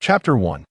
Chapter 1.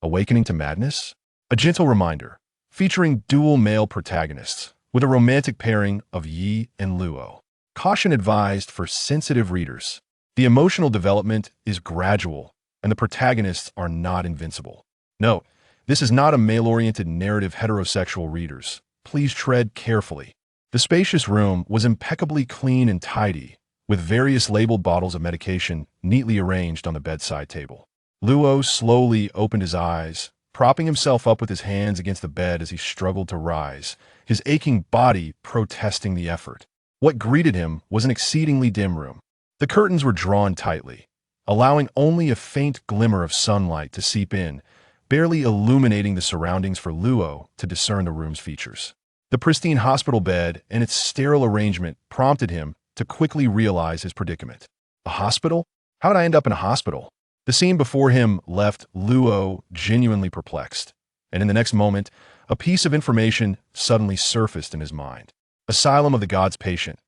Awakening to Madness? A gentle reminder, featuring dual male protagonists, with a romantic pairing of Yi and Luo. Caution advised for sensitive readers. The emotional development is gradual, and the protagonists are not invincible. Note, this is not a male-oriented narrative heterosexual readers. Please tread carefully. The spacious room was impeccably clean and tidy, with various labeled bottles of medication neatly arranged on the bedside table. Luo slowly opened his eyes, propping himself up with his hands against the bed as he struggled to rise, his aching body protesting the effort. What greeted him was an exceedingly dim room. The curtains were drawn tightly, allowing only a faint glimmer of sunlight to seep in, barely illuminating the surroundings for Luo to discern the room's features. The pristine hospital bed and its sterile arrangement prompted him to quickly realize his predicament. A hospital? How did I end up in a hospital? The scene before him left Luo genuinely perplexed, and in the next moment, a piece of information suddenly surfaced in his mind. Asylum of the Gods patient,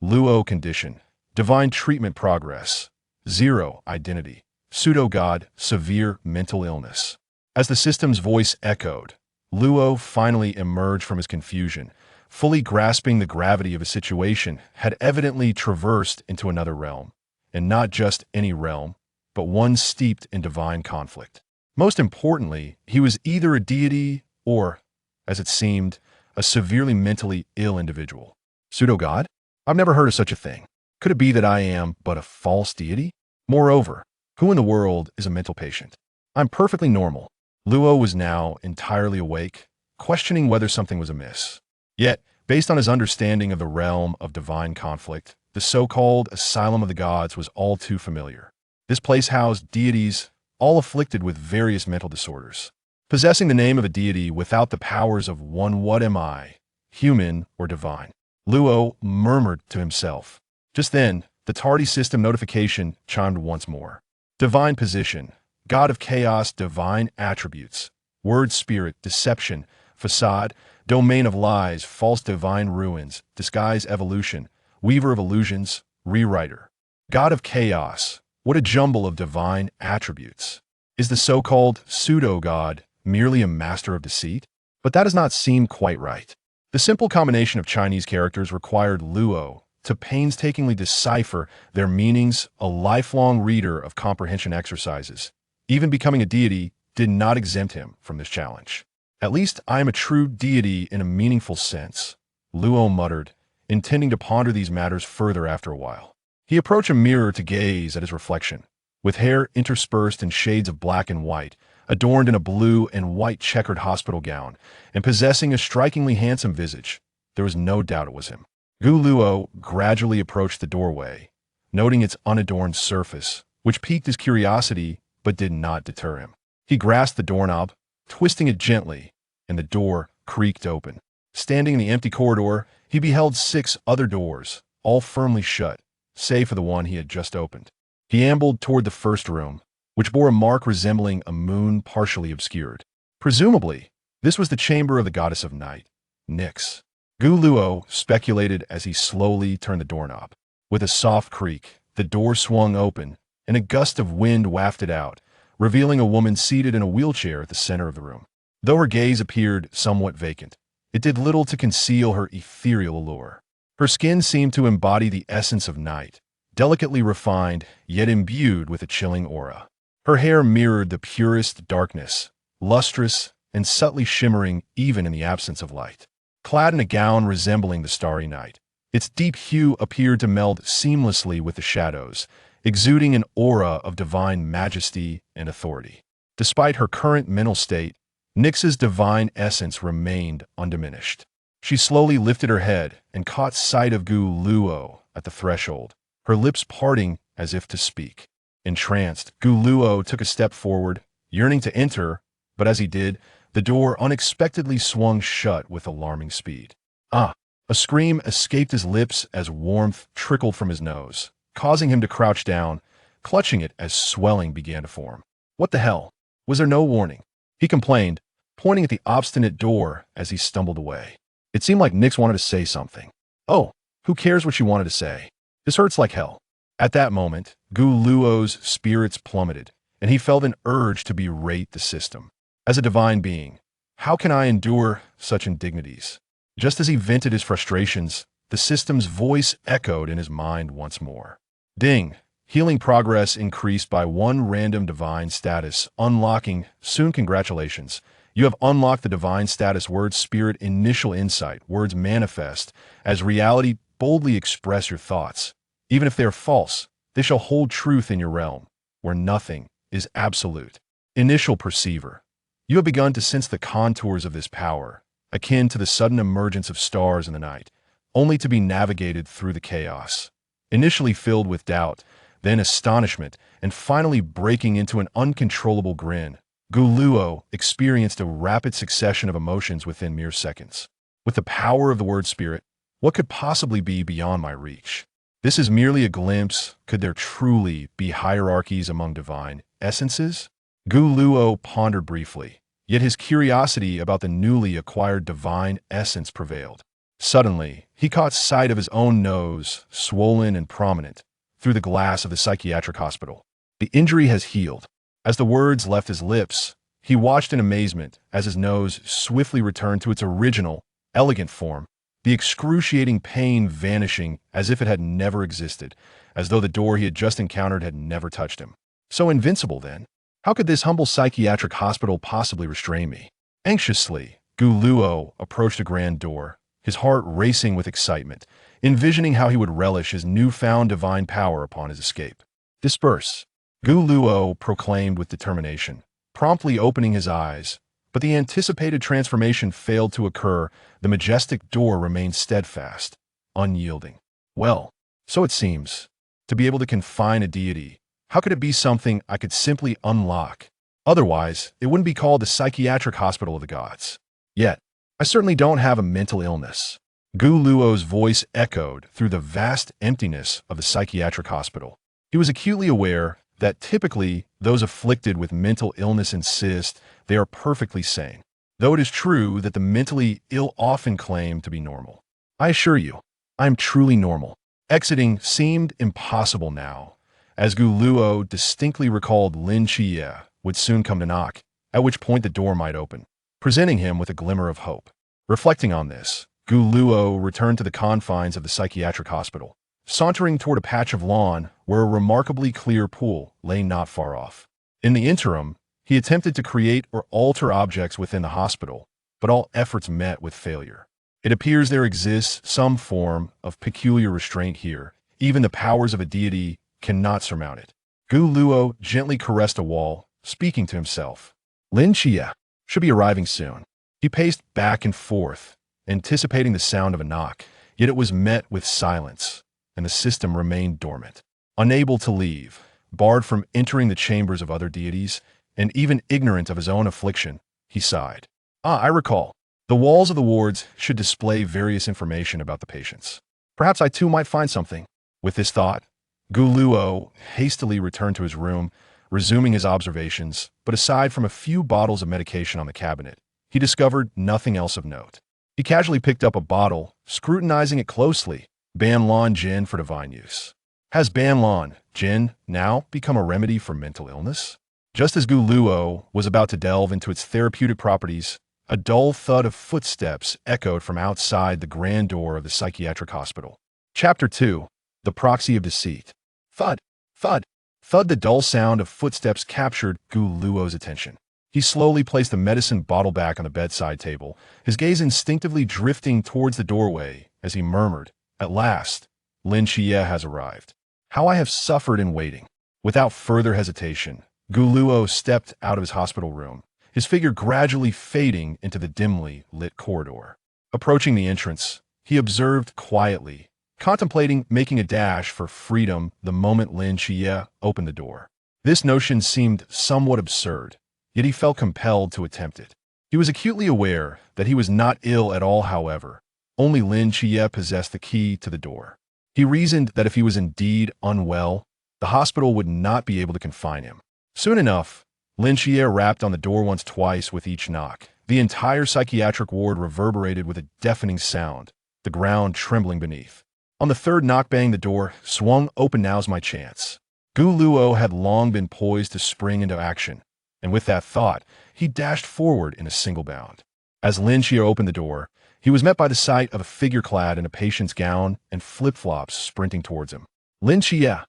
Luo condition, divine treatment progress, 0 identity, pseudo-god, severe mental illness. As the system's voice echoed, Luo finally emerged from his confusion, fully grasping the gravity of his situation, had evidently traversed into another realm, and not just any realm, but one steeped in divine conflict. Most importantly, he was either a deity or, as it seemed, a severely mentally ill individual. Pseudo-god? I've never heard of such a thing. Could it be that I am but a false deity? Moreover, who in the world is a mental patient? I'm perfectly normal. Luo was now entirely awake, questioning whether something was amiss. Yet, based on his understanding of the realm of divine conflict, the so-called Asylum of the Gods was all too familiar. This place housed deities, all afflicted with various mental disorders. Possessing the name of a deity without the powers of one, what am I, human or divine? Luo murmured to himself. Just then, the tardy system notification chimed once more. Divine position, God of chaos, divine attributes, word spirit, deception, facade, domain of lies, false divine ruins, disguise evolution, weaver of illusions, rewriter. God of chaos, what a jumble of divine attributes. Is the so-called pseudo-god merely a master of deceit? But that does not seem quite right. The simple combination of Chinese characters required Luo to painstakingly decipher their meanings, a lifelong reader of comprehension exercises. Even becoming a deity did not exempt him from this challenge. At least I am a true deity in a meaningful sense, Luo muttered, intending to ponder these matters further after a while. He approached a mirror to gaze at his reflection. With hair interspersed in shades of black and white, adorned in a blue and white checkered hospital gown, and possessing a strikingly handsome visage, there was no doubt it was him. Gu Luo gradually approached the doorway, noting its unadorned surface, which piqued his curiosity but did not deter him. He grasped the doorknob, twisting it gently, and the door creaked open. Standing in the empty corridor, he beheld 6 other doors, all firmly shut, save for the one he had just opened. He ambled toward the first room, which bore a mark resembling a moon partially obscured. Presumably, this was the chamber of the goddess of night, Nyx. Gu Luo speculated as he slowly turned the doorknob. With a soft creak, the door swung open, and a gust of wind wafted out, revealing a woman seated in a wheelchair at the center of the room. Though her gaze appeared somewhat vacant, it did little to conceal her ethereal allure. Her skin seemed to embody the essence of night, delicately refined, yet imbued with a chilling aura. Her hair mirrored the purest darkness, lustrous and subtly shimmering even in the absence of light. Clad in a gown resembling the starry night, its deep hue appeared to meld seamlessly with the shadows, exuding an aura of divine majesty and authority. Despite her current mental state, Nyx's divine essence remained undiminished. She slowly lifted her head and caught sight of Gu Luo at the threshold, her lips parting as if to speak. Entranced, Gu Luo took a step forward, yearning to enter, but as he did, the door unexpectedly swung shut with alarming speed. Ah! A scream escaped his lips as warmth trickled from his nose, causing him to crouch down, clutching it as swelling began to form. What the hell? Was there no warning? He complained, pointing at the obstinate door as he stumbled away. It seemed like Nyx wanted to say something. Oh, who cares what she wanted to say? This hurts like hell. At that moment, Gu Luo's spirits plummeted, and he felt an urge to berate the system. As a divine being, how can I endure such indignities? Just as he vented his frustrations, the system's voice echoed in his mind once more. Ding! Healing progress increased by 1 random divine status, unlocking. Soon, congratulations. You have unlocked the divine status word spirit initial insight. Words manifest as reality. Boldly express your thoughts. Even if they are false, they shall hold truth in your realm, where nothing is absolute. Initial perceiver. You have begun to sense the contours of this power, akin to the sudden emergence of stars in the night, only to be navigated through the chaos. Initially filled with doubt, then astonishment, and finally breaking into an uncontrollable grin, Guluo experienced a rapid succession of emotions within mere seconds. With the power of the word spirit, what could possibly be beyond my reach? This is merely a glimpse. Could there truly be hierarchies among divine essences? Guluo pondered briefly, yet his curiosity about the newly acquired divine essence prevailed. Suddenly, he caught sight of his own nose, swollen and prominent, through the glass of the psychiatric hospital. The injury has healed. As the words left his lips, he watched in amazement as his nose swiftly returned to its original, elegant form, the excruciating pain vanishing as if it had never existed, as though the door he had just encountered had never touched him. So invincible, then? How could this humble psychiatric hospital possibly restrain me? Anxiously, Guluo approached the grand door, his heart racing with excitement, envisioning how he would relish his newfound divine power upon his escape. Disperse, Guluo proclaimed with determination, promptly opening his eyes. But the anticipated transformation failed to occur. The majestic door remained steadfast, unyielding. Well, so it seems. To be able to confine a deity, how could it be something I could simply unlock? Otherwise, it wouldn't be called the psychiatric hospital of the gods. Yet, I certainly don't have a mental illness. Guluo's voice echoed through the vast emptiness of the psychiatric hospital. He was acutely aware that typically those afflicted with mental illness insist they are perfectly sane, though it is true that the mentally ill often claim to be normal. I assure you, I am truly normal. Exiting seemed impossible now, as Guluo distinctly recalled Lin Xie would soon come to knock, at which point the door might open, presenting him with a glimmer of hope. Reflecting on this, Guluo returned to the confines of the psychiatric hospital, sauntering toward a patch of lawn where a remarkably clear pool lay not far off. In the interim, he attempted to create or alter objects within the hospital, but all efforts met with failure. It appears there exists some form of peculiar restraint here. Even the powers of a deity cannot surmount it. Guluo gently caressed a wall, speaking to himself. Lin Xie should be arriving soon. He paced back and forth, anticipating the sound of a knock, yet it was met with silence, and the system remained dormant. Unable to leave, barred from entering the chambers of other deities, and even ignorant of his own affliction, he sighed. I recall. The walls of the wards should display various information about the patients. Perhaps I too might find something. With this thought, Guluo hastily returned to his room, resuming his observations, but aside from a few bottles of medication on the cabinet, he discovered nothing else of note. He casually picked up a bottle, scrutinizing it closely. Banlan Jin for divine use. Has Banlan Jin now become a remedy for mental illness? Just as Guluo was about to delve into its therapeutic properties, a dull thud of footsteps echoed from outside the grand door of the psychiatric hospital. Chapter 2. The Proxy of Deceit. Thud, thud, thud. The dull sound of footsteps captured Guluo's attention. He slowly placed the medicine bottle back on the bedside table, his gaze instinctively drifting towards the doorway as he murmured, "At last, Lin Xie has arrived. How I have suffered in waiting." Without further hesitation, Guluo stepped out of his hospital room, his figure gradually fading into the dimly lit corridor. Approaching the entrance, he observed quietly, contemplating making a dash for freedom the moment Lin Xie opened the door. This notion seemed somewhat absurd, yet he felt compelled to attempt it. He was acutely aware that he was not ill at all, however. Only Lin Xie possessed the key to the door. He reasoned that if he was indeed unwell, the hospital would not be able to confine him. Soon enough, Lin Xie rapped on the door once twice with each knock. The entire psychiatric ward reverberated with a deafening sound, the ground trembling beneath. On the third knock-bang, the door swung open. "Now's my chance." Gu Luo had long been poised to spring into action, and with that thought, he dashed forward in a single bound. As Lin Xie opened the door, he was met by the sight of a figure clad in a patient's gown and flip-flops sprinting towards him. Lin Xie,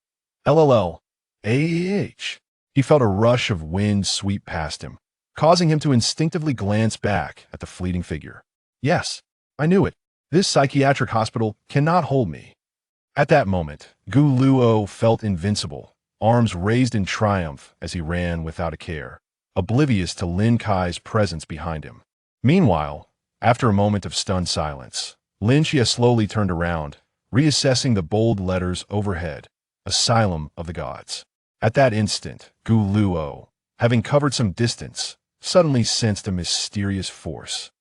LLL, AH. He felt a rush of wind sweep past him, causing him to instinctively glance back at the fleeting figure. Yes, I knew it. This psychiatric hospital cannot hold me. At that moment, Gu Luo felt invincible, arms raised in triumph as he ran without a care, oblivious to Lin Kai's presence behind him. Meanwhile, after a moment of stunned silence, Lin Xie slowly turned around, reassessing the bold letters overhead, Asylum of the Gods. At that instant, Gu Luo, having covered some distance, suddenly sensed a mysterious force.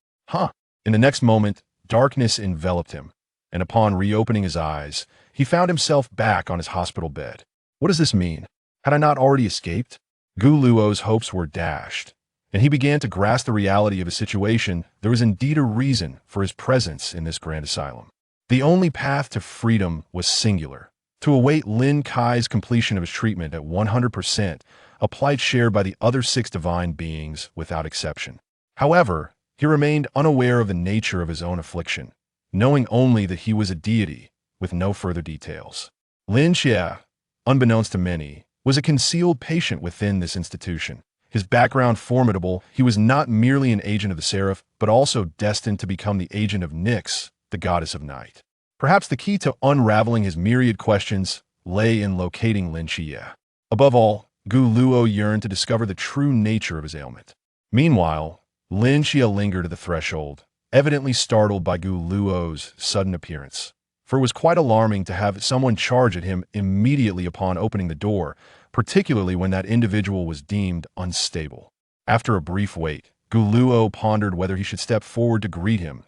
In the next moment, darkness enveloped him, and upon reopening his eyes, he found himself back on his hospital bed. What does this mean? Had I not already escaped? Gu Luo's hopes were dashed, and he began to grasp the reality of his situation. There was indeed a reason for his presence in this grand asylum. The only path to freedom was singular: to await Lin Kai's completion of his treatment at 100%, a plight shared by the other 6 divine beings without exception. However, he remained unaware of the nature of his own affliction, knowing only that he was a deity, with no further details. Lin Xie, unbeknownst to many, was a concealed patient within this institution. His background formidable, he was not merely an agent of the Seraph, but also destined to become the agent of Nyx, the goddess of night. Perhaps the key to unraveling his myriad questions lay in locating Lin Xie. Above all, Gu Luo yearned to discover the true nature of his ailment. Meanwhile, Lin Xie lingered at the threshold, evidently startled by Gu Luo's sudden appearance, for it was quite alarming to have someone charge at him immediately upon opening the door, particularly when that individual was deemed unstable. After a brief wait, Gu Luo pondered whether he should step forward to greet him,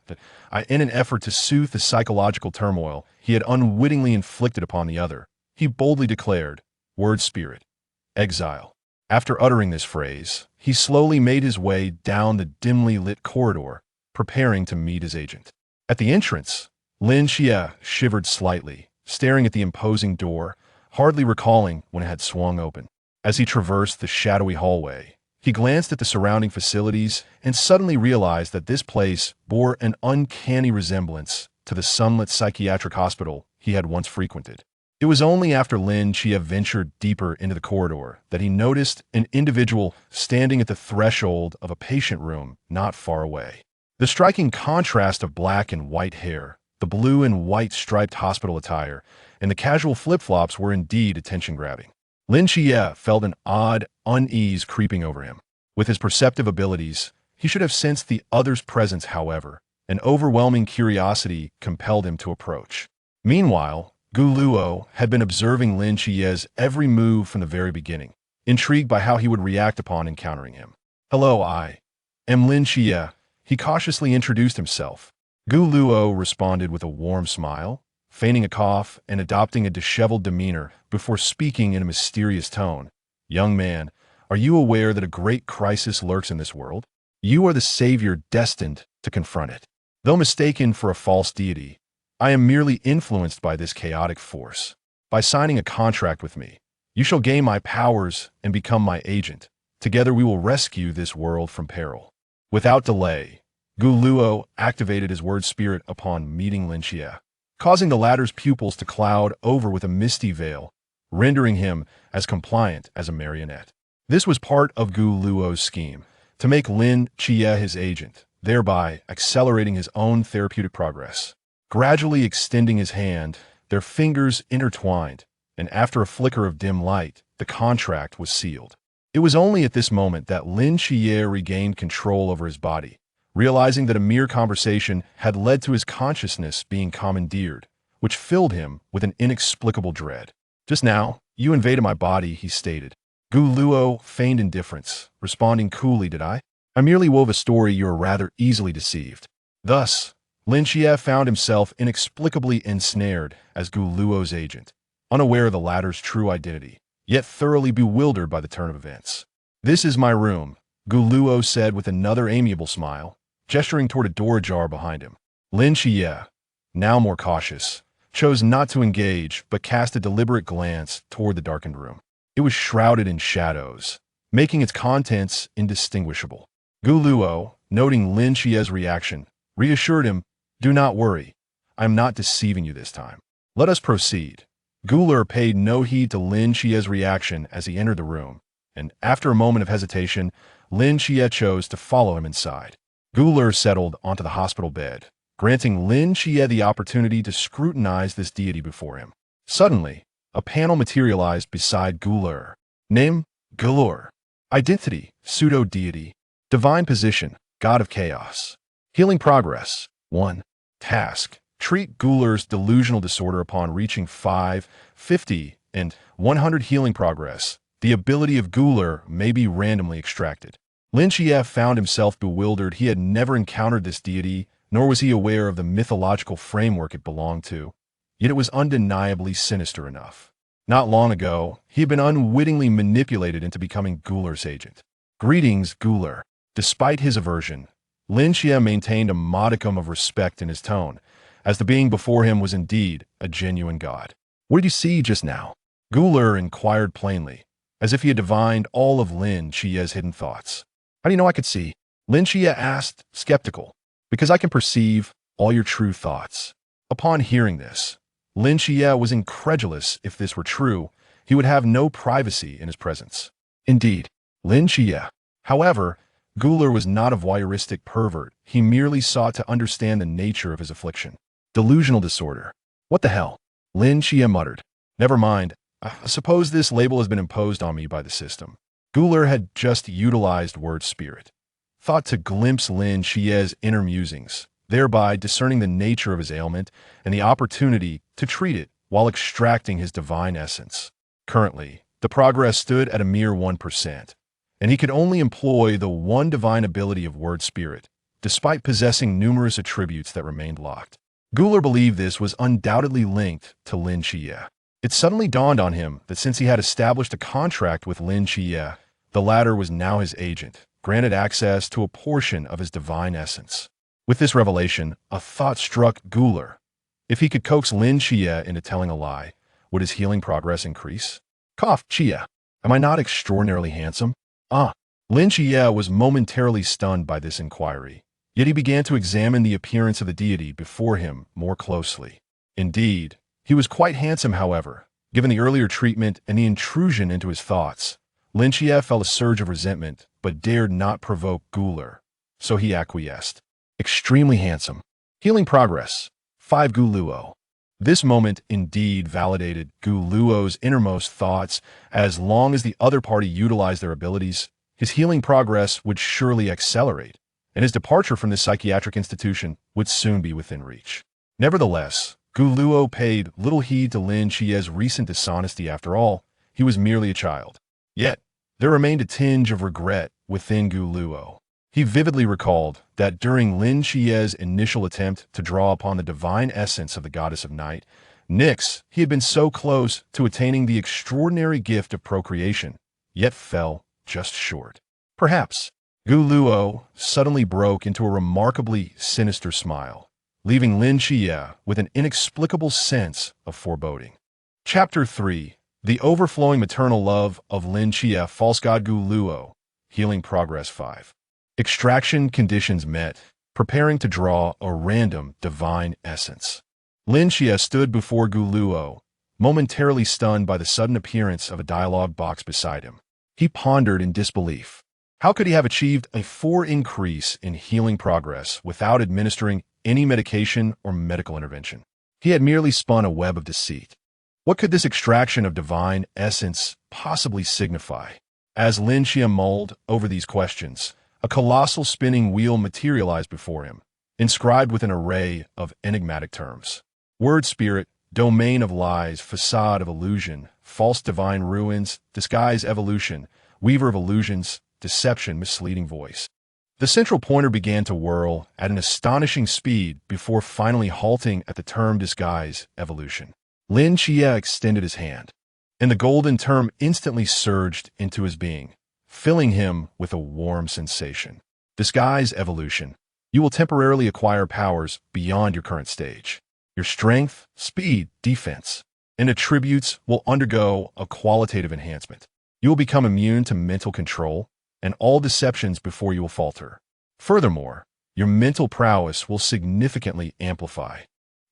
in an effort to soothe the psychological turmoil he had unwittingly inflicted upon the other. He boldly declared, "Word spirit, exile." After uttering this phrase, he slowly made his way down the dimly lit corridor, preparing to meet his agent. At the entrance, Lin Xie shivered slightly, staring at the imposing door, hardly recalling when it had swung open. As he traversed the shadowy hallway, he glanced at the surrounding facilities and suddenly realized that this place bore an uncanny resemblance to the sunlit psychiatric hospital he had once frequented. It was only after Lin Xie ventured deeper into the corridor that he noticed an individual standing at the threshold of a patient room not far away. The striking contrast of black and white hair, the blue and white striped hospital attire, and the casual flip-flops were indeed attention-grabbing. Lin Xie felt an odd unease creeping over him. With his perceptive abilities, he should have sensed the other's presence. However, an overwhelming curiosity compelled him to approach. Meanwhile, Gu Luo had been observing Lin Xie's every move from the very beginning, intrigued by how he would react upon encountering him. "Hello, I am Lin Xie," he cautiously introduced himself. Gu Luo responded with a warm smile, feigning a cough and adopting a disheveled demeanor before speaking in a mysterious tone. "Young man, are you aware that a great crisis lurks in this world? You are the savior destined to confront it. Though mistaken for a false deity, I am merely influenced by this chaotic force. By signing a contract with me, you shall gain my powers and become my agent. Together we will rescue this world from peril." Without delay, Gu Luo activated his word spirit upon meeting Lin Xie, causing the latter's pupils to cloud over with a misty veil, rendering him as compliant as a marionette. This was part of Gu Luo's scheme, to make Lin Xie his agent, thereby accelerating his own therapeutic progress. Gradually extending his hand, their fingers intertwined, and after a flicker of dim light, the contract was sealed. It was only at this moment that Lin Xie regained control over his body, realizing that a mere conversation had led to his consciousness being commandeered, which filled him with an inexplicable dread. "Just now, you invaded my body," he stated. Gu Luo feigned indifference, responding coolly, "Did I? I merely wove a story. You are rather easily deceived." Thus, Lin Xie found himself inexplicably ensnared as Gu Luo's agent, unaware of the latter's true identity, yet thoroughly bewildered by the turn of events. "This is my room," Gu Luo said with another amiable smile, gesturing toward a door ajar behind him. Lin Xie, now more cautious, chose not to engage but cast a deliberate glance toward the darkened room. It was shrouded in shadows, making its contents indistinguishable. Gu Luo, noting Lin Xie's reaction, reassured him, "Do not worry. I am not deceiving you this time. Let us proceed." Guler paid no heed to Lin Xie's reaction as he entered the room, and after a moment of hesitation, Lin Xie chose to follow him inside. Guler settled onto the hospital bed, granting Lin Xie the opportunity to scrutinize this deity before him. Suddenly, a panel materialized beside Guler. Name, Gulur. Identity, pseudo-deity. Divine position, god of chaos. Healing progress, 1. Task, treat Guler's delusional disorder upon reaching 5, 50, and 100 healing progress. The ability of Guler may be randomly extracted. Lin Xie found himself bewildered. He had never encountered this deity, nor was he aware of the mythological framework it belonged to. Yet it was undeniably sinister enough. Not long ago, he had been unwittingly manipulated into becoming Guler's agent. Greetings, Guler. Despite his aversion, Lin Xie maintained a modicum of respect in his tone, as the being before him was indeed a genuine god. "What did you see just now?" Guler inquired plainly, as if he had divined all of Lin Xie's hidden thoughts. "How do you know I could see?" Lin Xie asked, skeptical. "Because I can perceive all your true thoughts." Upon hearing this, Lin Xie was incredulous. If this were true, he would have no privacy in his presence. Indeed, Lin Xie. However, Guler was not a voyeuristic pervert. He merely sought to understand the nature of his affliction. Delusional disorder. "What the hell?" Lin Xie muttered. "Never mind. I suppose this label has been imposed on me by the system." Guler had just utilized word spirit, thought to glimpse Lin Xie's inner musings, thereby discerning the nature of his ailment and the opportunity to treat it while extracting his divine essence. Currently, the progress stood at a mere 1%, and he could only employ the one divine ability of word spirit, despite possessing numerous attributes that remained locked. Guler believed this was undoubtedly linked to Lin Xie. It suddenly dawned on him that since he had established a contract with Lin Xie, the latter was now his agent, granted access to a portion of his divine essence. With this revelation, a thought struck Guler. If he could coax Lin Xie into telling a lie, would his healing progress increase? "Cough, Xie. Am I not extraordinarily handsome?" Lin Xie was momentarily stunned by this inquiry, yet he began to examine the appearance of the deity before him more closely. Indeed, he was quite handsome. However, given the earlier treatment and the intrusion into his thoughts, Lin Xie felt a surge of resentment but dared not provoke Guler, so he acquiesced. "Extremely handsome. Healing progress, 5 Gu Luo." This moment indeed validated Gu Luo's innermost thoughts. As long as the other party utilized their abilities, his healing progress would surely accelerate, and his departure from this psychiatric institution would soon be within reach. Nevertheless, Gu Luo paid little heed to Lin Xie's recent dishonesty. After all, he was merely a child. Yet, there remained a tinge of regret within Gu Luo. He vividly recalled that during Lin Xie's initial attempt to draw upon the divine essence of the goddess of night, Nyx, he had been so close to attaining the extraordinary gift of procreation, yet fell just short. Perhaps, Gu Luo suddenly broke into a remarkably sinister smile, leaving Lin Xie with an inexplicable sense of foreboding. Chapter 3. The Overflowing Maternal Love of Lin Xie. False God Gu Luo. Healing Progress 5. Extraction conditions met, preparing to draw a random divine essence. Lin Xie stood before Gu Luo, momentarily stunned by the sudden appearance of a dialogue box beside him. He pondered in disbelief. How could he have achieved a 4 increase in healing progress without administering any medication or medical intervention? He had merely spun a web of deceit. What could this extraction of divine essence possibly signify? As Lin Xie mulled over these questions, a colossal spinning wheel materialized before him, inscribed with an array of enigmatic terms. Word spirit, domain of lies, facade of illusion, false divine ruins, disguise evolution, weaver of illusions, deception, misleading voice. The central pointer began to whirl at an astonishing speed before finally halting at the term disguise evolution. Lin Xie extended his hand, and the golden term instantly surged into his being, filling him with a warm sensation. Disguise evolution. You will temporarily acquire powers beyond your current stage. Your strength, speed, defense. and attributes will undergo a qualitative enhancement. You will become immune to mental control and all deceptions before you will falter. Furthermore, your mental prowess will significantly amplify,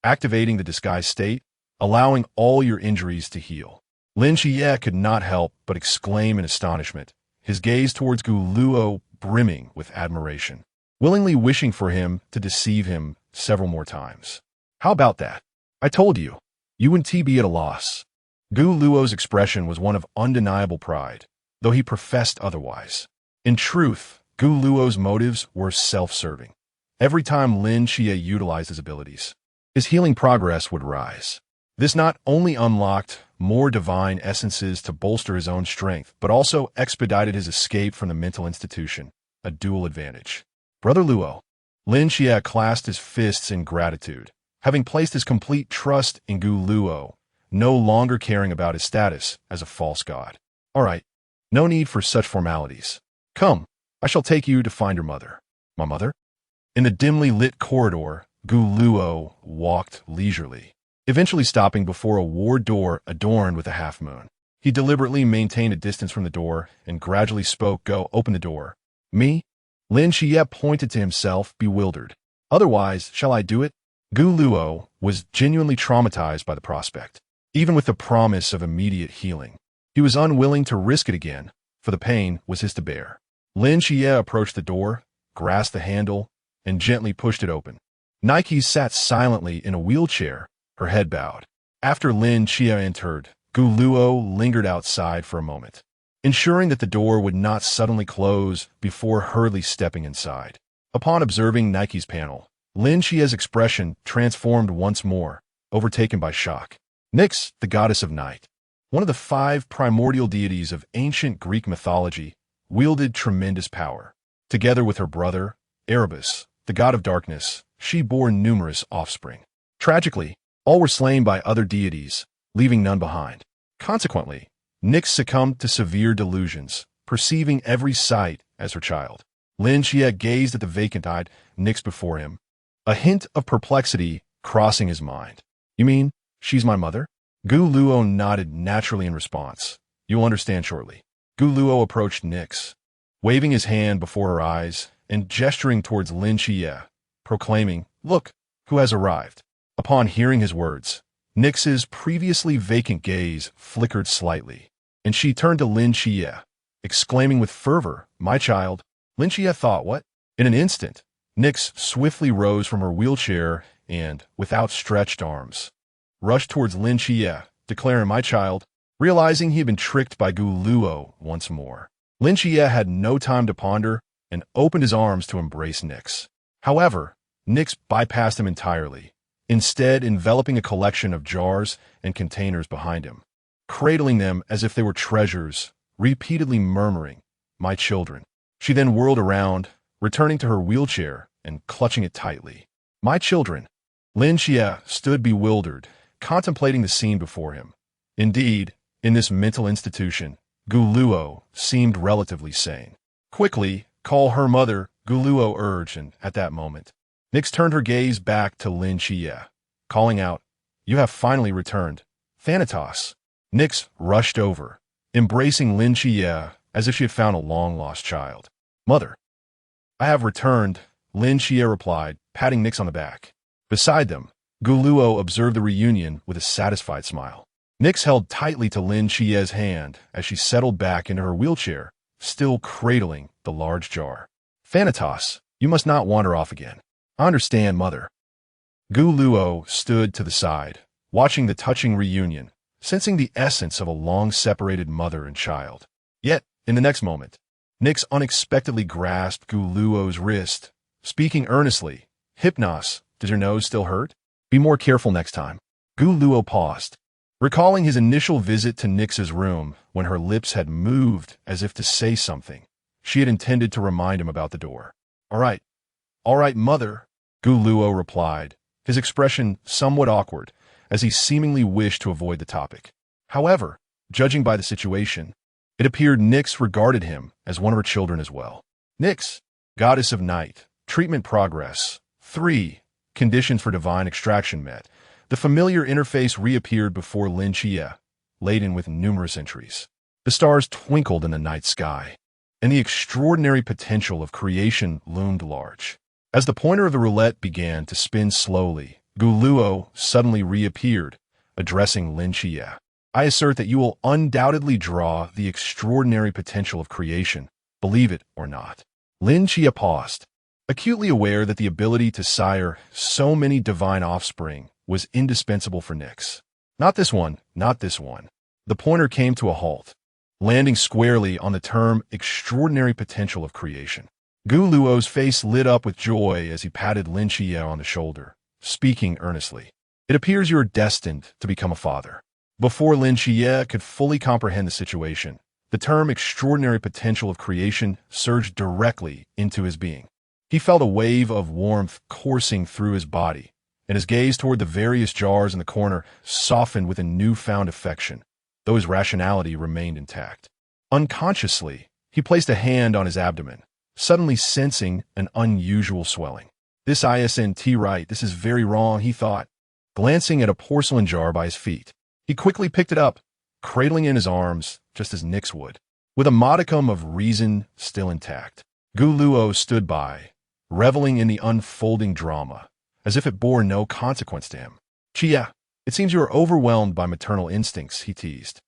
activating the disguised state, allowing all your injuries to heal. Lin Xie could not help but exclaim in astonishment, his gaze towards Gu Luo brimming with admiration, willingly wishing for him to deceive him several more times. How about that? I told you. You wouldn't be at a loss. Gu Luo's expression was one of undeniable pride, though he professed otherwise. In truth, Gu Luo's motives were self-serving. Every time Lin Xie utilized his abilities, his healing progress would rise. This not only unlocked more divine essences to bolster his own strength, but also expedited his escape from the mental institution, a dual advantage. Brother Luo. Lin Xie clasped his fists in gratitude, having placed his complete trust in Gu Luo, no longer caring about his status as a false god. All right, no need for such formalities. Come, I shall take you to find your mother. My mother? In the dimly lit corridor, Gu Luo walked leisurely, eventually stopping before a ward door adorned with a half-moon. He deliberately maintained a distance from the door and gradually spoke, "Go, open the door." Me? Lin Xie pointed to himself, bewildered. Otherwise, shall I do it? Gu Luo was genuinely traumatized by the prospect. Even with the promise of immediate healing, he was unwilling to risk it again, for the pain was his to bear. Lin Xie approached the door, grasped the handle, and gently pushed it open. Nike sat silently in a wheelchair, her head bowed. After Lin Xie entered, Gu Luo lingered outside for a moment, ensuring that the door would not suddenly close before hurriedly stepping inside. Upon observing Nike's panel, Lin Xie's expression transformed once more, overtaken by shock. Nyx, the goddess of night, one of the 5 primordial deities of ancient Greek mythology, wielded tremendous power. Together with her brother, Erebus, the god of darkness, she bore numerous offspring. Tragically, all were slain by other deities, leaving none behind. Consequently, Nyx succumbed to severe delusions, perceiving every sight as her child. Lin Xie gazed at the vacant-eyed Nyx before him, a hint of perplexity crossing his mind. You mean, she's my mother? Gu Luo nodded naturally in response. You'll understand shortly. Gu Luo approached Nyx, waving his hand before her eyes and gesturing towards Lin Xie, proclaiming, "Look, who has arrived." Upon hearing his words, Nyx's previously vacant gaze flickered slightly, and she turned to Lin Xie, exclaiming with fervor, "My child." Lin Xie thought, what? In an instant, Nyx swiftly rose from her wheelchair and, with outstretched arms, rushed towards Lin Xie, declaring, "My child." Realizing he had been tricked by Gu Luo once more, Lin Xie had no time to ponder and opened his arms to embrace Nyx. However, Nyx bypassed him entirely, instead enveloping a collection of jars and containers behind him, cradling them as if they were treasures, repeatedly murmuring, "My children." She then whirled around, returning to her wheelchair and clutching it tightly. "My children." Lin Xie stood bewildered, contemplating the scene before him. Indeed, in this mental institution, Gu Luo seemed relatively sane. Quickly, call her mother, Gu Luo urged, and at that moment, Nyx turned her gaze back to Lin Xie, calling out, "You have finally returned, Thanatos." Nyx rushed over, embracing Lin Xie as if she had found a long-lost child. "Mother." "I have returned," Lin Xie replied, patting Nyx on the back. Beside them, Gu Luo observed the reunion with a satisfied smile. Nyx held tightly to Lin Xie's hand as she settled back into her wheelchair, still cradling the large jar. "Thanatos, you must not wander off again." "I understand, mother." Gu Luo stood to the side, watching the touching reunion, sensing the essence of a long-separated mother and child. Yet, in the next moment, Nyx unexpectedly grasped Gu Luo's wrist, speaking earnestly, "Hypnos, does your nose still hurt? Be more careful next time." Gu Luo paused, recalling his initial visit to Nyx's room when her lips had moved as if to say something. She had intended to remind him about the door. All right, mother," Gu Luo replied, his expression somewhat awkward, as he seemingly wished to avoid the topic. However, judging by the situation, it appeared Nyx regarded him as one of her children as well. Nyx, goddess of night, treatment progress. 3. Conditions for divine extraction met. The familiar interface reappeared before Lin Chia, laden with numerous entries. The stars twinkled in the night sky, and the extraordinary potential of creation loomed large. As the pointer of the roulette began to spin slowly, Guluo suddenly reappeared, addressing Lin Chia. I assert that you will undoubtedly draw the extraordinary potential of creation, believe it or not. Lin Chia paused, acutely aware that the ability to sire so many divine offspring was indispensable for Nyx. Not this one, not this one. The pointer came to a halt, landing squarely on the term extraordinary potential of creation. Gu Luo's face lit up with joy as he patted Lin Chia on the shoulder, speaking earnestly. It appears you are destined to become a father. Before Lin Chia could fully comprehend the situation, the term extraordinary potential of creation surged directly into his being. He felt a wave of warmth coursing through his body, and his gaze toward the various jars in the corner softened with a newfound affection, though his rationality remained intact. Unconsciously, he placed a hand on his abdomen, suddenly sensing an unusual swelling. This isn't right, this is very wrong, he thought, glancing at a porcelain jar by his feet. He quickly picked it up, cradling it in his arms, just as Nyx would. With a modicum of reason still intact, Gu Luo stood by, reveling in the unfolding drama, as if it bore no consequence to him. Chia, it seems you are overwhelmed by maternal instincts, he teased.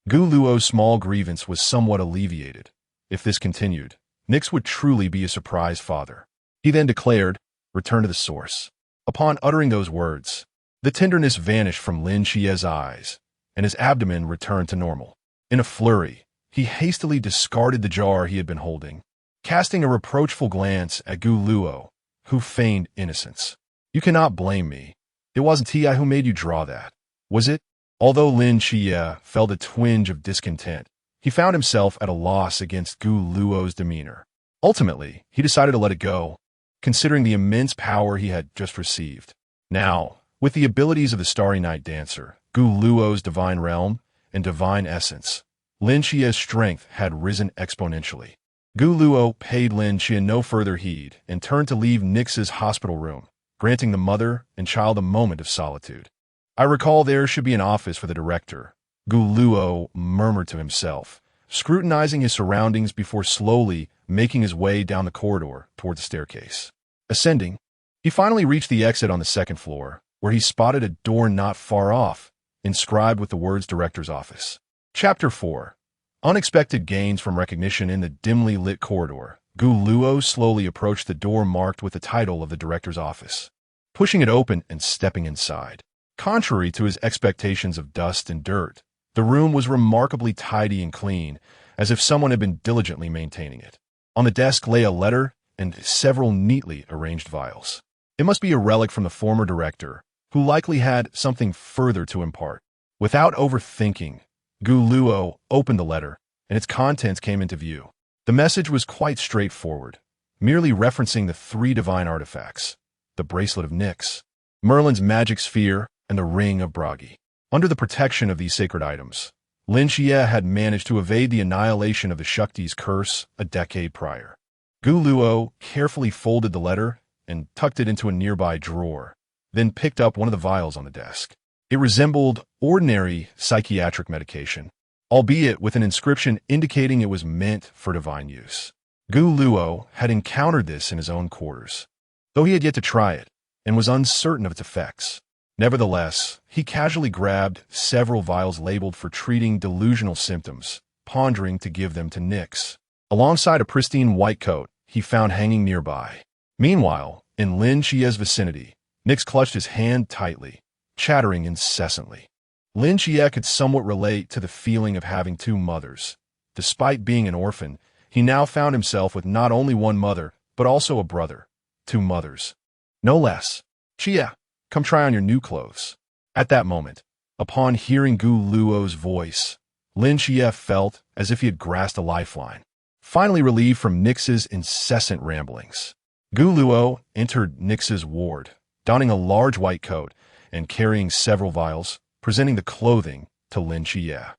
Gu Luo's small grievance was somewhat alleviated. If this continued, Nyx would truly be a surprise father. He then declared, return to the source. Upon uttering those words, the tenderness vanished from Lin Chia's eyes, and his abdomen returned to normal. In a flurry, he hastily discarded the jar he had been holding, casting a reproachful glance at Gu Luo, who feigned innocence. You cannot blame me. It wasn't Ti who made you draw that, was it? Although Lin Chia felt a twinge of discontent, he found himself at a loss against Gu Luo's demeanor. Ultimately, he decided to let it go, considering the immense power he had just received. Now, with the abilities of the Starry Night Dancer, Gu Luo's divine realm, and divine essence, Lin Chia's strength had risen exponentially. Gu Luo paid Lin Chia no further heed and turned to leave Nyx's hospital room, granting the mother and child a moment of solitude. I recall there should be an office for the director, Gu Luo murmured to himself, scrutinizing his surroundings before slowly making his way down the corridor toward the staircase. Ascending, he finally reached the exit on the second floor, where he spotted a door not far off, inscribed with the words Director's Office. Chapter 4. Unexpected gains from recognition in the dimly lit corridor. Gu Luo slowly approached the door marked with the title of the Director's Office, pushing it open and stepping inside. Contrary to his expectations of dust and dirt, the room was remarkably tidy and clean, as if someone had been diligently maintaining it. On the desk lay a letter and several neatly arranged vials. It must be a relic from the former director, who likely had something further to impart. Without overthinking, Gu Luo opened the letter, and its contents came into view. The message was quite straightforward, merely referencing the 3 divine artifacts, the Bracelet of Nyx, Merlin's magic sphere, and the Ring of Bragi. Under the protection of these sacred items, Lin Chia had managed to evade the annihilation of the Shakti's curse a decade prior. Gu Luo carefully folded the letter and tucked it into a nearby drawer, then picked up one of the vials on the desk. It resembled ordinary psychiatric medication, albeit with an inscription indicating it was meant for divine use. Gu Luo had encountered this in his own quarters, though he had yet to try it, and was uncertain of its effects. Nevertheless, he casually grabbed several vials labeled for treating delusional symptoms, pondering to give them to Nyx, alongside a pristine white coat he found hanging nearby. Meanwhile, in Lin Chia's vicinity, Nyx clutched his hand tightly, chattering incessantly. Lin Chia could somewhat relate to the feeling of having 2 mothers. Despite being an orphan, he now found himself with not only one mother, but also a brother. 2 mothers. No less. Chia, come try on your new clothes. At that moment, upon hearing Gu Luo's voice, Lin Chia felt as if he had grasped a lifeline, finally relieved from Nyx's incessant ramblings. Gu Luo entered Nyx's ward, donning a large white coat and carrying several vials, presenting the clothing to Lin Chia.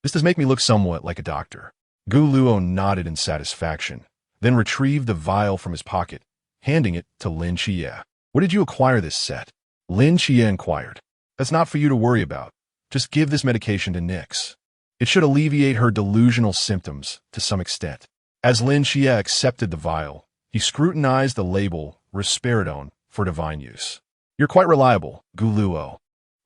This does make me look somewhat like a doctor. Gu Luo nodded in satisfaction, then retrieved the vial from his pocket, handing it to Lin Chia. Where did you acquire this set? Lin Xie inquired. That's not for you to worry about. Just give this medication to Nyx. It should alleviate her delusional symptoms to some extent. As Lin Xie accepted the vial, he scrutinized the label risperidone for divine use. You're quite reliable, Guluo.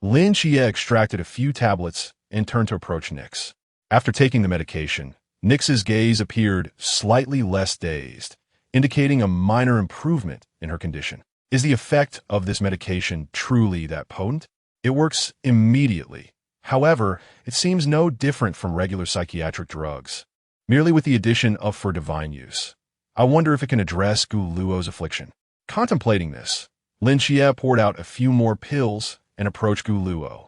Lin Xie extracted a few tablets and turned to approach Nyx. After taking the medication, Nyx's gaze appeared slightly less dazed, indicating a minor improvement in her condition. Is the effect of this medication truly that potent? It works immediately. However, it seems no different from regular psychiatric drugs, merely with the addition of for divine use. I wonder if it can address Guluo's affliction. Contemplating this, Lin Xie poured out a few more pills and approached Guluo.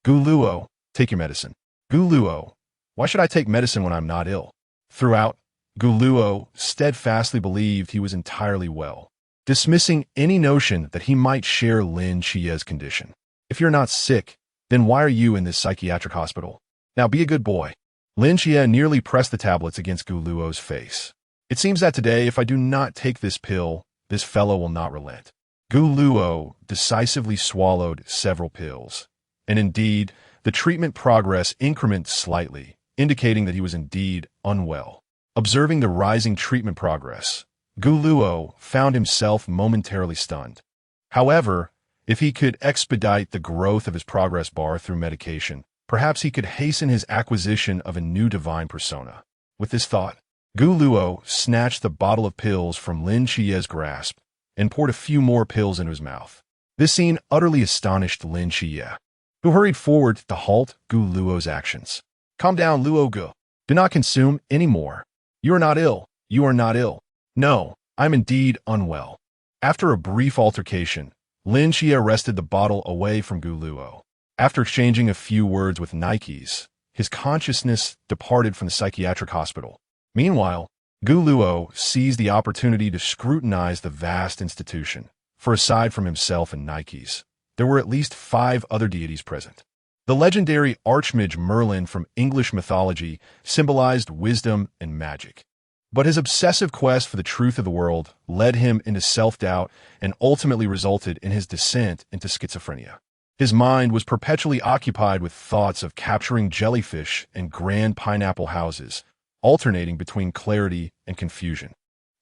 Guluo, take your medicine. Guluo, why should I take medicine when I'm not ill? Throughout, Guluo steadfastly believed he was entirely well, dismissing any notion that he might share Lin Xie's condition. If you're not sick, then why are you in this psychiatric hospital? Now be a good boy. Lin Xie nearly pressed the tablets against Guluo's face. It seems that today, if I do not take this pill, this fellow will not relent. Guluo decisively swallowed several pills, and indeed, the treatment progress incremented slightly, indicating that he was indeed unwell. Observing the rising treatment progress, Guluo found himself momentarily stunned. However, if he could expedite the growth of his progress bar through medication, perhaps he could hasten his acquisition of a new divine persona. With this thought, Guluo snatched the bottle of pills from Lin Xie's grasp and poured a few more pills into his mouth. This scene utterly astonished Lin Xie, who hurried forward to halt Guluo's actions. Calm down, Luo Gu. Do not consume any more. You are not ill. You are not ill. No, I'm indeed unwell. After a brief altercation, Lin Xie wrested the bottle away from Guluo. After exchanging a few words with Nikes, his consciousness departed from the psychiatric hospital. Meanwhile, Guluo seized the opportunity to scrutinize the vast institution, for aside from himself and Nikes, there were at least 5 other deities present. The legendary archmage Merlin from English mythology symbolized wisdom and magic. But his obsessive quest for the truth of the world led him into self-doubt and ultimately resulted in his descent into schizophrenia. His mind was perpetually occupied with thoughts of capturing jellyfish and grand pineapple houses, alternating between clarity and confusion.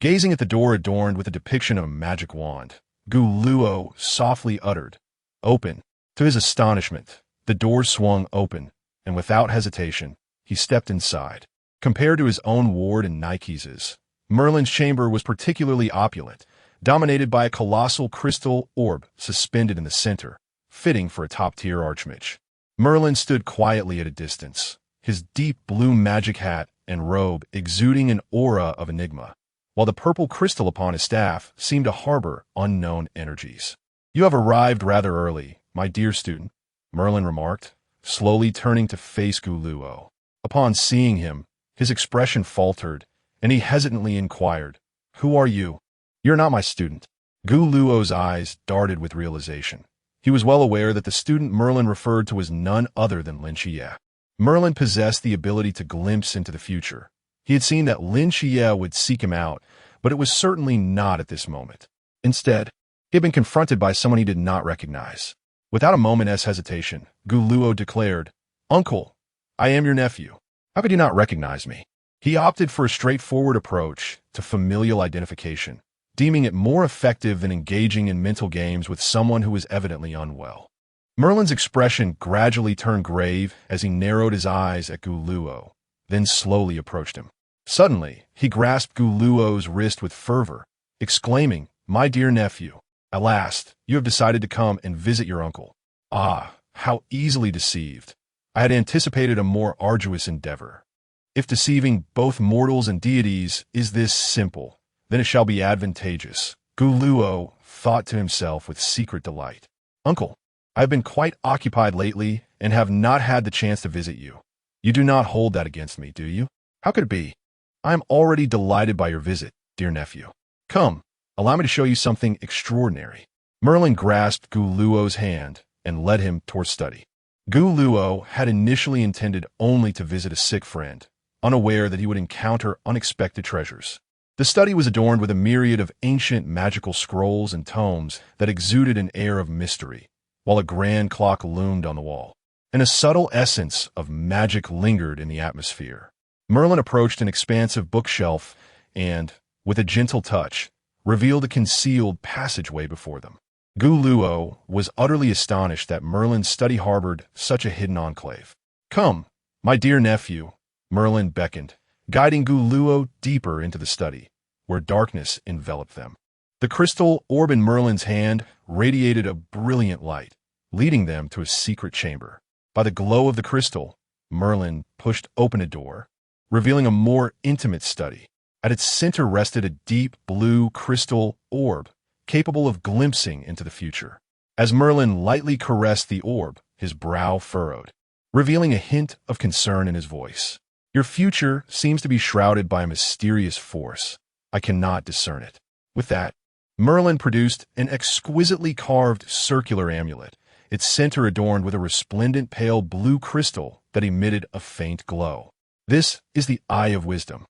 Gazing at the door adorned with a depiction of a magic wand, Guluo softly uttered, "Open." To his astonishment, the door swung open, and without hesitation, he stepped inside. Compared to his own ward and Nikes's, Merlin's chamber was particularly opulent, dominated by a colossal crystal orb suspended in the center, fitting for a top-tier archmage. Merlin stood quietly at a distance, his deep blue magic hat and robe exuding an aura of enigma, while the purple crystal upon his staff seemed to harbor unknown energies. "You have arrived rather early, my dear student," Merlin remarked, slowly turning to face Guluo. Upon seeing him, his expression faltered, and he hesitantly inquired, "Who are you?" "You're not my student." Guluo's eyes darted with realization. He was well aware that the student Merlin referred to was none other than Lin Xie. Merlin possessed the ability to glimpse into the future. He had seen that Lin Xie would seek him out, but it was certainly not at this moment. Instead, he had been confronted by someone he did not recognize. Without a moment's hesitation, Guluo declared, "Uncle, I am your nephew. How could you not recognize me?" He opted for a straightforward approach to familial identification, deeming it more effective than engaging in mental games with someone who was evidently unwell. Merlin's expression gradually turned grave as he narrowed his eyes at Guluo, then slowly approached him. Suddenly, he grasped Guluo's wrist with fervor, exclaiming, "My dear nephew, at last, you have decided to come and visit your uncle. Ah, how easily deceived. I had anticipated a more arduous endeavor. If deceiving both mortals and deities is this simple, then it shall be advantageous," Guluo thought to himself with secret delight. "Uncle, I have been quite occupied lately and have not had the chance to visit you. You do not hold that against me, do you? How could it be? I am already delighted by your visit, dear nephew. Come, allow me to show you something extraordinary." Merlin grasped Guluo's hand and led him toward study. Guluo had initially intended only to visit a sick friend, unaware that he would encounter unexpected treasures. The study was adorned with a myriad of ancient magical scrolls and tomes that exuded an air of mystery, while a grand clock loomed on the wall, and a subtle essence of magic lingered in the atmosphere. Merlin approached an expansive bookshelf and, with a gentle touch, revealed a concealed passageway before them. Gu Luo was utterly astonished that Merlin's study harbored such a hidden enclave. "Come, my dear nephew," Merlin beckoned, guiding Gu Luo deeper into the study, where darkness enveloped them. The crystal orb in Merlin's hand radiated a brilliant light, leading them to a secret chamber. By the glow of the crystal, Merlin pushed open a door, revealing a more intimate study. At its center rested a deep blue crystal orb, capable of glimpsing into the future. As Merlin lightly caressed the orb, his brow furrowed, revealing a hint of concern in his voice. "Your future seems to be shrouded by a mysterious force. I cannot discern it." With that, Merlin produced an exquisitely carved circular amulet, its center adorned with a resplendent pale blue crystal that emitted a faint glow. "This is the Eye of Wisdom.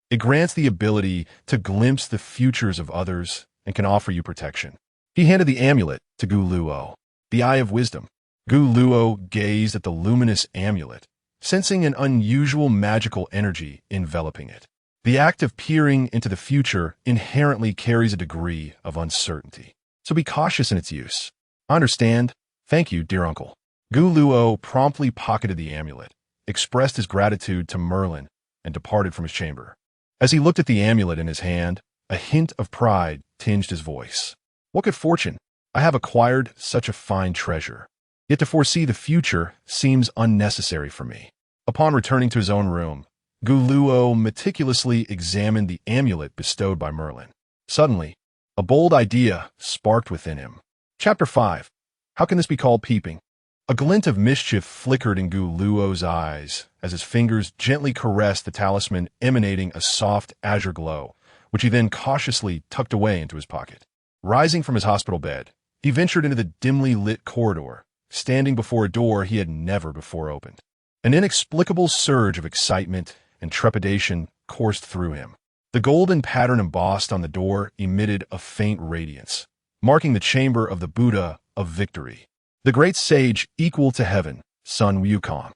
It grants the ability to glimpse the futures of others and can offer you protection." He handed the amulet to Gu Luo. The Eye of Wisdom. Gu Luo gazed at the luminous amulet, sensing an unusual magical energy enveloping it. The act of peering into the future inherently carries a degree of uncertainty, so be cautious in its use. "I understand. Thank you, dear uncle." Gu Luo promptly pocketed the amulet, expressed his gratitude to Merlin, and departed from his chamber. As he looked at the amulet in his hand, a hint of pride tinged his voice. "What good fortune! I have acquired such a fine treasure. Yet to foresee the future seems unnecessary for me." Upon returning to his own room, Gu Luo meticulously examined the amulet bestowed by Merlin. Suddenly, a bold idea sparked within him. Chapter 5. How can this be called peeping? A glint of mischief flickered in Gu Luo's eyes as his fingers gently caressed the talisman, emanating a soft azure glow, which he then cautiously tucked away into his pocket. Rising from his hospital bed, he ventured into the dimly lit corridor, standing before a door he had never before opened. An inexplicable surge of excitement and trepidation coursed through him. The golden pattern embossed on the door emitted a faint radiance, marking the chamber of the Buddha of Victory, the great sage equal to heaven, Sun Wukong.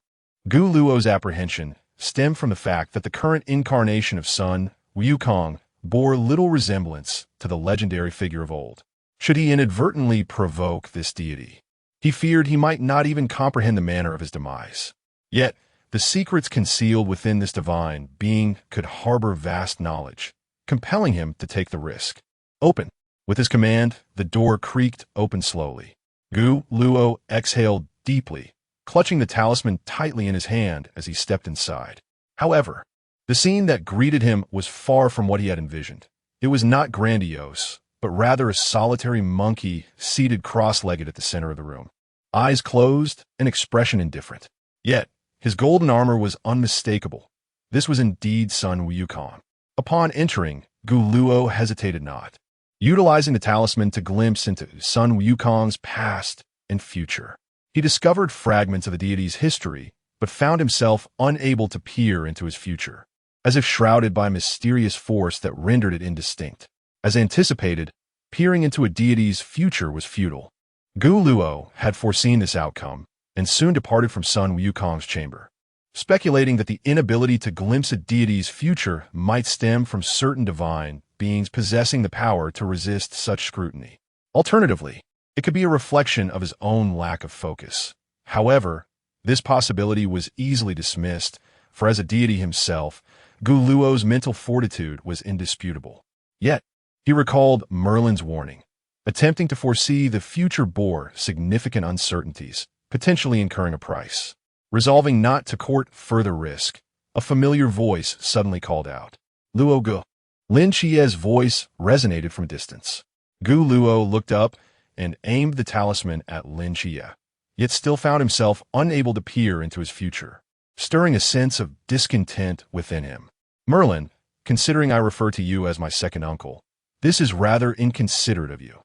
Gu Luo's apprehension stemmed from the fact that the current incarnation of Sun Wukong bore little resemblance to the legendary figure of old. Should he inadvertently provoke this deity, he feared he might not even comprehend the manner of his demise. Yet, the secrets concealed within this divine being could harbor vast knowledge, compelling him to take the risk. "Open!" With his command, the door creaked open slowly. Gu Luo exhaled deeply, clutching the talisman tightly in his hand as he stepped inside. However, the scene that greeted him was far from what he had envisioned. It was not grandiose, but rather a solitary monkey seated cross-legged at the center of the room, eyes closed and expression indifferent. Yet, his golden armor was unmistakable. This was indeed Sun Wukong. Upon entering, Gu Luo hesitated not, utilizing the talisman to glimpse into Sun Wukong's past and future. He discovered fragments of the deity's history, but found himself unable to peer into his future, as if shrouded by a mysterious force that rendered it indistinct. As anticipated, peering into a deity's future was futile. Gu Luo had foreseen this outcome, and soon departed from Sun Wukong's chamber, speculating that the inability to glimpse a deity's future might stem from certain divine beings possessing the power to resist such scrutiny. Alternatively, it could be a reflection of his own lack of focus. However, this possibility was easily dismissed, for as a deity himself, Gu Luo's mental fortitude was indisputable. Yet, he recalled Merlin's warning. Attempting to foresee the future bore significant uncertainties, potentially incurring a price. Resolving not to court further risk, a familiar voice suddenly called out, "Luo Gu." Lin Chie's voice resonated from a distance. Gu Luo looked up and aimed the talisman at Lin Chie, yet still found himself unable to peer into his future, stirring a sense of discontent within him. "Merlin, considering I refer to you as my second uncle, this is rather inconsiderate of you."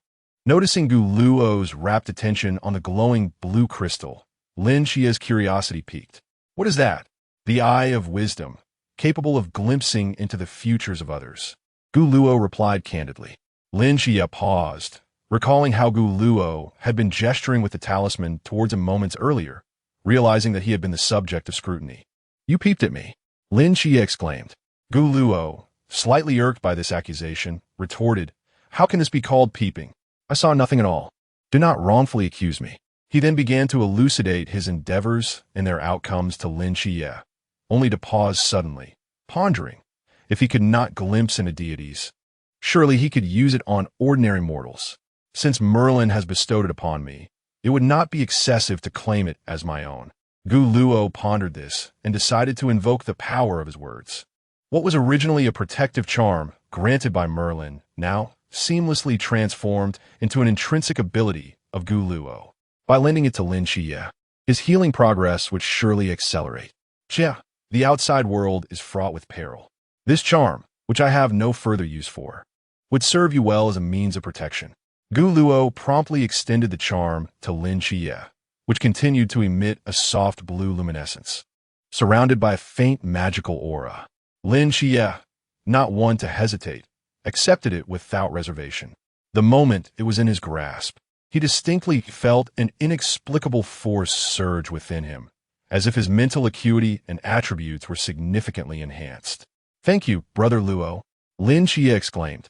Noticing Gu Luo's rapt attention on the glowing blue crystal, Lin Chie's curiosity piqued. "What is that?" "The Eye of Wisdom, capable of glimpsing into the futures of others." Gu Luo replied candidly. Lin Chie paused, recalling how Guluo had been gesturing with the talisman towards him moments earlier, realizing that he had been the subject of scrutiny. "You peeped at me," Lin Xie exclaimed. Guluo, slightly irked by this accusation, retorted, "How can this be called peeping? I saw nothing at all. Do not wrongfully accuse me." He then began to elucidate his endeavors and their outcomes to Lin Xie, only to pause suddenly, pondering if he could not glimpse into deities. Surely he could use it on ordinary mortals. Since Merlin has bestowed it upon me, it would not be excessive to claim it as my own. Guluo pondered this and decided to invoke the power of his words. What was originally a protective charm granted by Merlin now seamlessly transformed into an intrinsic ability of Guluo. By lending it to Lin Xie, his healing progress would surely accelerate. Xie, the outside world is fraught with peril. This charm, which I have no further use for, would serve you well as a means of protection. Guluo promptly extended the charm to Lin Xie, which continued to emit a soft blue luminescence. Surrounded by a faint magical aura, Lin Xie, not one to hesitate, accepted it without reservation. The moment it was in his grasp, he distinctly felt an inexplicable force surge within him, as if his mental acuity and attributes were significantly enhanced. "Thank you, Brother Luo," Lin Xie exclaimed,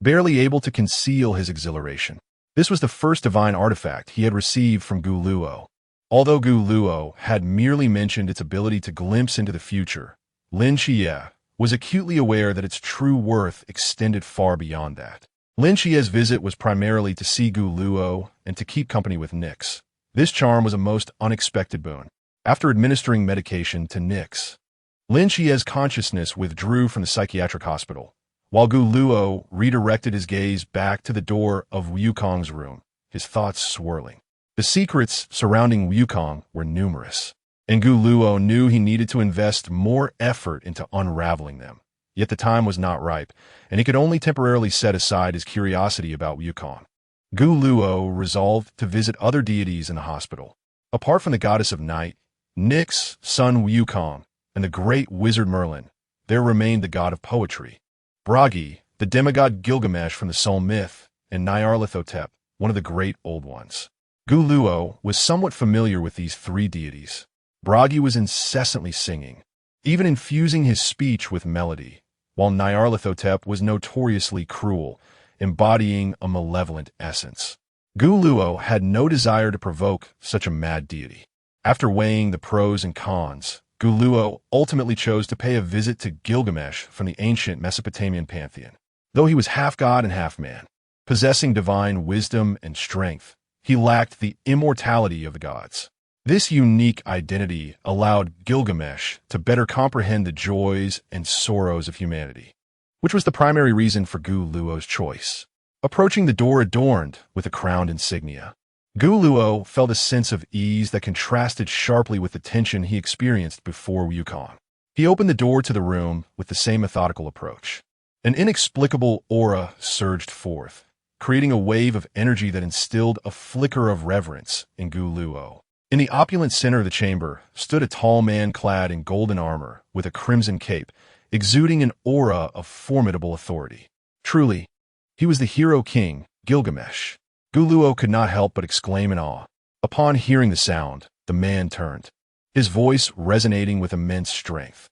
barely able to conceal his exhilaration. This was the first divine artifact he had received from Guluo. Although Guluo had merely mentioned its ability to glimpse into the future, Lin Xie was acutely aware that its true worth extended far beyond that. Lin Xie's visit was primarily to see Guluo and to keep company with Nyx. This charm was a most unexpected boon. After administering medication to Nyx, Lin Xie's consciousness withdrew from the psychiatric hospital, while Guluo redirected his gaze back to the door of Wukong's room, his thoughts swirling. The secrets surrounding Wukong were numerous, and Guluo knew he needed to invest more effort into unraveling them. Yet the time was not ripe, and he could only temporarily set aside his curiosity about Wukong. Guluo resolved to visit other deities in the hospital. Apart from the goddess of night, Nyx, son Wukong, and the great wizard Merlin, there remained the god of poetry, Bragi, the demigod Gilgamesh from the Soul myth, and Nyarlathotep, one of the great old ones. Guluo was somewhat familiar with these three deities. Bragi was incessantly singing, even infusing his speech with melody, while Nyarlathotep was notoriously cruel, embodying a malevolent essence. Guluo had no desire to provoke such a mad deity. After weighing the pros and cons, Guluo ultimately chose to pay a visit to Gilgamesh from the ancient Mesopotamian pantheon. Though he was half god and half man, possessing divine wisdom and strength, he lacked the immortality of the gods. This unique identity allowed Gilgamesh to better comprehend the joys and sorrows of humanity, which was the primary reason for Guluo's choice. Approaching the door adorned with a crowned insignia, Guluo felt a sense of ease that contrasted sharply with the tension he experienced before Wukong. He opened the door to the room with the same methodical approach. An inexplicable aura surged forth, creating a wave of energy that instilled a flicker of reverence in Guluo. In the opulent center of the chamber stood a tall man clad in golden armor with a crimson cape, exuding an aura of formidable authority. Truly, he was the hero king, Gilgamesh. Guluo could not help but exclaim in awe. Upon hearing the sound, the man turned, his voice resonating with immense strength.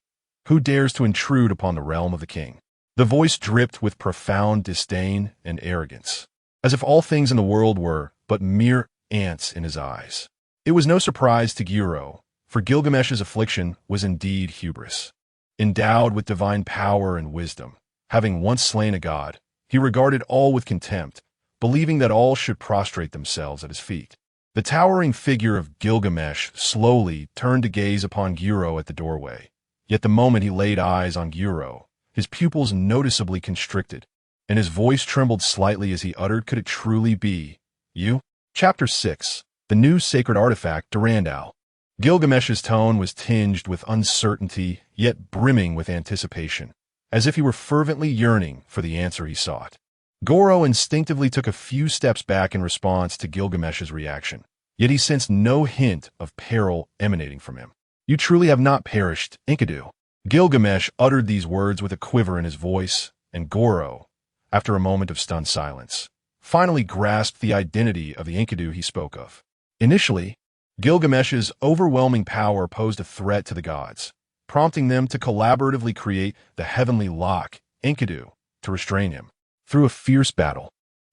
"Who dares to intrude upon the realm of the king?" The voice dripped with profound disdain and arrogance, as if all things in the world were but mere ants in his eyes. It was no surprise to Giro, for Gilgamesh's affliction was indeed hubris. Endowed with divine power and wisdom, having once slain a god, he regarded all with contempt, believing that all should prostrate themselves at his feet. The towering figure of Gilgamesh slowly turned to gaze upon Giro at the doorway. Yet the moment he laid eyes on Giro, his pupils noticeably constricted, and his voice trembled slightly as he uttered, "Could it truly be you?" Chapter 6. The new sacred artifact, Durandal. Gilgamesh's tone was tinged with uncertainty, yet brimming with anticipation, as if he were fervently yearning for the answer he sought. Goro instinctively took a few steps back in response to Gilgamesh's reaction, yet he sensed no hint of peril emanating from him. "You truly have not perished, Enkidu." Gilgamesh uttered these words with a quiver in his voice, and Goro, after a moment of stunned silence, finally grasped the identity of the Enkidu he spoke of. Initially, Gilgamesh's overwhelming power posed a threat to the gods, prompting them to collaboratively create the heavenly lock, Enkidu, to restrain him. Through a fierce battle,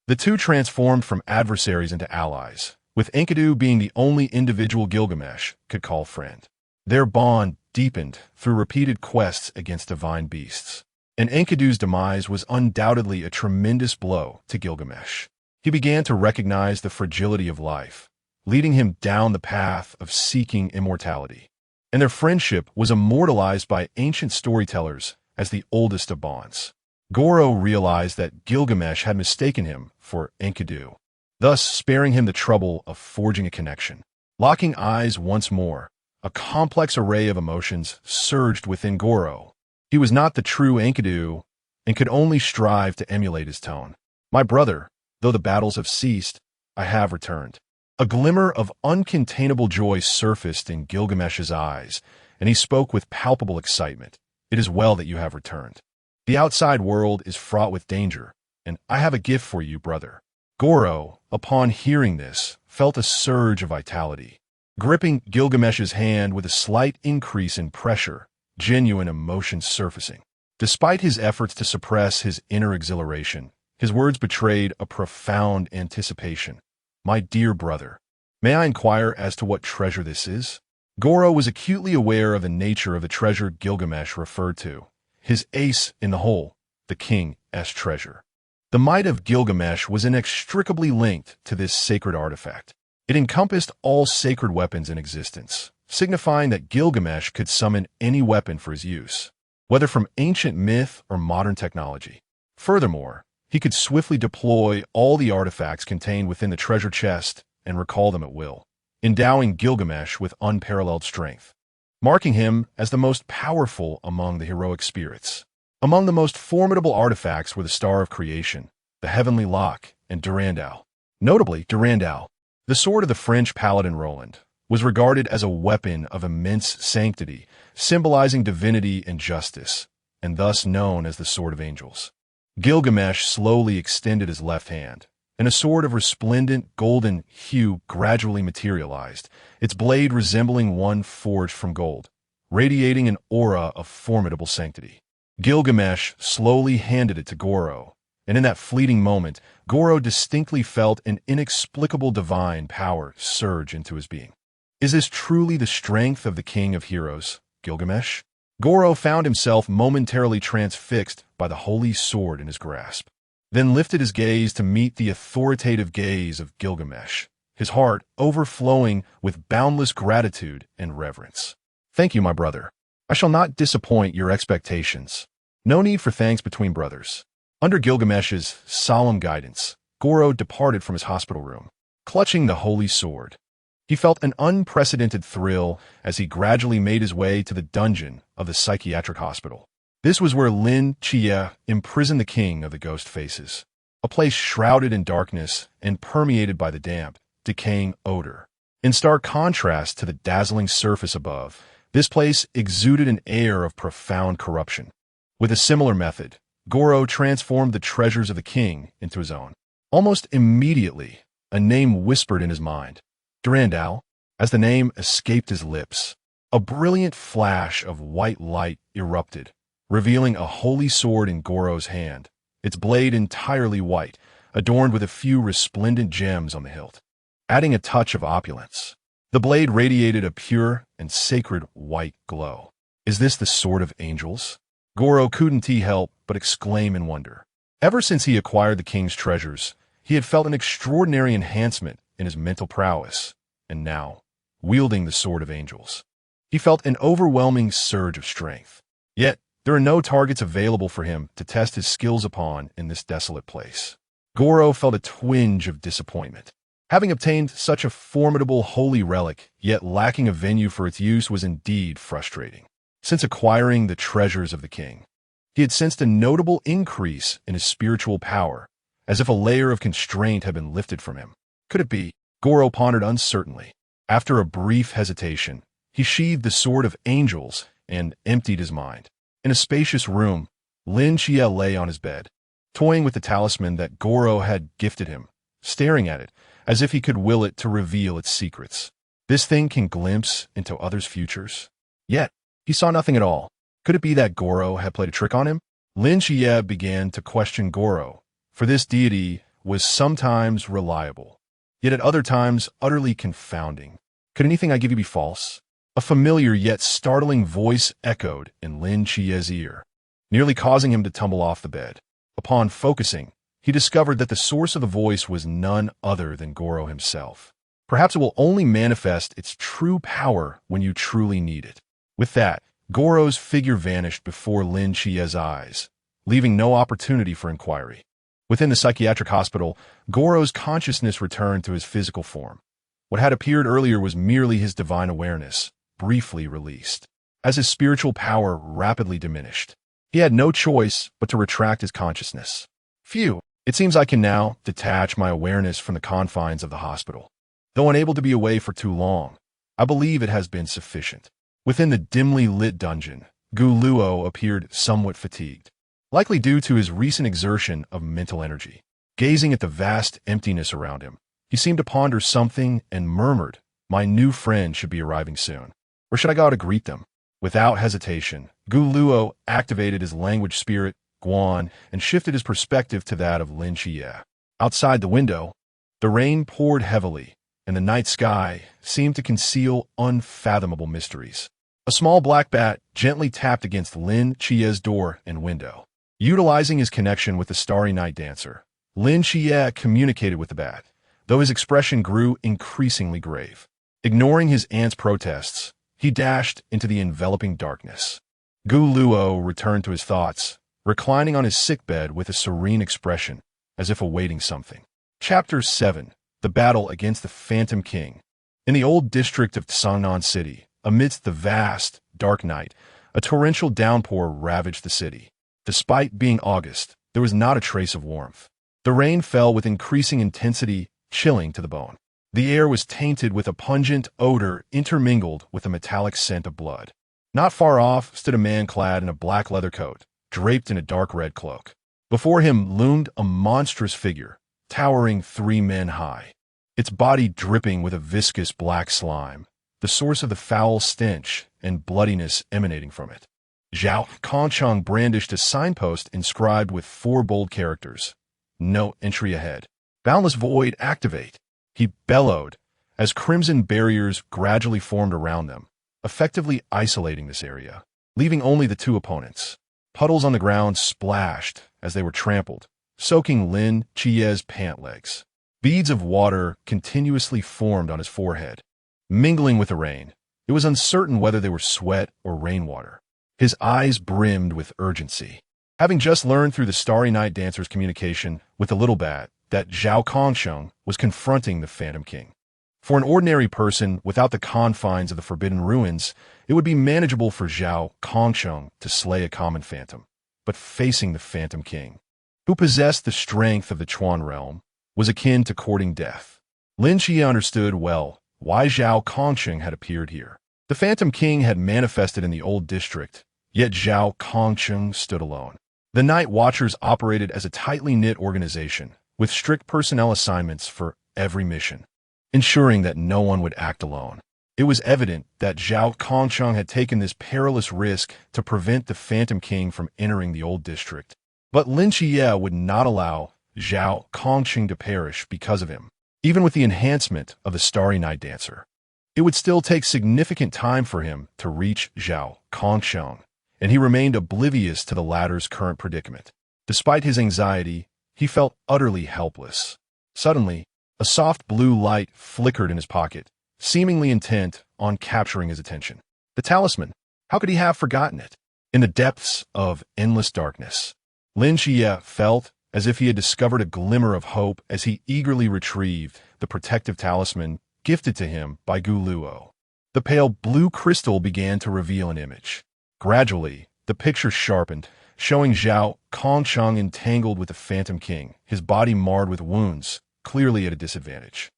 the two transformed from adversaries into allies, with Enkidu being the only individual Gilgamesh could call friend. Their bond deepened through repeated quests against divine beasts. And Enkidu's demise was undoubtedly a tremendous blow to Gilgamesh. He began to recognize the fragility of life, leading him down the path of seeking immortality. And their friendship was immortalized by ancient storytellers as the oldest of bonds. Goro realized that Gilgamesh had mistaken him for Enkidu, thus sparing him the trouble of forging a connection. Locking eyes once more, a complex array of emotions surged within Goro. He was not the true Enkidu and could only strive to emulate his tone. My brother, though the battles have ceased, I have returned. A glimmer of uncontainable joy surfaced in Gilgamesh's eyes, and he spoke with palpable excitement. It is well that you have returned. The outside world is fraught with danger, and I have a gift for you, brother. Goro, upon hearing this, felt a surge of vitality. Gripping Gilgamesh's hand with a slight increase in pressure, genuine emotion surfacing. Despite his efforts to suppress his inner exhilaration, his words betrayed a profound anticipation. My dear brother, may I inquire as to what treasure this is? Goro was acutely aware of the nature of the treasure Gilgamesh referred to. His ace in the hole, the king's treasure. The might of Gilgamesh was inextricably linked to this sacred artifact. It encompassed all sacred weapons in existence, signifying that Gilgamesh could summon any weapon for his use, whether from ancient myth or modern technology. Furthermore, he could swiftly deploy all the artifacts contained within the treasure chest and recall them at will, endowing Gilgamesh with unparalleled strength, marking him as the most powerful among the heroic spirits. Among the most formidable artifacts were the Star of Creation, the Heavenly Lock, and Durandal. Notably, Durandal, the sword of the French paladin Roland, was regarded as a weapon of immense sanctity, symbolizing divinity and justice, and thus known as the Sword of Angels. Gilgamesh slowly extended his left hand, and a sword of resplendent golden hue gradually materialized, its blade resembling one forged from gold, radiating an aura of formidable sanctity. Gilgamesh slowly handed it to Goro, and in that fleeting moment, Goro distinctly felt an inexplicable divine power surge into his being. Is this truly the strength of the king of heroes, Gilgamesh? Goro found himself momentarily transfixed by the holy sword in his grasp, then lifted his gaze to meet the authoritative gaze of Gilgamesh, his heart overflowing with boundless gratitude and reverence. Thank you, my brother. I shall not disappoint your expectations. No need for thanks between brothers. Under Gilgamesh's solemn guidance, Goro departed from his hospital room, clutching the holy sword. He felt an unprecedented thrill as he gradually made his way to the dungeon of the psychiatric hospital. This was where Lin Chia imprisoned the king of the ghost faces, a place shrouded in darkness and permeated by the damp, decaying odor. In stark contrast to the dazzling surface above, this place exuded an air of profound corruption. With a similar method, Goro transformed the treasures of the king into his own. Almost immediately, a name whispered in his mind. Durandal. As the name escaped his lips, a brilliant flash of white light erupted, revealing a holy sword in Goro's hand, its blade entirely white, adorned with a few resplendent gems on the hilt, adding a touch of opulence. The blade radiated a pure and sacred white glow. Is this the Sword of Angels? Goro couldn't help but exclaim in wonder. Ever since he acquired the king's treasures, he had felt an extraordinary enhancement in his mental prowess, and now, wielding the Sword of Angels, he felt an overwhelming surge of strength. Yet, there are no targets available for him to test his skills upon in this desolate place. Goro felt a twinge of disappointment. Having obtained such a formidable holy relic, yet lacking a venue for its use, was indeed frustrating. Since acquiring the treasures of the king, he had sensed a notable increase in his spiritual power, as if a layer of constraint had been lifted from him. Could it be? Goro pondered uncertainly. After a brief hesitation, he sheathed the Sword of Angels and emptied his mind. In a spacious room, Lin Chia lay on his bed, toying with the talisman that Goro had gifted him, staring at it as if he could will it to reveal its secrets. This thing can glimpse into others' futures. Yet, he saw nothing at all. Could it be that Goro had played a trick on him? Lin Xie began to question Goro, for this deity was sometimes reliable, yet at other times utterly confounding. Could anything I give you be false? A familiar yet startling voice echoed in Lin Xie's ear, nearly causing him to tumble off the bed. Upon focusing, he discovered that the source of the voice was none other than Goro himself. Perhaps it will only manifest its true power when you truly need it. With that, Goro's figure vanished before Lin Xie's eyes, leaving no opportunity for inquiry. Within the psychiatric hospital, Goro's consciousness returned to his physical form. What had appeared earlier was merely his divine awareness, briefly released. As his spiritual power rapidly diminished, he had no choice but to retract his consciousness. Phew, it seems I can now detach my awareness from the confines of the hospital. Though unable to be away for too long, I believe it has been sufficient. Within the dimly lit dungeon, Gu Luo appeared somewhat fatigued, likely due to his recent exertion of mental energy. Gazing at the vast emptiness around him, he seemed to ponder something and murmured, "My new friend should be arriving soon. Or should I go out to greet them?" Without hesitation, Gu Luo activated his language spirit, Guan, and shifted his perspective to that of Lin Xie. Outside the window, the rain poured heavily, and the night sky seemed to conceal unfathomable mysteries. A small black bat gently tapped against Lin Xie's door and window. Utilizing his connection with the Starry Night Dancer, Lin Xie communicated with the bat, though his expression grew increasingly grave. Ignoring his aunt's protests, he dashed into the enveloping darkness. Gu Luo returned to his thoughts, reclining on his sickbed with a serene expression, as if awaiting something. Chapter 7. The Battle Against the Phantom King. In the old district of Tsangnan City, amidst the vast, dark night, a torrential downpour ravaged the city. Despite being August, there was not a trace of warmth. The rain fell with increasing intensity, chilling to the bone. The air was tainted with a pungent odor intermingled with a metallic scent of blood. Not far off stood a man clad in a black leather coat, draped in a dark red cloak. Before him loomed a monstrous figure, towering 3 men high, its body dripping with a viscous black slime, the source of the foul stench and bloodiness emanating from it. Zhao Kongcheng brandished a signpost inscribed with 4 bold characters. "No entry ahead. Boundless void activate." He bellowed as crimson barriers gradually formed around them, effectively isolating this area, leaving only the 2 opponents. Puddles on the ground splashed as they were trampled, soaking Lin Xie's pant legs. Beads of water continuously formed on his forehead, mingling with the rain. It was uncertain whether they were sweat or rainwater. His eyes brimmed with urgency. Having just learned through the Starry Night Dancer's communication with the little bat that Zhao Kongsheng was confronting the Phantom King. For an ordinary person without the confines of the Forbidden Ruins, it would be manageable for Zhao Kongsheng to slay a common phantom. But facing the Phantom King, who possessed the strength of the Chuan realm, was akin to courting death. Lin Xie understood well why Zhao Kongsheng had appeared here. The Phantom King had manifested in the old district, yet Zhao Kongsheng stood alone. The Night Watchers operated as a tightly knit organization, with strict personnel assignments for every mission, ensuring that no one would act alone. It was evident that Zhao Kongsheng had taken this perilous risk to prevent the Phantom King from entering the old district. But Lin Xie would not allow Zhao Kongsheng to perish because of him. Even with the enhancement of the Starry Night Dancer, it would still take significant time for him to reach Zhao Kongsheng, and he remained oblivious to the latter's current predicament. Despite his anxiety, he felt utterly helpless. Suddenly, a soft blue light flickered in his pocket, seemingly intent on capturing his attention. The talisman! How could he have forgotten it? In the depths of endless darkness, Lin Xie felt as if he had discovered a glimmer of hope as he eagerly retrieved the protective talisman gifted to him by Gu Luo. The pale blue crystal began to reveal an image. Gradually, the picture sharpened, showing Zhao Kongsheng entangled with the Phantom King, his body marred with wounds, clearly at a disadvantage.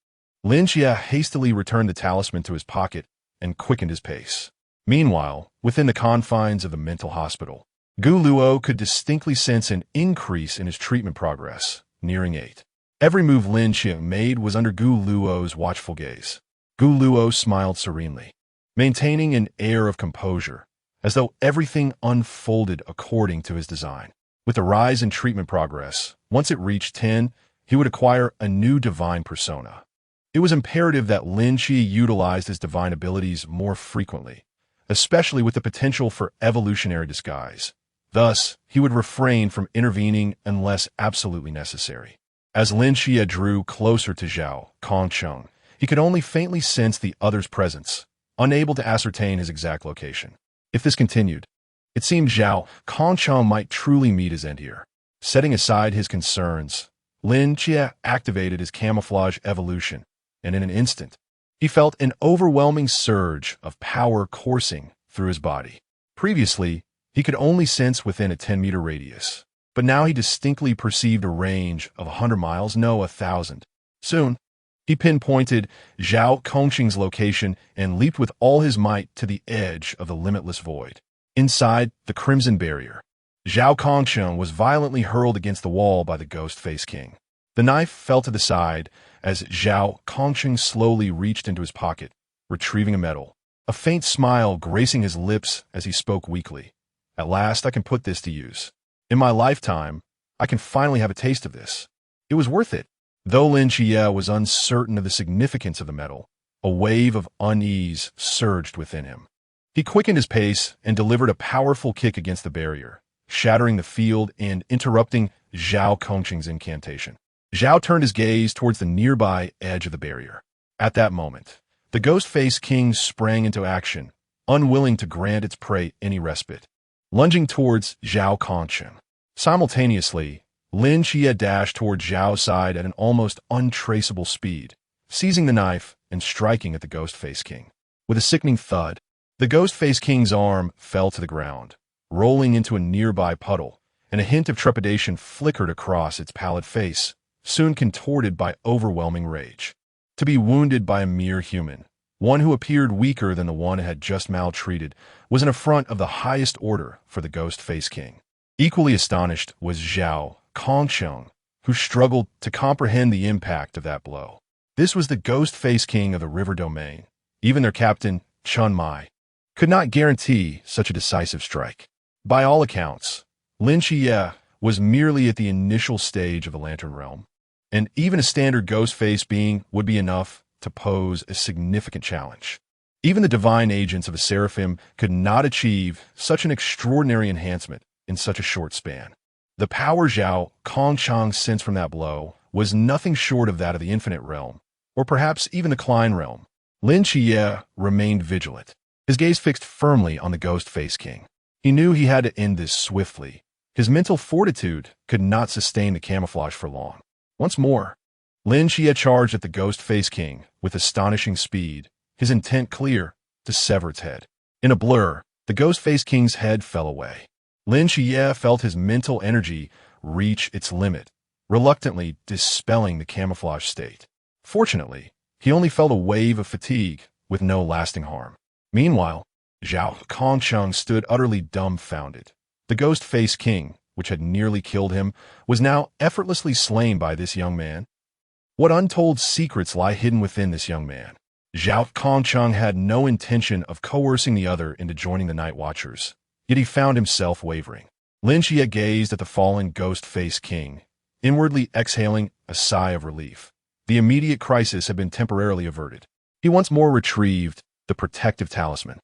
Lin Xie hastily returned the talisman to his pocket and quickened his pace. Meanwhile, within the confines of the mental hospital, Gu Luo could distinctly sense an increase in his treatment progress, nearing 8. Every move Lin Xie made was under Gu Luo's watchful gaze. Gu Luo smiled serenely, maintaining an air of composure, as though everything unfolded according to his design. With the rise in treatment progress, once it reached 10, he would acquire a new divine persona. It was imperative that Lin Xie utilized his divine abilities more frequently, especially with the potential for evolutionary disguise. Thus, he would refrain from intervening unless absolutely necessary. As Lin Xie drew closer to Zhao Kongcheng, he could only faintly sense the other's presence, unable to ascertain his exact location. If this continued, it seemed Zhao Kongcheng might truly meet his end here. Setting aside his concerns, Lin Xie activated his camouflage evolution, and in an instant, he felt an overwhelming surge of power coursing through his body. Previously, he could only sense within a 10-meter radius, but now he distinctly perceived a range of 100 miles, no, 1,000. Soon, he pinpointed Zhao Kongqing's location and leaped with all his might to the edge of the limitless void. Inside the Crimson Barrier, Zhao Kongqing was violently hurled against the wall by the Ghost-Face King. The knife fell to the side as Zhao Kongqing slowly reached into his pocket, retrieving a medal. A faint smile gracing his lips as he spoke weakly. At last I can put this to use. In my lifetime, I can finally have a taste of this. It was worth it. Though Lin Xie was uncertain of the significance of the medal, a wave of unease surged within him. He quickened his pace and delivered a powerful kick against the barrier, shattering the field and interrupting Zhao Kongqing's incantation. Zhao turned his gaze towards the nearby edge of the barrier. At that moment, the Ghost-Face King sprang into action, unwilling to grant its prey any respite, lunging towards Zhao Kongqing. Simultaneously, Lin Xie dashed toward Zhao's side at an almost untraceable speed, seizing the knife and striking at the Ghost-Face King. With a sickening thud, the Ghost-Face King's arm fell to the ground, rolling into a nearby puddle, and a hint of trepidation flickered across its pallid face, soon contorted by overwhelming rage. To be wounded by a mere human, one who appeared weaker than the one it had just maltreated, was an affront of the highest order for the Ghost-Face King. Equally astonished was Zhao Kongqing, who struggled to comprehend the impact of that blow. This was the Ghost-Face King of the River Domain. Even their captain, Chun Mai, could not guarantee such a decisive strike. By all accounts, Lin Xie was merely at the initial stage of the Lantern Realm, and even a standard Ghost-Face being would be enough to pose a significant challenge. Even the divine agents of a Seraphim could not achieve such an extraordinary enhancement in such a short span. The power Zhao Kongcheng sensed from that blow was nothing short of that of the Infinite Realm, or perhaps even the Klein Realm. Lin Xie remained vigilant, his gaze fixed firmly on the Ghost-Face King. He knew he had to end this swiftly. His mental fortitude could not sustain the camouflage for long. Once more, Lin Xie charged at the Ghost-Face King with astonishing speed, his intent clear, to sever its head. In a blur, the Ghost-Face King's head fell away. Lin Xie felt his mental energy reach its limit, reluctantly dispelling the camouflage state. Fortunately, he only felt a wave of fatigue with no lasting harm. Meanwhile, Zhao Kongcheng stood utterly dumbfounded. The Ghost-Face King, which had nearly killed him, was now effortlessly slain by this young man. What untold secrets lie hidden within this young man? Zhao Kongcheng had no intention of coercing the other into joining the Night Watchers, yet he found himself wavering. Lin Xie gazed at the fallen Ghost-Face King, inwardly exhaling a sigh of relief. The immediate crisis had been temporarily averted. He once more retrieved the protective talisman,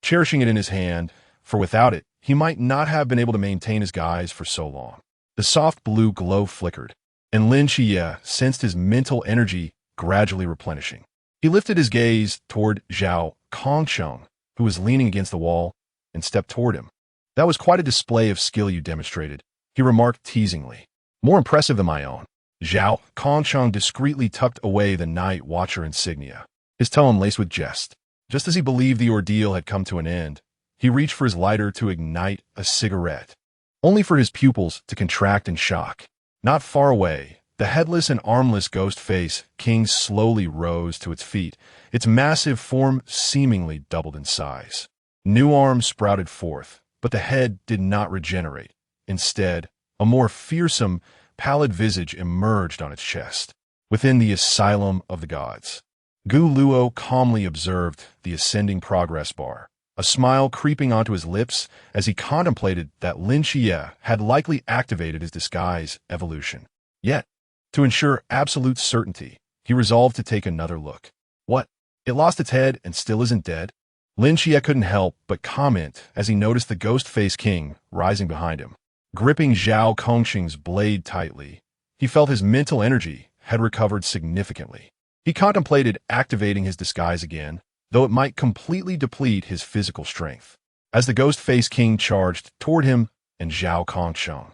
cherishing it in his hand, for without it, he might not have been able to maintain his guise for so long. The soft blue glow flickered, and Lin Xie sensed his mental energy gradually replenishing. He lifted his gaze toward Zhao Kongcheng, who was leaning against the wall, and stepped toward him. "That was quite a display of skill you demonstrated," he remarked teasingly. "More impressive than my own." Zhao Kongcheng discreetly tucked away the Night Watcher insignia, his tone laced with jest. Just as he believed the ordeal had come to an end, he reached for his lighter to ignite a cigarette, only for his pupils to contract in shock. Not far away, the headless and armless Ghost-Face King slowly rose to its feet, its massive form seemingly doubled in size. New arms sprouted forth, but the head did not regenerate. Instead, a more fearsome, pallid visage emerged on its chest. Within the asylum of the gods, Gu Luo calmly observed the ascending progress bar, a smile creeping onto his lips as he contemplated that Lin Xie had likely activated his disguise evolution. Yet, to ensure absolute certainty, he resolved to take another look. What? It lost its head and still isn't dead? Lin Xie couldn't help but comment as he noticed the ghost-faced king rising behind him. Gripping Zhao Kongxing's blade tightly, he felt his mental energy had recovered significantly. He contemplated activating his disguise again, though it might completely deplete his physical strength. As the ghost-faced king charged toward him and Zhao Kongxing,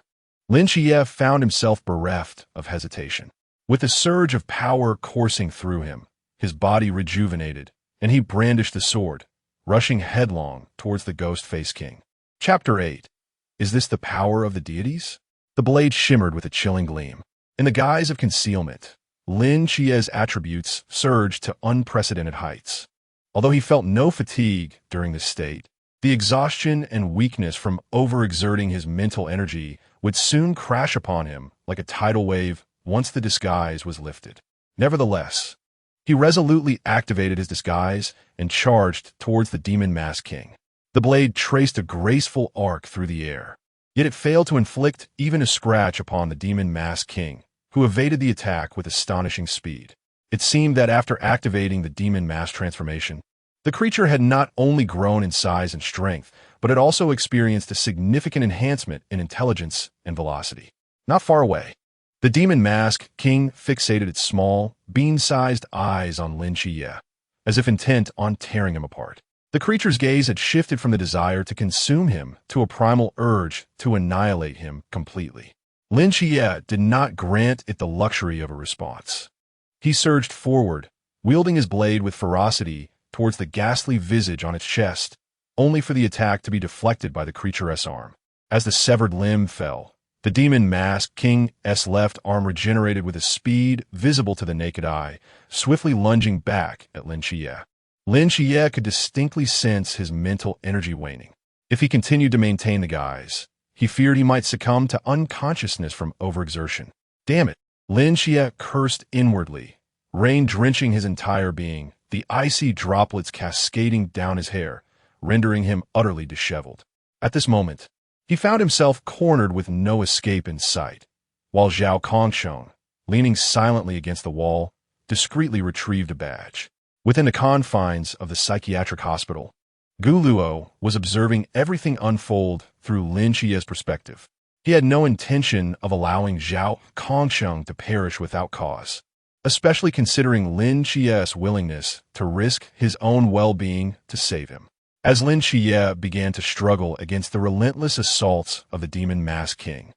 Lin Xie found himself bereft of hesitation. With a surge of power coursing through him, his body rejuvenated, and he brandished the sword, rushing headlong towards the ghost-faced king. Chapter 8. Is this the power of the deities? The blade shimmered with a chilling gleam. In the guise of concealment, Lin Xie's attributes surged to unprecedented heights. Although he felt no fatigue during this state, the exhaustion and weakness from overexerting his mental energy would soon crash upon him like a tidal wave once the disguise was lifted. Nevertheless, he resolutely activated his disguise and charged towards the demon mask king. The blade traced a graceful arc through the air, yet it failed to inflict even a scratch upon the demon mask king, who evaded the attack with astonishing speed. It seemed that after activating the demon mask transformation, the creature had not only grown in size and strength, but had also experienced a significant enhancement in intelligence and velocity. Not far away, the demon mask king fixated its small, bean-sized eyes on Lin Xie, as if intent on tearing him apart. The creature's gaze had shifted from the desire to consume him to a primal urge to annihilate him completely. Lin Xie did not grant it the luxury of a response. He surged forward, wielding his blade with ferocity towards the ghastly visage on its chest, only for the attack to be deflected by the creature's arm. As the severed limb fell, the demon mask king's left arm regenerated with a speed visible to the naked eye, swiftly lunging back at Lin Xie. Lin Xie could distinctly sense his mental energy waning. If he continued to maintain the guise, he feared he might succumb to unconsciousness from overexertion. Damn it! Lin Xie cursed inwardly, rain drenching his entire being, the icy droplets cascading down his hair, rendering him utterly disheveled. At this moment, he found himself cornered with no escape in sight, while Zhao Kongxing, leaning silently against the wall, discreetly retrieved a badge. Within the confines of the psychiatric hospital, Gu Luo was observing everything unfold through Lin Xie's perspective. He had no intention of allowing Zhao Kongxing to perish without cause, especially considering Lin Xie's willingness to risk his own well-being to save him. As Lin Xie began to struggle against the relentless assaults of the demon mask king,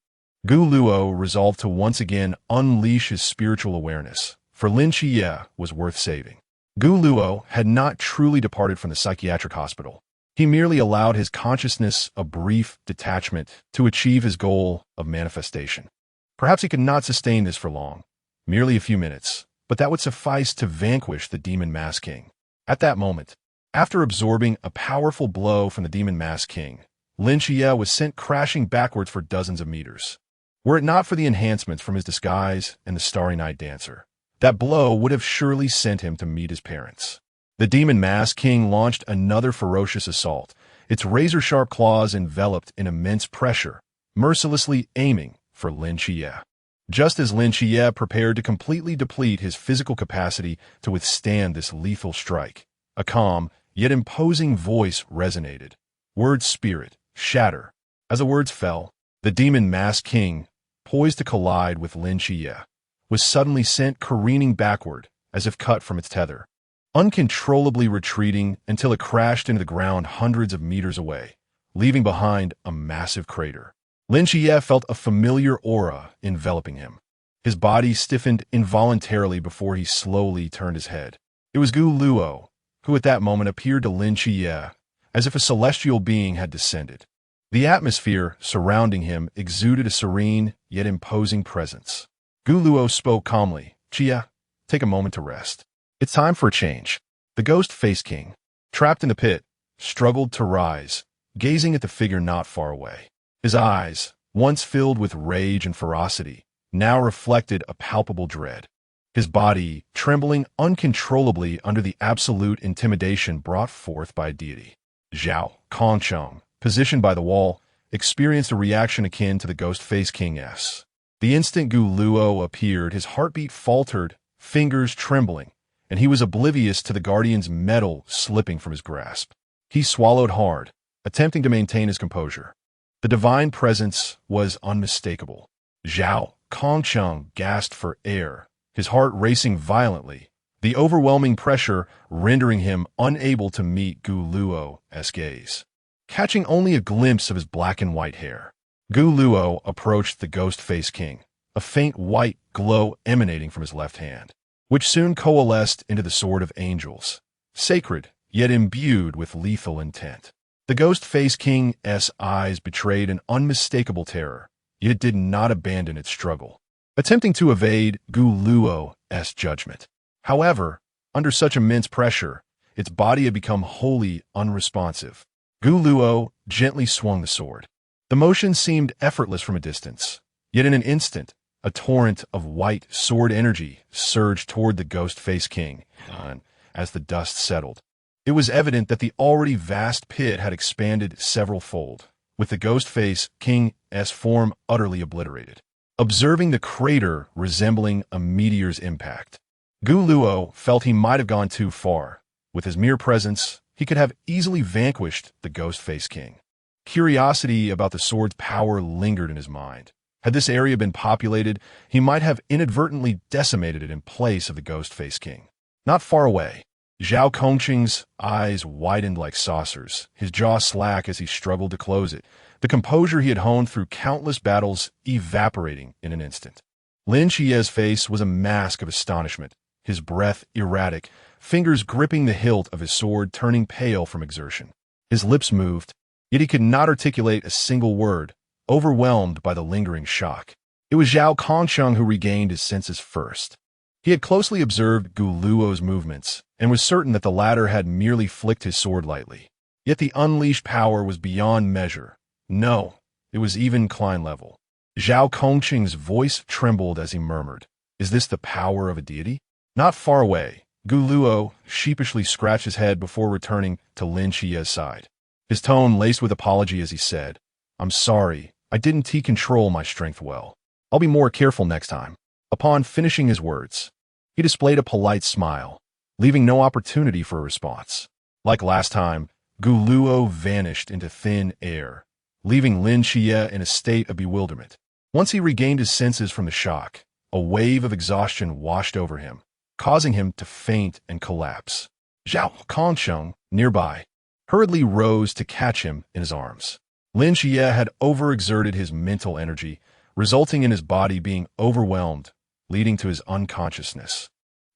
Gu Luo resolved to once again unleash his spiritual awareness, for Lin Xie was worth saving. Gu Luo had not truly departed from the psychiatric hospital. He merely allowed his consciousness a brief detachment to achieve his goal of manifestation. Perhaps he could not sustain this for long, merely a few minutes, but that would suffice to vanquish the demon mask king. At that moment, after absorbing a powerful blow from the demon mask king, Lin Xie was sent crashing backwards for dozens of meters. Were it not for the enhancements from his disguise and the Starry Night Dancer, that blow would have surely sent him to meet his parents. The demon mask king launched another ferocious assault, its razor-sharp claws enveloped in immense pressure, mercilessly aiming for Lin Xie. Just as Lin Xie prepared to completely deplete his physical capacity to withstand this lethal strike, a calm, yet imposing voice resonated. Word spirit, shatter. As the words fell, the demon mask king, poised to collide with Lin Xie, was suddenly sent careening backward as if cut from its tether, uncontrollably retreating until it crashed into the ground hundreds of meters away, leaving behind a massive crater. Lin Xie felt a familiar aura enveloping him. His body stiffened involuntarily before he slowly turned his head. It was Gu Luo, who at that moment appeared to Lin Xie as if a celestial being had descended. The atmosphere surrounding him exuded a serene yet imposing presence. Gu Luo spoke calmly. "Xie, take a moment to rest. It's time for a change." The ghost-faced king, trapped in the pit, struggled to rise, gazing at the figure not far away. His eyes, once filled with rage and ferocity, now reflected a palpable dread. His body trembling uncontrollably under the absolute intimidation brought forth by a deity. Zhao Kongcheng, positioned by the wall, experienced a reaction akin to the Ghost Face King's. The instant Gu Luo appeared, his heartbeat faltered, fingers trembling, and he was oblivious to the guardian's metal slipping from his grasp. He swallowed hard, attempting to maintain his composure. The divine presence was unmistakable. Zhao Kongcheng gasped for air, his heart racing violently, the overwhelming pressure rendering him unable to meet Gu Luo's gaze. Catching only a glimpse of his black and white hair, Gu Luo approached the Ghost Face King, a faint white glow emanating from his left hand, which soon coalesced into the Sword of Angels, sacred yet imbued with lethal intent. The Ghost Face King's eyes betrayed an unmistakable terror, yet it did not abandon its struggle, attempting to evade Gu Luo's judgment. However, under such immense pressure, its body had become wholly unresponsive. Gu Luo gently swung the sword. The motion seemed effortless from a distance, yet in an instant, a torrent of white sword energy surged toward the Ghost Face King, and as the dust settled, it was evident that the already vast pit had expanded several-fold, with the Ghost Face King's form utterly obliterated, observing the crater resembling a meteor's impact. Gu Luo felt he might have gone too far. With his mere presence, he could have easily vanquished the Ghost Face King. Curiosity about the sword's power lingered in his mind. Had this area been populated, he might have inadvertently decimated it in place of the Ghost Face King. Not far away, Zhao Kongqing's eyes widened like saucers, his jaw slack as he struggled to close it, the composure he had honed through countless battles evaporating in an instant. Lin Xie's face was a mask of astonishment, his breath erratic, fingers gripping the hilt of his sword turning pale from exertion. His lips moved, yet he could not articulate a single word, overwhelmed by the lingering shock. It was Zhao Kongcheng who regained his senses first. He had closely observed Gu Luo's movements and was certain that the latter had merely flicked his sword lightly. Yet the unleashed power was beyond measure. No, it was even Klein level. Zhao Kongqing's voice trembled as he murmured, "Is this the power of a deity?" Not far away, Gu Luo sheepishly scratched his head before returning to Lin Xie's side. His tone laced with apology as he said, "I'm sorry, I didn't control my strength well. I'll be more careful next time." Upon finishing his words, he displayed a polite smile, leaving no opportunity for a response. Like last time, Gu Luo vanished into thin air, leaving Lin Xie in a state of bewilderment. Once he regained his senses from the shock, a wave of exhaustion washed over him, causing him to faint and collapse. Zhao Kongcheng, nearby, hurriedly rose to catch him in his arms. Lin Xie had overexerted his mental energy, resulting in his body being overwhelmed, leading to his unconsciousness.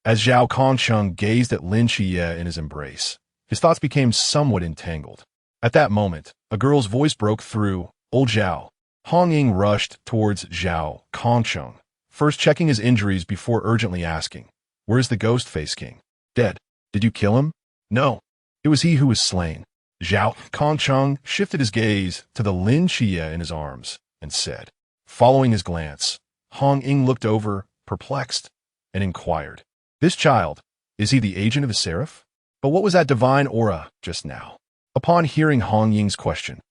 As Zhao Kongcheng gazed at Lin Xie in his embrace, his thoughts became somewhat entangled. At that moment, a girl's voice broke through. "Old Zhao." Hong Ying rushed towards Zhao Kongcheng, first checking his injuries before urgently asking, "Where's the Ghost Face King?" "Dead." "Did you kill him?" "No. It was he who was slain." Zhao Kongcheng shifted his gaze to the Lin Xie in his arms and said. Following his glance, Hong Ying looked over, perplexed, and inquired, "This child, is he the agent of a seraph? But what was that divine aura just now?" Upon hearing Hong Ying's question,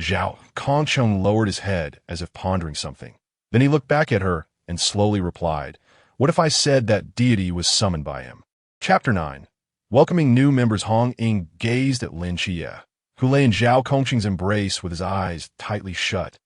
Zhao Kongcheng lowered his head as if pondering something. Then he looked back at her and slowly replied, "What if I said that deity was summoned by him?" Chapter 9. Welcoming new members, Hong Ying gazed at Lin Xie, who lay in Zhao Kongqing's embrace with his eyes tightly shut.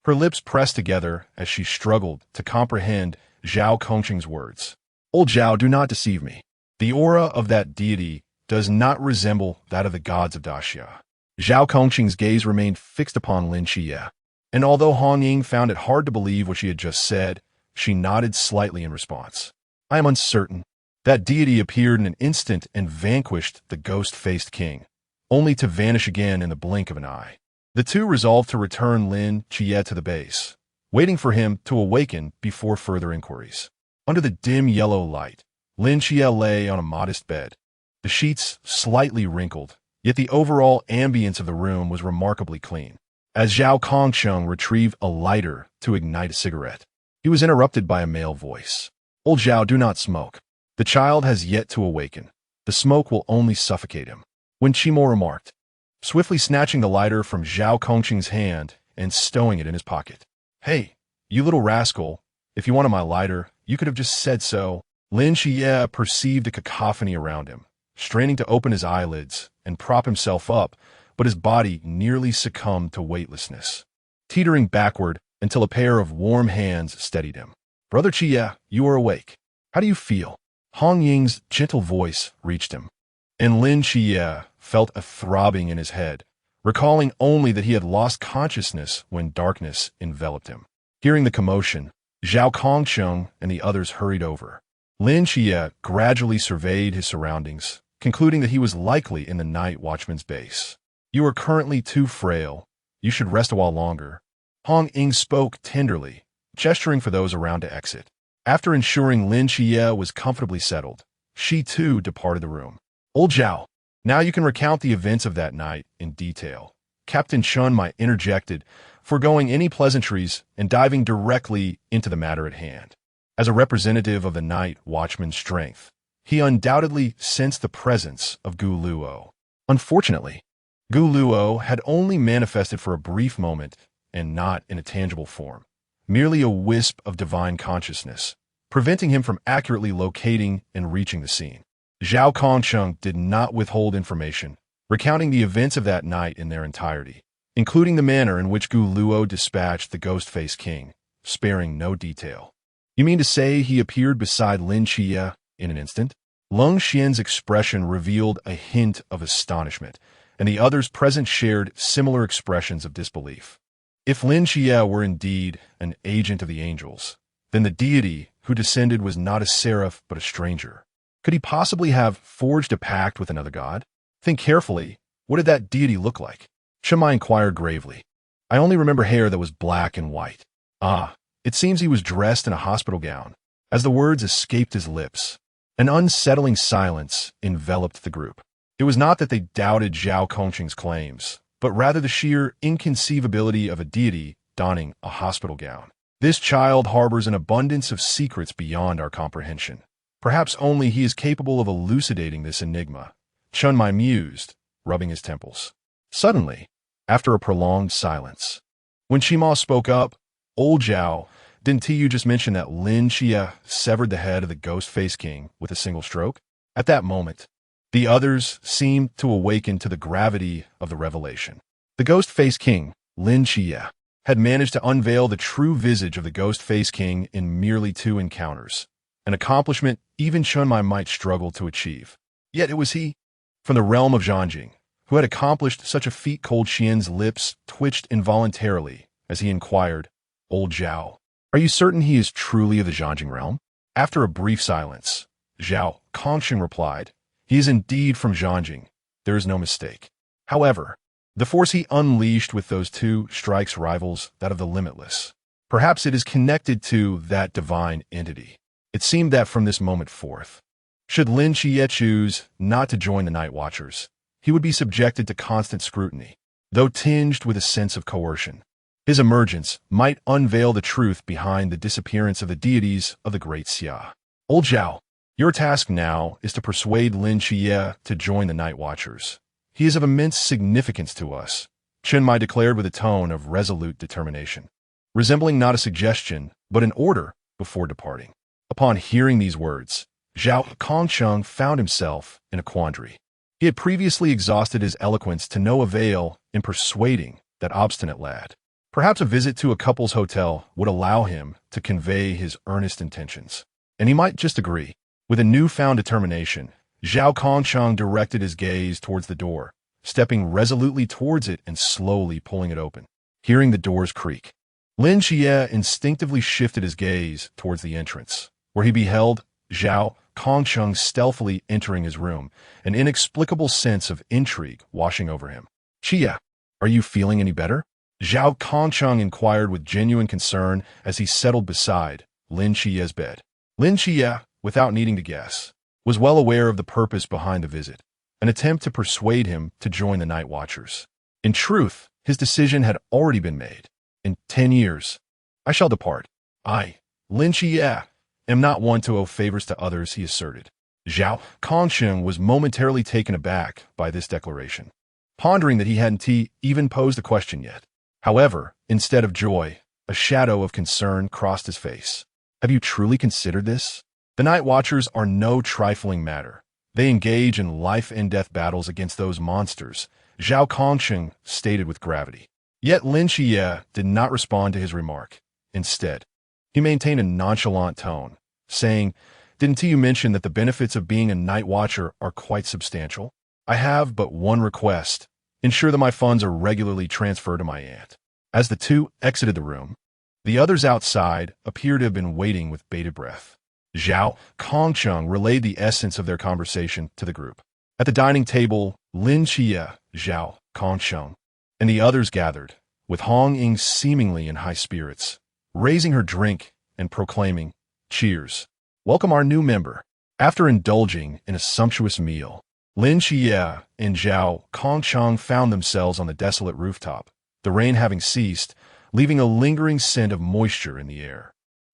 Her lips pressed together as she struggled to comprehend Zhao Kongqing's words. "Old Zhao, do not deceive me. The aura of that deity does not resemble that of the gods of Daxia." Zhao Kongqing's gaze remained fixed upon Lin Xie, and although Hong Ying found it hard to believe what she had just said, she nodded slightly in response. "I am uncertain. That deity appeared in an instant and vanquished the ghost-faced king, only to vanish again in the blink of an eye." The two resolved to return Lin Xie to the base, waiting for him to awaken before further inquiries. Under the dim yellow light, Lin Xie lay on a modest bed, the sheets slightly wrinkled, yet the overall ambience of the room was remarkably clean. As Zhao Kongsheng retrieved a lighter to ignite a cigarette, he was interrupted by a male voice. "Old Zhao, do not smoke. The child has yet to awaken. The smoke will only suffocate him." When Chimo remarked, swiftly snatching the lighter from Zhao Kongsheng's hand and stowing it in his pocket. "Hey, you little rascal, if you wanted my lighter, you could have just said so." Lin Xie perceived a cacophony around him, straining to open his eyelids and prop himself up, but his body nearly succumbed to weightlessness, teetering backward until a pair of warm hands steadied him. "Brother Xie, you are awake. How do you feel?" Hong Ying's gentle voice reached him, and Lin Xie felt a throbbing in his head, recalling only that he had lost consciousness when darkness enveloped him. Hearing the commotion, Zhao Kongsheng and the others hurried over. Lin Xie gradually surveyed his surroundings, concluding that he was likely in the night watchman's base. "You are currently too frail. You should rest a while longer." Hong Ying spoke tenderly, gesturing for those around to exit. After ensuring Lin Xie was comfortably settled, she too departed the room. "Old Zhao, now you can recount the events of that night in detail." Captain Chun Mai interjected, foregoing any pleasantries and diving directly into the matter at hand. As a representative of the night watchman's strength, he undoubtedly sensed the presence of Gu Luo. Unfortunately, Gu Luo had only manifested for a brief moment and not in a tangible form, merely a wisp of divine consciousness, preventing him from accurately locating and reaching the scene. Zhao Kongsheng did not withhold information, recounting the events of that night in their entirety, including the manner in which Gu Luo dispatched the Ghost-Faced King, sparing no detail. "You mean to say he appeared beside Lin Xie in an instant?" Lung Xian's expression revealed a hint of astonishment, and the others present shared similar expressions of disbelief. If Lin Xie were indeed an agent of the angels, then the deity who descended was not a seraph but a stranger. Could he possibly have forged a pact with another god? Think carefully. What did that deity look like? Chen Mai inquired gravely. "I only remember hair that was black and white." "Ah, it seems he was dressed in a hospital gown." As the words escaped his lips, an unsettling silence enveloped the group. It was not that they doubted Zhao Kongsheng's claims, but rather the sheer inconceivability of a deity donning a hospital gown. "This child harbors an abundance of secrets beyond our comprehension. Perhaps only he is capable of elucidating this enigma," Chun Mai mused, rubbing his temples. Suddenly, after a prolonged silence, when Chima spoke up, "Old Zhao, didn't you just mention that Lin Xie severed the head of the Ghost-Faced King with a single stroke?" At that moment, the others seemed to awaken to the gravity of the revelation. The Ghost-Faced King, Lin Xie, had managed to unveil the true visage of the Ghost-Faced King in merely 2 encounters, an accomplishment even Chun Mai might struggle to achieve. Yet it was he, from the realm of Zhanjing, who had accomplished such a feat. Cold Xian's lips twitched involuntarily as he inquired, "Old Zhao, are you certain he is truly of the Zhanjing realm?" After a brief silence, Zhao Kongsheng replied, "He is indeed from Zhanjing. There is no mistake. However, the force he unleashed with those 2 strikes rivals that of the Limitless. Perhaps it is connected to that divine entity." It seemed that from this moment forth, should Lin Xie choose not to join the Night Watchers, he would be subjected to constant scrutiny, though tinged with a sense of coercion. His emergence might unveil the truth behind the disappearance of the deities of the Great Xia. "Old Zhao, your task now is to persuade Lin Xie to join the Night Watchers. He is of immense significance to us," Chen Mai declared with a tone of resolute determination, resembling not a suggestion, but an order before departing. Upon hearing these words, Zhao Kongsheng found himself in a quandary. He had previously exhausted his eloquence to no avail in persuading that obstinate lad. Perhaps a visit to a couple's hotel would allow him to convey his earnest intentions, and he might just agree. With a newfound determination, Zhao Kongsheng directed his gaze towards the door, stepping resolutely towards it and slowly pulling it open. Hearing the doors creak, Lin Xie instinctively shifted his gaze towards the entrance, where he beheld Zhao Kongsheng stealthily entering his room, an inexplicable sense of intrigue washing over him. "Xie, are you feeling any better?" Zhao Kongsheng inquired with genuine concern as he settled beside Lin Xie's bed. Lin Xie, without needing to guess, was well aware of the purpose behind the visit, an attempt to persuade him to join the Night Watchers. In truth, his decision had already been made. In 10 years, I shall depart. I, Lin Xie, am not one to owe favors to others, he asserted. Zhao Kongsheng was momentarily taken aback by this declaration, pondering that he hadn't even posed a question yet. However, instead of joy, a shadow of concern crossed his face. Have you truly considered this? The Night Watchers are no trifling matter. They engage in life-and-death battles against those monsters, Zhao Kongsheng stated with gravity. Yet Lin Xie did not respond to his remark. Instead, he maintained a nonchalant tone, saying, "Didn't you mention that the benefits of being a Night Watcher are quite substantial? I have but one request. Ensure that my funds are regularly transferred to my aunt." As the two exited the room, the others outside appeared to have been waiting with bated breath. Zhao Kongsheng relayed the essence of their conversation to the group. At the dining table, Lin Xie, Zhao Kongsheng, and the others gathered, with Hong Ying seemingly in high spirits, raising her drink and proclaiming, "Cheers. Welcome our new member." After indulging in a sumptuous meal, Lin Xie and Zhao Kongsheng found themselves on the desolate rooftop, the rain having ceased, leaving a lingering scent of moisture in the air.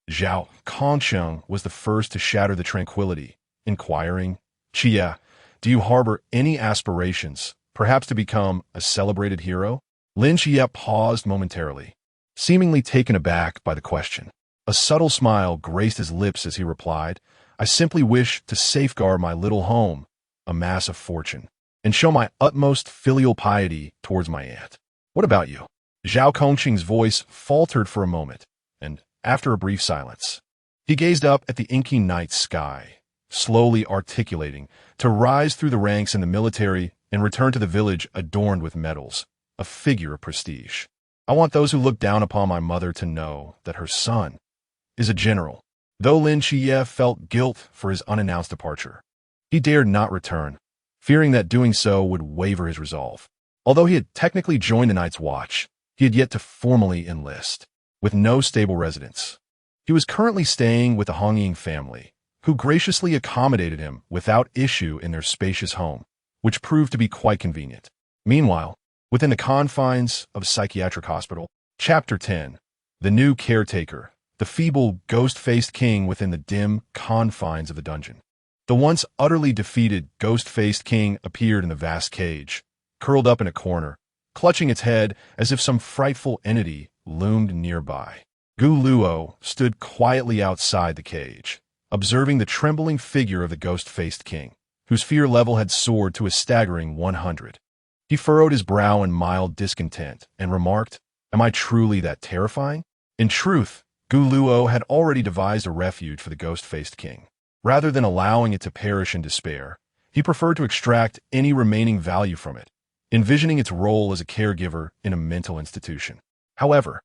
Zhao Kongsheng was the first to shatter the tranquility, inquiring, "Xie, do you harbor any aspirations, perhaps to become a celebrated hero?" Lin Xie paused momentarily, seemingly taken aback by the question. A subtle smile graced his lips as he replied, "I simply wish to safeguard my little home, amass a fortune, and show my utmost filial piety towards my aunt. What about you?" Zhao Kongsheng's voice faltered for a moment, and, after a brief silence, he gazed up at the inky night sky, slowly articulating, to rise through the ranks in the military and return to the village adorned with medals, a figure of prestige. "I want those who look down upon my mother to know that her son is a general." Though Lin Xie felt guilt for his unannounced departure, he dared not return, fearing that doing so would waver his resolve. Although he had technically joined the Night's Watch, he had yet to formally enlist. With no stable residence, he was currently staying with the Hong Ying family, who graciously accommodated him without issue in their spacious home, which proved to be quite convenient. Meanwhile, within the confines of a psychiatric hospital, Chapter 10, the new caretaker, the feeble, ghost-faced king within the dim confines of the dungeon. The once utterly defeated, ghost-faced king appeared in the vast cage, curled up in a corner, clutching its head as if some frightful entity loomed nearby. Gu Luo stood quietly outside the cage, observing the trembling figure of the ghost-faced king, whose fear level had soared to a staggering 100. He furrowed his brow in mild discontent and remarked, "Am I truly that terrifying?" In truth, Gu Luo had already devised a refuge for the ghost-faced king. Rather than allowing it to perish in despair, he preferred to extract any remaining value from it, envisioning its role as a caregiver in a mental institution. However,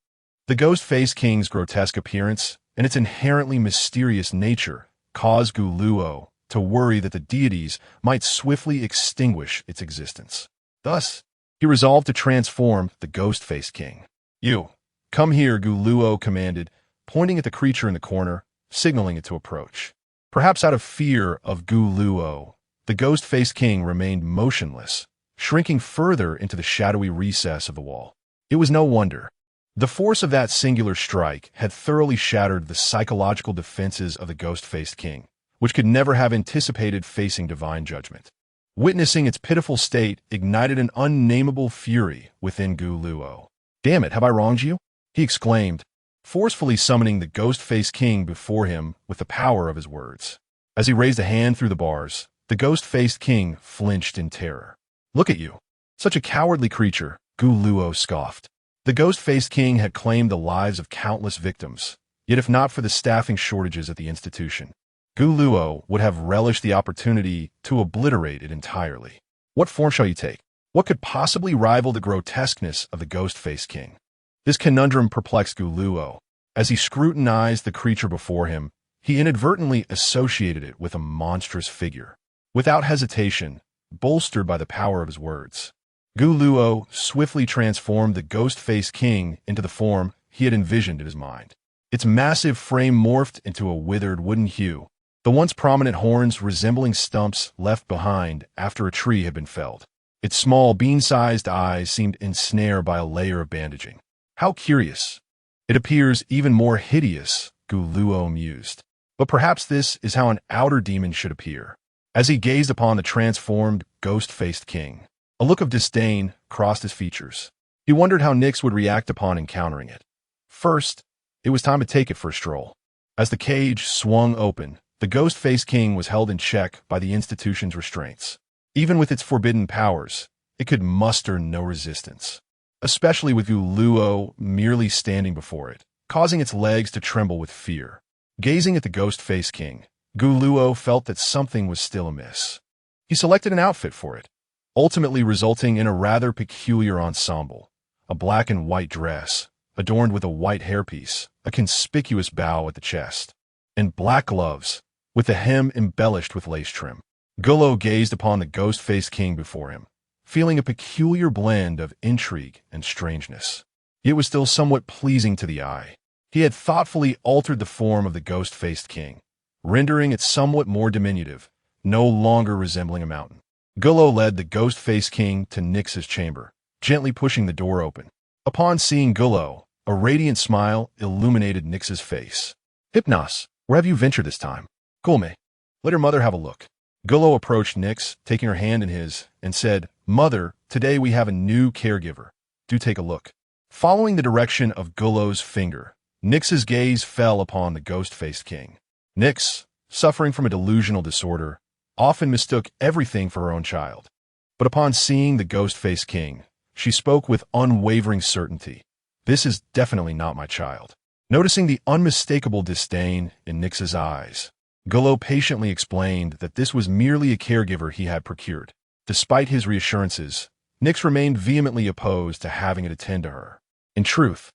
the ghost-faced king's grotesque appearance and its inherently mysterious nature caused Gu Luo to worry that the deities might swiftly extinguish its existence. Thus, he resolved to transform the ghost-faced king. "You, come here," Gu Luo commanded, pointing at the creature in the corner, signaling it to approach. Perhaps out of fear of Gu Luo, the ghost-faced king remained motionless, shrinking further into the shadowy recess of the wall. It was no wonder. The force of that singular strike had thoroughly shattered the psychological defenses of the ghost-faced king, which could never have anticipated facing divine judgment. Witnessing its pitiful state ignited an unnameable fury within Gu Luo. "Damn it, have I wronged you?" he exclaimed, forcefully summoning the ghost-faced king before him with the power of his words. As he raised a hand through the bars, the ghost-faced king flinched in terror. "Look at you. Such a cowardly creature," Gu Luo scoffed. The ghost-faced king had claimed the lives of countless victims, yet if not for the staffing shortages at the institution, Gu Luo would have relished the opportunity to obliterate it entirely. What form shall you take? What could possibly rival the grotesqueness of the ghost-faced king? This conundrum perplexed Gu Luo. As he scrutinized the creature before him, he inadvertently associated it with a monstrous figure. Without hesitation, bolstered by the power of his words, Gu Luo swiftly transformed the ghost-faced king into the form he had envisioned in his mind. Its massive frame morphed into a withered wooden hue, the once prominent horns resembling stumps left behind after a tree had been felled. Its small, bean-sized eyes seemed ensnared by a layer of bandaging. How curious. It appears even more hideous, Guluo mused. But perhaps this is how an outer demon should appear. As he gazed upon the transformed, ghost-faced king, a look of disdain crossed his features. He wondered how Nyx would react upon encountering it. First, it was time to take it for a stroll. As the cage swung open, the ghost-faced king was held in check by the institution's restraints. Even with its forbidden powers, it could muster no resistance, especially with Guluo merely standing before it, causing its legs to tremble with fear. Gazing at the ghost-faced king, Guluo felt that something was still amiss. He selected an outfit for it, ultimately resulting in a rather peculiar ensemble. A black and white dress, adorned with a white hairpiece, a conspicuous bow at the chest, and black gloves, with the hem embellished with lace trim. Guluo gazed upon the ghost-faced king before him, feeling a peculiar blend of intrigue and strangeness. It was still somewhat pleasing to the eye. He had thoughtfully altered the form of the ghost-faced king, rendering it somewhat more diminutive, no longer resembling a mountain. Guluo led the ghost-faced king to Nyx's chamber, gently pushing the door open. Upon seeing Guluo, a radiant smile illuminated Nyx's face. "Hypnos, where have you ventured this time? Gulme, let her mother have a look." Guluo approached Nyx, taking her hand in his, and said, "Mother, today we have a new caregiver. Do take a look." Following the direction of Guluo's finger, Nyx's gaze fell upon the ghost-faced king. Nyx, suffering from a delusional disorder, often mistook everything for her own child. But upon seeing the ghost-faced king, she spoke with unwavering certainty. "This is definitely not my child." Noticing the unmistakable disdain in Nyx's eyes, Guluo patiently explained that this was merely a caregiver he had procured. Despite his reassurances, Nyx remained vehemently opposed to having it attend to her. In truth,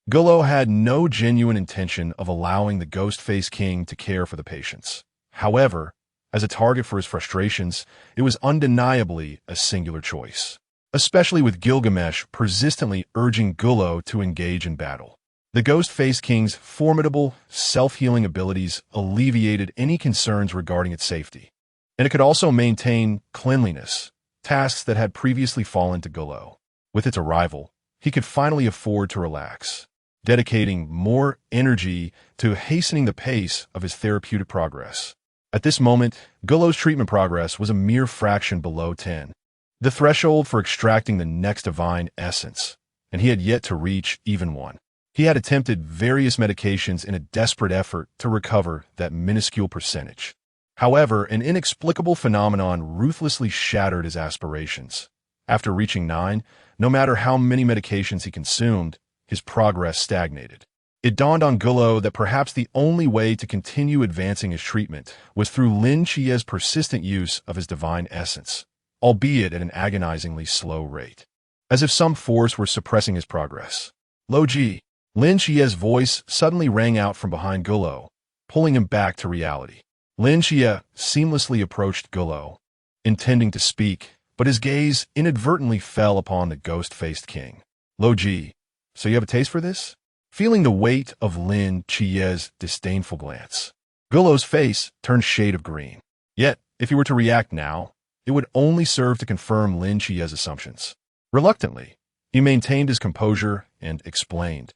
Guluo had no genuine intention of allowing the ghost-faced king to care for the patients. However, as a target for his frustrations, it was undeniably a singular choice, especially with Gilgamesh persistently urging Guluo to engage in battle. The ghost-faced king's formidable, self-healing abilities alleviated any concerns regarding its safety, and it could also maintain cleanliness, tasks that had previously fallen to Guluo. With its arrival, he could finally afford to relax, dedicating more energy to hastening the pace of his therapeutic progress. At this moment, Guluo's treatment progress was a mere fraction below 10, the threshold for extracting the next divine essence, and he had yet to reach even 1. He had attempted various medications in a desperate effort to recover that minuscule percentage. However, an inexplicable phenomenon ruthlessly shattered his aspirations. After reaching 9, no matter how many medications he consumed, his progress stagnated. It dawned on Guluo that perhaps the only way to continue advancing his treatment was through Lin Chie's persistent use of his divine essence, albeit at an agonizingly slow rate. As if some force were suppressing his progress. "Lo Ji!" Lin Chie's voice suddenly rang out from behind Guluo, pulling him back to reality. Lin Chie seamlessly approached Guluo, intending to speak, but his gaze inadvertently fell upon the ghost-faced king. "Lo Ji, so you have a taste for this?" Feeling the weight of Lin Chie's disdainful glance, Guluo's face turned shade of green. Yet, if he were to react now, it would only serve to confirm Lin Chie's assumptions. Reluctantly, he maintained his composure and explained.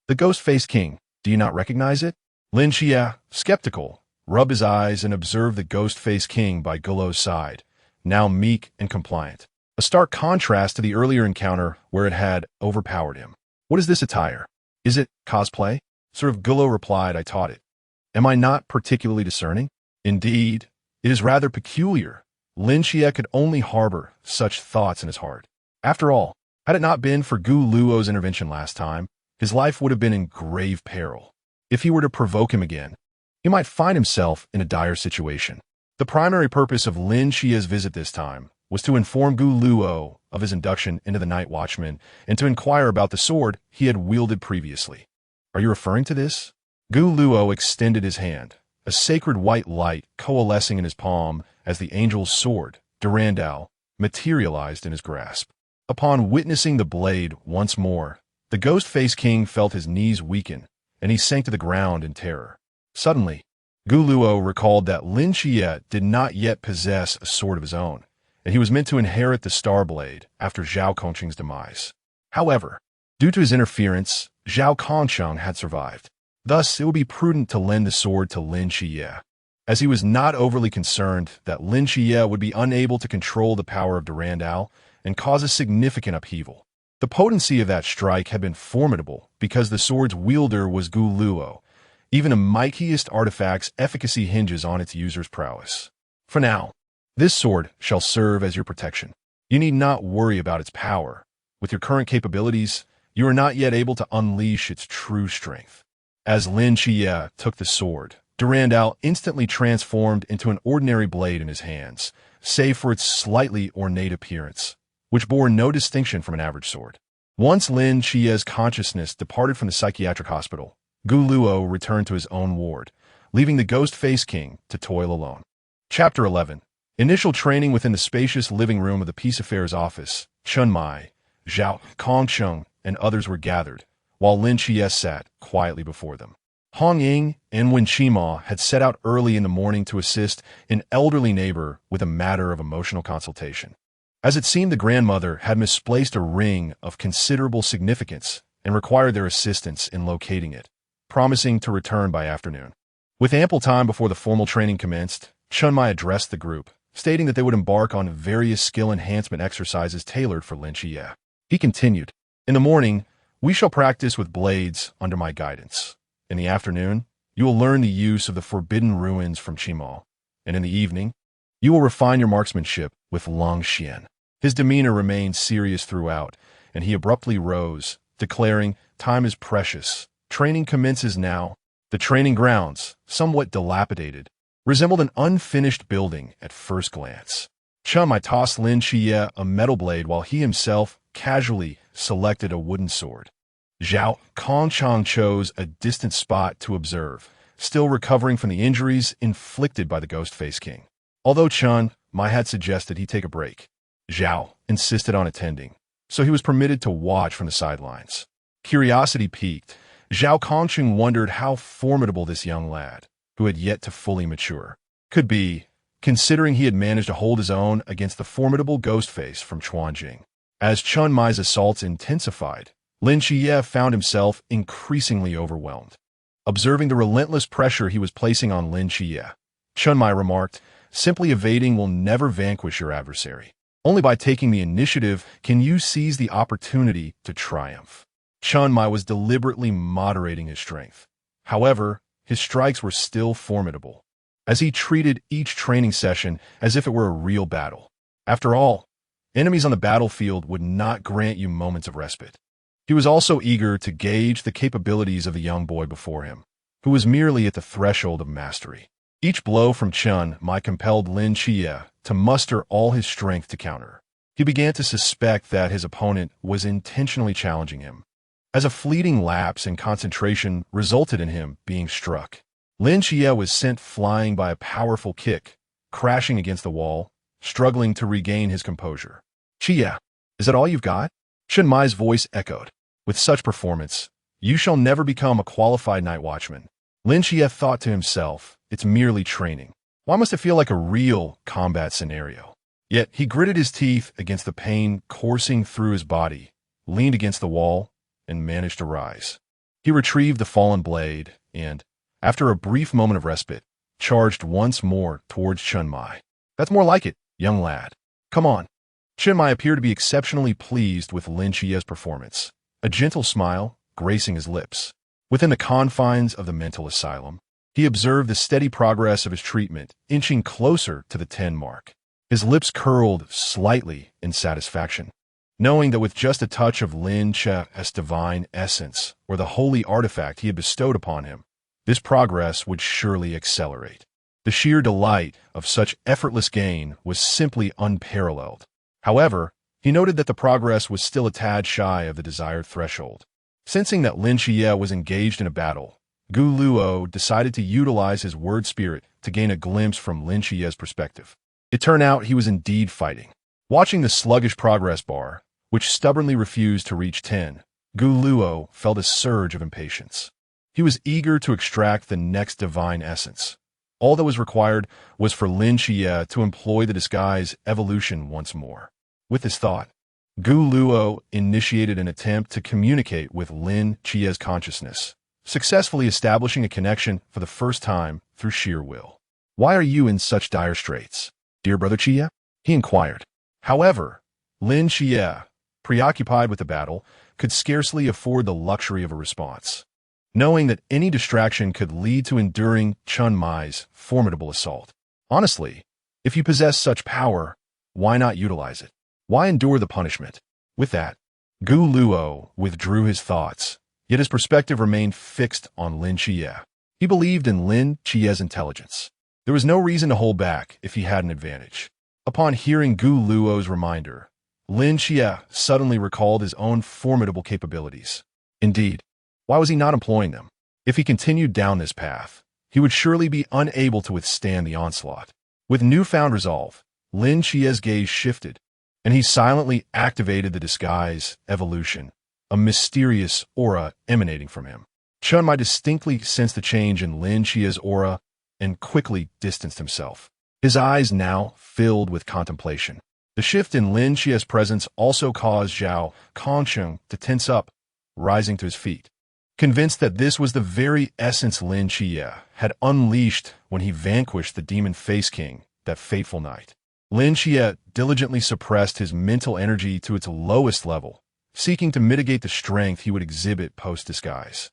"The ghost-faced king, do you not recognize it?" Lin Chie, skeptical, rubbed his eyes and observed the ghost-faced king by Guluo's side, now meek and compliant. A stark contrast to the earlier encounter where it had overpowered him. "What is this attire? Is it cosplay?" Sir Guluo replied, "I taught it. Am I not particularly discerning?" "Indeed, it is rather peculiar." Lin Chie could only harbor such thoughts in his heart. After all, had it not been for Guluo's intervention last time, his life would have been in grave peril. If he were to provoke him again, he might find himself in a dire situation. The primary purpose of Lin Chie's visit this time was to inform Guluo of his induction into the Night Watchman and to inquire about the sword he had wielded previously. "Are you referring to this?" Guluo extended his hand, a sacred white light coalescing in his palm as the angel's sword, Durandal, materialized in his grasp. Upon witnessing the blade once more, the ghost-faced king felt his knees weaken, and he sank to the ground in terror. Suddenly, Gu Luo recalled that Lin Xie did not yet possess a sword of his own, and he was meant to inherit the Star Blade after Zhao Kongqing's demise. However, due to his interference, Zhao Kongqing had survived. Thus, it would be prudent to lend the sword to Lin Xie, as he was not overly concerned that Lin Xie would be unable to control the power of Durandal and cause a significant upheaval. The potency of that strike had been formidable because the sword's wielder was Gu Luo. Even a mightiest artifact's efficacy hinges on its user's prowess. For now, this sword shall serve as your protection. You need not worry about its power. With your current capabilities, you are not yet able to unleash its true strength. As Lin Xie took the sword, Durandal instantly transformed into an ordinary blade in his hands, save for its slightly ornate appearance, which bore no distinction from an average sword. Once Lin Xie's consciousness departed from the psychiatric hospital, Gu Luo returned to his own ward, leaving the Ghost Face King to toil alone. Chapter 11. Initial training within the spacious living room of the Peace Affairs office. Chun Mai, Zhao Kongqing, and others were gathered, while Lin Xie sat quietly before them. Hong Ying and Wen Qima had set out early in the morning to assist an elderly neighbor with a matter of emotional consultation. As it seemed, the grandmother had misplaced a ring of considerable significance and required their assistance in locating it, promising to return by afternoon. With ample time before the formal training commenced, Chun Mai addressed the group, stating that they would embark on various skill enhancement exercises tailored for Lin Xie. He continued, "In the morning, we shall practice with blades under my guidance. In the afternoon, you will learn the use of the forbidden ruins from Qimo, and in the evening, you will refine your marksmanship with Long Xian." His demeanor remained serious throughout, and he abruptly rose, declaring, "Time is precious. Training commences now." The training grounds, somewhat dilapidated, resembled an unfinished building at first glance. Chun Mai tossed Lin Xie a metal blade while he himself casually selected a wooden sword. Zhao Kongqing chose a distant spot to observe, still recovering from the injuries inflicted by the Ghost Face King. Although Chun Mai had suggested he take a break, Zhao insisted on attending, so he was permitted to watch from the sidelines. Curiosity piqued, Zhao Kongqing wondered how formidable this young lad, who had yet to fully mature, could be, considering he had managed to hold his own against the formidable Ghostface from Chuanjing. As Chun Mai's assaults intensified, Lin Xie found himself increasingly overwhelmed. Observing the relentless pressure he was placing on Lin Xie, Chun Mai remarked, "Simply evading will never vanquish your adversary. Only by taking the initiative can you seize the opportunity to triumph." Chun Mai was deliberately moderating his strength. However, his strikes were still formidable, as he treated each training session as if it were a real battle. After all, enemies on the battlefield would not grant you moments of respite. He was also eager to gauge the capabilities of the young boy before him, who was merely at the threshold of mastery. Each blow from Chun Mai compelled Lin Xie to muster all his strength to counter. He began to suspect that his opponent was intentionally challenging him, as a fleeting lapse in concentration resulted in him being struck. Lin Xie was sent flying by a powerful kick, crashing against the wall, struggling to regain his composure. "Xie, is that all you've got?" Chun Mai's voice echoed. "With such performance, you shall never become a qualified night watchman." Lin Xie thought to himself, "It's merely training. Why must it feel like a real combat scenario?" Yet he gritted his teeth against the pain coursing through his body, leaned against the wall, and managed to rise. He retrieved the fallen blade and, after a brief moment of respite, charged once more towards Chun Mai. "That's more like it, young lad. Come on." Chun Mai appeared to be exceptionally pleased with Lin Xie's performance, a gentle smile gracing his lips. Within the confines of the mental asylum, he observed the steady progress of his treatment, inching closer to the 10 mark. His lips curled slightly in satisfaction, knowing that with just a touch of Lin Xie's divine essence, or the holy artifact he had bestowed upon him, this progress would surely accelerate. The sheer delight of such effortless gain was simply unparalleled. However, he noted that the progress was still a tad shy of the desired threshold. Sensing that Lin Xie was engaged in a battle, Gu Luo decided to utilize his word spirit to gain a glimpse from Lin Xie's perspective. It turned out he was indeed fighting. Watching the sluggish progress bar, which stubbornly refused to reach 10, Gu Luo felt a surge of impatience. He was eager to extract the next divine essence, All that was required was for Lin Xie to employ the disguise evolution once more. With this thought, Gu Luo initiated an attempt to communicate with Lin Xie's consciousness, successfully establishing a connection for the first time through sheer will. "Why are you in such dire straits, dear brother Xie?" he inquired. However, Lin Xie, preoccupied with the battle, could scarcely afford the luxury of a response, knowing that any distraction could lead to enduring Chun Mai's formidable assault. Honestly, if you possess such power, why not utilize it? Why endure the punishment? With that, Gu Luo withdrew his thoughts, yet his perspective remained fixed on Lin Xie. He believed in Lin Xie's intelligence. There was no reason to hold back if he had an advantage. Upon hearing Gu Luo's reminder, Lin Xie suddenly recalled his own formidable capabilities. Indeed, why was he not employing them? If he continued down this path, he would surely be unable to withstand the onslaught. With newfound resolve, Lin Xie's gaze shifted, and he silently activated the disguise evolution, a mysterious aura emanating from him. Chun Mai distinctly sensed the change in Lin Xie's aura and quickly distanced himself, his eyes now filled with contemplation. The shift in Lin Xie's presence also caused Zhao Kongsheng to tense up, rising to his feet, convinced that this was the very essence Lin Xie had unleashed when he vanquished the demon Face King that fateful night. Lin Xie diligently suppressed his mental energy to its lowest level, seeking to mitigate the strength he would exhibit post-disguise.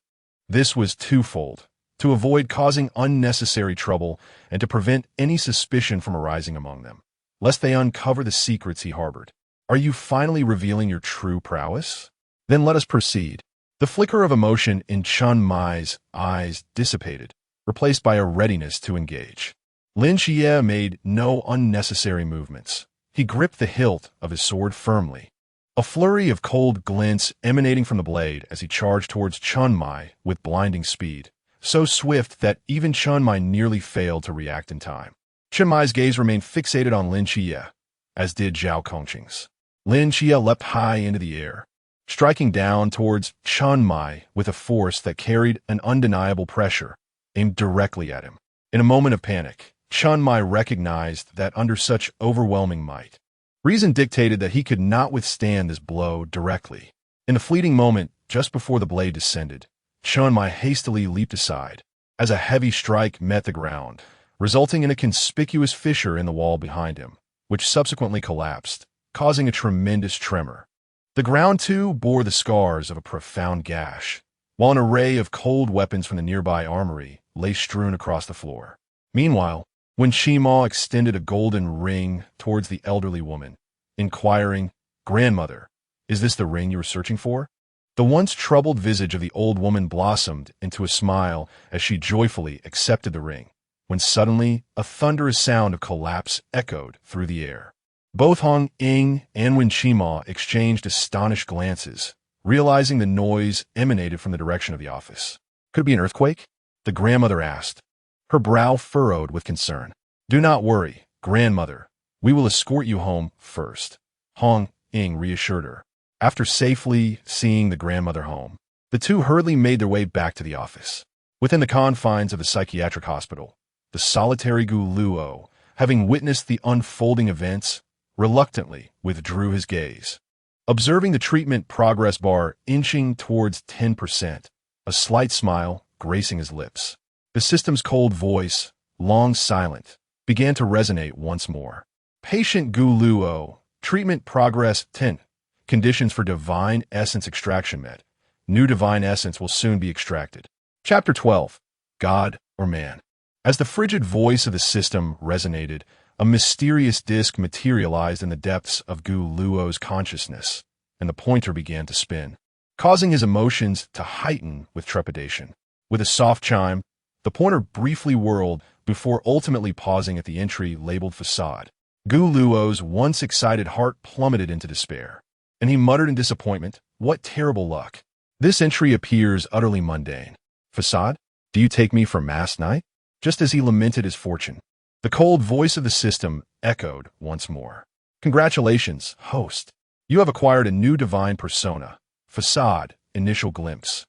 This was twofold: to avoid causing unnecessary trouble and to prevent any suspicion from arising among them, lest they uncover the secrets he harbored. "Are you finally revealing your true prowess? Then let us proceed." The flicker of emotion in Chun Mai's eyes dissipated, replaced by a readiness to engage. Lin Xie made no unnecessary movements. He gripped the hilt of his sword firmly, a flurry of cold glints emanating from the blade as he charged towards Chun Mai with blinding speed, so swift that even Chun Mai nearly failed to react in time. Chun Mai's gaze remained fixated on Lin Xie, as did Zhao Kongqing's. Lin Xie leapt high into the air, striking down towards Chun Mai with a force that carried an undeniable pressure, aimed directly at him. In a moment of panic, Chun Mai recognized that under such overwhelming might, reason dictated that he could not withstand this blow directly. In the fleeting moment just before the blade descended, Chun Mai hastily leaped aside, as a heavy strike met the ground, resulting in a conspicuous fissure in the wall behind him, which subsequently collapsed, causing a tremendous tremor. The ground, too, bore the scars of a profound gash, while an array of cold weapons from the nearby armory lay strewn across the floor. Meanwhile, when Shima extended a golden ring towards the elderly woman, inquiring, "Grandmother, is this the ring you were searching for?" The once troubled visage of the old woman blossomed into a smile as she joyfully accepted the ring, when suddenly a thunderous sound of collapse echoed through the air. Both Hong Ying and Wen Shima exchanged astonished glances, realizing the noise emanated from the direction of the office. "Could it be an earthquake?" the grandmother asked, her brow furrowed with concern. "Do not worry, grandmother. We will escort you home first," Hong Ying reassured her. After safely seeing the grandmother home, the two hurriedly made their way back to the office. Within the confines of the psychiatric hospital, the solitary Gu Luo, having witnessed the unfolding events, reluctantly withdrew his gaze. Observing the treatment progress bar inching towards 10%, a slight smile gracing his lips, the system's cold voice, long silent, began to resonate once more. "Patient Gu Luo, treatment progress 10. Conditions for divine essence extraction met. New divine essence will soon be extracted." Chapter 12. God or Man. As the frigid voice of the system resonated, a mysterious disk materialized in the depths of Gu Luo's consciousness, and the pointer began to spin, causing his emotions to heighten with trepidation. With a soft chime, the pointer briefly whirled before ultimately pausing at the entry labeled Facade. Gu Luo's once excited heart plummeted into despair, and he muttered in disappointment, "What terrible luck. This entry appears utterly mundane. Facade, do you take me for Mass Knight?" Just as he lamented his fortune, the cold voice of the system echoed once more. "Congratulations, host. You have acquired a new divine persona. Facade, initial glimpse.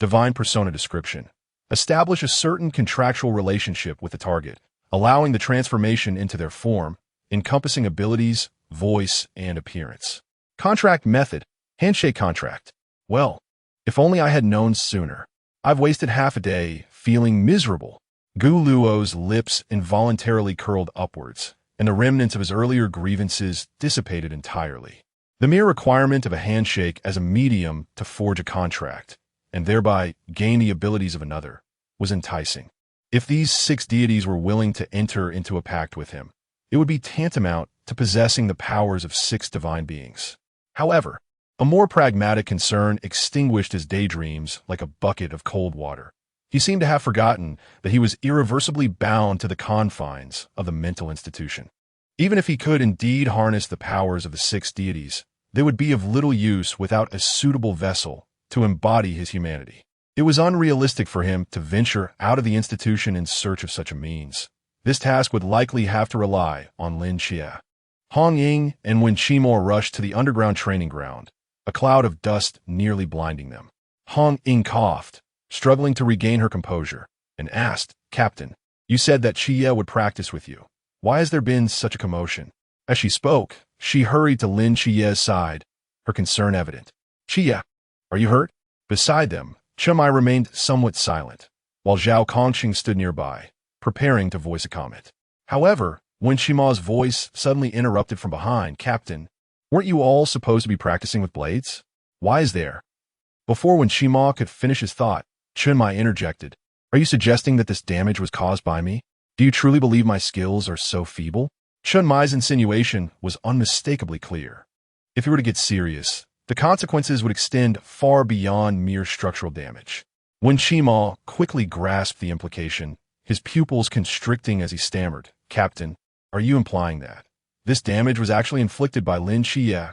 Divine persona description. establish a certain contractual relationship with the target, allowing the transformation into their form, encompassing abilities, voice, and appearance. Contract method, handshake contract. Well, if only I had known sooner. I've wasted half a day feeling miserable. Gu Luo's lips involuntarily curled upwards, and the remnants of his earlier grievances dissipated entirely. The mere requirement of a handshake as a medium to forge a contract, and thereby gain the abilities of another, was enticing. If these 6 deities were willing to enter into a pact with him, it would be tantamount to possessing the powers of 6 divine beings. However, a more pragmatic concern extinguished his daydreams like a bucket of cold water. He seemed to have forgotten that he was irreversibly bound to the confines of the mental institution. Even if he could indeed harness the powers of the 6 deities, they would be of little use without a suitable vessel to embody his humanity. It was unrealistic for him to venture out of the institution in search of such a means. This task would likely have to rely on Lin Xie. Hong Ying and Wen Qimo rushed to the underground training ground, a cloud of dust nearly blinding them. Hong Ying coughed, struggling to regain her composure, and asked, "Captain, you said that Xie would practice with you. Why has there been such a commotion?" As she spoke, she hurried to Lin Xie's side, her concern evident. "Xie, are you hurt?" Beside them, Chen Mai remained somewhat silent, while Zhao Kongxing stood nearby, preparing to voice a comment. However, when Shima's voice suddenly interrupted from behind, "Captain, weren't you all supposed to be practicing with blades? Why is there?" Before Wen Shima could finish his thought, Chen Mai interjected, "Are you suggesting that this damage was caused by me? Do you truly believe my skills are so feeble?" Chen Mai's insinuation was unmistakably clear. If he were to get serious, the consequences would extend far beyond mere structural damage. Wen Shima quickly grasped the implication, his pupils constricting as he stammered, "Captain, are you implying that this damage was actually inflicted by Lin Xie?"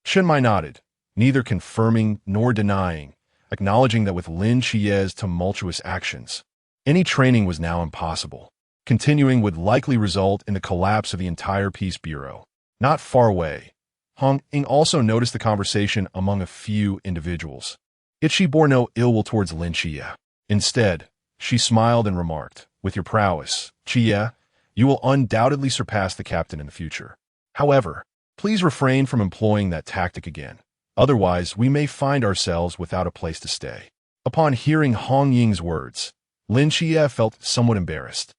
Chen Mai nodded, neither confirming nor denying, acknowledging that with Lin Xie's tumultuous actions, any training was now impossible. Continuing would likely result in the collapse of the entire Peace Bureau. Not far away, Hong Ying also noticed the conversation among a few individuals. Yet she bore no ill will towards Lin Xie. Instead, she smiled and remarked, "With your prowess, Xie, you will undoubtedly surpass the captain in the future. However, please refrain from employing that tactic again. Otherwise, we may find ourselves without a place to stay." Upon hearing Hong Ying's words, Lin Xie felt somewhat embarrassed,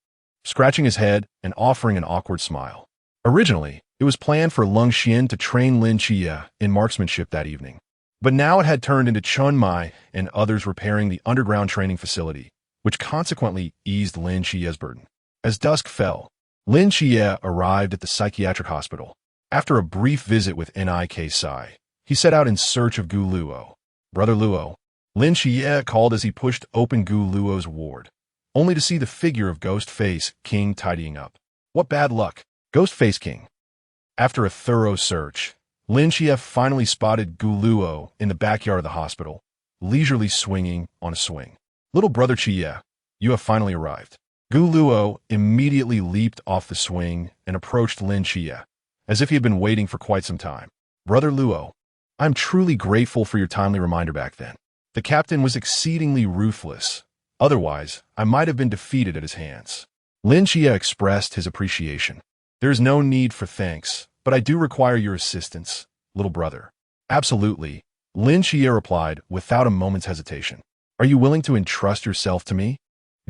scratching his head and offering an awkward smile. Originally, it was planned for Lung Xian to train Lin Xie in marksmanship that evening, but now it had turned into Chen Mai and others repairing the underground training facility, which consequently eased Lin Xie's burden. As dusk fell, Lin Xie arrived at the psychiatric hospital. After a brief visit with Nik Sai, he set out in search of Gu Luo. "Brother Luo," Lin Xie called as he pushed open Gu Luo's ward, only to see the figure of Ghostface King tidying up. "What bad luck, Ghostface King." After a thorough search, Lin Xie finally spotted Gu Luo in the backyard of the hospital, leisurely swinging on a swing. "Little brother Xie, you have finally arrived." Gu Luo immediately leaped off the swing and approached Lin Xie, as if he had been waiting for quite some time. "Brother Luo, I'm truly grateful for your timely reminder back then. The captain was exceedingly ruthless. Otherwise, I might have been defeated at his hands." Lin Xie expressed his appreciation. "There is no need for thanks, but I do require your assistance, little brother." "Absolutely," Lin Xie replied without a moment's hesitation. "Are you willing to entrust yourself to me?"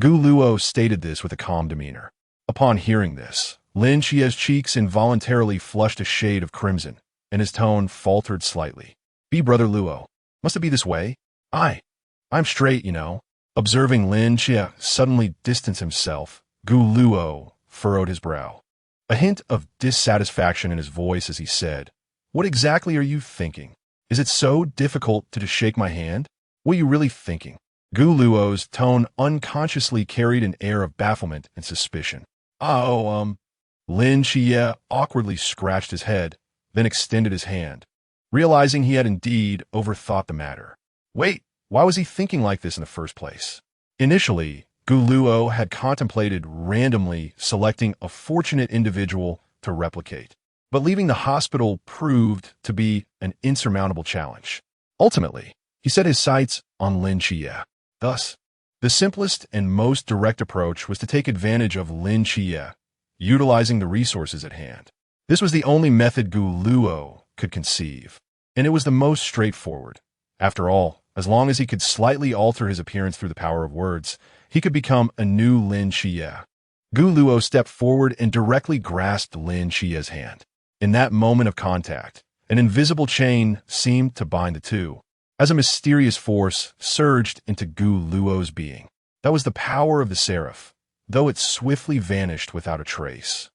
Gu Luo stated this with a calm demeanor. Upon hearing this, Lin Xie's cheeks involuntarily flushed a shade of crimson, and his tone faltered slightly. "Be brother Luo. Must it be this way? I'm straight, you know." Observing Lin Xie suddenly distance himself, Gu Luo furrowed his brow, a hint of dissatisfaction in his voice as he said, "What exactly are you thinking? Is it so difficult to just shake my hand? What are you really thinking?" Gu Luo's tone unconsciously carried an air of bafflement and suspicion. Lin Xie awkwardly scratched his head, then extended his hand, realizing he had indeed overthought the matter. Wait, why was he thinking like this in the first place? Initially, Gu Luo had contemplated randomly selecting a fortunate individual to replicate, but leaving the hospital proved to be an insurmountable challenge. Ultimately, he set his sights on Lin Xie. Thus, The simplest and most direct approach was to take advantage of Lin Chia, utilizing the resources at hand. This was the only method Gu Luo could conceive, and it was the most straightforward. After all, as long as he could slightly alter his appearance through the power of words, he could become a new Lin Chia. Gu Luo stepped forward and directly grasped Lin Chia's hand. In that moment of contact, an invisible chain seemed to bind the two, as a mysterious force surged into Gu Luo's being. That was the power of the seraph, though it swiftly vanished without a trace,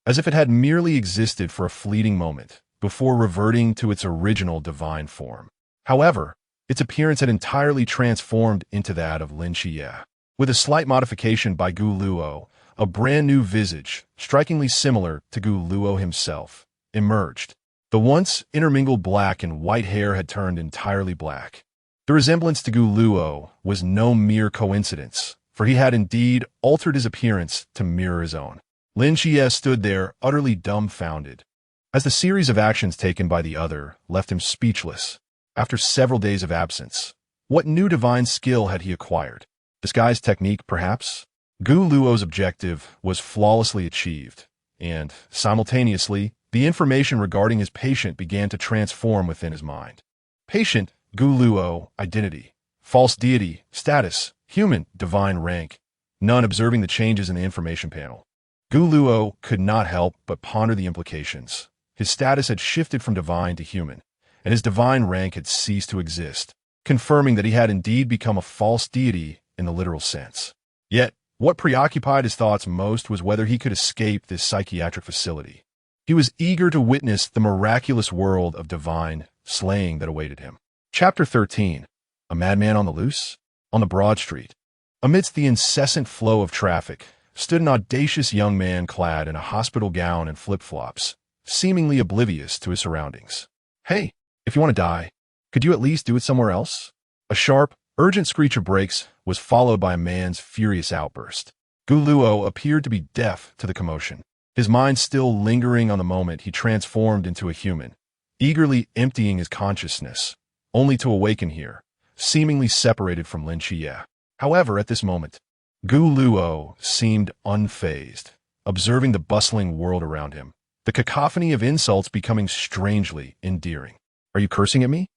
as if it had merely existed for a fleeting moment before reverting to its original divine form. However, its appearance had entirely transformed into that of Lin Chia. With a slight modification by Gu Luo, a brand new visage, strikingly similar to Gu Luo himself, emerged. The once intermingled black and white hair had turned entirely black. The resemblance to Gu Luo was no mere coincidence, for he had indeed altered his appearance to mirror his own. Lin Chia stood there, utterly dumbfounded, as the series of actions taken by the other left him speechless. After several days of absence, what new divine skill had he acquired? Disguise technique, perhaps? Gu Luo's objective was flawlessly achieved, and, simultaneously, the information regarding his patient began to transform within his mind. Patient, Gu Luo, identity, false deity, status, human, divine rank, none observing the changes in the information panel. Gu Luo could not help but ponder the implications. His status had shifted from divine to human, and his divine rank had ceased to exist, confirming that he had indeed become a false deity in the literal sense. Yet, what preoccupied his thoughts most was whether he could escape this psychiatric facility. He was eager to witness the miraculous world of divine slaying that awaited him. Chapter 13. A Madman on the Loose? On the broad street, amidst the incessant flow of traffic, stood an audacious young man clad in a hospital gown and flip-flops, seemingly oblivious to his surroundings. "Hey, if you want to die, could you at least do it somewhere else?" A sharp, urgent screech of brakes was followed by a man's furious outburst. Gu Luo appeared to be deaf to the commotion. His mind still lingering on the moment he transformed into a human, eagerly emptying his consciousness, only to awaken here, seemingly separated from Lin Chia. However, at this moment, Gu Luo seemed unfazed, observing the bustling world around him, the cacophony of insults becoming strangely endearing. "Are you cursing at me?"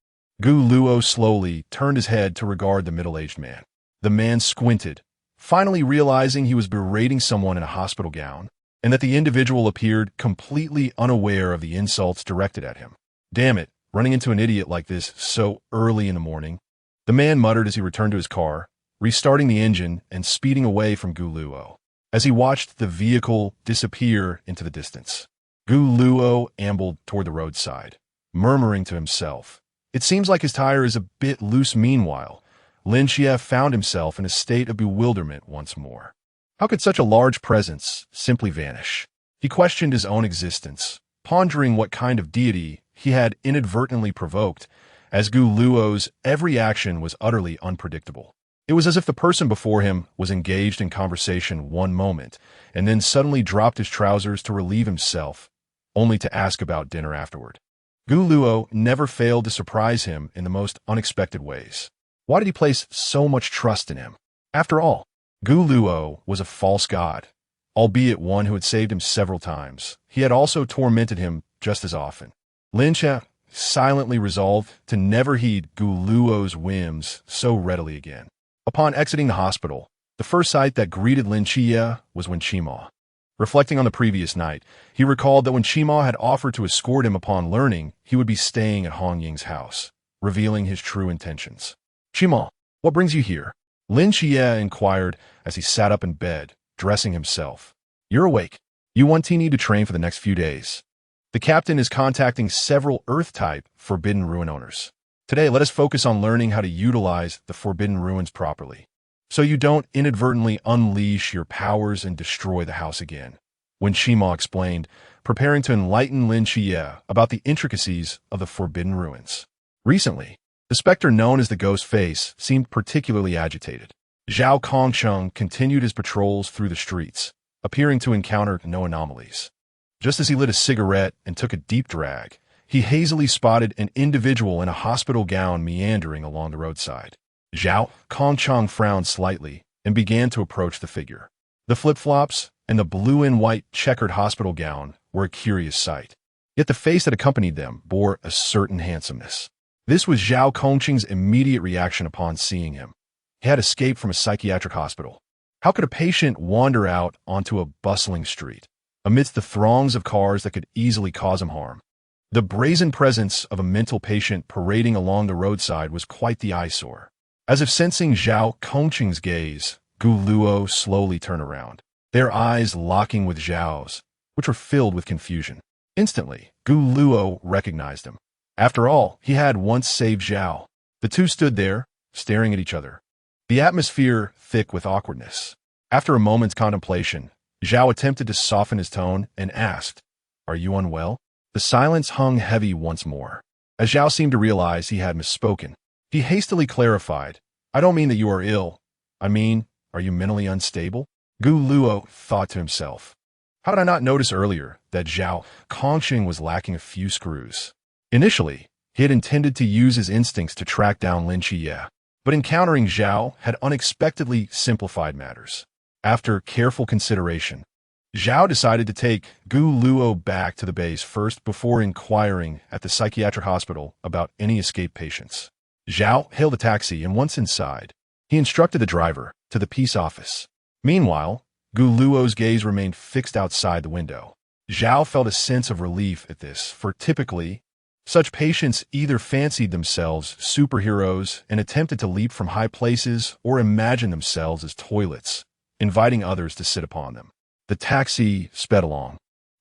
Gu Luo slowly turned his head to regard the middle-aged man. The man squinted, finally realizing he was berating someone in a hospital gown, and that the individual appeared completely unaware of the insults directed at him. "Damn it, running into an idiot like this so early in the morning," the man muttered as he returned to his car, restarting the engine and speeding away from Gu Luo. As he watched the vehicle disappear into the distance, Gu Luo ambled toward the roadside, murmuring to himself, "It seems like his tire is a bit loose." Meanwhile, Lin Chia found himself in a state of bewilderment once more. How could such a large presence simply vanish? He questioned his own existence, pondering what kind of deity he had inadvertently provoked, as Gu Luo's every action was utterly unpredictable. It was as if the person before him was engaged in conversation one moment, and then suddenly dropped his trousers to relieve himself, only to ask about dinner afterward. Gu Luo never failed to surprise him in the most unexpected ways. Why did he place so much trust in him? After all, Gu Luo was a false god, albeit one who had saved him several times. He had also tormented him just as often. Lin Chia silently resolved to never heed Gu Luo's whims so readily again. Upon exiting the hospital, the first sight that greeted Lin Chia was when Chima. Reflecting on the previous night, he recalled that when Chima had offered to escort him upon learning he would be staying at Hong Ying's house, revealing his true intentions. "Chima, what brings you here?" Lin Chia inquired as he sat up in bed, dressing himself. "You're awake. You need to train for the next few days. The captain is contacting several Earth-type Forbidden Ruin owners. Today, let us focus on learning how to utilize the Forbidden Ruins properly, so you don't inadvertently unleash your powers and destroy the house again," when Chima explained, preparing to enlighten Lin Chia about the intricacies of the Forbidden Ruins. Recently, the specter known as the Ghost Face seemed particularly agitated. Zhao Kongcheng continued his patrols through the streets, appearing to encounter no anomalies. Just as he lit a cigarette and took a deep drag, he hazily spotted an individual in a hospital gown meandering along the roadside. Zhao Kongchang frowned slightly and began to approach the figure. The flip-flops and the blue and white checkered hospital gown were a curious sight. Yet the face that accompanied them bore a certain handsomeness. This was Zhao Kongchang's immediate reaction upon seeing him. He had escaped from a psychiatric hospital. How could a patient wander out onto a bustling street, amidst the throngs of cars that could easily cause him harm? The brazen presence of a mental patient parading along the roadside was quite the eyesore. As if sensing Zhao Kongchang's gaze, Gu Luo slowly turned around, their eyes locking with Zhao's, which were filled with confusion. Instantly, Gu Luo recognized him. After all, he had once saved Zhao. The two stood there, staring at each other, the atmosphere thick with awkwardness. After a moment's contemplation, Zhao attempted to soften his tone and asked, "Are you unwell?" The silence hung heavy once more. As Zhao seemed to realize he had misspoken, he hastily clarified, "I don't mean that you are ill. I mean, are you mentally unstable?" Gu Luo thought to himself, how did I not notice earlier that Zhao Kongchang was lacking a few screws? Initially, he had intended to use his instincts to track down Lin Qiye, but encountering Zhao had unexpectedly simplified matters. After careful consideration, Zhao decided to take Gu Luo back to the base first before inquiring at the psychiatric hospital about any escaped patients. Zhao hailed a taxi, and once inside, he instructed the driver to the peace office. Meanwhile, Gu Luo's gaze remained fixed outside the window. Zhao felt a sense of relief at this, for typically, such patients either fancied themselves superheroes and attempted to leap from high places or imagined themselves as toilets, inviting others to sit upon them. The taxi sped along,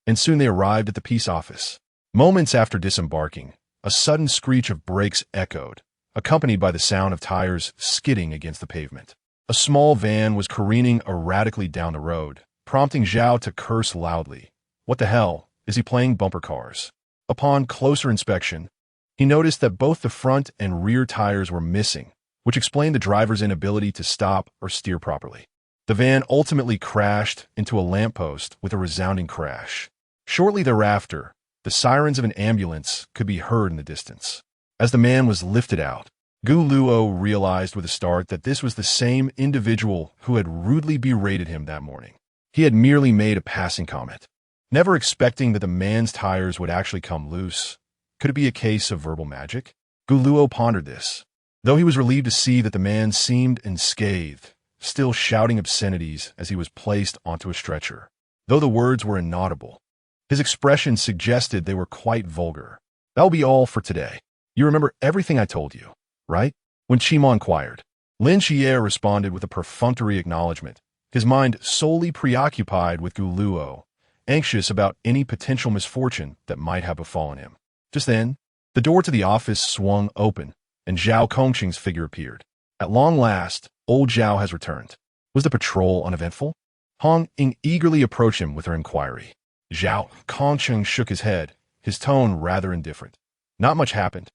and soon they arrived at the peace office. Moments after disembarking, a sudden screech of brakes echoed, accompanied by the sound of tires skidding against the pavement. A small van was careening erratically down the road, prompting Zhao to curse loudly. What the hell, is he playing bumper cars? Upon closer inspection, he noticed that both the front and rear tires were missing, which explained the driver's inability to stop or steer properly. The van ultimately crashed into a lamppost with a resounding crash. Shortly thereafter, the sirens of an ambulance could be heard in the distance. As the man was lifted out, Gu Luo realized with a start that this was the same individual who had rudely berated him that morning. He had merely made a passing comment, never expecting that the man's tires would actually come loose. Could it be a case of verbal magic? Gu Luo pondered this, though he was relieved to see that the man seemed unscathed, still shouting obscenities as he was placed onto a stretcher. Though the words were inaudible, his expression suggested they were quite vulgar. That'll be all for today. You remember everything I told you, right? When Chima inquired, Lin Qiye responded with a perfunctory acknowledgement, his mind solely preoccupied with Gu Luo, anxious about any potential misfortune that might have befallen him. Just then, the door to the office swung open, and Zhao Kongchang's figure appeared. At long last, old Zhao has returned. Was the patrol uneventful? Hong Ying eagerly approached him with her inquiry. Zhao Kongchang shook his head, his tone rather indifferent. Not much happened,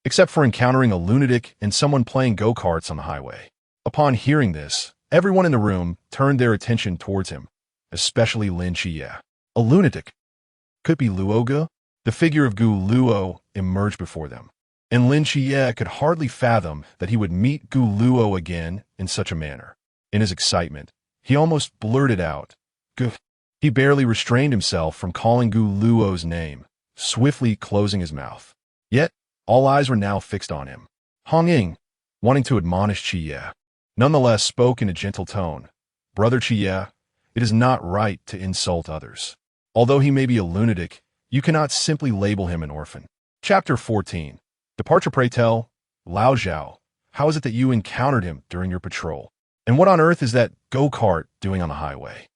except for encountering a lunatic and someone playing go-karts on the highway. Upon hearing this, everyone in the room turned their attention towards him, especially Lin Qiye. A lunatic? Could it be Luoge? The figure of Gu Luo emerged before them, and Lin Qiye could hardly fathom that he would meet Gu Luo again in such a manner. In his excitement, he almost blurted out, "Gu." He barely restrained himself from calling Gu Luo's name, swiftly closing his mouth. Yet, all eyes were now fixed on him. Hong Ying, wanting to admonish Qiye, nonetheless spoke in a gentle tone. "Brother Qiye, it is not right to insult others. Although he may be a lunatic, you cannot simply label him an orphan." Chapter 14. Departure. Pray tell, Lao Zhao, how is it that you encountered him during your patrol? And what on earth is that go-kart doing on the highway?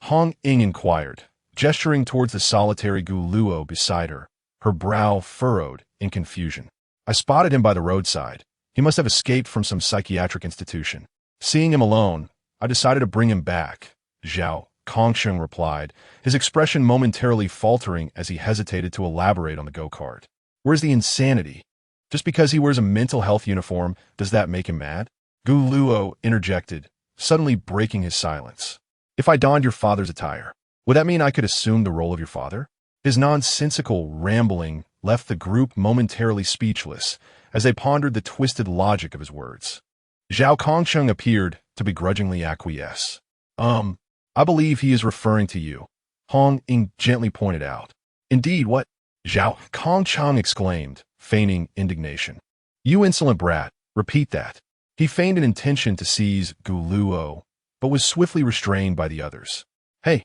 Hong Ying inquired, gesturing towards the solitary Gu Luo beside her, her brow furrowed in confusion. "I spotted him by the roadside. He must have escaped from some psychiatric institution. Seeing him alone, I decided to bring him back," Zhao Kongchang replied, his expression momentarily faltering as he hesitated to elaborate on the go-kart. "Where's the insanity? Just because he wears a mental health uniform, does that make him mad?" Gu Luo interjected, suddenly breaking his silence. "If I donned your father's attire, would that mean I could assume the role of your father?" His nonsensical rambling left the group momentarily speechless as they pondered the twisted logic of his words. Zhao Kongcheng appeared to begrudgingly acquiesce. I believe he is referring to you, Hong Ying gently pointed out. Indeed, what? Zhao Kongcheng exclaimed, feigning indignation. You insolent brat, repeat that. He feigned an intention to seize Gu Luo, but was swiftly restrained by the others. Hey,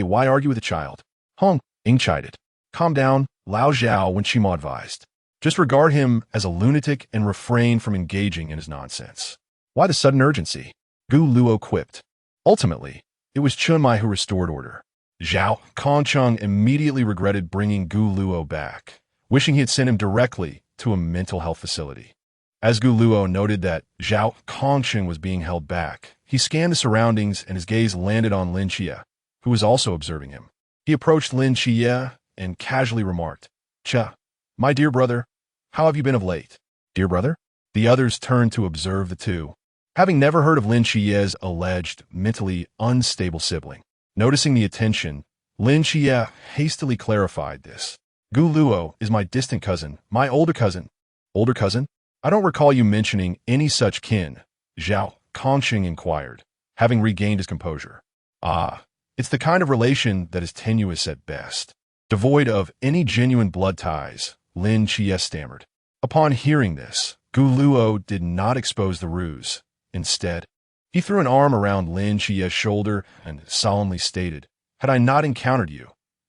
why argue with a child? Hong Ying chided. Calm down, Lao Zhao when Shima advised. Just regard him as a lunatic and refrain from engaging in his nonsense. Why the sudden urgency? Gu Luo quipped. Ultimately, it was Chunmai who restored order. Zhao Kongcheng immediately regretted bringing Gu Luo back, wishing he had sent him directly to a mental health facility. As Gu Luo noted that Zhao Kongcheng was being held back, he scanned the surroundings and his gaze landed on Lin Xie, who was also observing him. He approached Lin Xie and casually remarked, Cha, my dear brother, how have you been of late? Dear brother? The others turned to observe the two, having never heard of Lin Xie's alleged mentally unstable sibling. Noticing the attention, Lin Xie hastily clarified this. Gu Luo is my distant cousin, my older cousin. Older cousin? I don't recall you mentioning any such kin, Zhao Kongcheng inquired, having regained his composure. Ah, it's the kind of relation that is tenuous at best. Devoid of any genuine blood ties, Lin Xie stammered. Upon hearing this, Gu Luo did not expose the ruse. Instead, he threw an arm around Lin Xie's shoulder and solemnly stated, Had I not encountered you,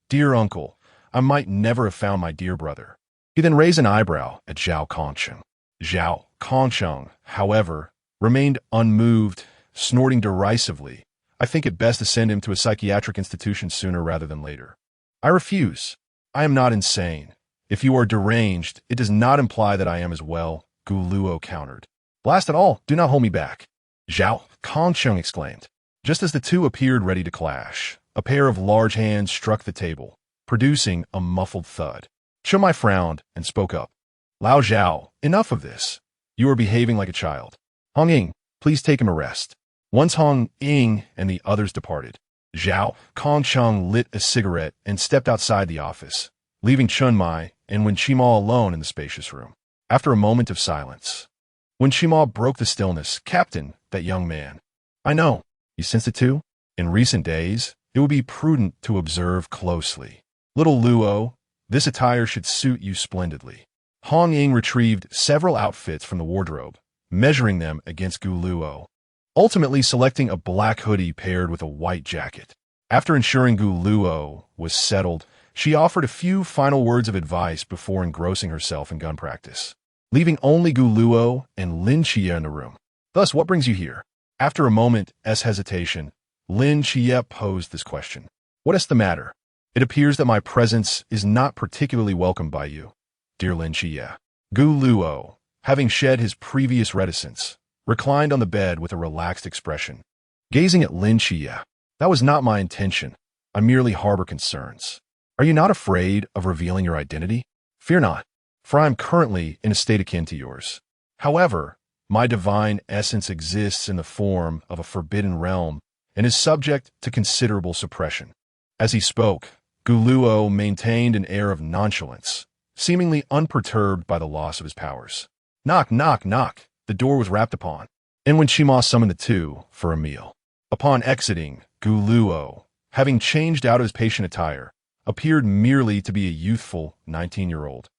dear uncle, I might never have found my dear brother. He then raised an eyebrow at Zhao Kongcheng. Zhao Kongcheng, however, remained unmoved, snorting derisively. I think it best to send him to a psychiatric institution sooner rather than later. I refuse. I am not insane. If you are deranged, it does not imply that I am as well, Gu Luo countered. Blast it all, do not hold me back, Zhao Kongcheng exclaimed. Just as the two appeared ready to clash, a pair of large hands struck the table, producing a muffled thud. Chunmai frowned and spoke up. Lao Zhao, enough of this. You are behaving like a child. Hong Ying, please take him a rest. Once Hong Ying and the others departed, Zhao Kongcheng lit a cigarette and stepped outside the office, leaving Chunmai and Wen Qima alone in the spacious room. After a moment of silence, Wen Qima broke the stillness. Captain, that young man. I know. You sensed it too? In recent days, it would be prudent to observe closely. Little Luo, this attire should suit you splendidly. Hong Ying retrieved several outfits from the wardrobe, measuring them against Gu Luo, ultimately selecting a black hoodie paired with a white jacket. After ensuring Gu Luo was settled, she offered a few final words of advice before engrossing herself in gun practice, leaving only Gu Luo and Lin Xie in the room. Thus, what brings you here? After a moment's hesitation, Lin Xie posed this question. What is the matter? It appears that my presence is not particularly welcomed by you, dear Lin Xie. Gu Luo, having shed his previous reticence, reclined on the bed with a relaxed expression. Gazing at Lin Xie, that was not my intention. I merely harbor concerns. Are you not afraid of revealing your identity? Fear not, for I am currently in a state akin to yours. However, my divine essence exists in the form of a forbidden realm and is subject to considerable suppression. As he spoke, Gu Luo maintained an air of nonchalance, seemingly unperturbed by the loss of his powers. Knock, knock, knock. The door was rapped upon, and Wen Qima summoned the two for a meal. Upon exiting, Gu Luo, having changed out of his patient attire, appeared merely to be a youthful 19-year-old,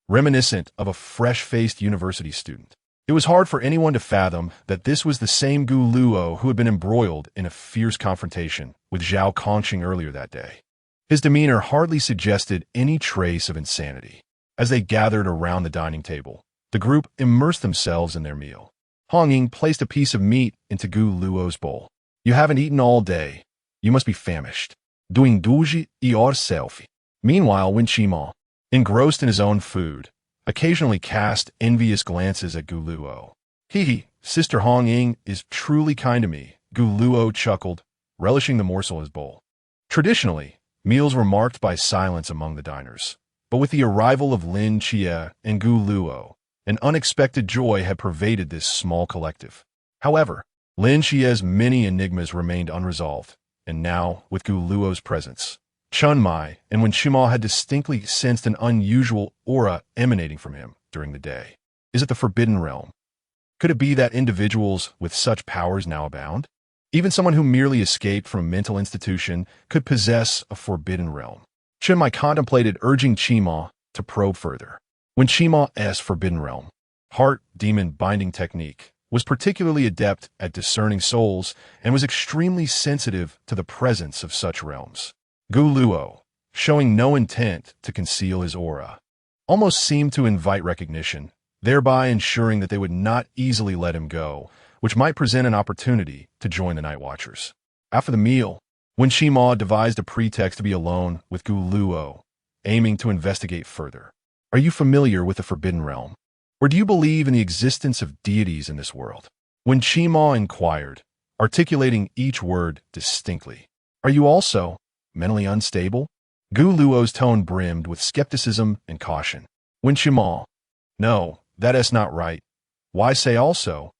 reminiscent of a fresh-faced university student. It was hard for anyone to fathom that this was the same Gu Luo who had been embroiled in a fierce confrontation with Zhao Kongcheng earlier that day. His demeanor hardly suggested any trace of insanity. As they gathered around the dining table, the group immersed themselves in their meal. Hong Ying placed a piece of meat into Gu Luo's bowl. You haven't eaten all day. You must be famished. Doing douji yourself. Meanwhile, Wen Qima, engrossed in his own food, occasionally cast envious glances at Gu Luo. Hee, Sister Hong Ying is truly kind to me, Gu Luo chuckled, relishing the morsel in his bowl. Traditionally, meals were marked by silence among the diners, but with the arrival of Lin Xie and Gu Luo, an unexpected joy had pervaded this small collective. However, Lin Xie's many enigmas remained unresolved, and now, with Gu Luo's presence, Chunmai and Wen Qima had distinctly sensed an unusual aura emanating from him during the day. Is it the Forbidden Realm? Could it be that individuals with such powers now abound? Even someone who merely escaped from a mental institution could possess a forbidden realm. Chunmai contemplated urging Qima to probe further. When Qima's forbidden realm, heart demon binding technique, was particularly adept at discerning souls and was extremely sensitive to the presence of such realms. Gu Luo, showing no intent to conceal his aura, almost seemed to invite recognition, thereby ensuring that they would not easily let him go, which might present an opportunity to join the Night Watchers. After the meal, when Qima devised a pretext to be alone with Gu Luo, aiming to investigate further. Are you familiar with the Forbidden Realm? Or do you believe in the existence of deities in this world? When Qima inquired, articulating each word distinctly. Are you also mentally unstable? Gu Luo's tone brimmed with skepticism and caution. When Qima, no, that is not right. Why say also?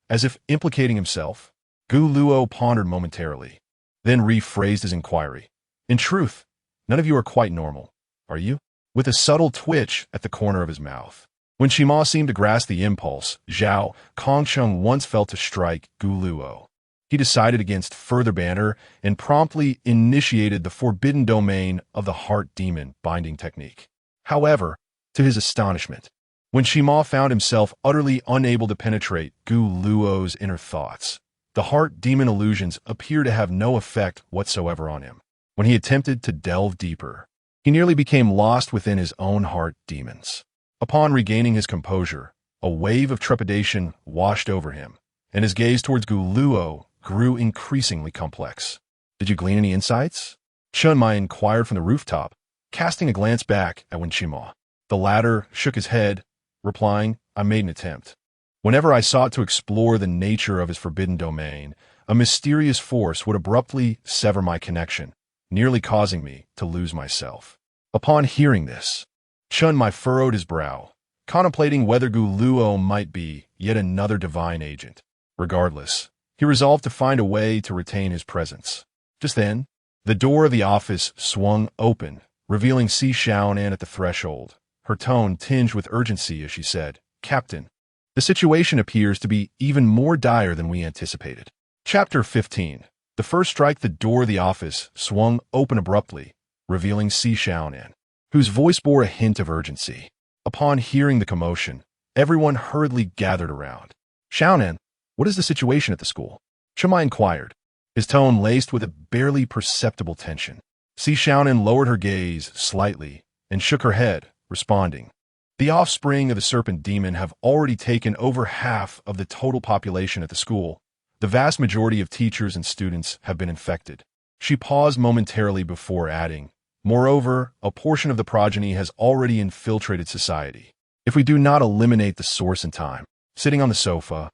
As if implicating himself, Gu Luo pondered momentarily, then rephrased his inquiry. In truth, none of you are quite normal, are you? With a subtle twitch at the corner of his mouth. When Qima seemed to grasp the impulse, Zhao Kongsheng once felt to strike Gu Luo. He decided against further banter and promptly initiated the forbidden domain of the heart demon binding technique. However, to his astonishment, when Qima found himself utterly unable to penetrate Gu Luo's inner thoughts, the heart demon illusions appeared to have no effect whatsoever on him. When he attempted to delve deeper, he nearly became lost within his own heart demons. Upon regaining his composure, a wave of trepidation washed over him, and his gaze towards Gu Luo grew increasingly complex. Did you glean any insights? Chunmai inquired from the rooftop, casting a glance back at Wen Qima. The latter shook his head, replying, I made an attempt. Whenever I sought to explore the nature of his forbidden domain, a mysterious force would abruptly sever my connection, nearly causing me to lose myself. Upon hearing this, Chunmai furrowed his brow, contemplating whether Gu Luo might be yet another divine agent. Regardless, he resolved to find a way to retain his presence. Just then, the door of the office swung open, revealing Si Xiaonan at the threshold, her tone tinged with urgency as she said, Captain, the situation appears to be even more dire than we anticipated. Chapter 15. The first strike, the door of the office swung open abruptly, revealing Si Xiaonan, whose voice bore a hint of urgency. Upon hearing the commotion, everyone hurriedly gathered around. Xiaonan, what is the situation at the school? Chunmai inquired, his tone laced with a barely perceptible tension. Si Xiaonan lowered her gaze slightly and shook her head, responding, the offspring of the serpent demon have already taken over half of the total population at the school. The vast majority of teachers and students have been infected. She paused momentarily before adding, moreover, a portion of the progeny has already infiltrated society. If we do not eliminate the source in time. Sitting on the sofa,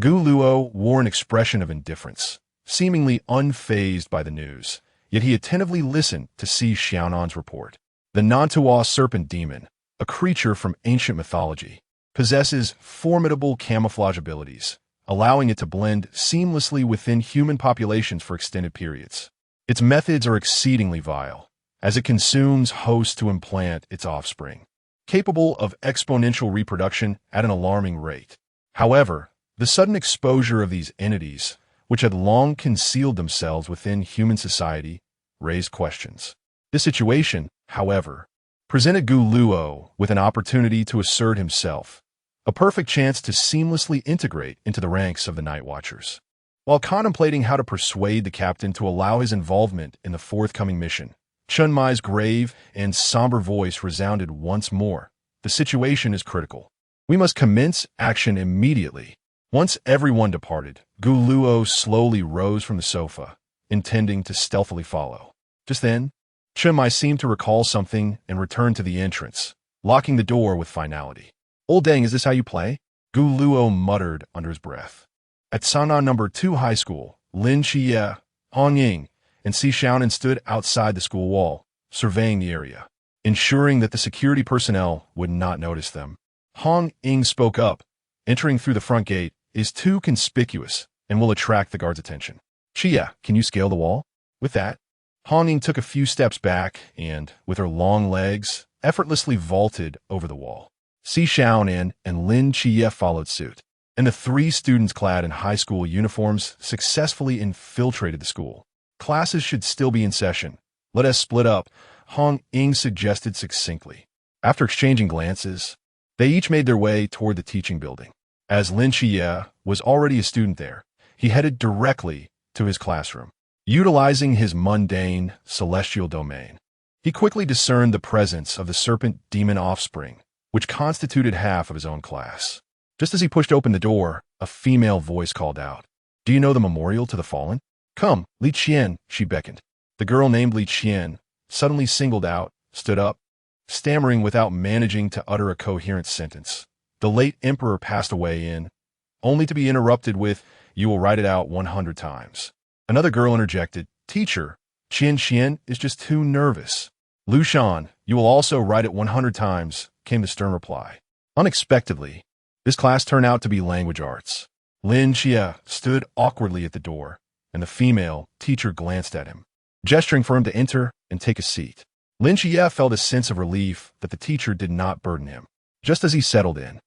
Gu Luo wore an expression of indifference, seemingly unfazed by the news, yet he attentively listened to Si Xiaonan's report. The Nantua serpent demon, a creature from ancient mythology, possesses formidable camouflage abilities, allowing it to blend seamlessly within human populations for extended periods. Its methods are exceedingly vile, as it consumes hosts to implant its offspring, capable of exponential reproduction at an alarming rate. However, the sudden exposure of these entities, which had long concealed themselves within human society, raised questions. This situation, however, presented Gu Luo with an opportunity to assert himself, a perfect chance to seamlessly integrate into the ranks of the Night Watchers. While contemplating how to persuade the captain to allow his involvement in the forthcoming mission, Chunmai's grave and somber voice resounded once more. The situation is critical. We must commence action immediately. Once everyone departed, Gu Luo slowly rose from the sofa, intending to stealthily follow. Just then, Chunmai seemed to recall something and returned to the entrance, locking the door with finality. Old dang, is this how you play? Gu Luo muttered under his breath. At San'an No. 2 High School, Lin Qie, Hong Ying, and Si Xiaonan stood outside the school wall, surveying the area, ensuring that the security personnel would not notice them. Hong Ying spoke up. Entering through the front gate is too conspicuous and will attract the guards' attention. Qie, can you scale the wall? With that, Hong Ying took a few steps back and, with her long legs, effortlessly vaulted over the wall. Si Xiaonan and Lin Qie followed suit. and the 3 students clad in high school uniforms successfully infiltrated the school. Classes should still be in session. Let us split up, Hong Ying suggested succinctly. After exchanging glances, they each made their way toward the teaching building. As Lin Xie was already a student there, he headed directly to his classroom. Utilizing his mundane, celestial domain, he quickly discerned the presence of the serpent demon offspring, which constituted half of his own class. Just as he pushed open the door, a female voice called out, "Do you know the memorial to the fallen? Come, Li Qian," she beckoned. The girl named Li Qian, suddenly singled out, stood up, stammering without managing to utter a coherent sentence. The late emperor passed away in, only to be interrupted with, "You will write it out 100 times. Another girl interjected, "Teacher, Qian Qian is just too nervous." "Lu Shan, you will also write it 100 times, came the stern reply. Unexpectedly, this class turned out to be language arts. Lin Xie stood awkwardly at the door, and the female teacher glanced at him, gesturing for him to enter and take a seat. Lin Xie felt a sense of relief that the teacher did not burden him. Just as he settled in,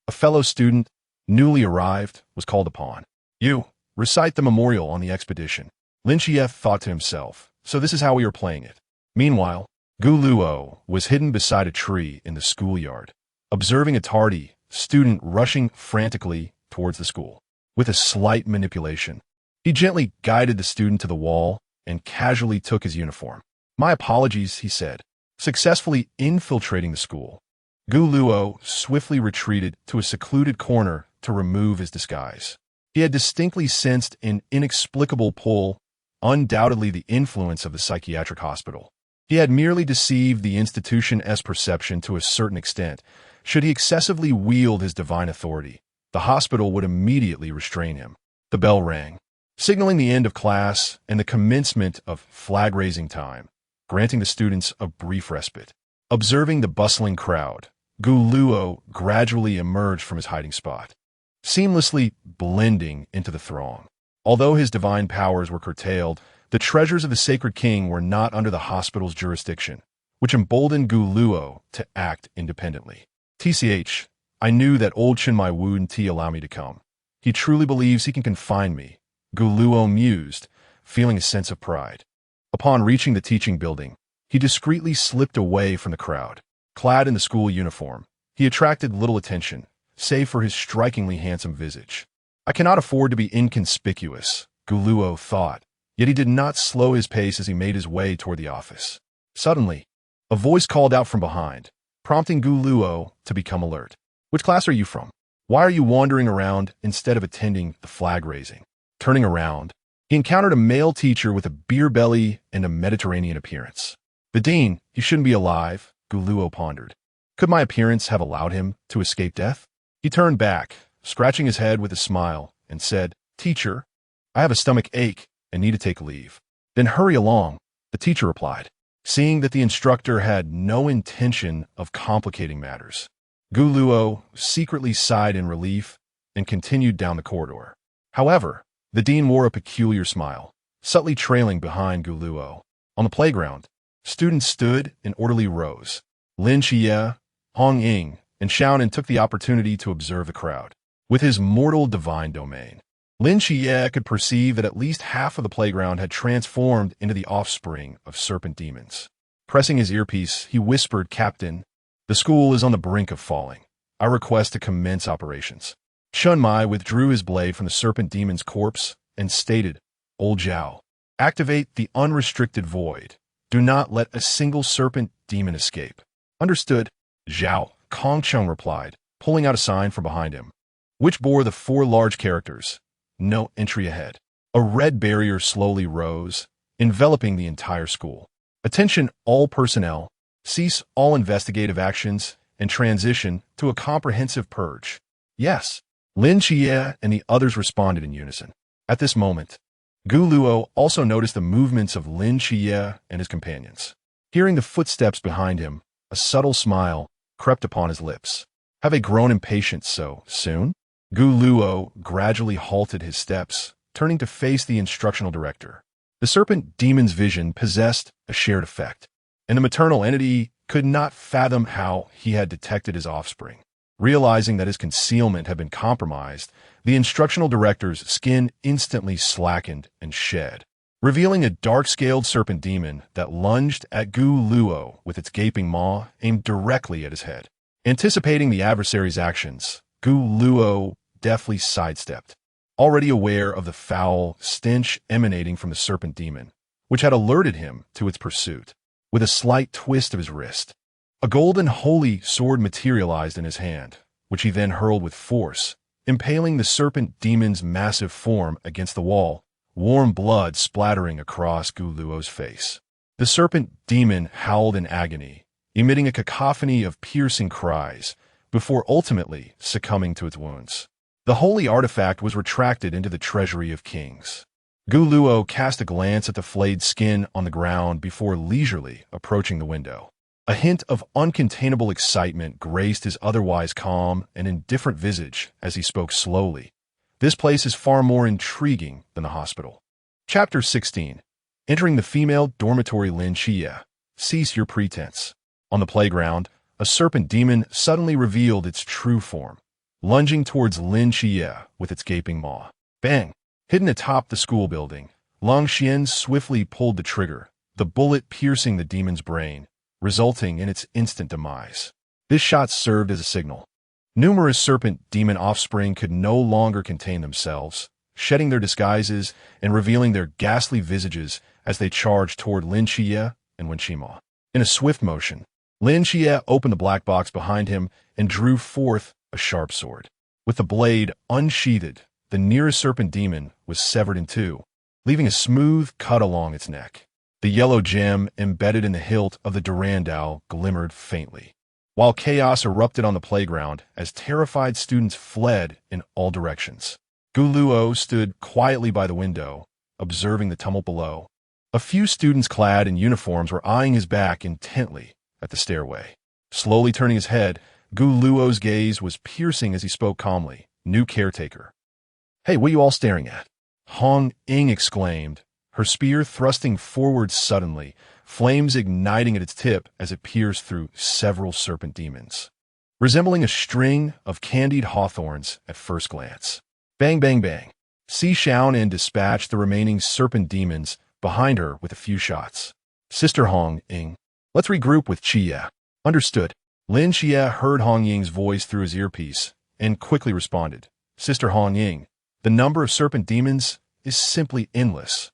a fellow student, newly arrived, was called upon. "You, recite the memorial on the expedition." Lin Xie thought to himself, "So this is how we are playing it." Meanwhile, Gu Luo was hidden beside a tree in the schoolyard, observing a tardy student rushing frantically towards the school. With a slight manipulation, he gently guided the student to the wall and casually took his uniform. "My apologies," he said, successfully infiltrating the school. Gu Luo swiftly retreated to a secluded corner to remove his disguise. He had distinctly sensed an inexplicable pull, undoubtedly the influence of the psychiatric hospital. He had merely deceived the institution's perception to a certain extent. Should he excessively wield his divine authority, the hospital would immediately restrain him. The bell rang, signaling the end of class and the commencement of flag-raising time, granting the students a brief respite. Observing the bustling crowd, Gu Luo gradually emerged from his hiding spot, seamlessly blending into the throng. Although his divine powers were curtailed, the treasures of the Sacred King were not under the hospital's jurisdiction, which emboldened Gu Luo to act independently. "TCH, I knew that old Chen Mai wouldn't allow me to come. He truly believes he can confine me," Gu Luo mused, feeling a sense of pride. Upon reaching the teaching building, he discreetly slipped away from the crowd. Clad in the school uniform, he attracted little attention, save for his strikingly handsome visage. "I cannot afford to be inconspicuous," Gu Luo thought, yet he did not slow his pace as he made his way toward the office. Suddenly, a voice called out from behind, prompting Gu Luo to become alert. "Which class are you from? Why are you wandering around instead of attending the flag raising?" Turning around, he encountered a male teacher with a beer belly and a Mediterranean appearance. "The dean, he shouldn't be alive," Gu Luo pondered. Could my appearance have allowed him to escape death? He turned back, scratching his head with a smile, and said, "Teacher, I have a stomach ache and need to take leave." "Then hurry along," the teacher replied, seeing that the instructor had no intention of complicating matters. Gu Luo secretly sighed in relief and continued down the corridor. However, the dean wore a peculiar smile, subtly trailing behind Gu Luo. On the playground, students stood in orderly rows. Lin Xie, Hong Ying, and Xiaonan took the opportunity to observe the crowd. With his mortal divine domain, Lin Xie could perceive that at least half of the playground had transformed into the offspring of serpent demons. Pressing his earpiece, he whispered, "Captain, the school is on the brink of falling. I request to commence operations." Chun Mai withdrew his blade from the serpent demon's corpse and stated, "Old Zhao, activate the unrestricted void. Do not let a single serpent demon escape." "Understood, Zhao," Kong Chung replied, pulling out a sign from behind him, which bore the 4 large characters, "No entry ahead." A red barrier slowly rose, enveloping the entire school. "Attention all personnel, cease all investigative actions and transition to a comprehensive purge." "Yes." Lin Xie and the others responded in unison. At this moment, Gu Luo also noticed the movements of Lin Xie and his companions. Hearing the footsteps behind him, a subtle smile crept upon his lips. Have they grown impatient so soon? Gu Luo gradually halted his steps, turning to face the instructional director. The serpent demon's vision possessed a shared effect, and the maternal entity could not fathom how he had detected his offspring. Realizing that his concealment had been compromised, the instructional director's skin instantly slackened and shed, revealing a dark-scaled serpent demon that lunged at Gu Luo with its gaping maw aimed directly at his head. Anticipating the adversary's actions, Gu Luo deftly sidestepped, already aware of the foul stench emanating from the serpent demon, which had alerted him to its pursuit. With a slight twist of his wrist, a golden holy sword materialized in his hand, which he then hurled with force, impaling the serpent demon's massive form against the wall, warm blood splattering across Gu Luo's face. The serpent demon howled in agony, emitting a cacophony of piercing cries, before ultimately succumbing to its wounds. The holy artifact was retracted into the treasury of kings. Gu Luo cast a glance at the flayed skin on the ground before leisurely approaching the window. A hint of uncontainable excitement graced his otherwise calm and indifferent visage as he spoke slowly. This place is far more intriguing than the hospital. Chapter 16. Entering the female dormitory Lin Xie. Cease your pretense. On the playground, a serpent demon suddenly revealed its true form, lunging towards Lin Xie with its gaping maw. Bang! Hidden atop the school building, Long Xian swiftly pulled the trigger, the bullet piercing the demon's brain, resulting in its instant demise. This shot served as a signal. Numerous serpent demon offspring could no longer contain themselves, shedding their disguises and revealing their ghastly visages as they charged toward Lin Xie and Wen Qima. In a swift motion, Lin Xie opened the black box behind him and drew forth a sharp sword. With the blade unsheathed, the nearest serpent demon was severed in two, leaving a smooth cut along its neck. The yellow gem embedded in the hilt of the Durandal glimmered faintly, while chaos erupted on the playground as terrified students fled in all directions. Gu Luo stood quietly by the window, observing the tumult below. A few students clad in uniforms were eyeing his back intently at the stairway. Slowly turning his head, Gu Luo's gaze was piercing as he spoke calmly. New caretaker. "Hey, what are you all staring at?" Hong Ying exclaimed, her spear thrusting forward suddenly, flames igniting at its tip as it pierced through several serpent demons, resembling a string of candied hawthorns at first glance. Bang, bang, bang. Si Xiaonan dispatched the remaining serpent demons behind her with a few shots. "Sister Hong Ying, let's regroup with Xie." "Understood." Lin Xie heard Hong Ying's voice through his earpiece and quickly responded. "Sister Hong Ying, the number of serpent demons is simply endless."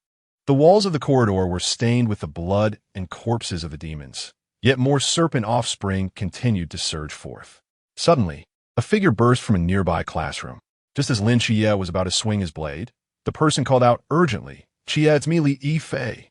The walls of the corridor were stained with the blood and corpses of the demons, yet more serpent offspring continued to surge forth. Suddenly, a figure burst from a nearby classroom. Just as Lin Xie was about to swing his blade, the person called out urgently, "Xie, it's me, Li Yifei."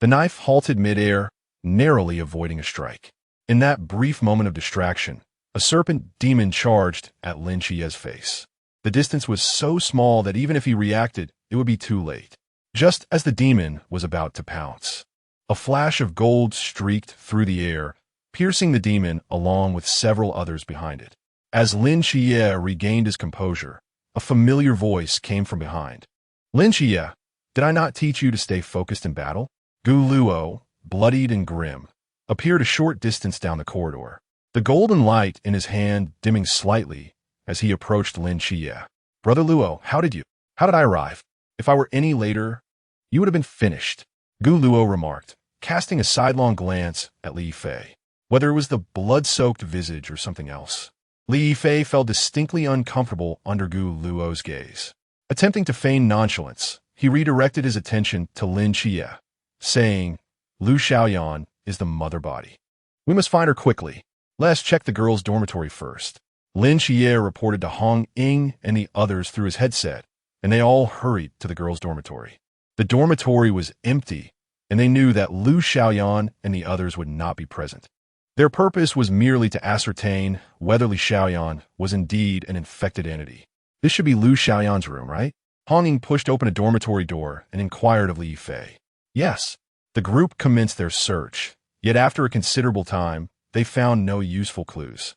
The knife halted midair, narrowly avoiding a strike. In that brief moment of distraction, a serpent demon charged at Lin Xie's face. The distance was so small that even if he reacted, it would be too late. Just as the demon was about to pounce, a flash of gold streaked through the air, piercing the demon along with several others behind it. As Lin Xie regained his composure, a familiar voice came from behind. "Lin Xie, did I not teach you to stay focused in battle?" Gu Luo, bloodied and grim, appeared a short distance down the corridor, the golden light in his hand dimming slightly as he approached Lin Xie. "Brother Luo, how did I arrive? If I were any later, you would have been finished," Gu Luo remarked, casting a sidelong glance at Li Yifei. Whether it was the blood-soaked visage or something else, Li Yifei felt distinctly uncomfortable under Gu Luo's gaze. Attempting to feign nonchalance, he redirected his attention to Lin Xie, saying, "Lu Xiaoyan is the mother body. We must find her quickly. Let's check the girls' dormitory first." Lin Xie reported to Hong Ying and the others through his headset, and they all hurried to the girls' dormitory. The dormitory was empty, and they knew that Lu Xiaoyan and the others would not be present. Their purpose was merely to ascertain whether Li Xiaoyan was indeed an infected entity. "This should be Lu Xiaoyan's room, right?" Hong Ying pushed open a dormitory door and inquired of Li Yifei. "Yes." The group commenced their search, yet after a considerable time, they found no useful clues.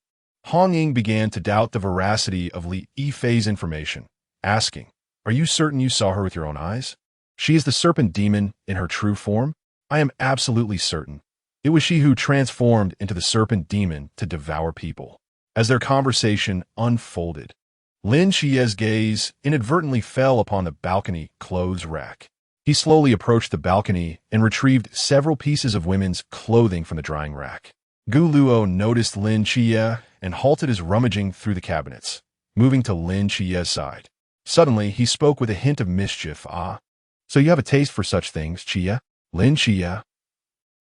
Hong Ying began to doubt the veracity of Li Yifei's information, asking, "Are you certain you saw her with your own eyes? She is the serpent demon in her true form?" "I am absolutely certain. It was she who transformed into the serpent demon to devour people." As their conversation unfolded, Lin Xie's gaze inadvertently fell upon the balcony clothes rack. He slowly approached the balcony and retrieved several pieces of women's clothing from the drying rack. Gu Luo noticed Lin Xie and halted his rummaging through the cabinets, moving to Lin Xie's side. Suddenly, he spoke with a hint of mischief. "Ah, so you have a taste for such things, Xie?" Lin Xie.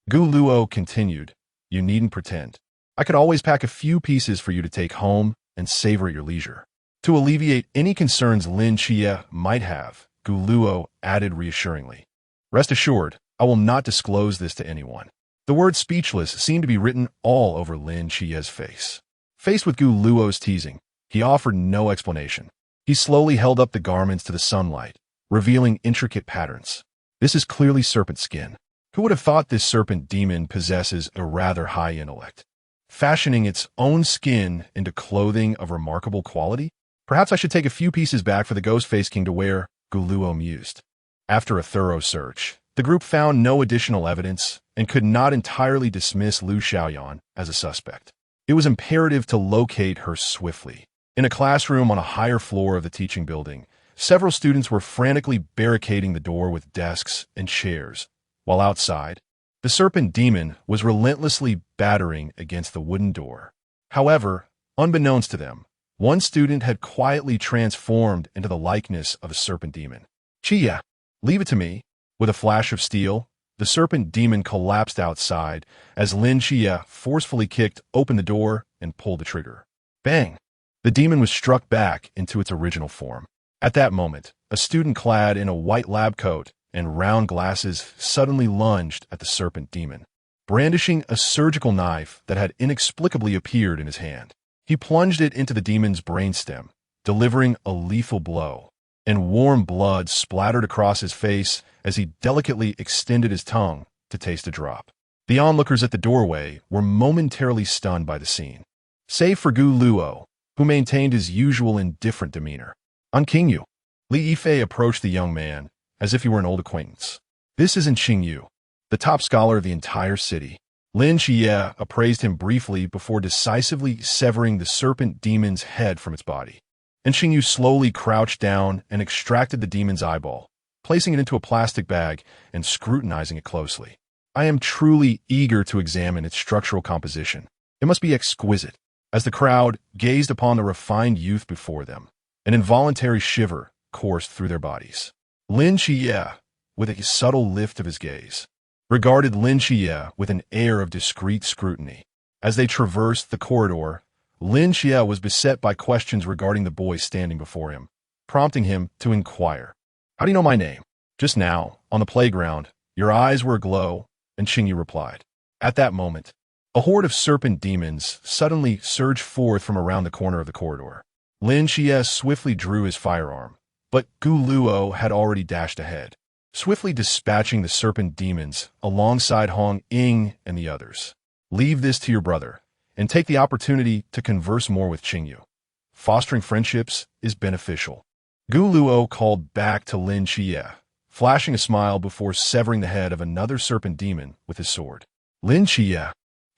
Gu Luo continued, "You needn't pretend. I could always pack a few pieces for you to take home and savor at your leisure." To alleviate any concerns Lin Xie might have, Gu Luo added reassuringly, "Rest assured, I will not disclose this to anyone." The word speechless seemed to be written all over Lin Xie's face. Faced with Gu Luo's teasing, he offered no explanation. He slowly held up the garments to the sunlight, revealing intricate patterns. This is clearly serpent skin. Who would have thought this serpent demon possesses a rather high intellect? Fashioning its own skin into clothing of remarkable quality? Perhaps I should take a few pieces back for the Ghost-Face King to wear, Gu Luo mused. After a thorough search, the group found no additional evidence and could not entirely dismiss Lu Xiaoyan as a suspect. It was imperative to locate her swiftly. In a classroom on a higher floor of the teaching building, several students were frantically barricading the door with desks and chairs, while outside, the serpent demon was relentlessly battering against the wooden door. However, unbeknownst to them, one student had quietly transformed into the likeness of a serpent demon. "Xie, leave it to me." With a flash of steel, the serpent demon collapsed outside as Lin Xie forcefully kicked open the door and pulled the trigger. Bang! The demon was struck back into its original form. At that moment, a student clad in a white lab coat and round glasses suddenly lunged at the serpent demon, brandishing a surgical knife that had inexplicably appeared in his hand. He plunged it into the demon's brainstem, delivering a lethal blow, and warm blood splattered across his face as he delicately extended his tongue to taste a drop. The onlookers at the doorway were momentarily stunned by the scene, save for Gu Luo, who maintained his usual indifferent demeanor. "On Qingyu." Li Yifei approached the young man as if he were an old acquaintance. "This isn't Qingyu, the top scholar of the entire city." Lin Xie appraised him briefly before decisively severing the serpent demon's head from its body. And Qingyu slowly crouched down and extracted the demon's eyeball, placing it into a plastic bag and scrutinizing it closely. "I am truly eager to examine its structural composition. It must be exquisite." As the crowd gazed upon the refined youth before them, an involuntary shiver coursed through their bodies. Lin Xie, with a subtle lift of his gaze, regarded Lin Xie with an air of discreet scrutiny. As they traversed the corridor, Lin Xie was beset by questions regarding the boy standing before him, prompting him to inquire. "How do you know my name?" "Just now, on the playground, your eyes were aglow," and Qingyu replied. At that moment, a horde of serpent demons suddenly surged forth from around the corner of the corridor. Lin Xie swiftly drew his firearm, but Gu Luo had already dashed ahead, swiftly dispatching the serpent demons alongside Hong Ying and the others. "Leave this to your brother, and take the opportunity to converse more with Qingyu. Fostering friendships is beneficial." Gu Luo called back to Lin Xie, flashing a smile before severing the head of another serpent demon with his sword. Lin Xie,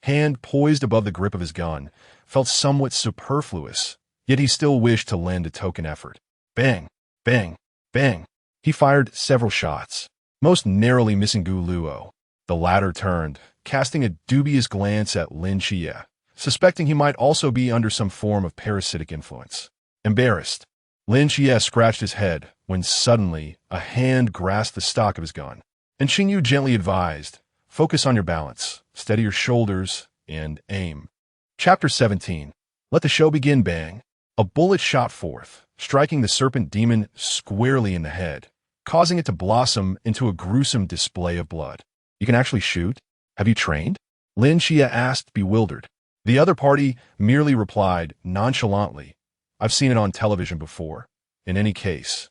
hand poised above the grip of his gun, felt somewhat superfluous, yet he still wished to lend a token effort. Bang, bang, bang. He fired several shots, most narrowly missing Gu Luo. The latter turned, casting a dubious glance at Lin Xie, suspecting he might also be under some form of parasitic influence. Embarrassed, Lin Xie scratched his head when suddenly a hand grasped the stock of his gun, and Qingyu gently advised, "Focus on your balance, steady your shoulders, and aim." Chapter 17. Let the show begin. Bang. A bullet shot forth, striking the serpent demon squarely in the head, causing it to blossom into a gruesome display of blood. "You can actually shoot? Have you trained?" Lin Xie asked, bewildered. The other party merely replied nonchalantly, "I've seen it on television before. In any case,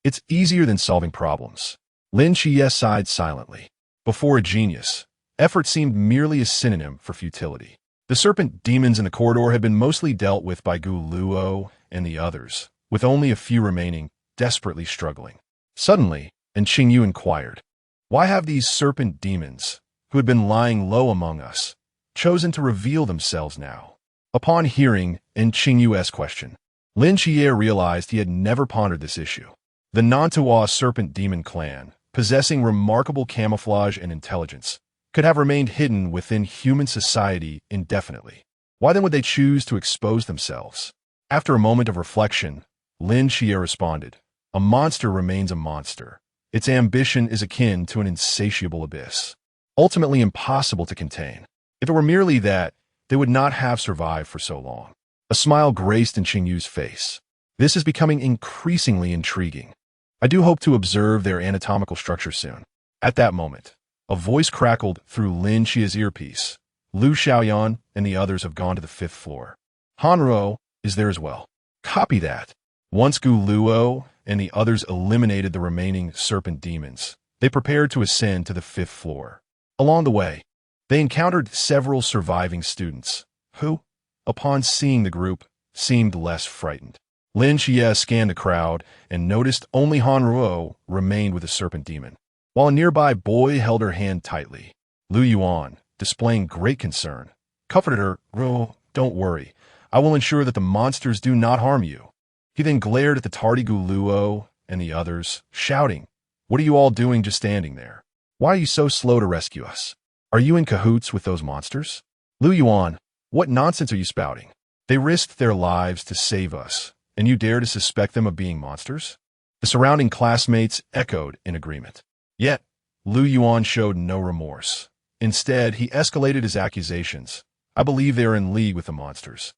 it's easier than solving problems." Lin Xie sighed silently. Before a genius, effort seemed merely a synonym for futility. The serpent demons in the corridor had been mostly dealt with by Gu Luo and the others, with only a few remaining, desperately struggling. Suddenly, Qingyu inquired, "Why have these serpent demons, who had been lying low among us, chosen to reveal themselves now?" Upon hearing Qingyu's question, Lin Xie realized he had never pondered this issue. The Nantua serpent demon clan, possessing remarkable camouflage and intelligence, could have remained hidden within human society indefinitely. Why then would they choose to expose themselves? After a moment of reflection, Lin Xie responded, "A monster remains a monster. Its ambition is akin to an insatiable abyss, ultimately impossible to contain. If it were merely that, they would not have survived for so long." A smile graced Qingyu's face. "This is becoming increasingly intriguing. I do hope to observe their anatomical structure soon." At that moment, a voice crackled through Lin Xie's earpiece. "Lu Xiaoyan and the others have gone to the 5th floor. Hanruo is there as well." Copy that. Once Gu Luo and the others eliminated the remaining serpent demons, they prepared to ascend to the 5th floor. Along the way, they encountered several surviving students, who, upon seeing the group, seemed less frightened. Lin Xie scanned the crowd and noticed only Hanruo remained with the serpent demon, while a nearby boy held her hand tightly. Lu Yuan, displaying great concern, comforted her. "Ruo, don't worry. I will ensure that the monsters do not harm you." He then glared at the tardy Gu Luo and the others, shouting, "What are you all doing just standing there? Why are you so slow to rescue us? Are you in cahoots with those monsters?" "Lu Yuan, what nonsense are you spouting? They risked their lives to save us, and you dare to suspect them of being monsters?" The surrounding classmates echoed in agreement. Yet, Lu Yuan showed no remorse. Instead, he escalated his accusations. "I believe they are in league with the monsters.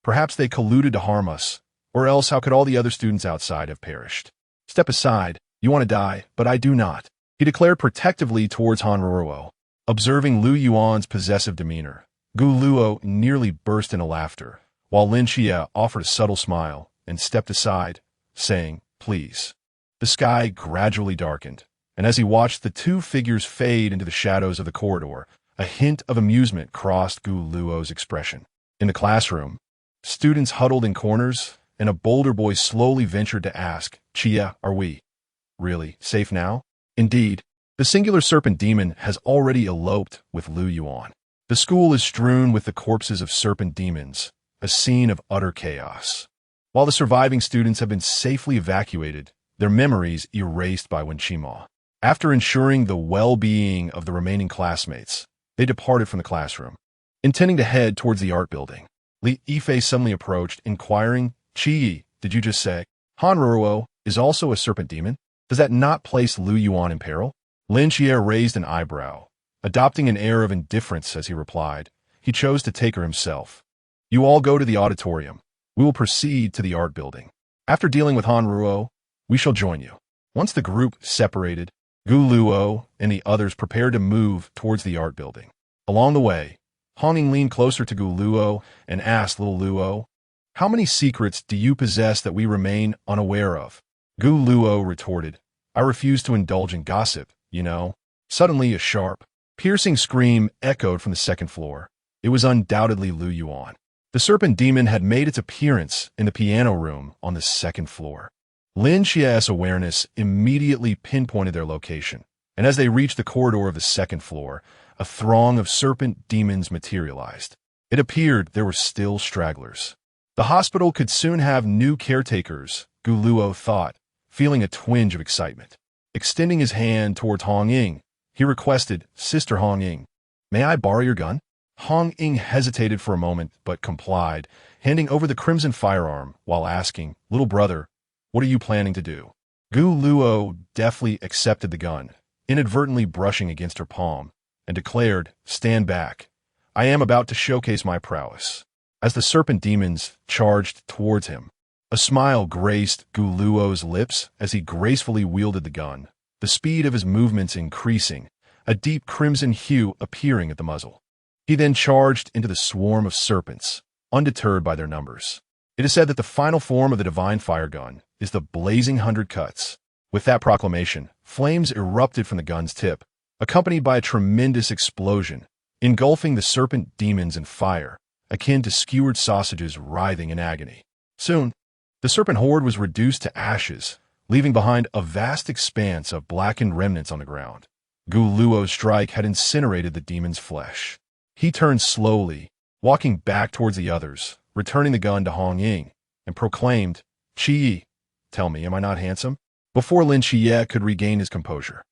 Perhaps they colluded to harm us, or else how could all the other students outside have perished? Step aside, you want to die, but I do not," he declared protectively towards Hanruo. Observing Lu Yuan's possessive demeanor, Gu Luo nearly burst into laughter, while Lin Xie offered a subtle smile and stepped aside, saying, "Please." The sky gradually darkened, and as he watched the two figures fade into the shadows of the corridor, a hint of amusement crossed Gu Luo's expression. In the classroom, students huddled in corners, and a bolder boy slowly ventured to ask, "Chia, are we really safe now?" Indeed, the singular serpent demon has already eloped with Lu Yuan. The school is strewn with the corpses of serpent demons, a scene of utter chaos. While the surviving students have been safely evacuated, their memories erased by Wenqima. After ensuring the well-being of the remaining classmates, they departed from the classroom, intending to head towards the art building. Li Yifei suddenly approached, inquiring, "Qi, did you just say Hanruo is also a serpent demon? Does that not place Lu Yuan in peril?" Lin Xie raised an eyebrow, adopting an air of indifference as he replied. He chose to take her himself. "You all go to the auditorium. We will proceed to the art building. After dealing with Hanruo, we shall join you." Once the group separated, Gu Luo and the others prepared to move towards the art building. Along the way, Honging leaned closer to Gu Luo and asked little Luo, "How many secrets do you possess that we remain unaware of?" Gu Luo retorted, "I refuse to indulge in gossip, you know." Suddenly, a sharp, piercing scream echoed from the 2nd floor. It was undoubtedly Lu Yuan. The serpent demon had made its appearance in the piano room on the 2nd floor. Lin Xie's awareness immediately pinpointed their location, and as they reached the corridor of the 2nd floor, a throng of serpent demons materialized. It appeared there were still stragglers. The hospital could soon have new caretakers, Gu Luo thought, feeling a twinge of excitement. Extending his hand towards Hong Ying, he requested, "Sister Hong Ying, may I borrow your gun?" Hong Ying hesitated for a moment, but complied, handing over the crimson firearm while asking, "Little brother, what are you planning to do?" Gu Luo deftly accepted the gun, inadvertently brushing against her palm, and declared, "Stand back. I am about to showcase my prowess." As the serpent demons charged towards him, a smile graced Gu Luo's lips as he gracefully wielded the gun, the speed of his movements increasing, a deep crimson hue appearing at the muzzle. He then charged into the swarm of serpents, undeterred by their numbers. It is said that the final form of the divine fire gun is the blazing 100 cuts. With that proclamation, flames erupted from the gun's tip, accompanied by a tremendous explosion, engulfing the serpent demons in fire, akin to skewered sausages writhing in agony. Soon, the serpent horde was reduced to ashes, leaving behind a vast expanse of blackened remnants on the ground. Gu Luo's strike had incinerated the demon's flesh. He turned slowly, walking back towards the others, returning the gun to Hong Ying, and proclaimed, "Qi, tell me, am I not handsome?" Before Lin Xie could regain his composure,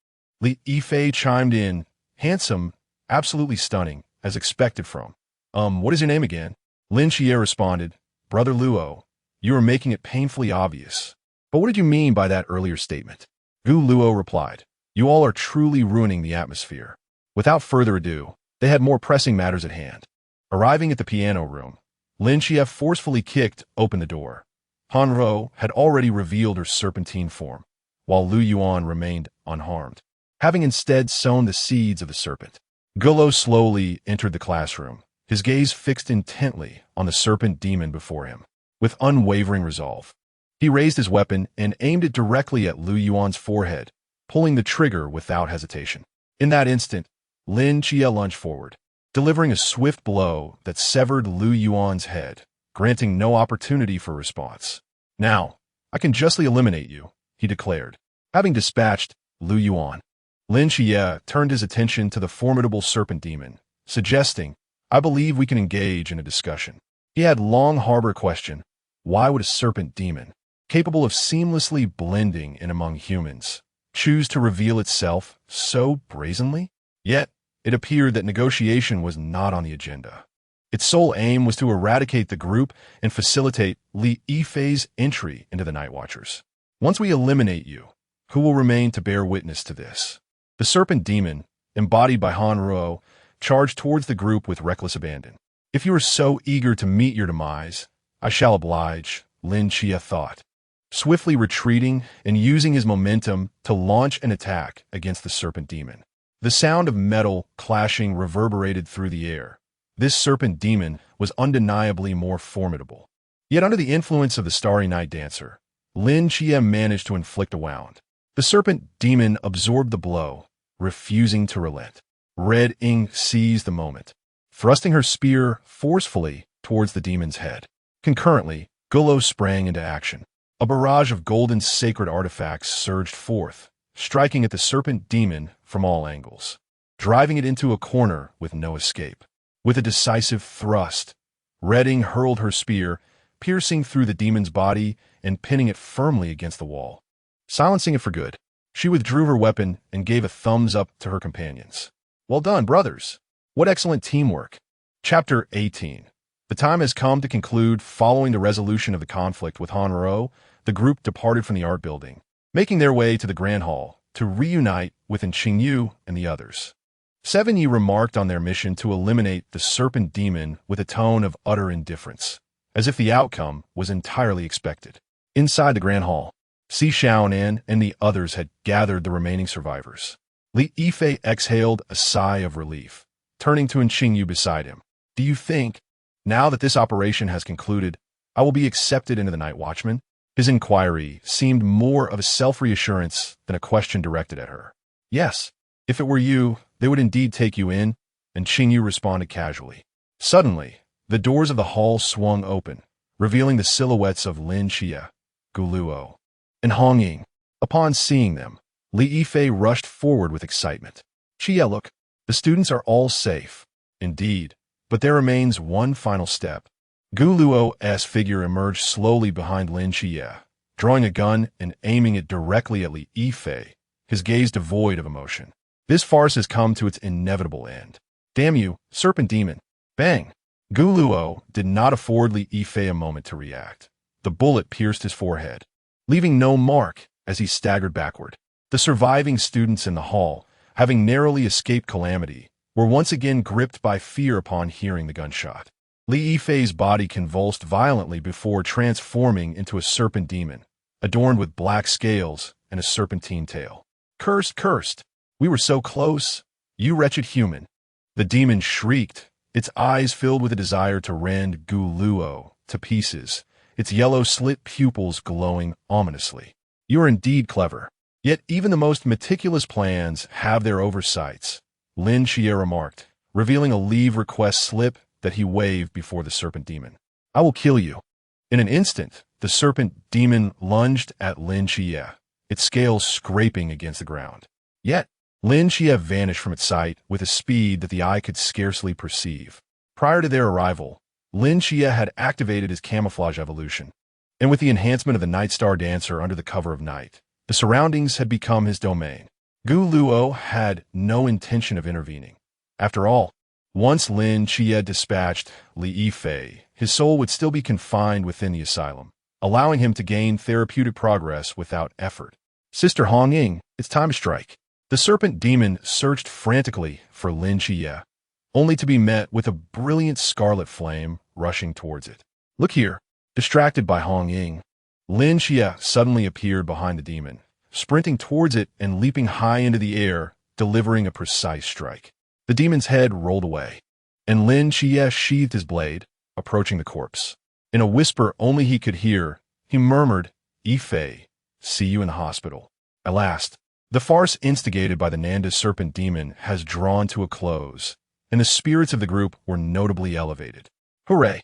Li Yifei chimed in, "Handsome, absolutely stunning, as expected from." What is your name again?" Lin Xie responded, "Brother Luo, you are making it painfully obvious. But what did you mean by that earlier statement?" Gu Luo replied, "You all are truly ruining the atmosphere." Without further ado, they had more pressing matters at hand. Arriving at the piano room, Lin Xie forcefully kicked open the door. Han Ro had already revealed her serpentine form, while Lu Yuan remained unharmed, having instead sown the seeds of the serpent. Gulo slowly entered the classroom, his gaze fixed intently on the serpent demon before him. With unwavering resolve, he raised his weapon and aimed it directly at Lu Yuan's forehead, pulling the trigger without hesitation. In that instant, Lin Xie lunged forward, delivering a swift blow that severed Lu Yuan's head, granting no opportunity for response. "Now, I can justly eliminate you," he declared. Having dispatched Lu Yuan, Lin Xie turned his attention to the formidable serpent demon, suggesting, "I believe we can engage in a discussion." He had long harbored a question: why would a serpent demon, capable of seamlessly blending in among humans, choose to reveal itself so brazenly? Yet, it appeared that negotiation was not on the agenda. Its sole aim was to eradicate the group and facilitate Li Yifei's entry into the Night Watchers. "Once we eliminate you, who will remain to bear witness to this?" The serpent demon, embodied by Han Ruo, charged towards the group with reckless abandon. "If you are so eager to meet your demise, I shall oblige," Lin Xie thought, swiftly retreating and using his momentum to launch an attack against the serpent demon. The sound of metal clashing reverberated through the air. This serpent demon was undeniably more formidable. Yet under the influence of the Starry Night Dancer, Lin Xie managed to inflict a wound. The serpent demon absorbed the blow, refusing to relent. Red Ing seized the moment, thrusting her spear forcefully towards the demon's head. Concurrently, Gulo sprang into action. A barrage of golden sacred artifacts surged forth, striking at the serpent demon from all angles, driving it into a corner with no escape. With a decisive thrust, Red Ing hurled her spear, piercing through the demon's body and pinning it firmly against the wall. Silencing it for good, she withdrew her weapon and gave a thumbs up to her companions. "Well done, brothers! What excellent teamwork!" Chapter 18. The time has come to conclude. Following the resolution of the conflict with Han Ro, the group departed from the art building, making their way to the Grand Hall to reunite with Qingyu and the others. Seven Yi remarked on their mission to eliminate the serpent demon with a tone of utter indifference, as if the outcome was entirely expected. Inside the Grand Hall, Si Xiaonan and the others had gathered the remaining survivors. Li Yifei exhaled a sigh of relief, turning to Qingyu beside him. "Do you think, now that this operation has concluded, I will be accepted into the Night Watchman?" His inquiry seemed more of a self-reassurance than a question directed at her. "Yes, if it were you, they would indeed take you in," and Qingyu responded casually. Suddenly, the doors of the hall swung open, revealing the silhouettes of Lin Xie, Gu Luo, and Hong Ying. Upon seeing them, Li Yifei rushed forward with excitement. "Xie, look, the students are all safe." "Indeed, but there remains one final step." Gu Luo's figure emerged slowly behind Lin Xie, drawing a gun and aiming it directly at Li Yifei, his gaze devoid of emotion. "This farce has come to its inevitable end. Damn you, serpent demon!" Bang! Gu Luo did not afford Li Yifei a moment to react. The bullet pierced his forehead, leaving no mark as he staggered backward. The surviving students in the hall, having narrowly escaped calamity, were once again gripped by fear upon hearing the gunshot. Li Yifei's body convulsed violently before transforming into a serpent demon, adorned with black scales and a serpentine tail. "Cursed, cursed! We were so close, you wretched human!" The demon shrieked, its eyes filled with a desire to rend Gu Luo to pieces, its yellow slit pupils glowing ominously. "You are indeed clever. Yet even the most meticulous plans have their oversights," Lin Xie remarked, revealing a leave request slip that he waved before the serpent demon. "I will kill you." In an instant, the serpent demon lunged at Lin Xie, its scales scraping against the ground. Yet, Lin Xie vanished from its sight with a speed that the eye could scarcely perceive. Prior to their arrival, Lin Xie had activated his camouflage evolution, and with the enhancement of the Night Star Dancer under the cover of night, the surroundings had become his domain. Gu Luo had no intention of intervening. After all, once Lin Xie dispatched Li Yifei, his soul would still be confined within the asylum, allowing him to gain therapeutic progress without effort. Sister Hong Ying, it's time to strike. The serpent demon searched frantically for Lin Xie, only to be met with a brilliant scarlet flame rushing towards it. Look here. Distracted by Hong Ying, Lin Xie suddenly appeared behind the demon, sprinting towards it and leaping high into the air, delivering a precise strike. The demon's head rolled away, and Lin Xie sheathed his blade, approaching the corpse. In a whisper only he could hear, he murmured, "Yifei, see you in the hospital." At last, the farce instigated by the Nanda serpent demon has drawn to a close, and the spirits of the group were notably elevated. Hooray!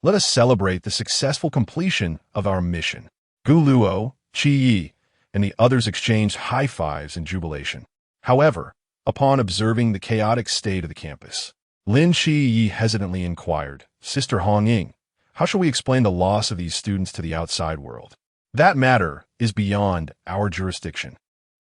Let us celebrate the successful completion of our mission. Gu Luo, Qi Yi, and the others exchanged high fives in jubilation. However, upon observing the chaotic state of the campus, Lin Qi Yi hesitantly inquired, "Sister Hong Ying, how shall we explain the loss of these students to the outside world?" "That matter is beyond our jurisdiction.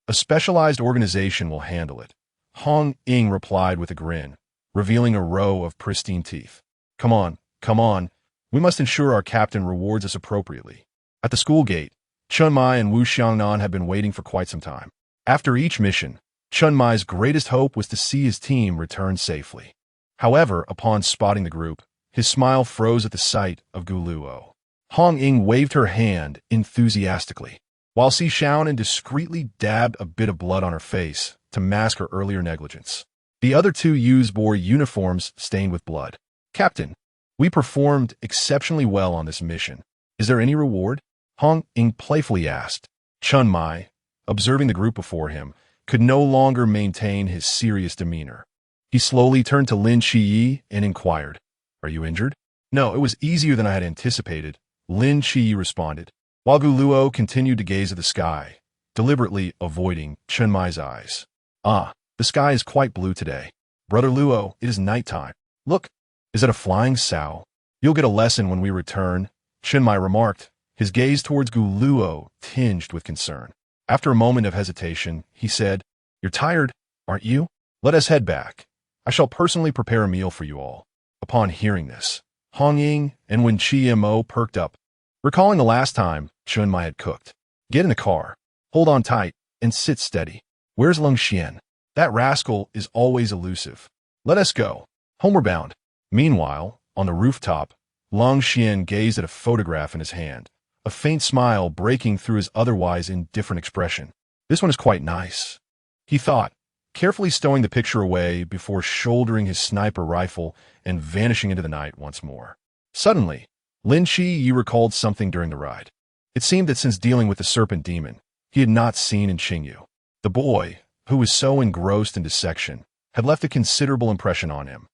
A specialized organization will handle it," Hong Ying replied with a grin, revealing a row of pristine teeth. Come on. We must ensure our captain rewards us appropriately." At the school gate, Chun Mai and Wu Xiangnan had been waiting for quite some time. After each mission, Chun Mai's greatest hope was to see his team return safely. However, upon spotting the group, his smile froze at the sight of Gu Luo. Hong Ying waved her hand enthusiastically, while Si Xiaonan discreetly dabbed a bit of blood on her face to mask her earlier negligence. The other two youths bore uniforms stained with blood. "Captain, we performed exceptionally well on this mission. Is there any reward?" Hong Ying playfully asked. Chun Mai, observing the group before him, could no longer maintain his serious demeanor. He slowly turned to Lin Qi Yi and inquired, "Are you injured?" "No, it was easier than I had anticipated," Lin Qi Yi responded, while Gu Luo continued to gaze at the sky, deliberately avoiding Chun Mai's eyes. "Ah, the sky is quite blue today. Brother Luo, it is nighttime. Look, is that a flying sow? You'll get a lesson when we return," Chun Mai remarked, his gaze towards Gu Luo tinged with concern. After a moment of hesitation, he said, "You're tired, aren't you? Let us head back. I shall personally prepare a meal for you all." Upon hearing this, Hong Ying and Wen Qi Mo perked up, recalling the last time Chun Mai had cooked. "Get in the car, hold on tight, and sit steady. Where's Lung Xian? That rascal is always elusive. Let us go. Homeward bound." Meanwhile, on the rooftop, Lung Xian gazed at a photograph in his hand, a faint smile breaking through his otherwise indifferent expression. "This one is quite nice," he thought, carefully stowing the picture away before shouldering his sniper rifle and vanishing into the night once more. Suddenly, Lin Qi Yi recalled something during the ride. It seemed that since dealing with the serpent demon, he had not seen in Qingyu. The boy, who was so engrossed in dissection, had left a considerable impression on him.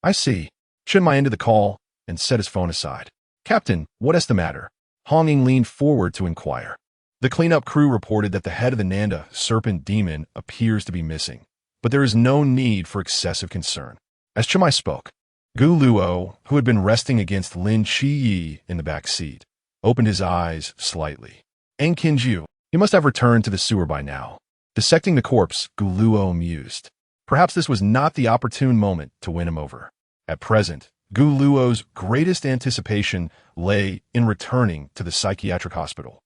I see." Chun Mai ended the call and set his phone aside. "Captain, what is the matter?" Hong Ying leaned forward to inquire. The cleanup crew reported that the head of the Nanda serpent demon appears to be missing, but there is no need for excessive concern. As Chun Mai spoke, Gu Luo, who had been resting against Lin Qi Yi in the back seat, opened his eyes slightly. "Eng Qinju, he must have returned to the sewer by now." Dissecting the corpse, Gu Luo mused. Perhaps this was not the opportune moment to win him over. At present, Gu Luo's greatest anticipation lay in returning to the psychiatric hospital.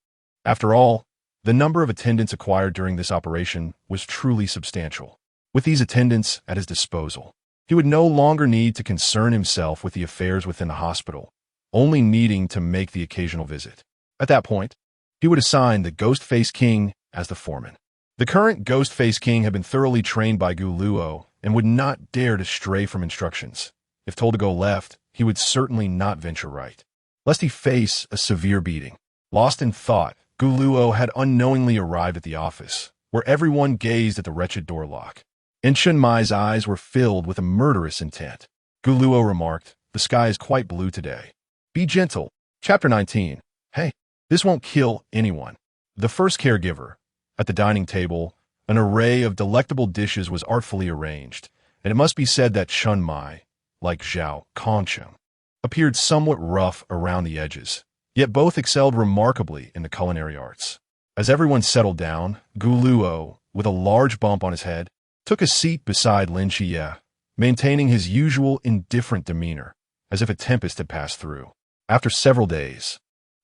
After all, the number of attendants acquired during this operation was truly substantial. With these attendants at his disposal, he would no longer need to concern himself with the affairs within the hospital, only needing to make the occasional visit. At that point, he would assign the Ghost-Face King as the foreman. The current Ghost-Face King had been thoroughly trained by Gu Luo and would not dare to stray from instructions. If told to go left, he would certainly not venture right, lest he face a severe beating. Lost in thought, Gu Luo had unknowingly arrived at the office, where everyone gazed at the wretched door lock. And Chun Mai's eyes were filled with a murderous intent. Gu Luo remarked, "The sky is quite blue today. Be gentle." Chapter 19. Hey, this won't kill anyone. The first caregiver. At the dining table, an array of delectable dishes was artfully arranged, and it must be said that Chun Mai, like Zhao Kongcheng, appeared somewhat rough around the edges, yet both excelled remarkably in the culinary arts. As everyone settled down, Gu Luo, with a large bump on his head, took a seat beside Lin Qiye, maintaining his usual indifferent demeanor, as if a tempest had passed through. After several days,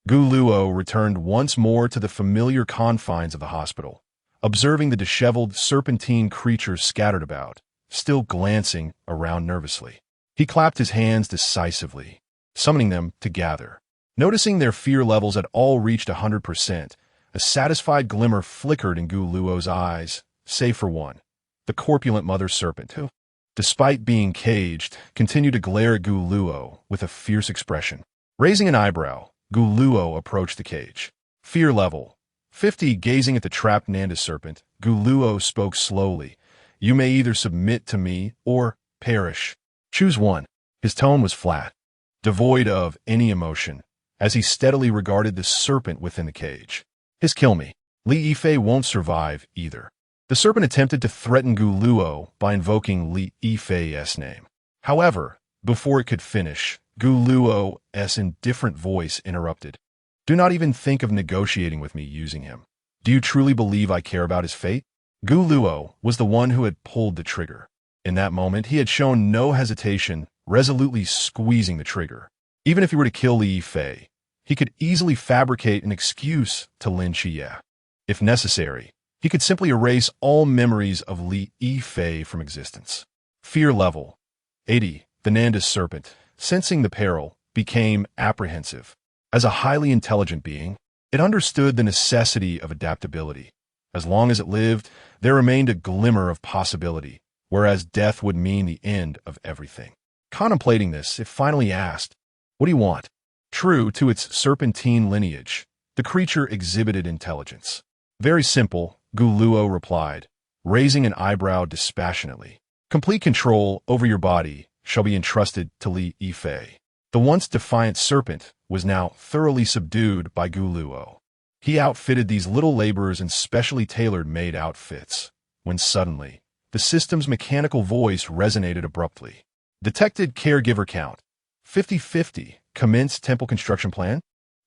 Gu Luo returned once more to the familiar confines of the hospital, observing the disheveled serpentine creatures scattered about, still glancing around nervously. He clapped his hands decisively, summoning them to gather. Noticing their fear levels had all reached 100%, a satisfied glimmer flickered in Gu Luo's eyes, save for one, the corpulent mother serpent, who, despite being caged, continued to glare at Gu Luo with a fierce expression. Raising an eyebrow, Gu Luo approached the cage. Fear level 50. Gazing at the trapped Nanda serpent, Gu Luo spoke slowly. You may either submit to me or perish. Choose one. His tone was flat, devoid of any emotion, as he steadily regarded the serpent within the cage. His kill me. Li Yifei won't survive either. The serpent attempted to threaten Gu Luo by invoking Li Yifei's name. However, before it could finish, Gu Luo's indifferent voice interrupted. Do not even think of negotiating with me using him. Do you truly believe I care about his fate? Gu Luo was the one who had pulled the trigger. In that moment, he had shown no hesitation, resolutely squeezing the trigger. Even if he were to kill Li Yifei, he could easily fabricate an excuse to Lin Qiye. If necessary, he could simply erase all memories of Li Yifei from existence. Fear level 80. The Nanda serpent, sensing the peril, became apprehensive. As a highly intelligent being, it understood the necessity of adaptability. As long as it lived, there remained a glimmer of possibility, whereas death would mean the end of everything. Contemplating this, it finally asked, What do you want? True to its serpentine lineage, the creature exhibited intelligence. Very simple, Gu Luo replied, raising an eyebrow dispassionately. Complete control over your body shall be entrusted to Li Yifei. The once defiant serpent was now thoroughly subdued by Gu Luo. He outfitted these little laborers in specially tailor-made outfits, when suddenly, the system's mechanical voice resonated abruptly. Detected caregiver count 50-50. Commence temple construction plan?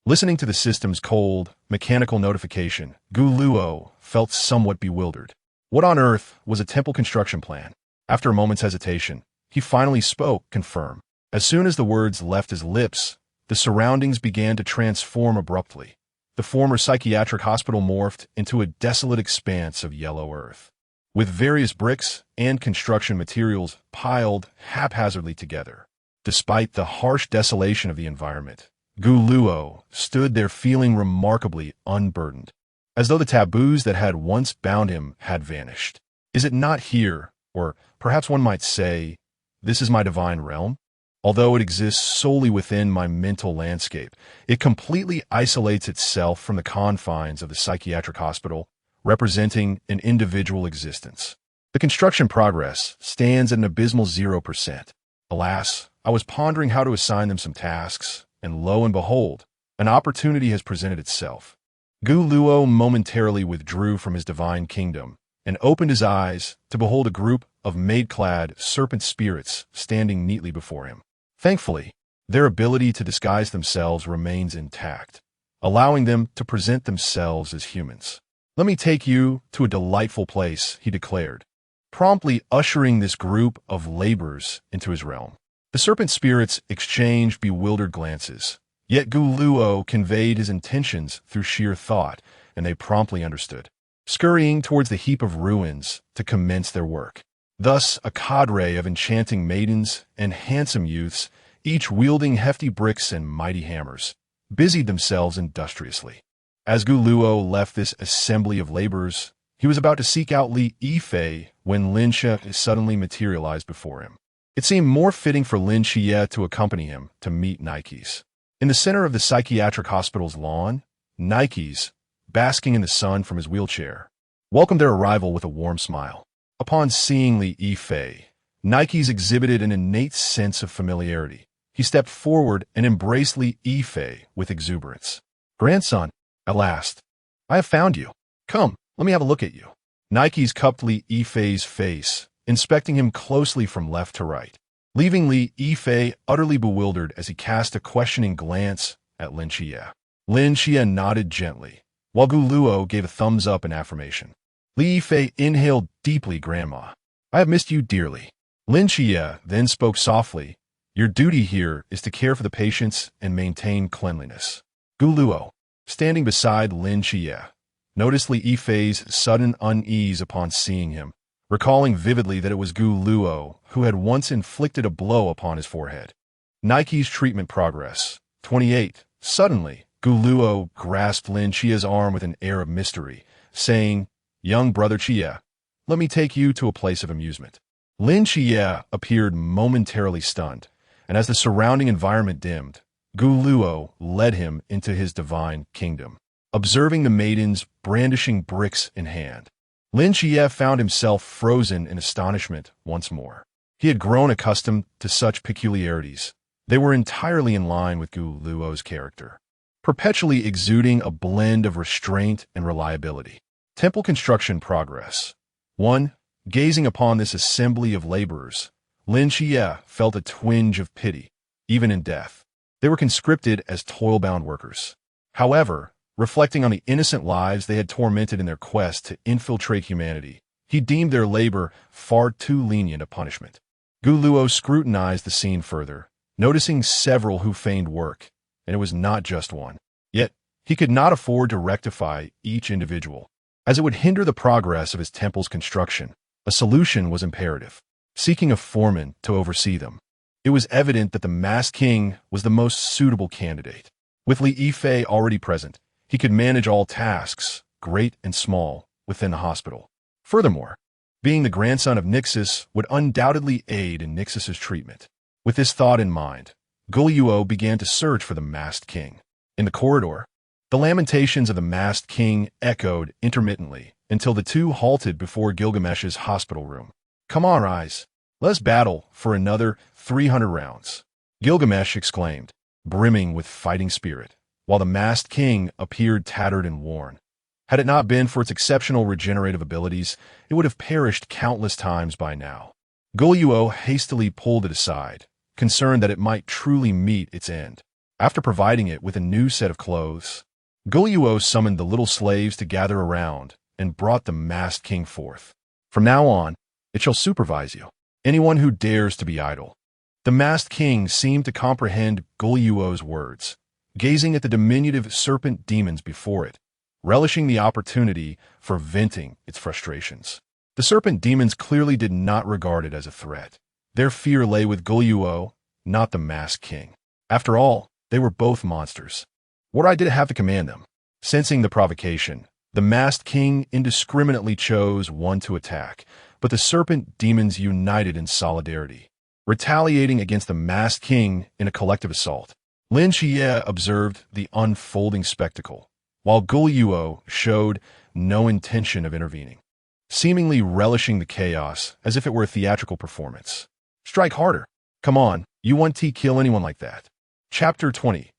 Listening to the system's cold, mechanical notification, Gu Luo felt somewhat bewildered. What on earth was a temple construction plan? After a moment's hesitation, he finally spoke, confirm. As soon as the words left his lips, the surroundings began to transform abruptly. The former psychiatric hospital morphed into a desolate expanse of yellow earth, with various bricks and construction materials piled haphazardly together. Despite the harsh desolation of the environment, Gu Luo stood there feeling remarkably unburdened, as though the taboos that had once bound him had vanished. Is it not here, or perhaps one might say, this is my divine realm? Although it exists solely within my mental landscape, it completely isolates itself from the confines of the psychiatric hospital, representing an individual existence. The construction progress stands at an abysmal 0%. Alas, I was pondering how to assign them some tasks, and lo and behold, an opportunity has presented itself. Gu Luo momentarily withdrew from his divine kingdom and opened his eyes to behold a group of maid-clad serpent spirits standing neatly before him. Thankfully, their ability to disguise themselves remains intact, allowing them to present themselves as humans. Let me take you to a delightful place, he declared, promptly ushering this group of laborers into his realm. The serpent spirits exchanged bewildered glances, yet Gu Luo conveyed his intentions through sheer thought, and they promptly understood, scurrying towards the heap of ruins to commence their work. Thus, a cadre of enchanting maidens and handsome youths, each wielding hefty bricks and mighty hammers, busied themselves industriously. As Gu Luo left this assembly of laborers, he was about to seek out Li Yifei when Lin Qiye suddenly materialized before him. It seemed more fitting for Lin Qiye to accompany him to meet Nikes. In the center of the psychiatric hospital's lawn, Nikes, basking in the sun from his wheelchair, welcomed their arrival with a warm smile. Upon seeing Li Yifei, Nikes exhibited an innate sense of familiarity. He stepped forward and embraced Li Yifei with exuberance. Grandson, at last, I have found you. Come, let me have a look at you. Nikes cupped Li Yifei's face, inspecting him closely from left to right. leaving Li Yifei utterly bewildered as he cast a questioning glance at Lin Xie. Lin Xie nodded gently, while Gu Luo gave a thumbs up in affirmation. Li Yifei inhaled deeply, "Grandma. I have missed you dearly." Lin Xie then spoke softly, "Your duty here is to care for the patients and maintain cleanliness." Gu Luo, standing beside Lin Xie, noticed Li Yifei's sudden unease upon seeing him, recalling vividly that it was Gu Luo who had once inflicted a blow upon his forehead. Nike's treatment progress. 28. Suddenly, Gu Luo grasped Lin Xie's arm with an air of mystery, saying, "Young brother Xie, let me take you to a place of amusement." Lin Xie appeared momentarily stunned, and as the surrounding environment dimmed, Gu Luo led him into his divine kingdom. Observing the maidens brandishing bricks in hand, Lin Xie found himself frozen in astonishment once more. He had grown accustomed to such peculiarities. They were entirely in line with Gu Luo's character, perpetually exuding a blend of restraint and reliability. Temple construction progress. 1. Gazing upon this assembly of laborers, Lin Xie felt a twinge of pity. Even in death, they were conscripted as toil-bound workers. However, reflecting on the innocent lives they had tormented in their quest to infiltrate humanity, he deemed their labor far too lenient a punishment. Gu Luo scrutinized the scene further, noticing several who feigned work, and it was not just one. Yet, he could not afford to rectify each individual, as it would hinder the progress of his temple's construction. A solution was imperative, seeking a foreman to oversee them. It was evident that the masked king was the most suitable candidate. With Li Yifei already present, he could manage all tasks, great and small, within the hospital. Furthermore, being the grandson of Nixus would undoubtedly aid in Nixus's treatment. With this thought in mind, Gu Luo began to search for the masked king. In the corridor, the lamentations of the masked king echoed intermittently until the two halted before Gilgamesh's hospital room. "Come on, Rise. Let's battle for another 300 rounds," Gilgamesh exclaimed, brimming with fighting spirit, while the masked king appeared tattered and worn. Had it not been for its exceptional regenerative abilities, it would have perished countless times by now. Gu Luo hastily pulled it aside, concerned that it might truly meet its end. After providing it with a new set of clothes, Gu Luo summoned the little slaves to gather around and brought the masked king forth. "From now on, it shall supervise you. Anyone who dares to be idle." The masked king seemed to comprehend Gu Luo's words, gazing at the diminutive serpent demons before it, relishing the opportunity for venting its frustrations. The serpent demons clearly did not regard it as a threat. Their fear lay with Gu Luo, not the masked king. After all, they were both monsters. What right did it have to command them? Sensing the provocation, the masked king indiscriminately chose one to attack, but the serpent demons united in solidarity, retaliating against the masked king in a collective assault. Lin Xie observed the unfolding spectacle, while Gu Luo showed no intention of intervening, seemingly relishing the chaos as if it were a theatrical performance. "Strike harder. Come on, you want to kill anyone like that." Chapter 20.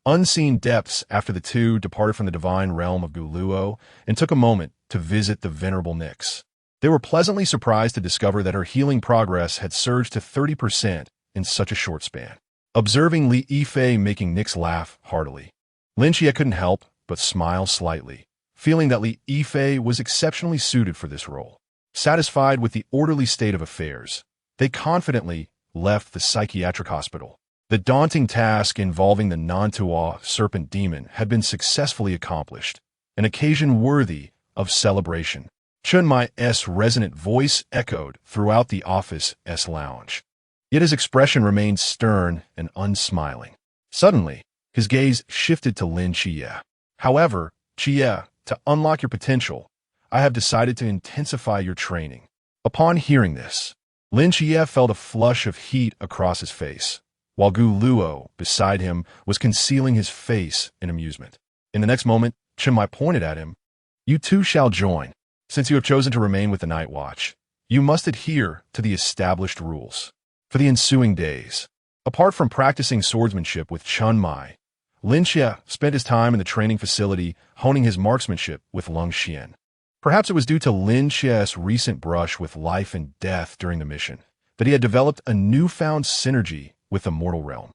Unseen depths. After the two departed from the divine realm of Gu Luo and took a moment to visit the venerable Nyx, they were pleasantly surprised to discover that her healing progress had surged to 30% in such a short span. Observing Li Yifei making Nyx laugh heartily, Lin Xie couldn't help but smile slightly, feeling that Li Yifei was exceptionally suited for this role. Satisfied with the orderly state of affairs, they confidently left the psychiatric hospital. The daunting task involving the Nantua serpent demon had been successfully accomplished, an occasion worthy of celebration. Chun Mai's resonant voice echoed throughout the office's lounge, yet his expression remained stern and unsmiling. Suddenly, his gaze shifted to Lin Xie. "However, Xie, to unlock your potential, I have decided to intensify your training." Upon hearing this, Lin Xie felt a flush of heat across his face, while Gu Luo, beside him, was concealing his face in amusement. In the next moment, Chun Mai pointed at him. "You too shall join. Since you have chosen to remain with the Night Watch, you must adhere to the established rules." For the ensuing days, apart from practicing swordsmanship with Chun Mai, Lin Xie spent his time in the training facility honing his marksmanship with Lung Xian. Perhaps it was due to Lin Xie's recent brush with life and death during the mission that he had developed a newfound synergy with the mortal realm.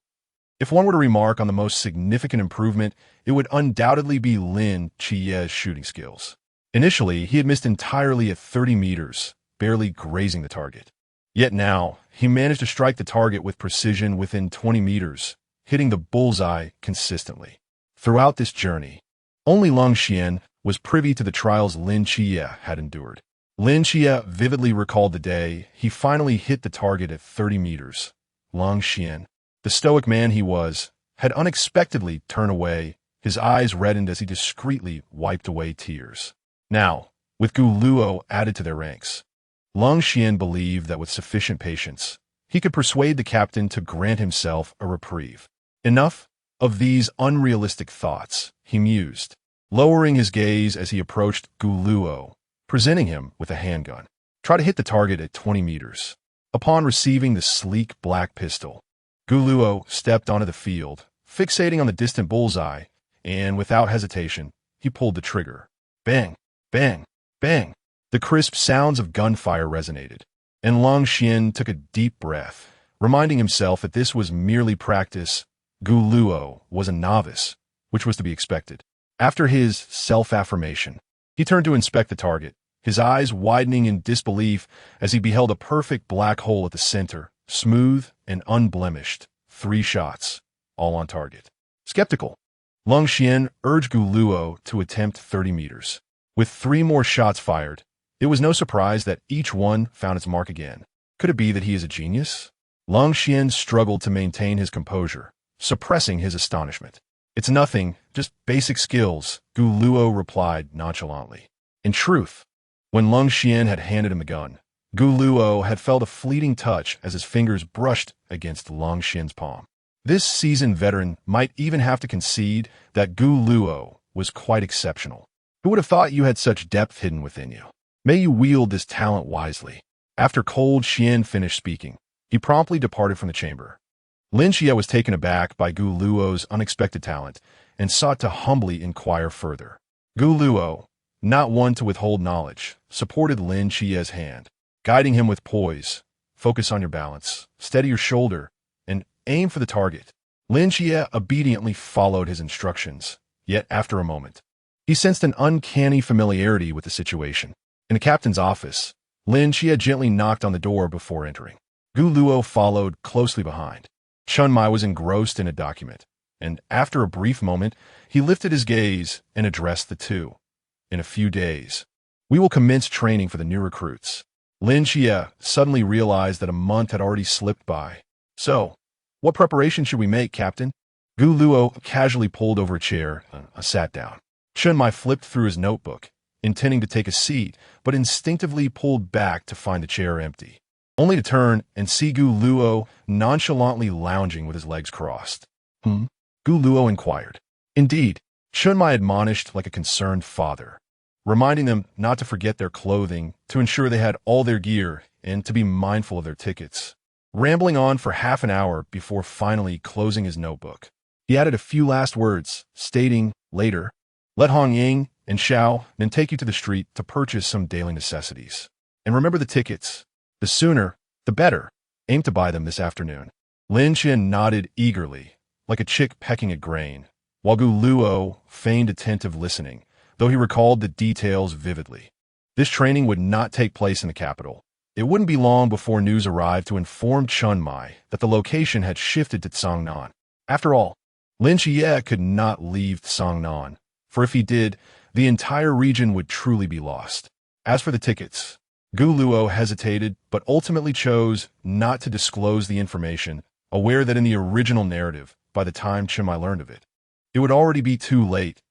If one were to remark on the most significant improvement, it would undoubtedly be Lin Chie's shooting skills. Initially, he had missed entirely at 30 meters, barely grazing the target. Yet now, he managed to strike the target with precision within 20 meters, hitting the bullseye consistently. Throughout this journey, only Long Xian was privy to the trials Lin Chie had endured. Lin Chie vividly recalled the day he finally hit the target at 30 meters. Long Xian, the stoic man he was, had unexpectedly turned away, his eyes reddened as he discreetly wiped away tears. Now, with Gu Luo added to their ranks, Long Xian believed that with sufficient patience, he could persuade the captain to grant himself a reprieve. Enough of these unrealistic thoughts, he mused, lowering his gaze as he approached Gu Luo, presenting him with a handgun. Try to hit the target at 20 meters. Upon receiving the sleek black pistol, Gu Luo stepped onto the field, fixating on the distant bullseye, and without hesitation, he pulled the trigger. Bang, bang, bang. The crisp sounds of gunfire resonated, and Long Xian took a deep breath, reminding himself that this was merely practice. Gu Luo was a novice, which was to be expected. After his self-affirmation, he turned to inspect the target, his eyes widening in disbelief as he beheld a perfect black hole at the center, smooth and unblemished. 3 shots, all on target. Skeptical, Long Xian urged Gu Luo to attempt 30 meters. With 3 more shots fired, it was no surprise that each one found its mark again. Could it be that he is a genius? Long Xian struggled to maintain his composure, suppressing his astonishment. It's nothing, just basic skills, Gu Luo replied nonchalantly. In truth, when Long Xian had handed him the gun, Gu Luo had felt a fleeting touch as his fingers brushed against Long Xian's palm. This seasoned veteran might even have to concede that Gu Luo was quite exceptional. Who would have thought you had such depth hidden within you? May you wield this talent wisely. After Cold Xian finished speaking, he promptly departed from the chamber. Lin Chie was taken aback by Gu Luo's unexpected talent and sought to humbly inquire further. Gu Luo, not one to withhold knowledge, supported Lin Chie's hand, guiding him with poise. Focus on your balance, steady your shoulder, and aim for the target. Lin Chie obediently followed his instructions, yet after a moment, he sensed an uncanny familiarity with the situation. In the captain's office, Lin Chie gently knocked on the door before entering. Gu Luo followed closely behind. Chun Mai was engrossed in a document, and after a brief moment, he lifted his gaze and addressed the two. In a few days, we will commence training for the new recruits. Lin Chie suddenly realized that a month had already slipped by. So, what preparation should we make, Captain? Gu Luo casually pulled over a chair and sat down. Chun Mai flipped through his notebook, intending to take a seat, but instinctively pulled back to find the chair empty, only to turn and see Gu Luo nonchalantly lounging with his legs crossed. Gu Luo inquired. Indeed, Chun Mai admonished like a concerned father, reminding them not to forget their clothing, to ensure they had all their gear, and to be mindful of their tickets. Rambling on for half an hour before finally closing his notebook, he added a few last words, stating, later, let Hong Ying and Xiao then take you to the street to purchase some daily necessities. And remember the tickets. The sooner, the better. Aim to buy them this afternoon. Lin Qian nodded eagerly, like a chick pecking at grain, while Gu Luo feigned attentive listening, though he recalled the details vividly. This training would not take place in the capital. It wouldn't be long before news arrived to inform Chun Mai that the location had shifted to Tsangnan. After all, Lin Chie could not leave Tsangnan, for if he did, the entire region would truly be lost. As for the tickets, Gu Luo hesitated but ultimately chose not to disclose the information, aware that in the original narrative, by the time Chun Mai learned of it, it would already be too late.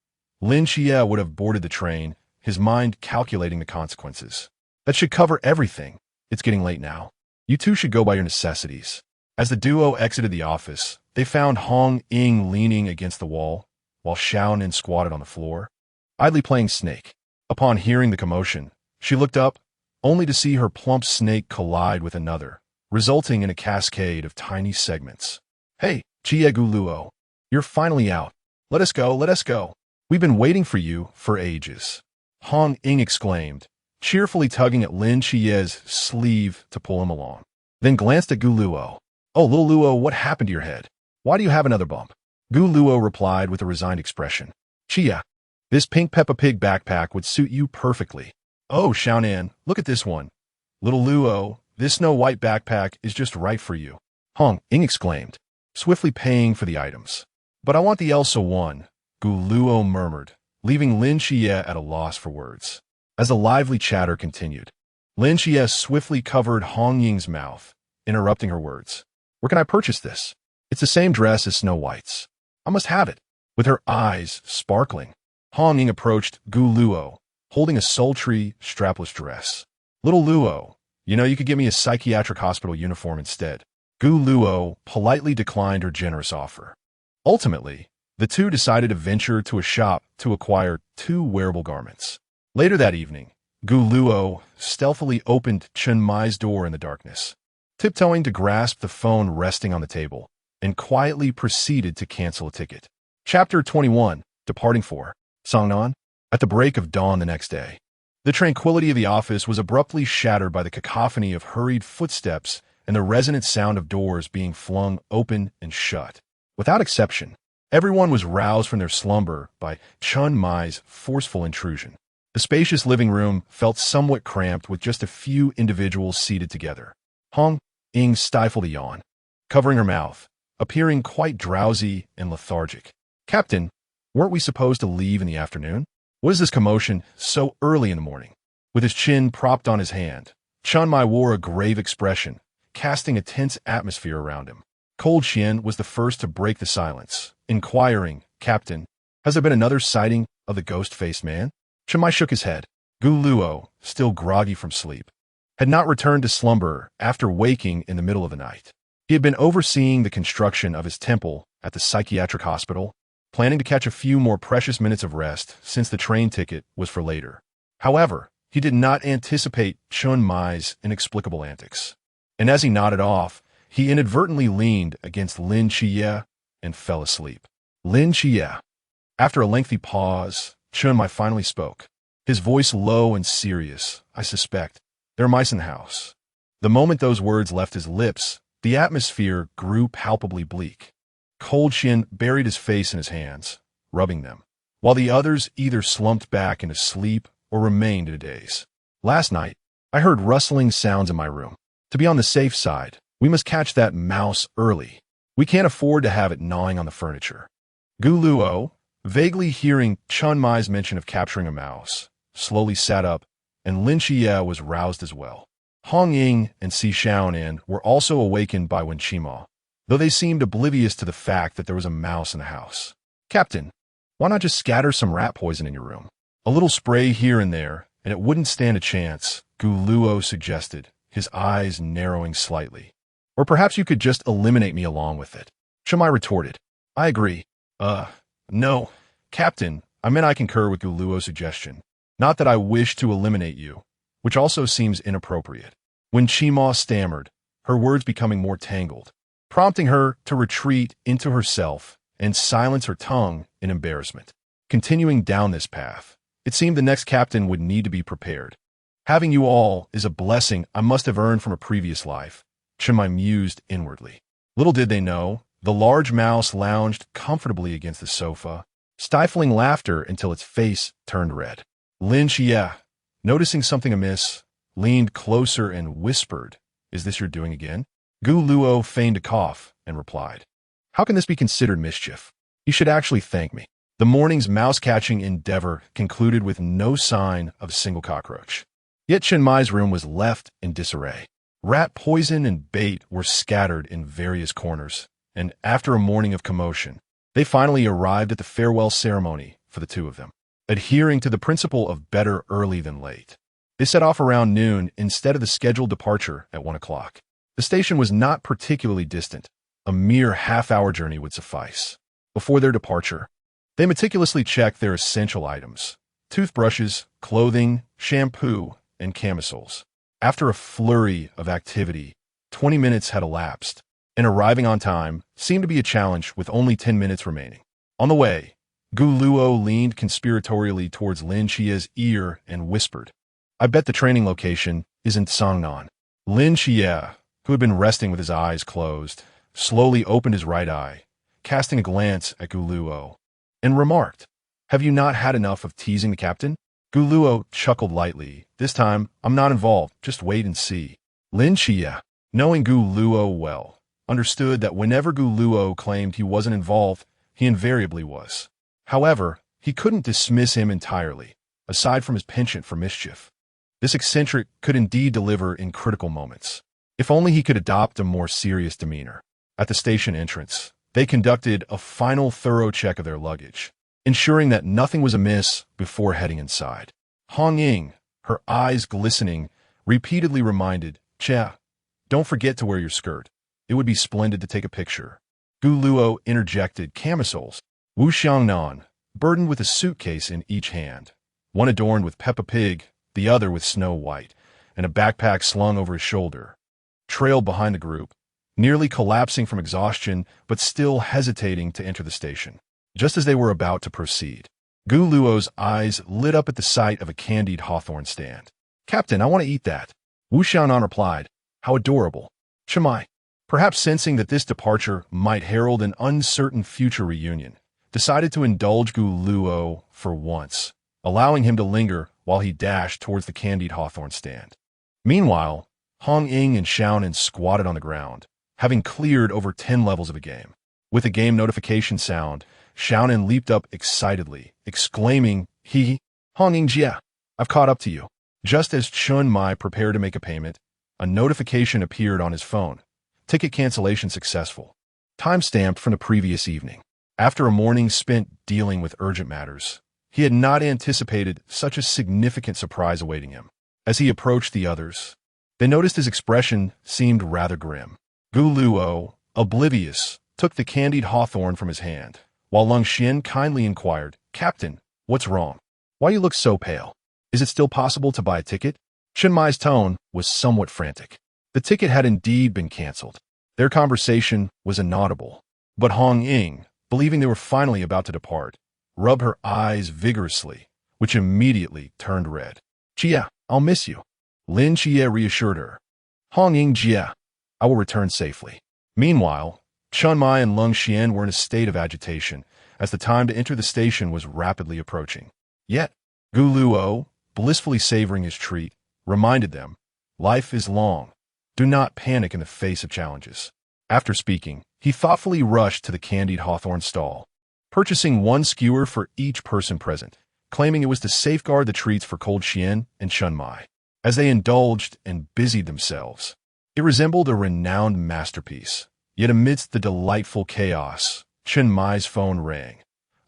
Lin Chie would have boarded the train, his mind calculating the consequences. That should cover everything. It's getting late now. You two should go by your necessities. As the duo exited the office, they found Hong Ying leaning against the wall, while Xiaonan squatted on the floor, idly playing Snake. Upon hearing the commotion, she looked up, only to see her plump snake collide with another, resulting in a cascade of tiny segments. Hey, Chie Gu Luo, you're finally out. Let us go, let us go. We've been waiting for you for ages. Hong Ying exclaimed, cheerfully tugging at Lin Chie's sleeve to pull him along. then glanced at Gu Luo. "Oh, little Luo, what happened to your head? Why do you have another bump?" Gu Luo replied with a resigned expression. "Chia, this pink Peppa Pig backpack would suit you perfectly." "Oh, Xiaonan, look at this one. Little Luo, this Snow White backpack is just right for you," Hong Ying exclaimed, swiftly paying for the items. "But I want the Elsa one," Gu Luo murmured, leaving Lin Xie at a loss for words. As the lively chatter continued, Lin Xie swiftly covered Hong Ying's mouth, interrupting her words. "Where can I purchase this? It's the same dress as Snow White's. I must have it." With her eyes sparkling, Hong Ying approached Gu Luo, holding a sultry, strapless dress. "Little Luo, you could give me a psychiatric hospital uniform instead." Gu Luo politely declined her generous offer. Ultimately, the two decided to venture to a shop to acquire 2 wearable garments. Later that evening, Gu Luo stealthily opened Chen Mai's door in the darkness, tiptoeing to grasp the phone resting on the table, and quietly proceeded to cancel a ticket. Chapter 21, Departing for Songnan. At the break of dawn the next day, the tranquility of the office was abruptly shattered by the cacophony of hurried footsteps and the resonant sound of doors being flung open and shut. Without exception, everyone was roused from their slumber by Chen Mai's forceful intrusion. The spacious living room felt somewhat cramped with just a few individuals seated together. Hong Ying stifled a yawn, covering her mouth, appearing quite drowsy and lethargic. "Captain, weren't we supposed to leave in the afternoon? What is this commotion so early in the morning?" With his chin propped on his hand, Chen Mai wore a grave expression, casting a tense atmosphere around him. Cold Xian was the first to break the silence, inquiring, "Captain, has there been another sighting of the ghost-faced man?" Chen Mai shook his head. Gu Luo, still groggy from sleep, had not returned to slumber after waking in the middle of the night. He had been overseeing the construction of his temple at the psychiatric hospital, planning to catch a few more precious minutes of rest since the train ticket was for later. However, he did not anticipate Chen Mai's inexplicable antics, and as he nodded off, he inadvertently leaned against Lin Xie and fell asleep. Lin Xie. After a lengthy pause, Chen Mai finally spoke, his voice low and serious. "I suspect there are mice in the house." The moment those words left his lips, the atmosphere grew palpably bleak. Cold Xian buried his face in his hands, rubbing them, while the others either slumped back into sleep or remained in a daze. "Last night, I heard rustling sounds in my room. To be on the safe side, we must catch that mouse early. We can't afford to have it gnawing on the furniture." Gu Luo, vaguely hearing Chen Mai's mention of capturing a mouse, slowly sat up, and Lin Xie was roused as well. Hong Ying and Si Xiaonan were also awakened by Wen Qima, though they seemed oblivious to the fact that there was a mouse in the house. "Captain, why not just scatter some rat poison in your room? A little spray here and there, and it wouldn't stand a chance," Gu Luo suggested, his eyes narrowing slightly. "Or perhaps you could just eliminate me along with it." Chen Mai retorted, "I agree. No, Captain, I meant I concur with Gu Luo's suggestion. Not that I wish to eliminate you, which also seems inappropriate." When Qima stammered, her words becoming more tangled, prompting her to retreat into herself and silence her tongue in embarrassment. Continuing down this path, it seemed the next captain would need to be prepared. "Having you all is a blessing I must have earned from a previous life," Chen Mai mused inwardly. Little did they know, the large mouse lounged comfortably against the sofa, stifling laughter until its face turned red. Lin Xie, noticing something amiss, leaned closer and whispered, "Is this your doing again?" Gu Luo feigned a cough and replied, "How can this be considered mischief? You should actually thank me." The morning's mouse-catching endeavor concluded with no sign of a single cockroach. Yet Chen Mai's room was left in disarray. Rat poison and bait were scattered in various corners, and after a morning of commotion, they finally arrived at the farewell ceremony for the two of them. Adhering to the principle of better early than late, they set off around noon instead of the scheduled departure at 1 o'clock. The station was not particularly distant. A mere half-hour journey would suffice. Before their departure, they meticulously checked their essential items: toothbrushes, clothing, shampoo, and camisoles. After a flurry of activity, 20 minutes had elapsed, and arriving on time seemed to be a challenge with only 10 minutes remaining. On the way, Gu Luo leaned conspiratorially towards Lin Xie's ear and whispered, "I bet the training location isn't Songnan." Lin Xie, who had been resting with his eyes closed, slowly opened his right eye, casting a glance at Guluo, and remarked, "Have you not had enough of teasing the captain?" Guluo chuckled lightly. "This time, I'm not involved. Just wait and see." Lin Chia, knowing Guluo well, understood that whenever Guluo claimed he wasn't involved, he invariably was. However, he couldn't dismiss him entirely, aside from his penchant for mischief. This eccentric could indeed deliver in critical moments. If only he could adopt a more serious demeanor. At the station entrance, they conducted a final thorough check of their luggage, ensuring that nothing was amiss before heading inside. Hong Ying, her eyes glistening, repeatedly reminded, "Chia, don't forget to wear your skirt. It would be splendid to take a picture." Gu Luo interjected camisoles. Wu Xiangnan, burdened with a suitcase in each hand, one adorned with Peppa Pig, the other with Snow White, and a backpack slung over his shoulder, trailed behind the group, nearly collapsing from exhaustion but still hesitating to enter the station. Just as they were about to proceed, Gu Luo's eyes lit up at the sight of a candied hawthorn stand. "Captain, I want to eat that." Wu Xiaonan replied, "How adorable." Chimai, perhaps sensing that this departure might herald an uncertain future reunion, decided to indulge Gu Luo for once, allowing him to linger while he dashed towards the candied hawthorn stand. Meanwhile, Hong Ying and Xiaonan squatted on the ground, having cleared over 10 levels of a game. With a game notification sound, Xiaonan leaped up excitedly, exclaiming, Hong Ying Jia, I've caught up to you." Just as Chun Mai prepared to make a payment, a notification appeared on his phone. Ticket cancellation successful. Time-stamped from the previous evening. After a morning spent dealing with urgent matters, he had not anticipated such a significant surprise awaiting him. As he approached the others, they noticed his expression seemed rather grim. Gu Luo, oblivious, took the candied hawthorn from his hand, while Lung Xian kindly inquired, "Captain, what's wrong? Why you look so pale? Is it still possible to buy a ticket?" Chen Mai's tone was somewhat frantic. The ticket had indeed been cancelled. Their conversation was inaudible, but Hong Ying, believing they were finally about to depart, rubbed her eyes vigorously, which immediately turned red. "Jia, I'll miss you." Lin Jia reassured her. "Hong Ying Jia, I will return safely." Meanwhile, Chun Mai and Lung Xian were in a state of agitation, as the time to enter the station was rapidly approaching. Yet, Gu Luo, blissfully savoring his treat, reminded them, "Life is long. Do not panic in the face of challenges." After speaking, he thoughtfully rushed to the candied hawthorn stall, purchasing one skewer for each person present, claiming it was to safeguard the treats for Cold Xian and Chun Mai. As they indulged and busied themselves, it resembled a renowned masterpiece. Yet amidst the delightful chaos, Chun Mai's phone rang,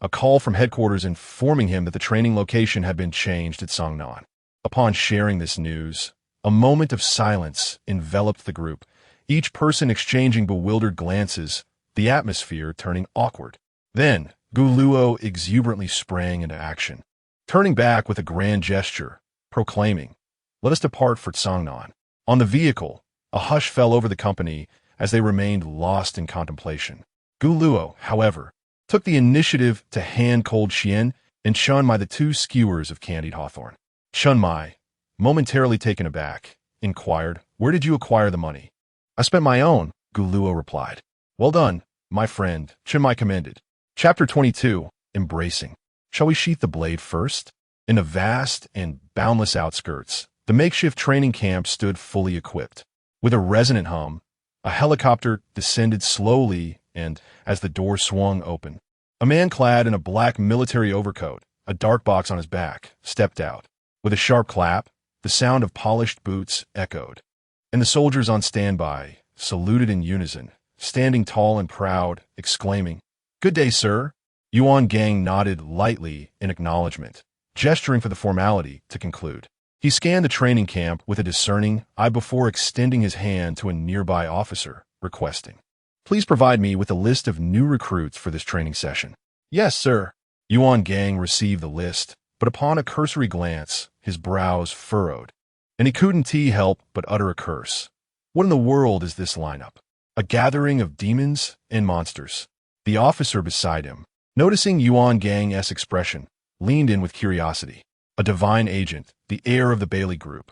a call from headquarters informing him that the training location had been changed at Songnan. Upon sharing this news, a moment of silence enveloped the group, each person exchanging bewildered glances, the atmosphere turning awkward. Then, Gu Luo exuberantly sprang into action, turning back with a grand gesture, proclaiming, "Let us depart for Songnan." On the vehicle, a hush fell over the company as they remained lost in contemplation. Gu Luo, however, took the initiative to hand Cold Xian and Chun Mai the 2 skewers of candied hawthorn. Chun Mai, momentarily taken aback, inquired, "Where did you acquire the money?" "I spent my own," Gu Luo replied. "Well done, my friend," Chun Mai commended. Chapter 22, Embracing. Shall we sheath the blade first? In the vast and boundless outskirts, the makeshift training camp stood fully equipped. With a resonant hum, a helicopter descended slowly, and, as the door swung open, a man clad in a black military overcoat, a dark box on his back, stepped out. With a sharp clap, the sound of polished boots echoed, and the soldiers on standby saluted in unison, standing tall and proud, exclaiming, "Good day, sir." Yuan Gang nodded lightly in acknowledgement, gesturing for the formality to conclude. He scanned the training camp with a discerning eye before extending his hand to a nearby officer, requesting, "Please provide me with a list of new recruits for this training session." "Yes, sir." Yuan Gang received the list, but upon a cursory glance, his brows furrowed, and he couldn't help but utter a curse. What in the world is this lineup? A gathering of demons and monsters. The officer beside him, noticing Yuan Gang's expression, leaned in with curiosity. A divine agent, the heir of the Bailey Group.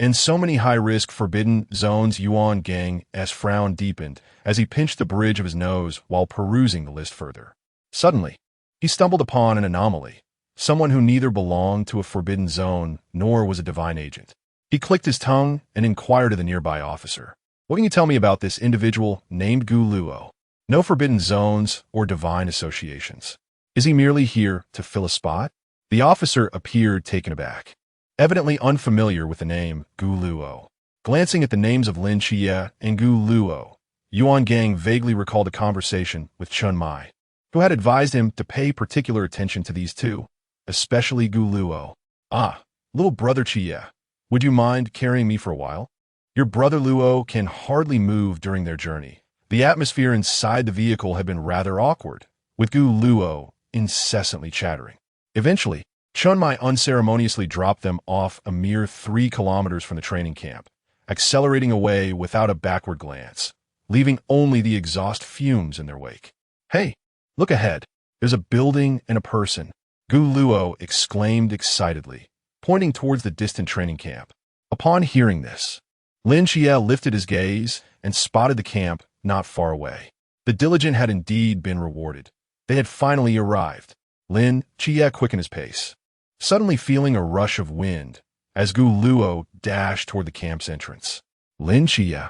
In so many high-risk forbidden zones, Yuan Gang's frown deepened as he pinched the bridge of his nose while perusing the list further. Suddenly, he stumbled upon an anomaly, someone who neither belonged to a forbidden zone nor was a divine agent. He clicked his tongue and inquired of the nearby officer. What can you tell me about this individual named Gu Luo? No forbidden zones or divine associations. Is he merely here to fill a spot? The officer appeared taken aback, evidently unfamiliar with the name Gu Luo. Glancing at the names of Lin Xie and Gu Luo, Yuan Gang vaguely recalled a conversation with Chun Mai, who had advised him to pay particular attention to these two, especially Gu Luo. Ah, little brother Xie, would you mind carrying me for a while? Your brother Luo can hardly move during their journey. The atmosphere inside the vehicle had been rather awkward, with Gu Luo incessantly chattering. Eventually, Chun Mai unceremoniously dropped them off a mere 3 kilometers from the training camp, accelerating away without a backward glance, leaving only the exhaust fumes in their wake. Hey, look ahead. There's a building and a person, Gu Luo exclaimed excitedly, pointing towards the distant training camp. Upon hearing this, Lin Xie lifted his gaze and spotted the camp not far away. The diligent had indeed been rewarded. They had finally arrived. Lin Xie quickened his pace, suddenly feeling a rush of wind as Gu Luo dashed toward the camp's entrance. Lin Xie,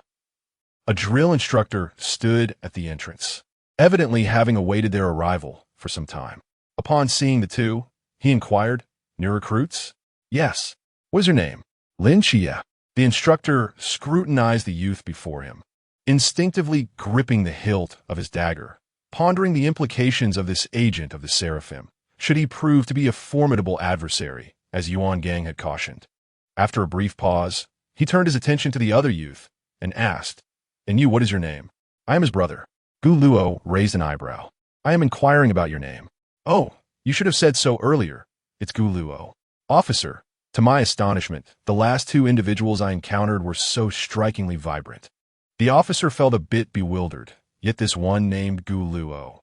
a drill instructor, stood at the entrance, evidently having awaited their arrival for some time. Upon seeing the two, he inquired, "New recruits?" "Yes." "What is your name?" "Lin Xie." The instructor scrutinized the youth before him, instinctively gripping the hilt of his dagger, pondering the implications of this agent of the Seraphim, should he prove to be a formidable adversary, as Yuan Gang had cautioned. After a brief pause, he turned his attention to the other youth and asked, "And you, what is your name?" "I am his brother." Gu Luo raised an eyebrow. "I am inquiring about your name." "Oh, you should have said so earlier. It's Gu Luo." "Officer, to my astonishment, the last 2 individuals I encountered were so strikingly vibrant." The officer felt a bit bewildered, yet this one named Gu Luo.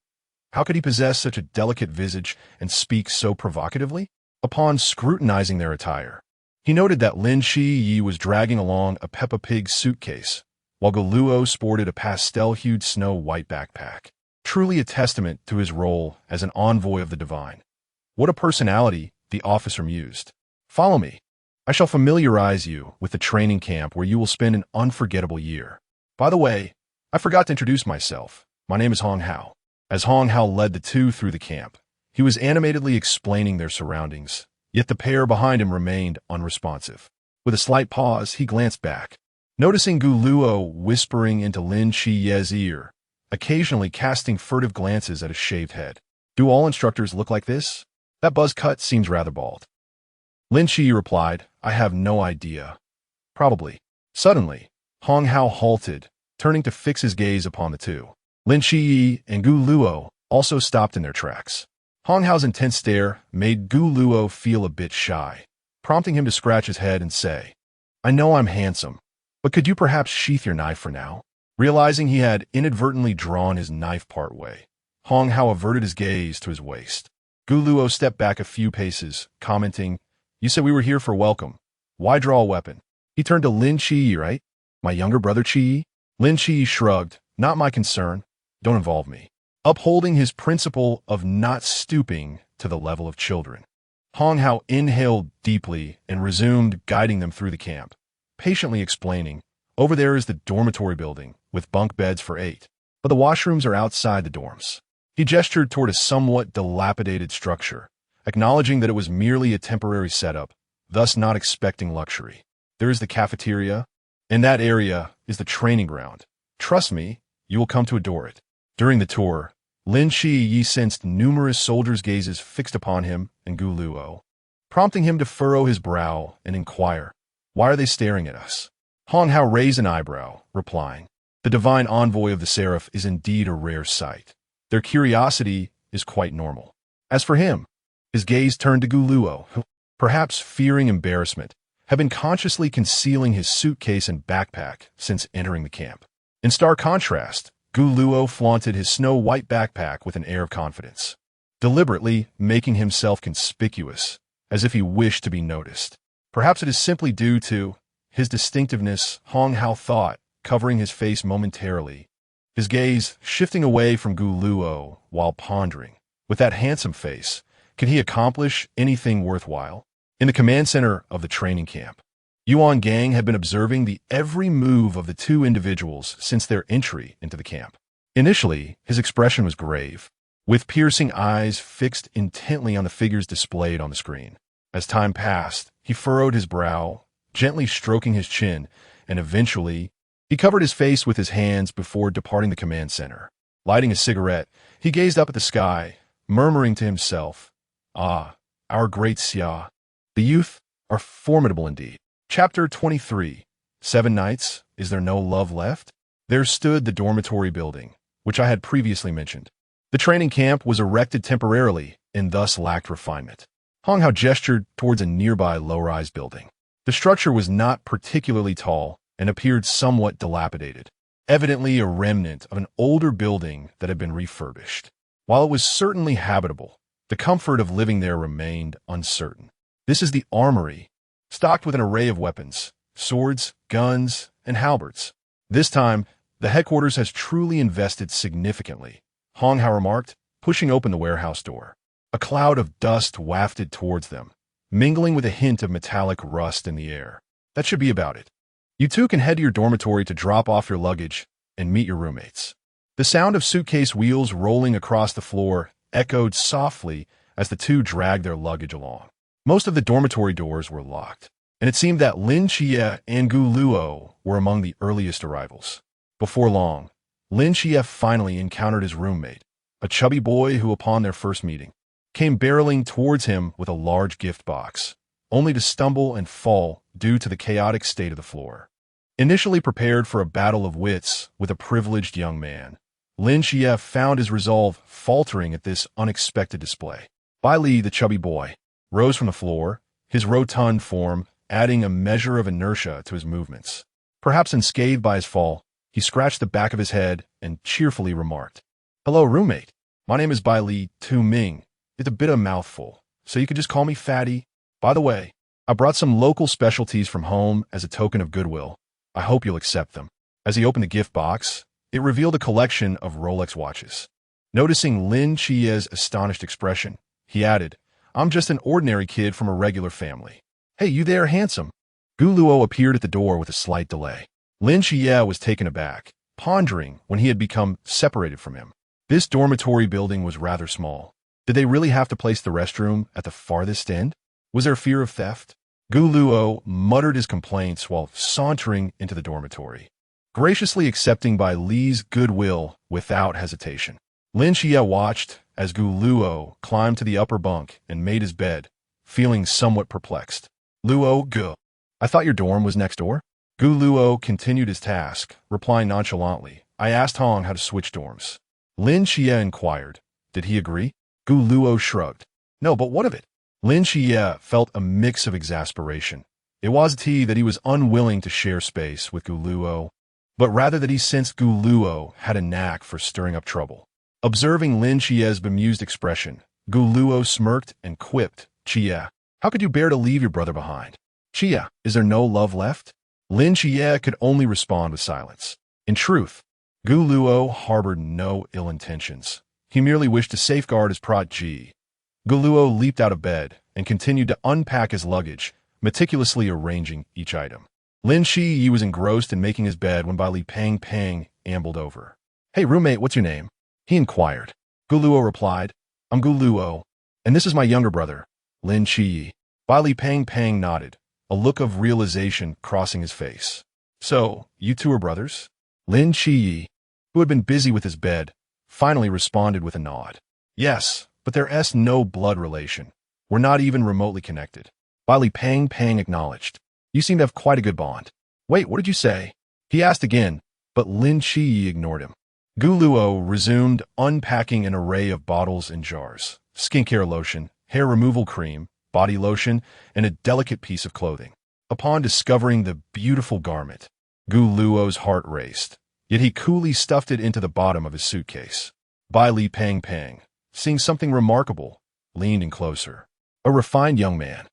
How could he possess such a delicate visage and speak so provocatively? Upon scrutinizing their attire, he noted that Lin Xie was dragging along a Peppa Pig suitcase, while Gu Luo sported a pastel-hued snow-white backpack. Truly a testament to his role as an envoy of the divine. What a personality, the officer mused. "Follow me. I shall familiarize you with the training camp where you will spend an unforgettable year. By the way, I forgot to introduce myself. My name is Hong Hao." As Hong Hao led the two through the camp, he was animatedly explaining their surroundings, yet the pair behind him remained unresponsive. With a slight pause, he glanced back, noticing Gu Luo whispering into Lin Xie's ear, occasionally casting furtive glances at his shaved head. "Do all instructors look like this? That buzz cut seems rather bald." Lin Xie replied, "I have no idea. Probably." Suddenly, Hong Hao halted, turning to fix his gaze upon the two. Lin Xie and Gu Luo also stopped in their tracks. Hong Hao's intense stare made Gu Luo feel a bit shy, prompting him to scratch his head and say, "I know I'm handsome, but could you perhaps sheath your knife for now?" Realizing he had inadvertently drawn his knife part way, Hong Hao averted his gaze to his waist. Gu Luo stepped back a few paces, commenting, "You said we were here for welcome. Why draw a weapon?" He turned to Lin Xie, "Right? My younger brother Qi?" Lin Xie shrugged, "Not my concern. Don't involve me." Upholding his principle of not stooping to the level of children, Hong Hao inhaled deeply and resumed guiding them through the camp, patiently explaining, "Over there is the dormitory building, with bunk beds for 8, but the washrooms are outside the dorms." He gestured toward a somewhat dilapidated structure, acknowledging that it was merely a temporary setup, thus not expecting luxury. "There is the cafeteria, and that area is the training ground. Trust me, you will come to adore it." During the tour, Lin Xie sensed numerous soldiers' gazes fixed upon him and Gu Luo, prompting him to furrow his brow and inquire, "Why are they staring at us?" Hong Hao raised an eyebrow, replying, "The divine envoy of the Seraph is indeed a rare sight. Their curiosity is quite normal." As for him, his gaze turned to Gu Luo, who, perhaps fearing embarrassment, had been consciously concealing his suitcase and backpack since entering the camp. In stark contrast, Gu Luo flaunted his snow-white backpack with an air of confidence, deliberately making himself conspicuous, as if he wished to be noticed. Perhaps it is simply due to his distinctiveness, Hong Hao thought, covering his face momentarily, his gaze shifting away from Gu Luo while pondering. With that handsome face, could he accomplish anything worthwhile? In the command center of the training camp, Yuan Gang had been observing the every move of the two individuals since their entry into the camp. Initially, his expression was grave, with piercing eyes fixed intently on the figures displayed on the screen. As time passed, he furrowed his brow, gently stroking his chin, and eventually, he covered his face with his hands before departing the command center. Lighting a cigarette, he gazed up at the sky, murmuring to himself, "Ah, our great Xia. The youth are formidable indeed." Chapter 23. 7 Nights, Is There No Love Left? There stood the dormitory building, which I had previously mentioned. The training camp was erected temporarily and thus lacked refinement. Hong Hao gestured towards a nearby low-rise building. The structure was not particularly tall and appeared somewhat dilapidated, evidently a remnant of an older building that had been refurbished. While it was certainly habitable, the comfort of living there remained uncertain. This is the armory, stocked with an array of weapons, swords, guns, and halberds. This time, the headquarters has truly invested significantly, Hong Hao remarked, pushing open the warehouse door. A cloud of dust wafted towards them, mingling with a hint of metallic rust in the air. That should be about it. You two can head to your dormitory to drop off your luggage and meet your roommates. The sound of suitcase wheels rolling across the floor echoed softly as the two dragged their luggage along. Most of the dormitory doors were locked, and it seemed that Lin Xie and Gu Luo were among the earliest arrivals. Before long, Lin Xie finally encountered his roommate, a chubby boy who, upon their first meeting, came barreling towards him with a large gift box, only to stumble and fall due to the chaotic state of the floor. Initially prepared for a battle of wits with a privileged young man, Lin Xie found his resolve faltering at this unexpected display. Bai Li, the chubby boy, rose from the floor, his rotund form adding a measure of inertia to his movements. Perhaps unscathed by his fall, he scratched the back of his head and cheerfully remarked, "Hello, roommate. My name is Bai Li Tu Ming. It's a bit of a mouthful, so you could just call me Fatty. By the way, I brought some local specialties from home as a token of goodwill. I hope you'll accept them." As he opened the gift box, it revealed a collection of Rolex watches. Noticing Lin Xie's astonished expression, he added, "I'm just an ordinary kid from a regular family." "Hey, you there, handsome?" Gu Luo appeared at the door with a slight delay. Lin Xie was taken aback, pondering when he had become separated from him. This dormitory building was rather small. Did they really have to place the restroom at the farthest end? Was there fear of theft? Gu Luo muttered his complaints while sauntering into the dormitory, graciously accepting Bai Li's goodwill without hesitation. Lin Xie watched as Gu Luo climbed to the upper bunk and made his bed, feeling somewhat perplexed. "Luo, Gu, I thought your dorm was next door?" Gu Luo continued his task, replying nonchalantly, "I asked Hong how to switch dorms." Lin Xie inquired, "Did he agree?" Gu Luo shrugged. "No, but what of it?" Lin Xie felt a mix of exasperation. It wasn't that he was unwilling to share space with Gu Luo, but rather that he sensed Gu Luo had a knack for stirring up trouble. Observing Lin Xie's bemused expression, Gu Luo smirked and quipped, "Xie, how could you bear to leave your brother behind? Xie, is there no love left?" Lin Xie could only respond with silence. In truth, Gu Luo harbored no ill intentions. He merely wished to safeguard his protege. Gu Luo leaped out of bed and continued to unpack his luggage, meticulously arranging each item. Lin Xie was engrossed in making his bed when Bai Li Pang ambled over. "Hey, roommate, what's your name?" he inquired. Gu Luo replied, "I'm Gu Luo, and this is my younger brother, Lin Xie." Bai Li Pang nodded, a look of realization crossing his face. "So, you two are brothers?" Lin Xie, who had been busy with his bed, finally responded with a nod. "Yes, but there's no blood relation. We're not even remotely connected." Bai Li Pang acknowledged. "You seem to have quite a good bond." "Wait, what did you say?" he asked again, but Lin Xie ignored him. Gu Luo resumed unpacking an array of bottles and jars, skincare lotion, hair removal cream, body lotion, and a delicate piece of clothing. Upon discovering the beautiful garment, Gu Luo's heart raced, yet he coolly stuffed it into the bottom of his suitcase. Bai Li Pang, seeing something remarkable, leaned in closer. "A refined young man.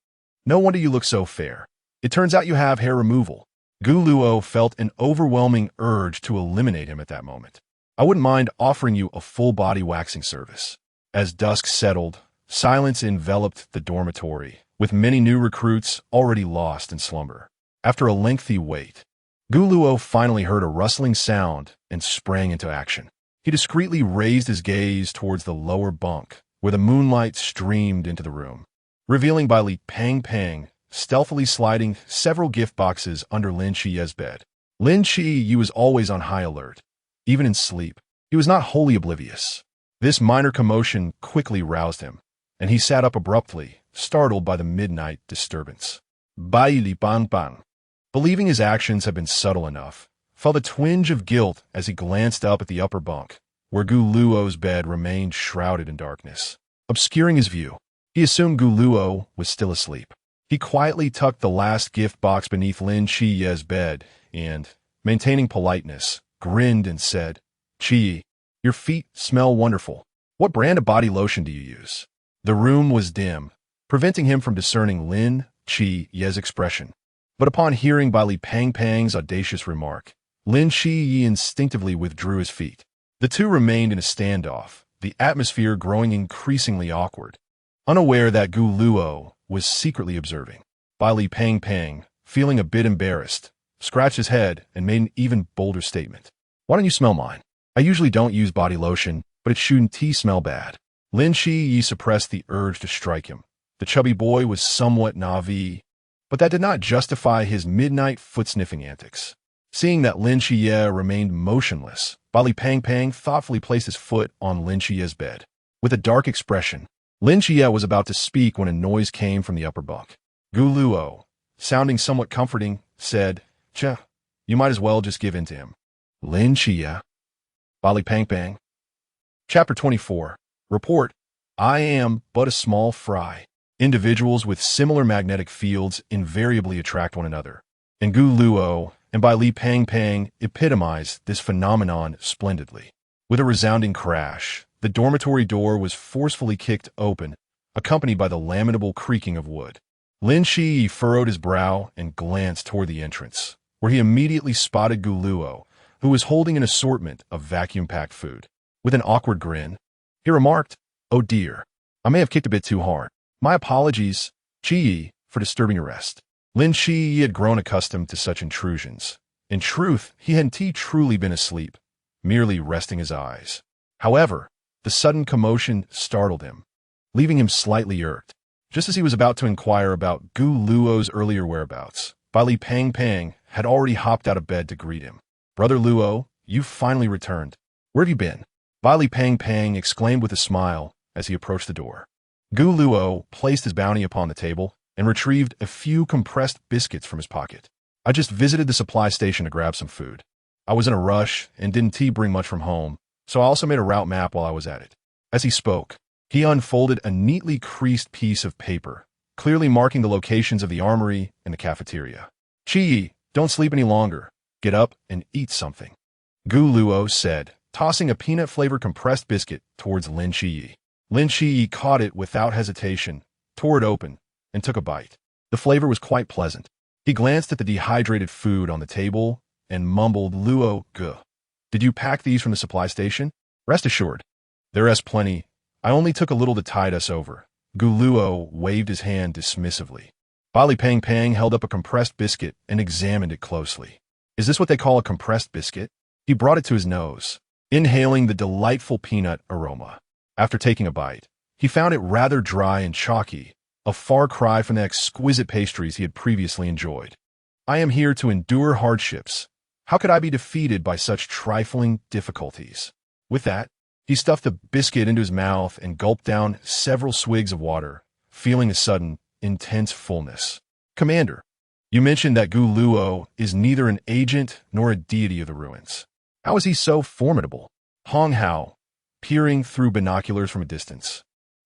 No wonder you look so fair. It turns out you have hair removal. Gu Luo felt an overwhelming urge to eliminate him at that moment. I wouldn't mind offering you a full-body waxing service. As dusk settled, silence enveloped the dormitory, with many new recruits already lost in slumber. After a lengthy wait, Gu Luo finally heard a rustling sound and sprang into action. He discreetly raised his gaze towards the lower bunk, where the moonlight streamed into the room, revealing Bai Li Pang stealthily sliding several gift boxes under Lin Chiye's bed. Lin Chiye was always on high alert. Even in sleep, he was not wholly oblivious. This minor commotion quickly roused him, and he sat up abruptly, startled by the midnight disturbance. Bai Li Bang, believing his actions had been subtle enough, felt a twinge of guilt as he glanced up at the upper bunk, where Gu Luo's bed remained shrouded in darkness. Obscuring his view, he assumed Gu Luo was still asleep. He quietly tucked the last gift box beneath Lin Chiye's bed and, maintaining politeness, grinned and said, "Chiye, your feet smell wonderful. What brand of body lotion do you use?" The room was dim, preventing him from discerning Lin Chiye's expression. But upon hearing Bai Li Pang's audacious remark, Lin Chiye instinctively withdrew his feet. The two remained in a standoff, the atmosphere growing increasingly awkward. Unaware that Gu Luo was secretly observing, Bai Li Pang, feeling a bit embarrassed, scratched his head and made an even bolder statement. "Why don't you smell mine? I usually don't use body lotion, but it shouldn't smell bad." Lin Chiye suppressed the urge to strike him. The chubby boy was somewhat naive, but that did not justify his midnight foot-sniffing antics. Seeing that Lin Chiye remained motionless, Bai Li Pang thoughtfully placed his foot on Lin Chiye's bed. With a dark expression, Lin Chiye was about to speak when a noise came from the upper bunk. Gu Luo, sounding somewhat comforting, said, "Cha, you might as well just give in to him." Lin Chiye. Bai Li Pang. Chapter 24. Report, I am but a small fry. Individuals with similar magnetic fields invariably attract one another, and Gu Luo and Bai Li Pang epitomize this phenomenon splendidly. With a resounding crash, the dormitory door was forcefully kicked open, accompanied by the lamentable creaking of wood. Lin Chiye furrowed his brow and glanced toward the entrance, where he immediately spotted Gu Luo, who was holding an assortment of vacuum-packed food. With an awkward grin, he remarked, "Oh dear, I may have kicked a bit too hard. My apologies, Chiye, for disturbing your rest." Lin Chiye had grown accustomed to such intrusions. In truth, he hadn't truly been asleep, merely resting his eyes. However, the sudden commotion startled him, leaving him slightly irked. Just as he was about to inquire about Gu Luo's earlier whereabouts, Bai Li Pang had already hopped out of bed to greet him. "Brother Luo, you've finally returned. Where have you been?" Bai Li Pang exclaimed with a smile as he approached the door. Gu Luo placed his bounty upon the table and retrieved a few compressed biscuits from his pocket. "I just visited the supply station to grab some food. I was in a rush and didn't bring much from home, so I also made a route map while I was at it." As he spoke, he unfolded a neatly creased piece of paper, clearly marking the locations of the armory and the cafeteria. "Chiye, don't sleep any longer. Get up and eat something," Gu Luo said, tossing a peanut-flavored compressed biscuit towards Lin Chiye. Lin Chiye caught it without hesitation, tore it open, and took a bite. The flavor was quite pleasant. He glanced at the dehydrated food on the table and mumbled, "Luo, guh. Did you pack these from the supply station?" "Rest assured, there's plenty. I only took a little to tide us over." Gu Luo waved his hand dismissively. Bai Li Pang held up a compressed biscuit and examined it closely. "Is this what they call a compressed biscuit?" He brought it to his nose, inhaling the delightful peanut aroma. After taking a bite, he found it rather dry and chalky, a far cry from the exquisite pastries he had previously enjoyed. "I am here to endure hardships. How could I be defeated by such trifling difficulties?" With that, he stuffed the biscuit into his mouth and gulped down several swigs of water, feeling a sudden, intense fullness. "Commander, you mentioned that Gu Luo is neither an agent nor a deity of the ruins. How is he so formidable?" Hong Hao, peering through binoculars from a distance,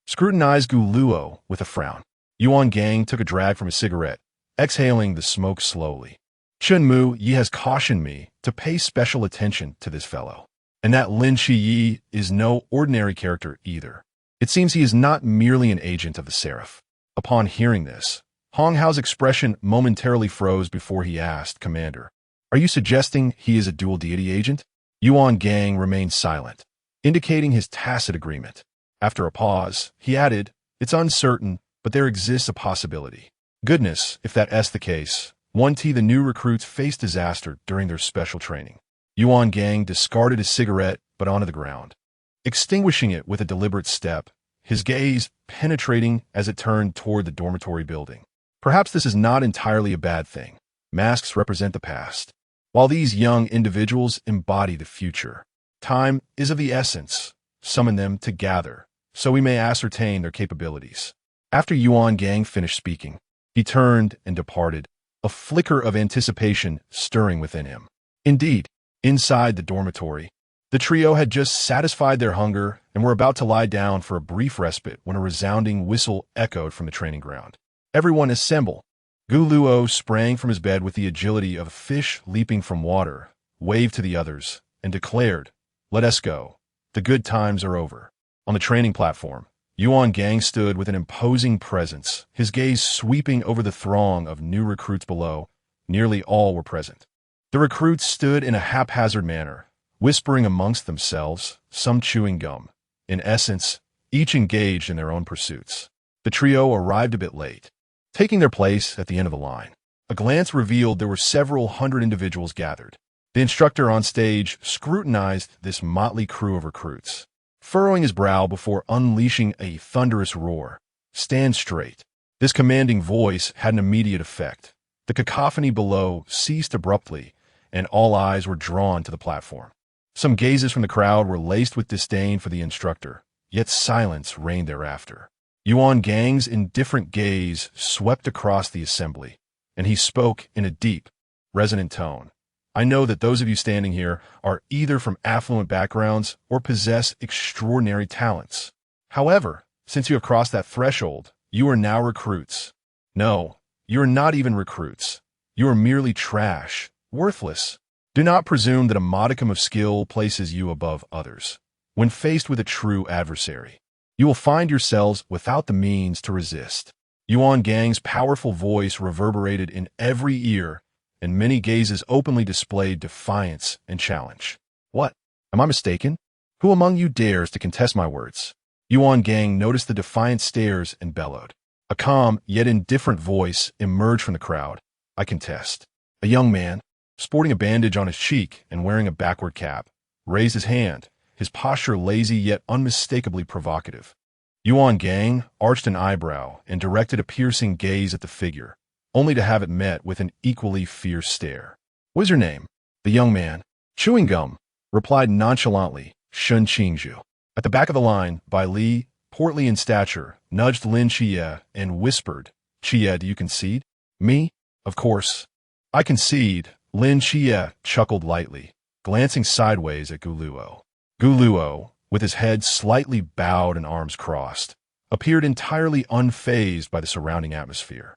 scrutinized Gu Luo with a frown. Yuan Gang took a drag from his cigarette, exhaling the smoke slowly. "Chun Mu Yi has cautioned me to pay special attention to this fellow, and that Lin Chiye is no ordinary character either. It seems he is not merely an agent of the Seraph." Upon hearing this, Hong Hao's expression momentarily froze before he asked, "Commander, are you suggesting he is a dual deity agent?" Yuan Gang remained silent, indicating his tacit agreement. After a pause, he added, "It's uncertain, but there exists a possibility. Goodness, if that's the case. 1T, the new recruits faced disaster during their special training." Yuan Gang discarded his cigarette, but onto the ground, extinguishing it with a deliberate step, his gaze penetrating as it turned toward the dormitory building. Perhaps this is not entirely a bad thing. Masks represent the past, while these young individuals embody the future. Time is of the essence. Summon them to gather, so we may ascertain their capabilities. After Yuan Gang finished speaking, he turned and departed, a flicker of anticipation stirring within him. Indeed, inside the dormitory, the trio had just satisfied their hunger and were about to lie down for a brief respite when a resounding whistle echoed from the training ground. "Everyone assemble." Gu Luo sprang from his bed with the agility of a fish leaping from water, waved to the others, and declared, "Let us go. The good times are over." On the training platform, Yuan Gang stood with an imposing presence, his gaze sweeping over the throng of new recruits below. Nearly all were present. The recruits stood in a haphazard manner, whispering amongst themselves, some chewing gum. In essence, each engaged in their own pursuits. The trio arrived a bit late, taking their place at the end of the line. A glance revealed there were several hundred individuals gathered. The instructor on stage scrutinized this motley crew of recruits, furrowing his brow before unleashing a thunderous roar. "Stand straight." This commanding voice had an immediate effect. The cacophony below ceased abruptly, and all eyes were drawn to the platform. Some gazes from the crowd were laced with disdain for the instructor, yet silence reigned thereafter. Yuan Gang's indifferent gaze swept across the assembly, and he spoke in a deep, resonant tone. "I know that those of you standing here are either from affluent backgrounds or possess extraordinary talents. However, since you have crossed that threshold, you are now recruits. No, you are not even recruits. You are merely trash, worthless. Do not presume that a modicum of skill places you above others. When faced with a true adversary, you will find yourselves without the means to resist." Yuan Gang's powerful voice reverberated in every ear, and many gazes openly displayed defiance and challenge. "What? Am I mistaken? Who among you dares to contest my words?" Yuan Gang noticed the defiant stares and bellowed. A calm yet indifferent voice emerged from the crowd. "I contest." A young man, sporting a bandage on his cheek and wearing a backward cap, raised his hand, his posture lazy yet unmistakably provocative. Yuan Gang arched an eyebrow and directed a piercing gaze at the figure, only to have it met with an equally fierce stare. "What is your name?" The young man, "Chewing gum," replied nonchalantly, "Shun Qingzhu." At the back of the line, Bai Li, portly in stature, nudged Lin Xie and whispered, "Xie, do you concede?" "Me? Of course. I concede." Lin Xie chuckled lightly, glancing sideways at Gu Luo. Gu Luo, with his head slightly bowed and arms crossed, appeared entirely unfazed by the surrounding atmosphere.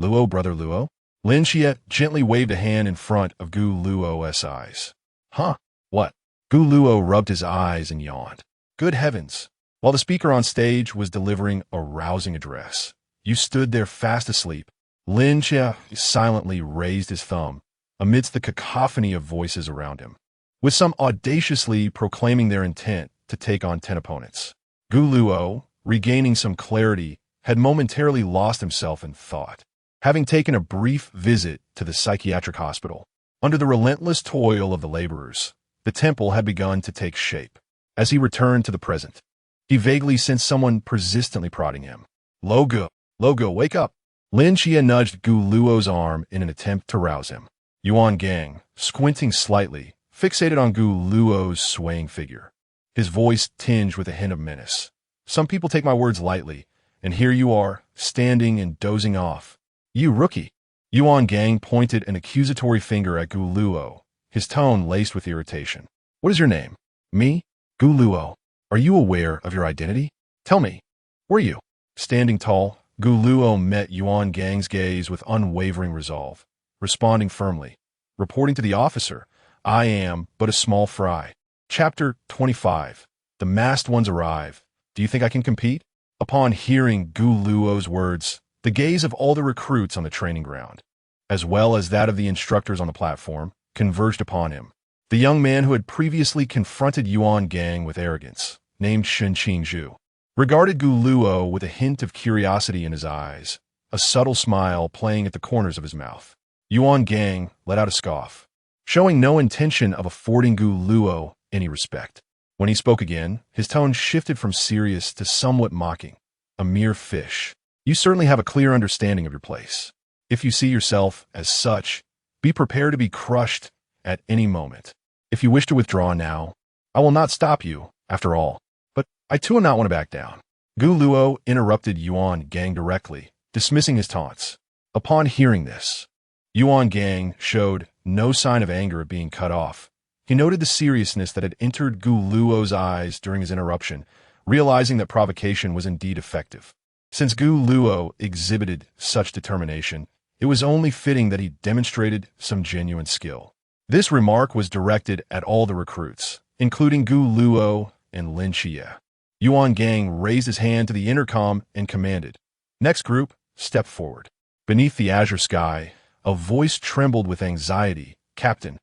"Luo, brother Luo?" Lin Xie gently waved a hand in front of Gu Luo's eyes. "Huh? What?" Gu Luo rubbed his eyes and yawned. "Good heavens." While the speaker on stage was delivering a rousing address, you stood there fast asleep. Lin Xie silently raised his thumb amidst the cacophony of voices around him, with some audaciously proclaiming their intent to take on 10 opponents. Gu Luo, regaining some clarity, had momentarily lost himself in thought. Having taken a brief visit to the psychiatric hospital, under the relentless toil of the laborers, the temple had begun to take shape. As he returned to the present, he vaguely sensed someone persistently prodding him. Logo, wake up." Lin Xie nudged Gu Luo's arm in an attempt to rouse him. Yuan Gang, squinting slightly, fixated on Gu Luo's swaying figure, his voice tinged with a hint of menace. "Some people take my words lightly, and here you are, standing and dozing off. You rookie." Yuan Gang pointed an accusatory finger at Gu Luo, his tone laced with irritation. "What is your name?" "Me? Gu Luo. Are you aware of your identity? Tell me, were you?" Standing tall, Gu Luo met Yuan Gang's gaze with unwavering resolve, responding firmly. Reporting to the officer, "I am but a small fry." Chapter 25. The masked ones arrive. Do you think I can compete? Upon hearing Gu Luo's words, The gaze of all the recruits on the training ground, as well as that of the instructors on the platform, converged upon him. The young man who had previously confronted Yuan Gang with arrogance, named Shen Qingzhu, regarded Gu Luo with a hint of curiosity in his eyes, a subtle smile playing at the corners of his mouth. Yuan Gang let out a scoff, showing no intention of affording Gu Luo any respect. When he spoke again, his tone shifted from serious to somewhat mocking. A mere fish. You certainly have a clear understanding of your place. If you see yourself as such, be prepared to be crushed at any moment. If you wish to withdraw now, I will not stop you, after all. But I too will not want to back down. Gu Luo interrupted Yuan Gang directly, dismissing his taunts. Upon hearing this, Yuan Gang showed no sign of anger at being cut off. He noted the seriousness that had entered Gu Luo's eyes during his interruption, realizing that provocation was indeed effective. Since Gu Luo exhibited such determination, it was only fitting that he demonstrated some genuine skill. This remark was directed at all the recruits, including Gu Luo and Lin Xie. Yuan Gang raised his hand to the intercom and commanded, "Next group, step forward." Beneath the azure sky, a voice trembled with anxiety. "Captain,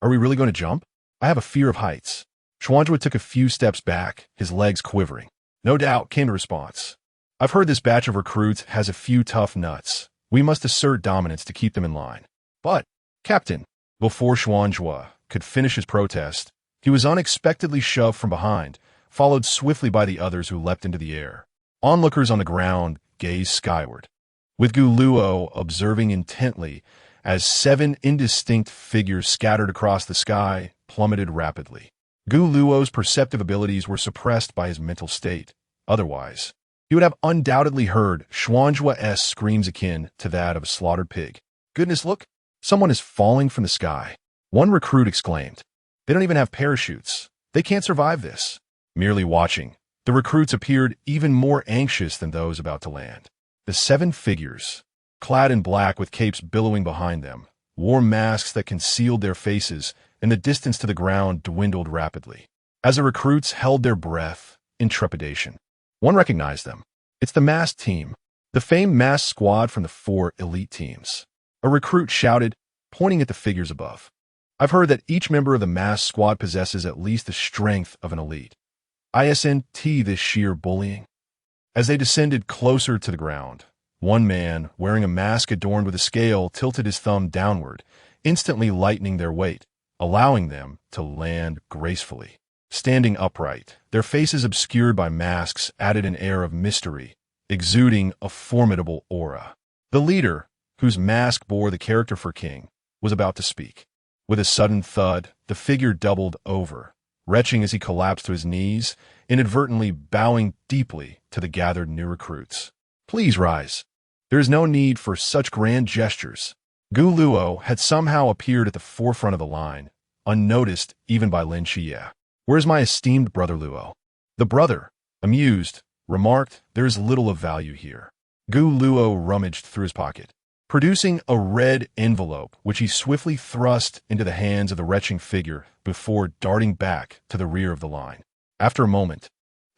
are we really going to jump? I have a fear of heights." Xuanzhua took a few steps back, his legs quivering. "No doubt," came the response. "I've heard this batch of recruits has a few tough nuts. We must assert dominance to keep them in line." "But, Captain," before Xuanzhua could finish his protest, he was unexpectedly shoved from behind, followed swiftly by the others who leapt into the air. Onlookers on the ground gazed skyward, with Gu Luo observing intently as 7 indistinct figures scattered across the sky plummeted rapidly. Gu Luo's perceptive abilities were suppressed by his mental state. Otherwise, he would have undoubtedly heard Xuanzhua's screams akin to that of a slaughtered pig. "Goodness, look! Someone is falling from the sky." One recruit exclaimed. "They don't even have parachutes. They can't survive this." Merely watching, the recruits appeared even more anxious than those about to land. The 7 figures, clad in black with capes billowing behind them, wore masks that concealed their faces, and the distance to the ground dwindled rapidly. As the recruits held their breath in trepidation, one recognized them. It's the masked team, the famed masked squad from the 4 elite teams. A recruit shouted, pointing at the figures above. "I've heard that each member of the masked squad possesses at least the strength of an elite. Isn't this sheer bullying?" As they descended closer to the ground, one man, wearing a mask adorned with a scale, tilted his thumb downward, instantly lightening their weight, allowing them to land gracefully. Standing upright, their faces obscured by masks added an air of mystery, exuding a formidable aura. The leader, whose mask bore the character for king, was about to speak. With a sudden thud, the figure doubled over, retching as he collapsed to his knees, inadvertently bowing deeply to the gathered new recruits. "Please rise. There is no need for such grand gestures." Gu Luo had somehow appeared at the forefront of the line, unnoticed even by Lin Xie. "Where's my esteemed brother Luo?" The brother, amused, remarked, "There is little of value here." Gu Luo rummaged through his pocket, producing a red envelope which he swiftly thrust into the hands of the retching figure before darting back to the rear of the line. After a moment,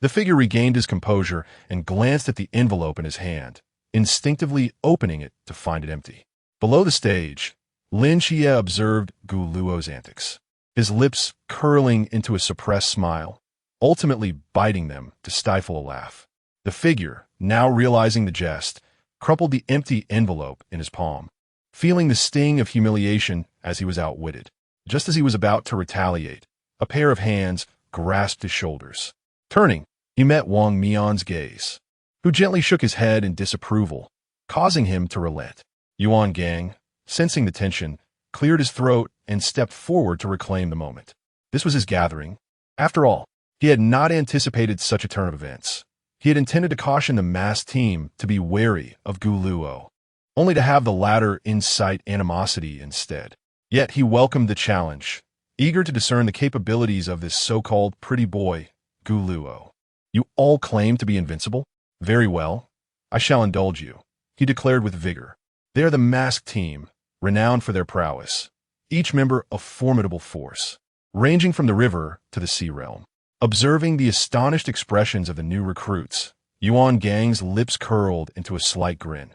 the figure regained his composure and glanced at the envelope in his hand, instinctively opening it to find it empty. Below the stage, Lin Xie observed Gu Luo's antics, his lips curling into a suppressed smile, ultimately biting them to stifle a laugh. The figure, now realizing the jest, crumpled the empty envelope in his palm, feeling the sting of humiliation as he was outwitted. Just as he was about to retaliate, a pair of hands grasped his shoulders. Turning, he met Wang Mian's gaze, who gently shook his head in disapproval, causing him to relent. Yuan Gang, sensing the tension, cleared his throat and stepped forward to reclaim the moment. This was his gathering. After all, he had not anticipated such a turn of events. He had intended to caution the masked team to be wary of Gu Luo, only to have the latter incite animosity instead. Yet he welcomed the challenge, eager to discern the capabilities of this so-called pretty boy, Gu Luo. "You all claim to be invincible? Very well. I shall indulge you," he declared with vigor. "They are the masked team, renowned for their prowess, each member a formidable force, ranging from the river to the sea realm." Observing the astonished expressions of the new recruits, Yuan Gang's lips curled into a slight grin.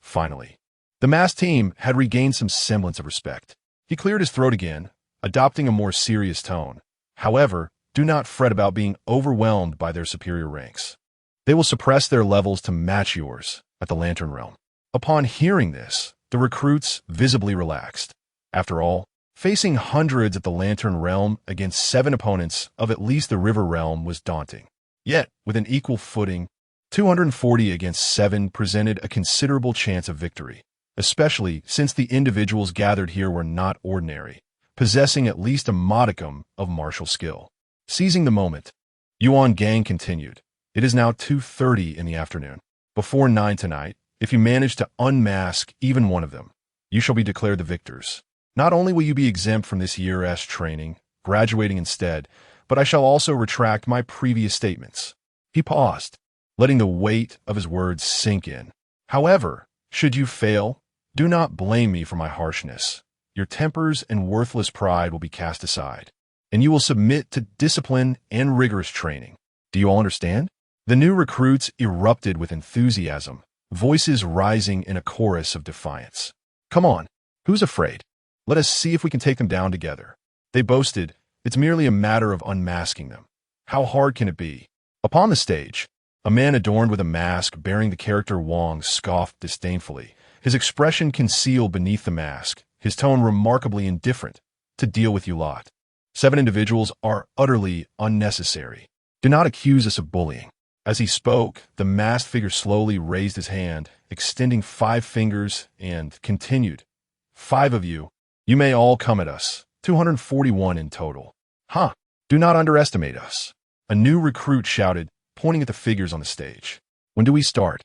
Finally, the masked team had regained some semblance of respect. He cleared his throat again, adopting a more serious tone. However, do not fret about being overwhelmed by their superior ranks. They will suppress their levels to match yours at the Lantern Realm. Upon hearing this, the recruits visibly relaxed. After all, facing hundreds at the Lantern Realm against 7 opponents of at least the River Realm was daunting. Yet, with an equal footing, 240 against 7 presented a considerable chance of victory, especially since the individuals gathered here were not ordinary, possessing at least a modicum of martial skill. Seizing the moment, Yuan Gang continued. It is now 2:30 in the afternoon. Before 9 tonight, if you manage to unmask even one of them, you shall be declared the victors. Not only will you be exempt from this year's training, graduating instead, but I shall also retract my previous statements. He paused, letting the weight of his words sink in. However, should you fail, do not blame me for my harshness. Your tempers and worthless pride will be cast aside, and you will submit to discipline and rigorous training. Do you all understand? The new recruits erupted with enthusiasm, voices rising in a chorus of defiance. Come on, who's afraid? Let us see if we can take them down together. They boasted, it's merely a matter of unmasking them. How hard can it be? Upon the stage, a man adorned with a mask bearing the character Wong scoffed disdainfully, his expression concealed beneath the mask, his tone remarkably indifferent. To deal with you lot. 7 individuals are utterly unnecessary. Do not accuse us of bullying. As he spoke, the masked figure slowly raised his hand, extending 5 fingers, and continued. 5 of you. You may all come at us. 241 in total. Do not underestimate us. A new recruit shouted, pointing at the figures on the stage. When do we start?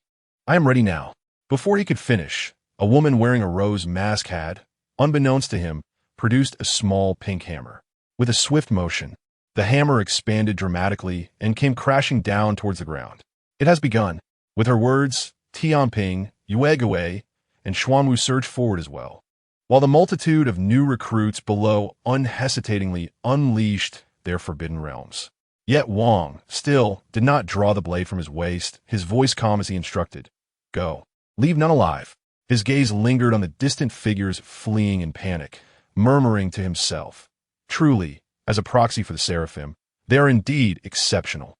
I am ready now. Before he could finish, a woman wearing a rose mask had, unbeknownst to him, produced a small pink hammer. With a swift motion, the hammer expanded dramatically and came crashing down towards the ground. It has begun. With her words, Tianping, Yuegawei, and Xuanwu surged forward as well, while the multitude of new recruits below unhesitatingly unleashed their forbidden realms. Yet Wong, still, did not draw the blade from his waist, his voice calm as he instructed. Go. Leave none alive. His gaze lingered on the distant figures fleeing in panic, murmuring to himself. Truly, as a proxy for the Seraphim, they are indeed exceptional.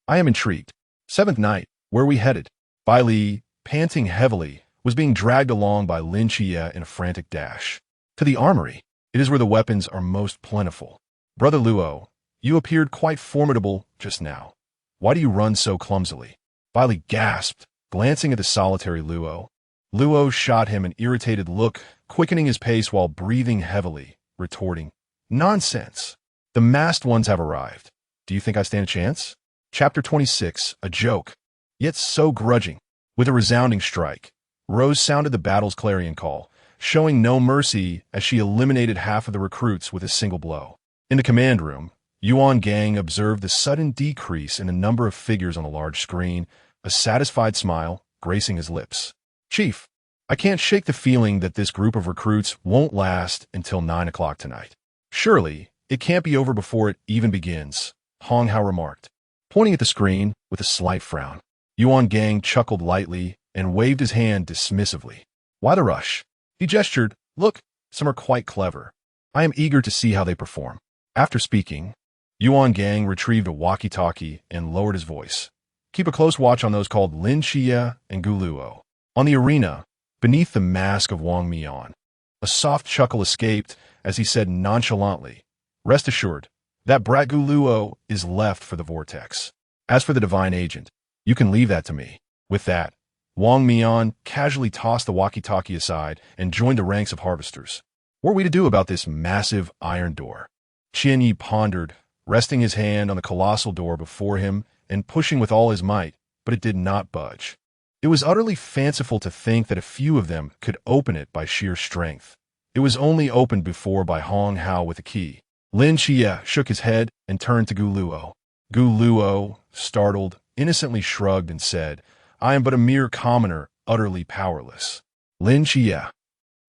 I am intrigued. 7th night, where are we headed? Bai Li, panting heavily, was being dragged along by Lin Chia in a frantic dash. To the armory. It is where the weapons are most plentiful. Brother Luo, you appeared quite formidable just now. Why do you run so clumsily? Bai Li gasped, glancing at the solitary Luo. Luo shot him an irritated look, quickening his pace while breathing heavily, retorting, Nonsense. The masked ones have arrived. Do you think I stand a chance? Chapter 26, a joke, yet so grudging. With a resounding strike, Rose sounded the battle's clarion call, showing no mercy as she eliminated half of the recruits with a single blow. In the command room, Yuan Gang observed the sudden decrease in the number of figures on the large screen, a satisfied smile gracing his lips. Chief, I can't shake the feeling that this group of recruits won't last until 9 o'clock tonight. Surely, it can't be over before it even begins, Hong Hao remarked, pointing at the screen with a slight frown. Yuan Gang chuckled lightly and waved his hand dismissively. Why the rush? He gestured, look, some are quite clever. I am eager to see how they perform. After speaking, Yuan Gang retrieved a walkie-talkie and lowered his voice. Keep a close watch on those called Lin Xia and Gu Luo. On the arena, beneath the mask of Wang Mian, a soft chuckle escaped as he said nonchalantly, Rest assured, that brat Gu Luo is left for the vortex. As for the divine agent, you can leave that to me. With that, Wang Mian casually tossed the walkie-talkie aside and joined the ranks of harvesters. What are we to do about this massive iron door? Qian Yi pondered, resting his hand on the colossal door before him and pushing with all his might, but it did not budge. It was utterly fanciful to think that a few of them could open it by sheer strength. It was only opened before by Hong Hao with a key. Lin Xia shook his head and turned to Gu Luo. Gu Luo, startled, innocently shrugged and said, I am but a mere commoner, utterly powerless. Lin Xia.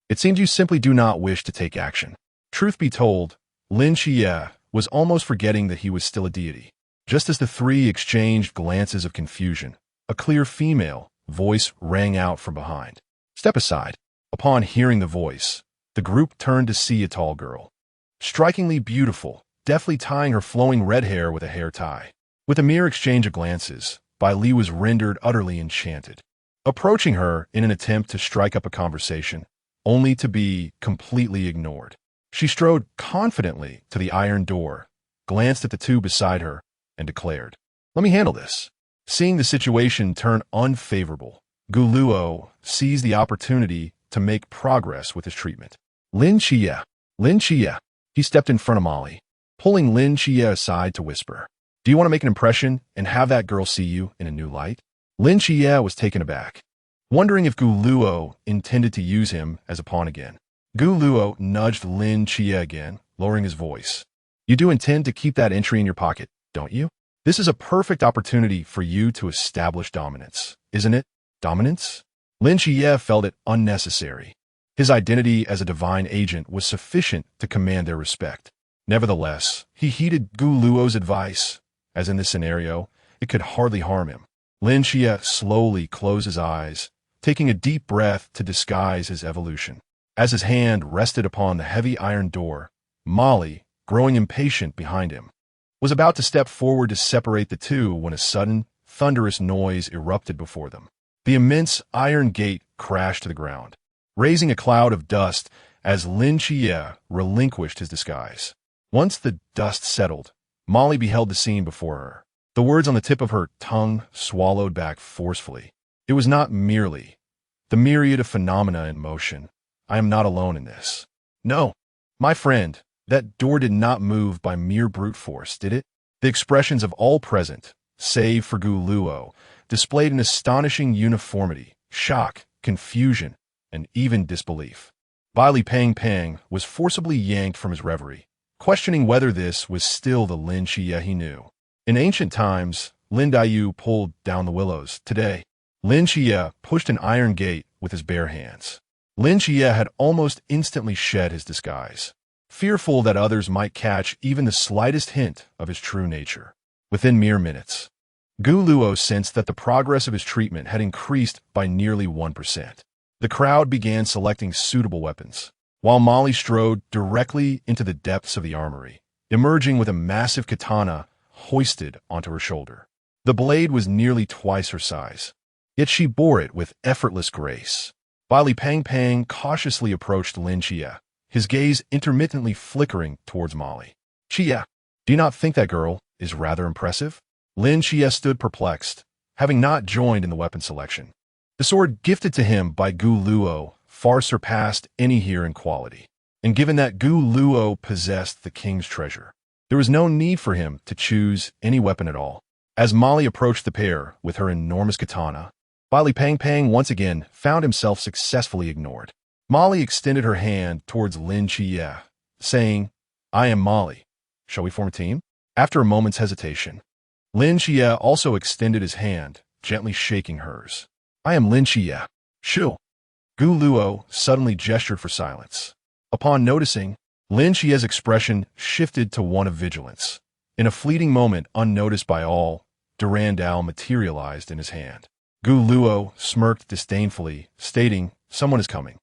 It seems you simply do not wish to take action. Truth be told, Lin Xia was almost forgetting that he was still a deity. Just as the three exchanged glances of confusion, a clear female voice rang out from behind. Step aside. Upon hearing the voice, the group turned to see a tall girl. Strikingly beautiful, deftly tying her flowing red hair with a hair tie. With a mere exchange of glances, Bai Li was rendered utterly enchanted. Approaching her in an attempt to strike up a conversation, only to be completely ignored. She strode confidently to the iron door, glanced at the two beside her, and declared, "Let me handle this." Seeing the situation turn unfavorable, Gu Luo seized the opportunity to make progress with his treatment. Lin Xie. He stepped in front of Molly, pulling Lin Xie aside to whisper, "Do you want to make an impression and have that girl see you in a new light?" Lin Xie was taken aback, wondering if Gu Luo intended to use him as a pawn again. Gu Luo nudged Lin Xie again, lowering his voice. "You do intend to keep that entry in your pocket, don't you? This is a perfect opportunity for you to establish dominance, isn't it?" Dominance? Lin Xie felt it unnecessary. His identity as a divine agent was sufficient to command their respect. Nevertheless, he heeded Gu Luo's advice, as in this scenario, it could hardly harm him. Lin Xie slowly closed his eyes, taking a deep breath to disguise his evolution. As his hand rested upon the heavy iron door, Molly, growing impatient behind him, was about to step forward to separate the two when a sudden, thunderous noise erupted before them. The immense iron gate crashed to the ground, raising a cloud of dust as Lin Xie relinquished his disguise. Once the dust settled, Molly beheld the scene before her. The words on the tip of her tongue swallowed back forcefully. It was not merely the myriad of phenomena in motion. I am not alone in this. No, my friend, that door did not move by mere brute force, did it? The expressions of all present, save for Gu Luo, displayed an astonishing uniformity, shock, confusion, and even disbelief. Bai Li Pang was forcibly yanked from his reverie, questioning whether this was still the Lin Xie he knew. In ancient times, Lin Daiyu pulled down the willows. Today, Lin Xie pushed an iron gate with his bare hands. Lin Xie had almost instantly shed his disguise, fearful that others might catch even the slightest hint of his true nature. Within mere minutes, Gu Luo sensed that the progress of his treatment had increased by nearly 1%. The crowd began selecting suitable weapons, while Molly strode directly into the depths of the armory, emerging with a massive katana hoisted onto her shoulder. The blade was nearly twice her size, yet she bore it with effortless grace. Bai Li Pang cautiously approached Lin Xie, his gaze intermittently flickering towards Molly. "Xie, do you not think that girl is rather impressive?" Lin Xie stood perplexed, having not joined in the weapon selection. The sword gifted to him by Gu Luo far surpassed any here in quality, and given that Gu Luo possessed the king's treasure, there was no need for him to choose any weapon at all. As Molly approached the pair with her enormous katana, Bai Li Pang once again found himself successfully ignored. Molly extended her hand towards Lin Xie, saying, "I am Molly. Shall we form a team?" After a moment's hesitation, Lin Xie also extended his hand, gently shaking hers. "I am Lin Xie. Shu." Gu Luo suddenly gestured for silence. Upon noticing, Lin Xie's expression shifted to one of vigilance. In a fleeting moment unnoticed by all, Durandal materialized in his hand. Gu Luo smirked disdainfully, stating, "Someone is coming."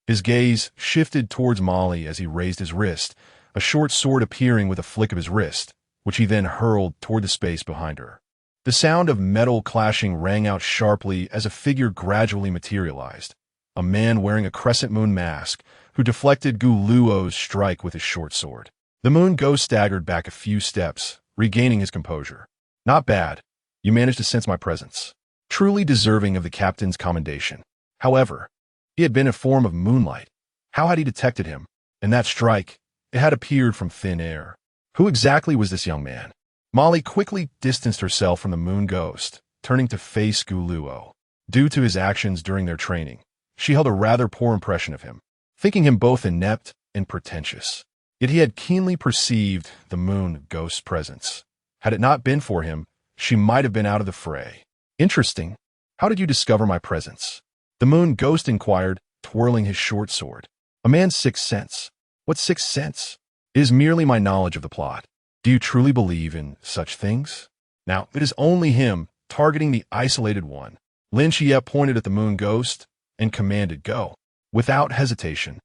His gaze shifted towards Molly as he raised his wrist, a short sword appearing with a flick of his wrist, which he then hurled toward the space behind her. The sound of metal clashing rang out sharply as a figure gradually materialized, a man wearing a crescent moon mask, who deflected Gu Luo's strike with his short sword. The moon ghost staggered back a few steps, regaining his composure. "Not bad. You managed to sense my presence. Truly deserving of the captain's commendation." However, he had been a form of moonlight. How had he detected him? And that strike, it had appeared from thin air. Who exactly was this young man? Molly quickly distanced herself from the moon ghost, turning to face Gu Luo. Due to his actions during their training, she held a rather poor impression of him, thinking him both inept and pretentious. Yet he had keenly perceived the moon ghost's presence. Had it not been for him, she might have been out of the fray. "Interesting. How did you discover my presence?" The moon ghost inquired, twirling his short sword. "A man's sixth sense." "What sixth sense?" "It is merely my knowledge of the plot." "Do you truly believe in such things?" Now, it is only him, targeting the isolated one. Lin Xie pointed at the moon ghost, and commanded go. Without hesitation,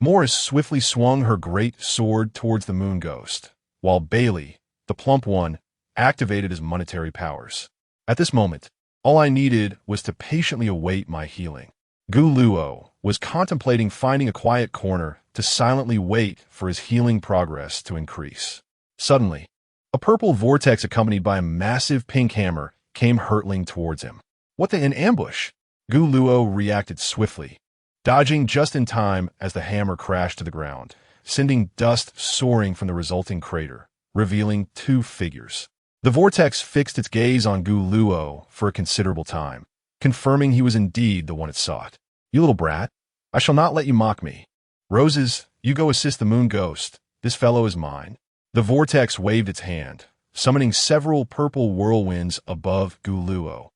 Morris swiftly swung her great sword towards the moon ghost, while Bailey, the plump one, activated his monetary powers. At this moment, all I needed was to patiently await my healing. Guluo was contemplating finding a quiet corner to silently wait for his healing progress to increase. Suddenly, a purple vortex accompanied by a massive pink hammer came hurtling towards him. What an ambush! Guluo reacted swiftly, dodging just in time as the hammer crashed to the ground, sending dust soaring from the resulting crater, revealing two figures. The vortex fixed its gaze on Guluo for a considerable time, confirming he was indeed the one it sought. You little brat, I shall not let you mock me. Roses, you go assist the moon ghost. This fellow is mine. The vortex waved its hand, summoning several purple whirlwinds above Guluo,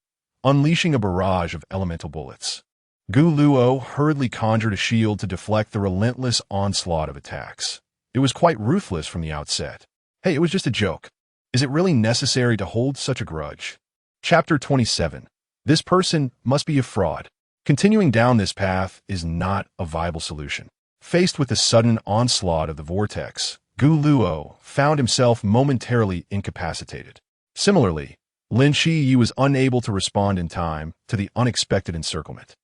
unleashing a barrage of elemental bullets. Guluo hurriedly conjured a shield to deflect the relentless onslaught of attacks. It was quite ruthless from the outset. Hey, it was just a joke. Is it really necessary to hold such a grudge? Chapter 27. This person must be a fraud. Continuing down this path is not a viable solution. Faced with the sudden onslaught of the vortex, Guluo found himself momentarily incapacitated. Similarly, Lin Shiyi was unable to respond in time to the unexpected encirclement.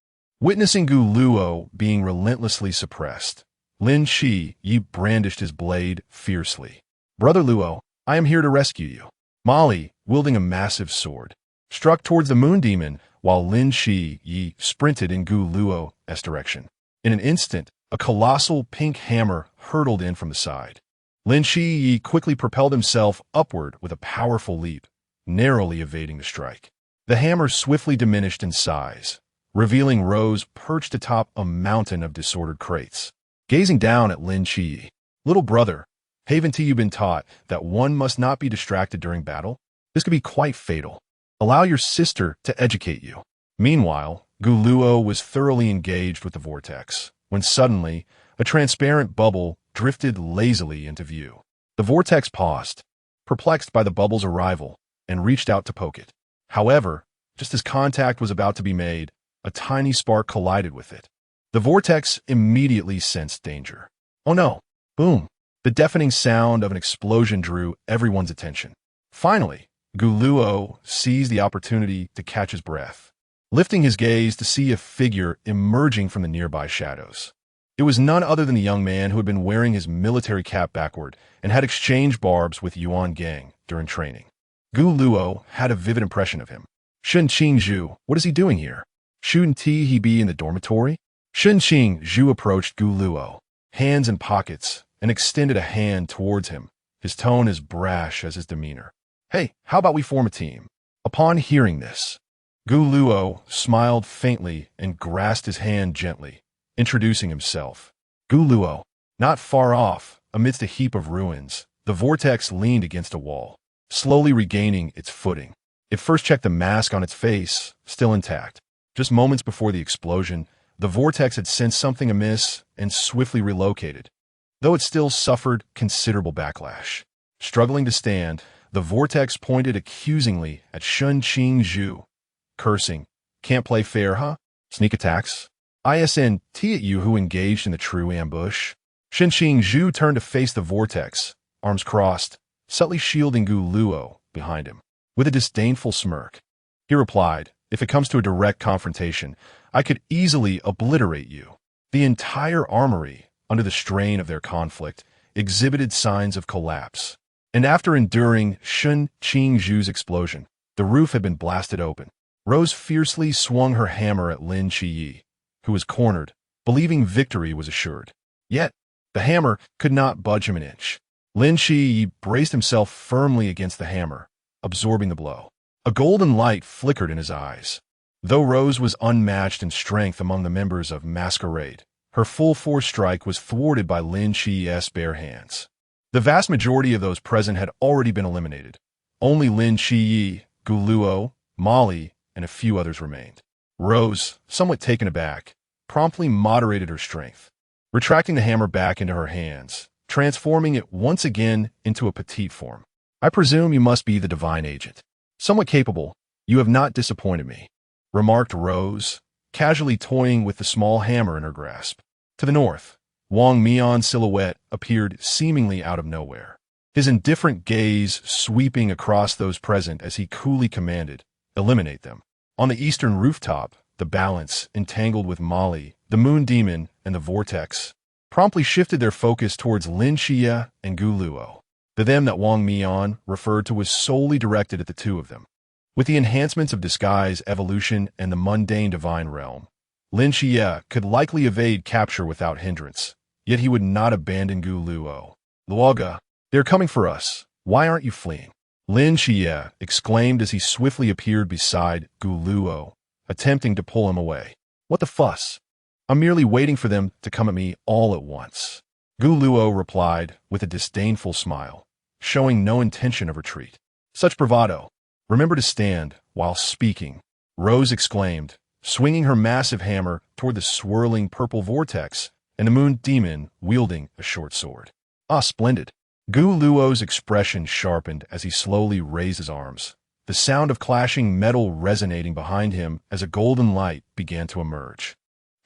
Witnessing Guluo being relentlessly suppressed, Lin Shiyi brandished his blade fiercely. Brother Luo, I am here to rescue you. Molly, wielding a massive sword, struck towards the moon demon while Lin Shiyi sprinted in Guluo's direction. In an instant, a colossal pink hammer hurtled in from the side. Lin Shiyi quickly propelled himself upward with a powerful leap, narrowly evading the strike. The hammer swiftly diminished in size, revealing Rose perched atop a mountain of disordered crates. Gazing down at Lin Shiyi, little brother, haven't you been taught that one must not be distracted during battle? This could be quite fatal. Allow your sister to educate you. Meanwhile, Guluo was thoroughly engaged with the vortex, when suddenly, a transparent bubble drifted lazily into view. The vortex paused, perplexed by the bubble's arrival, and reached out to poke it. However, just as contact was about to be made, a tiny spark collided with it. The vortex immediately sensed danger. Oh no! Boom! The deafening sound of an explosion drew everyone's attention. Finally, Guluo seized the opportunity to catch his breath, lifting his gaze to see a figure emerging from the nearby shadows. It was none other than the young man who had been wearing his military cap backward and had exchanged barbs with Yuan Gang during training. Guluo had a vivid impression of him. Shun Qingzhu, what is he doing here? Shouldn't he be in the dormitory? Shun Qingzhu approached Guluo, hands in pockets, and extended a hand towards him, his tone as brash as his demeanor. Hey, how about we form a team? Upon hearing this, Guluo smiled faintly and grasped his hand gently, introducing himself. Guluo, not far off, amidst a heap of ruins, the vortex leaned against a wall, slowly regaining its footing. It first checked the mask on its face, still intact. Just moments before the explosion, the vortex had sensed something amiss and swiftly relocated, though it still suffered considerable backlash. Struggling to stand, the vortex pointed accusingly at Shun Qingzhu, cursing, "Can't play fair, huh? Sneak attacks? ISNT at you who engaged in the true ambush." Shun Qingzhu turned to face the vortex, arms crossed, subtly shielding Guluo behind him. With a disdainful smirk, he replied, "If it comes to a direct confrontation, I could easily obliterate you." The entire armory, under the strain of their conflict, exhibited signs of collapse. And after enduring Shun Qingzhu's explosion, the roof had been blasted open. Rose fiercely swung her hammer at Lin Shiyi, who was cornered, believing victory was assured. Yet, the hammer could not budge him an inch. Lin Shiyi braced himself firmly against the hammer, absorbing the blow. A golden light flickered in his eyes. Though Rose was unmatched in strength among the members of Masquerade, her full-force strike was thwarted by Lin Shiyi's bare hands. The vast majority of those present had already been eliminated. Only Lin Shiyi, Guluo, Molly, and a few others remained. Rose, somewhat taken aback, promptly moderated her strength, retracting the hammer back into her hands, transforming it once again into a petite form. "I presume you must be the divine agent. Somewhat capable, you have not disappointed me," remarked Rose, casually toying with the small hammer in her grasp. To the north, Wang Mian's silhouette appeared seemingly out of nowhere, his indifferent gaze sweeping across those present as he coolly commanded, "Eliminate them." On the eastern rooftop, the balance, entangled with Molly, the moon demon, and the vortex, promptly shifted their focus towards Lin Xie and Gu Luo. The them that Wang Mian referred to was solely directed at the two of them. With the enhancements of disguise, evolution, and the mundane divine realm, Lin Xie could likely evade capture without hindrance, yet he would not abandon Gu Luo. "Luoga, they're coming for us. Why aren't you fleeing?" Lin Xie exclaimed as he swiftly appeared beside Gu Luo, attempting to pull him away. "What the fuss? I'm merely waiting for them to come at me all at once." Gu Luo replied with a disdainful smile, showing no intention of retreat. "Such bravado. Remember to stand while speaking," Rose exclaimed, swinging her massive hammer toward the swirling purple vortex and the moon demon wielding a short sword. "Ah, splendid." Gu Luo's expression sharpened as he slowly raised his arms, the sound of clashing metal resonating behind him as a golden light began to emerge.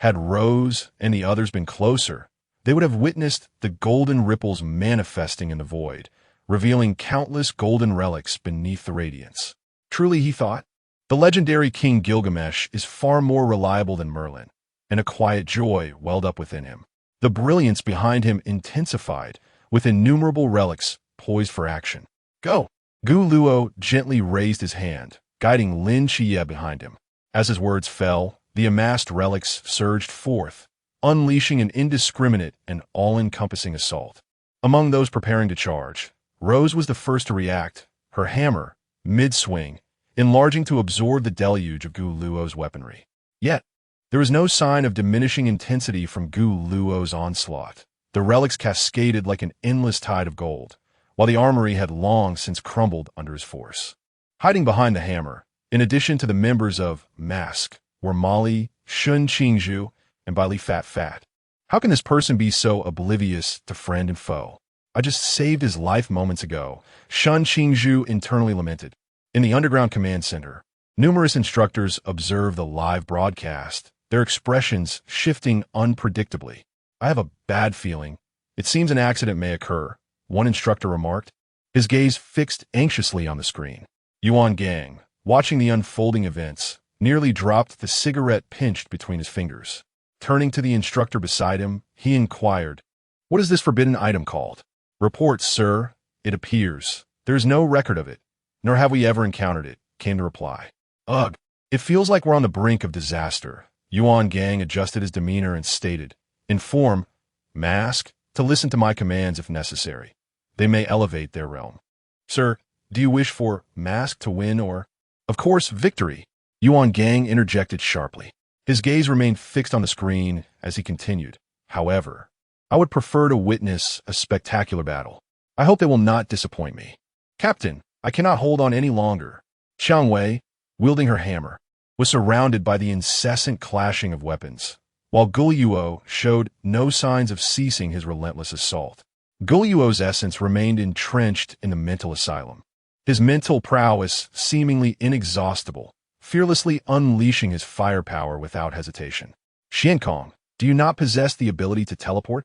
Had Rose and the others been closer, they would have witnessed the golden ripples manifesting in the void, revealing countless golden relics beneath the radiance. Truly, he thought, the legendary King Gilgamesh is far more reliable than Merlin, and a quiet joy welled up within him. The brilliance behind him intensified, with innumerable relics poised for action. "Go!" Gu Luo gently raised his hand, guiding Lin Xie behind him. As his words fell, the amassed relics surged forth, unleashing an indiscriminate and all-encompassing assault. Among those preparing to charge, Rose was the first to react, her hammer, mid-swing, enlarging to absorb the deluge of Gu Luo's weaponry. Yet, there was no sign of diminishing intensity from Gu Luo's onslaught. The relics cascaded like an endless tide of gold, while the armory had long since crumbled under his force. Hiding behind the hammer, in addition to the members of Mask, were Molly, Shun Qingzhu, and Baili Fat Fat. How can this person be so oblivious to friend and foe? "I just saved his life moments ago," Shun Qingzhu internally lamented. In the underground command center, numerous instructors observed the live broadcast, their expressions shifting unpredictably. "I have a bad feeling. It seems an accident may occur," one instructor remarked, his gaze fixed anxiously on the screen. Yuan Gang, watching the unfolding events, nearly dropped the cigarette pinched between his fingers. Turning to the instructor beside him, he inquired, "What is this forbidden item called?" "Report, sir. It appears. There is no record of it, nor have we ever encountered it," came the reply. "Ugh, it feels like we're on the brink of disaster." Yuan Gang adjusted his demeanor and stated, "Inform Mask to listen to my commands if necessary. They may elevate their realm." "Sir, do you wish for Mask to win or—" "Of course, victory," Yuan Gang interjected sharply. His gaze remained fixed on the screen as he continued. "However, I would prefer to witness a spectacular battle. I hope they will not disappoint me." "Captain, I cannot hold on any longer." Xiang Wei, wielding her hammer, was surrounded by the incessant clashing of weapons, while Guluo showed no signs of ceasing his relentless assault. Guluo's essence remained entrenched in the mental asylum, his mental prowess seemingly inexhaustible, fearlessly unleashing his firepower without hesitation. "Xiankong, do you not possess the ability to teleport?"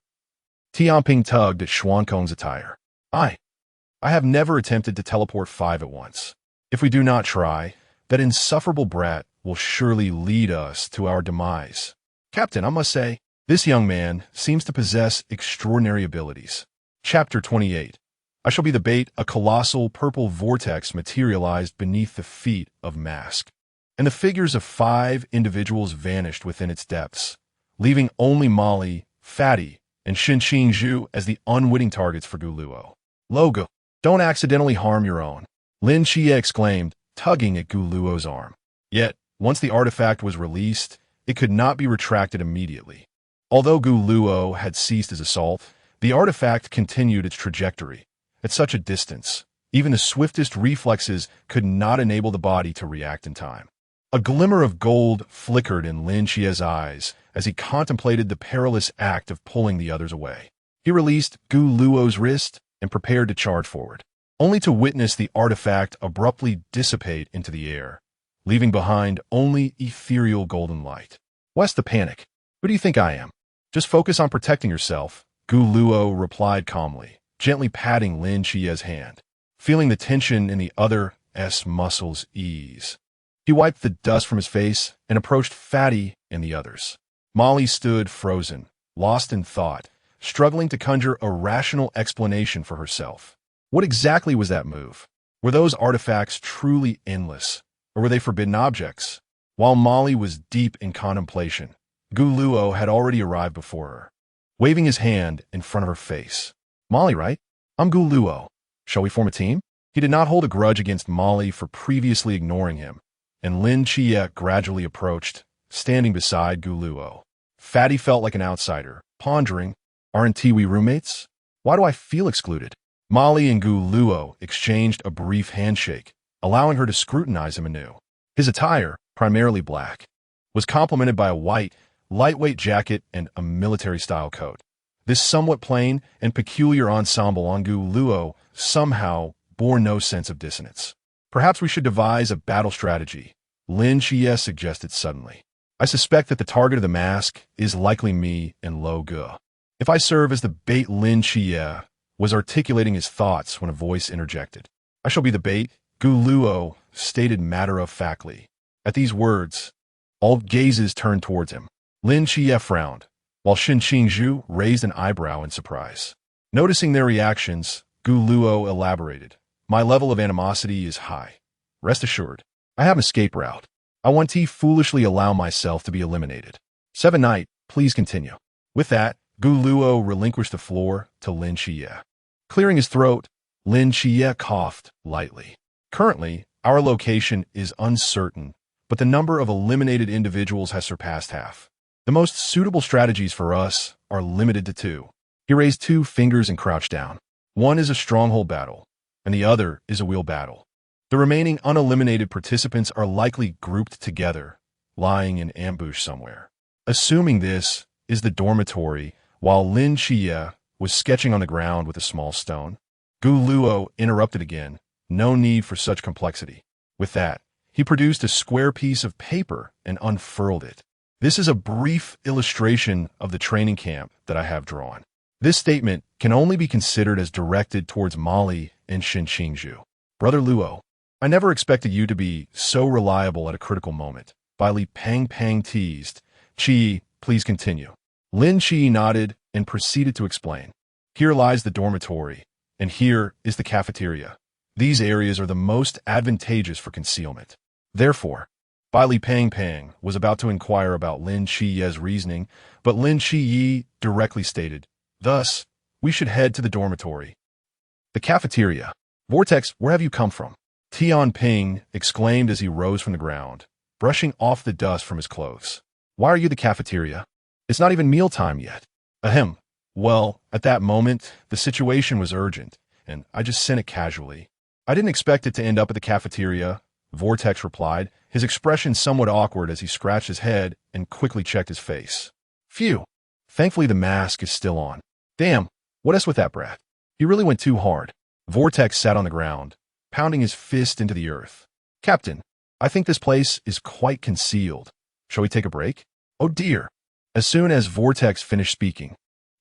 Tianping tugged at Xuankong's attire. I have never attempted to teleport 5 at once. If we do not try, that insufferable brat will surely lead us to our demise." "Captain, I must say, this young man seems to possess extraordinary abilities." Chapter 28. I shall be the bait. A colossal purple vortex materialized beneath the feet of Mask, and the figures of 5 individuals vanished within its depths, leaving only Molly, Fatty, and Shin Qingzhu as the unwitting targets for Gu Luo. "Logo, don't accidentally harm your own," Lin Xie exclaimed, tugging at Gu Luo's arm. Yet, once the artifact was released, it could not be retracted immediately. Although Gu Luo had ceased his assault, the artifact continued its trajectory. At such a distance, even the swiftest reflexes could not enable the body to react in time. A glimmer of gold flickered in Lin Xie's eyes as he contemplated the perilous act of pulling the others away. He released Gu Luo's wrist and prepared to charge forward, only to witness the artifact abruptly dissipate into the air, leaving behind only ethereal golden light. What's the panic? Who do you think I am? Just focus on protecting yourself, Gu Luo replied calmly, gently patting Lin Chia's hand, feeling the tension in the other's muscles ease. He wiped the dust from his face and approached Fatty and the others. Molly stood frozen, lost in thought, struggling to conjure a rational explanation for herself. What exactly was that move? Were those artifacts truly endless, or were they forbidden objects? While Molly was deep in contemplation, Gu Luo had already arrived before her, waving his hand in front of her face. Molly, right? I'm Gu Luo. Shall we form a team? He did not hold a grudge against Molly for previously ignoring him, and Lin Chia gradually approached, standing beside Gu Luo. Fatty felt like an outsider, pondering, aren't we roommates? Why do I feel excluded? Molly and Gu Luo exchanged a brief handshake, allowing her to scrutinize him anew. His attire, primarily black, was complemented by a white, lightweight jacket and a military-style coat. This somewhat plain and peculiar ensemble on Gu Luo somehow bore no sense of dissonance. Perhaps we should devise a battle strategy, Lin Chia suggested suddenly. I suspect that the target of the mask is likely me and Lo Ge. If I serve as the bait, Lin Chia was articulating his thoughts when a voice interjected. I shall be the bait, Gu Luo stated matter-of-factly. At these words, all gazes turned towards him. Lin Chia frowned, while Shen Qingzhu raised an eyebrow in surprise. Noticing their reactions, Gu Luo elaborated. My level of animosity is high. Rest assured, I have an escape route. I want to foolishly allow myself to be eliminated. 7 Knight, please continue. With that, Gu Luo relinquished the floor to Lin Chia. Clearing his throat, Lin Chia coughed lightly. Currently, our location is uncertain, but the number of eliminated individuals has surpassed half. The most suitable strategies for us are limited to 2. He raised 2 fingers and crouched down. One is a stronghold battle, and the other is a wheel battle. The remaining uneliminated participants are likely grouped together, lying in ambush somewhere. Assuming this is the dormitory, while Lin Chia was sketching on the ground with a small stone, Gu Luo interrupted again. No need for such complexity. With that, he produced a square piece of paper and unfurled it. This is a brief illustration of the training camp that I have drawn. This statement can only be considered as directed towards Molly and Shen Qingzhu. Brother Luo, I never expected you to be so reliable at a critical moment. Bai Li Pang teased. Qi, please continue. Lin Qi nodded and proceeded to explain. Here lies the dormitory, and here is the cafeteria. These areas are the most advantageous for concealment. Therefore, Bai Li Pang was about to inquire about Lin Qi's reasoning, but Lin Qi directly stated, thus, we should head to the dormitory. The cafeteria. Vortex, where have you come from? Tian Ping exclaimed as he rose from the ground, brushing off the dust from his clothes. Why are you the cafeteria? It's not even mealtime yet. Ahem. Well, at that moment, the situation was urgent, and I just sent it casually. I didn't expect it to end up at the cafeteria, Vortex replied, his expression somewhat awkward as he scratched his head and quickly checked his face. Phew. Thankfully the mask is still on. Damn, what is with that brat? He really went too hard. Vortex sat on the ground, pounding his fist into the earth. Captain, I think this place is quite concealed. Shall we take a break? Oh dear. As soon as Vortex finished speaking,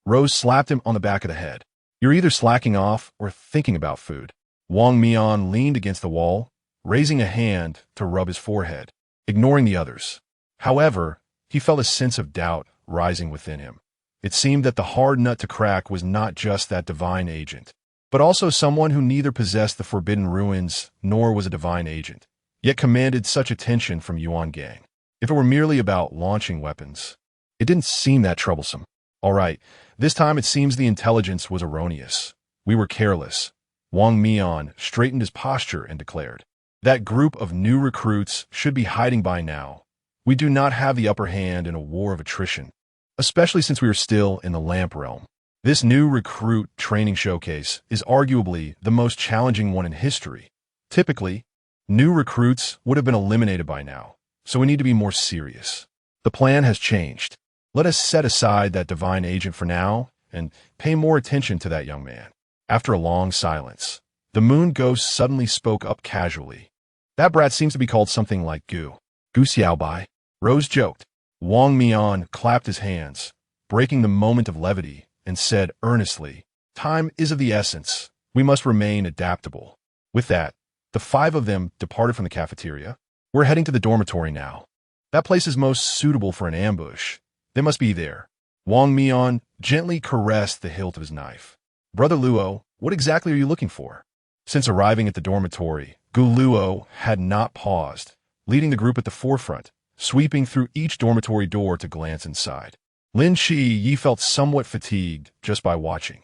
Rose slapped him on the back of the head. You're either slacking off or thinking about food. Wang Mian leaned against the wall, raising a hand to rub his forehead, ignoring the others. However, he felt a sense of doubt rising within him. It seemed that the hard nut to crack was not just that divine agent, but also someone who neither possessed the forbidden ruins nor was a divine agent, yet commanded such attention from Yuan Gang. If it were merely about launching weapons, it didn't seem that troublesome. All right, this time it seems the intelligence was erroneous. We were careless. Wang Mian straightened his posture and declared, that group of new recruits should be hiding by now. We do not have the upper hand in a war of attrition, especially since we are still in the Lamp Realm. This new recruit training showcase is arguably the most challenging one in history. Typically, new recruits would have been eliminated by now, so we need to be more serious. The plan has changed. Let us set aside that divine agent for now and pay more attention to that young man. After a long silence, the moon ghost suddenly spoke up casually. That brat seems to be called something like Gu Xiaobai. Rose joked. Wang Mian clapped his hands, breaking the moment of levity, and said earnestly, "Time is of the essence. We must remain adaptable." With that, the five of them departed from the cafeteria. "We're heading to the dormitory now. That place is most suitable for an ambush. They must be there." Wang Mian gently caressed the hilt of his knife. "Brother Luo, what exactly are you looking for?" Since arriving at the dormitory, Gu Luo had not paused, leading the group at the forefront, sweeping through each dormitory door to glance inside. Lin Yi felt somewhat fatigued just by watching.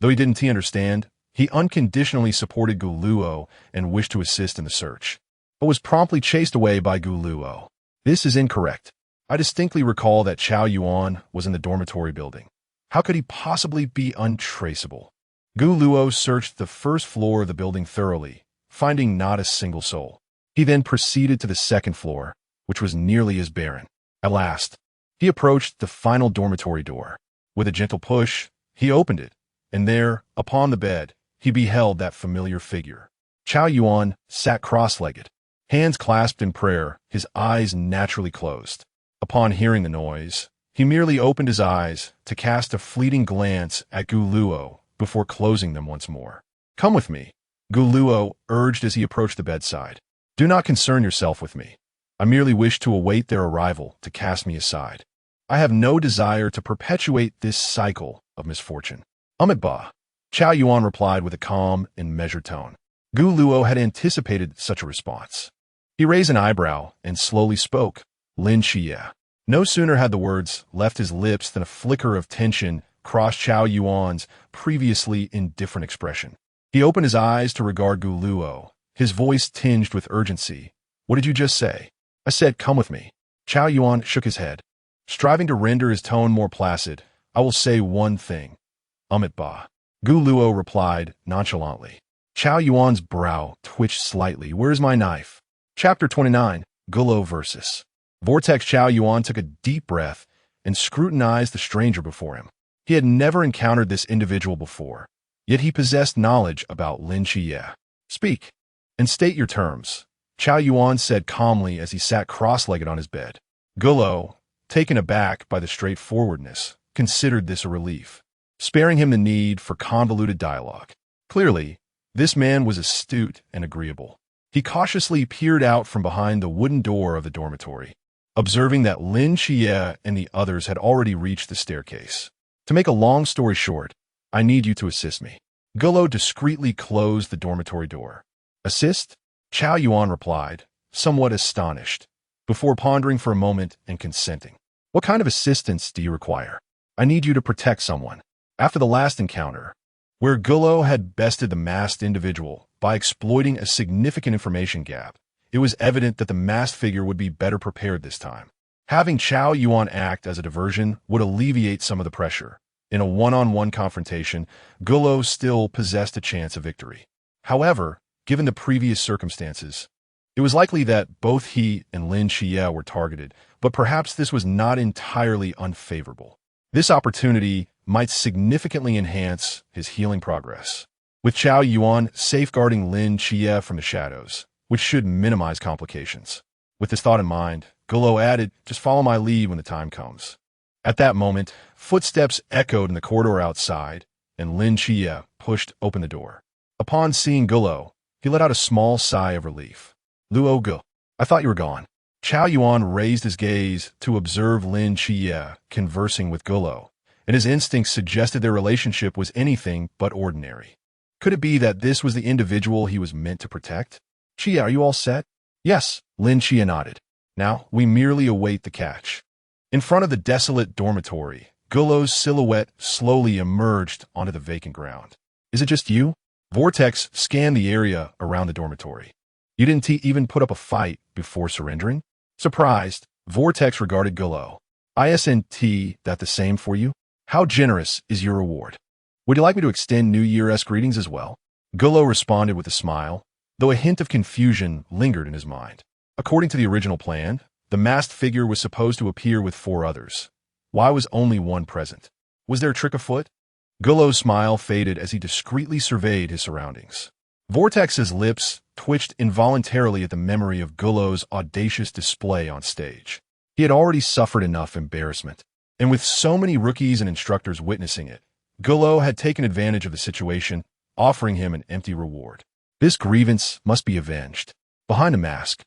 Though he didn't understand, he unconditionally supported Gu Luo and wished to assist in the search, but was promptly chased away by Gu Luo. "This is incorrect. I distinctly recall that Chao Yuan was in the dormitory building. How could he possibly be untraceable?" Gu Luo searched the first floor of the building thoroughly, finding not a single soul. He then proceeded to the second floor, which was nearly as barren. At last, he approached the final dormitory door. With a gentle push, he opened it, and there, upon the bed, he beheld that familiar figure. Chao Yuan sat cross-legged, hands clasped in prayer, his eyes naturally closed. Upon hearing the noise, he merely opened his eyes to cast a fleeting glance at Gu Luo before closing them once more. "Come with me," Gu Luo urged as he approached the bedside. "Do not concern yourself with me. I merely wish to await their arrival to cast me aside. I have no desire to perpetuate this cycle of misfortune." "Ba," Chao Yuan replied with a calm and measured tone. Gu Luo had anticipated such a response. He raised an eyebrow and slowly spoke, "Lin Xie." No sooner had the words left his lips than a flicker of tension crossed Chao Yuan's previously indifferent expression. He opened his eyes to regard Gu Luo, his voice tinged with urgency. "What did you just say?" "I said, come with me." Chao Yuan shook his head. Striving to render his tone more placid, "I will say one thing." Ba. Gu Luo replied nonchalantly. Chao Yuan's brow twitched slightly. "Where's my knife?" Chapter 29, Gulo versus. Vortex. Chao Yuan took a deep breath and scrutinized the stranger before him. He had never encountered this individual before, yet he possessed knowledge about Lin Xie. "Speak, and state your terms," Chao Yuan said calmly as he sat cross-legged on his bed. Gulo, taken aback by the straightforwardness, considered this a relief, sparing him the need for convoluted dialogue. Clearly, this man was astute and agreeable. He cautiously peered out from behind the wooden door of the dormitory, observing that Lin Xie and the others had already reached the staircase. "To make a long story short, I need you to assist me." Gulo discreetly closed the dormitory door. "Assist?" Chao Yuan replied, somewhat astonished, before pondering for a moment and consenting. "What kind of assistance do you require?" "I need you to protect someone." After the last encounter, where Gulo had bested the masked individual by exploiting a significant information gap, it was evident that the masked figure would be better prepared this time. Having Chao Yuan act as a diversion would alleviate some of the pressure. In a one-on-one confrontation, Gulo still possessed a chance of victory. However, given the previous circumstances, it was likely that both he and Lin Xie were targeted, but perhaps this was not entirely unfavorable. This opportunity might significantly enhance his healing progress, with Chao Yuan safeguarding Lin Xie from the shadows, which should minimize complications. With this thought in mind, Gulo added, "Just follow my lead when the time comes." At that moment, footsteps echoed in the corridor outside, and Lin Xie pushed open the door. Upon seeing Gulo, he let out a small sigh of relief. "Luo Gu, I thought you were gone." Chao Yuan raised his gaze to observe Lin Xie conversing with Gulo, and his instincts suggested their relationship was anything but ordinary. Could it be that this was the individual he was meant to protect? "Xie, are you all set?" "Yes," Lin Xie nodded. "Now, we merely await the catch." In front of the desolate dormitory, Gulo's silhouette slowly emerged onto the vacant ground. "Is it just you?" Vortex scanned the area around the dormitory. "You didn't even put up a fight before surrendering?" Surprised, Vortex regarded Gulo. "Isn't that the same for you? How generous is your reward? Would you like me to extend New Year's greetings as well?" Gulo responded with a smile, though a hint of confusion lingered in his mind. According to the original plan, the masked figure was supposed to appear with 4 others. Why was only one present? Was there a trick afoot? Gulo's smile faded as he discreetly surveyed his surroundings. Vortex's lips twitched involuntarily at the memory of Gulo's audacious display on stage. He had already suffered enough embarrassment. And with so many rookies and instructors witnessing it, Gullo had taken advantage of the situation, offering him an empty reward. This grievance must be avenged. Behind the mask,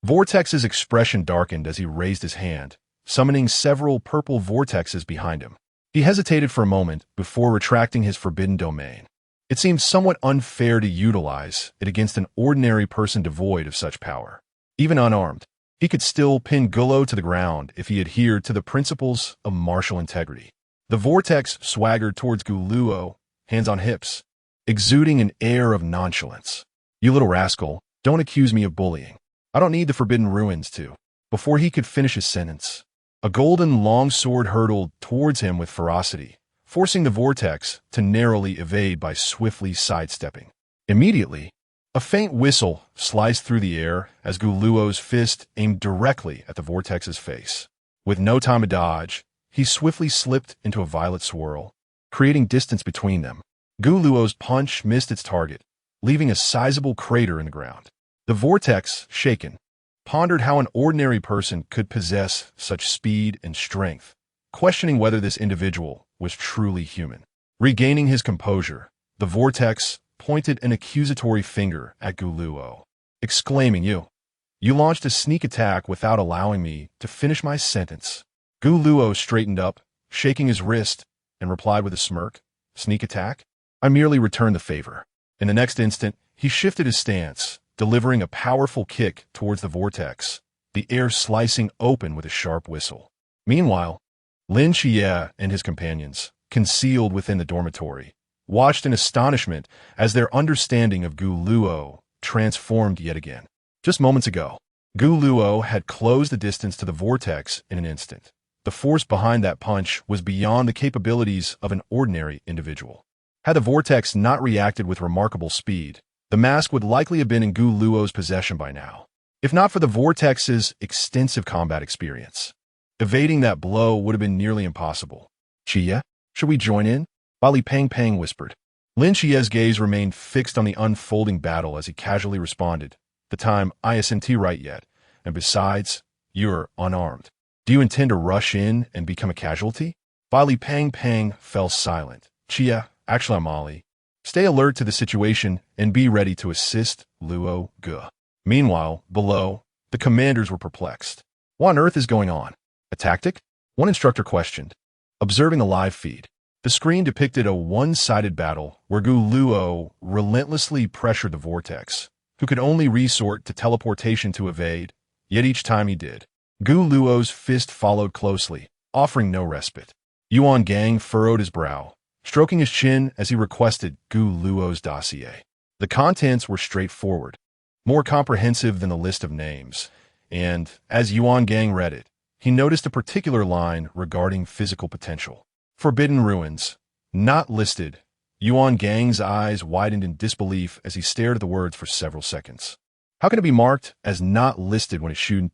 Vortex's expression darkened as he raised his hand, summoning several purple vortexes behind him. He hesitated for a moment before retracting his forbidden domain. It seemed somewhat unfair to utilize it against an ordinary person devoid of such power. Even unarmed, he could still pin Gullo to the ground if he adhered to the principles of martial integrity. The vortex swaggered towards Gullo, hands on hips, exuding an air of nonchalance. "You little rascal, don't accuse me of bullying. I don't need the Forbidden Ruins to." Before he could finish his sentence, a golden longsword hurtled towards him with ferocity, forcing the vortex to narrowly evade by swiftly sidestepping. Immediately, a faint whistle sliced through the air as Gulluo's fist aimed directly at the vortex's face. With no time to dodge, he swiftly slipped into a violet swirl, creating distance between them. Gulluo's punch missed its target, leaving a sizable crater in the ground. The vortex, shaken, pondered how an ordinary person could possess such speed and strength, questioning whether this individual was truly human. Regaining his composure, the vortex pointed an accusatory finger at Gulluo, exclaiming, You launched a sneak attack without allowing me to finish my sentence." Gulluo straightened up, shaking his wrist, and replied with a smirk, "Sneak attack? I merely returned the favor." In the next instant, he shifted his stance, delivering a powerful kick towards the vortex, the air slicing open with a sharp whistle. Meanwhile, Lin Xie and his companions, concealed within the dormitory, watched in astonishment as their understanding of Gulluo transformed yet again. Just moments ago, Gulluo had closed the distance to the vortex in an instant. The force behind that punch was beyond the capabilities of an ordinary individual. Had the vortex not reacted with remarkable speed, the mask would likely have been in Gulluo's possession by now, if not for the vortex's extensive combat experience. Evading that blow would have been nearly impossible. "Xie, should we join in?" Bali Pang Pang whispered. Lin Xie's gaze remained fixed on the unfolding battle as he casually responded, "The time isn't right yet, and besides, you're unarmed. Do you intend to rush in and become a casualty?" Bali Pang Pang fell silent. "Xie, actually I'm Ollie. Stay alert to the situation and be ready to assist Luo Ge." Meanwhile, below, the commanders were perplexed. What on earth is going on? A tactic? One instructor questioned, observing the live feed. The screen depicted a one-sided battle where Gulluo relentlessly pressured the vortex, who could only resort to teleportation to evade, yet each time he did, Gulluo's fist followed closely, offering no respite. Yuan Gang furrowed his brow, stroking his chin as he requested Gulluo's dossier. The contents were straightforward, more comprehensive than the list of names, and, as Yuan Gang read it, he noticed a particular line regarding physical potential. Forbidden Ruins. Not listed. Yuan Gang's eyes widened in disbelief as he stared at the words for several seconds. How can it be marked as not listed when it should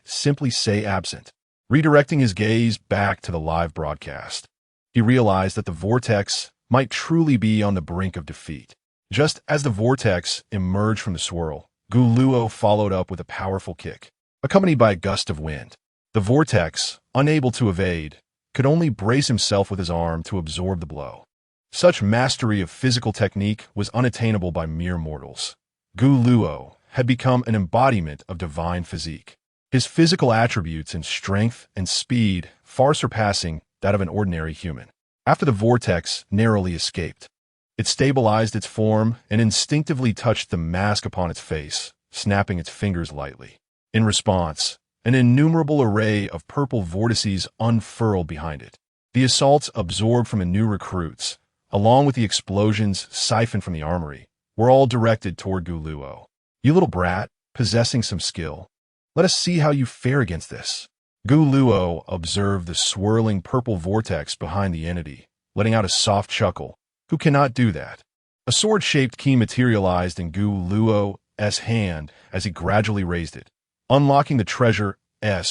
simply say absent? Redirecting his gaze back to the live broadcast, he realized that the vortex might truly be on the brink of defeat. Just as the vortex emerged from the swirl, Gulluo followed up with a powerful kick, accompanied by a gust of wind. The vortex, unable to evade, could only brace himself with his arm to absorb the blow. Such mastery of physical technique was unattainable by mere mortals. Gulluo had become an embodiment of divine physique, his physical attributes in strength and speed far surpassing that of an ordinary human. After the vortex narrowly escaped, it stabilized its form and instinctively touched the mask upon its face, snapping its fingers lightly. In response, an innumerable array of purple vortices unfurled behind it. The assaults absorbed from the new recruits, along with the explosions siphoned from the armory, were all directed toward Gulluo. "You little brat, possessing some skill. Let us see how you fare against this." Gulluo observed the swirling purple vortex behind the entity, letting out a soft chuckle. Who cannot do that? A sword-shaped key materialized in Gulluo's hand as he gradually raised it, unlocking the treasure's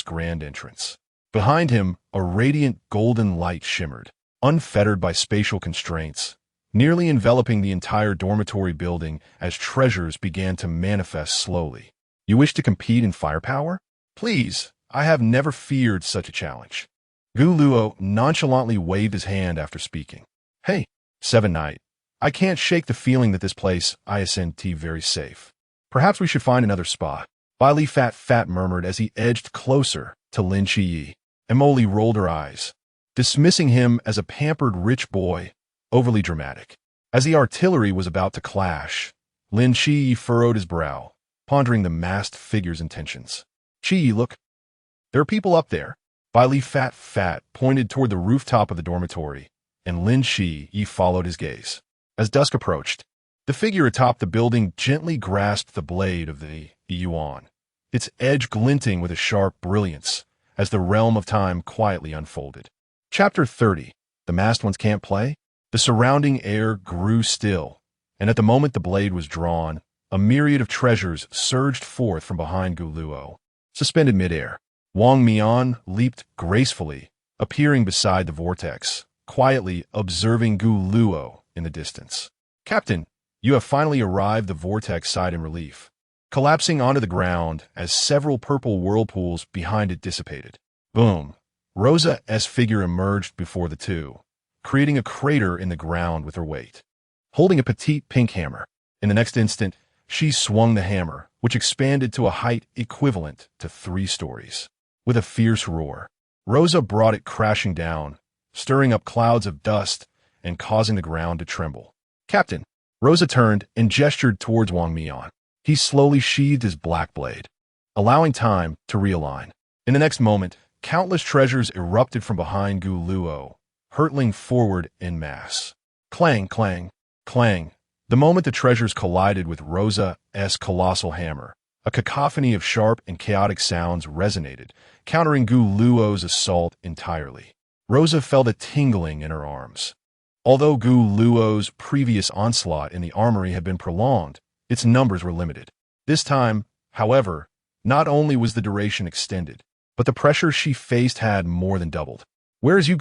grand entrance. Behind him, a radiant golden light shimmered, unfettered by spatial constraints, nearly enveloping the entire dormitory building as treasures began to manifest slowly. "You wish to compete in firepower? Please, I have never feared such a challenge. Gu Luo nonchalantly waved his hand after speaking. Hey, Seven Knight, I can't shake the feeling that this place isn't very safe. Perhaps we should find another spot. Bai Li Fat murmured as he edged closer to Lin Shiyi. Emily rolled her eyes, dismissing him as a pampered rich boy, overly dramatic. As the artillery was about to clash, Lin Shiyi furrowed his brow, pondering the masked figure's intentions. Shiyi, look. There are people up there. Bai Li Fat pointed toward the rooftop of the dormitory, and Lin Shiyi followed his gaze. As dusk approached, the figure atop the building gently grasped the blade of the yuan, its edge glinting with a sharp brilliance as the realm of time quietly unfolded. Chapter 30. The Masked Ones Can't Play? The surrounding air grew still, and at the moment the blade was drawn, a myriad of treasures surged forth from behind Gu Luo. Suspended midair, Wang Mian leaped gracefully, appearing beside the vortex, quietly observing Gu Luo in the distance. Captain, you have finally arrived, the vortex sighed in relief, collapsing onto the ground as several purple whirlpools behind it dissipated. Boom! Rosa's figure emerged before the two, creating a crater in the ground with her weight. Holding a petite pink hammer, in the next instant, she swung the hammer, which expanded to a height equivalent to 3 stories. With a fierce roar, Rosa brought it crashing down, stirring up clouds of dust and causing the ground to tremble. Captain, Rosa turned and gestured towards Wang Mian. He slowly sheathed his black blade, allowing time to realign. In the next moment, countless treasures erupted from behind Gu Luo, hurtling forward en masse. Clang, clang, clang. The moment the treasures collided with Rosa's colossal hammer, a cacophony of sharp and chaotic sounds resonated, countering Gu Luo's assault entirely. Rosa felt a tingling in her arms. Although Gu Luo's previous onslaught in the armory had been prolonged, its numbers were limited. This time, however, not only was the duration extended, but the pressure she faced had more than doubled. Where is Yue?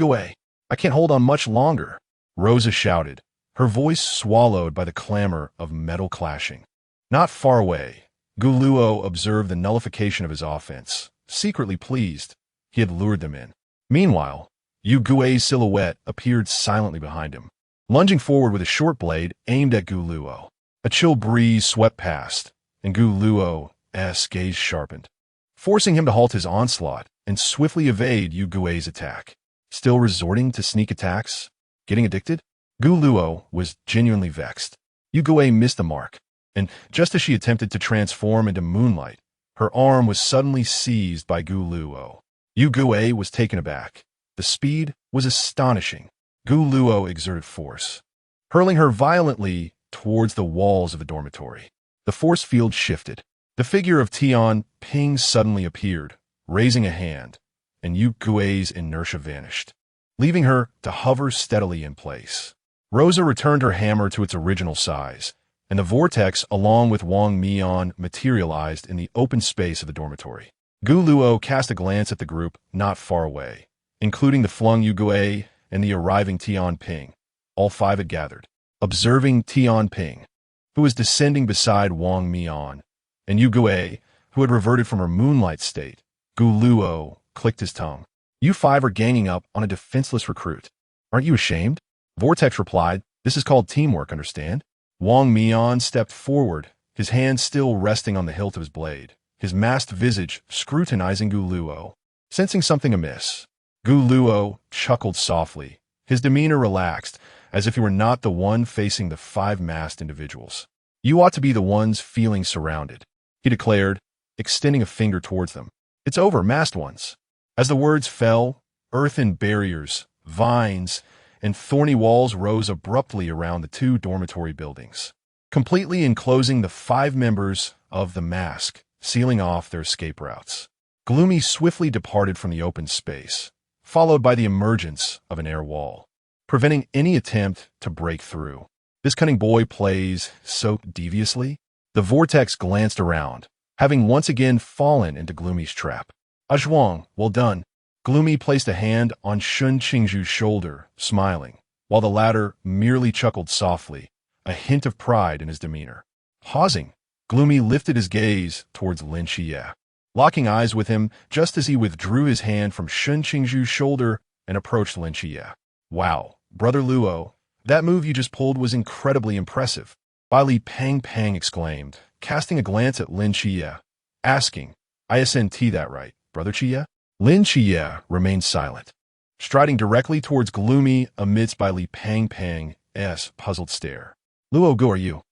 I can't hold on much longer, Rosa shouted, her voice swallowed by the clamor of metal clashing. Not far away, Gu Luo observed the nullification of his offense, secretly pleased he had lured them in. Meanwhile, Yu Gui's silhouette appeared silently behind him, lunging forward with a short blade aimed at Gu Luo. A chill breeze swept past, and Gu Luo's gaze sharpened, forcing him to halt his onslaught and swiftly evade Yu Gui's attack. Still resorting to sneak attacks? Getting addicted? Gu Luo was genuinely vexed. Yu Gui missed the mark, and just as she attempted to transform into moonlight, her arm was suddenly seized by Gu Luo. Yu Gui was taken aback. The speed was astonishing. Gu Luo exerted force, hurling her violently towards the walls of the dormitory. The force field shifted. The figure of Tian Ping suddenly appeared, raising a hand, and Yu Gui's inertia vanished, leaving her to hover steadily in place. Rosa returned her hammer to its original size, and the vortex, along with Wang Mian, materialized in the open space of the dormitory. Gu Luo cast a glance at the group not far away, including the flung Yu Gui and the arriving Tian Ping. All 5 had gathered, observing Tian Ping, who was descending beside Wang Mian, and Yu Gui, who had reverted from her moonlight state. Gu Luo clicked his tongue. You 5 are ganging up on a defenseless recruit. Aren't you ashamed? Vortex replied, this is called teamwork, understand? Wang Mian stepped forward, his hand still resting on the hilt of his blade, his masked visage scrutinizing Gu Luo. Sensing something amiss, Gu Luo chuckled softly, his demeanor relaxed, as if he were not the one facing the 5 masked individuals. You ought to be the ones feeling surrounded, he declared, extending a finger towards them. It's over, masked ones. As the words fell, earthen barriers, vines, and thorny walls rose abruptly around the 2 dormitory buildings, completely enclosing the 5 members of the mask, sealing off their escape routes. Gloomy swiftly departed from the open space, followed by the emergence of an air wall, preventing any attempt to break through. This cunning boy plays so deviously. The vortex glanced around, having once again fallen into Gloomy's trap. Zhuang, well done. Gloomy placed a hand on Shun Qingzhu's shoulder, smiling, while the latter merely chuckled softly, a hint of pride in his demeanor. Pausing, Gloomy lifted his gaze towards Lin Shiyi. locking eyes with him just as he withdrew his hand from Shun Qingzhu's shoulder and approached Lin Qie. Wow, Brother Luo, that move you just pulled was incredibly impressive, Bai Li Pang exclaimed, casting a glance at Lin Qie, asking, "Isn't that right, Brother Qie?" Lin Qie remained silent, striding directly towards Gloomy amidst Bai Li Pang's puzzled stare. "Luo, go, are you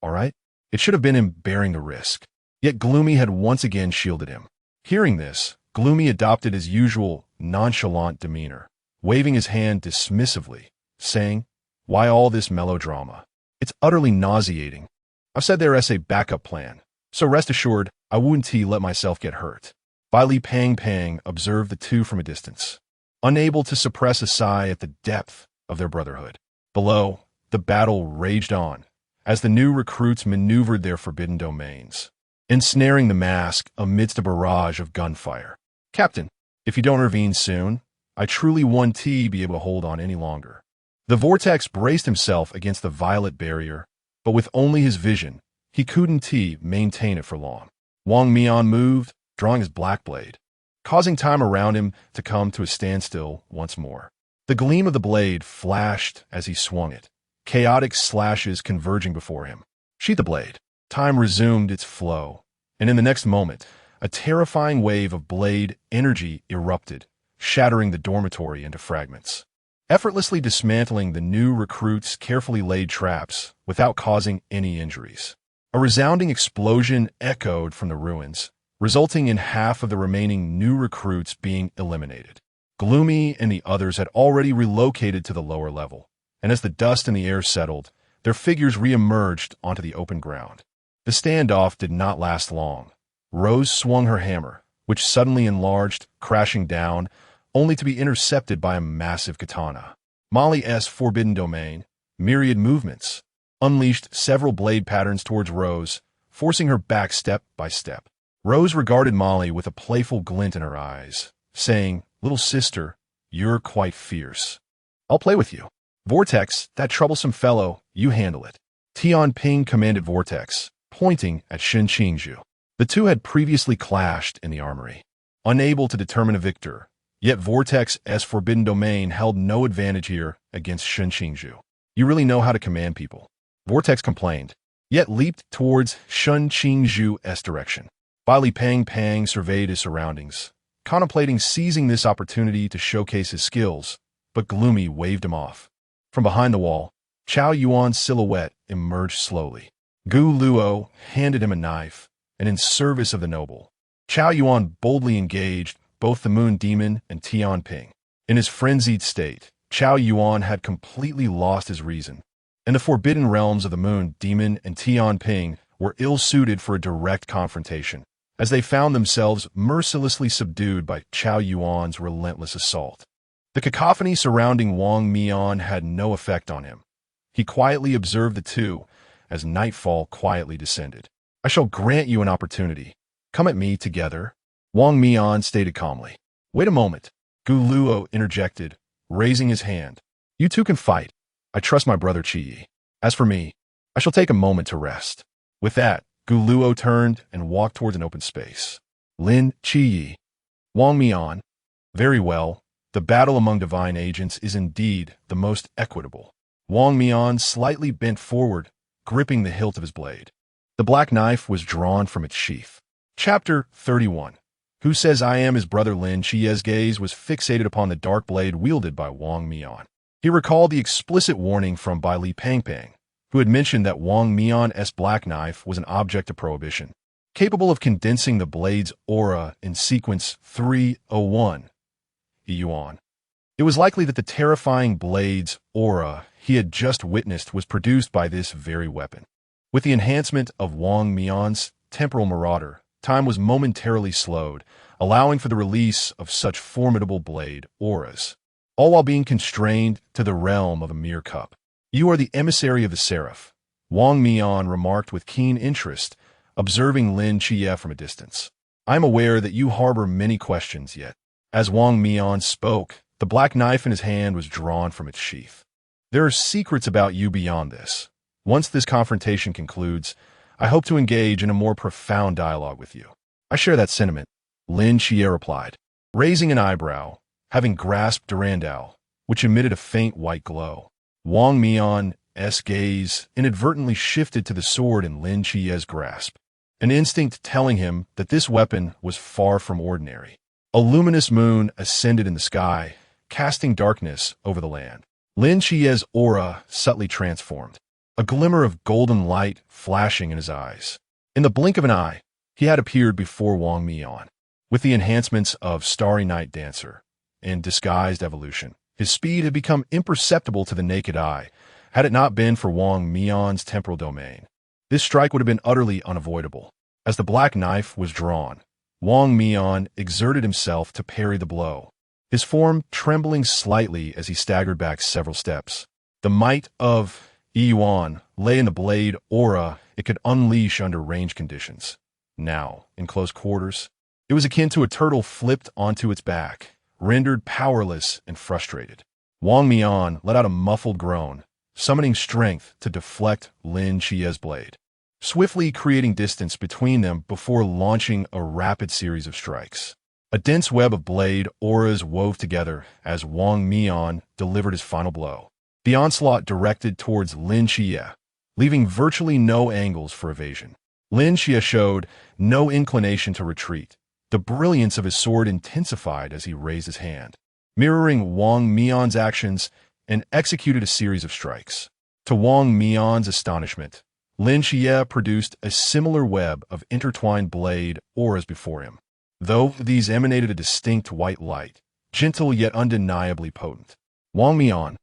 all right?" It should have been him bearing the risk. Yet Gloomy had once again shielded him. Hearing this, Gloomy adopted his usual nonchalant demeanor, waving his hand dismissively, saying, "Why all this melodrama? It's utterly nauseating. I've said there's a backup plan, so rest assured I wouldn't let myself get hurt." Bai Li Pang observed the two from a distance, unable to suppress a sigh at the depth of their brotherhood. Below, the battle raged on, as the new recruits maneuvered their forbidden domains, ensnaring the mask amidst a barrage of gunfire. "Captain, if you don't intervene soon, I truly won't be able to hold on any longer." The vortex braced himself against the violet barrier, but with only his vision, he couldn't maintain it for long. Wang Mian moved, drawing his black blade, causing time around him to come to a standstill once more. The gleam of the blade flashed as he swung it, chaotic slashes converging before him. Sheath the blade. Time resumed its flow, and in the next moment, a terrifying wave of blade energy erupted, shattering the dormitory into fragments, effortlessly dismantling the new recruits' carefully laid traps without causing any injuries. A resounding explosion echoed from the ruins, resulting in half of the remaining new recruits being eliminated. Gloomy and the others had already relocated to the lower level, and as the dust in the air settled, their figures re-emerged onto the open ground. The standoff did not last long. Rose swung her hammer, which suddenly enlarged, crashing down, only to be intercepted by a massive katana. Molly's forbidden domain, myriad movements, unleashed several blade patterns towards Rose, forcing her back step by step. Rose regarded Molly with a playful glint in her eyes, saying, "Little sister, you're quite fierce. I'll play with you. Vortex, that troublesome fellow, you handle it." Tian Ping commanded Vortex, pointing at Shun Qingzhu. The two had previously clashed in the armory. Unable to determine a victor, yet Vortex's forbidden domain held no advantage here against Shun Qingzhu. "You really know how to command people," Vortex complained, yet leaped towards Shun Qingzhu's direction. Bai Li Pang surveyed his surroundings, contemplating seizing this opportunity to showcase his skills, but Gloomy waved him off. From behind the wall, Chao Yuan's silhouette emerged slowly. Gu Luo handed him a knife, and in service of the noble, Chao Yuan boldly engaged both the Moon Demon and Tian Ping. In his frenzied state, Chao Yuan had completely lost his reason, and the forbidden realms of the Moon Demon and Tian Ping were ill-suited for a direct confrontation, as they found themselves mercilessly subdued by Chao Yuan's relentless assault. The cacophony surrounding Wang Mian had no effect on him. He quietly observed the two as nightfall quietly descended. "I shall grant you an opportunity. Come at me together," Wang Mian stated calmly. "Wait a moment," Gu Luo interjected, raising his hand. "You two can fight. I trust my brother Qi. As for me, I shall take a moment to rest." With that, Gu Luo turned and walked towards an open space. "Lin Qi, Wang Mian. Very well. The battle among divine agents is indeed the most equitable." Wang Mian slightly bent forward, gripping the hilt of his blade. The black knife was drawn from its sheath. Chapter 31. Who says I am his brother? Lin Qie's gaze was fixated upon the dark blade wielded by Wang Mian. He recalled the explicit warning from Bai Li Pang, who had mentioned that Wang Mian's black knife was an object of prohibition, capable of condensing the blade's aura in sequence 301. Yuan. It was likely that the terrifying blade's aura he had just witnessed was produced by this very weapon. With the enhancement of Wang Mian's temporal marauder, time was momentarily slowed, allowing for the release of such formidable blade auras, all while being constrained to the realm of a mere cup. "You are the emissary of the Seraph," Wang Mian remarked with keen interest, observing Lin Qie from a distance. "I am aware that you harbor many questions yet." As Wang Mian spoke, the black knife in his hand was drawn from its sheath. "There are secrets about you beyond this. Once this confrontation concludes, I hope to engage in a more profound dialogue with you." "I share that sentiment," Lin Xie replied, raising an eyebrow, having grasped Durandal, which emitted a faint white glow. Wang Mian's gaze inadvertently shifted to the sword in Lin Xie's grasp, an instinct telling him that this weapon was far from ordinary. A luminous moon ascended in the sky, casting darkness over the land. Lin Xie's aura subtly transformed, a glimmer of golden light flashing in his eyes. In the blink of an eye, he had appeared before Wang Mian. With the enhancements of Starry Night Dancer and Disguised Evolution, his speed had become imperceptible to the naked eye, had it not been for Wang Mian's temporal domain. This strike would have been utterly unavoidable. As the black knife was drawn, Wang Mian exerted himself to parry the blow, his form trembling slightly as he staggered back several steps. The might of Yuan lay in the blade aura it could unleash under range conditions. Now, in close quarters, it was akin to a turtle flipped onto its back, rendered powerless and frustrated. Wang Mian let out a muffled groan, summoning strength to deflect Lin Xie's blade, swiftly creating distance between them before launching a rapid series of strikes. A dense web of blade auras wove together as Wang Mian delivered his final blow. The onslaught directed towards Lin Xie, leaving virtually no angles for evasion. Lin Xie showed no inclination to retreat. The brilliance of his sword intensified as he raised his hand, mirroring Wang Mian's actions, and executed a series of strikes. To Wang Mian's astonishment, Lin Xie produced a similar web of intertwined blade auras before him, though these emanated a distinct white light, gentle yet undeniably potent. Wang Mian,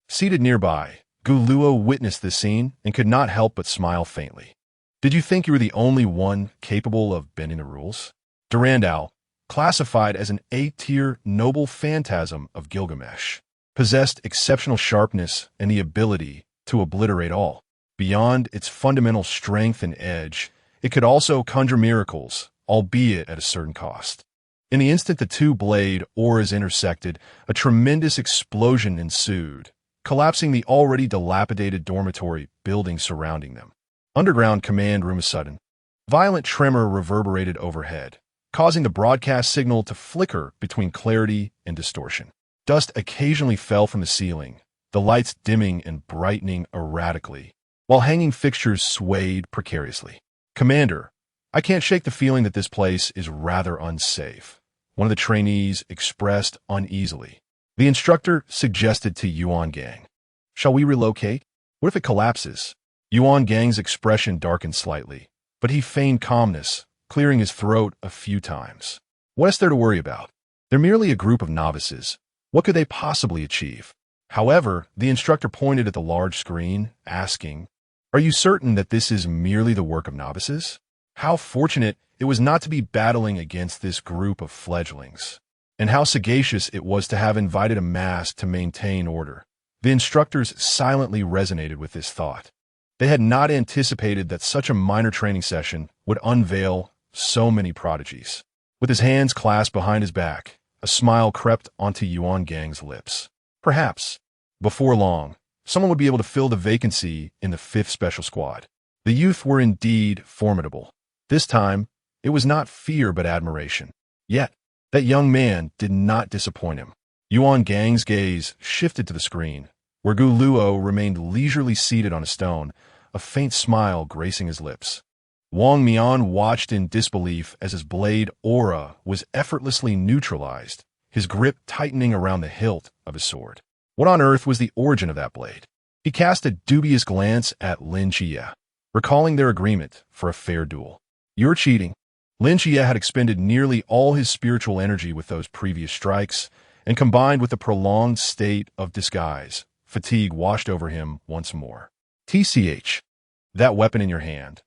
seated nearby, Gu Luo witnessed this scene and could not help but smile faintly. Did you think you were the only one capable of bending the rules? Durandal, classified as an A-tier noble phantasm of Gilgamesh, possessed exceptional sharpness and the ability to obliterate all. Beyond its fundamental strength and edge, it could also conjure miracles, albeit at a certain cost. In the instant the two blade auras intersected, a tremendous explosion ensued, collapsing the already dilapidated dormitory building surrounding them. Underground command room sudden. Violent tremor reverberated overhead, causing the broadcast signal to flicker between clarity and distortion. Dust occasionally fell from the ceiling, the lights dimming and brightening erratically, while hanging fixtures swayed precariously. Commander, I can't shake the feeling that this place is rather unsafe, one of the trainees expressed uneasily. The instructor suggested to Yuan Gang, shall we relocate? What if it collapses? Yuan Gang's expression darkened slightly, but he feigned calmness, clearing his throat a few times. What is there to worry about? They're merely a group of novices. What could they possibly achieve? However, the instructor pointed at the large screen, asking, are you certain that this is merely the work of novices? How fortunate it was not to be battling against this group of fledglings, and how sagacious it was to have invited a mask to maintain order. The instructors silently resonated with this thought. They had not anticipated that such a minor training session would unveil so many prodigies. With his hands clasped behind his back, a smile crept onto Yuan Gang's lips. Perhaps, before long, someone would be able to fill the vacancy in the 5th Special Squad. The youth were indeed formidable. This time, it was not fear but admiration. Yet, that young man did not disappoint him. Yuan Gang's gaze shifted to the screen, where Gu Luo remained leisurely seated on a stone, a faint smile gracing his lips. Wang Mian watched in disbelief as his blade aura was effortlessly neutralized, his grip tightening around the hilt of his sword. What on earth was the origin of that blade? He cast a dubious glance at Lin Xie, recalling their agreement for a fair duel. You're cheating. Lin Xie had expended nearly all his spiritual energy with those previous strikes, and combined with the prolonged state of disguise, fatigue washed over him once more. TCH. That weapon in your hand,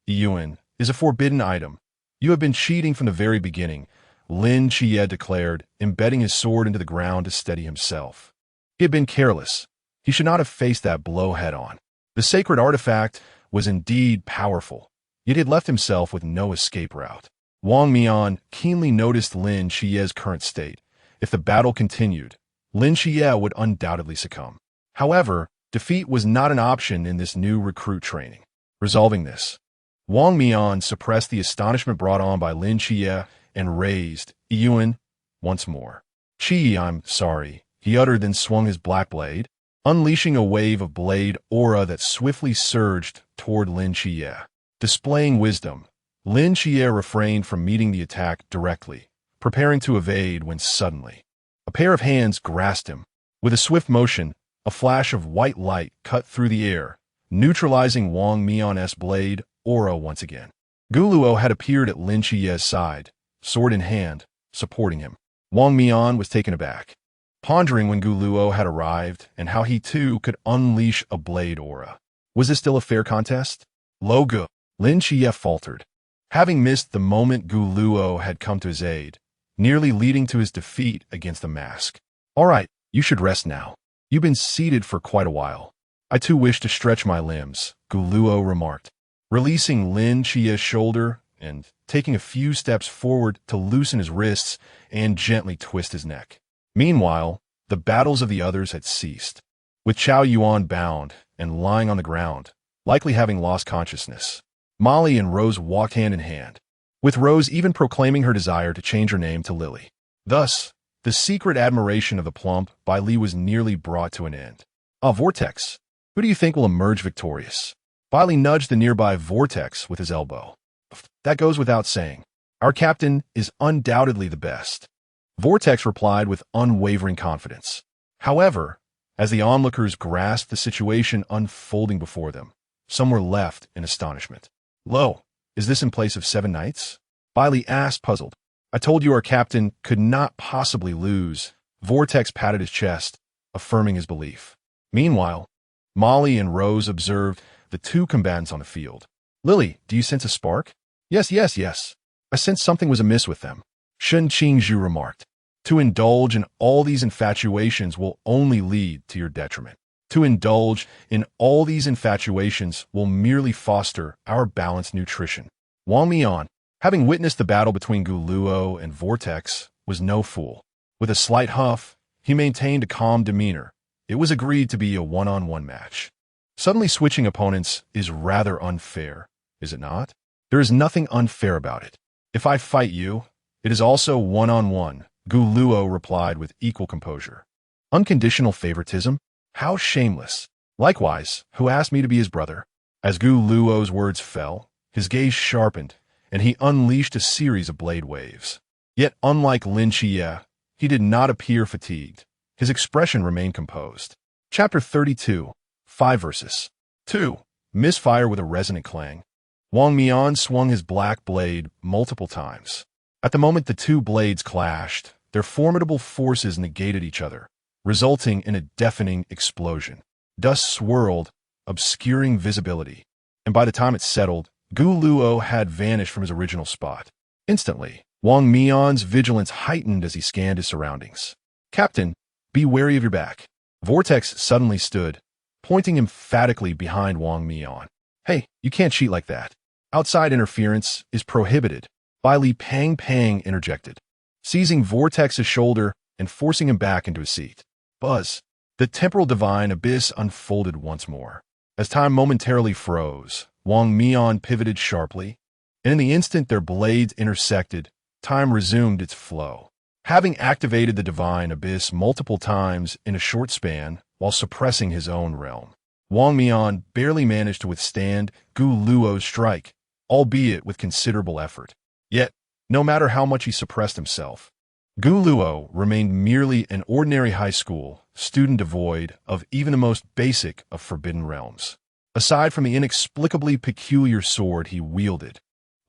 Yuan, is a forbidden item. You have been cheating from the very beginning, Lin Xie declared, embedding his sword into the ground to steady himself. He had been careless. He should not have faced that blow head-on. The sacred artifact was indeed powerful, yet he had left himself with no escape route. Wang Mian keenly noticed Lin Xie's current state. If the battle continued, Lin Xie would undoubtedly succumb. However, defeat was not an option in this new recruit training. Resolving this, Wang Mian suppressed the astonishment brought on by Lin Xie and raised Yuan once more. "Chi, I'm sorry," he uttered, then swung his black blade, unleashing a wave of blade aura that swiftly surged toward Lin Chie. Displaying wisdom, Lin Chie refrained from meeting the attack directly, preparing to evade when suddenly a pair of hands grasped him. With a swift motion, a flash of white light cut through the air, neutralizing Wang Mian's blade aura once again. Gu Luo had appeared at Lin Chie's side, sword in hand, supporting him. Wang Mian was taken aback, pondering when Gu Luo had arrived and how he too could unleash a blade aura. Was this still a fair contest? Lo Gu, Lin Chie faltered, having missed the moment Gu Luo had come to his aid, nearly leading to his defeat against the mask. "All right, you should rest now. You've been seated for quite a while. I too wish to stretch my limbs," Gu Luo remarked, releasing Lin Chie's shoulder and taking a few steps forward to loosen his wrists and gently twist his neck. Meanwhile, the battles of the others had ceased, with Chao Yuan bound and lying on the ground, likely having lost consciousness. Molly and Rose walked hand in hand, with Rose even proclaiming her desire to change her name to Lily. Thus, the secret admiration of the plump Bai Li was nearly brought to an end. "Ah, Vortex, who do you think will emerge victorious?" Bai Li nudged the nearby Vortex with his elbow. "That goes without saying. Our captain is undoubtedly the best," Vortex replied with unwavering confidence. However, as the onlookers grasped the situation unfolding before them, some were left in astonishment. "Lo, is this in place of 7 knights?" Bai Li asked, puzzled. "I told you our captain could not possibly lose." Vortex patted his chest, affirming his belief. Meanwhile, Molly and Rose observed the 2 combatants on the field. "Lily, do you sense a spark?" Yes. I sensed something was amiss with them," Shen Qingzhu remarked. "To indulge in all these infatuations will only lead to your detriment. To indulge in all these infatuations will merely foster our balanced nutrition." Wang Mian, having witnessed the battle between Gu Luo and Vortex, was no fool. With a slight huff, he maintained a calm demeanor. It was agreed to be a one-on-one match. Suddenly switching opponents is rather unfair, is it not? There is nothing unfair about it. If I fight you, it is also one-on-one, Gu Luo replied with equal composure. Unconditional favoritism? How shameless. Likewise, who asked me to be his brother? As Gu Luo's words fell, his gaze sharpened, and he unleashed a series of blade waves. Yet, unlike Lin Chie, he did not appear fatigued. His expression remained composed. Chapter 32, 5 verses. 2. Misfire with a resonant clang. Wang Mian swung his black blade multiple times. At the moment the 2 blades clashed, their formidable forces negated each other, resulting in a deafening explosion. Dust swirled, obscuring visibility, and by the time it settled, Gu Luo had vanished from his original spot. Instantly, Wang Mian's vigilance heightened as he scanned his surroundings. "Captain, be wary of your back." Vortex suddenly stood, pointing emphatically behind Wang Mian. "Hey, you can't cheat like that. Outside interference is prohibited," Bai Li Pang interjected, seizing Vortex's shoulder and forcing him back into his seat. Buzz. The temporal divine abyss unfolded once more. As time momentarily froze, Wang Mian pivoted sharply, and in the instant their blades intersected, time resumed its flow. Having activated the divine abyss multiple times in a short span while suppressing his own realm, Wang Mian barely managed to withstand Gu Luo's strike, albeit with considerable effort. Yet, no matter how much he suppressed himself, Gu Luo remained merely an ordinary high school student devoid of even the most basic of forbidden realms. Aside from the inexplicably peculiar sword he wielded,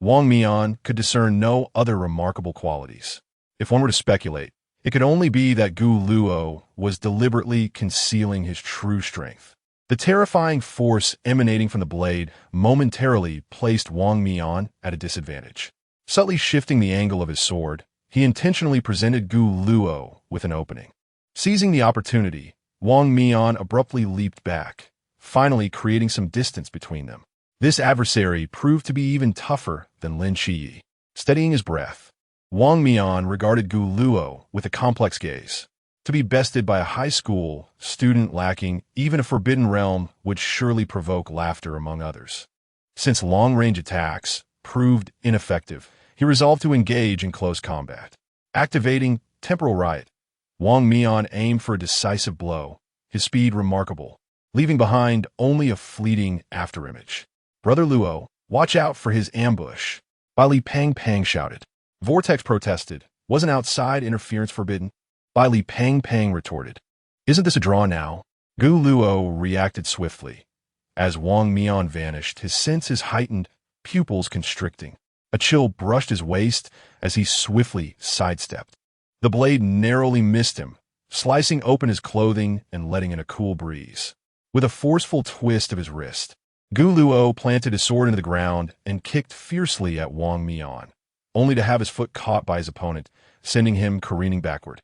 Wang Mian could discern no other remarkable qualities. If one were to speculate, it could only be that Gu Luo was deliberately concealing his true strength. The terrifying force emanating from the blade momentarily placed Wang Mian at a disadvantage. Subtly shifting the angle of his sword, he intentionally presented Gu Luo with an opening. Seizing the opportunity, Wang Mian abruptly leaped back, finally creating some distance between them. This adversary proved to be even tougher than Lin Chie. Steadying his breath, Wang Mian regarded Gu Luo with a complex gaze. To be bested by a high school student lacking even a forbidden realm would surely provoke laughter among others. Since long-range attacks proved ineffective, he resolved to engage in close combat. Activating Temporal Riot, Wang Mian aimed for a decisive blow, his speed remarkable, leaving behind only a fleeting afterimage. Brother Luo, watch out for his ambush. Bai Li Pang shouted. Vortex protested. Wasn't outside interference forbidden? Bai Li Pang retorted. Isn't this a draw now? Gu Luo reacted swiftly. As Wang Mian vanished, his senses heightened, pupils constricting. A chill brushed his waist as he swiftly sidestepped. The blade narrowly missed him, slicing open his clothing and letting in a cool breeze. With a forceful twist of his wrist, Gu Luo planted his sword into the ground and kicked fiercely at Wang Mian, only to have his foot caught by his opponent, sending him careening backward.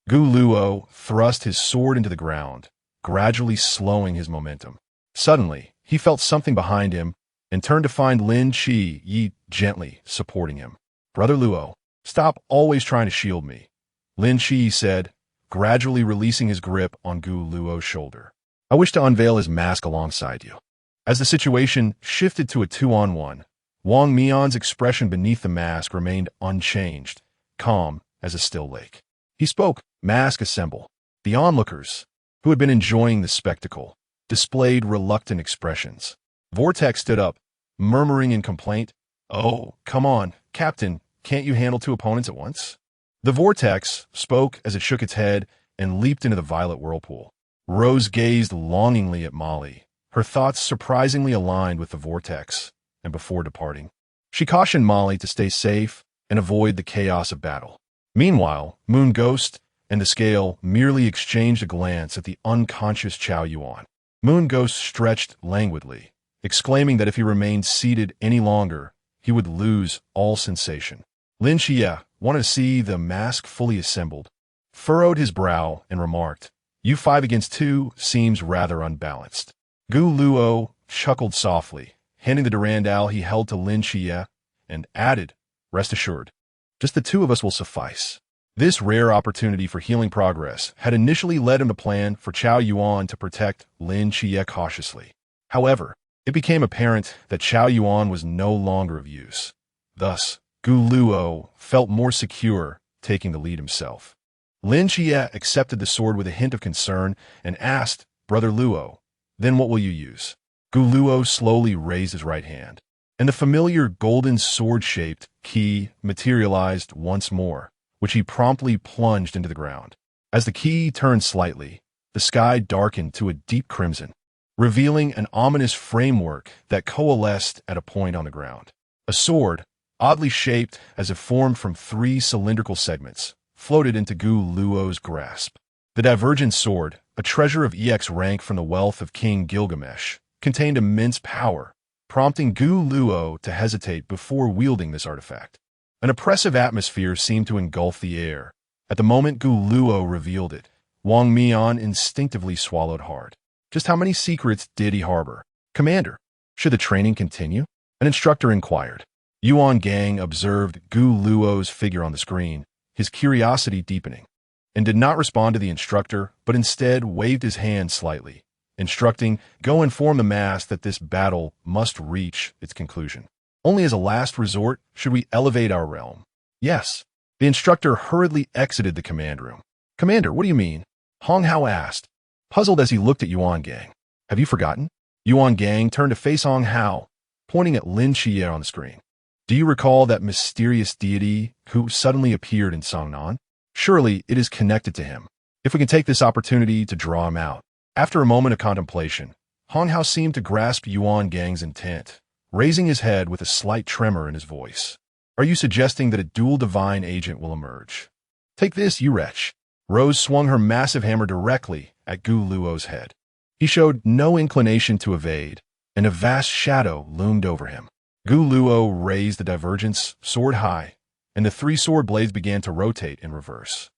Gu Luo thrust his sword into the ground, gradually slowing his momentum. Suddenly, he felt something behind him and turned to find Lin Qi Yi gently supporting him. Brother Luo, stop always trying to shield me, Lin Qi said, gradually releasing his grip on Gu Luo's shoulder. I wish to unveil his mask alongside you. As the situation shifted to a 2-on-1, Wang Mian's expression beneath the mask remained unchanged, calm as a still lake. He spoke, mask assemble. The onlookers, who had been enjoying the spectacle, displayed reluctant expressions. Vortex stood up, murmuring in complaint, "Oh, come on, Captain, can't you handle 2 opponents at once?" The Vortex spoke as it shook its head and leaped into the violet whirlpool. Rose gazed longingly at Molly, her thoughts surprisingly aligned with the Vortex, and before departing, she cautioned Molly to stay safe and avoid the chaos of battle. Meanwhile, Moon Ghost and the Scale merely exchanged a glance at the unconscious Chao Yuan. Moon Ghost stretched languidly, exclaiming that if he remained seated any longer, he would lose all sensation. Lin Xie wanted to see the mask fully assembled, furrowed his brow, and remarked, "You 5 against 2 seems rather unbalanced." Gu Luo chuckled softly, handing the Durandal he held to Lin Xie, and added, "Rest assured, just the 2 of us will suffice." This rare opportunity for healing progress had initially led him to plan for Chao Yuan to protect Lin Xie cautiously. However, it became apparent that Chao Yuan was no longer of use. Thus, Gu Luo felt more secure taking the lead himself. Lin Xie accepted the sword with a hint of concern and asked, "Brother Luo, then what will you use?" Gu Luo slowly raised his right hand, and the familiar golden sword-shaped key materialized once more, which he promptly plunged into the ground. As the key turned slightly, the sky darkened to a deep crimson, revealing an ominous framework that coalesced at a point on the ground. A sword, oddly shaped as if formed from 3 cylindrical segments, floated into Gu Luo's grasp. The divergent sword, a treasure of EX rank from the wealth of King Gilgamesh, contained immense power, prompting Gu Luo to hesitate before wielding this artifact. An oppressive atmosphere seemed to engulf the air. At the moment Gu Luo revealed it, Wang Mian instinctively swallowed hard. Just how many secrets did he harbor? "Commander, should the training continue?" An instructor inquired. Yuan Gang observed Gu Luo's figure on the screen, his curiosity deepening, and did not respond to the instructor, but instead waved his hand slightly, instructing, "Go inform the mass that this battle must reach its conclusion. Only as a last resort should we elevate our realm." "Yes." The instructor hurriedly exited the command room. "Commander, what do you mean?" Hong Hao asked, puzzled as he looked at Yuan Gang. "Have you forgotten?" Yuan Gang turned to face Hong Hao, pointing at Lin Xie on the screen. "Do you recall that mysterious deity who suddenly appeared in Songnan? Surely it is connected to him. If we can take this opportunity to draw him out." After a moment of contemplation, Hong Hao seemed to grasp Yuan Gang's intent, raising his head with a slight tremor in his voice. "Are you suggesting that a dual divine agent will emerge? Take this, you wretch." Rose swung her massive hammer directly at Gu Luo's head. He showed no inclination to evade, and a vast shadow loomed over him. Gu Luo raised the divergence sword high, and the 3 sword blades began to rotate in reverse.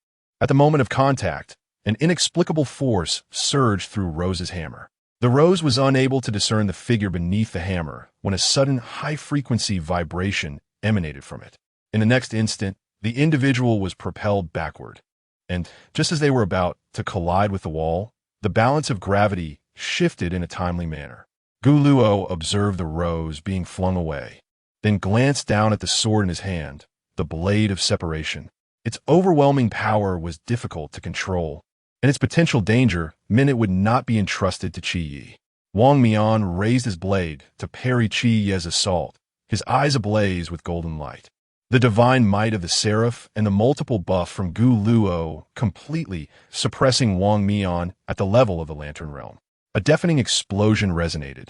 At the moment of contact, an inexplicable force surged through Rose's hammer. The Rose was unable to discern the figure beneath the hammer when a sudden high-frequency vibration emanated from it. In the next instant, the individual was propelled backward, and just as they were about to collide with the wall, the balance of gravity shifted in a timely manner. Gu Luo observed the Rose being flung away, then glanced down at the sword in his hand, the blade of separation. Its overwhelming power was difficult to control, and its potential danger meant it would not be entrusted to Qi Yi. Wang Mian raised his blade to parry Qi Yi's assault, his eyes ablaze with golden light. The divine might of the seraph and the multiple buff from Gu Luo completely suppressing Wang Mian at the level of the Lantern Realm. A deafening explosion resonated,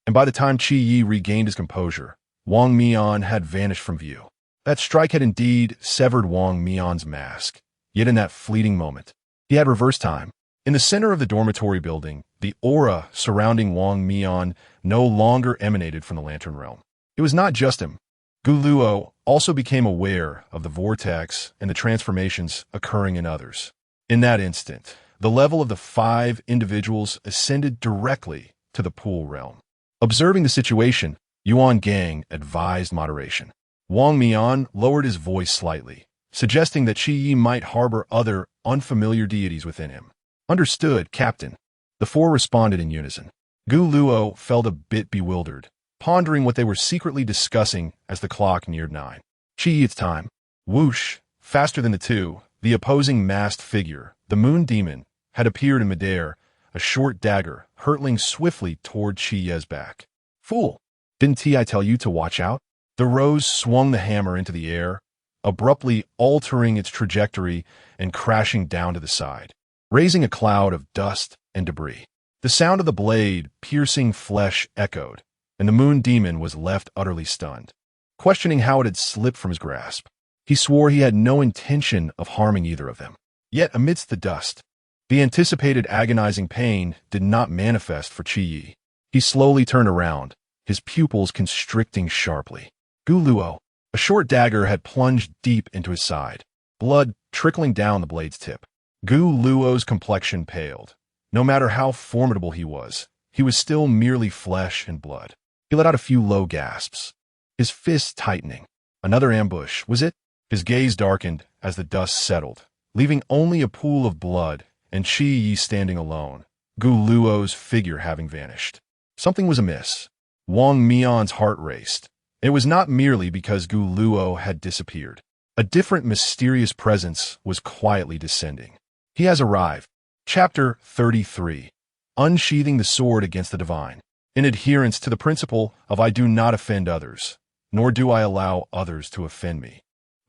and by the time Qi Yi regained his composure, Wang Mian had vanished from view. That strike had indeed severed Wang Mian's mask, yet in that fleeting moment, he had reversed time. In the center of the dormitory building, the aura surrounding Wang Mian no longer emanated from the Lantern Realm. It was not just him. Gu Luo also became aware of the vortex and the transformations occurring in others. In that instant, the level of the 5 individuals ascended directly to the pool realm. Observing the situation, Yuan Gang advised moderation. Wang Mian lowered his voice slightly, suggesting that Qi Yi might harbor other unfamiliar deities within him. Understood, Captain. The 4 responded in unison. Gu Luo felt a bit bewildered, pondering what they were secretly discussing as the clock neared 9. Qi Yi, it's time. Whoosh! Faster than the 2, the opposing masked figure, the moon demon, had appeared in midair, a short dagger hurtling swiftly toward Qi Yi's back. Fool! Didn't I tell you to watch out? The rose swung the hammer into the air, abruptly altering its trajectory and crashing down to the side, raising a cloud of dust and debris. The sound of the blade piercing flesh echoed, and the moon demon was left utterly stunned, questioning how it had slipped from his grasp. He swore he had no intention of harming either of them. Yet amidst the dust, the anticipated agonizing pain did not manifest for Qi Yi. He slowly turned around, his pupils constricting sharply. Gu Luo, a short dagger had plunged deep into his side, blood trickling down the blade's tip. Gu Luo's complexion paled. No matter how formidable he was still merely flesh and blood. He let out a few low gasps, his fists tightening. Another ambush, was it? His gaze darkened as the dust settled, leaving only a pool of blood and Qi Yi standing alone, Gu Luo's figure having vanished. Something was amiss. Wang Mian's heart raced. It was not merely because Gu Luo had disappeared. A different mysterious presence was quietly descending. He has arrived. Chapter 33. Unsheathing the sword against the divine. In adherence to the principle of I do not offend others, nor do I allow others to offend me.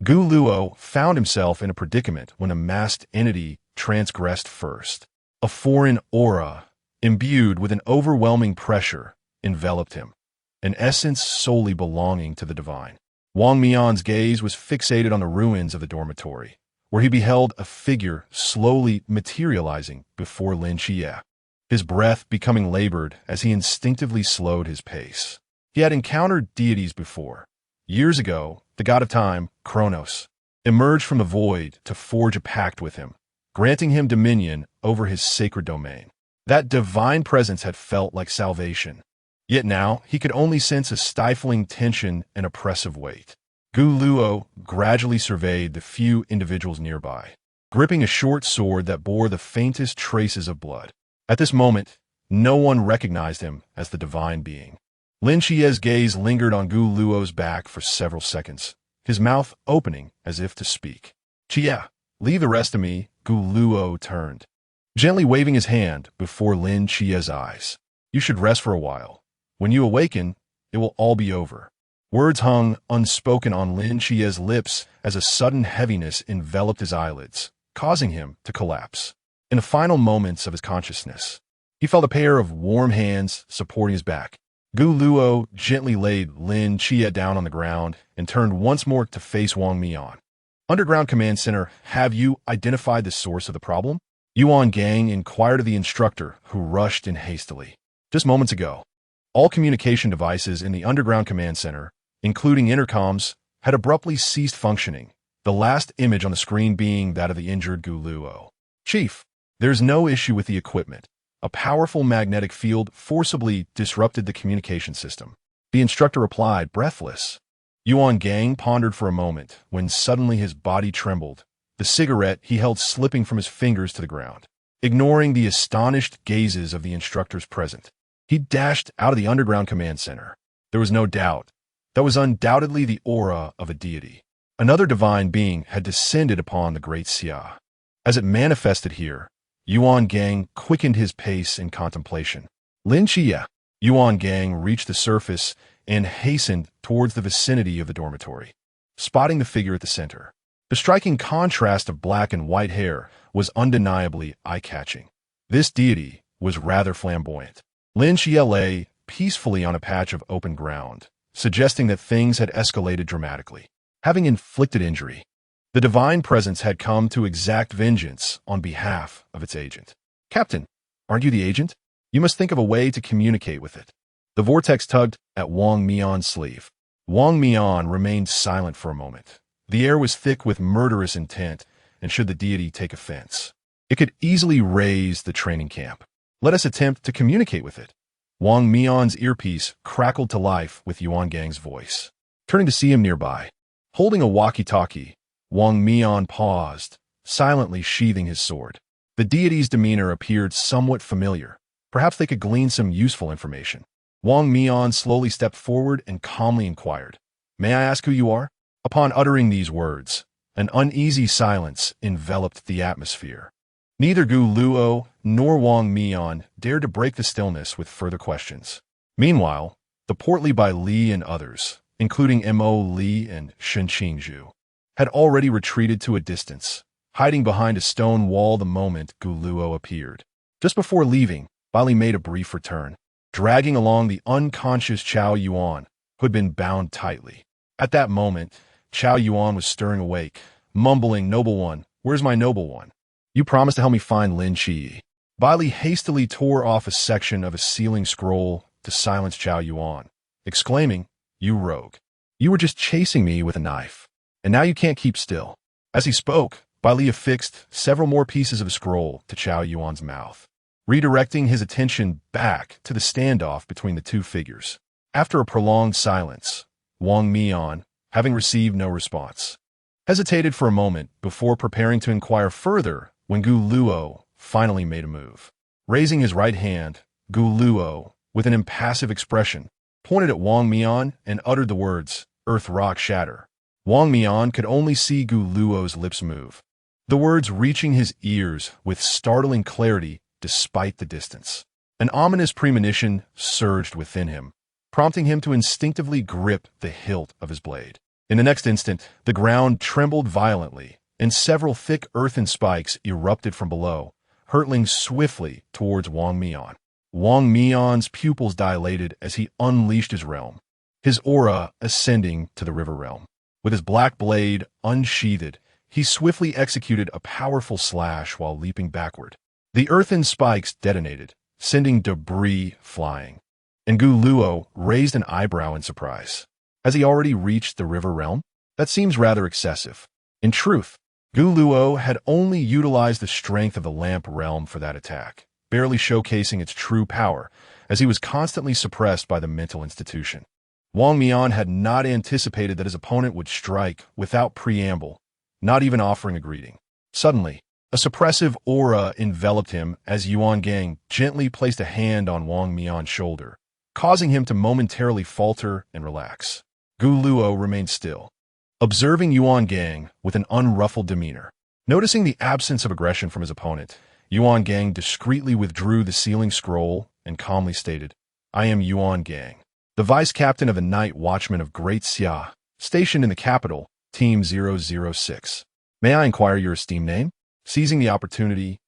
Gu Luo found himself in a predicament when a masked entity transgressed first. A foreign aura, imbued with an overwhelming pressure, enveloped him, an essence solely belonging to the divine. Wang Mian's gaze was fixated on the ruins of the dormitory, where he beheld a figure slowly materializing before Lin Xie, his breath becoming labored as he instinctively slowed his pace. He had encountered deities before. Years ago, the god of time, Kronos, emerged from the void to forge a pact with him, granting him dominion over his sacred domain. That divine presence had felt like salvation. Yet now he could only sense a stifling tension and oppressive weight. Gu Luo gradually surveyed the few individuals nearby, gripping a short sword that bore the faintest traces of blood. At this moment, no one recognized him as the divine being. Lin Xie's gaze lingered on Gu Luo's back for several seconds, his mouth opening as if to speak. Xie, leave the rest to me. Gu Luo turned, gently waving his hand before Lin Xie's eyes. You should rest for a while. When you awaken, it will all be over. Words hung unspoken on Lin Xie's lips as a sudden heaviness enveloped his eyelids, causing him to collapse. In the final moments of his consciousness, he felt a pair of warm hands supporting his back. Gu Luo gently laid Lin Xie down on the ground and turned once more to face Wang Mian. Underground Command Center, have you identified the source of the problem? Yuan Gang inquired of the instructor, who rushed in hastily. Just moments ago, all communication devices in the Underground Command Center, including intercoms, had abruptly ceased functioning, the last image on the screen being that of the injured Gu Luo. Chief, there's no issue with the equipment. A powerful magnetic field forcibly disrupted the communication system. The instructor replied, breathless. Yuan Gang pondered for a moment, when suddenly his body trembled, the cigarette he held slipping from his fingers to the ground. Ignoring the astonished gazes of the instructors present, he dashed out of the Underground Command Center. There was no doubt. That was undoubtedly the aura of a deity. Another divine being had descended upon the great Xia. As it manifested here, Yuan Gang quickened his pace in contemplation. Lin Xia. Yuan Gang reached the surface and hastened towards the vicinity of the dormitory, spotting the figure at the center. The striking contrast of black and white hair was undeniably eye-catching. This deity was rather flamboyant. Lin Xia lay peacefully on a patch of open ground, suggesting that things had escalated dramatically. Having inflicted injury, the divine presence had come to exact vengeance on behalf of its agent. Captain, aren't you the agent? You must think of a way to communicate with it. The vortex tugged at Wang Mian's sleeve. Wang Mian remained silent for a moment. The air was thick with murderous intent, and should the deity take offense, it could easily raise the training camp. Let us attempt to communicate with it. Wang Mian's earpiece crackled to life with Yuan Gang's voice. Turning to see him nearby, holding a walkie-talkie, Wang Mian paused, silently sheathing his sword. The deity's demeanor appeared somewhat familiar. Perhaps they could glean some useful information. Wang Mian slowly stepped forward and calmly inquired, "May I ask who you are?" Upon uttering these words, an uneasy silence enveloped the atmosphere. Neither Gu Luo nor Wang Mian dared to break the stillness with further questions. Meanwhile, the portly Bai Li and others, including Mo Li and Shen Qingzhu, had already retreated to a distance, hiding behind a stone wall the moment Gu Luo appeared. Just before leaving, Bai Li made a brief return, dragging along the unconscious Chao Yuan, who had been bound tightly. At that moment, Chao Yuan was stirring awake, mumbling, "Noble one, where's my noble one? You promised to help me find Lin Qi." Bai Li hastily tore off a section of a sealing scroll to silence Chao Yuan, exclaiming, "You rogue. You were just chasing me with a knife, and now you can't keep still." As he spoke, Bai Li affixed several more pieces of a scroll to Chao Yuan's mouth, redirecting his attention back to the standoff between the two figures. After a prolonged silence, Wang Mian, having received no response, hesitated for a moment before preparing to inquire further when Gu Luo finally made a move. Raising his right hand, Gu Luo, with an impassive expression, pointed at Wang Mian and uttered the words, "Earth rock shatter." Wang Mian could only see Gu Luo's lips move, the words reaching his ears with startling clarity despite the distance. An ominous premonition surged within him, prompting him to instinctively grip the hilt of his blade. In the next instant, the ground trembled violently, and several thick earthen spikes erupted from below, hurtling swiftly towards Wang Mian. Wang Mian's pupils dilated as he unleashed his realm, his aura ascending to the river realm. With his black blade unsheathed, he swiftly executed a powerful slash while leaping backward. The earthen spikes detonated, sending debris flying, and Gu Luo raised an eyebrow in surprise. Has he already reached the river realm? That seems rather excessive. In truth, Gu Luo had only utilized the strength of the lamp realm for that attack, barely showcasing its true power, as he was constantly suppressed by the mental institution. Wang Mian had not anticipated that his opponent would strike without preamble, not even offering a greeting. Suddenly, a suppressive aura enveloped him as Yuan Gang gently placed a hand on Wang Mian's shoulder, causing him to momentarily falter and relax. Gu Luo remained still, observing Yuan Gang with an unruffled demeanor. Noticing the absence of aggression from his opponent, Yuan Gang discreetly withdrew the sealing scroll and calmly stated, "I am Yuan Gang, the vice captain of the Night Watchmen of Great Xia, stationed in the capital, Team 006. May I inquire your esteemed name?" Seizing the opportunity,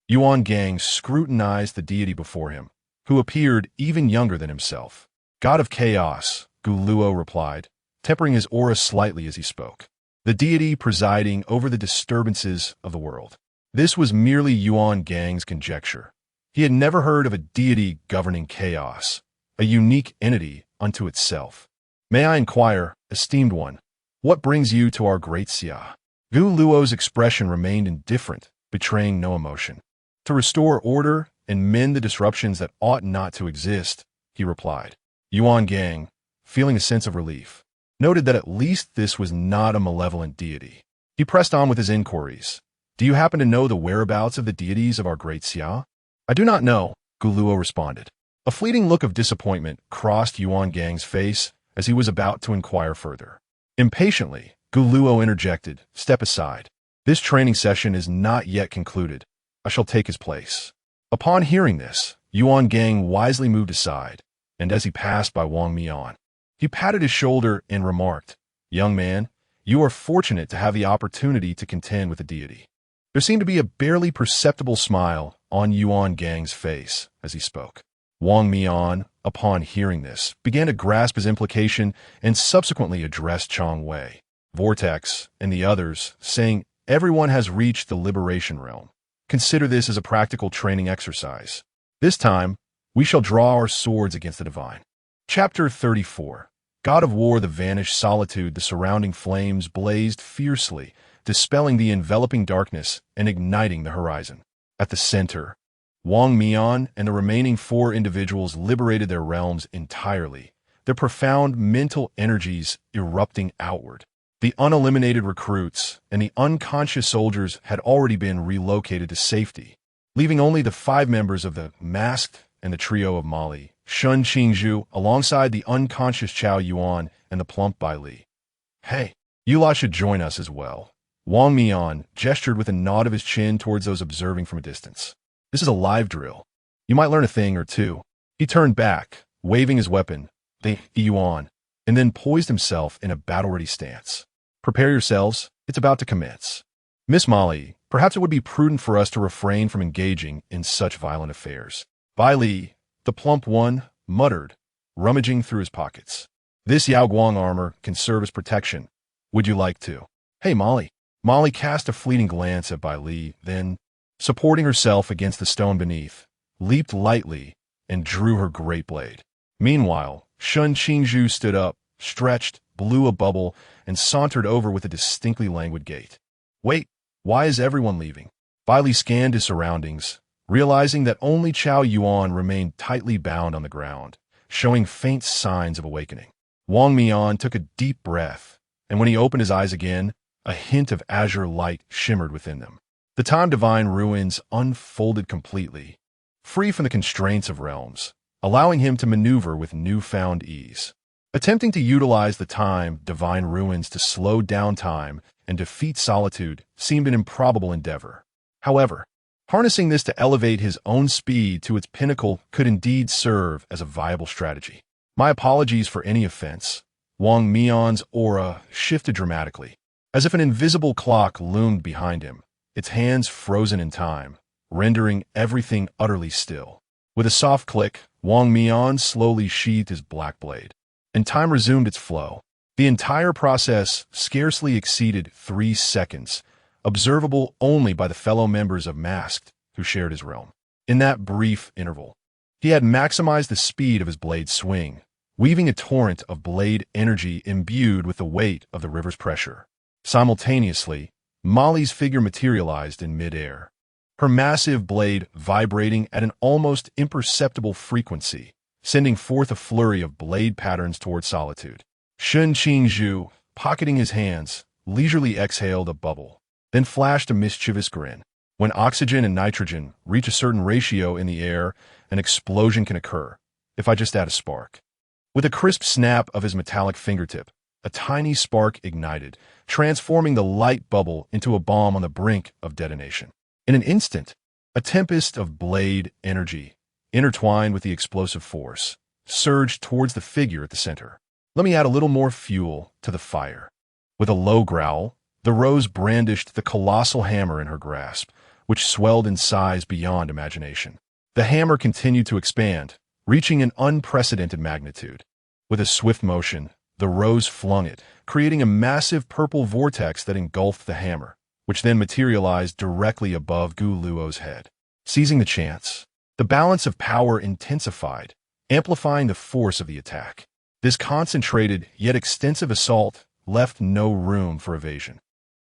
Yuan Gang scrutinized the deity before him, who appeared even younger than himself. "God of Chaos," Gu Luo replied, tempering his aura slightly as he spoke. The deity presiding over the disturbances of the world. This was merely Yuan Gang's conjecture. He had never heard of a deity governing chaos, a unique entity unto itself. "May I inquire, esteemed one, what brings you to our great Xia?" Gu Luo's expression remained indifferent, betraying no emotion. "To restore order and mend the disruptions that ought not to exist," he replied. Yuan Gang, feeling a sense of relief, noted that at least this was not a malevolent deity. He pressed on with his inquiries. "Do you happen to know the whereabouts of the deities of our great Xia?" "I do not know," Gu Luo responded. A fleeting look of disappointment crossed Yuan Gang's face as he was about to inquire further. Impatiently, Gu Luo interjected, "Step aside. This training session is not yet concluded. I shall take his place." Upon hearing this, Yuan Gang wisely moved aside, and as he passed by Wang Mian, he patted his shoulder and remarked, "Young man, you are fortunate to have the opportunity to contend with a deity." There seemed to be a barely perceptible smile on Yuan Gang's face as he spoke. Wang Mian, upon hearing this, began to grasp his implication and subsequently addressed Chong Wei, Vortex, and the others, saying, "Everyone has reached the liberation realm. Consider this as a practical training exercise. This time, we shall draw our swords against the divine." Chapter 34. God of War. The vanished solitude, the surrounding flames blazed fiercely, dispelling the enveloping darkness and igniting the horizon. At the center, Wang Mian and the remaining 4 individuals liberated their realms entirely, their profound mental energies erupting outward. The uneliminated recruits and the unconscious soldiers had already been relocated to safety, leaving only the 5 members of the masked and the trio of Mali, Shun Qingzhu, alongside the unconscious Chao Yuan and the plump Bai Li. "Hey, you lot should join us as well." Wang Mian gestured with a nod of his chin towards those observing from a distance. "This is a live drill. You might learn a thing or two." He turned back, waving his weapon, the Yuan, and then poised himself in a battle-ready stance. "Prepare yourselves. It's about to commence. Miss Molly, perhaps it would be prudent for us to refrain from engaging in such violent affairs." Bai Li, the plump one, muttered, rummaging through his pockets. "This Yaoguang armor can serve as protection. Would you like to?" "Hey, Molly." Molly cast a fleeting glance at Bai Li, then, supporting herself against the stone beneath, leaped lightly and drew her great blade. Meanwhile, Shun Qingzhu stood up, stretched, blew a bubble, and sauntered over with a distinctly languid gait. "Wait, why is everyone leaving?" Bai Li scanned his surroundings, realizing that only Chao Yuan remained tightly bound on the ground, showing faint signs of awakening. Wang Mian took a deep breath, and when he opened his eyes again, a hint of azure light shimmered within them. The time divine ruins unfolded completely, free from the constraints of realms, allowing him to maneuver with newfound ease. Attempting to utilize the time divine ruins to slow down time and defeat solitude seemed an improbable endeavor. However, harnessing this to elevate his own speed to its pinnacle could indeed serve as a viable strategy. "My apologies for any offense." Wang Mian's aura shifted dramatically, as if an invisible clock loomed behind him, its hands frozen in time, rendering everything utterly still. With a soft click, Wang Mian slowly sheathed his black blade, and time resumed its flow. The entire process scarcely exceeded 3 seconds, observable only by the fellow members of Masked who shared his realm. In that brief interval, he had maximized the speed of his blade swing, weaving a torrent of blade energy imbued with the weight of the river's pressure. Simultaneously, Molly's figure materialized in midair, her massive blade vibrating at an almost imperceptible frequency, sending forth a flurry of blade patterns toward solitude. Shun Qingzhu, pocketing his hands, leisurely exhaled a bubble, then flashed a mischievous grin. When oxygen and nitrogen reach a certain ratio in the air, an explosion can occur, if I just add a spark. With a crisp snap of his metallic fingertip, a tiny spark ignited, transforming the light bubble into a bomb on the brink of detonation. In an instant, a tempest of blade energy, intertwined with the explosive force, surged towards the figure at the center. Let me add a little more fuel to the fire. With a low growl, the Rose brandished the colossal hammer in her grasp, which swelled in size beyond imagination. The hammer continued to expand, reaching an unprecedented magnitude. With a swift motion, the Rose flung it, creating a massive purple vortex that engulfed the hammer, which then materialized directly above Gu Luo's head. Seizing the chance, the balance of power intensified, amplifying the force of the attack. This concentrated yet extensive assault left no room for evasion,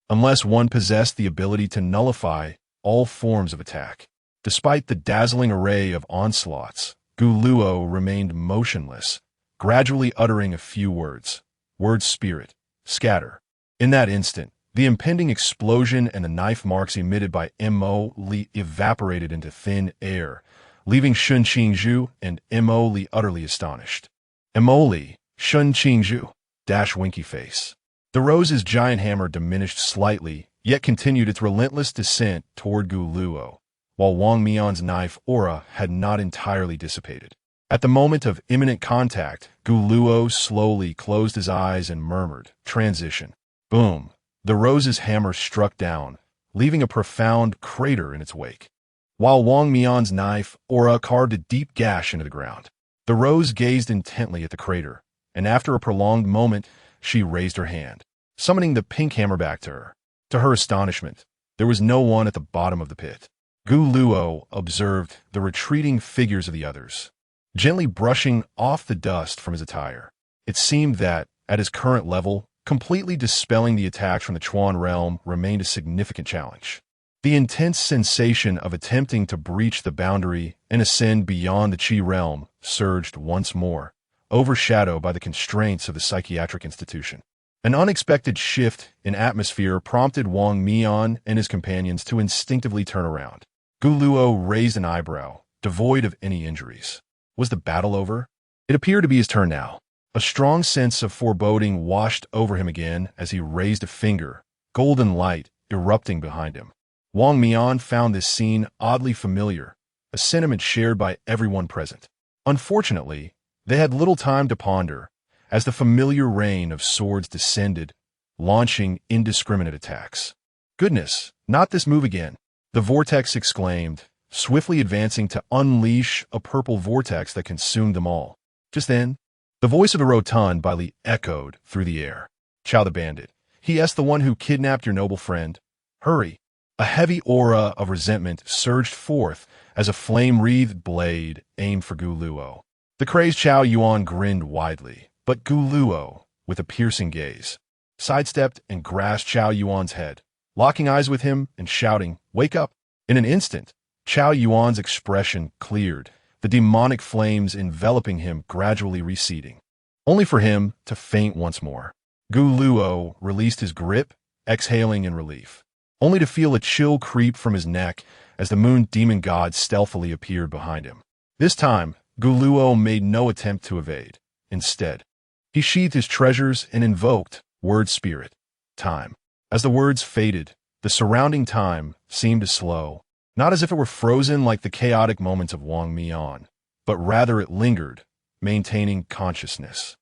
unless one possessed the ability to nullify all forms of attack. Despite the dazzling array of onslaughts, Gu Luo remained motionless, gradually uttering a few words. Word spirit, scatter. In that instant, the impending explosion and the knife marks emitted by Mo Li evaporated into thin air, leaving Shun Qingzhu and Mo Li utterly astonished. Mo Li, Shun Qingzhu, dash winky face. The rose's giant hammer diminished slightly, yet continued its relentless descent toward Gu Luo, while Wang Mian's knife aura had not entirely dissipated. At the moment of imminent contact, Gu Luo slowly closed his eyes and murmured, "Transition." Boom! The rose's hammer struck down, leaving a profound crater in its wake, while Wang Mian's knife aura carved a deep gash into the ground. The rose gazed intently at the crater, and after a prolonged moment, she raised her hand, summoning the pink hammer back to her. To her astonishment, there was no one at the bottom of the pit. Gu Luo observed the retreating figures of the others, gently brushing off the dust from his attire. It seemed that, at his current level, completely dispelling the attacks from the Chuan realm remained a significant challenge. The intense sensation of attempting to breach the boundary and ascend beyond the Qi realm surged once more, overshadowed by the constraints of the psychiatric institution. An unexpected shift in atmosphere prompted Wang Mian and his companions to instinctively turn around. Gu Luo raised an eyebrow, devoid of any injuries. Was the battle over? It appeared to be his turn now. A strong sense of foreboding washed over him again as he raised a finger, golden light erupting behind him. Wang Mian found this scene oddly familiar, a sentiment shared by everyone present. Unfortunately, they had little time to ponder, as the familiar rain of swords descended, launching indiscriminate attacks. "Goodness, not this move again," the vortex exclaimed, swiftly advancing to unleash a purple vortex that consumed them all. Just then, the voice of the rotund Baili echoed through the air. "Chao the bandit. He is the one who kidnapped your noble friend. Hurry." A heavy aura of resentment surged forth as a flame-wreathed blade aimed for Gu Luo. The crazed Chao Yuan grinned widely, but Gu Luo, with a piercing gaze, sidestepped and grasped Chao Yuan's head, locking eyes with him and shouting, "Wake up!" In an instant, Chao Yuan's expression cleared, the demonic flames enveloping him gradually receding, only for him to faint once more. Gu Luo released his grip, exhaling in relief, only to feel a chill creep from his neck as the moon demon god stealthily appeared behind him. This time, Gu Luo made no attempt to evade. Instead, he sheathed his treasures and invoked word spirit, time. As the words faded, the surrounding time seemed to slow, not as if it were frozen like the chaotic moments of Wang Mian, but rather it lingered, maintaining consciousness.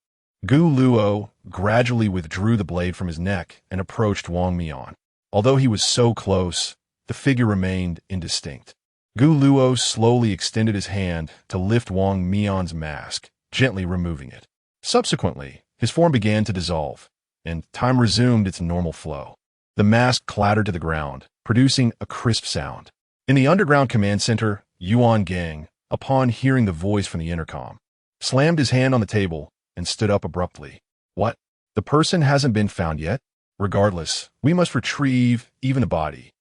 Gu Luo gradually withdrew the blade from his neck and approached Wang Mian. Although he was so close, the figure remained indistinct. Gu Luo slowly extended his hand to lift Wang Mian's mask, gently removing it. Subsequently, his form began to dissolve, and time resumed its normal flow. The mask clattered to the ground, producing a crisp sound. In the underground command center, Yuan Gang, upon hearing the voice from the intercom, slammed his hand on the table and stood up abruptly. "What? The person hasn't been found yet? Regardless, we must retrieve even the body."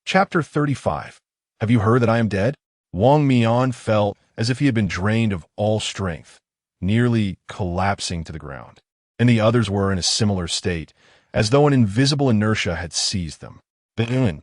Chapter 35. Have you heard that I am dead? Wang Mian felt as if he had been drained of all strength, nearly collapsing to the ground, and the others were in a similar state, as though an invisible inertia had seized them. The Yun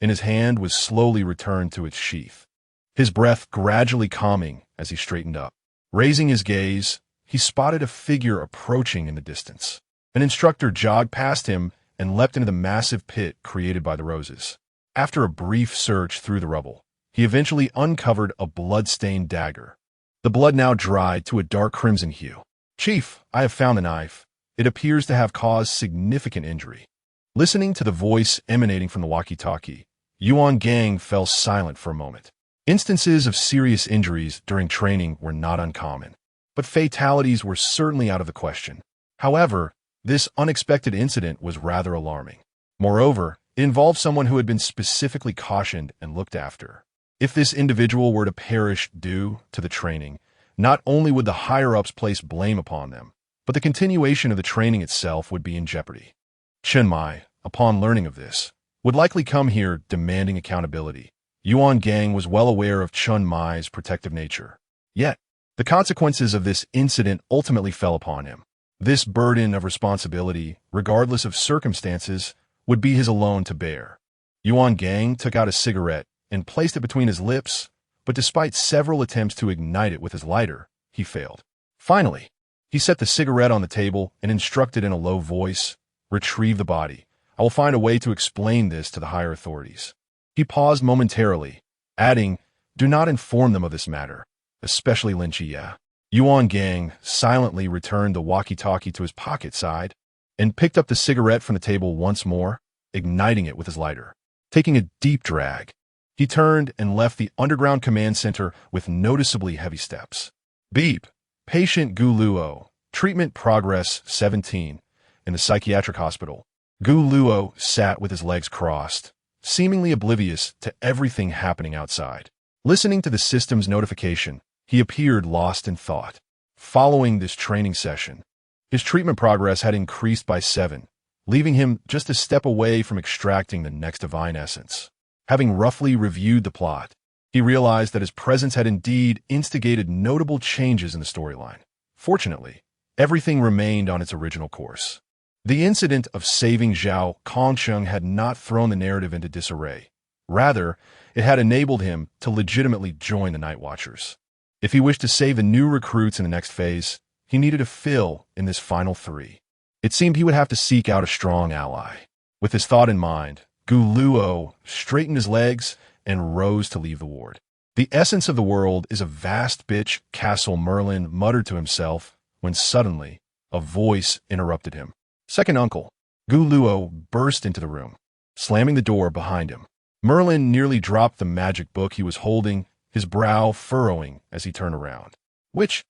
in his hand was slowly returned to its sheath, his breath gradually calming as he straightened up. Raising his gaze, he spotted a figure approaching in the distance. An instructor jogged past him and leapt into the massive pit created by the roses. After a brief search through the rubble, he eventually uncovered a blood-stained dagger. The blood now dried to a dark crimson hue. "Chief, I have found the knife. It appears to have caused significant injury." Listening to the voice emanating from the walkie-talkie, Yuan Gang fell silent for a moment. Instances of serious injuries during training were not uncommon, but fatalities were certainly out of the question. However, this unexpected incident was rather alarming. Moreover, it involved someone who had been specifically cautioned and looked after. If this individual were to perish due to the training, not only would the higher-ups place blame upon them, but the continuation of the training itself would be in jeopardy. Chen Mai, upon learning of this, would likely come here demanding accountability. Yuan Gang was well aware of Chen Mai's protective nature. Yet, the consequences of this incident ultimately fell upon him. This burden of responsibility, regardless of circumstances, would be his alone to bear. Yuan Gang took out a cigarette and placed it between his lips, but despite several attempts to ignite it with his lighter, he failed. Finally, He set the cigarette on the table and instructed in a low voice, "Retrieve the body. I will find a way to explain this to the higher authorities." He paused momentarily, adding, "Do not inform them of this matter, especially Lin Chia." Yuan Gang silently returned the walkie-talkie to his pocket side and picked up the cigarette from the table once more, igniting it with his lighter. Taking a deep drag, he turned and left the underground command center with noticeably heavy steps. Beep. Patient Gu Luo. Treatment progress 17. In the psychiatric hospital. Gu Luo sat with his legs crossed, seemingly oblivious to everything happening outside. Listening to the system's notification, he appeared lost in thought. Following this training session, his treatment progress had increased by 7, leaving him just a step away from extracting the next divine essence. Having roughly reviewed the plot, he realized that his presence had indeed instigated notable changes in the storyline. Fortunately, everything remained on its original course. The incident of saving Zhao Kongsheng had not thrown the narrative into disarray. Rather, it had enabled him to legitimately join the Night Watchers. If he wished to save the new recruits in the next phase, he needed to fill in this final 3. It seemed he would have to seek out a strong ally. With this thought in mind, Gu Luo straightened his legs and rose to leave the ward. "The essence of the world is a vast bitch castle," Merlin muttered to himself, when suddenly a voice interrupted him. "Second uncle." Gu Luo burst into the room, slamming the door behind him. Merlin nearly dropped the magic book he was holding, his brow furrowing as he turned around. Which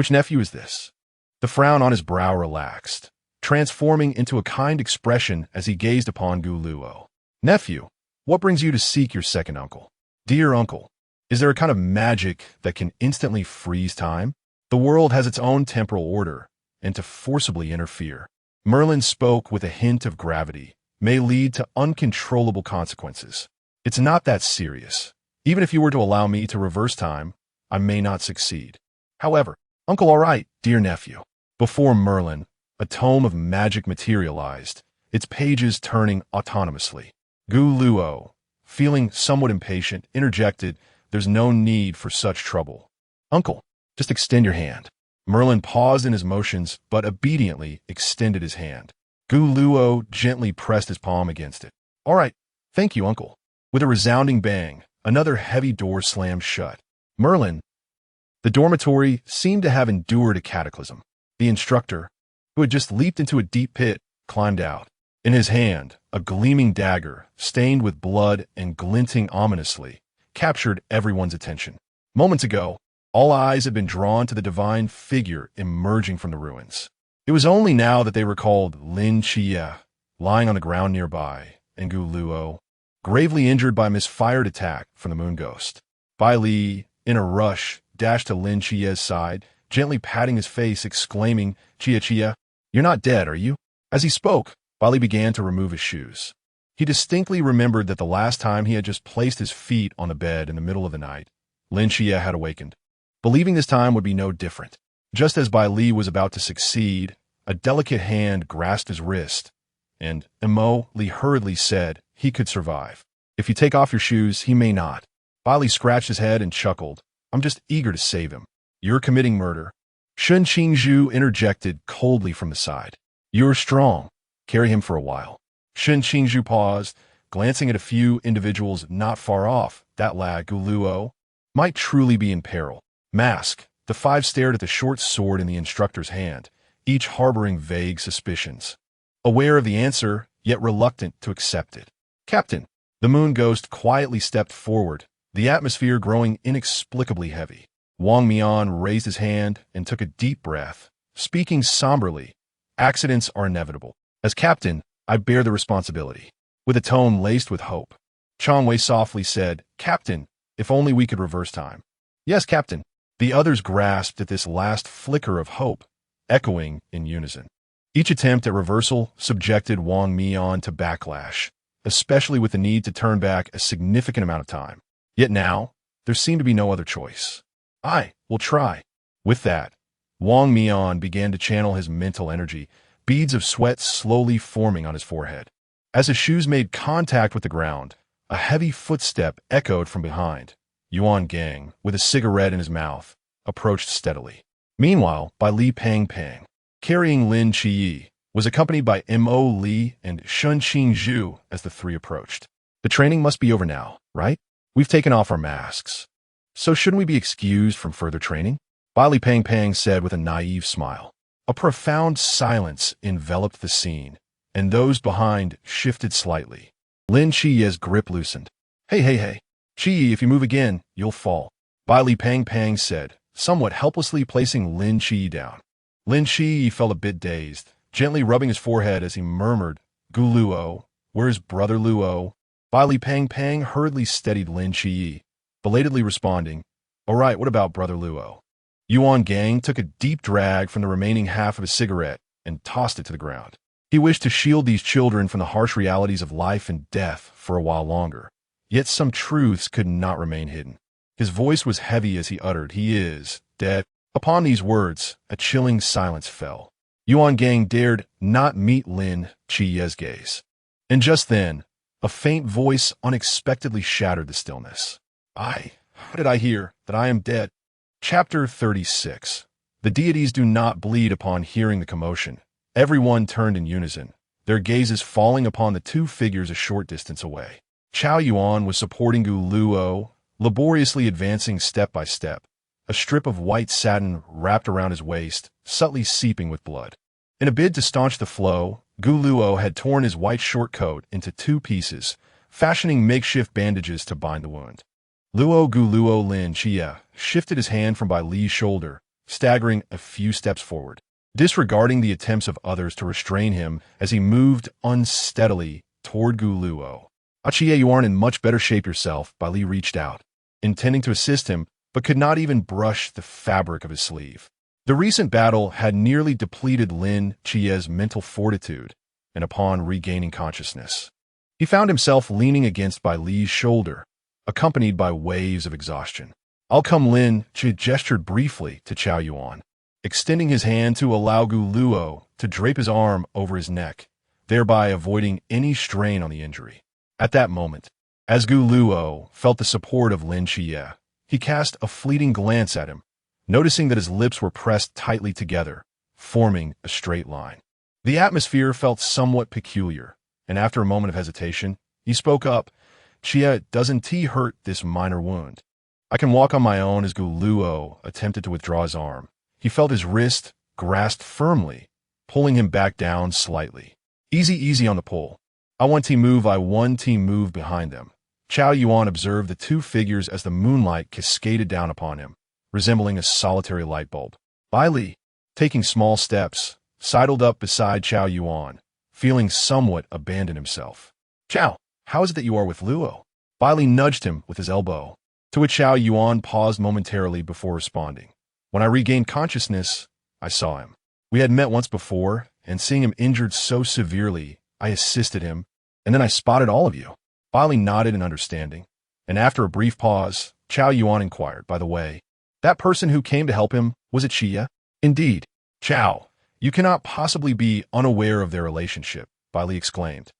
nephew is this?" The frown on his brow relaxed, transforming into a kind expression as he gazed upon Gu Luo. "Nephew, what brings you to seek your second uncle?" "Dear uncle, is there a kind of magic that can instantly freeze time? The world has its own temporal order, and to forcibly interfere," Merlin spoke with a hint of gravity, "may lead to uncontrollable consequences. It's not that serious. Even if you were to allow me to reverse time, I may not succeed. However, uncle, all right, dear nephew." Before Merlin, a tome of magic materialized, its pages turning autonomously. Gu Luo, feeling somewhat impatient, interjected, "There's no need for such trouble. Uncle, just extend your hand." Merlin paused in his motions, but obediently extended his hand. Gu Luo gently pressed his palm against it. "All right, thank you, uncle." With a resounding bang, another heavy door slammed shut. Merlin. The dormitory seemed to have endured a cataclysm. The instructor, who had just leaped into a deep pit, climbed out. In his hand, a gleaming dagger, stained with blood and glinting ominously, captured everyone's attention. Moments ago, all eyes had been drawn to the divine figure emerging from the ruins. It was only now that they recalled Lin Chia, lying on the ground nearby, and Gu Luo, gravely injured by a misfired attack from the moon ghost. Bai Li, in a rush, dashed to Lin Chia's side, gently patting his face, exclaiming, Chia, you're not dead, are you?" As he spoke, Bai Li began to remove his shoes. He distinctly remembered that the last time he had just placed his feet on the bed in the middle of the night, Lin Chia had awakened. Believing this time would be no different. Just as Bai Li was about to succeed, a delicate hand grasped his wrist, and Emo Li hurriedly said he could survive. "If you take off your shoes, he may not." Bai Li scratched his head and chuckled. "I'm just eager to save him." "You're committing murder." Shun Qingzhu interjected coldly from the side. "You're strong. Carry him for a while." Shun Qingzhu paused, glancing at a few individuals not far off. That lad, Gu Luo, might truly be in peril. "Mask." The 5 stared at the short sword in the instructor's hand, each harboring vague suspicions. Aware of the answer, yet reluctant to accept it. "Captain." The moon ghost quietly stepped forward, the atmosphere growing inexplicably heavy. Wang Mian raised his hand and took a deep breath, speaking somberly. "Accidents are inevitable. As captain, I bear the responsibility." With a tone laced with hope, Chang Wei softly said, "Captain, if only we could reverse time." "Yes, Captain." The others grasped at this last flicker of hope, echoing in unison. Each attempt at reversal subjected Wang Mian to backlash, especially with the need to turn back a significant amount of time. Yet now, there seemed to be no other choice. "I will try." With that, Wang Mian began to channel his mental energy, beads of sweat slowly forming on his forehead. As his shoes made contact with the ground, a heavy footstep echoed from behind. Yuan Gang, with a cigarette in his mouth, approached steadily. Meanwhile, Bai Li Pang Pang, carrying Lin Qi, was accompanied by Mo Li and Shun Qing Zhu as the three approached. The training must be over now, right? We've taken off our masks. So shouldn't we be excused from further training? Bai Li Pang Pang said with a naive smile. A profound silence enveloped the scene, and those behind shifted slightly. Lin Qi's grip loosened. Hey. Qi, if you move again, you'll fall. Bai Li Pang Pang said, somewhat helplessly placing Lin Qi down. Lin Qi felt a bit dazed, gently rubbing his forehead as he murmured, Gu Luo, where's brother Luo? Bai Li Pang Pang hurriedly steadied Lin Qi, belatedly responding, all right, what about brother Luo? Yuan Gang took a deep drag from the remaining half of his cigarette and tossed it to the ground. He wished to shield these children from the harsh realities of life and death for a while longer, yet some truths could not remain hidden. His voice was heavy as he uttered, he is dead. Upon these words, a chilling silence fell. Yuan Gang dared not meet Lin Qi's gaze. And just then, a faint voice unexpectedly shattered the stillness. How did I hear that I am dead? Chapter 36. The deities do not bleed upon hearing the commotion. Everyone turned in unison, their gazes falling upon the two figures a short distance away. Chao Yuan was supporting Gu Luo, laboriously advancing step by step, a strip of white satin wrapped around his waist, subtly seeping with blood. In a bid to staunch the flow, Gu Luo had torn his white short coat into two pieces, fashioning makeshift bandages to bind the wound. Gu Luo Lin Qia shifted his hand from Bai Li's shoulder, staggering a few steps forward, disregarding the attempts of others to restrain him as he moved unsteadily toward Gu Luo. Qia, you aren't in much better shape yourself, Bai Li reached out, intending to assist him, but could not even brush the fabric of his sleeve. The recent battle had nearly depleted Lin Qi's mental fortitude, and upon regaining consciousness, he found himself leaning against Bai Li's shoulder, accompanied by waves of exhaustion. I'll come. Lin Qi gestured briefly to Chao Yuan, extending his hand to allow Gu Luo to drape his arm over his neck, thereby avoiding any strain on the injury. At that moment, as Gu Luo felt the support of Lin Qi, he cast a fleeting glance at him, noticing that his lips were pressed tightly together, forming a straight line. The atmosphere felt somewhat peculiar, and after a moment of hesitation, he spoke up, Qia, doesn't he hurt this minor wound? I can walk on my own. As Gu Luo attempted to withdraw his arm, he felt his wrist grasped firmly, pulling him back down slightly. Easy on the pull. I one team move behind them. Chao Yuan observed the two figures as the moonlight cascaded down upon him, resembling a solitary light bulb. Bai Li, taking small steps, sidled up beside Chao Yuan, feeling somewhat abandoned himself. Chao, how is it that you are with Luo? Bai Li nudged him with his elbow, to which Chao Yuan paused momentarily before responding. When I regained consciousness, I saw him. We had met once before, and seeing him injured so severely, I assisted him, and then I spotted all of you. Bai Li nodded in understanding, and after a brief pause, Chao Yuan inquired, by the way, that person who came to help him, was it Qia? Indeed. Chao, you cannot possibly be unaware of their relationship, Bai Li exclaimed,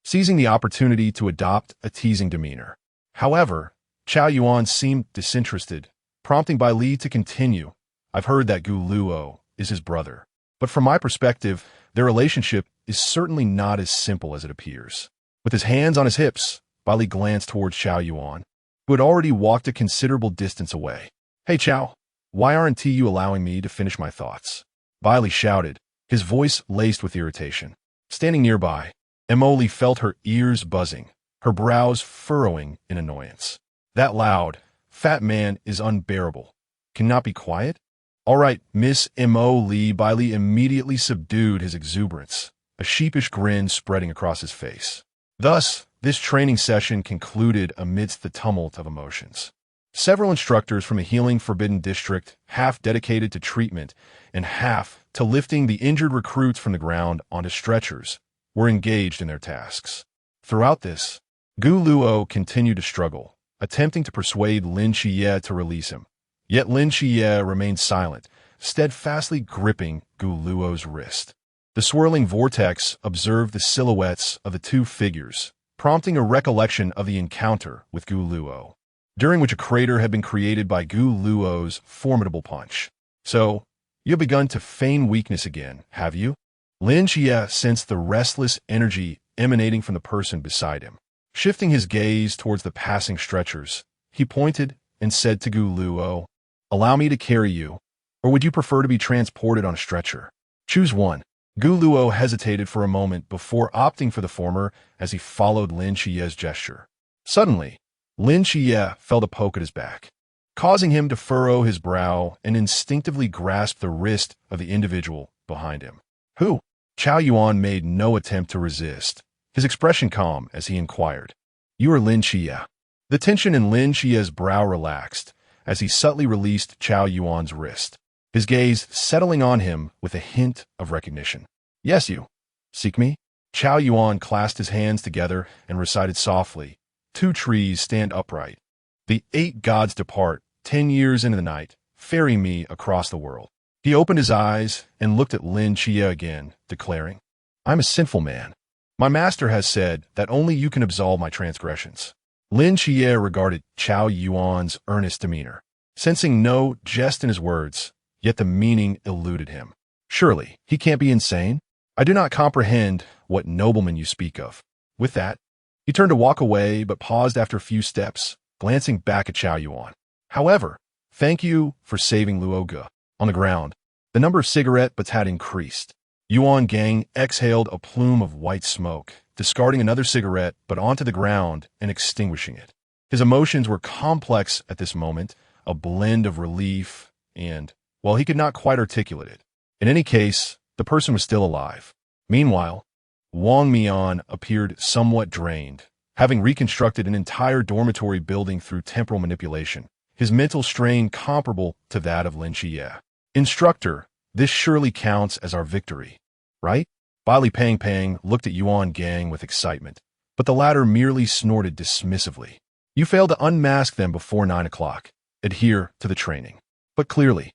seizing the opportunity to adopt a teasing demeanor. However, Chao Yuan seemed disinterested, prompting Bai Li to continue. I've heard that Gu Luo is his brother, but from my perspective, their relationship is certainly not as simple as it appears. With his hands on his hips, Bai Li glanced towards Chao Yuan, who had already walked a considerable distance away. Hey Chao, why aren't you allowing me to finish my thoughts? Bai Li shouted, his voice laced with irritation. Standing nearby, Mo Li felt her ears buzzing, her brows furrowing in annoyance. That loud, fat man is unbearable. Cannot be quiet? All right, Miss Mo Li. Bai Li immediately subdued his exuberance, a sheepish grin spreading across his face. Thus, this training session concluded amidst the tumult of emotions. Several instructors from the Healing Forbidden District, half dedicated to treatment and half to lifting the injured recruits from the ground onto stretchers, were engaged in their tasks. Throughout this, Gu Luo continued to struggle, attempting to persuade Lin Qi to release him. Yet Lin Qi remained silent, steadfastly gripping Gu Luo's wrist. The swirling vortex observed the silhouettes of the two figures, prompting a recollection of the encounter with Gu Luo, during which a crater had been created by Gu Luo's formidable punch. So, You have begun to feign weakness again, have you? Lin Xie sensed the restless energy emanating from the person beside him. Shifting his gaze towards the passing stretchers, he pointed and said to Gu Luo, "Allow me to carry you, or would you prefer to be transported on a stretcher? Choose one." Gu Luo hesitated for a moment before opting for the former as he followed Lin Xie's gesture. Suddenly, Lin Xie felt a poke at his back, causing him to furrow his brow and instinctively grasp the wrist of the individual behind him. "Who?" Chao Yuan made no attempt to resist, his expression calm as he inquired. "You are Lin Xie." The tension in Lin Xie's brow relaxed as he subtly released Chao Yuan's wrist, his gaze settling on him with a hint of recognition. "Yes, you. Seek me?" Chao Yuan clasped his hands together and recited softly, "Two trees stand upright. The 8 gods depart, 10 years into the night, ferry me across the world." He opened his eyes and looked at Lin Xie again, declaring, "I'm a sinful man. My master has said that only you can absolve my transgressions." Lin Xie regarded Chao Yuan's earnest demeanor, sensing no jest in his words, yet the meaning eluded him. "Surely, he can't be insane? I do not comprehend what nobleman you speak of." With that, he turned to walk away but paused after a few steps, glancing back at Chao Yuan. "However, thank you for saving Luo Ge." On the ground, the number of cigarette butts had increased. Yuan Gang exhaled a plume of white smoke, discarding another cigarette but onto the ground and extinguishing it. His emotions were complex at this moment, a blend of relief and, well, he could not quite articulate it. In any case, the person was still alive. Meanwhile, Wang Mian appeared somewhat drained, having reconstructed an entire dormitory building through temporal manipulation, his mental strain comparable to that of Lin Xie. "Instructor, this surely counts as our victory, right?" Bali Pang Pang looked at Yuan Gang with excitement, but the latter merely snorted dismissively. "You failed to unmask them before 9 o'clock. Adhere to the training." "But clearly,"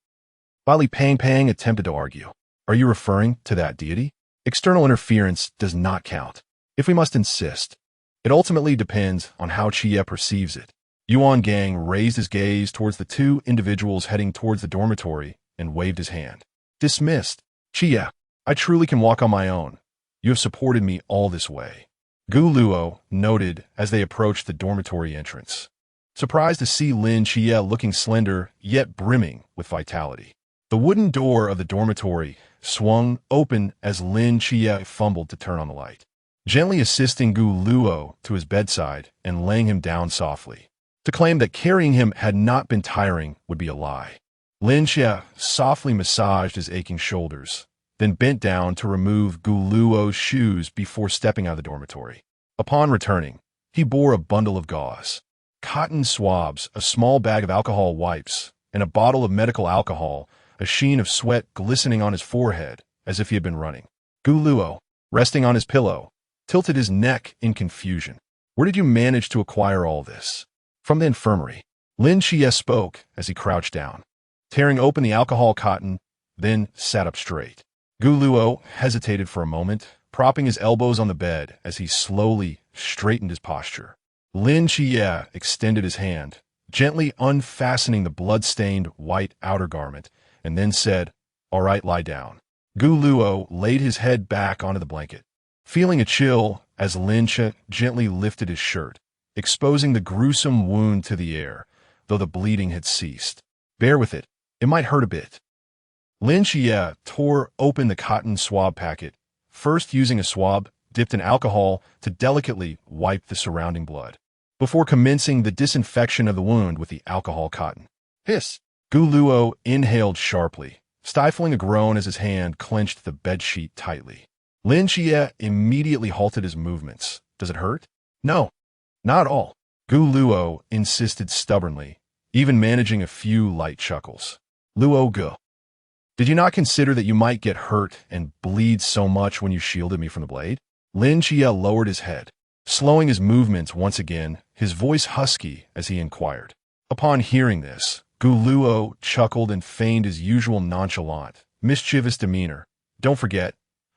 Bali Pang Pang attempted to argue, "are you referring to that deity? External interference does not count. If we must insist, it ultimately depends on how Xie perceives it." Yuan Gang raised his gaze towards the 2 individuals heading towards the dormitory and waved his hand. "Dismissed. Xie, I truly can walk on my own. You have supported me all this way." Gu Luo noted as they approached the dormitory entrance, surprised to see Lin Xie looking slender yet brimming with vitality. The wooden door of the dormitory swung open as Lin Xie fumbled to turn on the light, gently assisting Gu Luo to his bedside and laying him down softly. To claim that carrying him had not been tiring would be a lie. Lin Xie softly massaged his aching shoulders, then bent down to remove Gu Luo's shoes before stepping out of the dormitory. Upon returning, he bore a bundle of gauze, cotton swabs, a small bag of alcohol wipes, and a bottle of medical alcohol, a sheen of sweat glistening on his forehead as if he had been running. Gu Luo, resting on his pillow, tilted his neck in confusion. "Where did you manage to acquire all this?" "From the infirmary." Lin Xie spoke as he crouched down, tearing open the alcohol cotton, then sat up straight. Gu Luo hesitated for a moment, propping his elbows on the bed as he slowly straightened his posture. Lin Xie extended his hand, gently unfastening the blood-stained white outer garment, and then said, "All right, lie down." Gu Luo laid his head back onto the blanket, feeling a chill as Lin Xie gently lifted his shirt, exposing the gruesome wound to the air, though the bleeding had ceased. "Bear with it. It might hurt a bit." Lin Xie tore open the cotton swab packet, first using a swab dipped in alcohol to delicately wipe the surrounding blood, before commencing the disinfection of the wound with the alcohol cotton. "Hiss!" Gu Luo inhaled sharply, stifling a groan as his hand clenched the bedsheet tightly. Lin Xie immediately halted his movements. "Does it hurt?" "No, not at all." Gu Luo insisted stubbornly, even managing a few light chuckles. "Luo Ge, did you not consider that you might get hurt and bleed so much when you shielded me from the blade?" Lin Xie lowered his head, slowing his movements once again, his voice husky as he inquired. Upon hearing this, Gu Luo chuckled and feigned his usual nonchalant, mischievous demeanor. "Don't forget,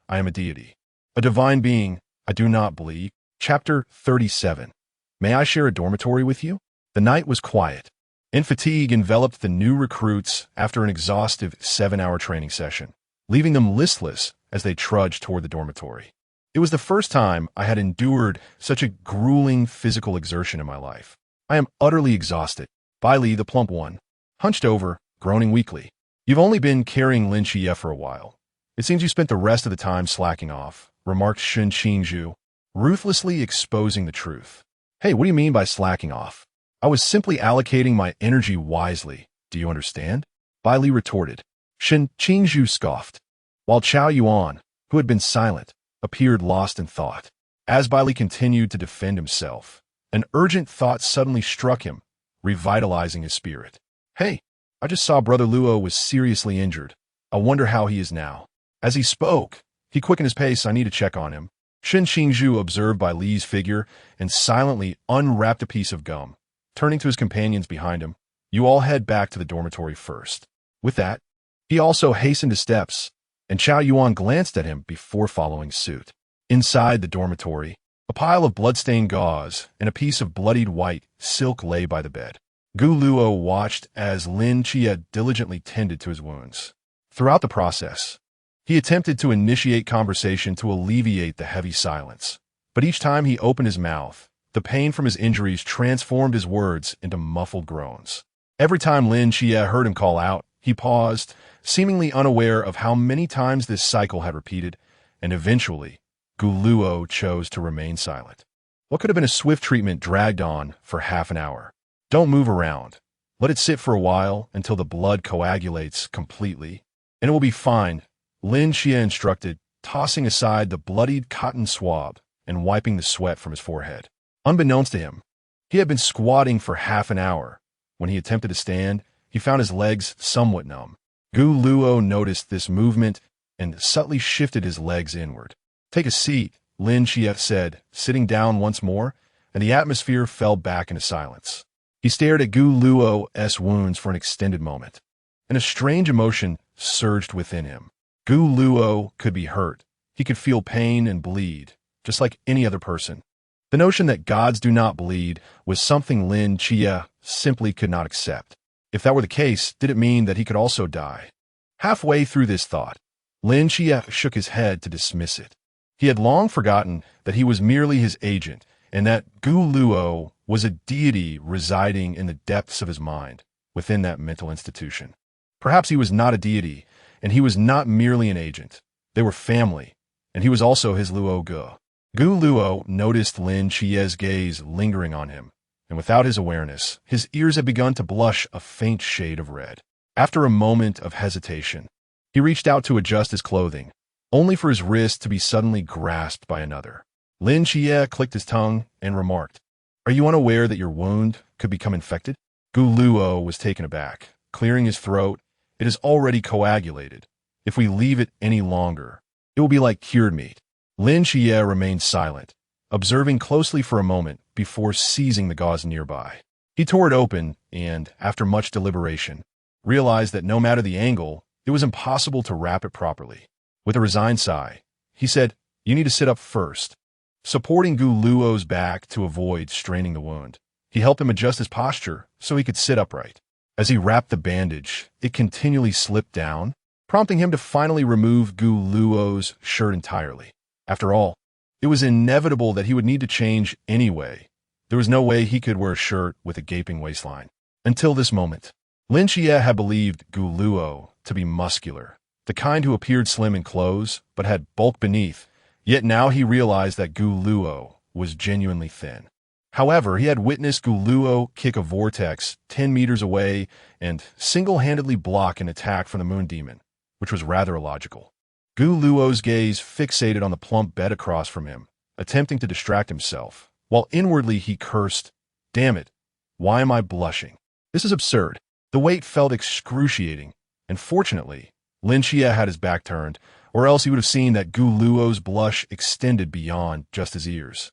I am a deity. A divine being. I do not bleed." Chapter 37. May I share a dormitory with you? The night was quiet, and fatigue enveloped the new recruits after an exhaustive 7-hour training session, leaving them listless as they trudged toward the dormitory. It was the first time I had endured such a grueling physical exertion in my life. I am utterly exhausted. Bai Li, the plump one, hunched over, groaning weakly. You've only been carrying Lin Xie for a while. It seems you spent the rest of the time slacking off, remarked Shen Qingzhu, ruthlessly exposing the truth. Hey, what do you mean by slacking off? I was simply allocating my energy wisely. Do you understand? Bai Li retorted. Shen Qingzhu scoffed, while Chao Yuan, who had been silent, appeared lost in thought. As Bai Li continued to defend himself, an urgent thought suddenly struck him, revitalizing his spirit. Hey, I just saw Brother Luo was seriously injured. I wonder how he is now. As he spoke, he quickened his pace. I need to check on him. Shen Qingzhu observed Bai Li's figure and silently unwrapped a piece of gum. Turning to his companions behind him, you all head back to the dormitory first. With that, he also hastened his steps, and Chao Yuan glanced at him before following suit. Inside the dormitory, a pile of blood-stained gauze and a piece of bloodied white silk lay by the bed. Gu Luo watched as Lin Xie diligently tended to his wounds. Throughout the process, he attempted to initiate conversation to alleviate the heavy silence. But each time he opened his mouth, the pain from his injuries transformed his words into muffled groans. Every time Lin Xie heard him call out, he paused, seemingly unaware of how many times this cycle had repeated, and eventually, Gu Luo chose to remain silent. What could have been a swift treatment dragged on for half an hour. Don't move around. Let it sit for a while until the blood coagulates completely, and it will be fine, Lin Xie instructed, tossing aside the bloodied cotton swab and wiping the sweat from his forehead. Unbeknownst to him, he had been squatting for half an hour. When he attempted to stand, he found his legs somewhat numb. Gu Luo noticed this movement and subtly shifted his legs inward. Take a seat, Lin Xie said, sitting down once more, and the atmosphere fell back into silence. He stared at Gu Luo's wounds for an extended moment, and a strange emotion surged within him. Gu Luo could be hurt. He could feel pain and bleed, just like any other person. The notion that gods do not bleed was something Lin Xie simply could not accept. If that were the case, did it mean that he could also die? Halfway through this thought, Lin Xie shook his head to dismiss it. He had long forgotten that he was merely his agent, and that Gu Luo was a deity residing in the depths of his mind, within that mental institution. Perhaps he was not a deity, and he was not merely an agent. They were family, and he was also his Luo Ge. Gu Luo noticed Lin Xie's gaze lingering on him, and without his awareness, his ears had begun to blush a faint shade of red. After a moment of hesitation, he reached out to adjust his clothing, only for his wrist to be suddenly grasped by another. Lin Xie clicked his tongue and remarked, "Are you unaware that your wound could become infected?" Gu Luo was taken aback, clearing his throat. "It is already coagulated. If we leave it any longer, it will be like cured meat." Lin Xie remained silent, observing closely for a moment before seizing the gauze nearby. He tore it open and, after much deliberation, realized that no matter the angle, it was impossible to wrap it properly. With a resigned sigh, he said, "You need to sit up first." Supporting Gu Luo's back to avoid straining the wound, he helped him adjust his posture so he could sit upright. As he wrapped the bandage, it continually slipped down, prompting him to finally remove Gu Luo's shirt entirely. After all, it was inevitable that he would need to change anyway. There was no way he could wear a shirt with a gaping waistline. Until this moment, Lin Xie had believed Gu Luo to be muscular, the kind who appeared slim in clothes but had bulk beneath, yet now he realized that Gu Luo was genuinely thin. However, he had witnessed Gu Luo kick a vortex 10 meters away and single-handedly block an attack from the moon demon, which was rather illogical. Gu Luo's gaze fixated on the plump bed across from him, attempting to distract himself, while inwardly he cursed, "Damn it, why am I blushing? This is absurd." The weight felt excruciating, and fortunately, Lin Xie had his back turned, or else he would have seen that Gu Luo's blush extended beyond just his ears.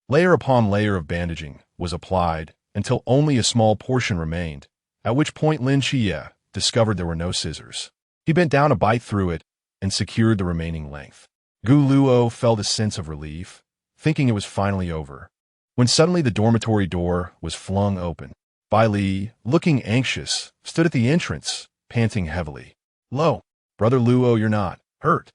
Layer upon layer of bandaging was applied until only a small portion remained, at which point Lin Xie discovered there were no scissors. He bent down to bite through it and secured the remaining length. Gu Luo felt a sense of relief, thinking it was finally over, when suddenly the dormitory door was flung open. Bai Li, looking anxious, stood at the entrance, panting heavily. Lo, Brother Luo, you're not hurt,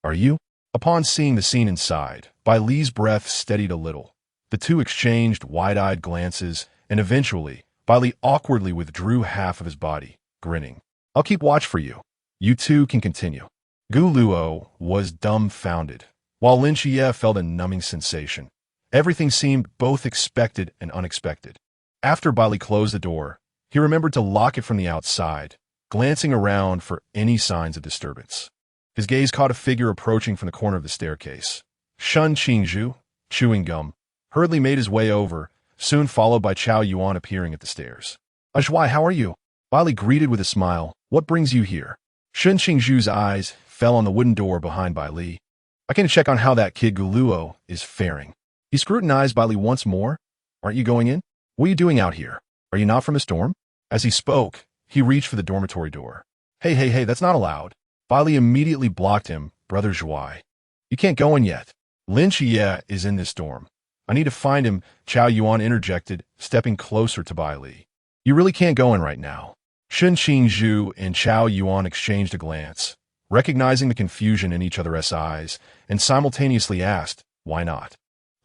are you? Upon seeing the scene inside, Bai Li's breath steadied a little. The two exchanged wide-eyed glances, and eventually, Bai Li awkwardly withdrew half of his body, grinning. I'll keep watch for you. You two can continue. Gu Luo was dumbfounded, while Lin Xie felt a numbing sensation. Everything seemed both expected and unexpected. After Bai Li closed the door, he remembered to lock it from the outside, glancing around for any signs of disturbance. His gaze caught a figure approaching from the corner of the staircase. Shun Qingzhu, chewing gum, hurriedly made his way over, soon followed by Chao Yuan appearing at the stairs. Zhuai, how are you? Bai Li greeted with a smile. What brings you here? Shun Qingzhu's eyes fell on the wooden door behind Bai Li. I came to check on how that kid Gu Luo is faring. He scrutinized Bai Li once more. Aren't you going in? What are you doing out here? Are you not from a storm? As he spoke, he reached for the dormitory door. Hey, that's not allowed. Bai Li immediately blocked him. Brother Zhuai, you can't go in yet. Lin Xie is in this dorm. I need to find him, Chao Yuan interjected, stepping closer to Bai Li. You really can't go in right now. Shun Qingzhu and Chao Yuan exchanged a glance, recognizing the confusion in each other's eyes, and simultaneously asked, why not?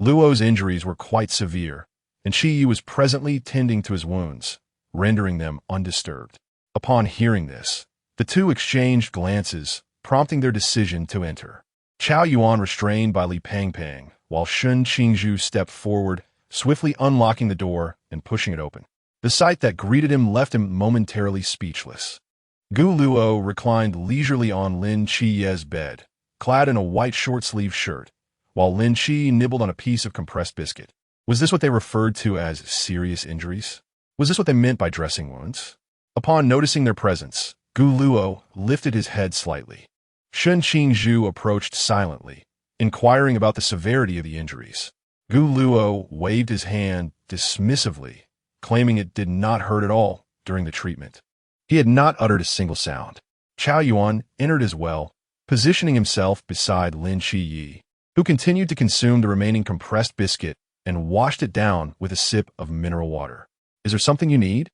Luo's injuries were quite severe, and Shi was presently tending to his wounds, rendering them undisturbed. Upon hearing this, the two exchanged glances, prompting their decision to enter. Chao Yuan restrained by Li Pangpang, while Shun Qingzhu stepped forward, swiftly unlocking the door and pushing it open. The sight that greeted him left him momentarily speechless. Gu Luo reclined leisurely on Lin Xie's bed, clad in a white short-sleeved shirt, while Lin Xie nibbled on a piece of compressed biscuit. Was this what they referred to as serious injuries? Was this what they meant by dressing wounds? Upon noticing their presence, Gu Luo lifted his head slightly. Shun Qingzhu approached silently, inquiring about the severity of the injuries. Gu Luo waved his hand dismissively, claiming it did not hurt at all during the treatment. He had not uttered a single sound. Chao Yuan entered as well, positioning himself beside Lin Xie, who continued to consume the remaining compressed biscuit and washed it down with a sip of mineral water. Is there something you need?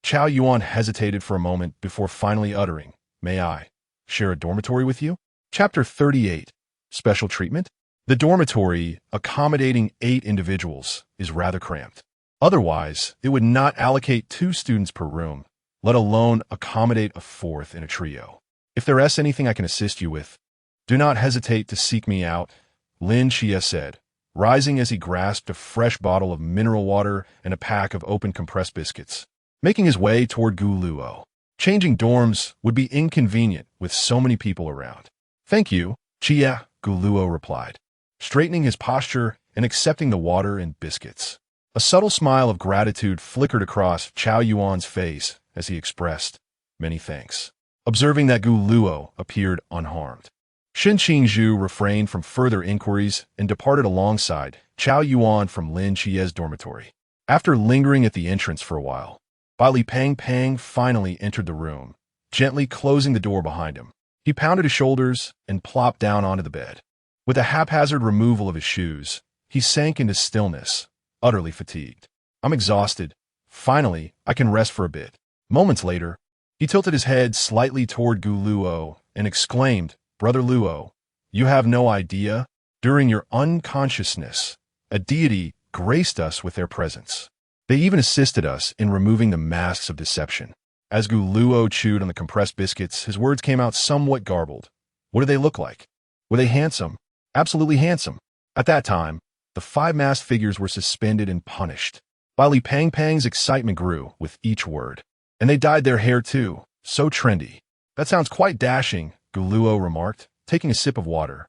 Chao Yuan hesitated for a moment before finally uttering, May I share a dormitory with you? Chapter 38. Special treatment? The dormitory, accommodating 8 individuals, is rather cramped. Otherwise, it would not allocate 2 students per room, let alone accommodate a 4th in a trio. If there is anything I can assist you with, do not hesitate to seek me out, Lin Xie said, rising as he grasped a fresh bottle of mineral water and a pack of open compressed biscuits. Making his way toward Gu Luo. Changing dorms would be inconvenient with so many people around. Thank you, Chia, Gu Luo replied, straightening his posture and accepting the water and biscuits. A subtle smile of gratitude flickered across Chao Yuan's face as he expressed, many thanks, observing that Gu Luo appeared unharmed. Shun Qingzhu refrained from further inquiries and departed alongside Chao Yuan from Lin Xie's dormitory. After lingering at the entrance for a while, Bai Li Pangpang finally entered the room, gently closing the door behind him. He pounded his shoulders and plopped down onto the bed. With a haphazard removal of his shoes, he sank into stillness, utterly fatigued. I'm exhausted. Finally, I can rest for a bit. Moments later, he tilted his head slightly toward Gu Luo and exclaimed, Brother Luo, you have no idea. During your unconsciousness, a deity graced us with their presence. They even assisted us in removing the masks of deception. As Gu Luo chewed on the compressed biscuits, his words came out somewhat garbled. What did they look like? Were they handsome? Absolutely handsome. At that time, the 5 masked figures were suspended and punished. Bai Li Pangpang's excitement grew with each word. And they dyed their hair too, so trendy. That sounds quite dashing, Gu Luo remarked, taking a sip of water.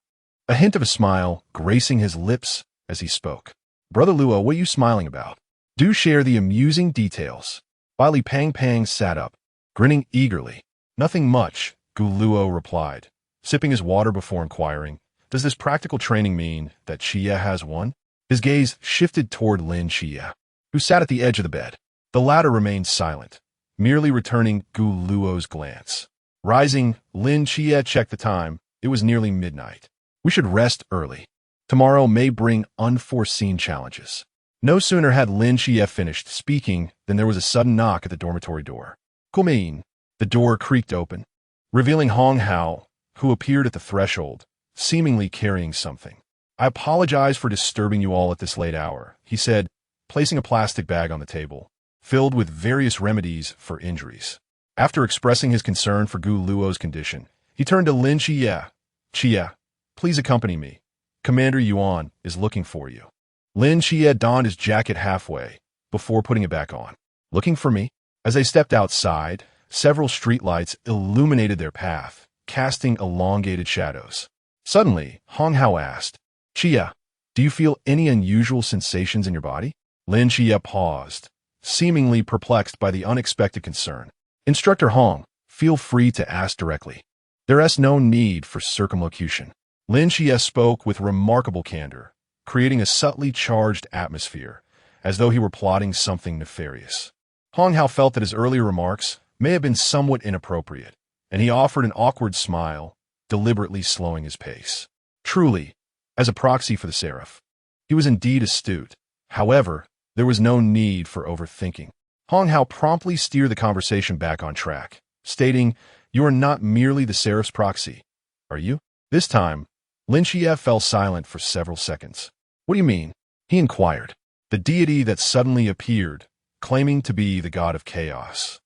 A hint of a smile gracing his lips as he spoke. Brother Luo, what are you smiling about? Do share the amusing details. Bai Li Pangpang sat up, grinning eagerly. Nothing much, Gu Luo replied, sipping his water before inquiring, does this practical training mean that Xie has won? His gaze shifted toward Lin Xie, who sat at the edge of the bed. The latter remained silent, merely returning Gu Luo's glance. Rising, Lin Xie checked the time. It was nearly midnight. We should rest early. Tomorrow may bring unforeseen challenges. No sooner had Lin Xie finished speaking than there was a sudden knock at the dormitory door. Come in. The door creaked open, revealing Hong Hao, who appeared at the threshold, seemingly carrying something. I apologize for disturbing you all at this late hour, he said, placing a plastic bag on the table, filled with various remedies for injuries. After expressing his concern for Gu Luo's condition, he turned to Lin Xie. Xie, please accompany me. Commander Yuan is looking for you. Lin Xie donned his jacket halfway, before putting it back on. Looking for me? As they stepped outside, several streetlights illuminated their path, casting elongated shadows. Suddenly, Hong Hao asked, Xie, do you feel any unusual sensations in your body? Lin Xie paused, seemingly perplexed by the unexpected concern. Instructor Hong, feel free to ask directly. There is no need for circumlocution. Lin Xie spoke with remarkable candor, creating a subtly charged atmosphere, as though he were plotting something nefarious. Hong Hao felt that his earlier remarks may have been somewhat inappropriate, and he offered an awkward smile, deliberately slowing his pace. Truly, as a proxy for the seraph, he was indeed astute. However, there was no need for overthinking. Hong Hao promptly steered the conversation back on track, stating, You are not merely the seraph's proxy, are you? This time, Lin Xie fell silent for several seconds. What do you mean? He inquired. The deity that suddenly appeared, claiming to be the god of chaos.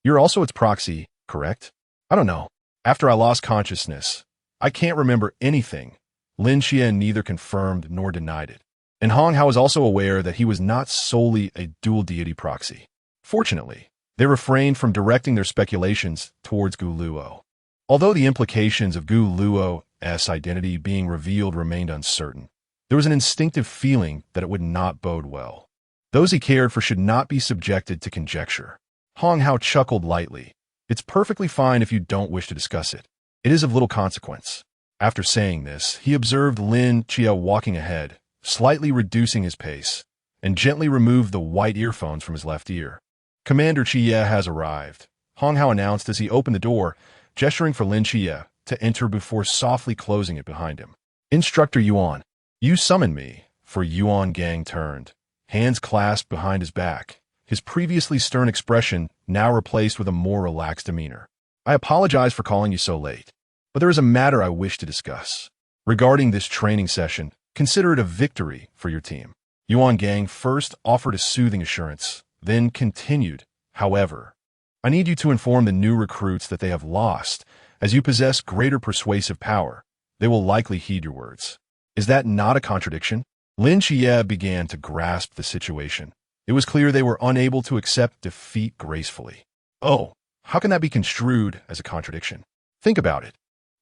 You're also its proxy, correct? I don't know. After I lost consciousness, I can't remember anything. Lin Xie neither confirmed nor denied it. And Hong Hao was also aware that he was not solely a dual deity proxy. Fortunately, they refrained from directing their speculations towards Gu Luo. Although the implications of Gu Luo's identity being revealed remained uncertain, there was an instinctive feeling that it would not bode well. Those he cared for should not be subjected to conjecture. Hong Hao chuckled lightly. It's perfectly fine if you don't wish to discuss it. It is of little consequence. After saying this, he observed Lin Xie walking ahead, slightly reducing his pace, and gently removed the white earphones from his left ear. Commander Xie has arrived, Hong Hao announced as he opened the door, gesturing for Lin Xie to enter before softly closing it behind him. Instructor Yuan, you summoned me, for Yuan Gang turned, hands clasped behind his back, his previously stern expression now replaced with a more relaxed demeanor. I apologize for calling you so late, but there is a matter I wish to discuss. Regarding this training session, consider it a victory for your team. Yuan Gang first offered a soothing assurance, then continued, however, I need you to inform the new recruits that they have lost. As you possess greater persuasive power, they will likely heed your words. Is that not a contradiction? Lin Xie began to grasp the situation. It was clear they were unable to accept defeat gracefully. Oh, how can that be construed as a contradiction? Think about it.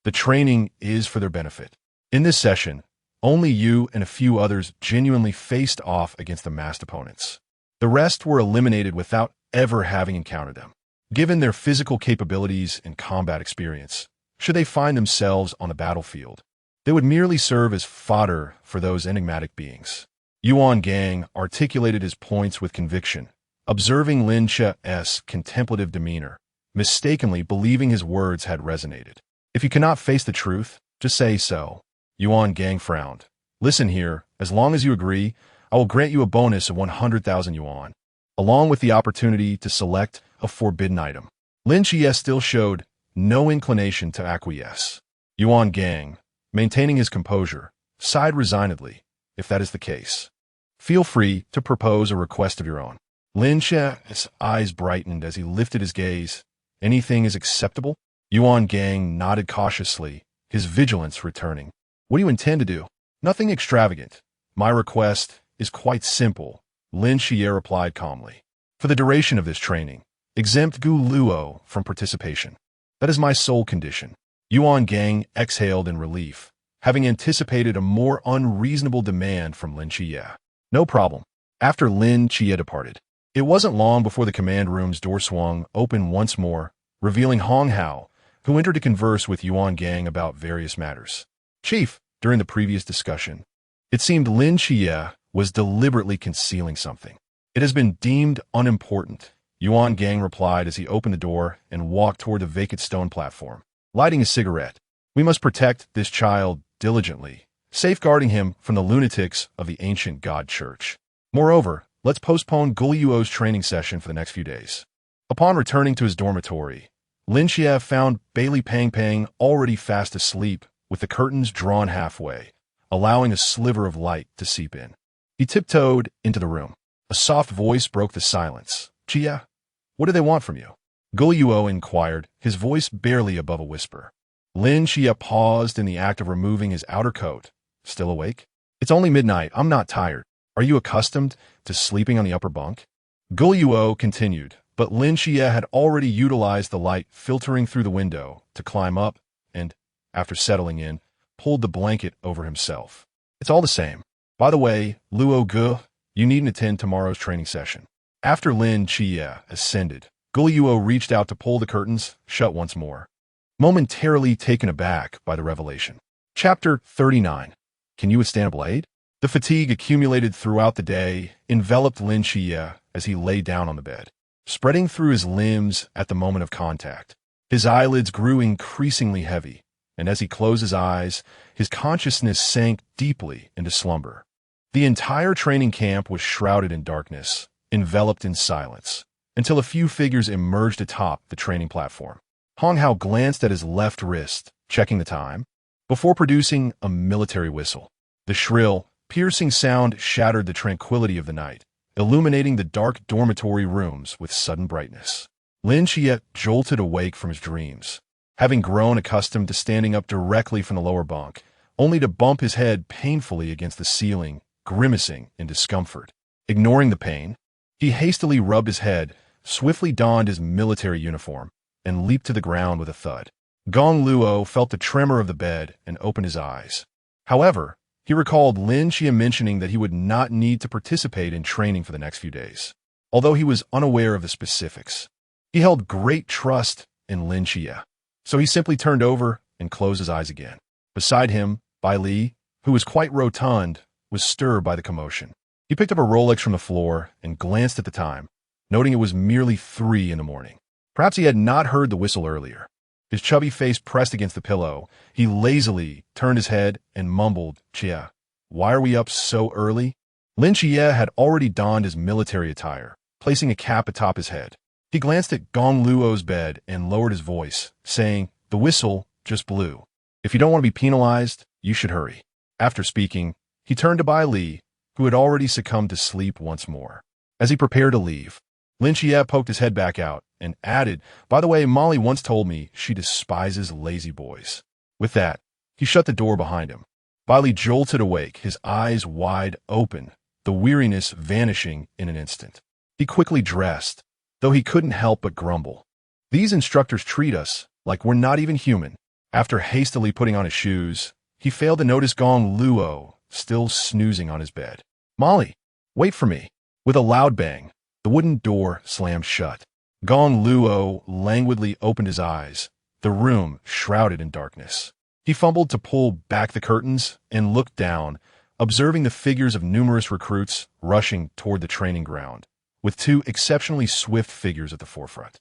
The training is for their benefit. In this session, only you and a few others genuinely faced off against the masked opponents. The rest were eliminated without ever having encountered them. Given their physical capabilities and combat experience, should they find themselves on the battlefield, they would merely serve as fodder for those enigmatic beings. Yuan Gang articulated his points with conviction, observing Lin Xie's contemplative demeanor, mistakenly believing his words had resonated. If you cannot face the truth, just say so. Yuan Gang frowned. Listen here, as long as you agree, I will grant you a bonus of 100,000 yuan, along with the opportunity to select a forbidden item. Lin Xie still showed no inclination to acquiesce. Yuan Gang, maintaining his composure, sighed resignedly. If that is the case, feel free to propose a request of your own. Lin Xie's eyes brightened as he lifted his gaze. Anything is acceptable? Yuan Gang nodded cautiously, his vigilance returning. What do you intend to do? Nothing extravagant. My request is quite simple, Lin Xie replied calmly. For the duration of this training, exempt Gu Luo from participation. That is my sole condition. Yuan Gang exhaled in relief, having anticipated a more unreasonable demand from Lin Xie. No problem. After Lin Xie departed, it wasn't long before the command room's door swung open once more, revealing Hong Hao, who entered to converse with Yuan Gang about various matters. Chief, during the previous discussion, it seemed Lin Xie was deliberately concealing something. It has been deemed unimportant, Yuan Gang replied as he opened the door and walked toward the vacant stone platform, lighting a cigarette. We must protect this child diligently, safeguarding him from the lunatics of the ancient God Church. Moreover, let's postpone Guliuo's training session for the next few days. Upon returning to his dormitory, Lin Xie found Bailey Pang Pang already fast asleep with the curtains drawn halfway, allowing a sliver of light to seep in. He tiptoed into the room. A soft voice broke the silence. "Chia, what do they want from you?" Guliuo inquired, his voice barely above a whisper. Lin Xie paused in the act of removing his outer coat. "Still awake? It's only midnight. I'm not tired. Are you accustomed to sleeping on the upper bunk?" Guliuo continued, but Lin Xie had already utilized the light filtering through the window to climb up and, after settling in, pulled the blanket over himself. "It's all the same. By the way, Luo Gu, you needn't attend tomorrow's training session." After Lin Xie ascended, Guliuo reached out to pull the curtains shut once more, momentarily taken aback by the revelation. Chapter 39. Can you withstand a blade? The fatigue accumulated throughout the day enveloped Lin Xie as he lay down on the bed, spreading through his limbs at the moment of contact. His eyelids grew increasingly heavy, and as he closed his eyes, his consciousness sank deeply into slumber. The entire training camp was shrouded in darkness, enveloped in silence, until a few figures emerged atop the training platform. Hong Hao glanced at his left wrist, checking the time, before producing a military whistle. The shrill, piercing sound shattered the tranquility of the night, illuminating the dark dormitory rooms with sudden brightness. Lin Xie jolted awake from his dreams, having grown accustomed to standing up directly from the lower bunk, only to bump his head painfully against the ceiling, grimacing in discomfort. Ignoring the pain, he hastily rubbed his head, swiftly donned his military uniform, and leaped to the ground with a thud. Gong Luo felt the tremor of the bed and opened his eyes. However, he recalled Lin Xie mentioning that he would not need to participate in training for the next few days. Although he was unaware of the specifics, he held great trust in Lin Xie, so he simply turned over and closed his eyes again. Beside him, Bai Li, who was quite rotund, was stirred by the commotion. He picked up a Rolex from the floor and glanced at the time, noting it was merely 3 in the morning. Perhaps he had not heard the whistle earlier. His chubby face pressed against the pillow, he lazily turned his head and mumbled, "Chia, why are we up so early?" Lin Xie had already donned his military attire, placing a cap atop his head. He glanced at Gong Luo's bed and lowered his voice, saying, "The whistle just blew. If you don't want to be penalized, you should hurry." After speaking, he turned to Bai Li, who had already succumbed to sleep once more. As he prepared to leave, Lin Xie poked his head back out and added, "By the way, Molly once told me she despises lazy boys." With that, he shut the door behind him. Bai Li jolted awake, his eyes wide open, the weariness vanishing in an instant. He quickly dressed, though he couldn't help but grumble. "These instructors treat us like we're not even human." After hastily putting on his shoes, he failed to notice Gong Luo still snoozing on his bed. "Molly, wait for me." With a loud bang, the wooden door slammed shut. Gong Luo languidly opened his eyes, the room shrouded in darkness. He fumbled to pull back the curtains and looked down, observing the figures of numerous recruits rushing toward the training ground, with 2 exceptionally swift figures at the forefront.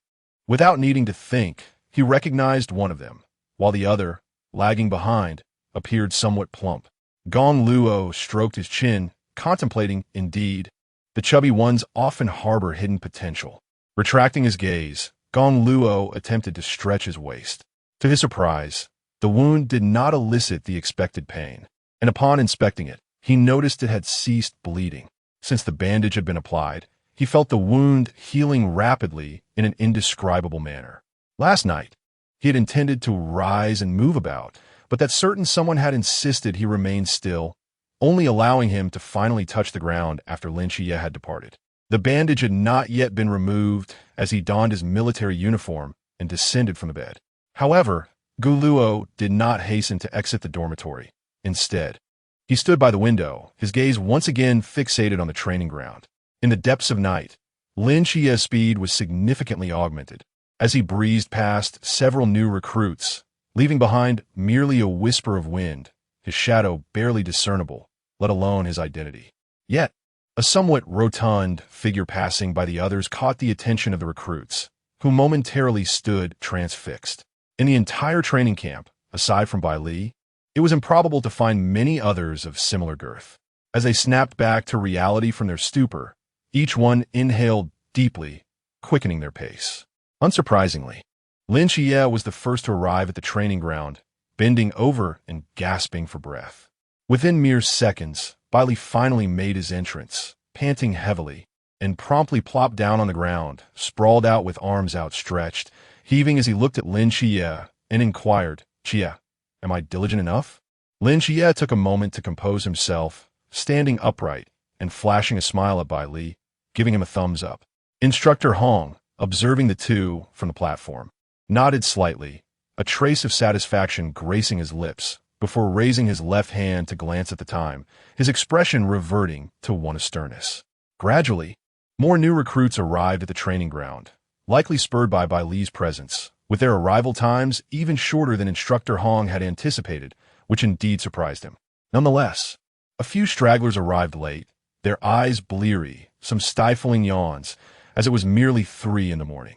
Without needing to think, he recognized one of them, while the other, lagging behind, appeared somewhat plump. Gong Luo stroked his chin, contemplating, indeed, the chubby ones often harbor hidden potential. Retracting his gaze, Gong Luo attempted to stretch his waist. To his surprise, the wound did not elicit the expected pain, and upon inspecting it, he noticed it had ceased bleeding. Since the bandage had been applied, he felt the wound healing rapidly in an indescribable manner. Last night, he had intended to rise and move about, but that certain someone had insisted he remain still, only allowing him to finally touch the ground after Lin Xie had departed. The bandage had not yet been removed as he donned his military uniform and descended from the bed. However, Gu Luo did not hasten to exit the dormitory. Instead, he stood by the window, his gaze once again fixated on the training ground. In the depths of night, Lin Xie's speed was significantly augmented as he breezed past several new recruits, leaving behind merely a whisper of wind, his shadow barely discernible, let alone his identity. Yet, a somewhat rotund figure passing by the others caught the attention of the recruits, who momentarily stood transfixed. In the entire training camp, aside from Bai Li, it was improbable to find many others of similar girth. As they snapped back to reality from their stupor, each one inhaled deeply, quickening their pace. Unsurprisingly, Lin Xie was the first to arrive at the training ground, bending over and gasping for breath. Within mere seconds, Bailey finally made his entrance, panting heavily, and promptly plopped down on the ground, sprawled out with arms outstretched, heaving as he looked at Lin Xie and inquired, "Xie, am I diligent enough?" Lin Xie took a moment to compose himself, standing upright and flashing a smile at Bai Li, giving him a thumbs up. Instructor Hong, observing the two from the platform, nodded slightly, a trace of satisfaction gracing his lips, before raising his left hand to glance at the time, his expression reverting to one of sternness. Gradually, more new recruits arrived at the training ground, likely spurred by Bai Li's presence, with their arrival times even shorter than Instructor Hong had anticipated, which indeed surprised him. Nonetheless, a few stragglers arrived late, their eyes bleary, some stifling yawns, as it was merely 3 in the morning.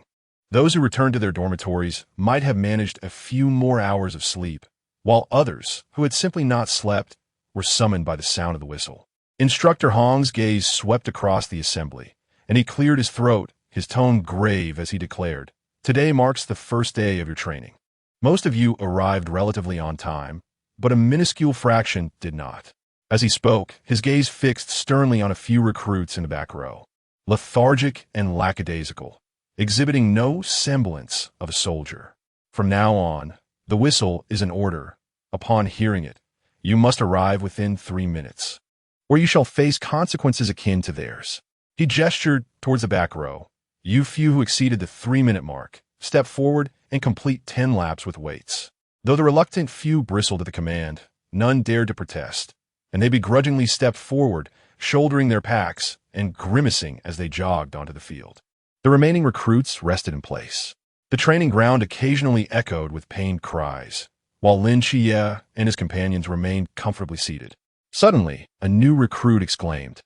Those who returned to their dormitories might have managed a few more hours of sleep, while others, who had simply not slept, were summoned by the sound of the whistle. Instructor Hong's gaze swept across the assembly, and he cleared his throat, his tone grave as he declared, "Today marks the first day of your training. Most of you arrived relatively on time, but a minuscule fraction did not." As he spoke, his gaze fixed sternly on a few recruits in the back row, lethargic and lackadaisical, exhibiting no semblance of a soldier. "From now on, the whistle is an order. Upon hearing it, you must arrive within 3 minutes, or you shall face consequences akin to theirs." He gestured towards the back row. "You few who exceeded the 3-minute mark, step forward and complete 10 laps with weights." Though the reluctant few bristled at the command, none dared to protest, and they begrudgingly stepped forward, shouldering their packs and grimacing as they jogged onto the field. The remaining recruits rested in place. The training ground occasionally echoed with pained cries, while Lin Xie and his companions remained comfortably seated. Suddenly, a new recruit exclaimed,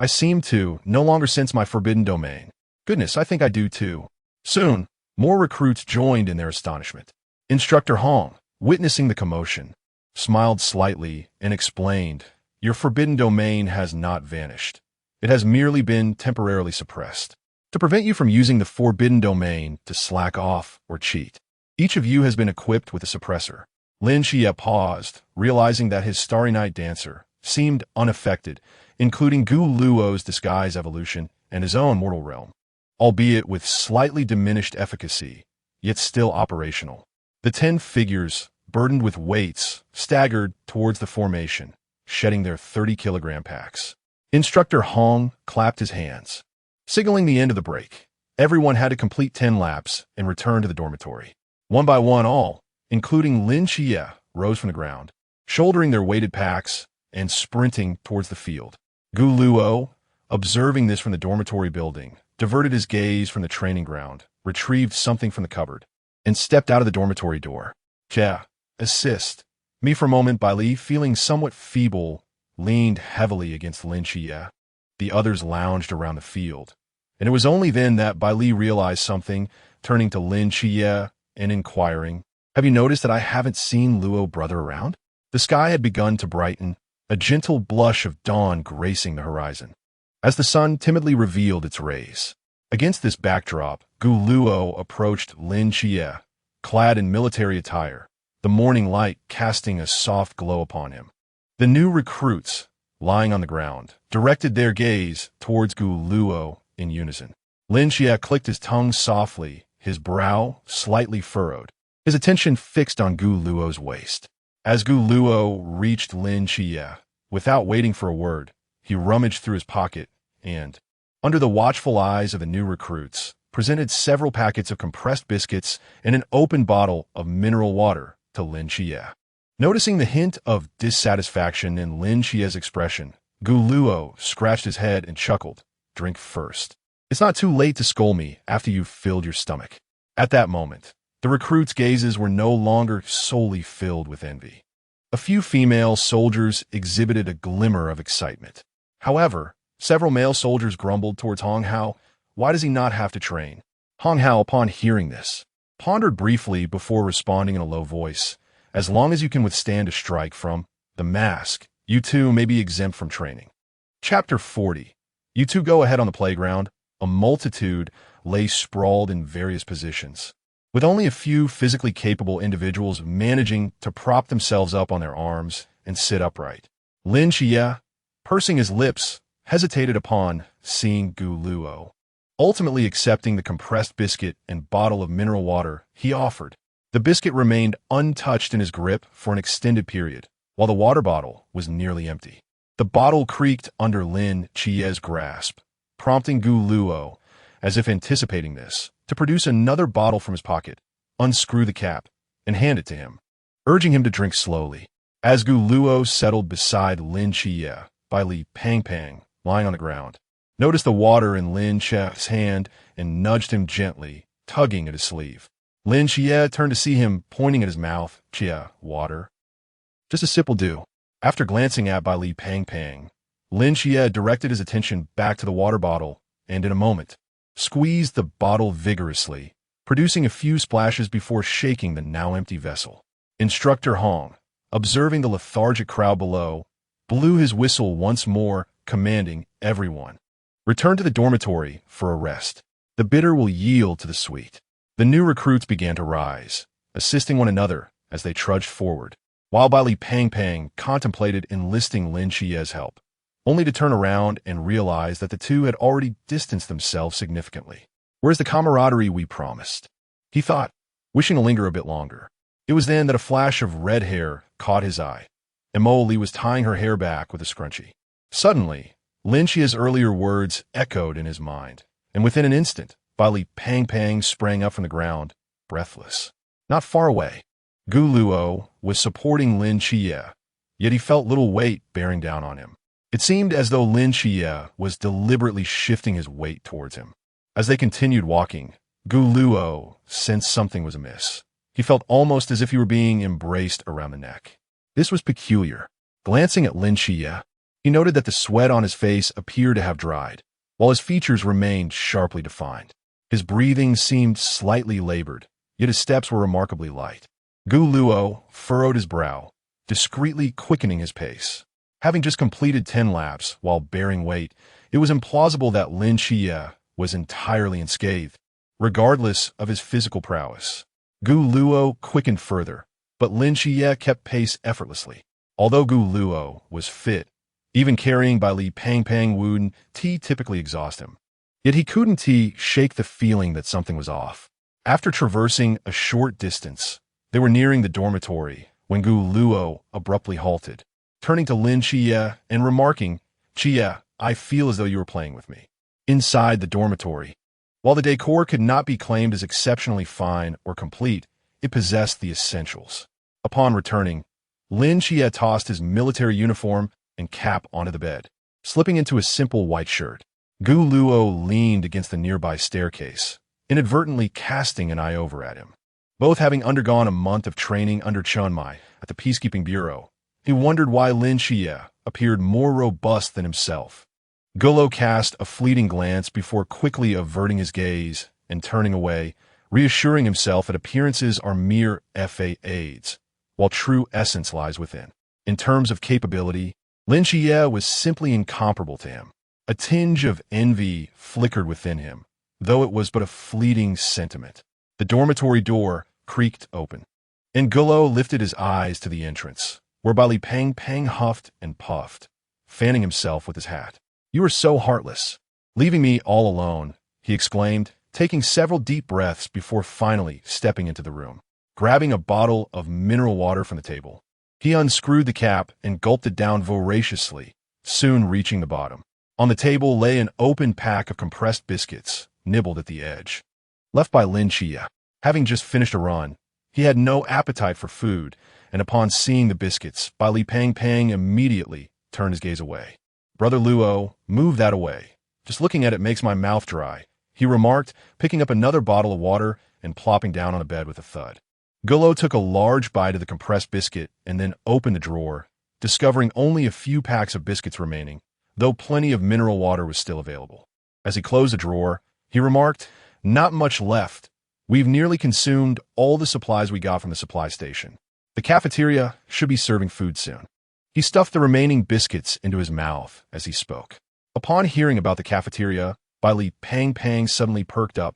"I seem to no longer sense my forbidden domain. Goodness, I think I do too." Soon, more recruits joined in their astonishment. Instructor Hong, witnessing the commotion, smiled slightly and explained, "Your forbidden domain has not vanished. It has merely been temporarily suppressed, to prevent you from using the forbidden domain to slack off or cheat. Each of you has been equipped with a suppressor." Lin Xie paused, realizing that his Starry Night Dancer seemed unaffected, including Gu Luo's disguise evolution and his own mortal realm, albeit with slightly diminished efficacy, yet still operational. The 10 figures, burdened with weights, staggered towards the formation, shedding their 30-kilogram packs. Instructor Hong clapped his hands, signaling the end of the break. Everyone had to complete 10 laps and return to the dormitory. One by one, all, including Lin Xie, rose from the ground, shouldering their weighted packs and sprinting towards the field. Gu Luo, observing this from the dormitory building, diverted his gaze from the training ground, retrieved something from the cupboard, and stepped out of the dormitory door. "Xie, assist me for a moment." Bai Li, feeling somewhat feeble, leaned heavily against Lin Xie. The others lounged around the field, and it was only then that Bai Li realized something, turning to Lin Xie and inquiring, "Have you noticed that I haven't seen Luo brother around?" The sky had begun to brighten, a gentle blush of dawn gracing the horizon, as the sun timidly revealed its rays. Against this backdrop, Gu Luo approached Lin Xie, clad in military attire, the morning light casting a soft glow upon him. The new recruits, lying on the ground, directed their gaze towards Gu Luo in unison. Lin Xie clicked his tongue softly, his brow slightly furrowed, his attention fixed on Gu Luo's waist. As Gu Luo reached Lin Xie, without waiting for a word, he rummaged through his pocket and, under the watchful eyes of the new recruits, presented several packets of compressed biscuits and an open bottle of mineral water to Lin Xie. Noticing the hint of dissatisfaction in Lin Xie's expression, Gu Luo scratched his head and chuckled, "Drink first. It's not too late to scold me after you've filled your stomach." At that moment, the recruits' gazes were no longer solely filled with envy. A few female soldiers exhibited a glimmer of excitement. However, several male soldiers grumbled towards Hong Hao. Why does he not have to train? Hong Hao, upon hearing this, pondered briefly before responding in a low voice. "As long as you can withstand a strike from the mask, you too may be exempt from training." Chapter 40. You two go ahead on the playground. A multitude lay sprawled in various positions, with only a few physically capable individuals managing to prop themselves up on their arms and sit upright. Lin Xie, pursing his lips, hesitated upon seeing Gu Luo, ultimately accepting the compressed biscuit and bottle of mineral water he offered. The biscuit remained untouched in his grip for an extended period, while the water bottle was nearly empty. The bottle creaked under Lin Xie's grasp, prompting Gu Luo, as if anticipating this, to produce another bottle from his pocket, unscrew the cap, and hand it to him, urging him to drink slowly. As Gu Luo settled beside Lin Xie, Bai Li Pang, lying on the ground, noticed the water in Lin Xie's hand and nudged him gently, tugging at his sleeve. Lin Xie turned to see him pointing at his mouth. Xie, water. Just a sip will do. After glancing at Bai Li Pang, Lin Xie directed his attention back to the water bottle and, in a moment, squeezed the bottle vigorously, producing a few splashes before shaking the now empty vessel. Instructor Hong, observing the lethargic crowd below, blew his whistle once more, commanding everyone, return to the dormitory for a rest. The bitter will yield to the sweet. The new recruits began to rise, assisting one another as they trudged forward, while Bai Li Pang contemplated enlisting Lin Xie's help, only to turn around and realize that the two had already distanced themselves significantly. Where's the camaraderie we promised? He thought, wishing to linger a bit longer. It was then that a flash of red hair caught his eye, and Mo Li was tying her hair back with a scrunchie. Suddenly, Lin Xie's earlier words echoed in his mind, and within an instant, Bai Li Pang sprang up from the ground, breathless. Not far away, Gu Luo was supporting Lin Xie, yet he felt little weight bearing down on him. It seemed as though Lin Xie was deliberately shifting his weight towards him. As they continued walking, Gu Luo sensed something was amiss. He felt almost as if he were being embraced around the neck. This was peculiar. Glancing at Lin Xie, he noted that the sweat on his face appeared to have dried, while his features remained sharply defined. His breathing seemed slightly labored, yet his steps were remarkably light. Gu Luo furrowed his brow, discreetly quickening his pace. Having just completed 10 laps while bearing weight, it was implausible that Lin Xie was entirely unscathed, regardless of his physical prowess. Gu Luo quickened further, but Lin Xie kept pace effortlessly. Although Gu Luo was fit, even carrying Bai Li Pang wouldn't typically exhaust him. Yet he couldn't shake the feeling that something was off. After traversing a short distance, they were nearing the dormitory when Gu Luo abruptly halted, turning to Lin Xie and remarking, Xie, I feel as though you were playing with me. Inside the dormitory, while the decor could not be claimed as exceptionally fine or complete, it possessed the essentials. Upon returning, Lin Xie tossed his military uniform and cap onto the bed, slipping into a simple white shirt. Gu Luo leaned against the nearby staircase, inadvertently casting an eye over at him. Both having undergone a month of training under Chun Mai at the Peacekeeping Bureau, he wondered why Lin Xie appeared more robust than himself. Gullo cast a fleeting glance before quickly averting his gaze and turning away, reassuring himself that appearances are mere aids, while true essence lies within. In terms of capability, Lin Xie was simply incomparable to him. A tinge of envy flickered within him, though it was but a fleeting sentiment. The dormitory door creaked open, and Gullo lifted his eyes to the entrance, where Bai Li Pang huffed and puffed, fanning himself with his hat. You are so heartless. Leaving me all alone, he exclaimed, taking several deep breaths before finally stepping into the room. Grabbing a bottle of mineral water from the table, he unscrewed the cap and gulped it down voraciously, soon reaching the bottom. On the table lay an open pack of compressed biscuits, nibbled at the edge. Left by Lin Xie, having just finished a run, he had no appetite for food, and upon seeing the biscuits, Bai Li Pang immediately turned his gaze away. Brother Luo, move that away. Just looking at it makes my mouth dry, he remarked, picking up another bottle of water and plopping down on the bed with a thud. Gullo took a large bite of the compressed biscuit and then opened the drawer, discovering only a few packs of biscuits remaining, though plenty of mineral water was still available. As he closed the drawer, he remarked, not much left. We've nearly consumed all the supplies we got from the supply station. The cafeteria should be serving food soon. He stuffed the remaining biscuits into his mouth as he spoke. Upon hearing about the cafeteria, Li Pang suddenly perked up,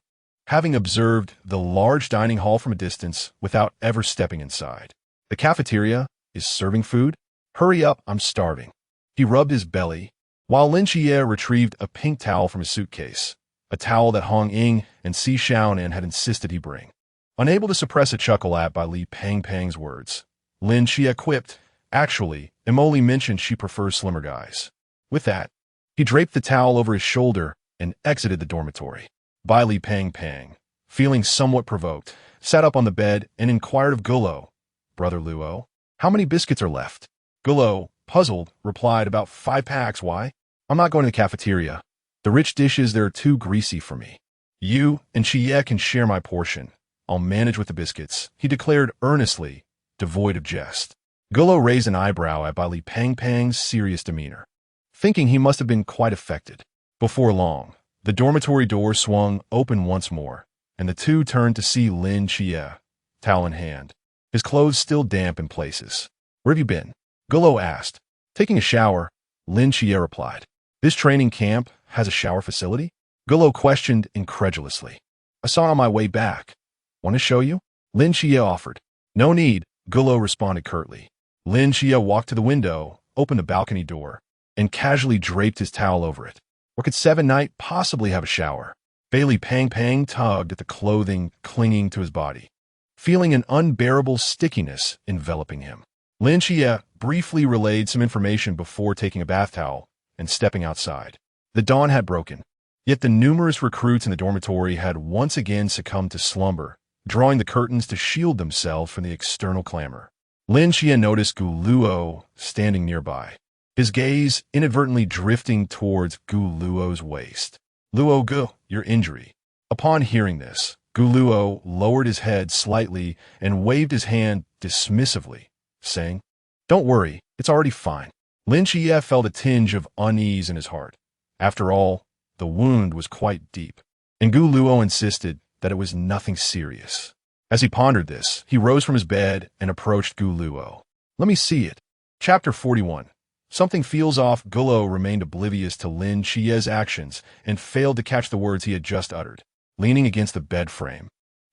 having observed the large dining hall from a distance without ever stepping inside. The cafeteria is serving food? Hurry up, I'm starving. He rubbed his belly, while Lin Xie retrieved a pink towel from his suitcase, a towel that Hong Ying and Si Xiaonan had insisted he bring. Unable to suppress a chuckle at Li Pang's words, Lin Xie quipped, "Actually, Emily mentioned she prefers slimmer guys." With that, he draped the towel over his shoulder and exited the dormitory. Li Pang, feeling somewhat provoked, sat up on the bed and inquired of Gulo, "Brother Luo, how many biscuits are left?" Gulo, puzzled, replied, "About 5 packs. Why? I'm not going to the cafeteria. The rich dishes there are too greasy for me. You and Xie can share my portion. I'll manage with the biscuits," he declared earnestly, devoid of jest. Gulo raised an eyebrow at Li Pang's serious demeanor, thinking he must have been quite affected. Before long, the dormitory door swung open once more, and the two turned to see Lin Xie, towel in hand, his clothes still damp in places. "Where have you been?" Gulo asked. "Taking a shower," Lin Xie replied. "This training camp has a shower facility?" Gulo questioned incredulously. "I saw it on my way back. Want to show you?" Lin Xie offered. "No need," Gulo responded curtly. Lin Xie walked to the window, opened the balcony door, and casually draped his towel over it. Or could Seven Knight possibly have a shower? Li Pang tugged at the clothing clinging to his body, feeling an unbearable stickiness enveloping him. Lin Xie briefly relayed some information before taking a bath towel and stepping outside. The dawn had broken, yet the numerous recruits in the dormitory had once again succumbed to slumber, drawing the curtains to shield themselves from the external clamor. Lin Xie noticed Gu Luo standing nearby, his gaze inadvertently drifting towards Gu Luo's waist. "Luo Gu, your injury." Upon hearing this, Gu Luo lowered his head slightly and waved his hand dismissively, saying, "Don't worry, it's already fine." Lin Xie felt a tinge of unease in his heart. After all, the wound was quite deep, and Gu Luo insisted that it was nothing serious. As he pondered this, he rose from his bed and approached Gu Luo. "Let me see it." Chapter 41. Something feels off. Gulo remained oblivious to Lin Xie's actions and failed to catch the words he had just uttered. Leaning against the bed frame,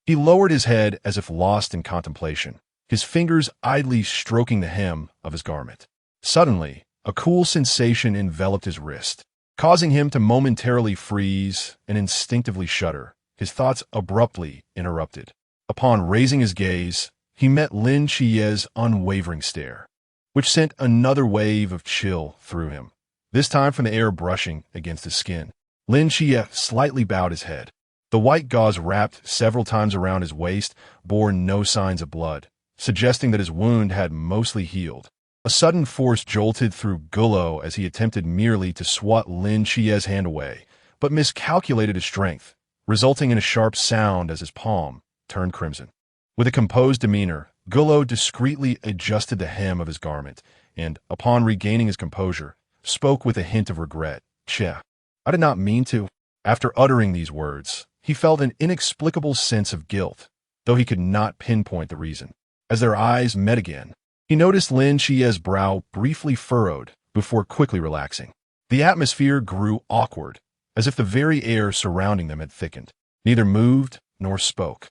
he lowered his head as if lost in contemplation, his fingers idly stroking the hem of his garment. Suddenly, a cool sensation enveloped his wrist, causing him to momentarily freeze and instinctively shudder, his thoughts abruptly interrupted. Upon raising his gaze, he met Lin Xie's unwavering stare, which sent another wave of chill through him, this time from the air brushing against his skin. Lin Xie slightly bowed his head. The white gauze wrapped several times around his waist bore no signs of blood, suggesting that his wound had mostly healed. A sudden force jolted through Gulo as he attempted merely to swat Lin Xie's hand away, but miscalculated his strength, resulting in a sharp sound as his palm turned crimson. With a composed demeanor, Gulo discreetly adjusted the hem of his garment and, upon regaining his composure, spoke with a hint of regret. "Che, I did not mean to." After uttering these words, he felt an inexplicable sense of guilt, though he could not pinpoint the reason. As their eyes met again, he noticed Lin Xie's brow briefly furrowed before quickly relaxing. The atmosphere grew awkward, as if the very air surrounding them had thickened. Neither moved nor spoke,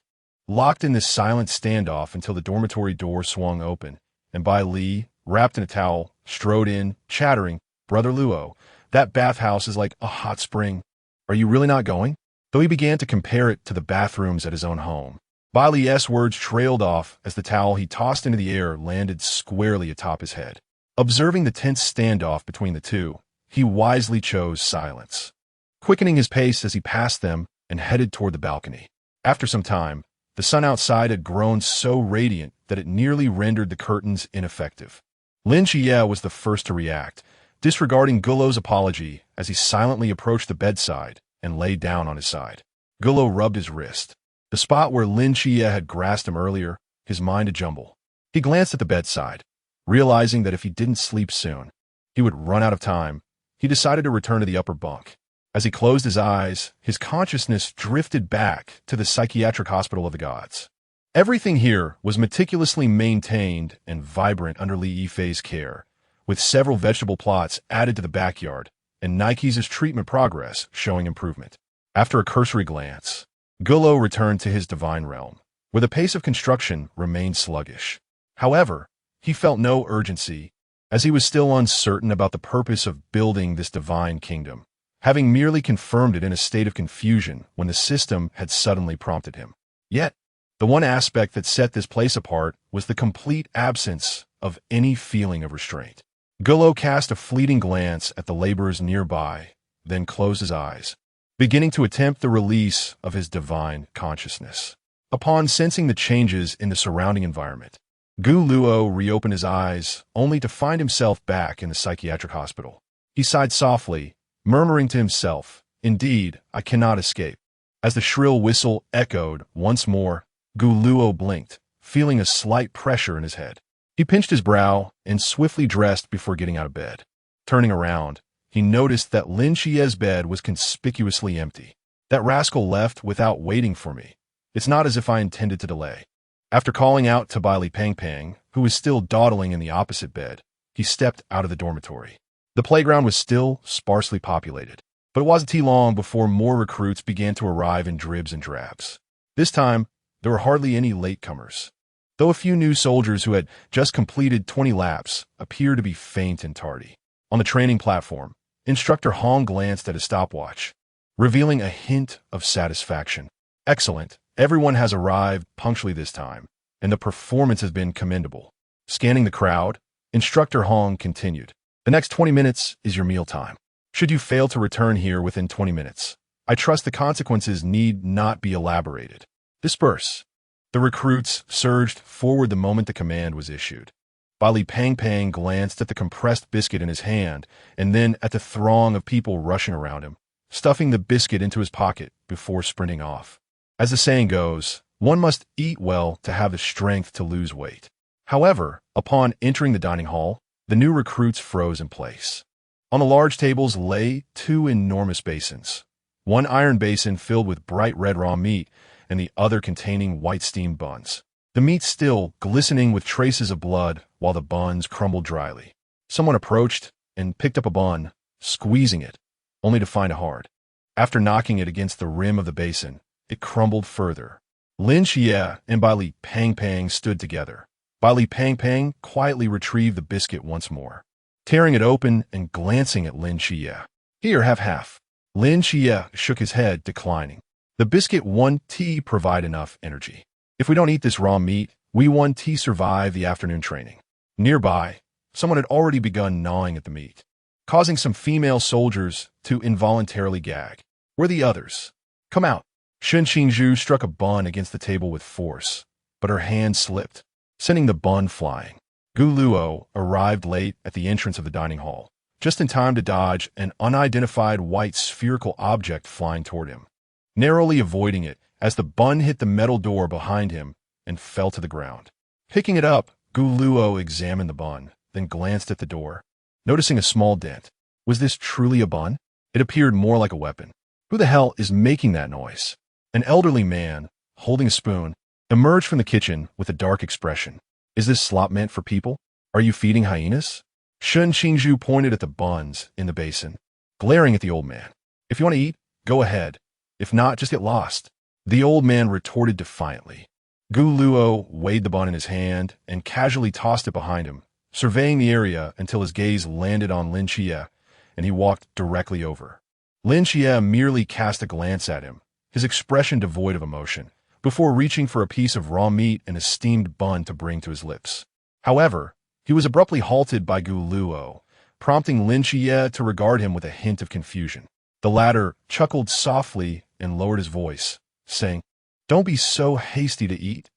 locked in this silent standoff until the dormitory door swung open, and Li, wrapped in a towel, strode in, chattering, "Brother Luo, that bathhouse is like a hot spring. Are you really not going?" Though he began to compare it to the bathrooms at his own home, Li's words trailed off as the towel he tossed into the air landed squarely atop his head. Observing the tense standoff between the two, he wisely chose silence, quickening his pace as he passed them and headed toward the balcony. After some time, the sun outside had grown so radiant that it nearly rendered the curtains ineffective. Lin Xie was the first to react, disregarding Gulo's apology as he silently approached the bedside and lay down on his side. Gulo rubbed his wrist, the spot where Lin Xie had grasped him earlier, his mind a jumble. He glanced at the bedside, realizing that if he didn't sleep soon, he would run out of time. He decided to return to the upper bunk. As he closed his eyes, his consciousness drifted back to the psychiatric hospital of the gods. Everything here was meticulously maintained and vibrant under Li Yifei's care, with several vegetable plots added to the backyard, and Nike's treatment progress showing improvement. After a cursory glance, Gullo returned to his divine realm, where the pace of construction remained sluggish. However, he felt no urgency, as he was still uncertain about the purpose of building this divine kingdom, having merely confirmed it in a state of confusion when the system had suddenly prompted him. Yet, the one aspect that set this place apart was the complete absence of any feeling of restraint. Gullo cast a fleeting glance at the laborers nearby, then closed his eyes, beginning to attempt the release of his divine consciousness. Upon sensing the changes in the surrounding environment, Gullo reopened his eyes, only to find himself back in the psychiatric hospital. He sighed softly, murmuring to himself, "Indeed, I cannot escape." As the shrill whistle echoed once more, Gullo blinked, feeling a slight pressure in his head. He pinched his brow and swiftly dressed before getting out of bed. Turning around, he noticed that Lin Xie's bed was conspicuously empty. "That rascal left without waiting for me. It's not as if I intended to delay." After calling out to Bai Li Pang Pang, who was still dawdling in the opposite bed, he stepped out of the dormitory. The playground was still sparsely populated, but it wasn't too long before more recruits began to arrive in dribs and drabs. This time, there were hardly any latecomers, though a few new soldiers who had just completed 20 laps appeared to be faint and tardy. On the training platform, Instructor Hong glanced at his stopwatch, revealing a hint of satisfaction. "Excellent. Everyone has arrived punctually this time, and the performance has been commendable." Scanning the crowd, Instructor Hong continued, "The next 20 minutes is your meal time. Should you fail to return here within 20 minutes, I trust the consequences need not be elaborated. Disperse." The recruits surged forward the moment the command was issued. Bai Li Pang Pang glanced at the compressed biscuit in his hand and then at the throng of people rushing around him, stuffing the biscuit into his pocket before sprinting off. As the saying goes, one must eat well to have the strength to lose weight. However, upon entering the dining hall, the new recruits froze in place. On the large tables lay two enormous basins, one iron basin filled with bright red raw meat and the other containing white steamed buns. The meat still glistening with traces of blood while the buns crumbled dryly. Someone approached and picked up a bun, squeezing it, only to find it hard. After knocking it against the rim of the basin, it crumbled further. Lin Xie and Bai Li Pang Pang stood together. Bai Li Pang Pang quietly retrieved the biscuit once more, tearing it open and glancing at Lin Xie. "Here, have half." Lin Xie shook his head, declining. "The biscuit won't provide enough energy. If we don't eat this raw meat, we won't survive the afternoon training." Nearby, someone had already begun gnawing at the meat, causing some female soldiers to involuntarily gag. "Where are the others? Come out." Shun Qingzhu struck a bun against the table with force, but her hand slipped, sending the bun flying. Gullo arrived late at the entrance of the dining hall, just in time to dodge an unidentified white spherical object flying toward him, narrowly avoiding it as the bun hit the metal door behind him and fell to the ground. Picking it up, Gullo examined the bun, then glanced at the door, noticing a small dent. Was this truly a bun? It appeared more like a weapon. Who the hell is making that noise? An elderly man, holding a spoon, emerged from the kitchen with a dark expression. "Is this slop meant for people? Are you feeding hyenas?" Shun Qingzhu pointed at the buns in the basin, glaring at the old man. "If you want to eat, go ahead. If not, just get lost." The old man retorted defiantly. Gullo weighed the bun in his hand and casually tossed it behind him, surveying the area until his gaze landed on Lin Xie, and he walked directly over. Lin Xie merely cast a glance at him, his expression devoid of emotion, before reaching for a piece of raw meat and a steamed bun to bring to his lips. However, he was abruptly halted by Gullo, prompting Lin Xie to regard him with a hint of confusion. The latter chuckled softly and lowered his voice, saying, "Don't be so hasty to eat.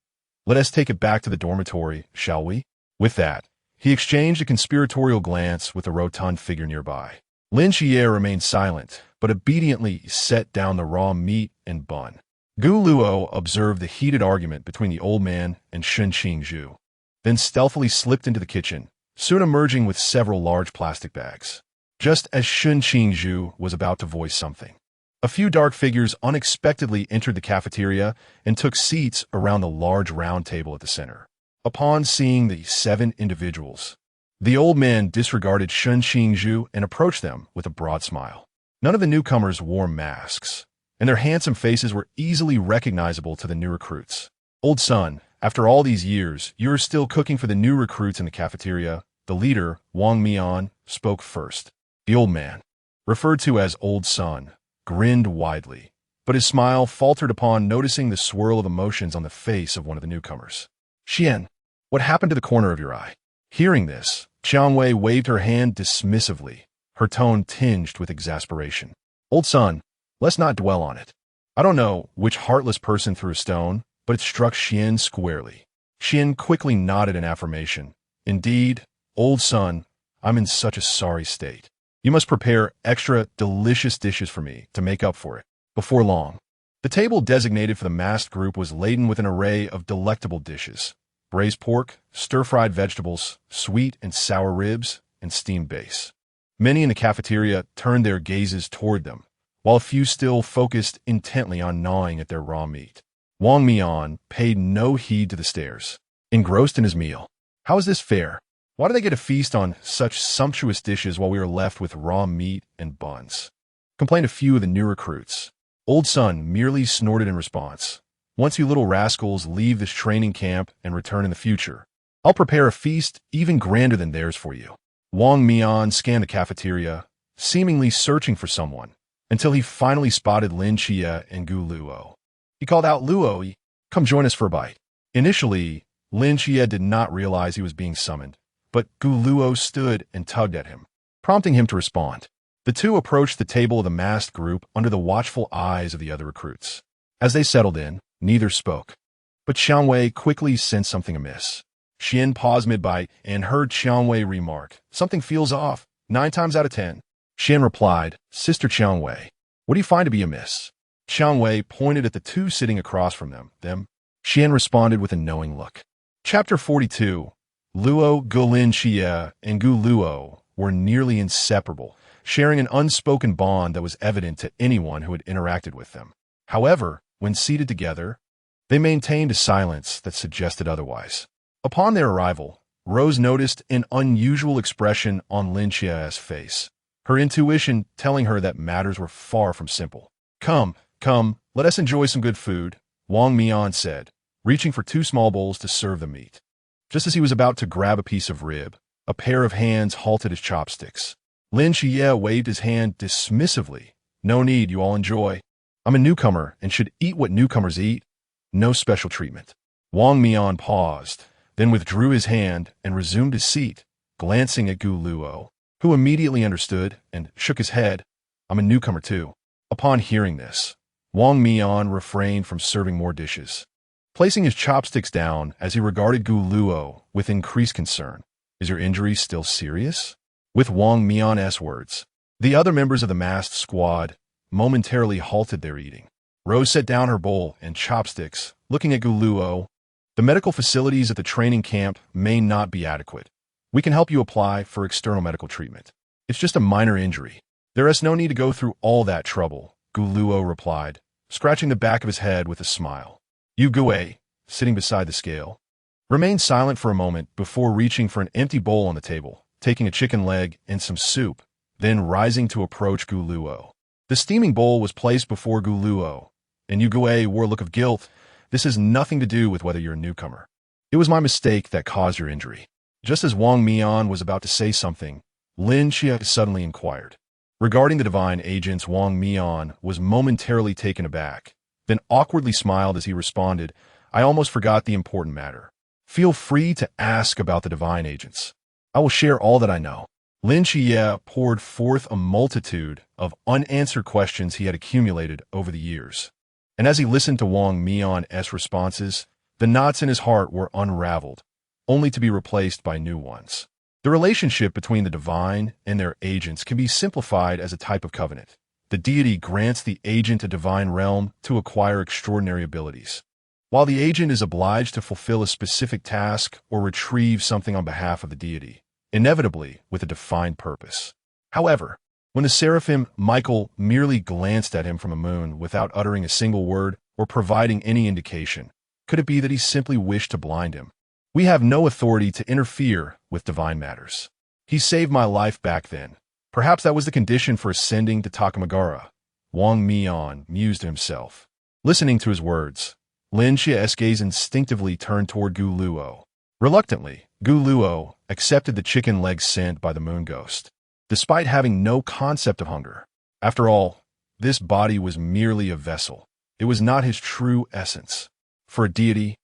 Let us take it back to the dormitory, shall we?" With that, he exchanged a conspiratorial glance with the rotund figure nearby. Lin Xie remained silent, but obediently set down the raw meat and bun. Gullo observed the heated argument between the old man and Shun Qingzhu, then stealthily slipped into the kitchen, soon emerging with several large plastic bags. Just as Shun Qingzhu was about to voice something, a few dark figures unexpectedly entered the cafeteria and took seats around the large round table at the center. Upon seeing the 7 individuals, The old man disregarded Shun Xingzhu and approached them with a broad smile. None of the newcomers wore masks, and their handsome faces were easily recognizable to the new recruits. Old son, after all these years, you are still cooking for the new recruits in the cafeteria. The leader, Wang Mian, spoke first. The old man, referred to as Old Son, grinned widely, but his smile faltered upon noticing the swirl of emotions on the face of one of the newcomers. Xian, what happened to the corner of your eye? Hearing this, Qianwei waved her hand dismissively, her tone tinged with exasperation. Old son, let's not dwell on it. I don't know which heartless person threw a stone, but it struck Xian squarely. Xian quickly nodded in affirmation. Indeed, old son, I'm in such a sorry state. You must prepare extra delicious dishes for me to make up for it. Before long, the table designated for the masked group was laden with an array of delectable dishes. Braised pork, stir-fried vegetables, sweet and sour ribs, and steamed base. Many in the cafeteria turned their gazes toward them, while a few still focused intently on gnawing at their raw meat. Wang Mian paid no heed to the stares, engrossed in his meal. How is this fair? Why do they get a feast on such sumptuous dishes while we are left with raw meat and buns? Complained a few of the new recruits. Old son merely snorted in response. Once you little rascals leave this training camp and return in the future, I'll prepare a feast even grander than theirs for you. Wang Mian scanned the cafeteria, seemingly searching for someone, until he finally spotted Lin Xie and Gu Luo. He called out, Luo, come join us for a bite. Initially, Lin Xie did not realize he was being summoned, but Gu Luo stood and tugged at him, prompting him to respond. The two approached the table of the masked group under the watchful eyes of the other recruits. As they settled in, neither spoke, but Qianwei quickly sensed something amiss. Xian paused mid-bite and heard Qianwei remark, something feels off, 9 times out of 10. Xian replied, Sister Qianwei, what do you find to be amiss? Qianwei pointed at the two sitting across from them. Xian responded with a knowing look. Chapter 42. Luo, Lin Xie, and Gu Luo were nearly inseparable, sharing an unspoken bond that was evident to anyone who had interacted with them. However, when seated together, they maintained a silence that suggested otherwise. Upon their arrival, Rose noticed an unusual expression on Lin Xie's face, her intuition telling her that matters were far from simple. Come, let us enjoy some good food, Wang Mian said, reaching for 2 small bowls to serve the meat. Just as he was about to grab a piece of rib, a pair of hands halted his chopsticks. Lin Xie waved his hand dismissively. No need, you all enjoy. I'm a newcomer and should eat what newcomers eat. No special treatment. Wang Mian paused, then withdrew his hand and resumed his seat, glancing at Gu Luo, who immediately understood and shook his head. I'm a newcomer too. Upon hearing this, Wang Mian refrained from serving more dishes, placing his chopsticks down as he regarded Gu Luo with increased concern. Is your injury still serious? With Wang Mian's words, the other members of the masked squad momentarily halted their eating. Rose set down her bowl and chopsticks, looking at Gu Luo. The medical facilities at the training camp may not be adequate. We can help you apply for external medical treatment. It's just a minor injury. There is no need to go through all that trouble, Gu Luo replied, scratching the back of his head with a smile. Yu Gue, sitting beside the scale, remained silent for a moment before reaching for an empty bowl on the table, taking a chicken leg and some soup, then rising to approach Gu Luo. The steaming bowl was placed before Gu Luo, and Yu Gue wore a look of guilt. This has nothing to do with whether you're a newcomer. It was my mistake that caused your injury. Just as Wang Mian was about to say something, Lin Xie suddenly inquired. Regarding the divine agents, Wang Mian was momentarily taken aback, then awkwardly smiled as he responded, I almost forgot the important matter. Feel free to ask about the divine agents. I will share all that I know. Lin Xie poured forth a multitude of unanswered questions he had accumulated over the years. And as he listened to Wang Mian's responses, the knots in his heart were unraveled, only to be replaced by new ones. The relationship between the divine and their agents can be simplified as a type of covenant. The deity grants the agent a divine realm to acquire extraordinary abilities, while the agent is obliged to fulfill a specific task or retrieve something on behalf of the deity, inevitably with a defined purpose. However, when the seraphim Michael merely glanced at him from a moon without uttering a single word or providing any indication, could it be that he simply wished to blind him? We have no authority to interfere with with divine matters. He saved my life back then. Perhaps that was the condition for ascending to Takamagara. Wang Mian mused to himself. Listening to his words, Lin Xia's gaze instinctively turned toward Gu Luo. Reluctantly, Gu Luo accepted the chicken leg sent by the moon ghost, despite having no concept of hunger. After all, this body was merely a vessel. It was not his true essence. For a deity,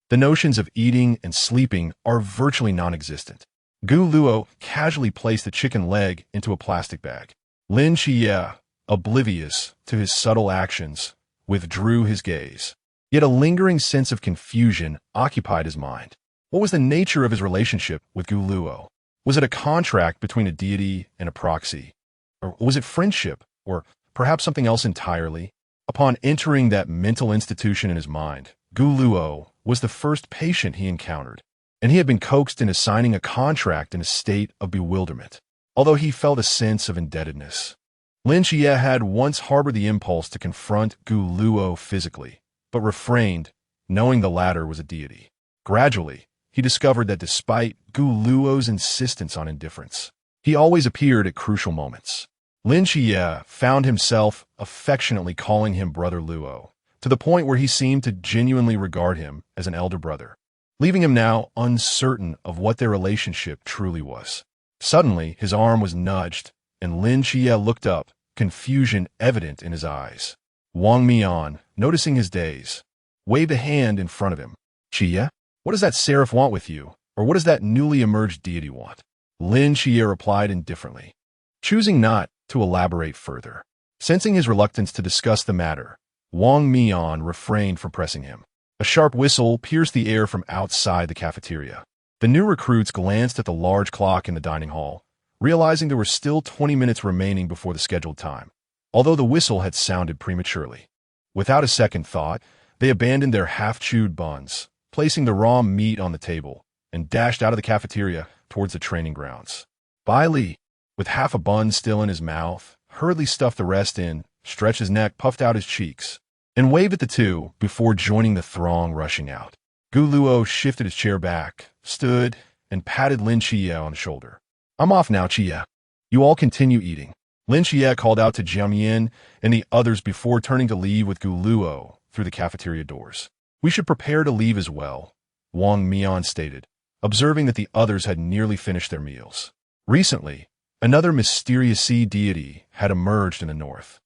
the notions of eating and sleeping are virtually non-existent. Gu Luo casually placed the chicken leg into a plastic bag. Lin Xia, oblivious to his subtle actions, withdrew his gaze. Yet a lingering sense of confusion occupied his mind. What was the nature of his relationship with Gu Luo? Was it a contract between a deity and a proxy? Or was it friendship? Or perhaps something else entirely? Upon entering that mental institution in his mind, Gu Luo was the first patient he encountered, and he had been coaxed into signing a contract in a state of bewilderment. Although he felt a sense of indebtedness, Lin Xia had once harbored the impulse to confront Gu Luo physically, but refrained, knowing the latter was a deity. Gradually, he discovered that despite Gu Luo's insistence on indifference, he always appeared at crucial moments. Lin Xia found himself affectionately calling him Brother Luo, to the point where he seemed to genuinely regard him as an elder brother, leaving him now uncertain of what their relationship truly was. Suddenly, his arm was nudged, and Lin Xia looked up, confusion evident in his eyes. Wang Mian, noticing his daze, waved a hand in front of him. Xia, what does that seraph want with you? Or what does that newly emerged deity want? Lin Xia replied indifferently, choosing not to elaborate further. Sensing his reluctance to discuss the matter, Wang Mian refrained from pressing him. A sharp whistle pierced the air from outside the cafeteria. The new recruits glanced at the large clock in the dining hall, realizing there were still 20 minutes remaining before the scheduled time, although the whistle had sounded prematurely. Without a second thought, they abandoned their half-chewed buns, placing the raw meat on the table, and dashed out of the cafeteria towards the training grounds. Bai Li, with half a bun still in his mouth, hurriedly stuffed the rest in, stretched his neck, puffed out his cheeks, and waved at the two before joining the throng rushing out. Gu Luo shifted his chair back, stood, and patted Lin Xia on the shoulder. I'm off now, Xia. You all continue eating. Lin Xia called out to Jiangyan and the others before turning to leave with Gu Luo through the cafeteria doors. We should prepare to leave as well, Wang Mian stated, observing that the others had nearly finished their meals. Recently, another mysterious sea deity had emerged in the north,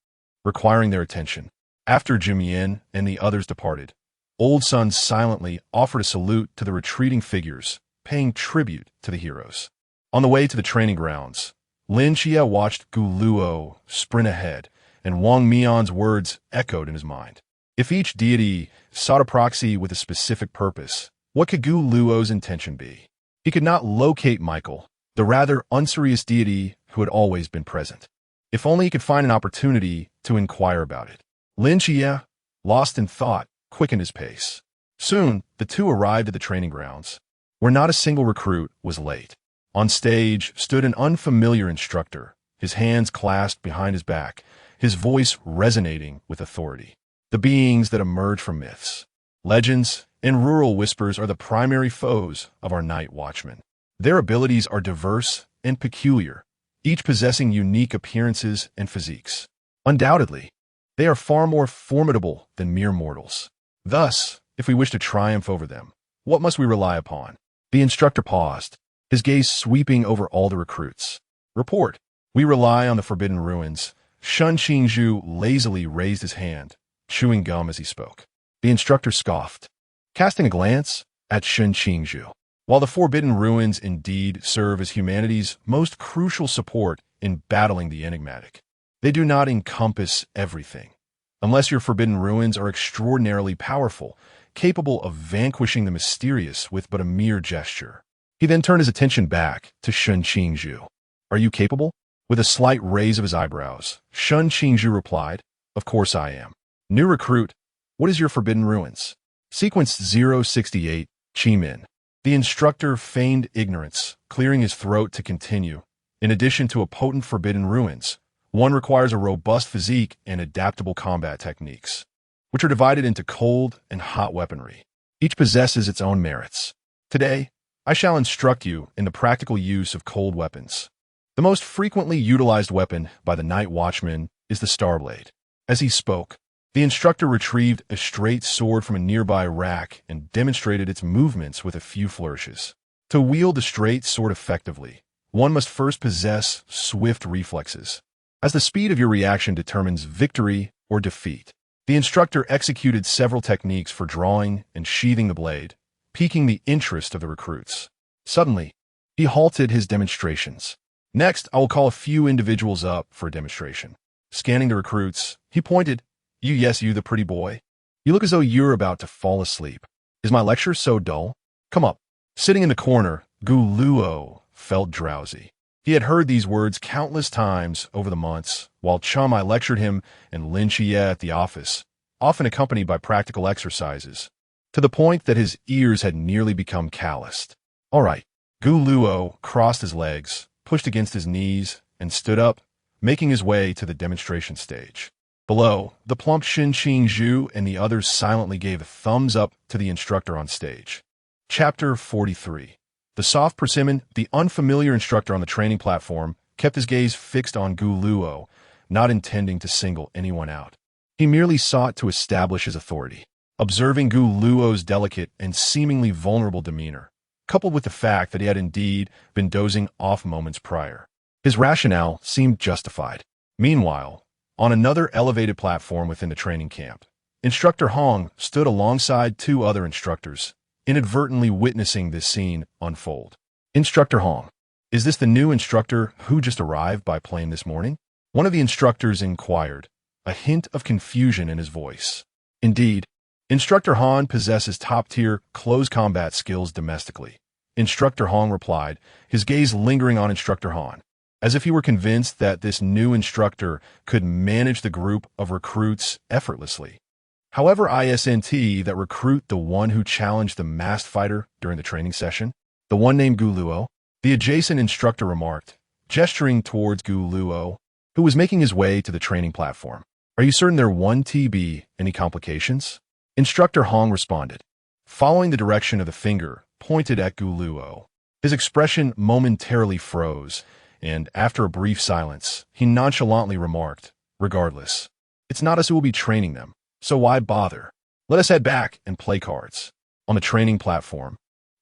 requiring their attention. After Jiangyan and the others departed, Old Sun silently offered a salute to the retreating figures, paying tribute to the heroes. On the way to the training grounds, Lin Xia watched Gu Luo sprint ahead, and Wang Mian's words echoed in his mind. If each deity sought a proxy with a specific purpose, what could Gu Luo's intention be? He could not locate Michael, the rather unserious deity who had always been present. If only he could find an opportunity to inquire about it. Lin Xia, lost in thought, quickened his pace. Soon, the two arrived at the training grounds, where not a single recruit was late. On stage stood an unfamiliar instructor, his hands clasped behind his back, his voice resonating with authority. The beings that emerge from myths, legends, and rural whispers are the primary foes of our night watchmen. Their abilities are diverse and peculiar, each possessing unique appearances and physiques. Undoubtedly, they are far more formidable than mere mortals. Thus, if we wish to triumph over them, what must we rely upon? The instructor paused, his gaze sweeping over all the recruits. Report. We rely on the Forbidden Ruins. Shun Qingzhu lazily raised his hand, chewing gum as he spoke. The instructor scoffed, casting a glance at Shun Qingzhu. While the Forbidden Ruins indeed serve as humanity's most crucial support in battling the enigmatic, they do not encompass everything. Unless your Forbidden Ruins are extraordinarily powerful, capable of vanquishing the mysterious with but a mere gesture. He then turned his attention back to Shun Qingzhu. Are you capable? With a slight raise of his eyebrows, Shun Qingzhu replied, Of course I am. New recruit, what is your Forbidden Ruins? Sequence 068, Chimin. The instructor feigned ignorance, clearing his throat to continue. In addition to a potent Forbidden Ruins, one requires a robust physique and adaptable combat techniques, which are divided into cold and hot weaponry. Each possesses its own merits. Today, I shall instruct you in the practical use of cold weapons. The most frequently utilized weapon by the night watchman is the starblade. As he spoke, the instructor retrieved a straight sword from a nearby rack and demonstrated its movements with a few flourishes. To wield a straight sword effectively, one must first possess swift reflexes, as the speed of your reaction determines victory or defeat. The instructor executed several techniques for drawing and sheathing the blade, piquing the interest of the recruits. Suddenly, he halted his demonstrations. Next, I will call a few individuals up for a demonstration. Scanning the recruits, he pointed, You, the pretty boy. You look as though you're about to fall asleep. Is my lecture so dull? Come up. Sitting in the corner, Guluo felt drowsy. He had heard these words countless times over the months, while Chamai lectured him and Lin Chia at the office, often accompanied by practical exercises, to the point that his ears had nearly become calloused. All right. Guluo crossed his legs, pushed against his knees, and stood up, making his way to the demonstration stage. Below, the plump Xin Qingzhu and the others silently gave a thumbs up to the instructor on stage. Chapter 43. The soft persimmon, the unfamiliar instructor on the training platform, kept his gaze fixed on Guluo, not intending to single anyone out. He merely sought to establish his authority. Observing Guluo's delicate and seemingly vulnerable demeanor, coupled with the fact that he had indeed been dozing off moments prior, his rationale seemed justified. Meanwhile, on another elevated platform within the training camp, Instructor Hong stood alongside two other instructors, inadvertently witnessing this scene unfold. Instructor Hong, is this the new instructor who just arrived by plane this morning? One of the instructors inquired, a hint of confusion in his voice. Indeed, Instructor Han possesses top-tier close combat skills domestically. Instructor Hong replied, his gaze lingering on Instructor Han, as if he were convinced that this new instructor could manage the group of recruits effortlessly. However, ISNT that recruit the one who challenged the masked fighter during the training session, the one named Guluo, the adjacent instructor remarked, gesturing towards Guluo, who was making his way to the training platform. Are you certain there won't be any complications? Instructor Hong responded, following the direction of the finger pointed at Guluo. His expression momentarily froze, and after a brief silence, he nonchalantly remarked, regardless, it's not us who will be training them. So why bother? Let us head back and play cards. On the training platform,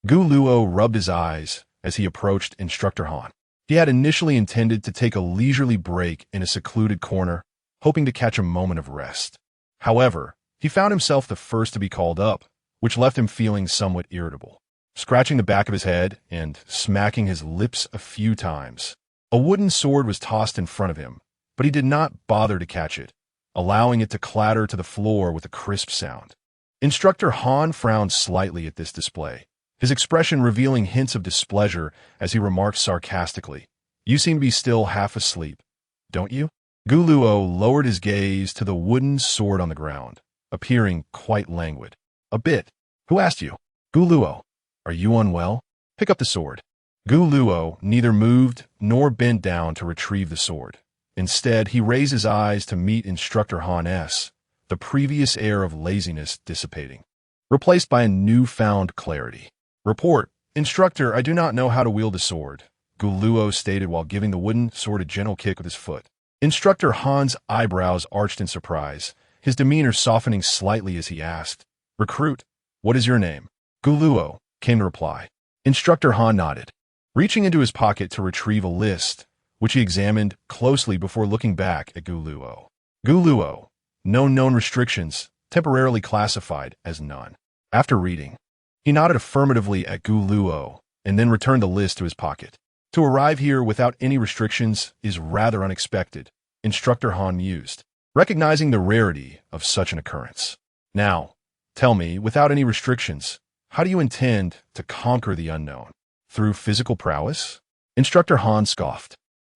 Guluo rubbed his eyes as he approached Instructor Han. He had initially intended to take a leisurely break in a secluded corner, hoping to catch a moment of rest. However, he found himself the first to be called up, which left him feeling somewhat irritable. Scratching the back of his head and smacking his lips a few times, a wooden sword was tossed in front of him, but he did not bother to catch it, allowing it to clatter to the floor with a crisp sound. Instructor Han frowned slightly at this display, his expression revealing hints of displeasure as he remarked sarcastically, You seem to be still half asleep, don't you? Guluo lowered his gaze to the wooden sword on the ground, appearing quite languid. A bit. Who asked you? Guluo, are you unwell? Pick up the sword. Guluo neither moved nor bent down to retrieve the sword. Instead, he raised his eyes to meet Instructor Han-S, the previous air of laziness dissipating, replaced by a newfound clarity. Report, Instructor, I do not know how to wield a sword, Guluo stated while giving the wooden sword a gentle kick with his foot. Instructor Han's eyebrows arched in surprise, his demeanor softening slightly as he asked, Recruit, what is your name? Guluo, came the reply. Instructor Han nodded, reaching into his pocket to retrieve a list, which he examined closely before looking back at Guluo. Guluo, no known restrictions, temporarily classified as none. After reading, he nodded affirmatively at Guluo and then returned the list to his pocket. To arrive here without any restrictions is rather unexpected, Instructor Han mused, recognizing the rarity of such an occurrence. Now, tell me, without any restrictions, how do you intend to conquer the unknown? Through physical prowess? Instructor Han scoffed.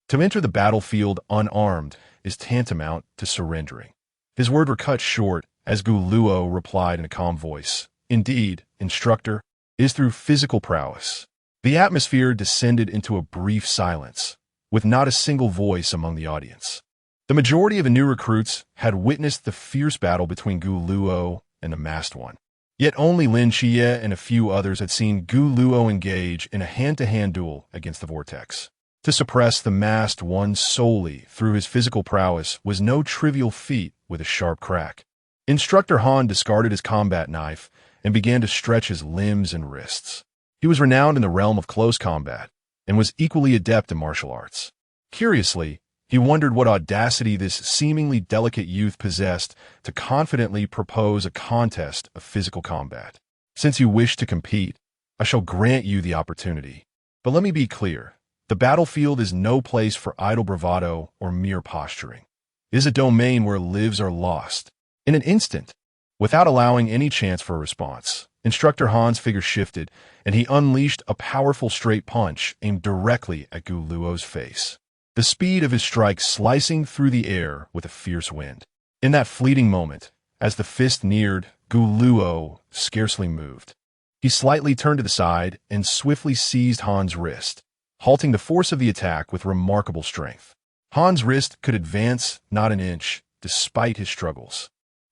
To enter the battlefield unarmed is tantamount to surrendering. His words were cut short as Guluo replied in a calm voice. Indeed, Instructor, it is through physical prowess. The atmosphere descended into a brief silence, with not a single voice among the audience. The majority of the new recruits had witnessed the fierce battle between Guluo and the masked one. Yet only Lin Xie and a few others had seen Gu Luo engage in a hand-to-hand duel against the vortex. To suppress the masked one solely through his physical prowess was no trivial feat with a sharp crack. Instructor Han discarded his combat knife and began to stretch his limbs and wrists. He was renowned in the realm of close combat and was equally adept in martial arts. Curiously, he wondered what audacity this seemingly delicate youth possessed to confidently propose a contest of physical combat. Since you wish to compete, I shall grant you the opportunity. But let me be clear. The battlefield is no place for idle bravado or mere posturing. It is a domain where lives are lost. In an instant, without allowing any chance for a response, Instructor Han's figure shifted, and he unleashed a powerful straight punch aimed directly at Gu Luo's face. The speed of his strike slicing through the air with a fierce wind. In that fleeting moment, as the fist neared, Gu Luo scarcely moved. He slightly turned to the side and swiftly seized Han's wrist, halting the force of the attack with remarkable strength. Han's wrist could advance not an inch, despite his struggles.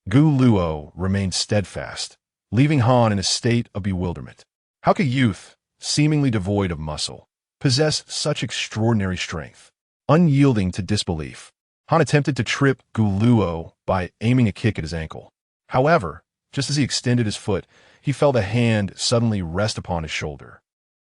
Gu Luo remained steadfast, leaving Han in a state of bewilderment. How could youth, seemingly devoid of muscle, possess such extraordinary strength? Unyielding to disbelief, Han attempted to trip Gu Luo by aiming a kick at his ankle. However, just as he extended his foot, he felt a hand suddenly rest upon his shoulder.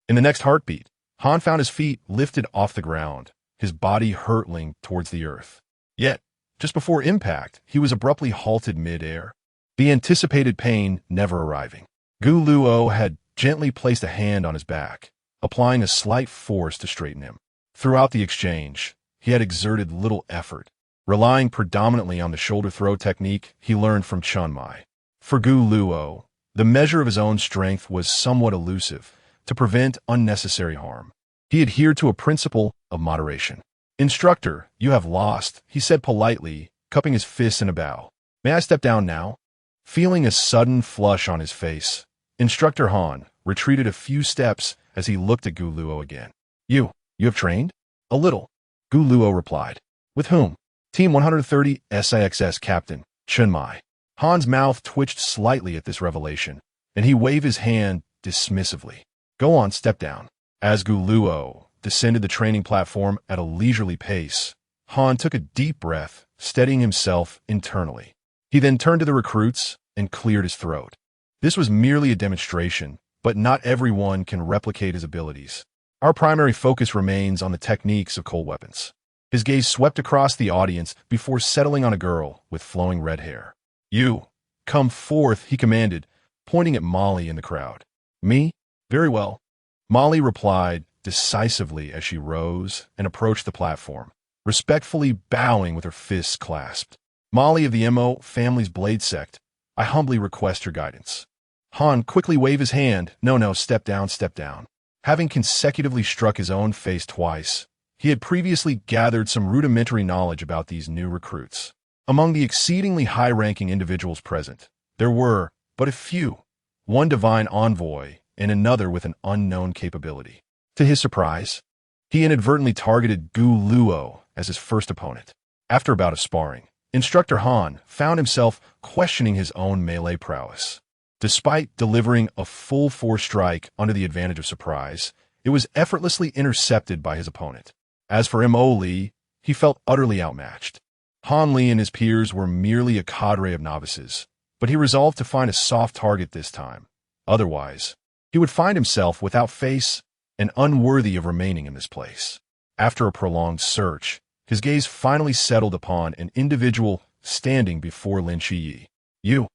In the next heartbeat, Han found his feet lifted off the ground, his body hurtling towards the earth. Yet, just before impact, he was abruptly halted mid-air, the anticipated pain never arriving. Gu Luo had gently placed a hand on his back, applying a slight force to straighten him. Throughout the exchange, he had exerted little effort, relying predominantly on the shoulder throw technique he learned from Chun Mai. For Gu Luo, the measure of his own strength was somewhat elusive to prevent unnecessary harm. He adhered to a principle of moderation. "Instructor, you have lost," he said politely, cupping his fists in a bow. "May I step down now?" Feeling a sudden flush on his face, Instructor Han retreated a few steps as he looked at Gu Luo again. You have trained?" "A little," Gu Luo replied. "With whom?" "Team 130 SIXS Captain, Chun Mai." Han's mouth twitched slightly at this revelation, and he waved his hand dismissively. "Go on, step down." As Gu Luo descended the training platform at a leisurely pace, Han took a deep breath, steadying himself internally. He then turned to the recruits and cleared his throat. This was merely a demonstration, but not everyone can replicate his abilities. Our primary focus remains on the techniques of cold weapons. His gaze swept across the audience before settling on a girl with flowing red hair. "You, come forth," he commanded, pointing at Molly in the crowd. "Me? Very well." Molly replied decisively as she rose and approached the platform, respectfully bowing with her fists clasped. "Molly of the Mo family's Blade Sect, I humbly request your guidance." Han quickly waved his hand. No, step down, step down." Having consecutively struck his own face twice, he had previously gathered some rudimentary knowledge about these new recruits. Among the exceedingly high-ranking individuals present, there were but a few, one divine envoy and another with an unknown capability. To his surprise, he inadvertently targeted Gu Luo as his first opponent. After a bout of sparring, Instructor Han found himself questioning his own melee prowess. Despite delivering a full-force strike under the advantage of surprise, it was effortlessly intercepted by his opponent. As for Mo Li, he felt utterly outmatched. Han Li and his peers were merely a cadre of novices, but he resolved to find a soft target this time. Otherwise, he would find himself without face and unworthy of remaining in this place. After a prolonged search, his gaze finally settled upon an individual standing before Lin Xie. "You,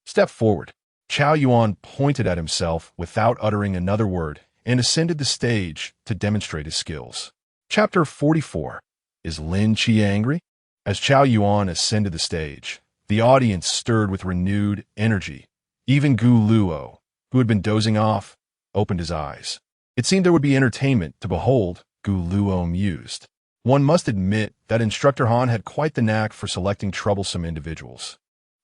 step forward." Chao Yuan pointed at himself without uttering another word and ascended the stage to demonstrate his skills. Chapter 44. Is Lin Xie angry? As Chao Yuan ascended the stage, the audience stirred with renewed energy. Even Gu Luo, who had been dozing off, opened his eyes. It seemed there would be entertainment to behold, Gu Luo mused. One must admit that Instructor Han had quite the knack for selecting troublesome individuals,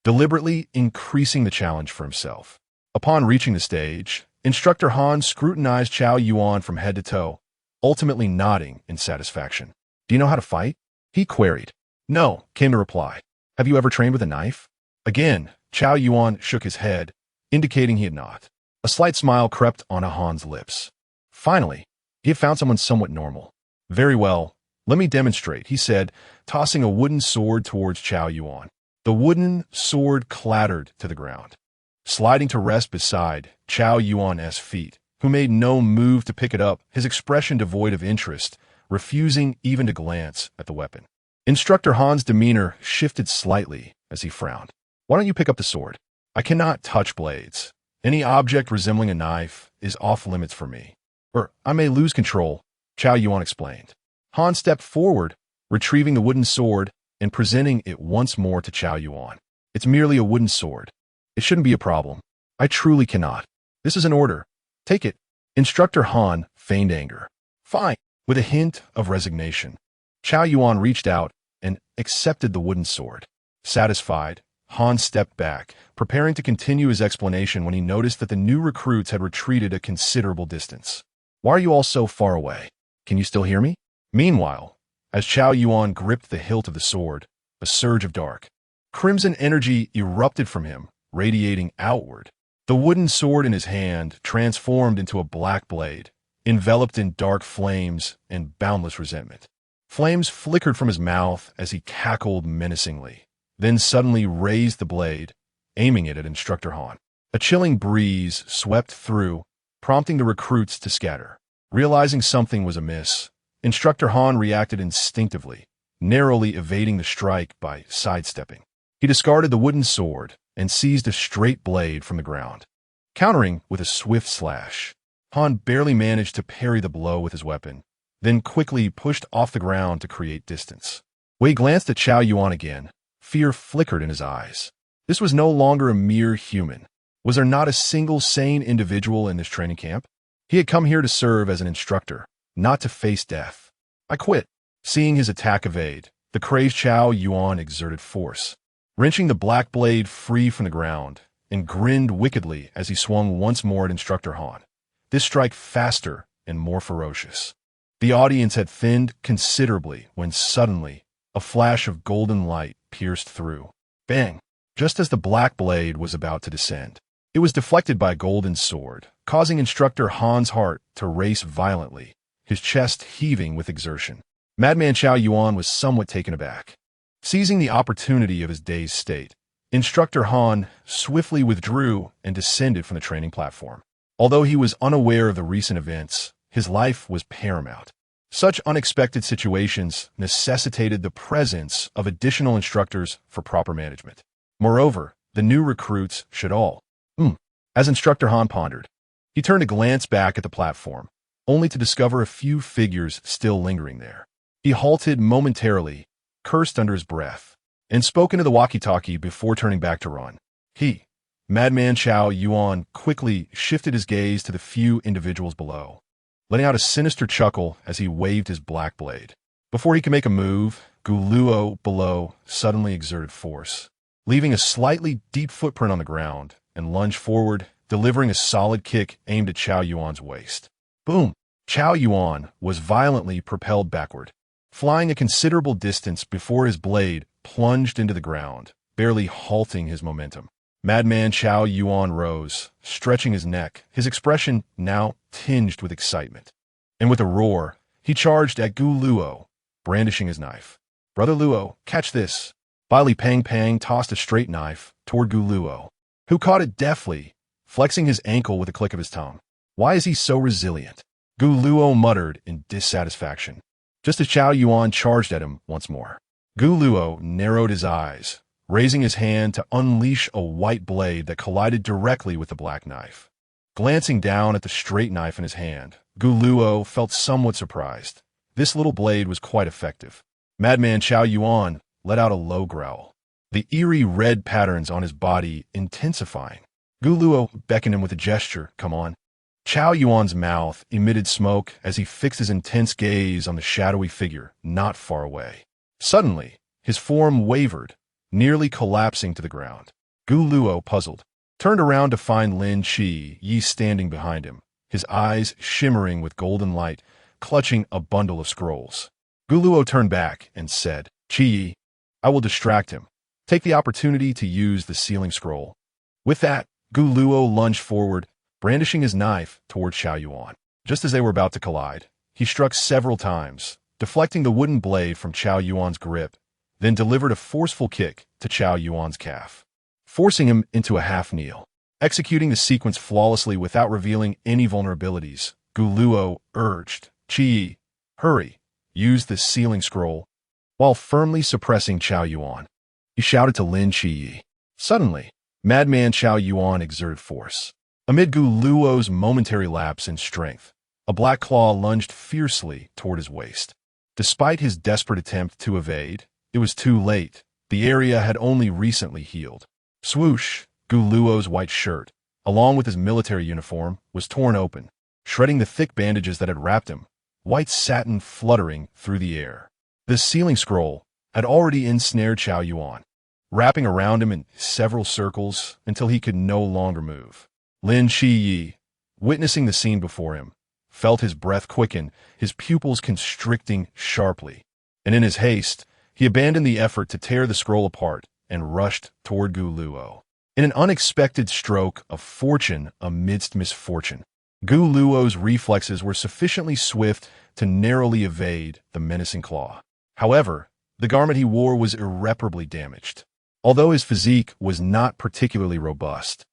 deliberately increasing the challenge for himself. Upon reaching the stage, Instructor Han scrutinized Chao Yuan from head to toe, ultimately nodding in satisfaction. "Do you know how to fight?" he queried. "No," came the reply. "Have you ever trained with a knife?" Again, Chao Yuan shook his head, indicating he had not. A slight smile crept onto Han's lips. Finally, he had found someone somewhat normal. Very well, let me demonstrate, he said, tossing a wooden sword towards Chow Yuan. The wooden sword clattered to the ground, sliding to rest beside Chow Yuan's feet, who made no move to pick it up, his expression devoid of interest, refusing even to glance at the weapon. Instructor Han's demeanor shifted slightly as he frowned. Why don't you pick up the sword? I cannot touch blades. Any object resembling a knife is off limits for me. Or I may lose control, Chow Yuan explained. Han stepped forward, retrieving the wooden sword and presenting it once more to Chow Yuan. It's merely a wooden sword. It shouldn't be a problem. I truly cannot. This is an order. Take it. Instructor Han feigned anger. Fine. With a hint of resignation, Chow Yuan reached out and accepted the wooden sword. Satisfied, Han stepped back, preparing to continue his explanation when he noticed that the new recruits had retreated a considerable distance. Why are you all so far away? Can you still hear me? Meanwhile, as Chow Yuan gripped the hilt of the sword, a surge of dark, crimson energy erupted from him, radiating outward. The wooden sword in his hand transformed into a black blade, enveloped in dark flames and boundless resentment. Flames flickered from his mouth as he cackled menacingly, then suddenly raised the blade, aiming it at Instructor Han. A chilling breeze swept through, prompting the recruits to scatter. Realizing something was amiss, Instructor Han reacted instinctively, narrowly evading the strike by sidestepping. He discarded the wooden sword and seized a straight blade from the ground, countering with a swift slash. Han barely managed to parry the blow with his weapon, then quickly pushed off the ground to create distance. Wei glanced at Chow Yuan again. Fear flickered in his eyes. This was no longer a mere human. Was there not a single sane individual in this training camp? He had come here to serve as an instructor, not to face death. I quit. Seeing his attack evade, the crazed Chow Yuan exerted force, wrenching the black blade free from the ground, and grinned wickedly as he swung once more at Instructor Han. This strike faster and more ferocious. The audience had thinned considerably when suddenly a flash of golden light pierced through. Bang! Just as the black blade was about to descend, it was deflected by a golden sword, causing Instructor Han's heart to race violently, his chest heaving with exertion. Madman Chow Yuan was somewhat taken aback. Seizing the opportunity of his dazed state, Instructor Han swiftly withdrew and descended from the training platform. Although he was unaware of the recent events, his life was paramount. Such unexpected situations necessitated the presence of additional instructors for proper management. Moreover, the new recruits should all. As Instructor Han pondered, he turned to glance back at the platform, only to discover a few figures still lingering there. He halted momentarily, cursed under his breath, and spoke into the walkie-talkie before turning back to run. Madman Chow Yuan quickly shifted his gaze to the few individuals below, letting out a sinister chuckle as he waved his black blade. Before he could make a move, Gu Luo below suddenly exerted force, leaving a slightly deep footprint on the ground, and lunged forward, delivering a solid kick aimed at Chow Yuan's waist. Boom! Chow Yuan was violently propelled backward, flying a considerable distance before his blade plunged into the ground, barely halting his momentum. Madman Chow Yuan rose, stretching his neck, his expression now tinged with excitement. And with a roar, he charged at Gu Luo, brandishing his knife. Brother Luo, catch this. Li Pang tossed a straight knife toward Gu Luo, who caught it deftly, flexing his ankle with a click of his tongue. Why is he so resilient? Gu Luo muttered in dissatisfaction, just as Chow Yuan charged at him once more. Gu Luo narrowed his eyes, raising his hand to unleash a white blade that collided directly with the black knife. Glancing down at the straight knife in his hand, Gu Luo felt somewhat surprised. This little blade was quite effective. Madman Chow Yuan let out a low growl, the eerie red patterns on his body intensifying. Gu Luo beckoned him with a gesture, come on. Chow Yuan's mouth emitted smoke as he fixed his intense gaze on the shadowy figure not far away. Suddenly, his form wavered, nearly collapsing to the ground. Gu Luo, puzzled, turned around to find Lin Qi Yi standing behind him, his eyes shimmering with golden light, clutching a bundle of scrolls. Gu Luo turned back and said, Qi Yi, I will distract him. Take the opportunity to use the sealing scroll. With that, Gu Luo lunged forward, brandishing his knife toward Xiao Yuan. Just as they were about to collide, he struck several times, deflecting the wooden blade from Xiao Yuan's grip, then delivered a forceful kick to Xiao Yuan's calf, forcing him into a half-kneel. Executing the sequence flawlessly without revealing any vulnerabilities, Gu Luo urged, "Qi, hurry, use the sealing scroll," while firmly suppressing Xiao Yuan. He shouted to Lin Qi. Suddenly, madman Xiao Yuan exerted force. Amid Gu Luo's momentary lapse in strength, a black claw lunged fiercely toward his waist. Despite his desperate attempt to evade, it was too late. The area had only recently healed. Swoosh! Gu Luo's white shirt, along with his military uniform, was torn open, shredding the thick bandages that had wrapped him, white satin fluttering through the air. The sealing scroll had already ensnared Xiao Yuan, wrapping around him in several circles until he could no longer move. Lin Qi, witnessing the scene before him, felt his breath quicken, his pupils constricting sharply, and in his haste, he abandoned the effort to tear the scroll apart and rushed toward Gu Luo. In an unexpected stroke of fortune amidst misfortune, Gu Luo's reflexes were sufficiently swift to narrowly evade the menacing claw. However, the garment he wore was irreparably damaged. Although his physique was not particularly robust,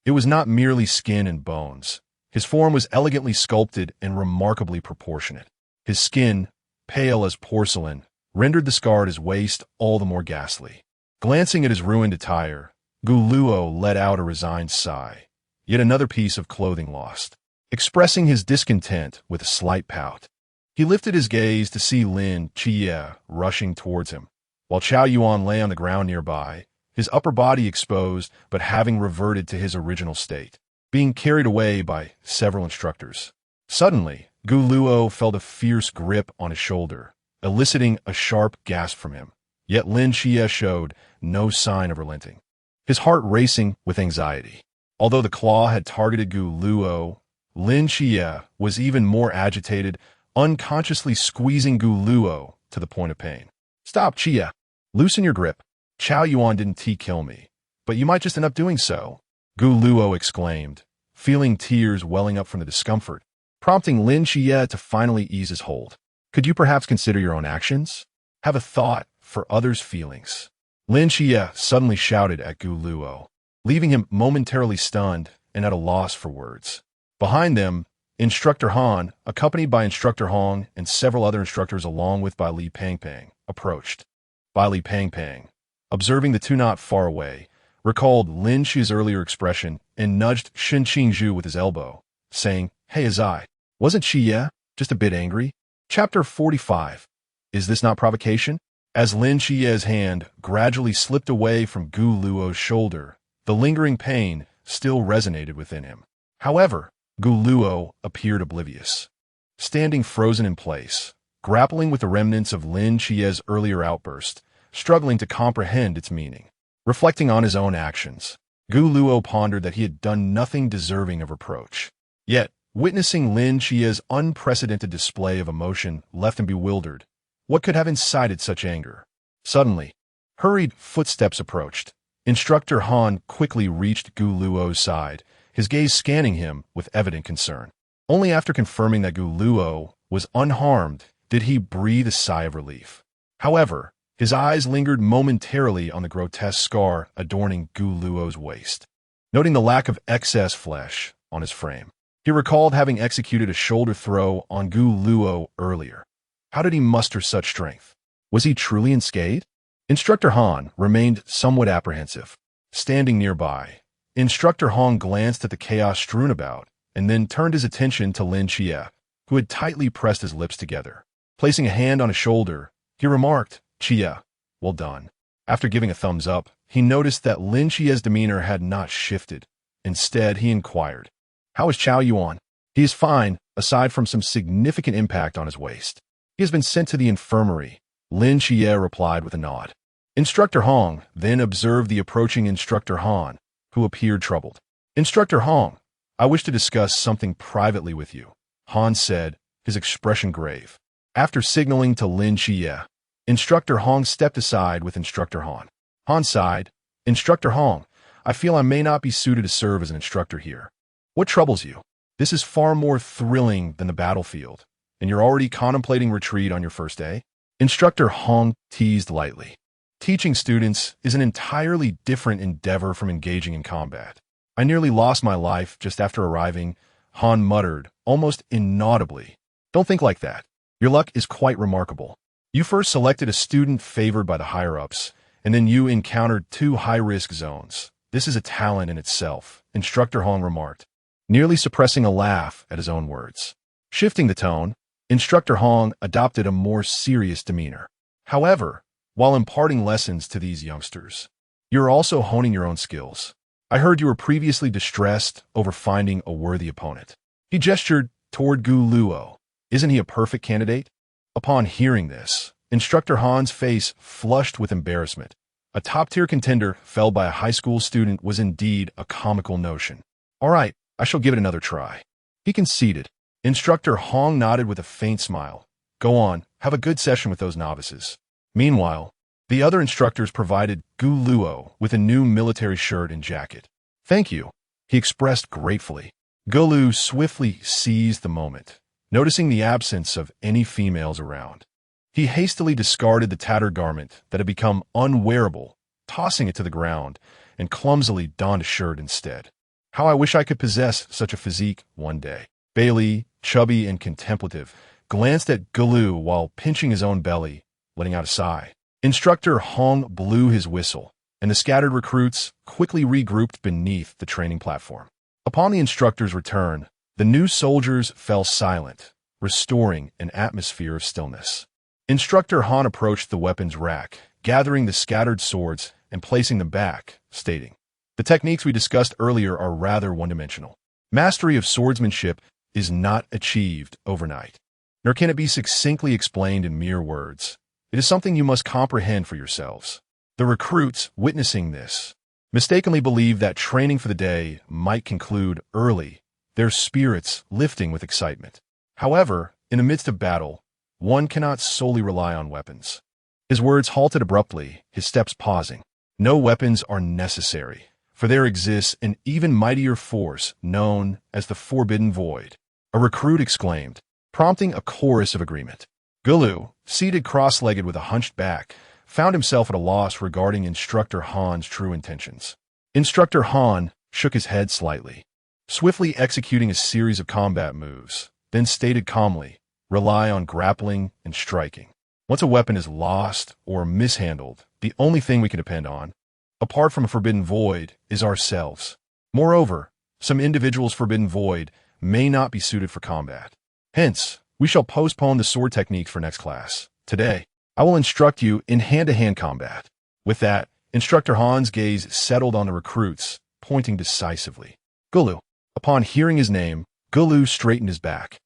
it was not merely skin and bones. His form was elegantly sculpted and remarkably proportionate. His skin, pale as porcelain, rendered the scar at his waist all the more ghastly. Glancing at his ruined attire, Gu Luo let out a resigned sigh. Yet another piece of clothing lost. Expressing his discontent with a slight pout, he lifted his gaze to see Lin Qi rushing towards him, while Xiao Yuan lay on the ground nearby, his upper body exposed but having reverted to his original state, being carried away by several instructors. Suddenly, Gu Luo felt a fierce grip on his shoulder, eliciting a sharp gasp from him. Yet Lin Qi showed no sign of relenting, his heart racing with anxiety. Although the claw had targeted Gu Luo, Lin Qi was even more agitated, unconsciously squeezing Gu Luo to the point of pain. "Stop, Qi. Loosen your grip. Xiao Yuan didn't kill me, but you might just end up doing so," Gu Luo exclaimed, feeling tears welling up from the discomfort, prompting Lin Qi to finally ease his hold. "Could you perhaps consider your own actions? Have a thought for others' feelings." Lin Qi suddenly shouted at Gu Luo, leaving him momentarily stunned and at a loss for words. Behind them, Instructor Han, accompanied by Instructor Hong and several other instructors along with Bai Li Pangpang, approached. Bai Li Pangpang, observing the two not far away, recalled Lin Qi's earlier expression and nudged Shen Qingzhu with his elbow, saying, "Hey Azai, wasn't Qi just a bit angry?" Chapter 45. Is this not provocation? As Lin Qi's hand gradually slipped away from Gu Luo's shoulder, the lingering pain still resonated within him. However, Gu Luo appeared oblivious, standing frozen in place, grappling with the remnants of Lin Qi's earlier outburst, struggling to comprehend its meaning. Reflecting on his own actions, Gu Luo pondered that he had done nothing deserving of reproach. Yet, witnessing Lin Qi's unprecedented display of emotion left him bewildered. What could have incited such anger? Suddenly, hurried footsteps approached. Instructor Han quickly reached Gu Luo's side, his gaze scanning him with evident concern. Only after confirming that Gu Luo was unharmed did he breathe a sigh of relief. However, his eyes lingered momentarily on the grotesque scar adorning Gu Luo's waist. Noting the lack of excess flesh on his frame, he recalled having executed a shoulder throw on Gu Luo earlier. How did he muster such strength? Was he truly unscathed? Instructor Han remained somewhat apprehensive. Standing nearby, Instructor Hong glanced at the chaos strewn about and then turned his attention to Lin Qi, who had tightly pressed his lips together. Placing a hand on his shoulder, he remarked, "Qi, well done." After giving a thumbs up, he noticed that Lin Qi's demeanor had not shifted. Instead, he inquired, "How is Xiao Yuan?" "He is fine, aside from some significant impact on his waist. He has been sent to the infirmary," Lin Qi replied with a nod. Instructor Hong then observed the approaching Instructor Han, who appeared troubled. "Instructor Hong, I wish to discuss something privately with you," Han said, his expression grave. After signaling to Lin Qi, Instructor Hong stepped aside with Instructor Han. Han sighed, "Instructor Hong, I feel I may not be suited to serve as an instructor here. What troubles you? This is far more thrilling than the battlefield, and you're already contemplating retreat on your first day? Instructor Hong teased lightly. Teaching students is an entirely different endeavor from engaging in combat. I nearly lost my life just after arriving, Han muttered, almost inaudibly. Don't think like that. Your luck is quite remarkable. You first selected a student favored by the higher-ups, and then you encountered 2 high-risk zones. This is a talent in itself, Instructor Hong remarked, nearly suppressing a laugh at his own words. Shifting the tone, Instructor Hong adopted a more serious demeanor. However, while imparting lessons to these youngsters, you're also honing your own skills. I heard you were previously distressed over finding a worthy opponent. He gestured toward Gu Luo. Isn't he a perfect candidate? Upon hearing this, Instructor Han's face flushed with embarrassment. A top-tier contender felled by a high school student was indeed a comical notion. All right, I shall give it another try. He conceded. Instructor Hong nodded with a faint smile. Go on, have a good session with those novices. Meanwhile, the other instructors provided Gu Luo with a new military shirt and jacket. Thank you, he expressed gratefully. Gu Lu swiftly seized the moment, noticing the absence of any females around. He hastily discarded the tattered garment that had become unwearable, tossing it to the ground, and clumsily donned a shirt instead. How I wish I could possess such a physique one day. Bailey, chubby and contemplative, glanced at Gu Lu while pinching his own belly, letting out a sigh. Instructor Hong blew his whistle, and the scattered recruits quickly regrouped beneath the training platform. Upon the instructor's return, the new soldiers fell silent, restoring an atmosphere of stillness. Instructor Han approached the weapons rack, gathering the scattered swords and placing them back, stating, "The techniques we discussed earlier are rather one-dimensional. Mastery of swordsmanship is not achieved overnight, nor can it be succinctly explained in mere words. It is something you must comprehend for yourselves." The recruits, witnessing this, mistakenly believed that training for the day might conclude early, their spirits lifting with excitement. However, in the midst of battle, one cannot solely rely on weapons. His words halted abruptly, his steps pausing. No weapons are necessary, for there exists an even mightier force known as the Forbidden Void, a recruit exclaimed, prompting a chorus of agreement. Gu Lu, seated cross-legged with a hunched back, found himself at a loss regarding Instructor Han's true intentions. Instructor Han shook his head slightly, swiftly executing a series of combat moves, then stated calmly, "Rely on grappling and striking. Once a weapon is lost or mishandled, the only thing we can depend on, apart from a Forbidden Void, is ourselves. Moreover, some individuals' Forbidden Void may not be suited for combat. Hence, we shall postpone the sword techniques for next class. Today, I will instruct you in hand-to-hand combat." With that, Instructor Han's gaze settled on the recruits, pointing decisively. Gu Lu. Upon hearing his name, Gu Lu straightened his back,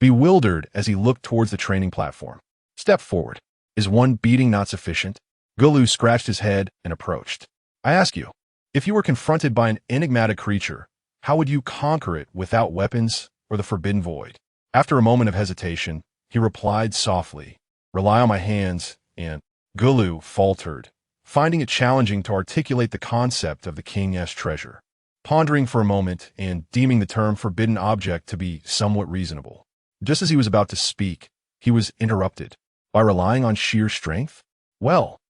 bewildered as he looked towards the training platform. Step forward. Is one beating not sufficient? Gu Lu scratched his head and approached. I ask you, if you were confronted by an enigmatic creature, how would you conquer it without weapons or the Forbidden Void? After a moment of hesitation, he replied softly, "Rely on my hands," and Gu Lu faltered, finding it challenging to articulate the concept of the king's treasure. Pondering for a moment and deeming the term forbidden object to be somewhat reasonable. Just as he was about to speak, he was interrupted. By relying on sheer strength? Well,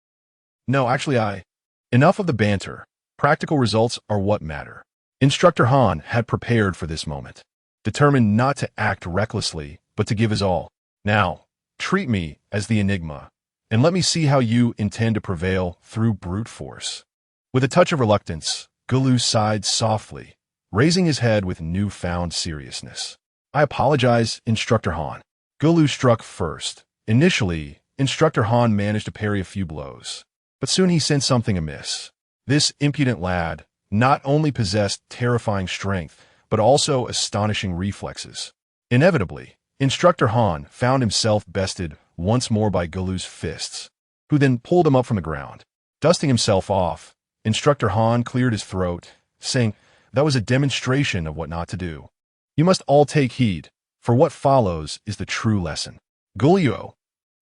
no, actually Enough of the banter. Practical results are what matter. Instructor Han had prepared for this moment, determined not to act recklessly, but to give his all. Now, treat me as the enigma, and let me see how you intend to prevail through brute force. With a touch of reluctance, Gu Lu sighed softly, raising his head with newfound seriousness. I apologize, Instructor Han. Gu Lu struck first. Initially, Instructor Han managed to parry a few blows, but soon he sensed something amiss. This impudent lad not only possessed terrifying strength, but also astonishing reflexes. Inevitably, Instructor Han found himself bested once more by Gu Lu's fists, who then pulled him up from the ground. Dusting himself off, Instructor Han cleared his throat, saying, "That was a demonstration of what not to do. You must all take heed, for what follows is the true lesson." Gu Lu.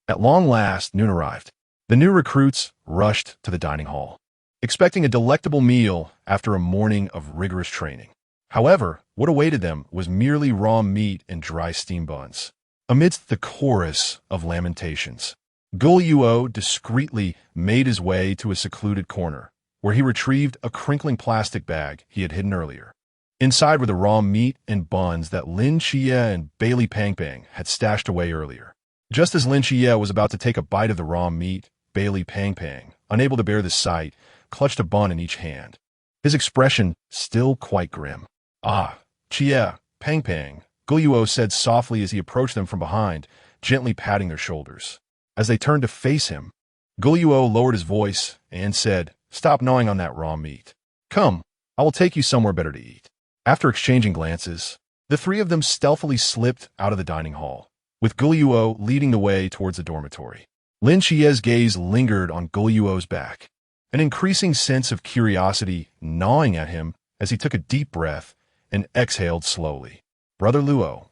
At long last, noon arrived. The new recruits rushed to the dining hall. expecting a delectable meal after a morning of rigorous training. However, what awaited them was merely raw meat and dry steam buns. Amidst the chorus of lamentations, Gulluo discreetly made his way to a secluded corner, where he retrieved a crinkling plastic bag he had hidden earlier. Inside were the raw meat and buns that Lin Xie and Bailey Pangpang had stashed away earlier. Just as Lin Xie was about to take a bite of the raw meat, Bailey Pangpang, unable to bear the sight, clutched a bun in each hand, his expression still quite grim. "Ah, Xie, Pangpang," Gulluo said softly as he approached them from behind, gently patting their shoulders. As they turned to face him, Gulluo lowered his voice and said, "Stop gnawing on that raw meat. Come, I will take you somewhere better to eat." After exchanging glances, the three of them stealthily slipped out of the dining hall, with Gulluo leading the way towards the dormitory. Lin Xie's gaze lingered on Gulluo's back, an increasing sense of curiosity gnawing at him as he took a deep breath and exhaled slowly. Brother Luo.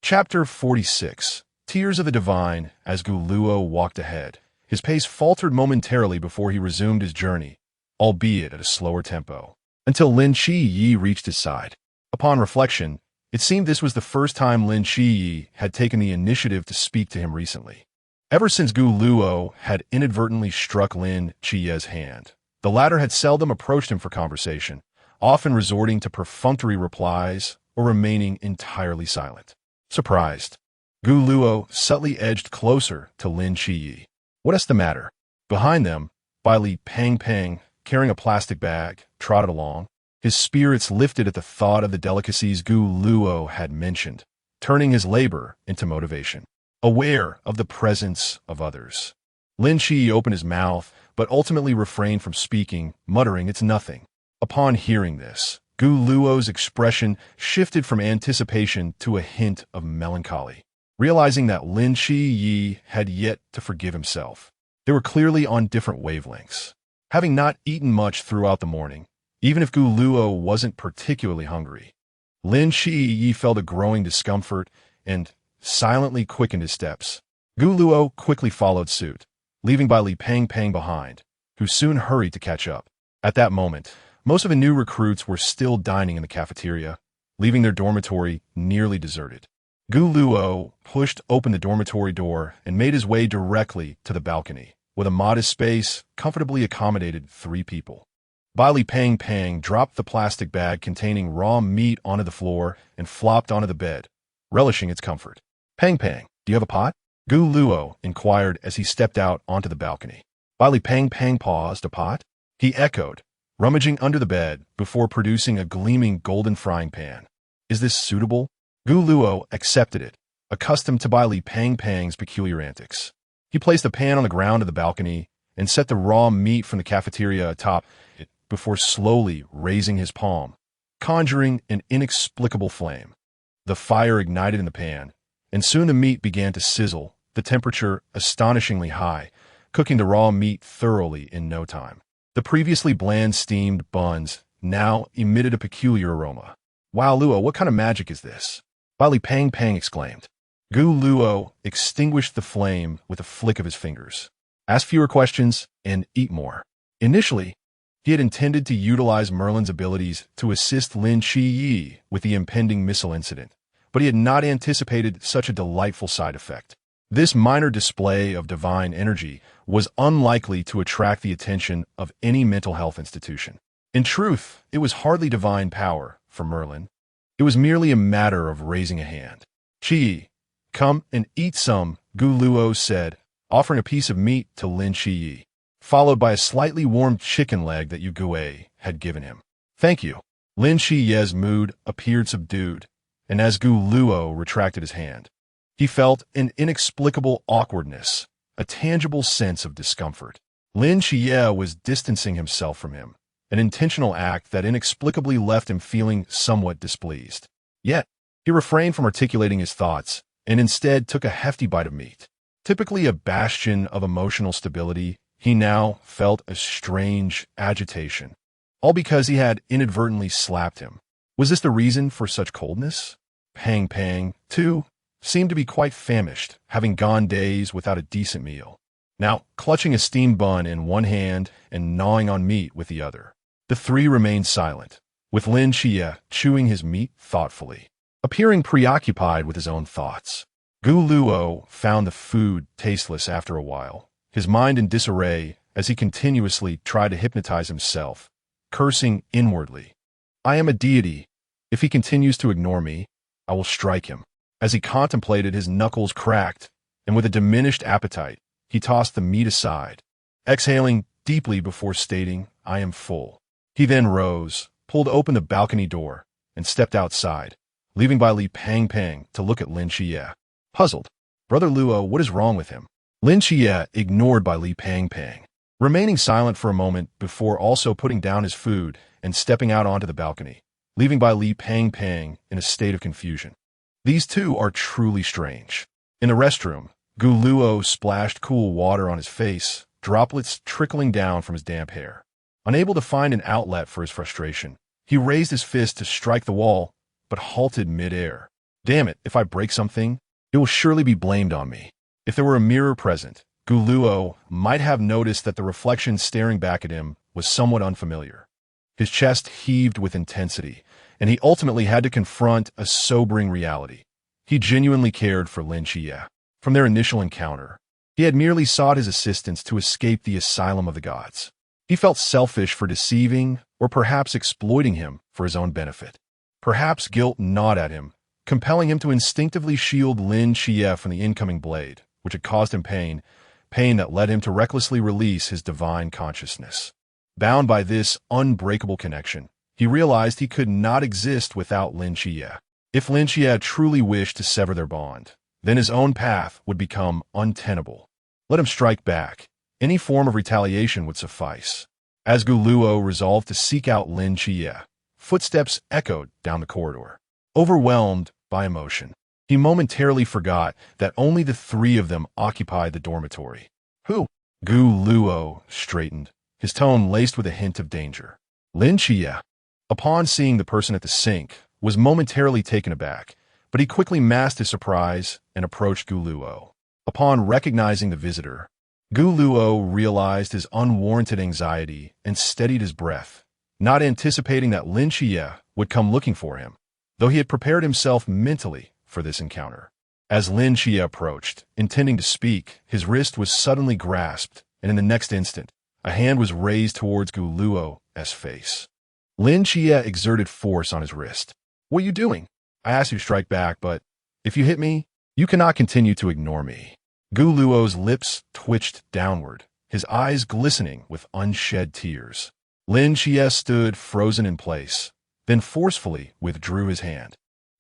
Chapter 46. Tears of the Divine. As Gulluo walked ahead, his pace faltered momentarily before he resumed his journey, albeit at a slower tempo, until Lin Qiyi reached his side. Upon reflection, it seemed this was the first time Lin Qiyi had taken the initiative to speak to him recently. Ever since Gulluo had inadvertently struck Lin Qiyi's hand, the latter had seldom approached him for conversation, often resorting to perfunctory replies or remaining entirely silent. Surprised, Gulluo subtly edged closer to Lin Qiyi. "What is the matter?" Behind them, Bailey Pangpang, carrying a plastic bag, trotted along, his spirits lifted at the thought of the delicacies Gulluo had mentioned, turning his labor into motivation. Aware of the presence of others, Lin Qiyi opened his mouth, but ultimately refrained from speaking, muttering, "It's nothing." Upon hearing this, Gulluo's expression shifted from anticipation to a hint of melancholy. Realizing that Lin Qiyi had yet to forgive himself, they were clearly on different wavelengths. Having not eaten much throughout the morning, even if Gulluo wasn't particularly hungry, Lin Qiyi felt a growing discomfort and silently quickened his steps. Gulluo quickly followed suit, leaving Bailey Pangpang behind, who soon hurried to catch up. At that moment, most of the new recruits were still dining in the cafeteria, leaving their dormitory nearly deserted. Gulluo pushed open the dormitory door and made his way directly to the balcony. With a modest space, comfortably accommodated 3 people. Bailey Pangpang dropped the plastic bag containing raw meat onto the floor and flopped onto the bed, relishing its comfort. "Pangpang, do you have a pot?" Gulluo inquired as he stepped out onto the balcony. Bailey Pangpang paused. "A pot?" he echoed, rummaging under the bed before producing a gleaming golden frying pan. "Is this suitable?" Gulluo accepted it, accustomed to Bailey Pangpang's peculiar antics. He placed the pan on the ground of the balcony and set the raw meat from the cafeteria atop it before slowly raising his palm, conjuring an inexplicable flame. The fire ignited in the pan, and soon the meat began to sizzle, the temperature astonishingly high, cooking the raw meat thoroughly in no time. The previously bland steamed buns now emitted a peculiar aroma. "Wow, Luo, what kind of magic is this?" Bailey Pangpang exclaimed. Gulluo extinguished the flame with a flick of his fingers. "Ask fewer questions and eat more." Initially, he had intended to utilize Merlin's abilities to assist Lin Qiyi with the impending missile incident, but he had not anticipated such a delightful side effect. This minor display of divine energy was unlikely to attract the attention of any mental health institution. In truth, it was hardly divine power for Merlin. It was merely a matter of raising a hand. "Qiyi, come and eat some," Gulluo said, offering a piece of meat to Lin Qiyi, followed by a slightly warmed chicken leg that Yue had given him. "Thank you." Lin Qiyi's mood appeared subdued, and as Gulluo retracted his hand, he felt an inexplicable awkwardness, a tangible sense of discomfort. Lin Qiyi was distancing himself from him, an intentional act that inexplicably left him feeling somewhat displeased. Yet, he refrained from articulating his thoughts and instead took a hefty bite of meat. Typically a bastion of emotional stability, he now felt a strange agitation, all because he had inadvertently slapped him. Was this the reason for such coldness? Pangpang, too, seemed to be quite famished, having gone days without a decent meal. now clutching a steamed bun in one hand and gnawing on meat with the other. The three remained silent, with Lin Xie chewing his meat thoughtfully, appearing preoccupied with his own thoughts. Gu Luo found the food tasteless after a while, his mind in disarray as he continuously tried to hypnotize himself, cursing inwardly. I am a deity. If he continues to ignore me, I will strike him. As he contemplated, his knuckles cracked, and with a diminished appetite, he tossed the meat aside, exhaling deeply before stating, I am full. He then rose, pulled open the balcony door, and stepped outside, leaving by Li Pangpang to look at Lin Xie. Puzzled, Brother Luo, what is wrong with him? Lin Xie ignored by Li Pangpang, remaining silent for a moment before also putting down his food and stepping out onto the balcony, leaving by Li Pangpang in a state of confusion. These two are truly strange. In the restroom, Gu Luo splashed cool water on his face, droplets trickling down from his damp hair. Unable to find an outlet for his frustration, he raised his fist to strike the wall, but halted mid-air. Damn it, if I break something, it will surely be blamed on me. If there were a mirror present, Gu Luo might have noticed that the reflection staring back at him was somewhat unfamiliar. His chest heaved with intensity, and he ultimately had to confront a sobering reality. He genuinely cared for Lin Xie. From their initial encounter, he had merely sought his assistance to escape the asylum of the gods. He felt selfish for deceiving or perhaps exploiting him for his own benefit. Perhaps guilt gnawed at him, compelling him to instinctively shield Lin Xie from the incoming blade, which had caused him pain that led him to recklessly release his divine consciousness. Bound by this unbreakable connection, he realized he could not exist without Lin Xie. If Lin Xie truly wished to sever their bond, then his own path would become untenable. Let him strike back. Any form of retaliation would suffice. As Gu Luo resolved to seek out Lin Xie, footsteps echoed down the corridor. Overwhelmed by emotion, he momentarily forgot that only the three of them occupied the dormitory. Who? Gu Luo straightened, his tone laced with a hint of danger. Lin Xie, upon seeing the person at the sink, was momentarily taken aback, but he quickly masked his surprise and approached Gu Luo. Upon recognizing the visitor, Gu Luo realized his unwarranted anxiety and steadied his breath, not anticipating that Lin Xie would come looking for him, though he had prepared himself mentally for this encounter. As Lin Xie approached, intending to speak, his wrist was suddenly grasped, and in the next instant, a hand was raised towards Gu Luo's face. Lin Xie exerted force on his wrist. What are you doing? I asked you to strike back, but if you hit me, you cannot continue to ignore me. Gu Luo's lips twitched downward, his eyes glistening with unshed tears. Lin Xie stood frozen in place, then forcefully withdrew his hand.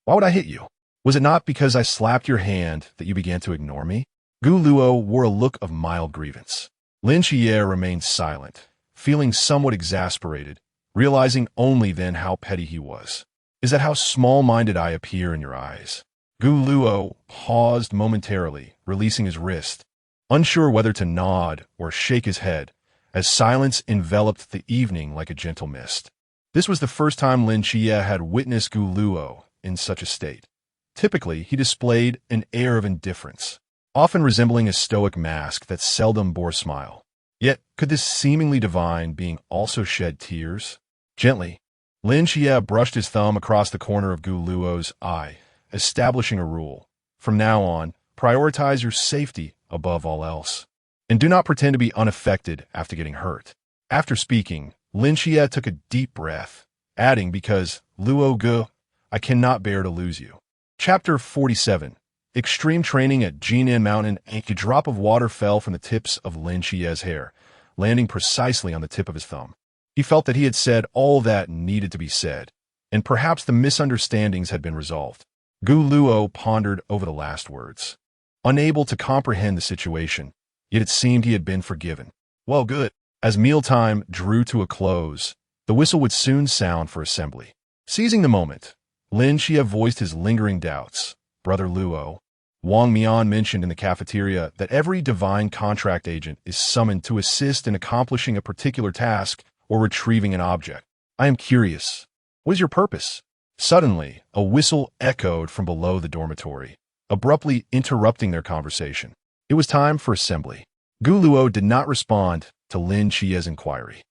Why would I hit you? Was it not because I slapped your hand that you began to ignore me? Gu Luo wore a look of mild grievance. Lin Xie remained silent, feeling somewhat exasperated, realizing only then how petty he was. Is that how small-minded I appear in your eyes? Gu Luo paused momentarily, releasing his wrist, unsure whether to nod or shake his head, as silence enveloped the evening like a gentle mist. This was the first time Lin Xie had witnessed Gu Luo in such a state. Typically, he displayed an air of indifference, often resembling a stoic mask that seldom bore a smile. Yet, could this seemingly divine being also shed tears? Gently, Lin Xie brushed his thumb across the corner of Gu Luo's eye, establishing a rule. From now on, prioritize your safety above all else. And do not pretend to be unaffected after getting hurt. After speaking, Lin Xie took a deep breath, adding, because, Luo Gu, I cannot bear to lose you. Chapter 47. Extreme training at Jinan Mountain. A drop of water fell from the tips of Lin Xie's hair, landing precisely on the tip of his thumb. He felt that he had said all that needed to be said, and perhaps the misunderstandings had been resolved. Gu Luo pondered over the last words, unable to comprehend the situation, yet it seemed he had been forgiven. Well, good. As mealtime drew to a close, the whistle would soon sound for assembly. Seizing the moment, Lin Xie voiced his lingering doubts. Brother Luo, Wang Mian mentioned in the cafeteria that every divine contract agent is summoned to assist in accomplishing a particular task or retrieving an object. I am curious. What is your purpose? Suddenly, a whistle echoed from below the dormitory, abruptly interrupting their conversation. It was time for assembly. Gu Luo did not respond to Lin Chia's inquiry.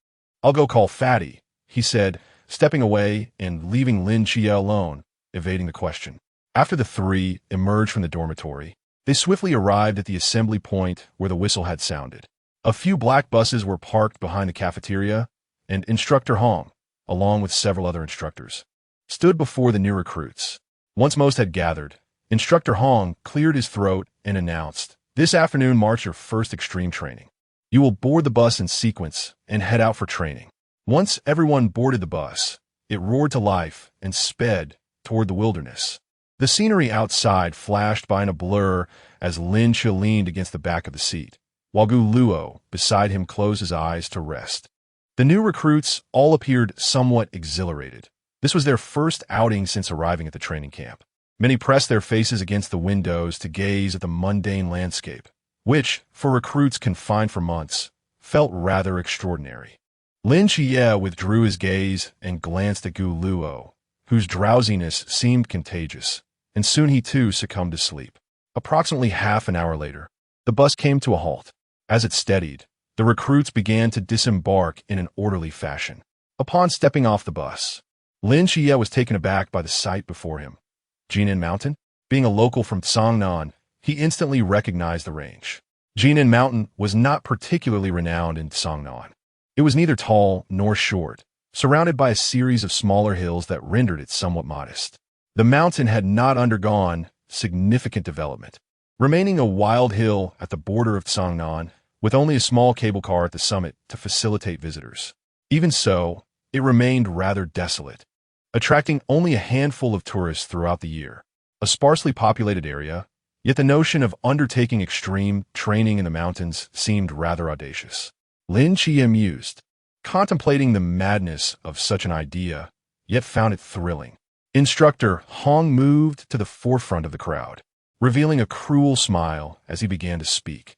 "I'll go call Fatty," he said, stepping away and leaving Lin Chia alone, evading the question. After the three emerged from the dormitory, they swiftly arrived at the assembly point where the whistle had sounded. A few black buses were parked behind the cafeteria, and Instructor Hong, along with several other instructors, stood before the new recruits. Once most had gathered, Instructor Hong cleared his throat and announced, "This afternoon marks your first extreme training. You will board the bus in sequence and head out for training." Once everyone boarded the bus, it roared to life and sped toward the wilderness. The scenery outside flashed by in a blur as Lin Chi leaned against the back of the seat, while Gu Luo beside him closed his eyes to rest. The new recruits all appeared somewhat exhilarated. This was their first outing since arriving at the training camp. Many pressed their faces against the windows to gaze at the mundane landscape, which, for recruits confined for months, felt rather extraordinary. Lin Chia withdrew his gaze and glanced at Gu Luo, whose drowsiness seemed contagious, and soon he too succumbed to sleep. Approximately half an hour later, the bus came to a halt. As it steadied, the recruits began to disembark in an orderly fashion. Upon stepping off the bus, Lin Chia was taken aback by the sight before him. Jinan Mountain? Being a local from Tsangnan, he instantly recognized the range. Jinan Mountain was not particularly renowned in Tsangnan. It was neither tall nor short, surrounded by a series of smaller hills that rendered it somewhat modest. The mountain had not undergone significant development, remaining a wild hill at the border of Tsangnan, with only a small cable car at the summit to facilitate visitors. Even so, it remained rather desolate, attracting only a handful of tourists throughout the year. A sparsely populated area, yet the notion of undertaking extreme training in the mountains seemed rather audacious. Lin Chia mused, contemplating the madness of such an idea, yet found it thrilling. Instructor Hong moved to the forefront of the crowd, revealing a cruel smile as he began to speak.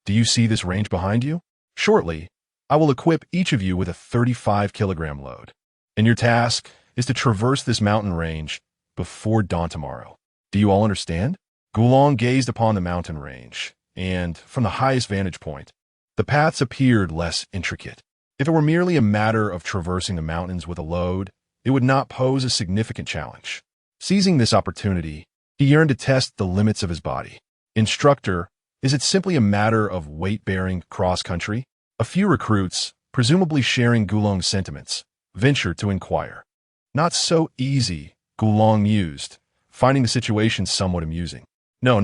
"Do you see this range behind you? Shortly, I will equip each of you with a 35-kilogram load, and your task is to traverse this mountain range before dawn tomorrow. Do you all understand?" Gulong gazed upon the mountain range, and, from the highest vantage point, the paths appeared less intricate. If it were merely a matter of traversing the mountains with a load, it would not pose a significant challenge. Seizing this opportunity, he yearned to test the limits of his body. "Instructor, is it simply a matter of weight-bearing cross-country?" A few recruits, presumably sharing Gulong's sentiments, ventured to inquire. "Not so easy," Gulong mused, finding the situation somewhat amusing. No,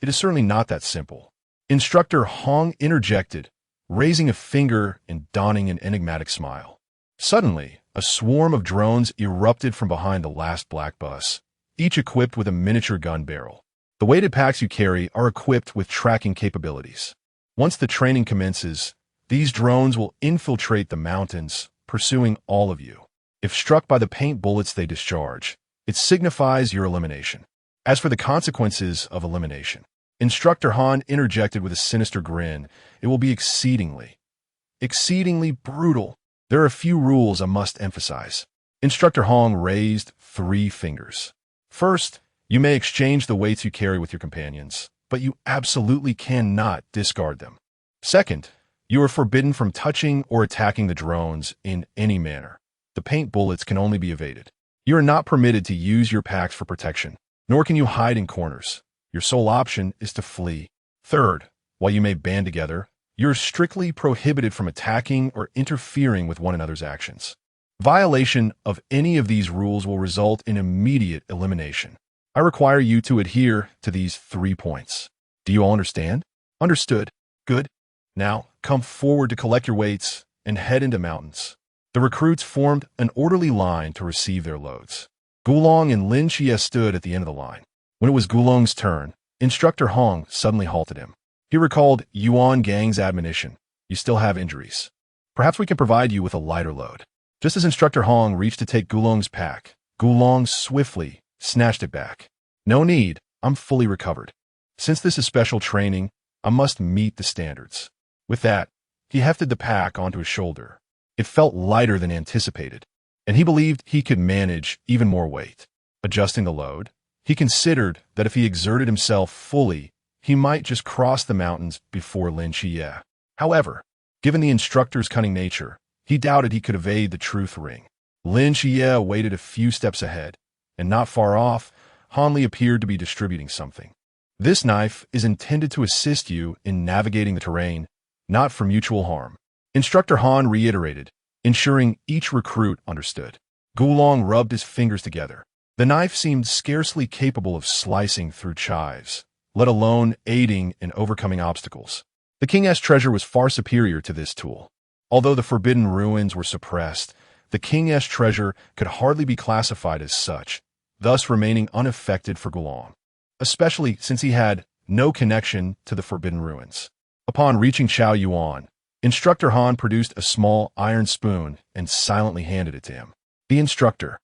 it is certainly not that simple." Instructor Hong interjected, raising a finger and donning an enigmatic smile. Suddenly, a swarm of drones erupted from behind the last black bus, each equipped with a miniature gun barrel. The weighted packs you carry are equipped with tracking capabilities. Once the training commences, these drones will infiltrate the mountains, pursuing all of you. If struck by the paint bullets they discharge, it signifies your elimination. As for the consequences of elimination, Instructor Han interjected with a sinister grin, it will be exceedingly brutal. There are a few rules I must emphasize. Instructor Hong raised 3 fingers. First, you may exchange the weights you carry with your companions, but you absolutely cannot discard them. Second, you are forbidden from touching or attacking the drones in any manner. The paint bullets can only be evaded. You are not permitted to use your packs for protection, nor can you hide in corners. Your sole option is to flee. Third, while you may band together, you're strictly prohibited from attacking or interfering with one another's actions. Violation of any of these rules will result in immediate elimination. I require you to adhere to these 3 points. Do you all understand? Understood. Good. Now, come forward to collect your weights and head into mountains. The recruits formed an orderly line to receive their loads. Gulong and Lin Chia stood at the end of the line. When it was Gulong's turn, Instructor Hong suddenly halted him. He recalled Yuan Gang's admonition. You still have injuries. Perhaps we can provide you with a lighter load. Just as Instructor Hong reached to take Gulong's pack, Gulong swiftly snatched it back. No need, I'm fully recovered. Since this is special training, I must meet the standards. With that, he hefted the pack onto his shoulder. It felt lighter than anticipated, and he believed he could manage even more weight. Adjusting the load, he considered that if he exerted himself fully, he might just cross the mountains before Lin Xie. However, given the instructor's cunning nature, he doubted he could evade the truth ring. Lin Xie waited a few steps ahead, and not far off, Han Li appeared to be distributing something. This knife is intended to assist you in navigating the terrain, not for mutual harm. Instructor Han reiterated, ensuring each recruit understood. Gulong rubbed his fingers together. The knife seemed scarcely capable of slicing through chives, let alone aiding in overcoming obstacles. The king's treasure was far superior to this tool. Although the forbidden ruins were suppressed, the king's treasure could hardly be classified as such, thus remaining unaffected for Gulong, especially since he had no connection to the forbidden ruins. Upon reaching Chao Yuan, Instructor Han produced a small iron spoon and silently handed it to him. The instructor.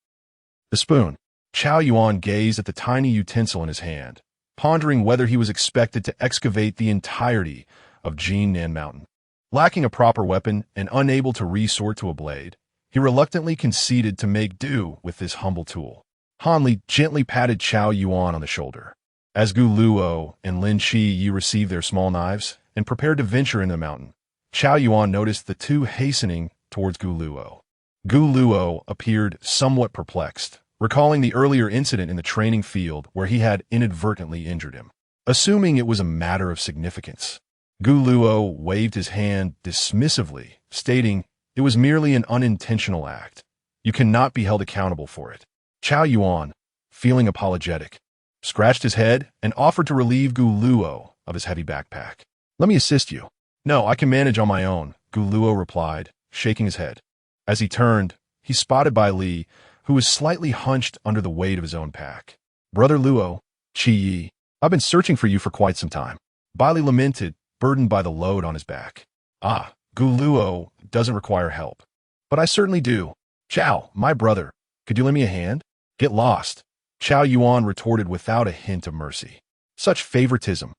The spoon. Chao Yuan gazed at the tiny utensil in his hand, pondering whether he was expected to excavate the entirety of Jinnan Mountain. Lacking a proper weapon and unable to resort to a blade, he reluctantly conceded to make do with this humble tool. Han Li gently patted Chao Yuan on the shoulder. As Gu Luo and Lin Xie received their small knives and prepared to venture into the mountain, Chao Yuan noticed the two hastening towards Gu Luo. Gu Luo appeared somewhat perplexed, recalling the earlier incident in the training field where he had inadvertently injured him. Assuming it was a matter of significance, Gu Luo waved his hand dismissively, stating, "It was merely an unintentional act. You cannot be held accountable for it." Chao Yuan, feeling apologetic, scratched his head and offered to relieve Gu Luo of his heavy backpack. "Let me assist you." "No, I can manage on my own," Gu Luo replied, shaking his head. As he turned, he spotted Bai Li, who was slightly hunched under the weight of his own pack. "Brother Luo, Qi Yi, I've been searching for you for quite some time." Bai Li lamented, burdened by the load on his back. "Ah, Gu Luo doesn't require help. But I certainly do. Chao, my brother, could you lend me a hand?" "Get lost," Chao Yuan retorted without a hint of mercy. Such favoritism.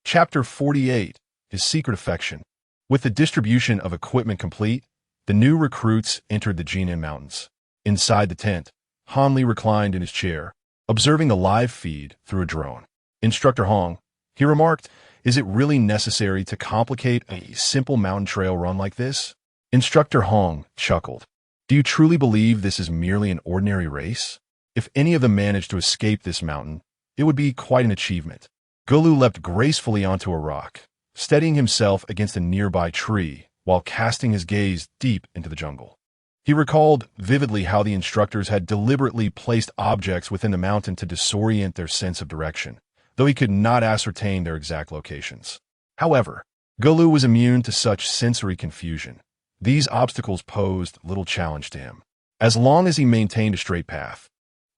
Chapter 48. His secret affection. With the distribution of equipment complete, the new recruits entered the Jinnan Mountains. Inside the tent, Han Li reclined in his chair, observing the live feed through a drone. "Instructor Hong," he remarked, "is it really necessary to complicate a simple mountain trail run like this?" Instructor Hong chuckled. "Do you truly believe this is merely an ordinary race? If any of them managed to escape this mountain, it would be quite an achievement." Gulu leapt gracefully onto a rock, steadying himself against a nearby tree while casting his gaze deep into the jungle. He recalled vividly how the instructors had deliberately placed objects within the mountain to disorient their sense of direction, though he could not ascertain their exact locations. However, Gulu was immune to such sensory confusion. These obstacles posed little challenge to him. As long as he maintained a straight path,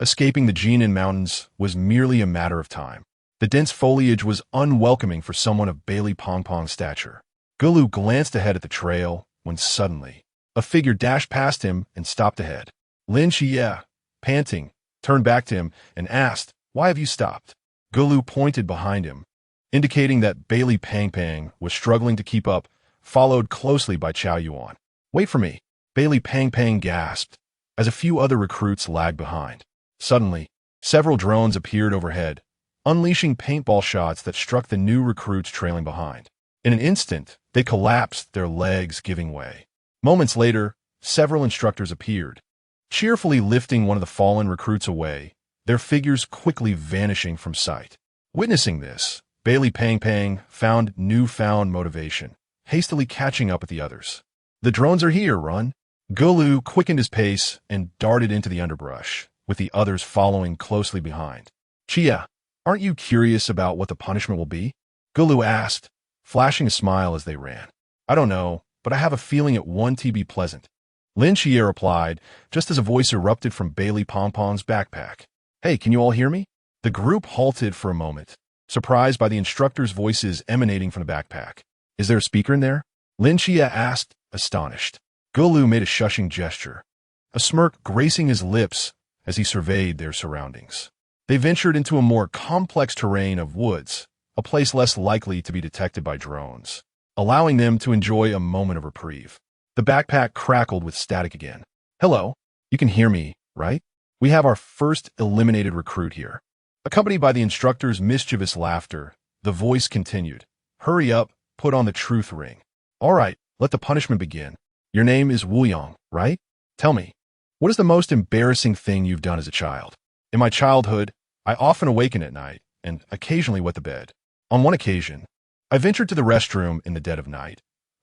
escaping the Jinnan Mountains was merely a matter of time. The dense foliage was unwelcoming for someone of Bailey Pongpong's stature. Gulu glanced ahead at the trail when suddenly, a figure dashed past him and stopped ahead. Lin Xie, panting, turned back to him and asked, "Why have you stopped?" Gulu pointed behind him, indicating that Bailey Pangpang was struggling to keep up, followed closely by Chao Yuan. "Wait for me," Bailey Pangpang gasped, as a few other recruits lagged behind. Suddenly, several drones appeared overhead, unleashing paintball shots that struck the new recruits trailing behind. In an instant, they collapsed, their legs giving way. Moments later, several instructors appeared, cheerfully lifting one of the fallen recruits away, their figures quickly vanishing from sight. Witnessing this, Bailey Pangpang found newfound motivation, hastily catching up with the others. "The drones are here, run!" Gulu quickened his pace and darted into the underbrush, with the others following closely behind. "Chia, aren't you curious about what the punishment will be?" Gulu asked, flashing a smile as they ran. "I don't know, but I have a feeling it won't be pleasant." Lin Xie replied, just as a voice erupted from Bailey Pongpong's backpack. "Hey, can you all hear me?" The group halted for a moment, surprised by the instructors' voices emanating from the backpack. "Is there a speaker in there?" Lin Xie asked, astonished. Gulu made a shushing gesture, a smirk gracing his lips as he surveyed their surroundings. They ventured into a more complex terrain of woods, a place less likely to be detected by drones, allowing them to enjoy a moment of reprieve. The backpack crackled with static again. "Hello, you can hear me, right? We have our first eliminated recruit here." Accompanied by the instructor's mischievous laughter, The voice continued. Hurry up, put on the truth ring. All right, let the punishment begin. Your name is Wuyong, right? Tell me, what is the most embarrassing thing you've done as a child? In my childhood, I often awaken at night and occasionally wet the bed. On one occasion, I ventured to the restroom in the dead of night,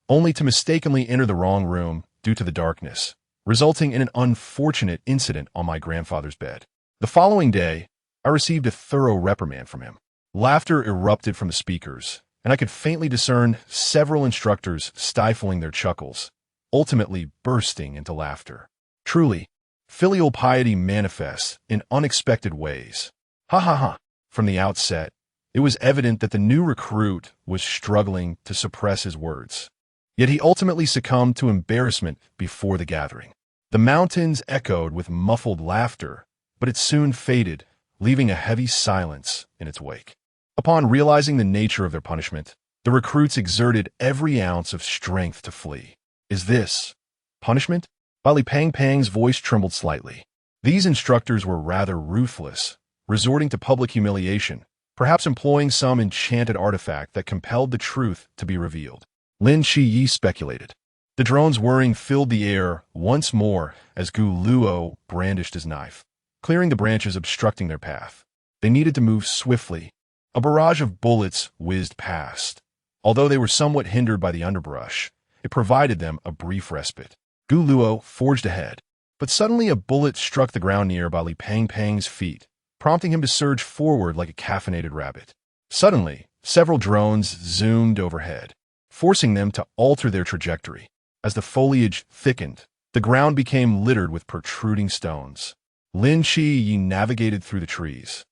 only to mistakenly enter the wrong room due to the darkness, resulting in an unfortunate incident on my grandfather's bed. The following day, I received a thorough reprimand from him. Laughter erupted from the speakers, and I could faintly discern several instructors stifling their chuckles, ultimately bursting into laughter. Truly, filial piety manifests in unexpected ways. Ha ha ha. From the outset, it was evident that the new recruit was struggling to suppress his words. Yet he ultimately succumbed to embarrassment before the gathering. The mountains echoed with muffled laughter, but it soon faded, leaving a heavy silence in its wake. Upon realizing the nature of their punishment, the recruits exerted every ounce of strength to flee. Is this punishment? Li Pang's voice trembled slightly. These instructors were rather ruthless, resorting to public humiliation, perhaps employing some enchanted artifact that compelled the truth to be revealed. Lin Shiyi speculated. The drone's whirring filled the air once more as Gu Luo brandished his knife, clearing the branches obstructing their path. They needed to move swiftly. A barrage of bullets whizzed past. Although they were somewhat hindered by the underbrush, it provided them a brief respite. Gu Luo forged ahead, but suddenly a bullet struck the ground near Li Pang's feet, prompting him to surge forward like a caffeinated rabbit. Suddenly, several drones zoomed overhead, forcing them to alter their trajectory. As the foliage thickened, the ground became littered with protruding stones. Lin Shiyi navigated through the trees,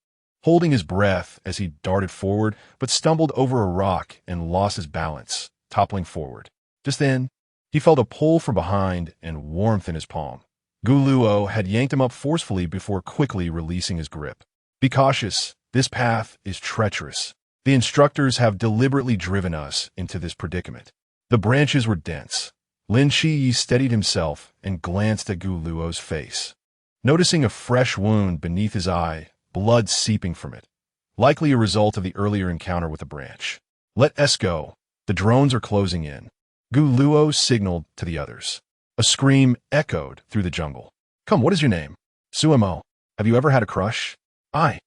holding his breath as he darted forward, but stumbled over a rock and lost his balance, toppling forward. Just then, he felt a pull from behind and warmth in his palm. Gu Luo had yanked him up forcefully before quickly releasing his grip. Be cautious, this path is treacherous. The instructors have deliberately driven us into this predicament. The branches were dense. Lin Shiyi steadied himself and glanced at Gu Luo's face. Noticing a fresh wound beneath his eye, blood seeping from it, likely a result of the earlier encounter with the branch. Let us go. The drones are closing in. Gu Luo signaled to the others. A scream echoed through the jungle. Come, what is your name? Suemo. Have you ever had a crush? I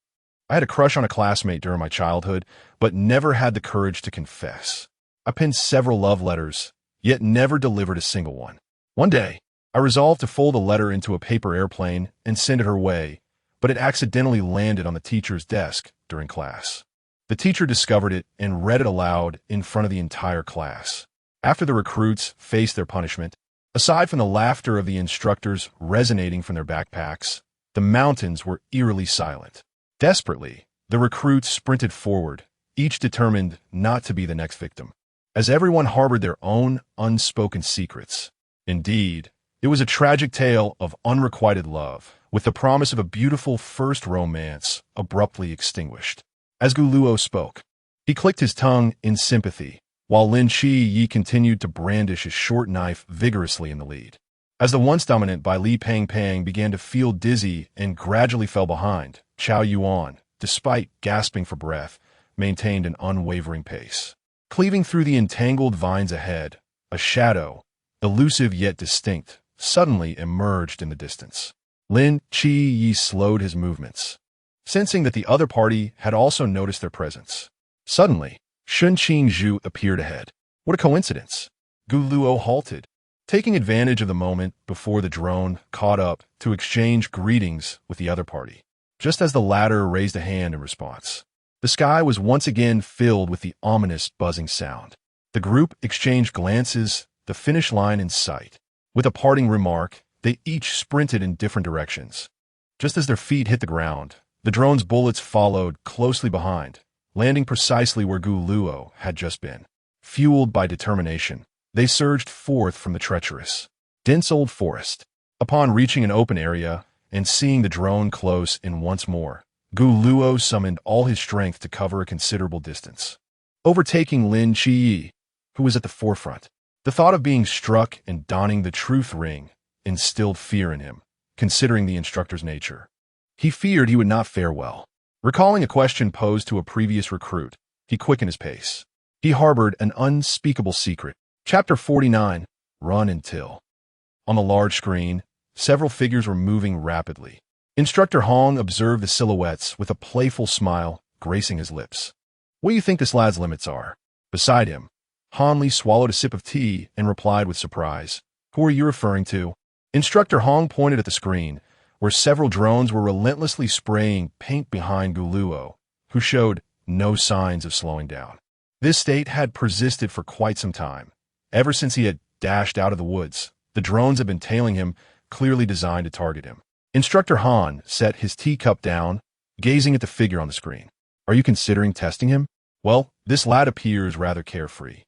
had a crush on a classmate during my childhood, but never had the courage to confess. I penned several love letters, yet never delivered a single one. One day, I resolved to fold a letter into a paper airplane and send it her way, but it accidentally landed on the teacher's desk during class. The teacher discovered it and read it aloud in front of the entire class. After the recruits faced their punishment, aside from the laughter of the instructors resonating from their backpacks, the mountains were eerily silent. Desperately, the recruits sprinted forward, each determined not to be the next victim, as everyone harbored their own unspoken secrets. Indeed, it was a tragic tale of unrequited love, with the promise of a beautiful first romance abruptly extinguished. As Gu Luo spoke, he clicked his tongue in sympathy, while Lin Shiyi continued to brandish his short knife vigorously in the lead. As the once dominant Li Pang began to feel dizzy and gradually fell behind, Chao Yuan, despite gasping for breath, maintained an unwavering pace. Cleaving through the entangled vines ahead, a shadow, elusive yet distinct, suddenly emerged in the distance. Lin Shiyi slowed his movements, sensing that the other party had also noticed their presence. Suddenly, Shun Qingzhu appeared ahead. What a coincidence! Gu Luo halted, taking advantage of the moment before the drone caught up to exchange greetings with the other party. Just as the latter raised a hand in response, the sky was once again filled with the ominous buzzing sound. The group exchanged glances, the finish line in sight. With a parting remark, they each sprinted in different directions. Just as their feet hit the ground, the drone's bullets followed closely behind, landing precisely where Gu Luo had just been. Fueled by determination, they surged forth from the treacherous, dense old forest. Upon reaching an open area and seeing the drone close in once more, Gu Luo summoned all his strength to cover a considerable distance, overtaking Lin Shiyi, who was at the forefront. The thought of being struck and donning the truth ring instilled fear in him, considering the instructor's nature. He feared he would not fare well. Recalling a question posed to a previous recruit, he quickened his pace. He harbored an unspeakable secret. Chapter 49, Run Until. On the large screen, several figures were moving rapidly. Instructor Hong observed the silhouettes with a playful smile gracing his lips. What do you think this lad's limits are? Beside him, Han Li swallowed a sip of tea and replied with surprise. Who are you referring to? Instructor Hong pointed at the screen, where several drones were relentlessly spraying paint behind Gu Luo, who showed no signs of slowing down. This state had persisted for quite some time. Ever since he had dashed out of the woods, the drones had been tailing him, clearly designed to target him. Instructor Han set his teacup down, gazing at the figure on the screen. Are you considering testing him? Well, this lad appears rather carefree.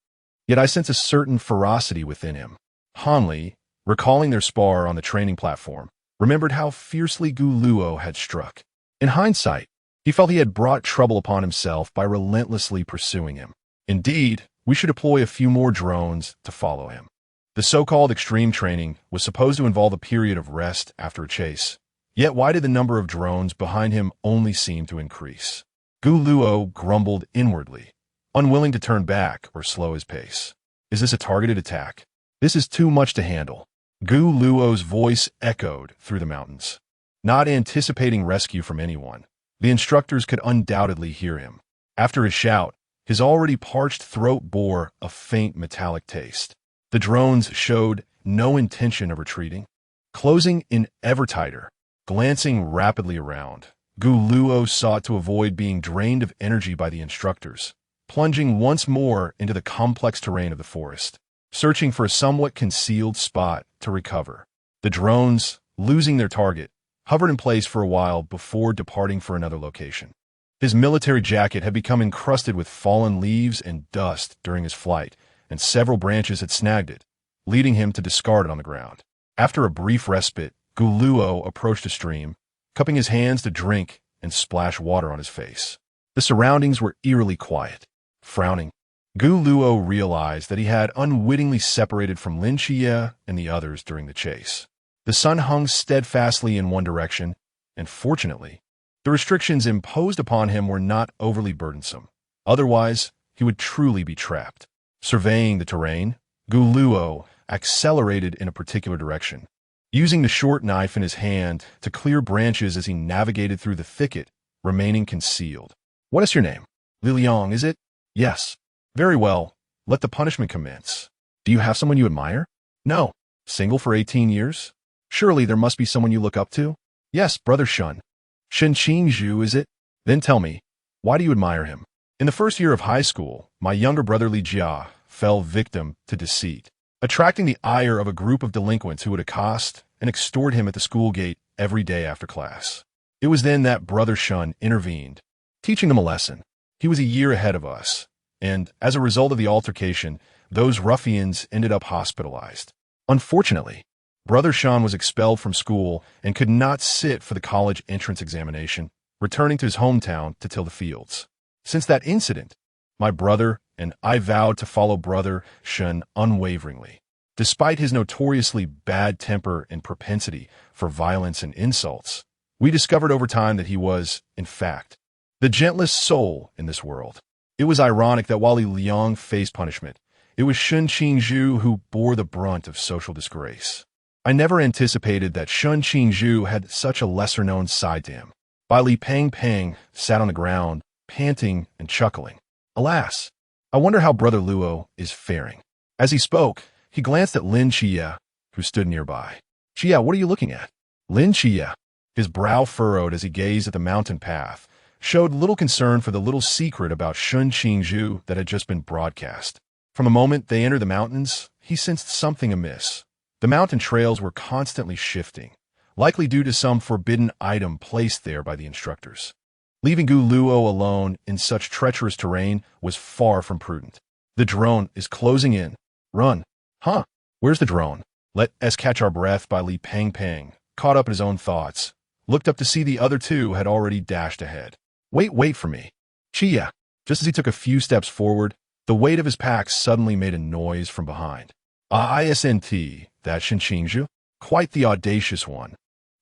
Yet I sense a certain ferocity within him. Han Li, recalling their spar on the training platform, remembered how fiercely Gu Luo had struck. In hindsight, he felt he had brought trouble upon himself by relentlessly pursuing him. Indeed, we should deploy a few more drones to follow him. The so-called extreme training was supposed to involve a period of rest after a chase. Yet why did the number of drones behind him only seem to increase? Gu Luo grumbled inwardly, unwilling to turn back or slow his pace. Is this a targeted attack? This is too much to handle. Gu Luo's voice echoed through the mountains. Not anticipating rescue from anyone, the instructors could undoubtedly hear him. After his shout, his already parched throat bore a faint metallic taste. The drones showed no intention of retreating. Closing in ever tighter, glancing rapidly around, Gu Luo sought to avoid being drained of energy by the instructors, plunging once more into the complex terrain of the forest, searching for a somewhat concealed spot to recover. The drones, losing their target, hovered in place for a while before departing for another location. His military jacket had become encrusted with fallen leaves and dust during his flight, and several branches had snagged it, leading him to discard it on the ground. After a brief respite, Gu Luo approached a stream, cupping his hands to drink and splash water on his face. The surroundings were eerily quiet. Frowning, Gu Luo realized that he had unwittingly separated from Lin Xie and the others during the chase. The sun hung steadfastly in one direction, and fortunately, the restrictions imposed upon him were not overly burdensome. Otherwise, he would truly be trapped. Surveying the terrain, Gu Luo accelerated in a particular direction, using the short knife in his hand to clear branches as he navigated through the thicket, remaining concealed. What is your name? Li Liang, is it? Yes. Very well. Let the punishment commence. Do you have someone you admire? No. Single for 18 years? Surely there must be someone you look up to? Yes, Brother Shun. Shen Qingzhu, is it? Then tell me, why do you admire him? In the first year of high school, my younger brother Li Jia fell victim to deceit, attracting the ire of a group of delinquents who would accost and extort him at the school gate every day after class. It was then that Brother Shun intervened, teaching him a lesson. He was a year ahead of us, and as a result of the altercation, those ruffians ended up hospitalized. Unfortunately, Brother Shun was expelled from school and could not sit for the college entrance examination, returning to his hometown to till the fields. Since that incident, my brother and I vowed to follow Brother Shun unwaveringly. Despite his notoriously bad temper and propensity for violence and insults, we discovered over time that he was, in fact, the gentlest soul in this world. It was ironic that while Li Liang faced punishment, it was Shen Qingzhu who bore the brunt of social disgrace. I never anticipated that Shen Qingzhu had such a lesser-known side to him. Bai Li Peng sat on the ground, panting and chuckling. Alas, I wonder how Brother Luo is faring. As he spoke, he glanced at Lin Xie, who stood nearby. Xie, what are you looking at? Lin Xie, his brow furrowed as he gazed at the mountain path, showed little concern for the little secret about Shen Qingzhu that had just been broadcast. From the moment they entered the mountains, he sensed something amiss. The mountain trails were constantly shifting, likely due to some forbidden item placed there by the instructors. Leaving Gu Luo alone in such treacherous terrain was far from prudent. The drone is closing in. Run. Huh? Where's the drone? Let us catch our breath. By Li Peng, caught up in his own thoughts, looked up to see the other two had already dashed ahead. Wait for me. Chia. Just as he took a few steps forward, the weight of his pack suddenly made a noise from behind. ISNT, that Shen Qingzhu? Quite the audacious one.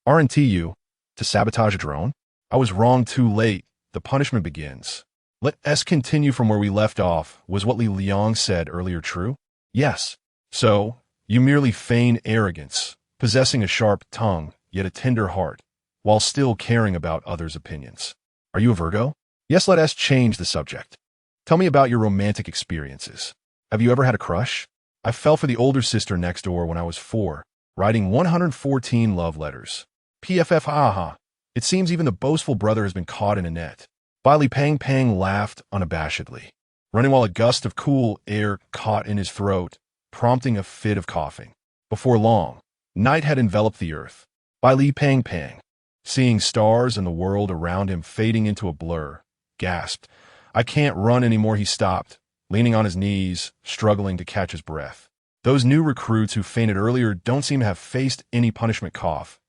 Aren't you? To sabotage a drone? I was wrong too late. The punishment begins. Let's continue from where we left off. Was what Li Liang said earlier true? Yes. So, you merely feign arrogance, possessing a sharp tongue, yet a tender heart, while still caring about others' opinions. Are you a Virgo? Yes, let us change the subject. Tell me about your romantic experiences. Have you ever had a crush? I fell for the older sister next door when I was 4, writing 114 love letters. PFF haha. It seems even the boastful brother has been caught in a net. Li Pang laughed unabashedly, running while a gust of cool air caught in his throat, prompting a fit of coughing. Before long, night had enveloped the earth. Li Pang, seeing stars and the world around him fading into a blur, gasped. I can't run anymore, he stopped, leaning on his knees, struggling to catch his breath. Those new recruits who fainted earlier don't seem to have faced any punishment. Cough,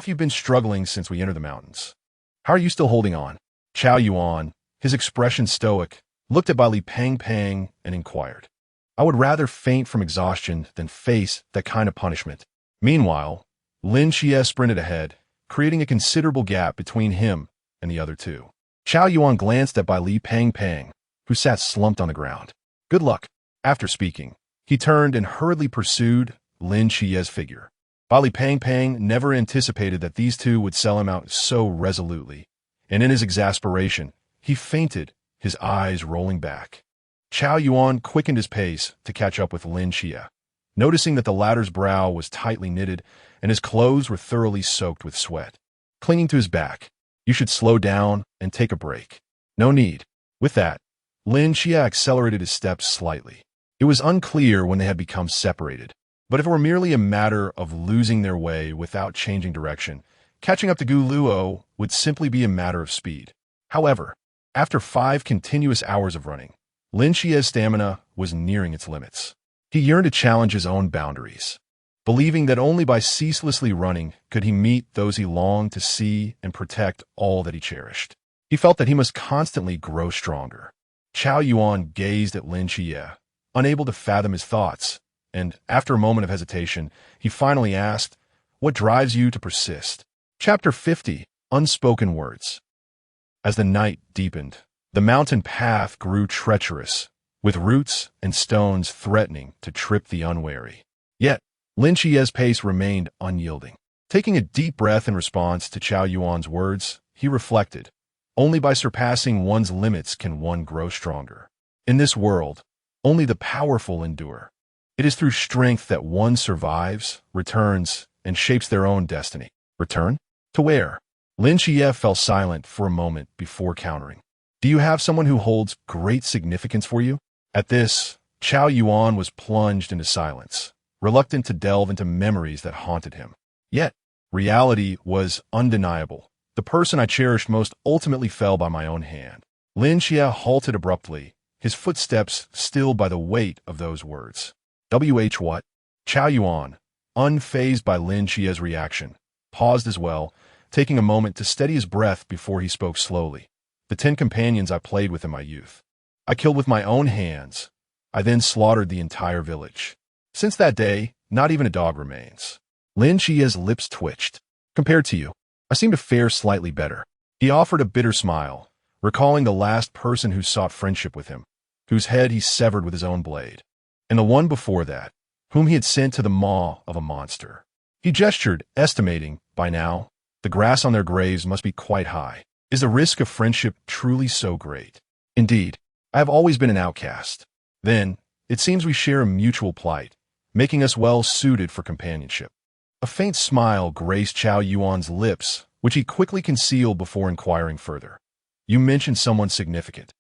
you've been struggling since we entered the mountains. How are you still holding on? Chao Yuan, his expression stoic, looked at Li Pang and inquired. I would rather faint from exhaustion than face that kind of punishment. Meanwhile, Lin Xie sprinted ahead, creating a considerable gap between him and the other two. Chao Yuan glanced at Li Pang, who sat slumped on the ground. Good luck. After speaking, he turned and hurriedly pursued Lin Xie's figure. Li Pang never anticipated that these two would sell him out so resolutely, and in his exasperation, he fainted, his eyes rolling back. Chao Yuan quickened his pace to catch up with Lin Xie, noticing that the latter's brow was tightly knitted and his clothes were thoroughly soaked with sweat. Clinging to his back, you should slow down and take a break. No need. With that, Lin Xie accelerated his steps slightly. It was unclear when they had become separated, but if it were merely a matter of losing their way without changing direction, catching up to Gu Luo would simply be a matter of speed. However, after 5 continuous hours of running, Lin Xie's stamina was nearing its limits. He yearned to challenge his own boundaries, believing that only by ceaselessly running could he meet those he longed to see and protect all that he cherished. He felt that he must constantly grow stronger. Chao Yuan gazed at Lin Xie, unable to fathom his thoughts, and after a moment of hesitation, he finally asked, "What drives you to persist?" Chapter 50, Unspoken Words. As the night deepened, the mountain path grew treacherous, with roots and stones threatening to trip the unwary. Yet, Lin Xie's pace remained unyielding. Taking a deep breath in response to Chao Yuan's words, he reflected, only by surpassing one's limits can one grow stronger. In this world, only the powerful endure. It is through strength that one survives, returns, and shapes their own destiny. Return? To where? Lin Xie fell silent for a moment before countering. Do you have someone who holds great significance for you? At this, Chao Yuan was plunged into silence, reluctant to delve into memories that haunted him. Yet, reality was undeniable. The person I cherished most ultimately fell by my own hand. Lin Xie halted abruptly, his footsteps stilled by the weight of those words. What? Chao Yuan, unfazed by Lin Xie's reaction, paused as well, taking a moment to steady his breath before he spoke slowly. The 10 companions I played with in my youth, I killed with my own hands. I then slaughtered the entire village. Since that day, not even a dog remains. Lin Xie's lips twitched. Compared to you, I seem to fare slightly better. He offered a bitter smile, recalling the last person who sought friendship with him, whose head he severed with his own blade, and the one before that, whom he had sent to the maw of a monster. He gestured, estimating, by now, the grass on their graves must be quite high. Is the risk of friendship truly so great? Indeed, I have always been an outcast. Then, it seems we share a mutual plight, making us well suited for companionship. A faint smile graced Chao Yuan's lips, which he quickly concealed before inquiring further. You mentioned someone significant.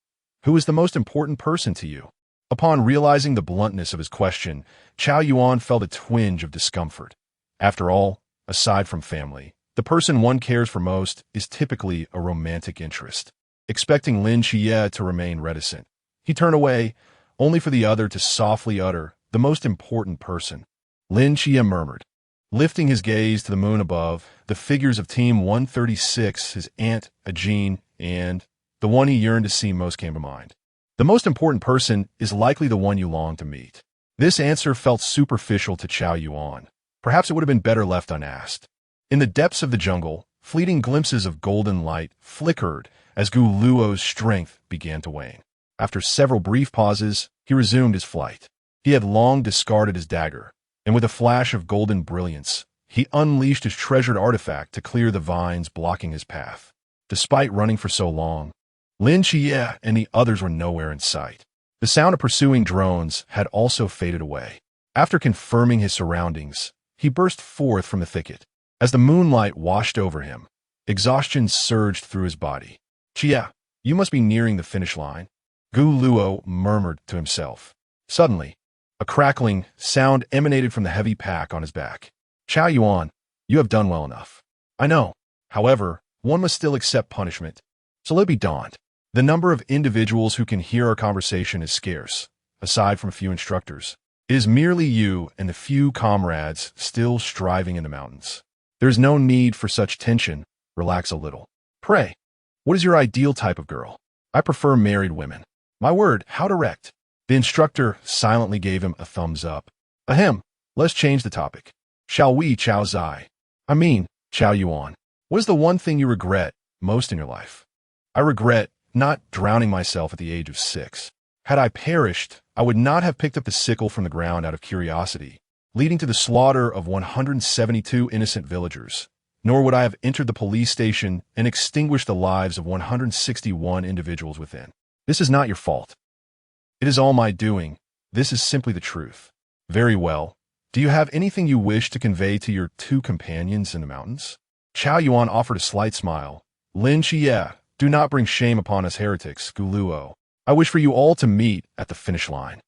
Who is the most important person to you? Upon realizing the bluntness of his question, Chao Yuan felt a twinge of discomfort. After all, aside from family, the person one cares for most is typically a romantic interest. Expecting Lin Xie to remain reticent, he turned away, only for the other to softly utter, the most important person. Lin Xie murmured, lifting his gaze to the moon above, the figures of Team 136, his aunt, Ajin, and the one he yearned to see most came to mind. The most important person is likely the one you long to meet. This answer felt superficial to Chao Yuan. Perhaps it would have been better left unasked. In the depths of the jungle, fleeting glimpses of golden light flickered as Gu Luo's strength began to wane. After several brief pauses, he resumed his flight. He had long discarded his dagger, and with a flash of golden brilliance, he unleashed his treasured artifact to clear the vines blocking his path. Despite running for so long, Lin Xie and the others were nowhere in sight. The sound of pursuing drones had also faded away. After confirming his surroundings, he burst forth from the thicket. As the moonlight washed over him, exhaustion surged through his body. "Xie, you must be nearing the finish line," Gu Luo murmured to himself. Suddenly, a crackling sound emanated from the heavy pack on his back. "Chao Yuan, you have done well enough. I know. However, one must still accept punishment. So let it be dawned. The number of individuals who can hear our conversation is scarce, aside from a few instructors. It is merely you and the few comrades still striving in the mountains. There is no need for such tension. Relax a little. Pray, what is your ideal type of girl? I prefer married women. My word, how direct." The instructor silently gave him a thumbs up. "Ahem, let's change the topic. Shall we, Chao Zai? I mean, Chao Yuan. What is the one thing you regret most in your life?" "I regret not drowning myself at the age of 6. Had I perished, I would not have picked up the sickle from the ground out of curiosity, leading to the slaughter of 172 innocent villagers, nor would I have entered the police station and extinguished the lives of 161 individuals within. This is not your fault. It is all my doing. This is simply the truth." "Very well. Do you have anything you wish to convey to your 2 companions in the mountains?" Chao Yuan offered a slight smile. "Lin Xie, do not bring shame upon us heretics, Gu Luo. I wish for you all to meet at the finish line."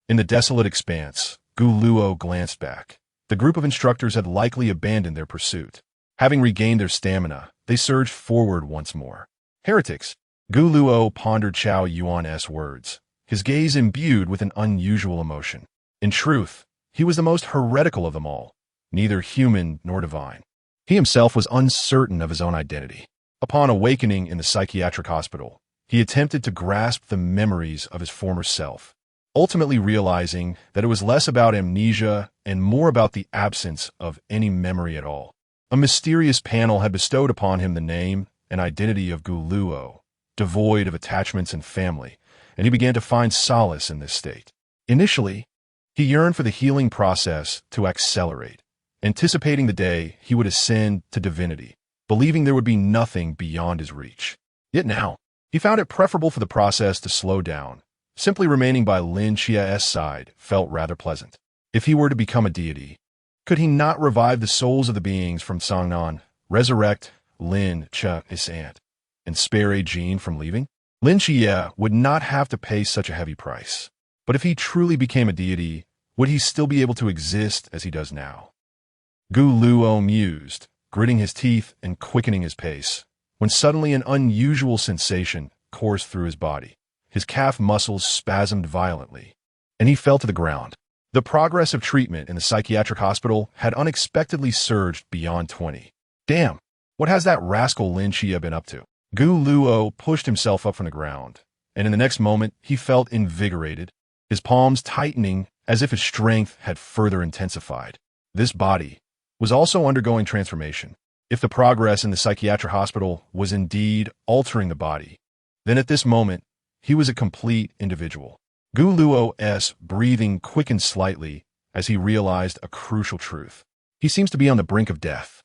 In the desolate expanse, Gu Luo glanced back. The group of instructors had likely abandoned their pursuit. Having regained their stamina, they surged forward once more. "Heretics," Gu Luo pondered Chao Yuan's words, his gaze imbued with an unusual emotion. In truth, he was the most heretical of them all, neither human nor divine. He himself was uncertain of his own identity. Upon awakening in the psychiatric hospital, he attempted to grasp the memories of his former self, ultimately realizing that it was less about amnesia and more about the absence of any memory at all. A mysterious panel had bestowed upon him the name and identity of Gu Luo, devoid of attachments and family, and he began to find solace in this state. Initially, he yearned for the healing process to accelerate, anticipating the day he would ascend to divinity, believing there would be nothing beyond his reach. Yet now, he found it preferable for the process to slow down. Simply remaining by Lin Xie's side felt rather pleasant. If he were to become a deity, could he not revive the souls of the beings from Sangnan, resurrect Lin Xie's aunt, and spare a Jin from leaving? Lin Xie would not have to pay such a heavy price. But if he truly became a deity, would he still be able to exist as he does now? Gu Luo mused, gritting his teeth and quickening his pace, when suddenly an unusual sensation coursed through his body. His calf muscles spasmed violently, and he fell to the ground. The progress of treatment in the psychiatric hospital had unexpectedly surged beyond 20. Damn, what has that rascal Lin Xie been up to? Gu Luo pushed himself up from the ground, and in the next moment he felt invigorated, his palms tightening as if his strength had further intensified. This body was also undergoing transformation. If the progress in the psychiatric hospital was indeed altering the body, then at this moment, he was a complete individual. Gu Luo's breathing quickened slightly as he realized a crucial truth. He seems to be on the brink of death.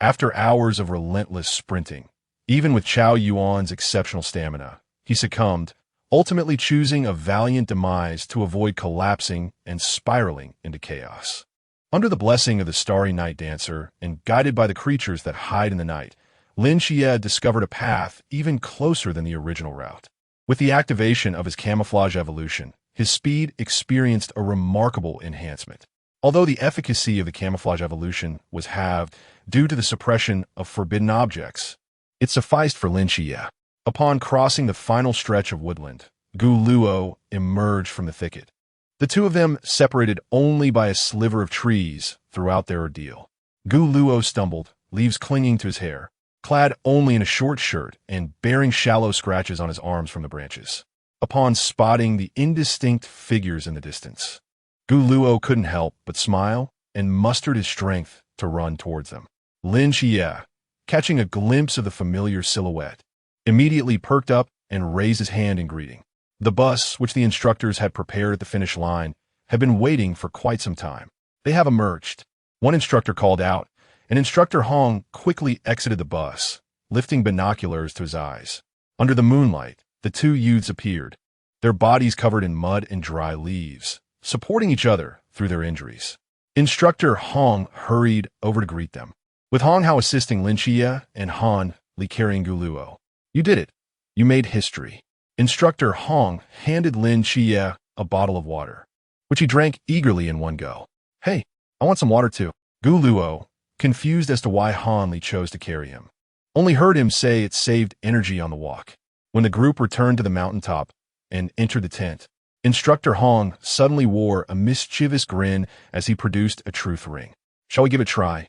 After hours of relentless sprinting, even with Chao Yuan's exceptional stamina, he succumbed, ultimately choosing a valiant demise to avoid collapsing and spiraling into chaos. Under the blessing of the starry night dancer and guided by the creatures that hide in the night, Lin Xie discovered a path even closer than the original route. With the activation of his camouflage evolution, his speed experienced a remarkable enhancement. Although the efficacy of the camouflage evolution was halved due to the suppression of forbidden objects, it sufficed for Lin Xie. Upon crossing the final stretch of woodland, Gu Luo emerged from the thicket. The two of them separated only by a sliver of trees throughout their ordeal. Gu Luo stumbled, leaves clinging to his hair, clad only in a short shirt and bearing shallow scratches on his arms from the branches. Upon spotting the indistinct figures in the distance, Gu Luo couldn't help but smile and mustered his strength to run towards them. Lin Xie, catching a glimpse of the familiar silhouette, immediately perked up and raised his hand in greeting. The bus, which the instructors had prepared at the finish line, had been waiting for quite some time. They have emerged. One instructor called out, and Instructor Hong quickly exited the bus, lifting binoculars to his eyes. Under the moonlight, the two youths appeared, their bodies covered in mud and dry leaves, supporting each other through their injuries. Instructor Hong hurried over to greet them, with Hong Hao assisting Lin Xie and Han Li carrying Gu Luo. You did it. You made history. Instructor Hong handed Lin Xie a bottle of water, which he drank eagerly in one go. Hey, I want some water too. Gu Luo, confused as to why Han Li chose to carry him, only heard him say it saved energy on the walk. When the group returned to the mountaintop and entered the tent, Instructor Hong suddenly wore a mischievous grin as he produced a truth ring. Shall we give it a try?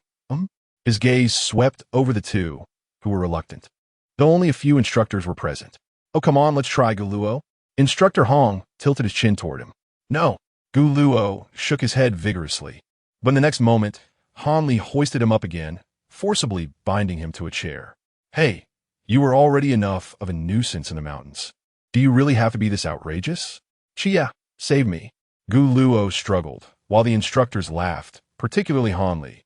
His gaze swept over the two, who were reluctant, though only a few instructors were present. Oh, come on, let's try, Gu Luo. Instructor Hong tilted his chin toward him. No. Gu Luo shook his head vigorously, but in the next moment, Han Li hoisted him up again, forcibly binding him to a chair. Hey, you were already enough of a nuisance in the mountains. Do you really have to be this outrageous? Xie, save me. Gu Luo struggled, while the instructors laughed, particularly Han Li.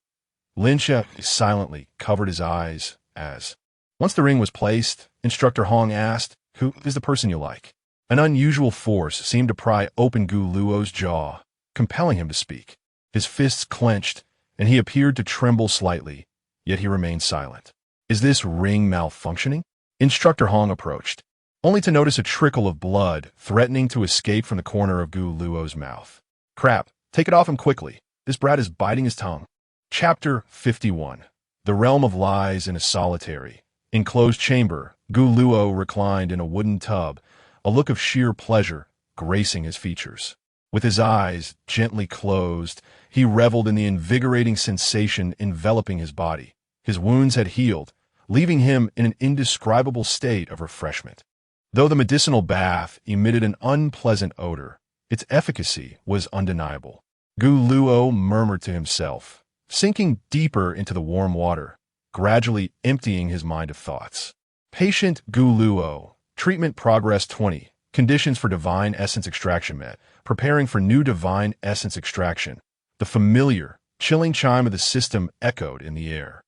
Lin Xie silently covered his eyes as, once the ring was placed, Instructor Hong asked, Who is the person you like? An unusual force seemed to pry open Gu Luo's jaw, compelling him to speak. His fists clenched, and he appeared to tremble slightly, yet he remained silent. Is this ring malfunctioning? Instructor Hong approached, only to notice a trickle of blood threatening to escape from the corner of Gu Luo's mouth. Crap, take it off him quickly. This brat is biting his tongue. Chapter 51. The Realm of Lies in a Solitary, enclosed chamber. Gu Luo reclined in a wooden tub, a look of sheer pleasure gracing his features. With his eyes gently closed, he reveled in the invigorating sensation enveloping his body. His wounds had healed, leaving him in an indescribable state of refreshment. Though the medicinal bath emitted an unpleasant odor, its efficacy was undeniable. Gu Luo murmured to himself, sinking deeper into the warm water, gradually emptying his mind of thoughts. Patient Gu Luo. Treatment progress 20. Conditions for divine essence extraction met. Preparing for new divine essence extraction. The familiar, chilling chime of the system echoed in the air.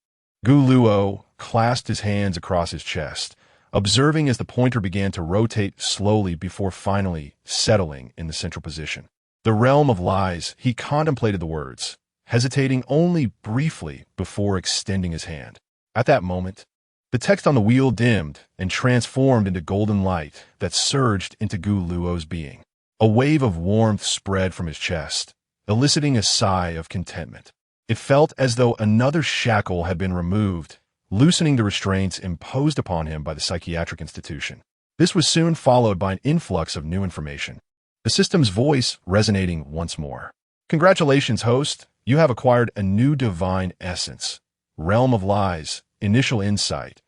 Gu Luo clasped his hands across his chest, observing as the pointer began to rotate slowly before finally settling in the central position. The realm of lies, he contemplated the words, hesitating only briefly before extending his hand. At that moment, the text on the wheel dimmed and transformed into golden light that surged into Gu Luo's being. A wave of warmth spread from his chest, eliciting a sigh of contentment. It felt as though another shackle had been removed, loosening the restraints imposed upon him by the psychiatric institution. This was soon followed by an influx of new information, the system's voice resonating once more. Congratulations, host. You have acquired a new divine essence. Realm of Lies. Initial insight.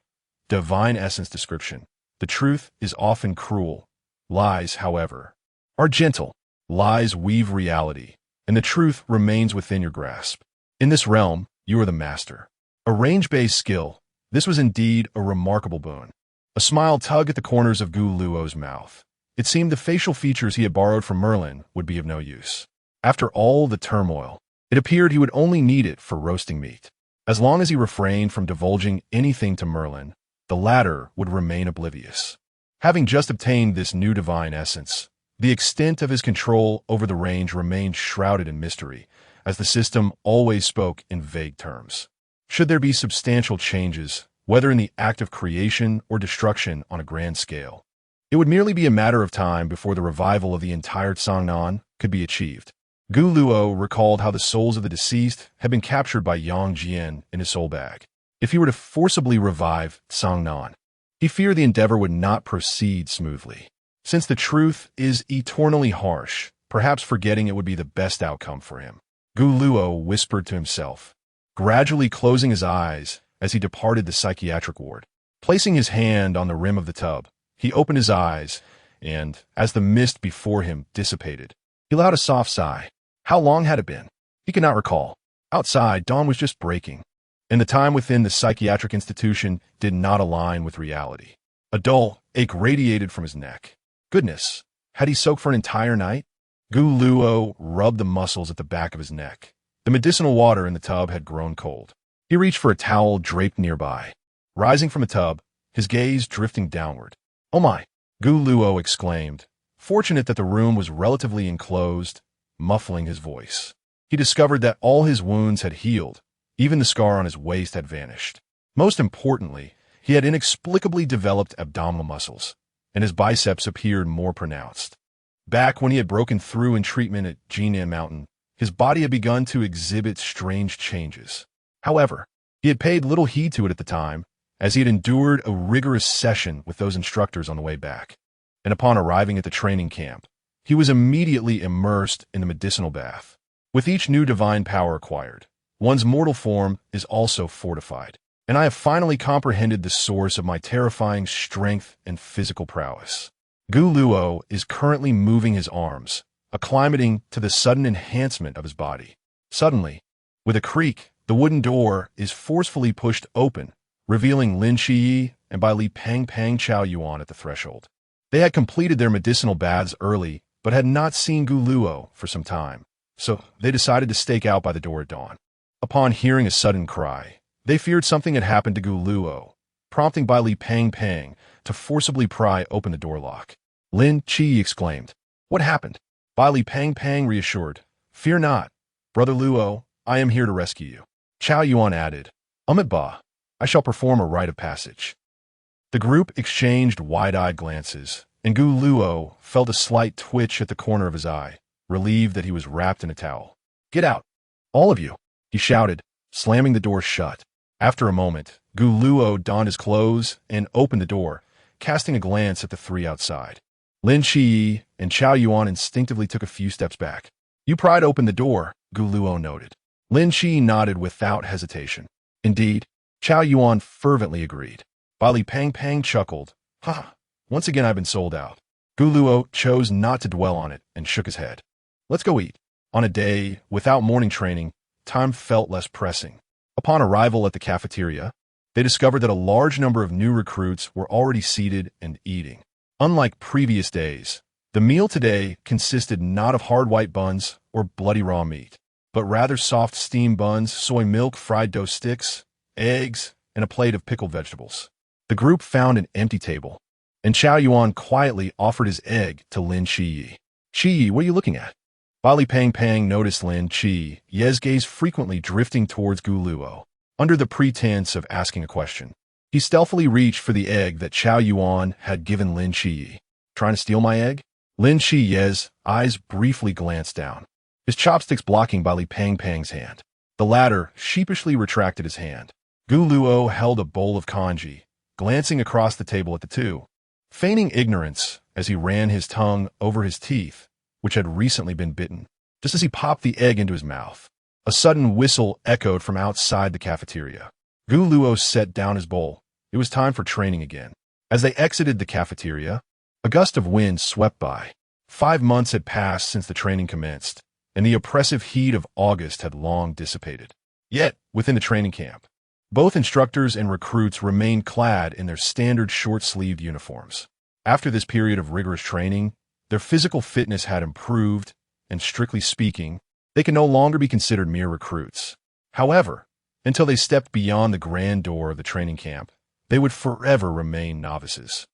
Divine essence description. The truth is often cruel. Lies, however, are gentle. Lies weave reality, and the truth remains within your grasp. In this realm, you are the master. A range-based skill, this was indeed a remarkable boon. A smile tugged at the corners of Gu Luo's mouth. It seemed the facial features he had borrowed from Merlin would be of no use. After all the turmoil, it appeared he would only need it for roasting meat. As long as he refrained from divulging anything to Merlin, the latter would remain oblivious. Having just obtained this new divine essence, the extent of his control over the range remained shrouded in mystery, as the system always spoke in vague terms. Should there be substantial changes, whether in the act of creation or destruction on a grand scale, it would merely be a matter of time before the revival of the entire Sangnan could be achieved. Gu Luo recalled how the souls of the deceased had been captured by Yang Jian in his soul bag. If he were to forcibly revive Sangnan, he feared the endeavor would not proceed smoothly. Since the truth is eternally harsh, perhaps forgetting it would be the best outcome for him. Gu Luo whispered to himself, gradually closing his eyes as he departed the psychiatric ward. Placing his hand on the rim of the tub, he opened his eyes, and, as the mist before him dissipated, he allowed a soft sigh. How long had it been? He could not recall. Outside, dawn was just breaking, and the time within the psychiatric institution did not align with reality. A dull ache radiated from his neck. Goodness, had he soaked for an entire night? Gu Luo rubbed the muscles at the back of his neck. The medicinal water in the tub had grown cold. He reached for a towel draped nearby. Rising from the tub, his gaze drifting downward. "Oh my!" Gu Luo exclaimed, fortunate that the room was relatively enclosed, muffling his voice. He discovered that all his wounds had healed, even the scar on his waist had vanished. Most importantly, he had inexplicably developed abdominal muscles, and his biceps appeared more pronounced. Back when he had broken through in treatment at Jinan Mountain, his body had begun to exhibit strange changes. However, he had paid little heed to it at the time, as he had endured a rigorous session with those instructors on the way back. And upon arriving at the training camp, he was immediately immersed in the medicinal bath. With each new divine power acquired, one's mortal form is also fortified, and I have finally comprehended the source of my terrifying strength and physical prowess. Gu Luo is currently moving his arms, acclimating to the sudden enhancement of his body. Suddenly, with a creak, the wooden door is forcefully pushed open, revealing Lin Shiyi and Bai Li Pang Chao Yuan at the threshold. They had completed their medicinal baths early, but had not seen Gu Luo for some time, so they decided to stake out by the door at dawn. Upon hearing a sudden cry, they feared something had happened to Gu Luo, prompting Bai Li Pang to forcibly pry open the door lock. Lin Qi exclaimed, "What happened?" Bai Li Pang reassured, "Fear not, Brother Luo, I am here to rescue you." Chao Yuan added, "Ba, I shall perform a rite of passage." The group exchanged wide-eyed glances, and Gu Luo felt a slight twitch at the corner of his eye, relieved that he was wrapped in a towel. "Get out, all of you," he shouted, slamming the door shut. After a moment, Gu Luo donned his clothes and opened the door, casting a glance at the three outside. Lin Qi and Chao Yuan instinctively took a few steps back. "You pried open the door," Gu Luo noted. Lin Qi nodded without hesitation. "Indeed," Chao Yuan fervently agreed. Bai Li Pang chuckled. "Ha! Once again I've been sold out." Gu Luo chose not to dwell on it and shook his head. "Let's go eat." On a day without morning training, time felt less pressing. Upon arrival at the cafeteria, they discovered that a large number of new recruits were already seated and eating. Unlike previous days, the meal today consisted not of hard white buns or bloody raw meat, but rather soft steamed buns, soy milk, fried dough sticks, eggs, and a plate of pickled vegetables. The group found an empty table, and Chao Yuan quietly offered his egg to Lin Shiyi. "Shiyi, what are you looking at?" Bai Li Pang noticed Lin Shiyi's gaze frequently drifting towards Gu Luo. Under the pretense of asking a question, he stealthily reached for the egg that Chao Yuan had given Lin Shiyi. "Trying to steal my egg?" Lin Shiyi's eyes briefly glanced down, his chopsticks blocking Bai Li Pang's hand. The latter sheepishly retracted his hand. Gu Luo held a bowl of congee, glancing across the table at the two, feigning ignorance as he ran his tongue over his teeth, which had recently been bitten. Just as he popped the egg into his mouth, a sudden whistle echoed from outside the cafeteria. Gu Luo set down his bowl. It was time for training again. As they exited the cafeteria, a gust of wind swept by. 5 months had passed since the training commenced, and the oppressive heat of August had long dissipated. Yet, within the training camp, both instructors and recruits remained clad in their standard short-sleeved uniforms. After this period of rigorous training, their physical fitness had improved, and strictly speaking, they can no longer be considered mere recruits. However, until they stepped beyond the grand door of the training camp, they would forever remain novices.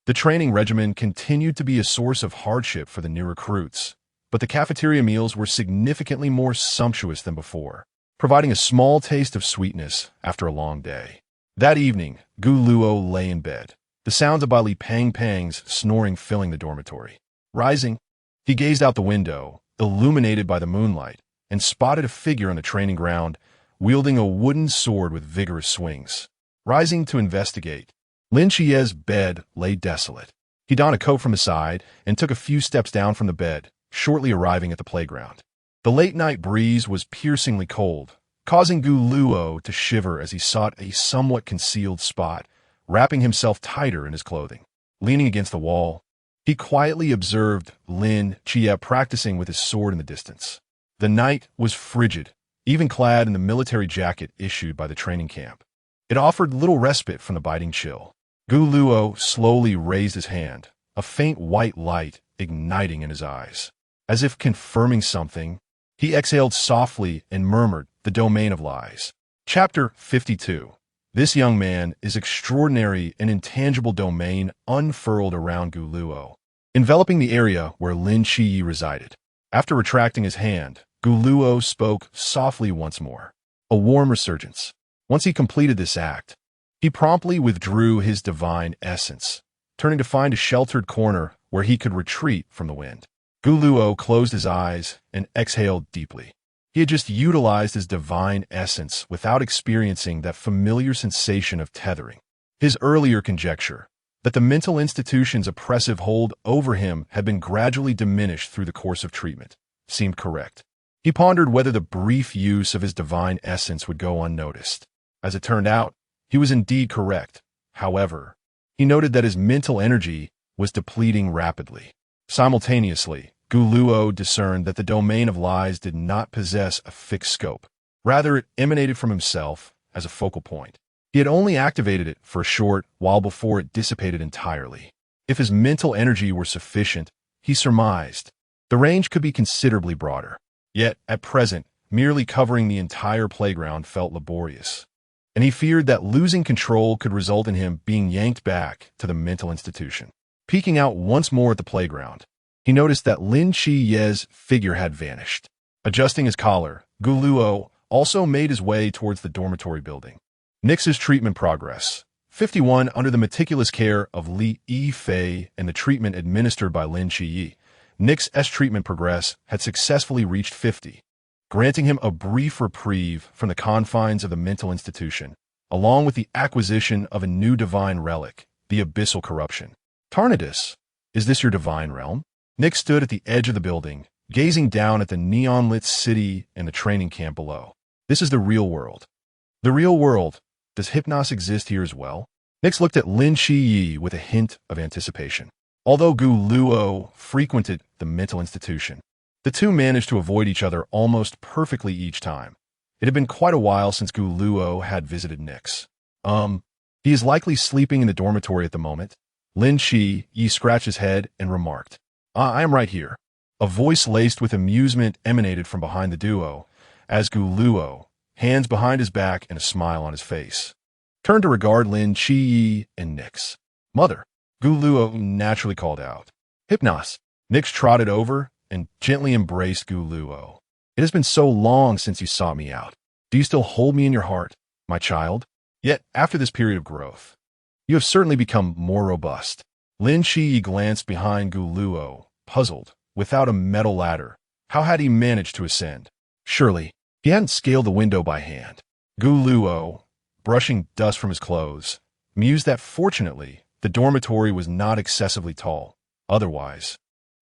The training regimen continued to be a source of hardship for the new recruits, but the cafeteria meals were significantly more sumptuous than before, providing a small taste of sweetness after a long day. That evening, Gu Luo lay in bed, the sounds of Bai Li Pang's snoring filling the dormitory. Rising, he gazed out the window, illuminated by the moonlight, and spotted a figure on the training ground, wielding a wooden sword with vigorous swings. Rising to investigate, Lin Shiyi's bed lay desolate. He donned a coat from his side and took a few steps down from the bed, shortly arriving at the playground. The late-night breeze was piercingly cold, causing Gu Luo to shiver as he sought a somewhat concealed spot, wrapping himself tighter in his clothing. Leaning against the wall, he quietly observed Lin Qi practicing with his sword in the distance. The night was frigid, even clad in the military jacket issued by the training camp. It offered little respite from the biting chill. Gu Luo slowly raised his hand, a faint white light igniting in his eyes. As if confirming something, he exhaled softly and murmured, "The domain of lies." Chapter 52. This young man is extraordinary, an intangible domain unfurled around Gu Luo, enveloping the area where Lin Shiyi resided. After retracting his hand, Gu Luo spoke softly once more. A warm resurgence. Once he completed this act, he promptly withdrew his divine essence, turning to find a sheltered corner where he could retreat from the wind. Gu Luo closed his eyes and exhaled deeply. He had just utilized his divine essence without experiencing that familiar sensation of tethering. His earlier conjecture, that the mental institution's oppressive hold over him had been gradually diminished through the course of treatment, seemed correct. He pondered whether the brief use of his divine essence would go unnoticed. As it turned out, he was indeed correct. However, he noted that his mental energy was depleting rapidly. Simultaneously, Gu Luo discerned that the domain of lies did not possess a fixed scope. Rather, it emanated from himself as a focal point. He had only activated it for a short while before it dissipated entirely. If his mental energy were sufficient, he surmised, the range could be considerably broader. Yet, at present, merely covering the entire playground felt laborious, and he feared that losing control could result in him being yanked back to the mental institution. Peeking out once more at the playground, he noticed that Lin Shiye's figure had vanished. Adjusting his collar, Gu Luo also made his way towards the dormitory building. Nix's treatment progress. 51 under the meticulous care of Li Yifei and the treatment administered by Lin Shiyi. Nix's treatment progress had successfully reached 50, granting him a brief reprieve from the confines of the mental institution, along with the acquisition of a new divine relic, the abyssal corruption. Tarnidus, is this your divine realm? Nix stood at the edge of the building, gazing down at the neon-lit city and the training camp below. This is the real world. The real world. Does Hypnos exist here as well? Nix looked at Lin Shiyi with a hint of anticipation. Although Gu Luo frequented the mental institution, the two managed to avoid each other almost perfectly each time. It had been quite a while since Gu Luo had visited Nix. He is likely sleeping in the dormitory at the moment. Lin Shiyi scratched his head and remarked, I am right here. A voice laced with amusement emanated from behind the duo, as Gu Luo, hands behind his back and a smile on his face, turned to regard Lin Shiyi and Nix. Mother, Gu Luo naturally called out. Hypnos. Nix trotted over and gently embraced Gu Luo. It has been so long since you sought me out. Do you still hold me in your heart, my child? Yet, after this period of growth, you have certainly become more robust. Lin Shiyi glanced behind Gu Luo, puzzled. Without a metal ladder, how had he managed to ascend? Surely, he hadn't scaled the window by hand. Gu Luo, brushing dust from his clothes, mused that fortunately, the dormitory was not excessively tall. Otherwise,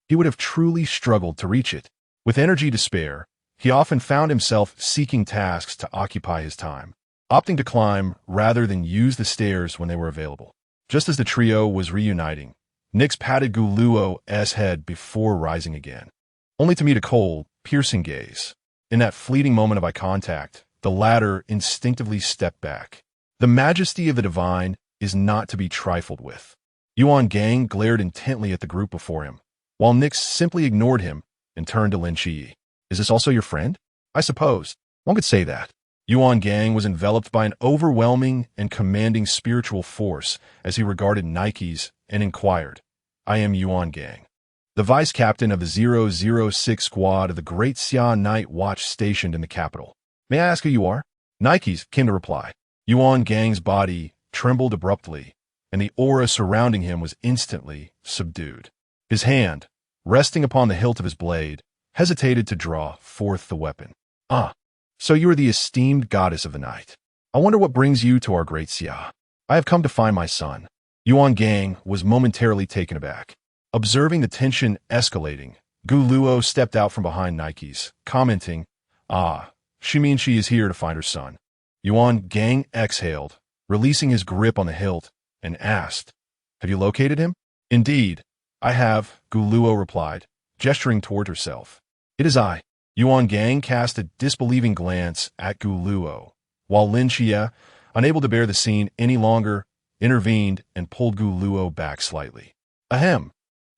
he would have truly struggled to reach it. With energy to spare, he often found himself seeking tasks to occupy his time, opting to climb rather than use the stairs when they were available. Just as the trio was reuniting, Nix patted Gu Luo's head before rising again, only to meet a cold, piercing gaze. In that fleeting moment of eye contact, the latter instinctively stepped back. The majesty of the divine is not to be trifled with. Yuan Gang glared intently at the group before him, while Nix simply ignored him and turned to Lin Shiyi. Is this also your friend? I suppose. One could say that. Yuan Gang was enveloped by an overwhelming and commanding spiritual force as he regarded Nikes and inquired, I am Yuan Gang, the vice captain of the 006 squad of the Great Xia Night Watch stationed in the capital. May I ask who you are? Nikes came to reply. Yuan Gang's body trembled abruptly, and the aura surrounding him was instantly subdued. His hand, resting upon the hilt of his blade, hesitated to draw forth the weapon. Ah, so you are the esteemed goddess of the night. I wonder what brings you to our Great Xia. I have come to find my son. Yuan Gang was momentarily taken aback. Observing the tension escalating, Gu Luo stepped out from behind Nikes, commenting, she means she is here to find her son. Yuan Gang exhaled, releasing his grip on the hilt, and asked, Have you located him? Indeed, I have, Gu Luo replied, gesturing toward herself. It is I. Yuan Gang cast a disbelieving glance at Gu Luo, while Lin Xie, unable to bear the scene any longer, intervened and pulled Gu Luo back slightly. Ahem.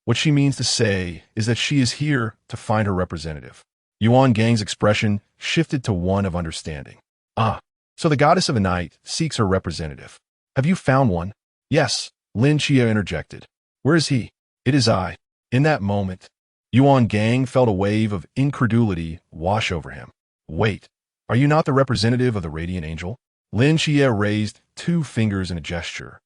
What she means to say is that she is here to find her representative. Yuan Gang's expression shifted to one of understanding. Ah, so the goddess of the night seeks her representative. Have you found one? Yes, Lin Chia interjected. Where is he? It is I. In that moment, Yuan Gang felt a wave of incredulity wash over him. Wait, are you not the representative of the Radiant Angel? Lin Chia raised 2 fingers in a gesture,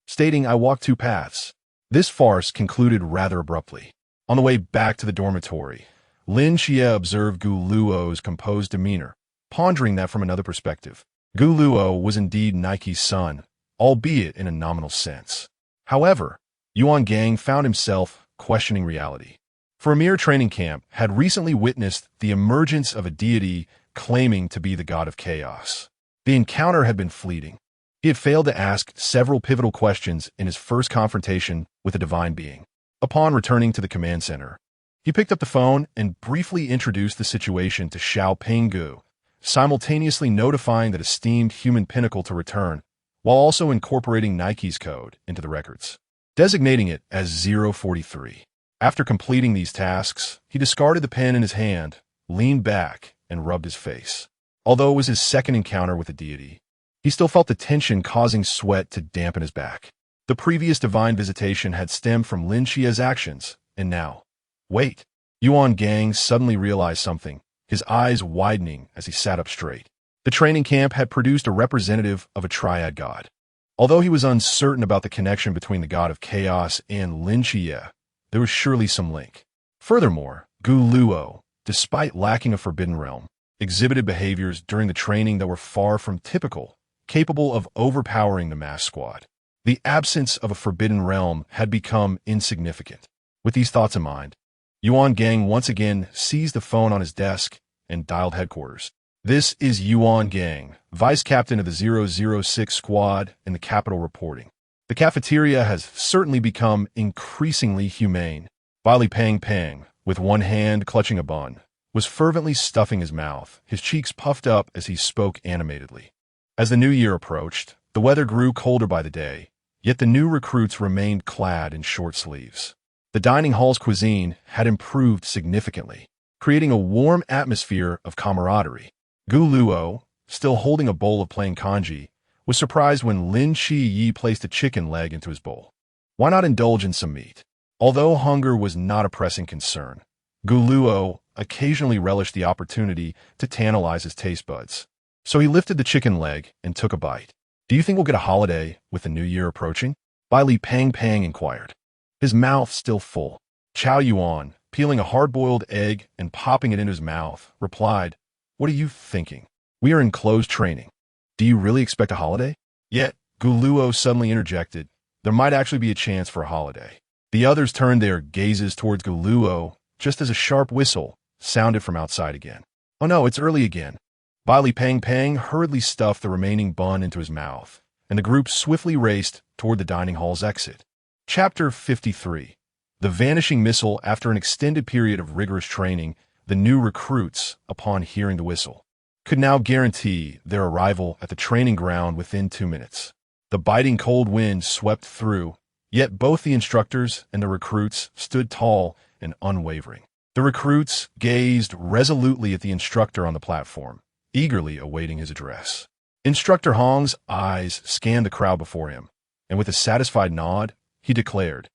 stating, I walk 2 paths. This farce concluded rather abruptly. On the way back to the dormitory, Lin Chia observed Gu Luo's composed demeanor, pondering that from another perspective. Gu Luo was indeed Nike's son, albeit in a nominal sense. However, Yuan Gang found himself questioning reality. For a mere training camp had recently witnessed the emergence of a deity claiming to be the god of chaos. The encounter had been fleeting. He had failed to ask several pivotal questions in his first confrontation with a divine being. Upon returning to the command center, he picked up the phone and briefly introduced the situation to Xiao Penggu, simultaneously notifying that esteemed human pinnacle to return, while also incorporating Nike's code into the records, designating it as 043. After completing these tasks, he discarded the pen in his hand, leaned back, and rubbed his face. Although it was his second encounter with the deity, he still felt the tension causing sweat to dampen his back. The previous divine visitation had stemmed from Lin Chia's actions, and now... Wait! Yuan Gang suddenly realized something, his eyes widening as he sat up straight. The training camp had produced a representative of a triad god. Although he was uncertain about the connection between the god of chaos and Lin Chia, there was surely some link. Furthermore, Gu Luo, despite lacking a forbidden realm, exhibited behaviors during the training that were far from typical, capable of overpowering the mass squad. The absence of a forbidden realm had become insignificant. With these thoughts in mind, Yuan Gang once again seized the phone on his desk and dialed headquarters. This is Yuan Gang, vice captain of the 006 squad in the capital reporting. The cafeteria has certainly become increasingly humane. Bali Pang Pang, with one hand clutching a bun, was fervently stuffing his mouth, his cheeks puffed up as he spoke animatedly. As the new year approached, the weather grew colder by the day, yet the new recruits remained clad in short sleeves. The dining hall's cuisine had improved significantly, creating a warm atmosphere of camaraderie. Gu Luo, still holding a bowl of plain congee, was surprised when Lin Chi Yi placed a chicken leg into his bowl. Why not indulge in some meat? Although hunger was not a pressing concern, Gu Luo occasionally relished the opportunity to tantalize his taste buds. So he lifted the chicken leg and took a bite. Do you think we'll get a holiday with the new year approaching? Bai Li Pang Pang inquired, his mouth still full. Chow Yuan, peeling a hard-boiled egg and popping it into his mouth, replied, What are you thinking? We are in closed training. Do you really expect a holiday? Yet, Gu Luo suddenly interjected, there might actually be a chance for a holiday. The others turned their gazes towards Gu Luo just as a sharp whistle sounded from outside again. Oh no, it's early again. Bai Li Pang Pang hurriedly stuffed the remaining bun into his mouth, and the group swiftly raced toward the dining hall's exit. Chapter 53. The vanishing missile. After an extended period of rigorous training, the new recruits, upon hearing the whistle, could now guarantee their arrival at the training ground within 2 minutes. The biting cold wind swept through, yet both the instructors and the recruits stood tall and unwavering. The recruits gazed resolutely at the instructor on the platform, eagerly awaiting his address. Instructor Hong's eyes scanned the crowd before him, and with a satisfied nod, he declared,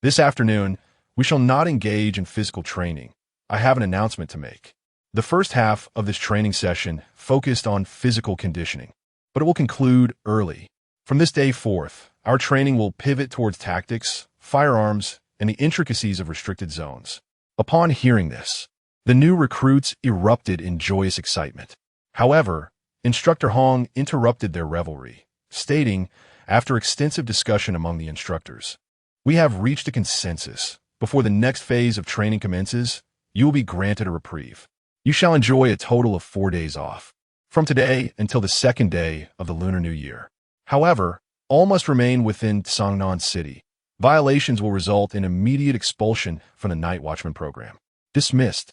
This afternoon, we shall not engage in physical training. I have an announcement to make. The first half of this training session focused on physical conditioning, but it will conclude early. From this day forth, our training will pivot towards tactics, firearms, and the intricacies of restricted zones. Upon hearing this, the new recruits erupted in joyous excitement. However, Instructor Hong interrupted their revelry, stating, after extensive discussion among the instructors, We have reached a consensus. Before the next phase of training commences, you will be granted a reprieve. You shall enjoy a total of 4 days off, from today until the second day of the Lunar New Year. However, all must remain within Sangnan City. Violations will result in immediate expulsion from the Night Watchman program. Dismissed.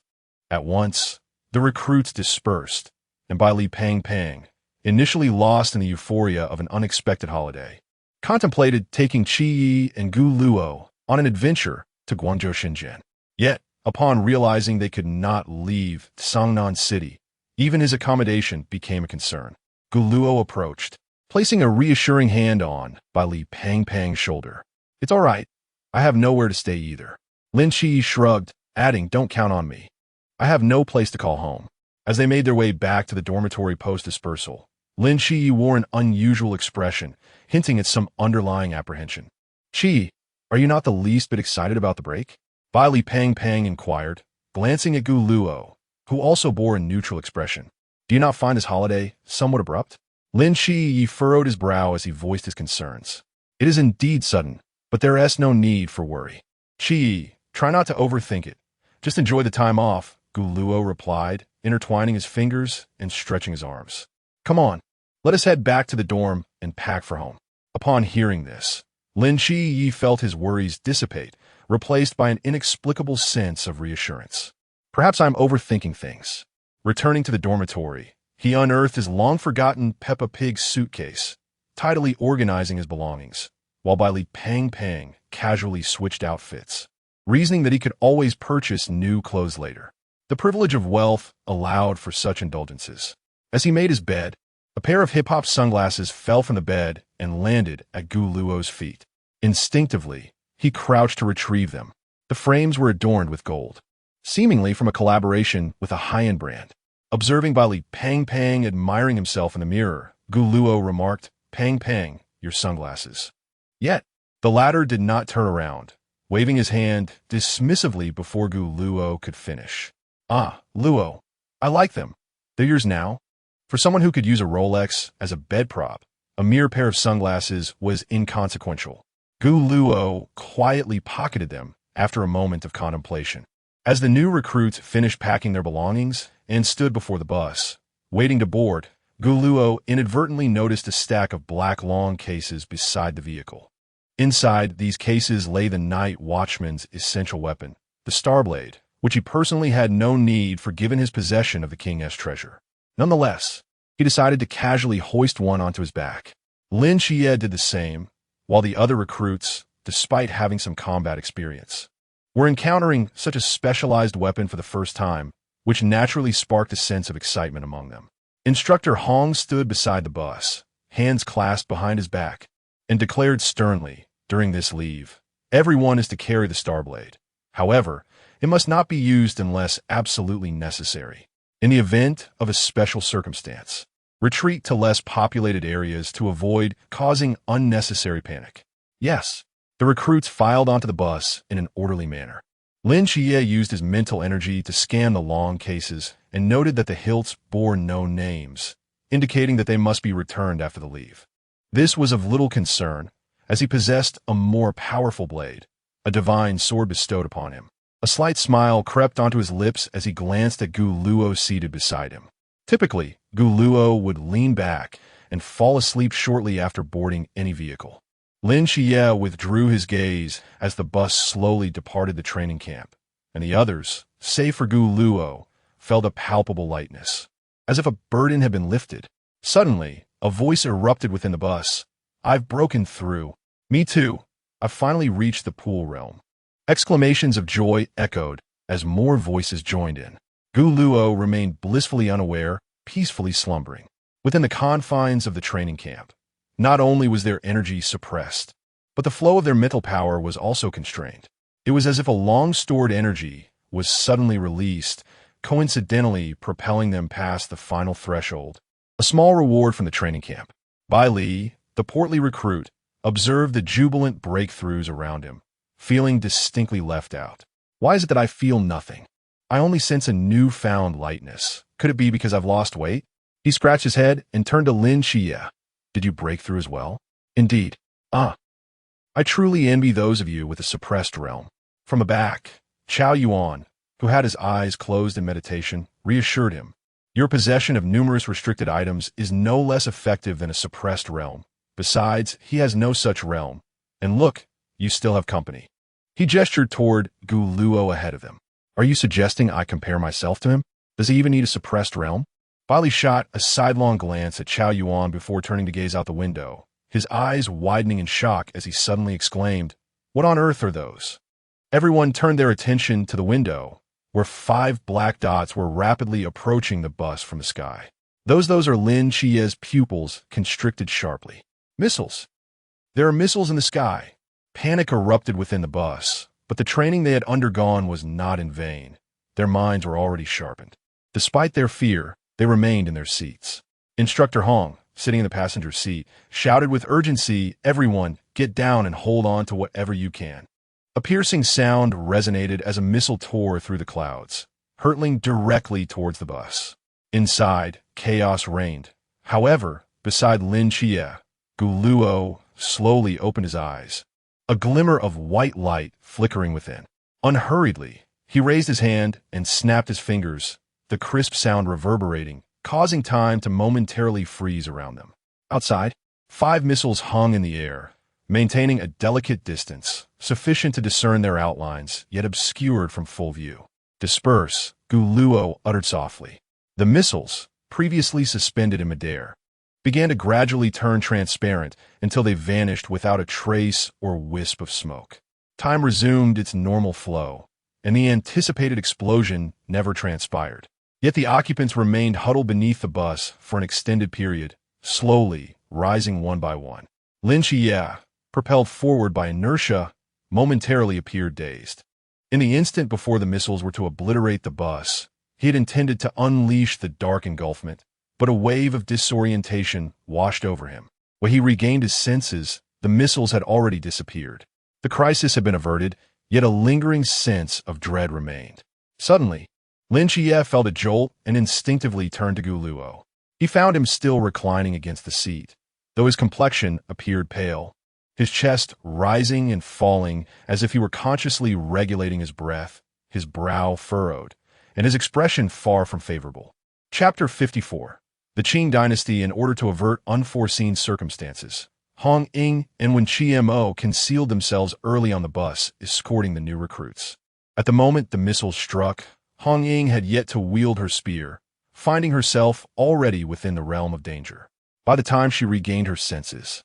At once, the recruits dispersed, and Bai Li Pang Pang, initially lost in the euphoria of an unexpected holiday, contemplated taking Qi and Gu Luo on an adventure to Guangzhou Shenzhen. Yet, upon realizing they could not leave Sangnan City, even his accommodation became a concern. Gu Luo approached, placing a reassuring hand on Bai Li Pang's shoulder. "It's all right. I have nowhere to stay either." Lin Qi shrugged, adding, "Don't count on me. I have no place to call home." As they made their way back to the dormitory post-dispersal, Lin Qi wore an unusual expression, hinting at some underlying apprehension. "Qi, are you not the least bit excited about the break?" Bai Li Pang inquired, glancing at Gu Luo, who also bore a neutral expression. "Do you not find this holiday somewhat abrupt?" Lin Qi furrowed his brow as he voiced his concerns. "It is indeed sudden, but there is no need for worry." "Qi, try not to overthink it. Just enjoy the time off," Gu Luo replied, intertwining his fingers and stretching his arms. "Come on, let us head back to the dorm and pack for home." Upon hearing this, Lin Qi felt his worries dissipate, replaced by an inexplicable sense of reassurance. "Perhaps I'm overthinking things." Returning to the dormitory, he unearthed his long-forgotten Peppa Pig suitcase, tidily organizing his belongings, while Bai Li Pang casually switched outfits, reasoning that he could always purchase new clothes later. The privilege of wealth allowed for such indulgences. As he made his bed, a pair of hip-hop sunglasses fell from the bed and landed at Gu Luo's feet. Instinctively, he crouched to retrieve them. The frames were adorned with gold, seemingly from a collaboration with a high-end brand. Observing Bai Li Pang admiring himself in the mirror, Gu Luo remarked, Pang, your sunglasses." Yet, the latter did not turn around, waving his hand dismissively before Gu Luo could finish. "Ah, Luo, I like them. They're yours now." For someone who could use a Rolex as a bed prop, a mere pair of sunglasses was inconsequential. Gu Luo quietly pocketed them after a moment of contemplation. As the new recruits finished packing their belongings and stood before the bus, waiting to board, Gu Luo inadvertently noticed a stack of black long cases beside the vehicle. Inside these cases lay the night watchman's essential weapon, the Starblade, which he personally had no need for given his possession of the king's treasure. Nonetheless, he decided to casually hoist one onto his back. Lin Xie did the same, while the other recruits, despite having some combat experience, were encountering such a specialized weapon for the first time, which naturally sparked a sense of excitement among them. Instructor Hong stood beside the bus, hands clasped behind his back, and declared sternly, during this leave, everyone is to carry the Starblade. However, it must not be used unless absolutely necessary. In the event of a special circumstance, retreat to less populated areas to avoid causing unnecessary panic. Yes, the recruits filed onto the bus in an orderly manner. Lin Xie used his mental energy to scan the long cases and noted that the hilts bore no names, indicating that they must be returned after the leave. This was of little concern, as he possessed a more powerful blade, a divine sword bestowed upon him. A slight smile crept onto his lips as he glanced at Gu Luo seated beside him. Typically, Gu Luo would lean back and fall asleep shortly after boarding any vehicle. Lin Xie withdrew his gaze as the bus slowly departed the training camp, and the others, save for Gu Luo, felt a palpable lightness, as if a burden had been lifted. Suddenly, a voice erupted within the bus. "I've broken through." "Me too. I've finally reached the pool realm." Exclamations of joy echoed as more voices joined in. Gu Luo remained blissfully unaware, peacefully slumbering. Within the confines of the training camp, not only was their energy suppressed, but the flow of their mental power was also constrained. It was as if a long-stored energy was suddenly released, coincidentally propelling them past the final threshold. A small reward from the training camp. Bai Li, the portly recruit, observed the jubilant breakthroughs around him, feeling distinctly left out. "Why is it that I feel nothing? I only sense a newfound lightness. Could it be because I've lost weight?" He scratched his head and turned to Lin Xie. "Did you break through as well?" "Indeed. I truly envy those of you with a suppressed realm." From the back, Chao Yuan, who had his eyes closed in meditation, reassured him. "Your possession of numerous restricted items is no less effective than a suppressed realm. Besides, he has no such realm. And look, you still have company." He gestured toward Gu Luo ahead of them. "Are you suggesting I compare myself to him? Does he even need a suppressed realm?" Bai Li shot a sidelong glance at Chao Yuan before turning to gaze out the window, his eyes widening in shock as he suddenly exclaimed, "What on earth are those?" Everyone turned their attention to the window, where 5 black dots were rapidly approaching the bus from the sky. Those are Lin Chie's pupils constricted sharply. Missiles. There are missiles in the sky. Panic erupted within the bus, but the training they had undergone was not in vain. Their minds were already sharpened. Despite their fear, they remained in their seats. Instructor Hong, sitting in the passenger seat, shouted with urgency, "Everyone, get down and hold on to whatever you can." A piercing sound resonated as a missile tore through the clouds, hurtling directly towards the bus. Inside, chaos reigned. However, beside Lin Chie, Gu Luo slowly opened his eyes, a glimmer of white light flickering within. Unhurriedly, he raised his hand and snapped his fingers, the crisp sound reverberating, causing time to momentarily freeze around them. Outside, 5 missiles hung in the air, maintaining a delicate distance, sufficient to discern their outlines, yet obscured from full view. "Disperse," Gu Luo uttered softly. The missiles, previously suspended in midair, began to gradually turn transparent until they vanished without a trace or wisp of smoke. Time resumed its normal flow, and the anticipated explosion never transpired. Yet the occupants remained huddled beneath the bus for an extended period, slowly rising one by one. Lin Chie, propelled forward by inertia, momentarily appeared dazed. In the instant before the missiles were to obliterate the bus, he had intended to unleash the dark engulfment, but a wave of disorientation washed over him. When he regained his senses, the missiles had already disappeared. The crisis had been averted, yet a lingering sense of dread remained. Suddenly, Lin Chie felt a jolt and instinctively turned to Gu Luo. He found him still reclining against the seat, though his complexion appeared pale, his chest rising and falling as if he were consciously regulating his breath, his brow furrowed, and his expression far from favorable. Chapter 54. The Qing Dynasty. In order to avert unforeseen circumstances, Hong Ying and Wen Chiemo concealed themselves early on the bus, escorting the new recruits. At the moment the missiles struck, Hong Ying had yet to wield her spear, finding herself already within the realm of danger. By the time she regained her senses,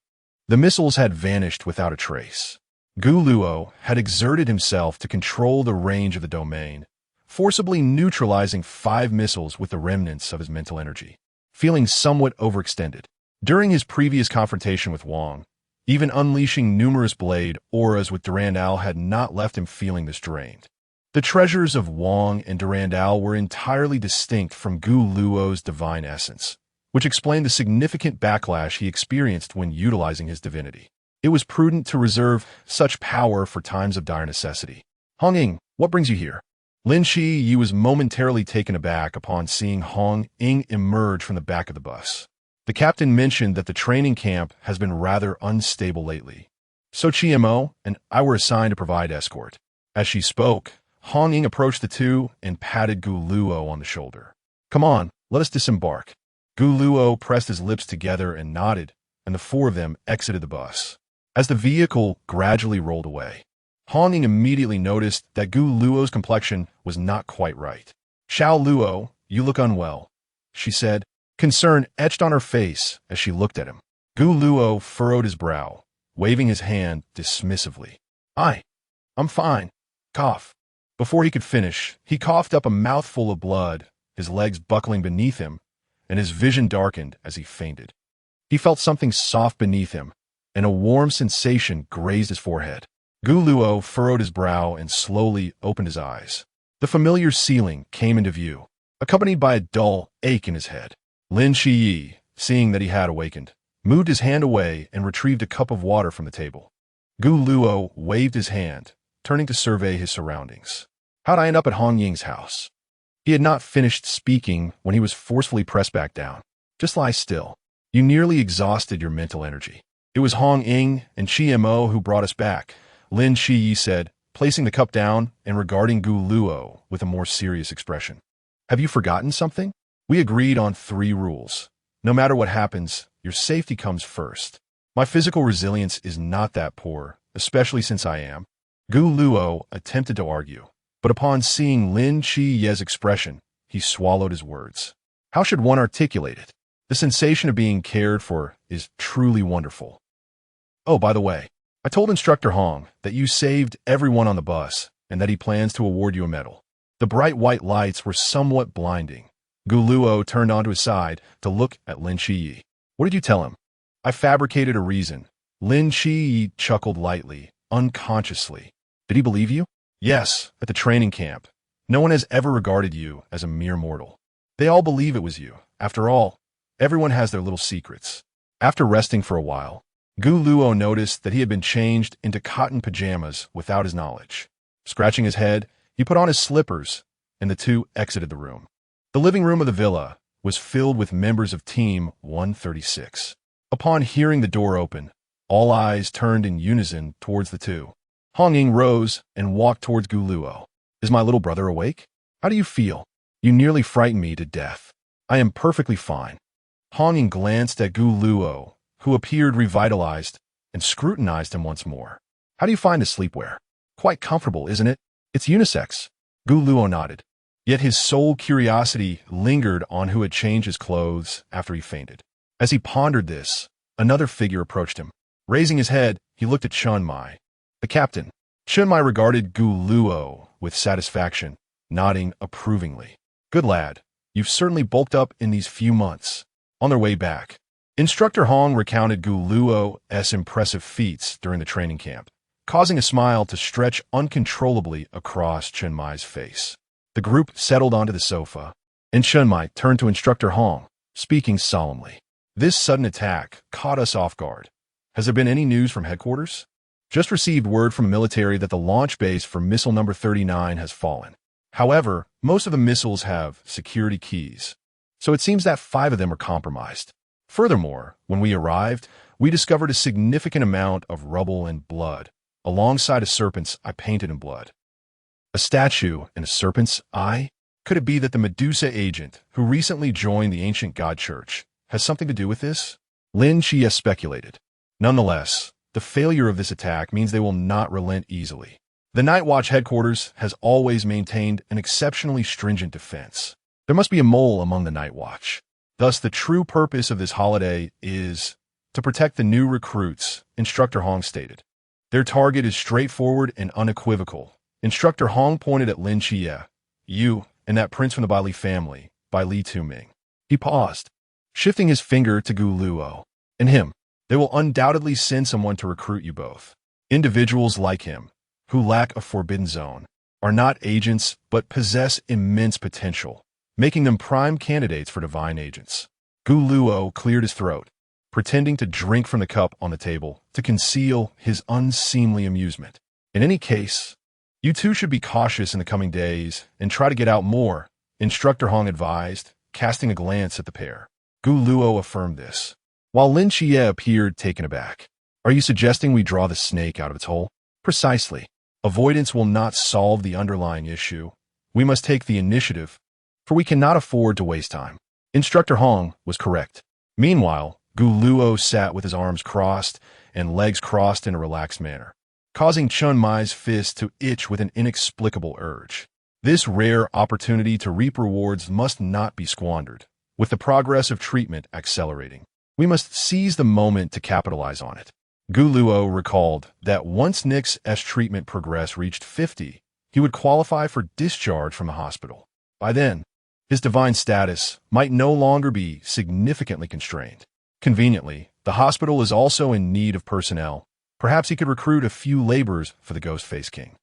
the missiles had vanished without a trace. Gu Luo had exerted himself to control the range of the domain, forcibly neutralizing 5 missiles with the remnants of his mental energy. Feeling somewhat overextended, during his previous confrontation with Wang, even unleashing numerous blade auras with Durandal had not left him feeling this drained. The treasures of Wang and Durandal were entirely distinct from Gu Luo's divine essence, which explained the significant backlash he experienced when utilizing his divinity. It was prudent to reserve such power for times of dire necessity. "Hong Ying, what brings you here?" Lin Chi was momentarily taken aback upon seeing Hong Ying emerge from the back of the bus. The captain mentioned that the training camp has been rather unstable lately, so Chiemo and I were assigned to provide escort. As she spoke, Hong Ying approached the two and patted Gu Luo on the shoulder. "Come on, let us disembark." Gu Luo pressed his lips together and nodded, and the 4 of them exited the bus. As the vehicle gradually rolled away, Hong Ying immediately noticed that Gu Luo's complexion was not quite right. "Xiao Luo, you look unwell," she said, concern etched on her face as she looked at him. Gu Luo furrowed his brow, waving his hand dismissively. I'm fine." Cough. Before he could finish, he coughed up a mouthful of blood, his legs buckling beneath him, and his vision darkened as he fainted. He felt something soft beneath him, and a warm sensation grazed his forehead. Gu Luo furrowed his brow and slowly opened his eyes. The familiar ceiling came into view, accompanied by a dull ache in his head. Lin Chi, seeing that he had awakened, moved his hand away and retrieved a cup of water from the table. Gu Luo waved his hand, turning to survey his surroundings. "How'd I end up at Hong Ying's house?" He had not finished speaking when he was forcefully pressed back down. "Just lie still. You nearly exhausted your mental energy." "It was Hong Ying and Chiemo who brought us back," Lin Chi said, placing the cup down and regarding Gu Luo with a more serious expression. "Have you forgotten something? We agreed on 3 rules. No matter what happens, your safety comes first. My physical resilience is not that poor, especially since I am." Gu Luo attempted to argue, but upon seeing Lin Chi's expression, he swallowed his words. How should one articulate it? The sensation of being cared for is truly wonderful. Oh, by the way, I told Instructor Hong that you saved everyone on the bus and that he plans to award you a medal. The bright white lights were somewhat blinding. Gu Luo turned onto his side to look at Lin Shiyi. What did you tell him? I fabricated a reason. Lin Shiyi chuckled lightly, unconsciously. Did he believe you? Yes, at the training camp. No one has ever regarded you as a mere mortal. They all believe it was you. After all, everyone has their little secrets. After resting for a while, Gu Luo noticed that he had been changed into cotton pajamas without his knowledge. Scratching his head, he put on his slippers, and the two exited the room. The living room of the villa was filled with members of Team 136. Upon hearing the door open, all eyes turned in unison towards the two. Hong Ying rose and walked towards Gu Luo. Is my little brother awake? How do you feel? You nearly frightened me to death. I am perfectly fine. Hong Ying glanced at Gu Luo, who appeared revitalized, and scrutinized him once more. How do you find the sleepwear? Quite comfortable, isn't it? It's unisex. Gu Luo nodded. Yet his sole curiosity lingered on who had changed his clothes after he fainted. As he pondered this, another figure approached him. Raising his head, he looked at Chun Mai, the captain. Chun Mai regarded Gu Luo with satisfaction, nodding approvingly. Good lad, you've certainly bulked up in these few months. On their way back, Instructor Hong recounted Gu Luo's impressive feats during the training camp, causing a smile to stretch uncontrollably across Chun Mai's face. The group settled onto the sofa, and Chun Mai turned to Instructor Hong, speaking solemnly. This sudden attack caught us off guard. Has there been any news from headquarters? Just received word from military that the launch base for missile number 39 has fallen. However, most of the missiles have security keys, so it seems that 5 of them are compromised. Furthermore, when we arrived, we discovered a significant amount of rubble and blood, alongside a serpent's eye painted in blood. A statue and a serpent's eye? Could it be that the Medusa agent, who recently joined the ancient god church, has something to do with this? Lin Chia speculated. Nonetheless, the failure of this attack means they will not relent easily. The Night Watch headquarters has always maintained an exceptionally stringent defense. There must be a mole among the Night Watch. Thus, the true purpose of this holiday is to protect the new recruits, Instructor Hong stated. Their target is straightforward and unequivocal. Instructor Hong pointed at Lin Chia. You and that prince from the Bai Li family, Bai Li Tuming. He paused, shifting his finger to Gu Luo. And him. They will undoubtedly send someone to recruit you both. Individuals like him, who lack a forbidden zone, are not agents but possess immense potential, making them prime candidates for divine agents. Gu Luo cleared his throat, pretending to drink from the cup on the table to conceal his unseemly amusement. In any case, you two should be cautious in the coming days and try to get out more, Instructor Hong advised, casting a glance at the pair. Gu Luo affirmed this, while Lin Chia appeared taken aback. Are you suggesting we draw the snake out of its hole? Precisely. Avoidance will not solve the underlying issue. We must take the initiative, for we cannot afford to waste time. Instructor Hong was correct. Meanwhile, Gu Luo sat with his arms crossed and legs crossed in a relaxed manner, causing Chun Mai's fist to itch with an inexplicable urge. This rare opportunity to reap rewards must not be squandered, with the progress of treatment accelerating. We must seize the moment to capitalize on it. Gu Luo recalled that once Nick's treatment progress reached 50, he would qualify for discharge from the hospital. By then, his divine status might no longer be significantly constrained. Conveniently, the hospital is also in need of personnel. Perhaps he could recruit a few laborers for the Ghostface King.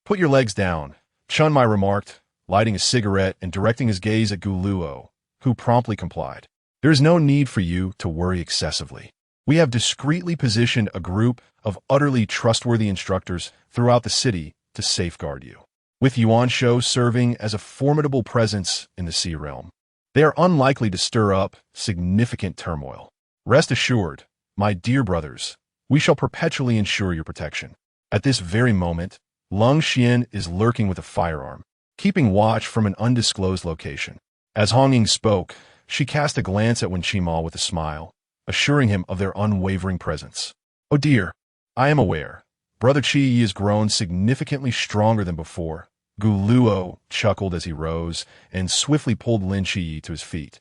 Put your legs down, Chun Mai remarked, lighting a cigarette and directing his gaze at Gu Luo, who promptly complied. There is no need for you to worry excessively. We have discreetly positioned a group of utterly trustworthy instructors throughout the city to safeguard you, with Yuan Shou serving as a formidable presence in the Sea Realm. They are unlikely to stir up significant turmoil. Rest assured, my dear brothers, we shall perpetually ensure your protection. At this very moment, Lung Xian is lurking with a firearm, keeping watch from an undisclosed location. As Hong Ying spoke, she cast a glance at Wen Qima with a smile, assuring him of their unwavering presence. Oh dear, I am aware. Brother Qi has grown significantly stronger than before. Gu Luo chuckled as he rose and swiftly pulled Lin Qi to his feet.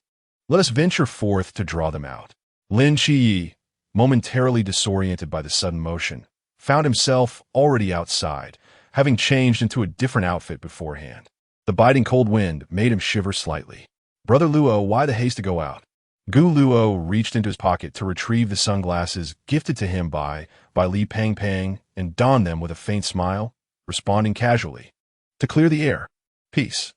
Let us venture forth to draw them out. Lin Qi, momentarily disoriented by the sudden motion, found himself already outside, having changed into a different outfit beforehand. The biting cold wind made him shiver slightly. "Brother Luo, why the haste to go out?" Gu Luo reached into his pocket to retrieve the sunglasses gifted to him by Li Pang Pang and donned them with a faint smile, responding casually. "To clear the air. Peace.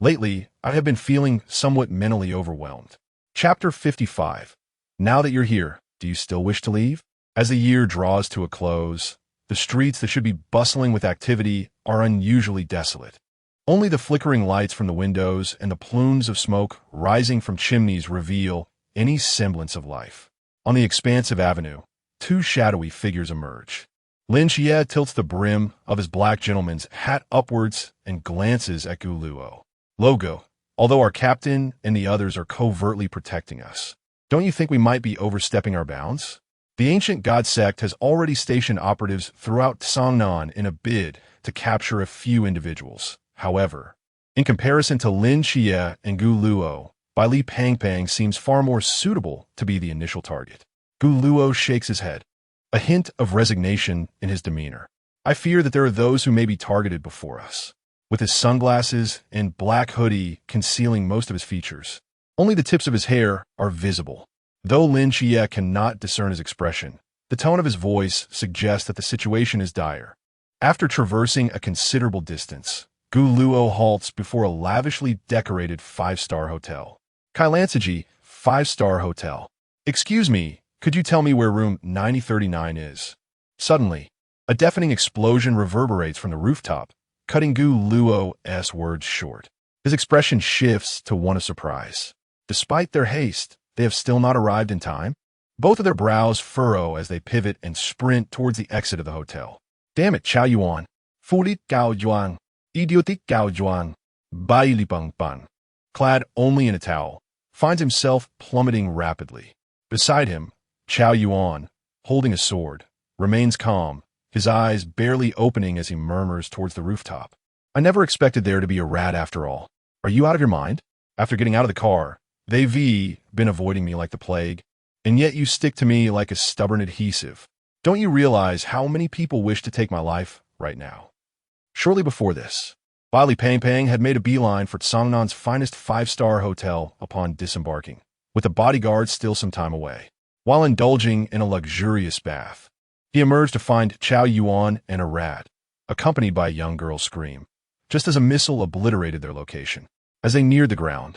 Lately, I have been feeling somewhat mentally overwhelmed." Chapter 55. Now that you're here, do you still wish to leave? As the year draws to a close, the streets that should be bustling with activity are unusually desolate. Only the flickering lights from the windows and the plumes of smoke rising from chimneys reveal any semblance of life. On the expansive avenue, two shadowy figures emerge. Lin Xie tilts the brim of his black gentleman's hat upwards and glances at Gu Luo. "Logo, although our captain and the others are covertly protecting us, don't you think we might be overstepping our bounds? The ancient god sect has already stationed operatives throughout Songnan in a bid to capture a few individuals. However, in comparison to Lin Xie and Gu Luo, Li Pang Pang seems far more suitable to be the initial target." Gu Luo shakes his head, a hint of resignation in his demeanor. "I fear that there are those who may be targeted before us." With his sunglasses and black hoodie concealing most of his features, only the tips of his hair are visible. Though Lin Xie cannot discern his expression, the tone of his voice suggests that the situation is dire. After traversing a considerable distance, Gu Luo halts before a lavishly decorated 5-star hotel. "Kailansaji, 5-star hotel. Excuse me, could you tell me where room 9039 is?" Suddenly, a deafening explosion reverberates from the rooftop, cutting Gu Luo's words short. His expression shifts to one of surprise. Despite their haste, they have still not arrived in time. Both of their brows furrow as they pivot and sprint towards the exit of the hotel. "Damn it, Chao Yuan. Fulit Gao Yuan. Idiotic Gao Yuan." Bai Li Peng Pan, clad only in a towel, finds himself plummeting rapidly. Beside him, Chao Yuan, holding a sword, remains calm, his eyes barely opening as he murmurs towards the rooftop. "I never expected there to be a rat after all. Are you out of your mind? After getting out of the car, they've been avoiding me like the plague, and yet you stick to me like a stubborn adhesive. Don't you realize how many people wish to take my life right now?" Shortly before this, Li Pang Pang had made a beeline for Songnan's finest 5-star hotel upon disembarking, with the bodyguard still some time away. While indulging in a luxurious bath, he emerged to find Chao Yuan and a rat, accompanied by a young girl's scream, just as a missile obliterated their location. As they neared the ground,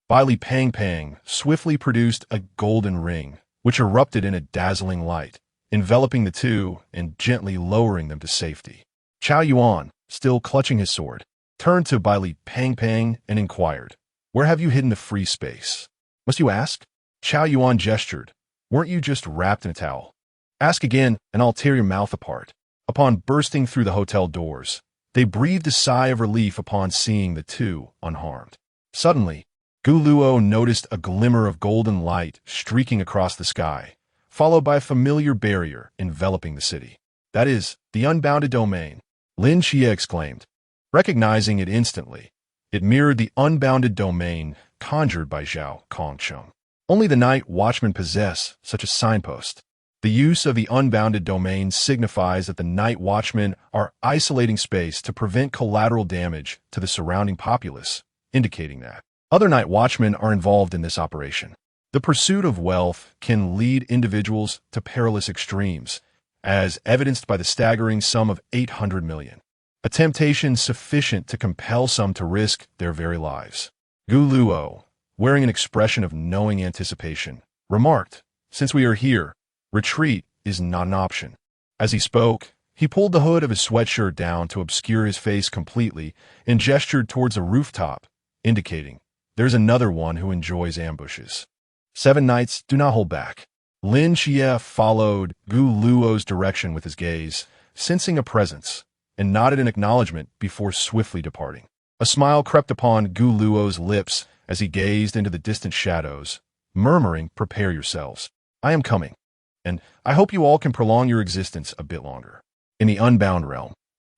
Li Pang Pang swiftly produced a golden ring, which erupted in a dazzling light, enveloping the two and gently lowering them to safety. Chao Yuan, still clutching his sword, turned to Li Pang Pang and inquired, "Where have you hidden the free space?" "Must you ask?" Chao Yuan gestured. "Weren't you just wrapped in a towel? Ask again, and I'll tear your mouth apart." Upon bursting through the hotel doors, they breathed a sigh of relief upon seeing the two unharmed. Suddenly, Gu Luo noticed a glimmer of golden light streaking across the sky, followed by a familiar barrier enveloping the city. "That is, the unbounded domain," Lin Xie exclaimed. Recognizing it instantly, it mirrored the unbounded domain conjured by Zhao Kongcheng. Only the night watchmen possess such a signpost. The use of the unbounded domain signifies that the night watchmen are isolating space to prevent collateral damage to the surrounding populace, indicating that other night watchmen are involved in this operation. The pursuit of wealth can lead individuals to perilous extremes, as evidenced by the staggering sum of 800 million. A temptation sufficient to compel some to risk their very lives. Gu Luo, wearing an expression of knowing anticipation, remarked, "Since we are here, retreat is not an option." As he spoke, he pulled the hood of his sweatshirt down to obscure his face completely and gestured towards a rooftop, indicating, "There's another one who enjoys ambushes." 7 knights do not hold back. Lin Xie followed Gu Luo's direction with his gaze, sensing a presence, and nodded in acknowledgement before swiftly departing. A smile crept upon Gu Luo's lips as he gazed into the distant shadows, murmuring, "Prepare yourselves. I am coming, and I hope you all can prolong your existence a bit longer." In the unbound realm,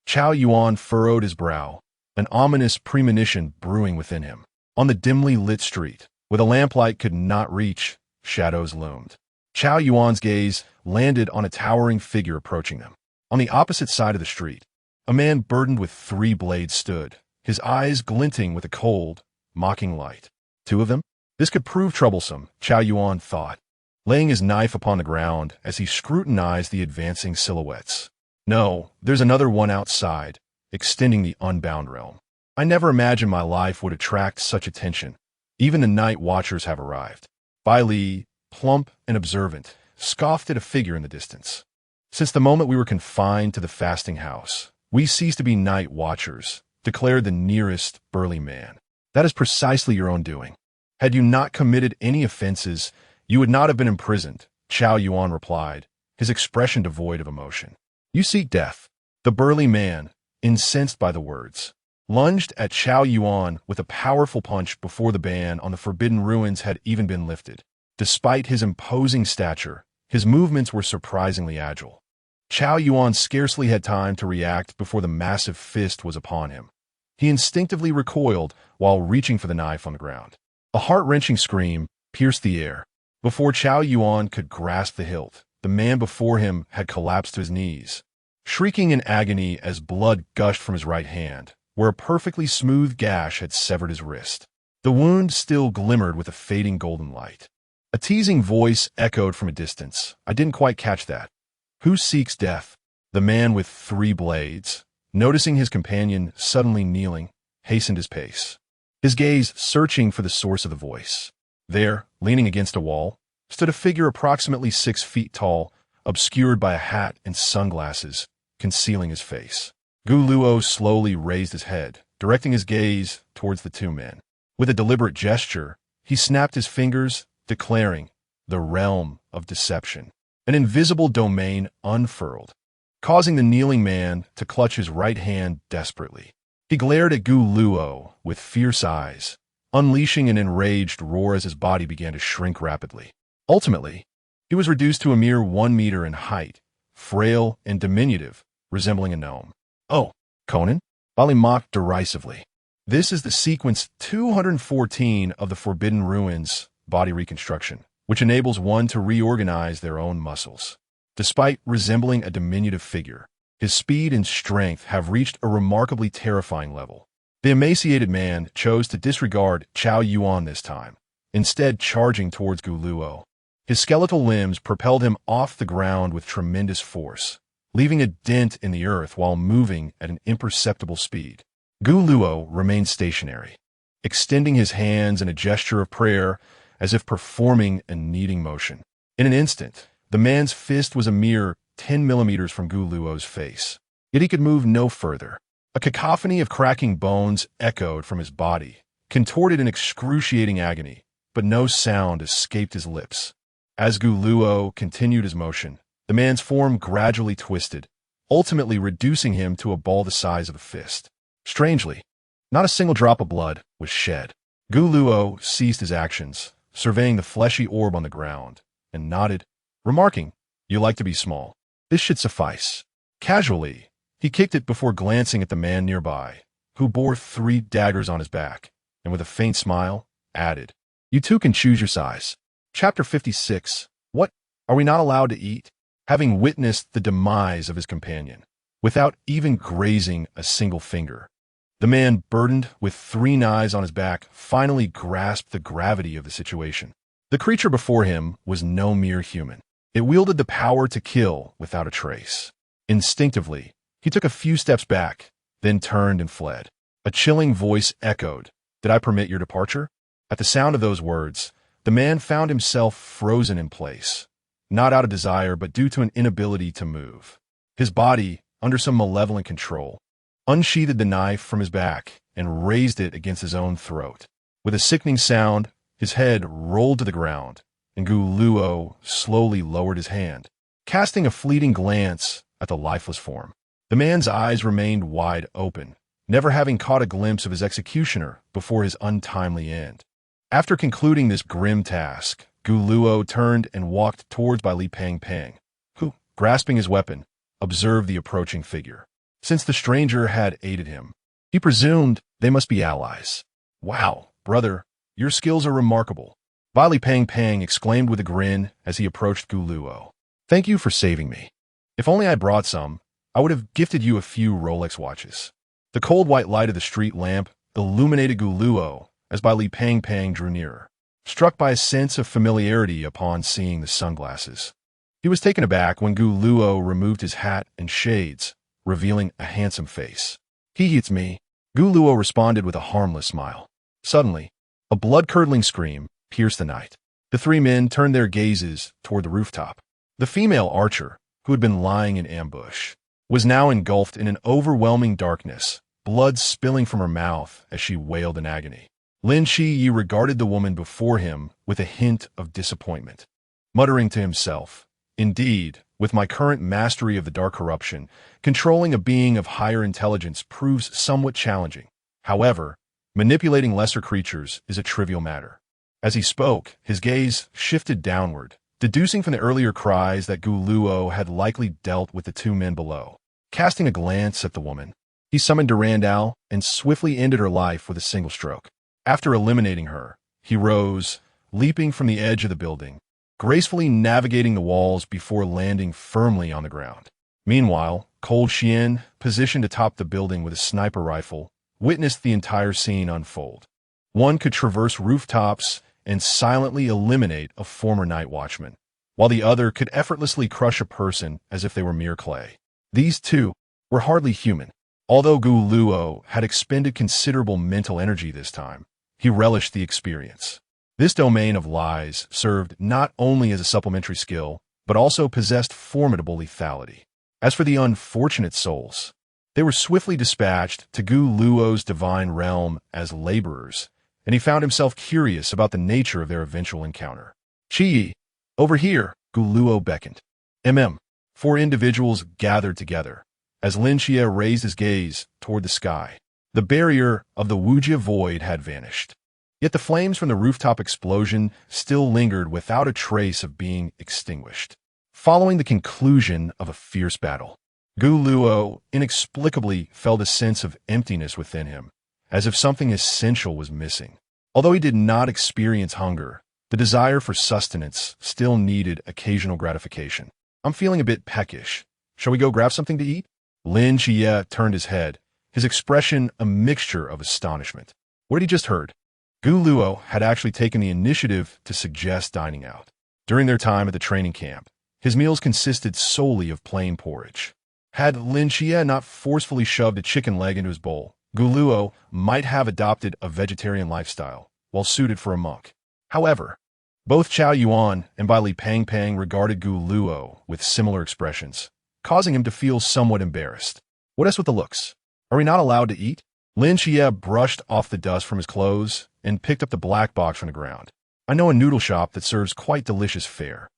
Chao Yuan furrowed his brow, an ominous premonition brewing within him. On the dimly lit street, where the lamplight could not reach, shadows loomed. Chow Yuan's gaze landed on a towering figure approaching them. On the opposite side of the street, a man burdened with 3 blades stood, his eyes glinting with a cold, mocking light. 2 of them? This could prove troublesome, Chow Yuan thought, laying his knife upon the ground as he scrutinized the advancing silhouettes. No, there's another one outside, extending the unbound realm. I never imagined my life would attract such attention. Even the night watchers have arrived. Bai Li, plump and observant, scoffed at a figure in the distance. Since the moment we were confined to the fasting house, we ceased to be night watchers, declared the nearest burly man. That is precisely your own doing. Had you not committed any offenses, you would not have been imprisoned, Chow Yuan replied, his expression devoid of emotion. You seek death. The burly man, incensed by the words, lunged at Chow Yuan with a powerful punch before the ban on the Forbidden Ruins had even been lifted. Despite his imposing stature, his movements were surprisingly agile. Chow Yuan scarcely had time to react before the massive fist was upon him. He instinctively recoiled while reaching for the knife on the ground. A heart-wrenching scream pierced the air. Before Chow Yuan could grasp the hilt, the man before him had collapsed to his knees, shrieking in agony as blood gushed from his right hand, where a perfectly smooth gash had severed his wrist. The wound still glimmered with a fading golden light. A teasing voice echoed from a distance. I didn't quite catch that. Who seeks death? The man with 3 blades, noticing his companion suddenly kneeling, hastened his pace, his gaze searching for the source of the voice. There, leaning against a wall, stood a figure approximately 6 feet tall, obscured by a hat and sunglasses, concealing his face. Gu Luo slowly raised his head, directing his gaze towards the 2 men. With a deliberate gesture, he snapped his fingers, declaring, "The realm of deception." An invisible domain unfurled, causing the kneeling man to clutch his right hand desperately. He glared at Gu Luo with fierce eyes, unleashing an enraged roar as his body began to shrink rapidly. Ultimately, he was reduced to a mere 1 meter in height, frail and diminutive, resembling a gnome. Oh, Conan? Bali mocked derisively. This is the sequence 214 of the Forbidden Ruins body reconstruction, which enables one to reorganize their own muscles. Despite resembling a diminutive figure, his speed and strength have reached a remarkably terrifying level. The emaciated man chose to disregard Chow Yuan this time, instead charging towards Gu Luo. His skeletal limbs propelled him off the ground with tremendous force, leaving a dent in the earth while moving at an imperceptible speed. Gu Luo remained stationary, extending his hands in a gesture of prayer as if performing a kneading motion. In an instant, the man's fist was a mere 10 millimeters from Gu Luo's face, yet he could move no further. A cacophony of cracking bones echoed from his body, contorted in excruciating agony, but no sound escaped his lips. As Gu Luo continued his motion, the man's form gradually twisted, ultimately reducing him to a ball the size of a fist. Strangely, not a single drop of blood was shed. Gu Luo ceased his actions, surveying the fleshy orb on the ground, and nodded, remarking, "You like to be small. This should suffice." Casually, he kicked it before glancing at the man nearby, who bore 3 daggers on his back, and with a faint smile, added, "You too can choose your size." Chapter 56. What? Are we not allowed to eat? Having witnessed the demise of his companion, without even grazing a single finger, the man burdened with 3 knives on his back finally grasped the gravity of the situation. The creature before him was no mere human. It wielded the power to kill without a trace. Instinctively, he took a few steps back, then turned and fled. A chilling voice echoed, "Did I permit your departure?" At the sound of those words, the man found himself frozen in place, not out of desire but due to an inability to move. His body, under some malevolent control, unsheathed the knife from his back and raised it against his own throat. With a sickening sound, his head rolled to the ground, and Gu Luo slowly lowered his hand, casting a fleeting glance at the lifeless form. The man's eyes remained wide open, never having caught a glimpse of his executioner before his untimely end. After concluding this grim task, Gu Luo turned and walked towards Bai Li Pang Pang, who, grasping his weapon, observed the approaching figure. Since the stranger had aided him, he presumed they must be allies. "Wow, brother, your skills are remarkable," Li Pang exclaimed with a grin as he approached Gu Luo. Thank you for saving me. If only I brought some, I would have gifted you a few Rolex watches. The cold white light of the street lamp illuminated Gu Luo as Li Pang drew nearer, struck by a sense of familiarity upon seeing the sunglasses. He was taken aback when Gu Luo removed his hat and shades, revealing a handsome face. It's me. Gu Luo responded with a harmless smile. Suddenly, a blood-curdling scream pierced the night. The three men turned their gazes toward the rooftop. The female archer, who had been lying in ambush, was now engulfed in an overwhelming darkness, blood spilling from her mouth as she wailed in agony. Lin Shiyi regarded the woman before him with a hint of disappointment, muttering to himself, Indeed, with my current mastery of the dark corruption, controlling a being of higher intelligence proves somewhat challenging. However, manipulating lesser creatures is a trivial matter. As he spoke, his gaze shifted downward, deducing from the earlier cries that Gu Luo had likely dealt with the two men below. Casting a glance at the woman, he summoned Durandal and swiftly ended her life with a single stroke. After eliminating her, he rose, leaping from the edge of the building, gracefully navigating the walls before landing firmly on the ground. Meanwhile, Cold Xian, positioned atop the building with a sniper rifle, witnessed the entire scene unfold. One could traverse rooftops and silently eliminate a former night watchman, while the other could effortlessly crush a person as if they were mere clay. These two were hardly human. Although Gu Luo had expended considerable mental energy this time, he relished the experience. This domain of lies served not only as a supplementary skill, but also possessed formidable lethality. As for the unfortunate souls, they were swiftly dispatched to Gu Luo's divine realm as laborers, and he found himself curious about the nature of their eventual encounter. Chi, over here, Gu Luo beckoned. Four individuals gathered together, as Lin Xie raised his gaze toward the sky. The barrier of the Wujia void had vanished. Yet the flames from the rooftop explosion still lingered without a trace of being extinguished. Following the conclusion of a fierce battle, Gu Luo inexplicably felt a sense of emptiness within him, as if something essential was missing. Although he did not experience hunger, the desire for sustenance still needed occasional gratification. I'm feeling a bit peckish. Shall we go grab something to eat? Lin Xie turned his head, his expression a mixture of astonishment. What had he just heard? Gu Luo had actually taken the initiative to suggest dining out. During their time at the training camp, his meals consisted solely of plain porridge. Had Lin Xie not forcefully shoved a chicken leg into his bowl, Gu Luo might have adopted a vegetarian lifestyle, well suited for a monk. However, both Chao Yuan and Li Pang regarded Gu Luo with similar expressions, causing him to feel somewhat embarrassed. What else with the looks? Are we not allowed to eat? Lin Xie brushed off the dust from his clothes and picked up the black box from the ground. I know a noodle shop that serves quite delicious fare.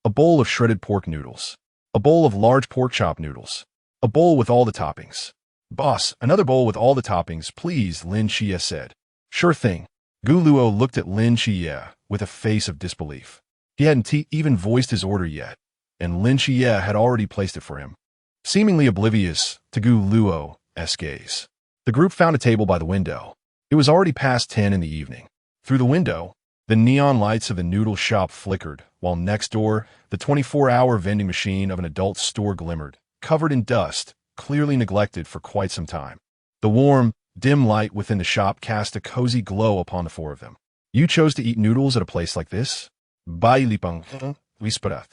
A bowl of shredded pork noodles. A bowl of large pork chop noodles. A bowl with all the toppings. Boss, another bowl with all the toppings, please, Lin Xie said. Sure thing. Gu Luo looked at Lin Xie with a face of disbelief. He hadn't even voiced his order yet, and Lin Xie had already placed it for him. Seemingly oblivious to Gu Luo's gaze, the group found a table by the window. It was already past 10 in the evening. Through the window, the neon lights of the noodle shop flickered, while next door, the 24-hour vending machine of an adult store glimmered, covered in dust, clearly neglected for quite some time. The warm, dim light within the shop cast a cozy glow upon the four of them. You chose to eat noodles at a place like this? Bai Lipeng, whispered.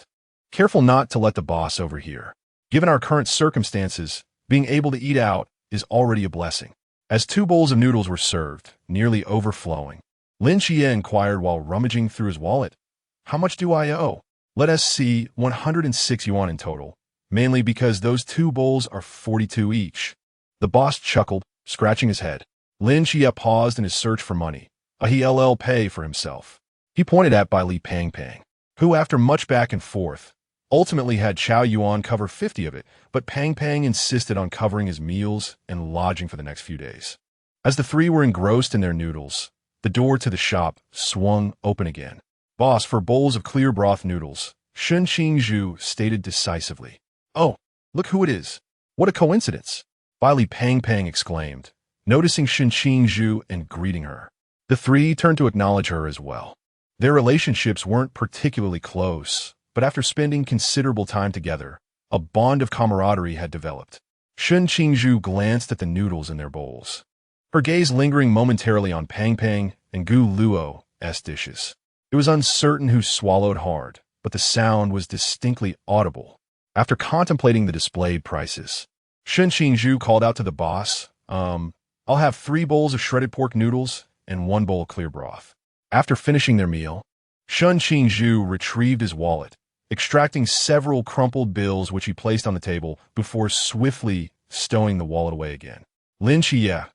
Careful not to let the boss overhear. Given our current circumstances, being able to eat out is already a blessing. As 2 bowls of noodles were served, nearly overflowing, Lin Xie inquired while rummaging through his wallet. How much do I owe? Let us see, 106 yuan in total, mainly because those 2 bowls are 42 each. The boss chuckled, scratching his head. Lin Xie paused in his search for money. He'll pay for himself. He pointed at Li Pang, who, after much back and forth, ultimately had Chao Yuan cover 50 of it, but Pang insisted on covering his meals and lodging for the next few days. As the three were engrossed in their noodles, the door to the shop swung open again. Boss, for bowls of clear broth noodles, Shun Qingzhu stated decisively. Oh, look who it is. What a coincidence. Li Pang exclaimed, noticing Shun Qingzhu and greeting her. The three turned to acknowledge her as well. Their relationships weren't particularly close, but after spending considerable time together, a bond of camaraderie had developed. Shun Qingzhu glanced at the noodles in their bowls, her gaze lingering momentarily on Pang Pang and Gu Luo's dishes. It was uncertain who swallowed hard, but the sound was distinctly audible. After contemplating the displayed prices, Shun Qingzhu called out to the boss, I'll have 3 bowls of shredded pork noodles and 1 bowl of clear broth. After finishing their meal, Shun Qingzhu retrieved his wallet, extracting several crumpled bills which he placed on the table before swiftly stowing the wallet away again. Lin Xie,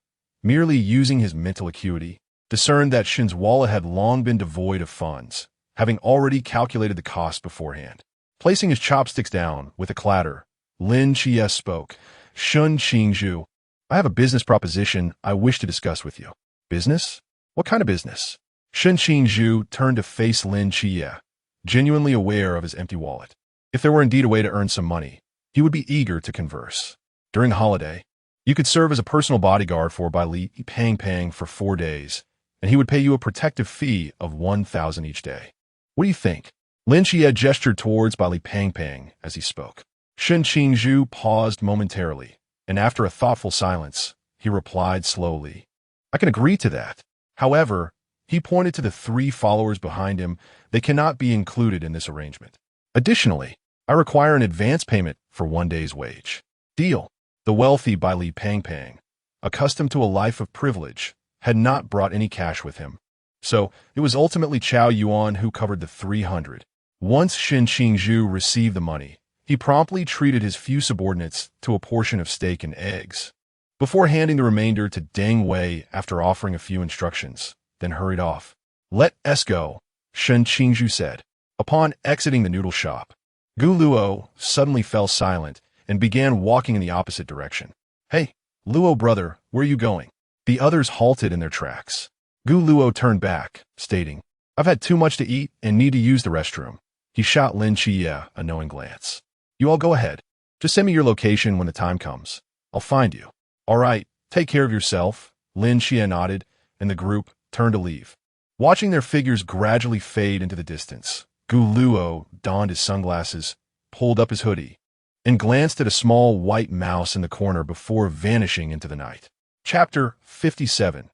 merely using his mental acuity, discerned that Shin's wallet had long been devoid of funds, having already calculated the cost beforehand. Placing his chopsticks down with a clatter, Lin Xie spoke. Shun Qingzhu, I have a business proposition I wish to discuss with you. Business? What kind of business? Shun Qingzhu turned to face Lin Xie, genuinely aware of his empty wallet. If there were indeed a way to earn some money, he would be eager to converse. During the holiday, you could serve as a personal bodyguard for Bai Li Pang Pang for 4 days, and he would pay you a protective fee of 1,000 each day. What do you think? Lin Xie gestured towards Bai Li Pang Pang as he spoke. Shun Qingzhu paused momentarily, and after a thoughtful silence, he replied slowly, I can agree to that. However, he pointed to the 3 followers behind him. They cannot be included in this arrangement. Additionally, I require an advance payment for 1 day's wage. Deal. The wealthy Bai Li Pang Pang, accustomed to a life of privilege, had not brought any cash with him. So it was ultimately Chao Yuan who covered the 300. Once Shun Qingzhu received the money, he promptly treated his few subordinates to a portion of steak and eggs, before handing the remainder to Deng Wei after offering a few instructions, then hurried off. Let us go, Shun Qingzhu said. Upon exiting the noodle shop, Gu Luo suddenly fell silent and began walking in the opposite direction. Hey, Luo brother, where are you going? The others halted in their tracks. Gu Luo turned back, stating, I've had too much to eat and need to use the restroom. He shot Lin Xie a knowing glance. You all go ahead. Just send me your location when the time comes. I'll find you. All right, take care of yourself. Lin Xie nodded, and the group turned to leave. Watching their figures gradually fade into the distance, Gu Luo donned his sunglasses, pulled up his hoodie, and glanced at a small white mouse in the corner before vanishing into the night. Chapter 57.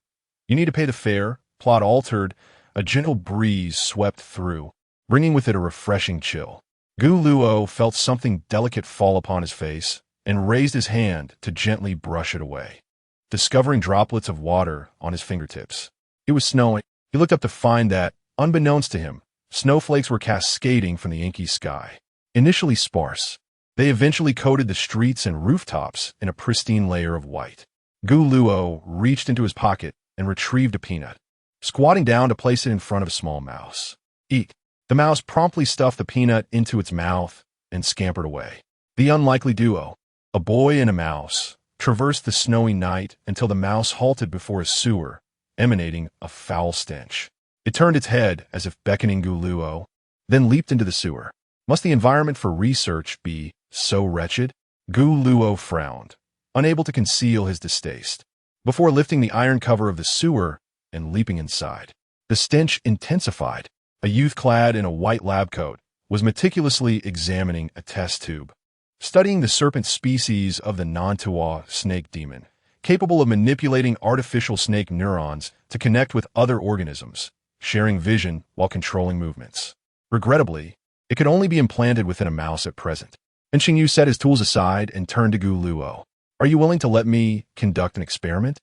You need to pay the fare. Plot altered. A gentle breeze swept through, bringing with it a refreshing chill. Gu Luo felt something delicate fall upon his face and raised his hand to gently brush it away, discovering droplets of water on his fingertips. It was snowing. He looked up to find that, unbeknownst to him, snowflakes were cascading from the inky sky. Initially sparse, they eventually coated the streets and rooftops in a pristine layer of white. Gu Luo reached into his pocket and retrieved a peanut, squatting down to place it in front of a small mouse. Eat. The mouse promptly stuffed the peanut into its mouth and scampered away. The unlikely duo, a boy and a mouse, traversed the snowy night until the mouse halted before a sewer, emanating a foul stench. It turned its head as if beckoning Gu Luo, then leaped into the sewer. Must the environment for research be so wretched? Gu Luo frowned, unable to conceal his distaste, before lifting the iron cover of the sewer and leaping inside. The stench intensified. A youth clad in a white lab coat was meticulously examining a test tube, studying the serpent species of the Nantua snake demon, capable of manipulating artificial snake neurons to connect with other organisms, sharing vision while controlling movements. Regrettably, it could only be implanted within a mouse at present. And Xingyu set his tools aside and turned to Gu Luo. Are you willing to let me conduct an experiment?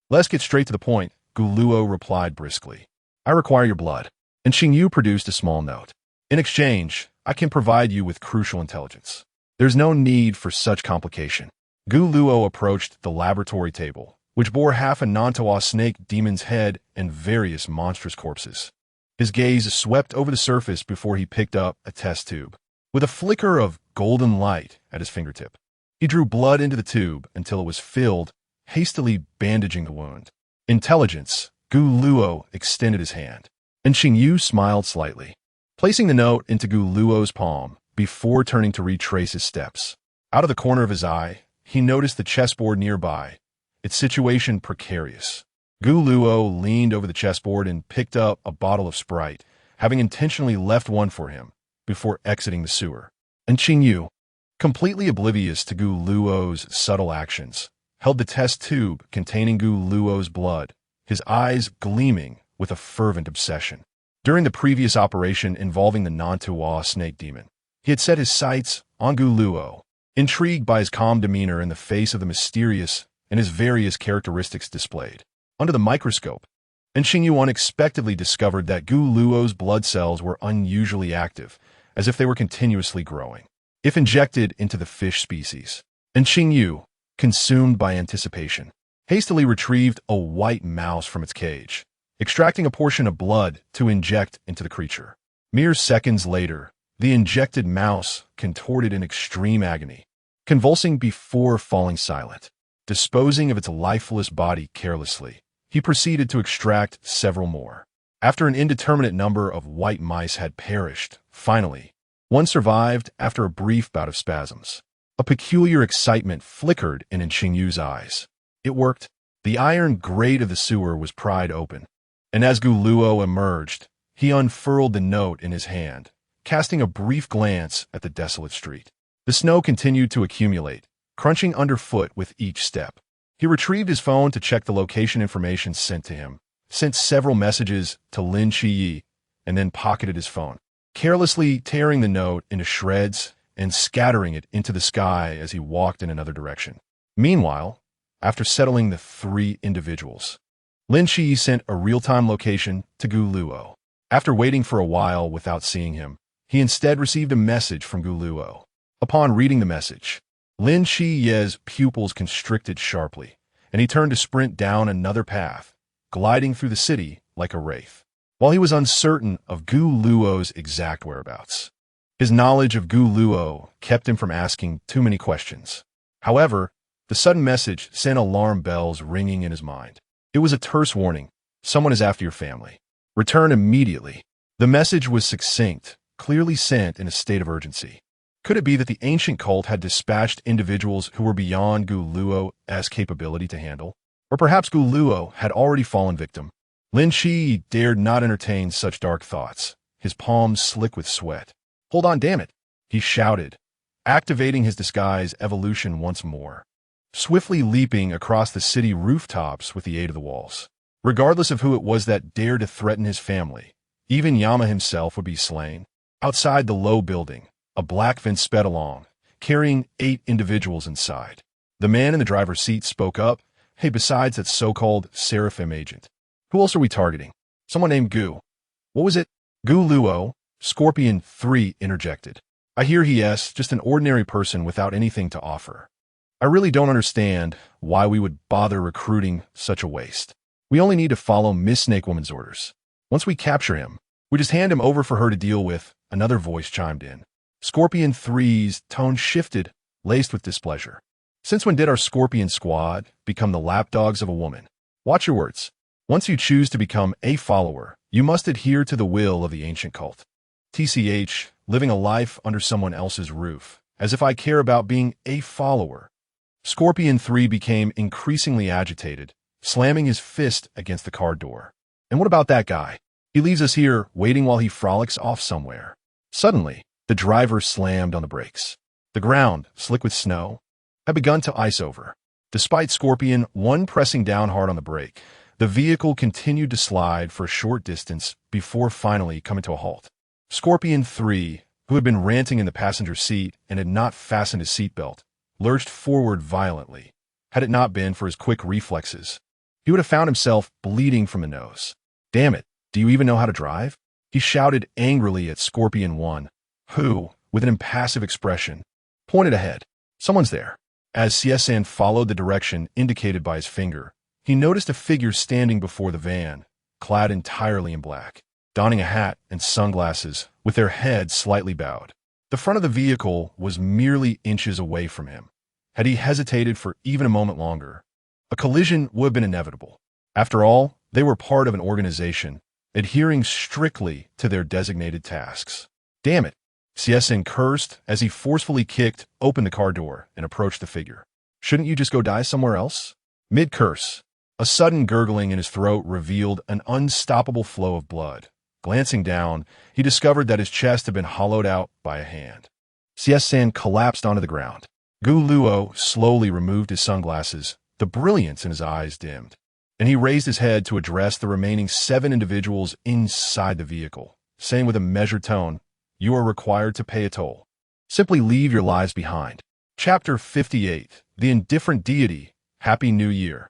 Let's get straight to the point, Gu Luo replied briskly. I require your blood. And Xingyu produced a small note. In exchange, I can provide you with crucial intelligence. There's no need for such complication. Gu Luo approached the laboratory table, which bore half a Nantua snake demon's head and various monstrous corpses. His gaze swept over the surface before he picked up a test tube. With a flicker of golden light at his fingertip, he drew blood into the tube until it was filled, hastily bandaging the wound. Intelligence, Gu Luo extended his hand, and Xingyu smiled slightly, placing the note into Gu Luo's palm before turning to retrace his steps. Out of the corner of his eye, he noticed the chessboard nearby, its situation precarious. Gu Luo leaned over the chessboard and picked up a bottle of Sprite, having intentionally left one for him before exiting the sewer. And Qingyu, completely oblivious to Gu Luo's subtle actions, held the test tube containing Gu Luo's blood, his eyes gleaming with a fervent obsession. During the previous operation involving the Nantua snake demon, he had set his sights on Gu Luo, intrigued by his calm demeanor in the face of the mysterious and his various characteristics displayed. Under the microscope, and Qingyu unexpectedly discovered that Gu Luo's blood cells were unusually active, as if they were continuously growing. If injected into the fish species, and Qingyu, consumed by anticipation, hastily retrieved a white mouse from its cage, extracting a portion of blood to inject into the creature. Mere seconds later, the injected mouse contorted in extreme agony, convulsing before falling silent. Disposing of its lifeless body carelessly, he proceeded to extract several more. After an indeterminate number of white mice had perished, finally, one survived after a brief bout of spasms. A peculiar excitement flickered in Qingyu's eyes. It worked. The iron grate of the sewer was pried open, and as Gu Luo emerged, he unfurled the note in his hand, casting a brief glance at the desolate street. The snow continued to accumulate, crunching underfoot with each step. He retrieved his phone to check the location information sent to him, sent several messages to Lin Qiyi, and then pocketed his phone, carelessly tearing the note into shreds and scattering it into the sky as he walked in another direction. Meanwhile, after settling the three individuals, Lin Qiyi sent a real-time location to Gu Luo. After waiting for a while without seeing him, he instead received a message from Gu Luo. Upon reading the message, Lin Qiyi's pupils constricted sharply, and he turned to sprint down another path, gliding through the city like a wraith. While he was uncertain of Gu Luo's exact whereabouts, his knowledge of Gu Luo kept him from asking too many questions. However, the sudden message sent alarm bells ringing in his mind. It was a terse warning. Someone is after your family. Return immediately. The message was succinct, clearly sent in a state of urgency. Could it be that the ancient cult had dispatched individuals who were beyond Gu Luo's capability to handle? Or perhaps Gu Luo had already fallen victim? Lin Qiyi dared not entertain such dark thoughts, his palms slick with sweat. Hold on, damn it, he shouted, activating his disguise evolution once more, swiftly leaping across the city rooftops with the aid of the walls. Regardless of who it was that dared to threaten his family, even Yama himself would be slain. Outside the low building, a black van sped along, carrying 8 individuals inside. The man in the driver's seat spoke up. Hey, besides that so-called Seraphim agent, who else are we targeting? Someone named Gu. What was it? Gu Luo, Scorpion 3 interjected. I hear he's just an ordinary person without anything to offer. I really don't understand why we would bother recruiting such a waste. We only need to follow Miss Snake Woman's orders. Once we capture him, we just hand him over for her to deal with, another voice chimed in. Scorpion 3's tone shifted, laced with displeasure. Since when did our Scorpion squad become the lapdogs of a woman? Watch your words. Once you choose to become a follower, you must adhere to the will of the ancient cult. TCH, living a life under someone else's roof, as if I care about being a follower. Scorpion 3 became increasingly agitated, slamming his fist against the car door. And what about that guy? He leaves us here, waiting while he frolics off somewhere. Suddenly, the driver slammed on the brakes. The ground, slick with snow, had begun to ice over. Despite Scorpion 1 pressing down hard on the brake, the vehicle continued to slide for a short distance before finally coming to a halt. Scorpion 3, who had been ranting in the passenger seat and had not fastened his seatbelt, lurched forward violently. Had it not been for his quick reflexes, he would have found himself bleeding from the nose. Damn it, do you even know how to drive? He shouted angrily at Scorpion 1, who, with an impassive expression, pointed ahead. Someone's there. As Siesan followed the direction indicated by his finger, he noticed a figure standing before the van, clad entirely in black, donning a hat and sunglasses with their heads slightly bowed. The front of the vehicle was merely inches away from him. Had he hesitated for even a moment longer, a collision would have been inevitable. After all, they were part of an organization, adhering strictly to their designated tasks. Damn it, Siesan cursed as he forcefully kicked open the car door and approached the figure. Shouldn't you just go die somewhere else? Mid-curse, a sudden gurgling in his throat revealed an unstoppable flow of blood, Glancing down, he discovered that his chest had been hollowed out by a hand. Xie collapsed onto the ground. Gu Luo slowly removed his sunglasses. The brilliance in his eyes dimmed, and he raised his head to address the remaining 7 individuals inside the vehicle, saying with a measured tone, "You are required to pay a toll. Simply leave your lives behind." Chapter 58, The Indifferent Deity, Happy New Year.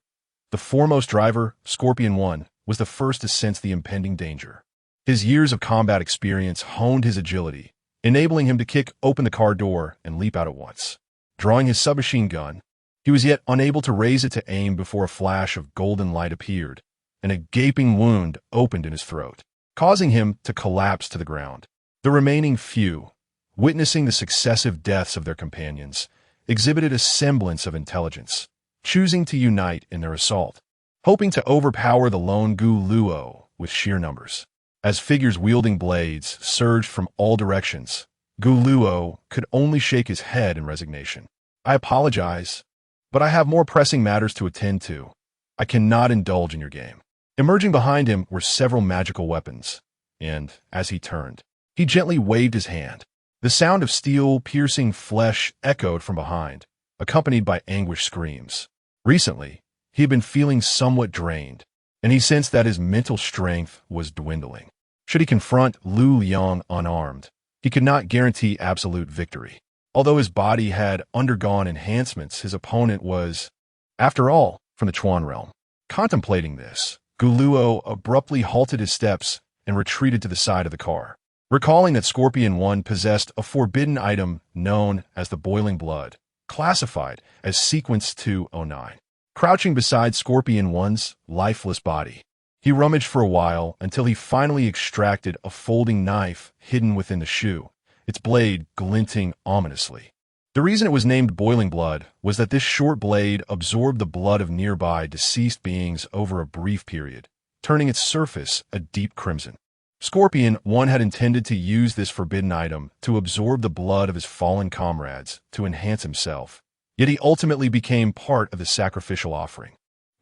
The foremost driver, Scorpion 1, was the first to sense the impending danger. His years of combat experience honed his agility, enabling him to kick open the car door and leap out at once. Drawing his submachine gun, he was yet unable to raise it to aim before a flash of golden light appeared, and a gaping wound opened in his throat, causing him to collapse to the ground. The remaining few, witnessing the successive deaths of their companions, exhibited a semblance of intelligence, choosing to unite in their assault, hoping to overpower the lone Gu Luo with sheer numbers. As figures wielding blades surged from all directions, Gu Luo could only shake his head in resignation. "I apologize, but I have more pressing matters to attend to. I cannot indulge in your game." Emerging behind him were several magical weapons, and, as he turned, he gently waved his hand. The sound of steel piercing flesh echoed from behind, accompanied by anguished screams. Recently, he had been feeling somewhat drained, and he sensed that his mental strength was dwindling. Should he confront Lu Liang unarmed, he could not guarantee absolute victory. Although his body had undergone enhancements, his opponent was, after all, from the Chuan realm. Contemplating this, Gu Luo abruptly halted his steps and retreated to the side of the car. Recalling that Scorpion 1 possessed a forbidden item known as the boiling blood, classified as Sequence 209. Crouching beside Scorpion 1's lifeless body, he rummaged for a while until he finally extracted a folding knife hidden within the shoe, its blade glinting ominously. The reason it was named boiling blood was that this short blade absorbed the blood of nearby deceased beings over a brief period, turning its surface a deep crimson. Scorpion 1 had intended to use this forbidden item to absorb the blood of his fallen comrades to enhance himself, yet he ultimately became part of the sacrificial offering.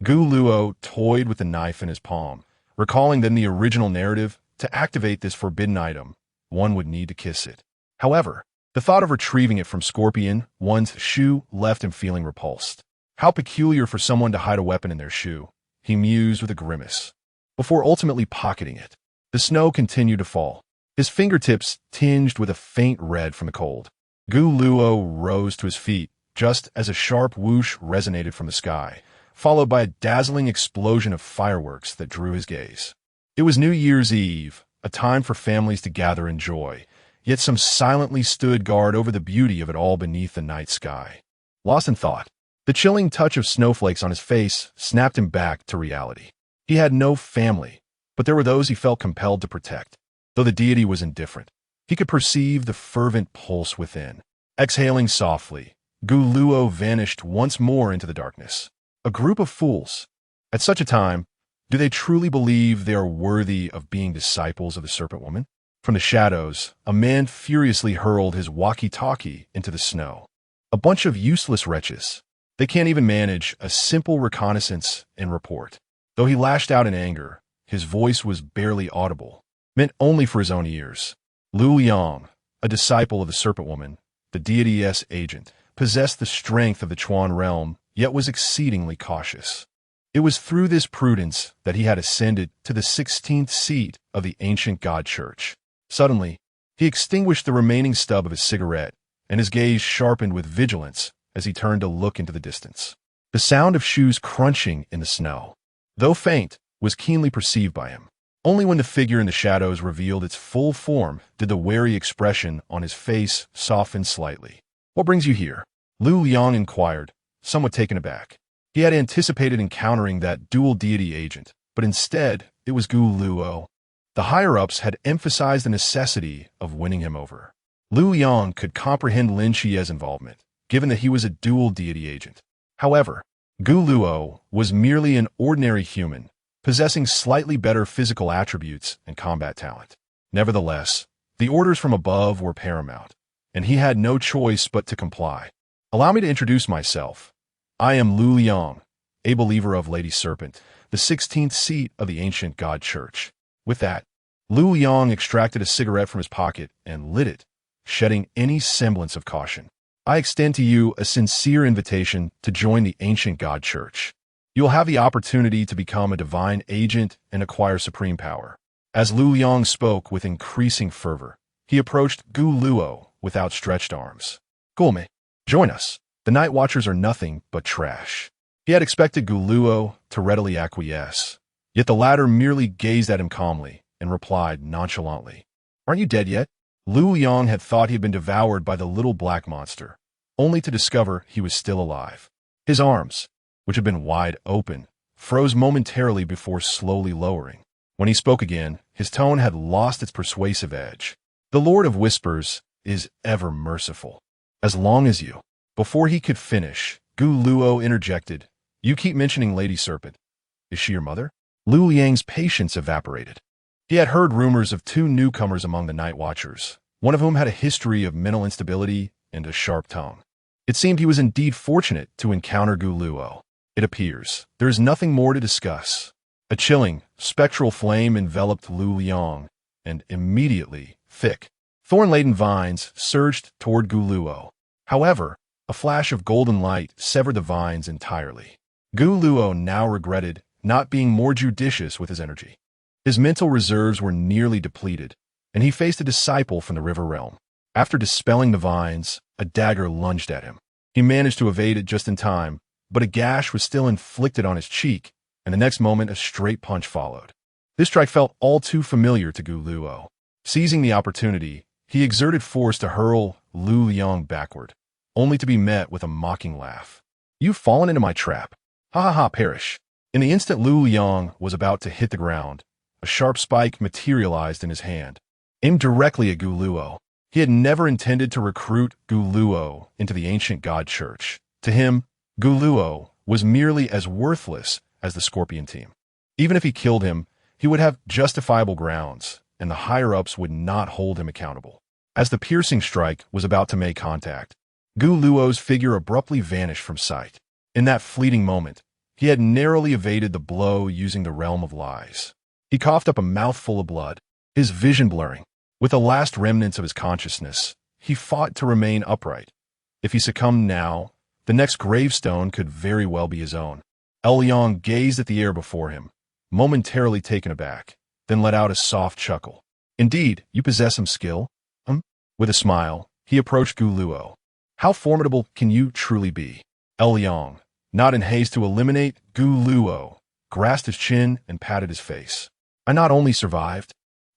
Gu Luo toyed with the knife in his palm, recalling that in the original narrative, to activate this forbidden item, one would need to kiss it. However, the thought of retrieving it from Scorpion 1's shoe left him feeling repulsed. How peculiar for someone to hide a weapon in their shoe, he mused with a grimace, before ultimately pocketing it. The snow continued to fall, his fingertips tinged with a faint red from the cold. Gu Luo rose to his feet just as a sharp whoosh resonated from the sky, followed by a dazzling explosion of fireworks that drew his gaze. It was New Year's Eve, a time for families to gather in joy, yet some silently stood guard over the beauty of it all beneath the night sky. Lost in thought, the chilling touch of snowflakes on his face snapped him back to reality. He had no family, but there were those he felt compelled to protect. Though the deity was indifferent, he could perceive the fervent pulse within. Exhaling softly, Gu Luo vanished once more into the darkness. A group of fools. At such a time, do they truly believe they are worthy of being disciples of the Serpent Woman? From the shadows, a man furiously hurled his walkie-talkie into the snow. A bunch of useless wretches. They can't even manage a simple reconnaissance and report. Though he lashed out in anger, his voice was barely audible, meant only for his own ears. Lu Liang, a disciple of the Serpent Woman, the deity's agent, possessed the strength of the Chuan realm, yet was exceedingly cautious. It was through this prudence that he had ascended to the 16th seat of the ancient god church. Suddenly, he extinguished the remaining stub of his cigarette, and his gaze sharpened with vigilance as he turned to look into the distance. The sound of shoes crunching in the snow, though faint, was keenly perceived by him. Only when the figure in the shadows revealed its full form did the wary expression on his face soften slightly. "What brings you here?" Lu Liang inquired, somewhat taken aback. He had anticipated encountering that dual deity agent, but instead it was Gu Luo. The higher-ups had emphasized the necessity of winning him over. Lu Liang could comprehend Lin Xie's involvement, given that he was a dual deity agent. However, Gu Luo was merely an ordinary human, possessing slightly better physical attributes and combat talent. Nevertheless, the orders from above were paramount, and he had no choice but to comply. "Allow me to introduce myself. I am Lu Liang, a believer of Lady Serpent, the 16th seat of the ancient god church." With that, Lu Yang extracted a cigarette from his pocket and lit it, shedding any semblance of caution. I extend to you a sincere invitation to join the ancient God Church. You'll have the opportunity to become a divine agent and acquire supreme power. As Lu Yang spoke with increasing fervor, he approached Gu Luo with outstretched arms. Gulme, join us. The Night Watchers are nothing but trash. He had expected Gu Luo to readily acquiesce, yet the latter merely gazed at him calmly and replied nonchalantly, Aren't you dead yet? Lu Yang had thought he had been devoured by the little black monster, only to discover he was still alive. His arms, which had been wide open, froze momentarily before slowly lowering. When he spoke again, his tone had lost its persuasive edge. The Lord of Whispers is ever merciful. As long as you... Before he could finish, Gu Luo interjected, You keep mentioning Lady Serpent. Is she your mother? Lu Yang's patience evaporated. He had heard rumors of two newcomers among the Night Watchers, one of whom had a history of mental instability and a sharp tongue. It seemed he was indeed fortunate to encounter Gu Luo. It appears there is nothing more to discuss. A chilling, spectral flame enveloped Lu Yang, and immediately, thick, thorn-laden vines surged toward Gu Luo. However, a flash of golden light severed the vines entirely. Gu Luo now regretted not being more judicious with his energy. His mental reserves were nearly depleted, and he faced a disciple from the river realm. After dispelling the vines, a dagger lunged at him. He managed to evade it just in time, but a gash was still inflicted on his cheek, and the next moment a straight punch followed. This strike felt all too familiar to Gu Luo. Seizing the opportunity, he exerted force to hurl Lu Yang backward, only to be met with a mocking laugh. You've fallen into my trap. Ha ha ha, perish. In the instant Lu Yang was about to hit the ground, a sharp spike materialized in his hand, aimed directly at Gu Luo. He had never intended to recruit Gu Luo into the ancient God Church. To him, Gu Luo was merely as worthless as the Scorpion team. Even if he killed him, he would have justifiable grounds, and the higher-ups would not hold him accountable. As the piercing strike was about to make contact, Gu Luo's figure abruptly vanished from sight. In that fleeting moment, he had narrowly evaded the blow using the realm of lies. He coughed up a mouthful of blood, his vision blurring. With the last remnants of his consciousness, he fought to remain upright. If he succumbed now, the next gravestone could very well be his own. Yang gazed at the air before him, momentarily taken aback, then let out a soft chuckle. Indeed, you possess some skill? With a smile, he approached Gu Luo. How formidable can you truly be? Yang, not in haste to eliminate Gu Luo, grasped his chin and patted his face. I not only survived,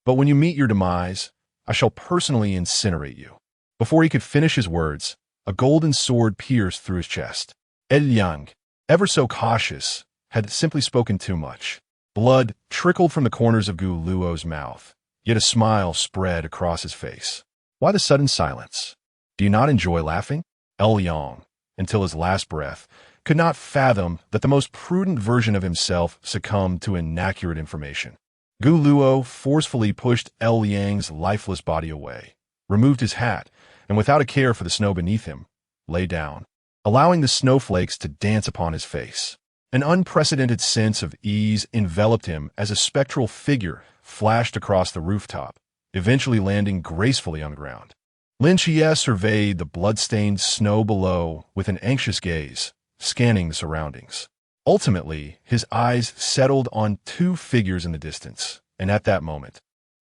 but when you meet your demise, I shall personally incinerate you. Before he could finish his words, a golden sword pierced through his chest. Yang, ever so cautious, had simply spoken too much. Blood trickled from the corners of Gu Luo's mouth, yet a smile spread across his face. Why the sudden silence? Do you not enjoy laughing? Yang, until his last breath, could not fathom that the most prudent version of himself succumbed to inaccurate information. Gu Luo forcefully pushed Yang's lifeless body away, removed his hat, and without a care for the snow beneath him, lay down, allowing the snowflakes to dance upon his face. An unprecedented sense of ease enveloped him as a spectral figure flashed across the rooftop, eventually landing gracefully on the ground. Lin Xie surveyed the blood-stained snow below with an anxious gaze, scanning the surroundings. Ultimately, his eyes settled on two figures in the distance, and at that moment,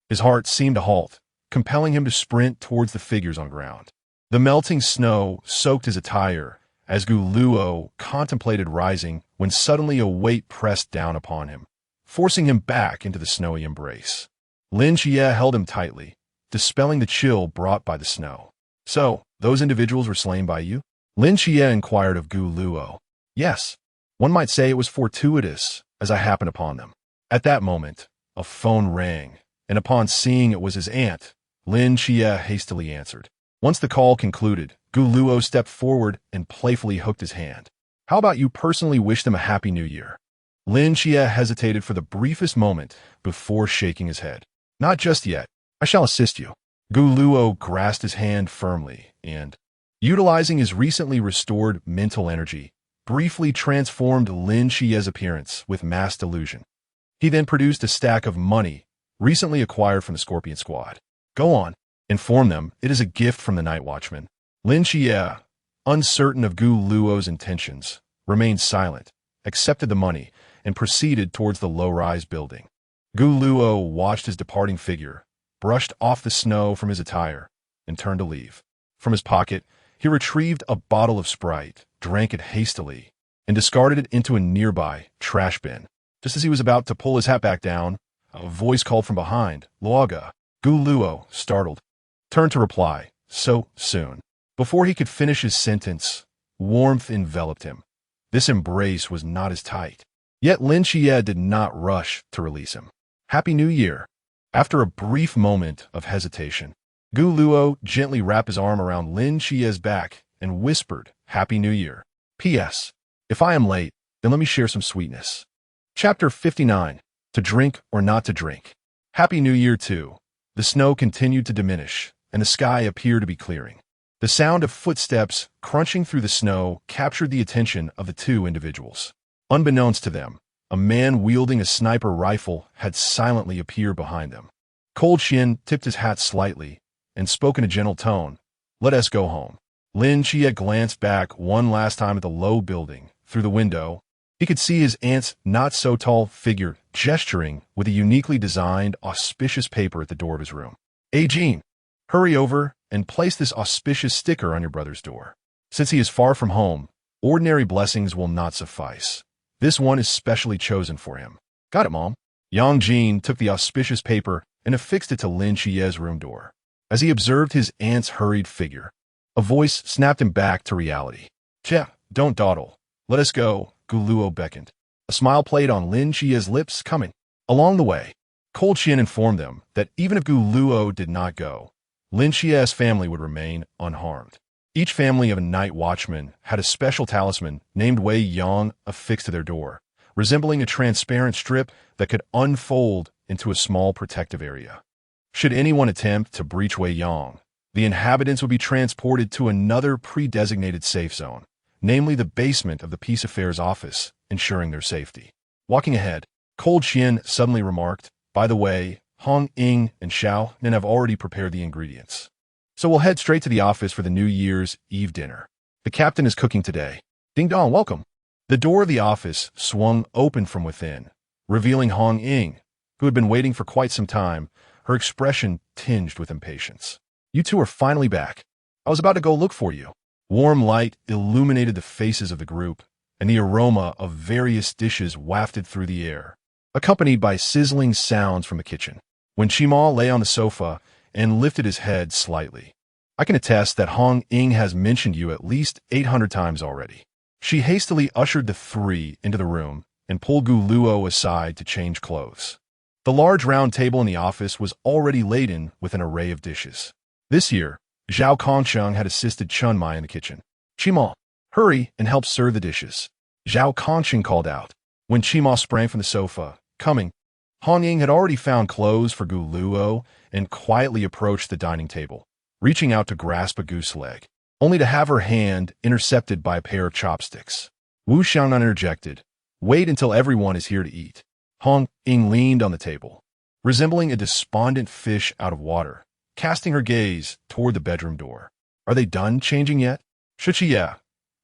his heart seemed to halt, compelling him to sprint towards the figures on the ground. The melting snow soaked his attire as Gu Luo contemplated rising when suddenly a weight pressed down upon him, forcing him back into the snowy embrace. Lin Xie held him tightly, dispelling the chill brought by the snow. So, those individuals were slain by you? Lin Xie inquired of Gu Luo. Yes. One might say it was fortuitous, as I happened upon them. At that moment, a phone rang, and upon seeing it was his aunt, Lin Xie hastily answered. Once the call concluded, Gu Luo stepped forward and playfully hooked his hand. How about you personally wish them a happy new year? Lin Xie hesitated for the briefest moment before shaking his head. Not just yet. I shall assist you. Gu Luo grasped his hand firmly and, utilizing his recently restored mental energy, briefly transformed Lin Xie's appearance with mass delusion. He then produced a stack of money, recently acquired from the Scorpion Squad. Go on. Inform them it is a gift from the Night Watchman. Lin Xie, uncertain of Gu Luo's intentions, remained silent, accepted the money, and proceeded towards the low-rise building. Gu Luo watched his departing figure, brushed off the snow from his attire, and turned to leave. From his pocket, he retrieved a bottle of Sprite, drank it hastily, and discarded it into a nearby trash bin. Just as he was about to pull his hat back down, a voice called from behind, Luoga. Gu Luo, startled, turned to reply, so soon. Before he could finish his sentence, warmth enveloped him. This embrace was not as tight. Yet Lin Xie did not rush to release him. Happy New Year. After a brief moment of hesitation, Gu Luo gently wrapped his arm around Lin Xie's back and whispered, Happy New Year. P.S. If I am late, then let me share some sweetness. Chapter 59. To drink or not to drink. Happy New Year too. The snow continued to diminish, and the sky appeared to be clearing. The sound of footsteps crunching through the snow captured the attention of the two individuals. Unbeknownst to them, a man wielding a sniper rifle had silently appeared behind them. Cold Shin tipped his hat slightly and spoke in a gentle tone, Let us go home. Lin Xie glanced back one last time at the low building. Through the window, he could see his aunt's not-so-tall figure gesturing with a uniquely designed, auspicious paper at the door of his room. Hey, Jean, hurry over and place this auspicious sticker on your brother's door. Since he is far from home, ordinary blessings will not suffice. This one is specially chosen for him. Got it, Mom. Yang Jin took the auspicious paper and affixed it to Lin Xie's room door. As he observed his aunt's hurried figure, a voice snapped him back to reality. Che, don't dawdle. Let us go, Gu Luo beckoned. A smile played on Lin Xie's lips, coming. Along the way, Cold Shin informed them that even if Gu Luo did not go, Lin Xie's family would remain unharmed. Each family of a night watchman had a special talisman named Wei Yang affixed to their door, resembling a transparent strip that could unfold into a small protective area. Should anyone attempt to breach Wei Yang, the inhabitants would be transported to another pre-designated safe zone, namely the basement of the Peace Affairs office, ensuring their safety. Walking ahead, Cold Shin suddenly remarked, By the way, Hong Ying and Xiao Nin have already prepared the ingredients. So we'll head straight to the office for the New Year's Eve dinner. The captain is cooking today. Ding dong, welcome. The door of the office swung open from within, revealing Hong Ying, who had been waiting for quite some time, her expression tinged with impatience. You two are finally back. I was about to go look for you. Warm light illuminated the faces of the group, and the aroma of various dishes wafted through the air, accompanied by sizzling sounds from the kitchen. When Chima lay on the sofa and lifted his head slightly, I can attest that Hong Ying has mentioned you at least 800 times already. She hastily ushered the three into the room and pulled Gu Luo aside to change clothes. The large round table in the office was already laden with an array of dishes. This year, Zhao Kongsheng had assisted Chun Mai in the kitchen. Chima, hurry and help serve the dishes. Zhao Kongsheng called out. When Chima sprang from the sofa, coming, Hong Ying had already found clothes for Gu Luo and quietly approached the dining table, reaching out to grasp a goose leg, only to have her hand intercepted by a pair of chopsticks. Wu Xiangnan interjected, Wait until everyone is here to eat. Hong Ying leaned on the table, resembling a despondent fish out of water, casting her gaze toward the bedroom door. Are they done changing yet? Shichiya.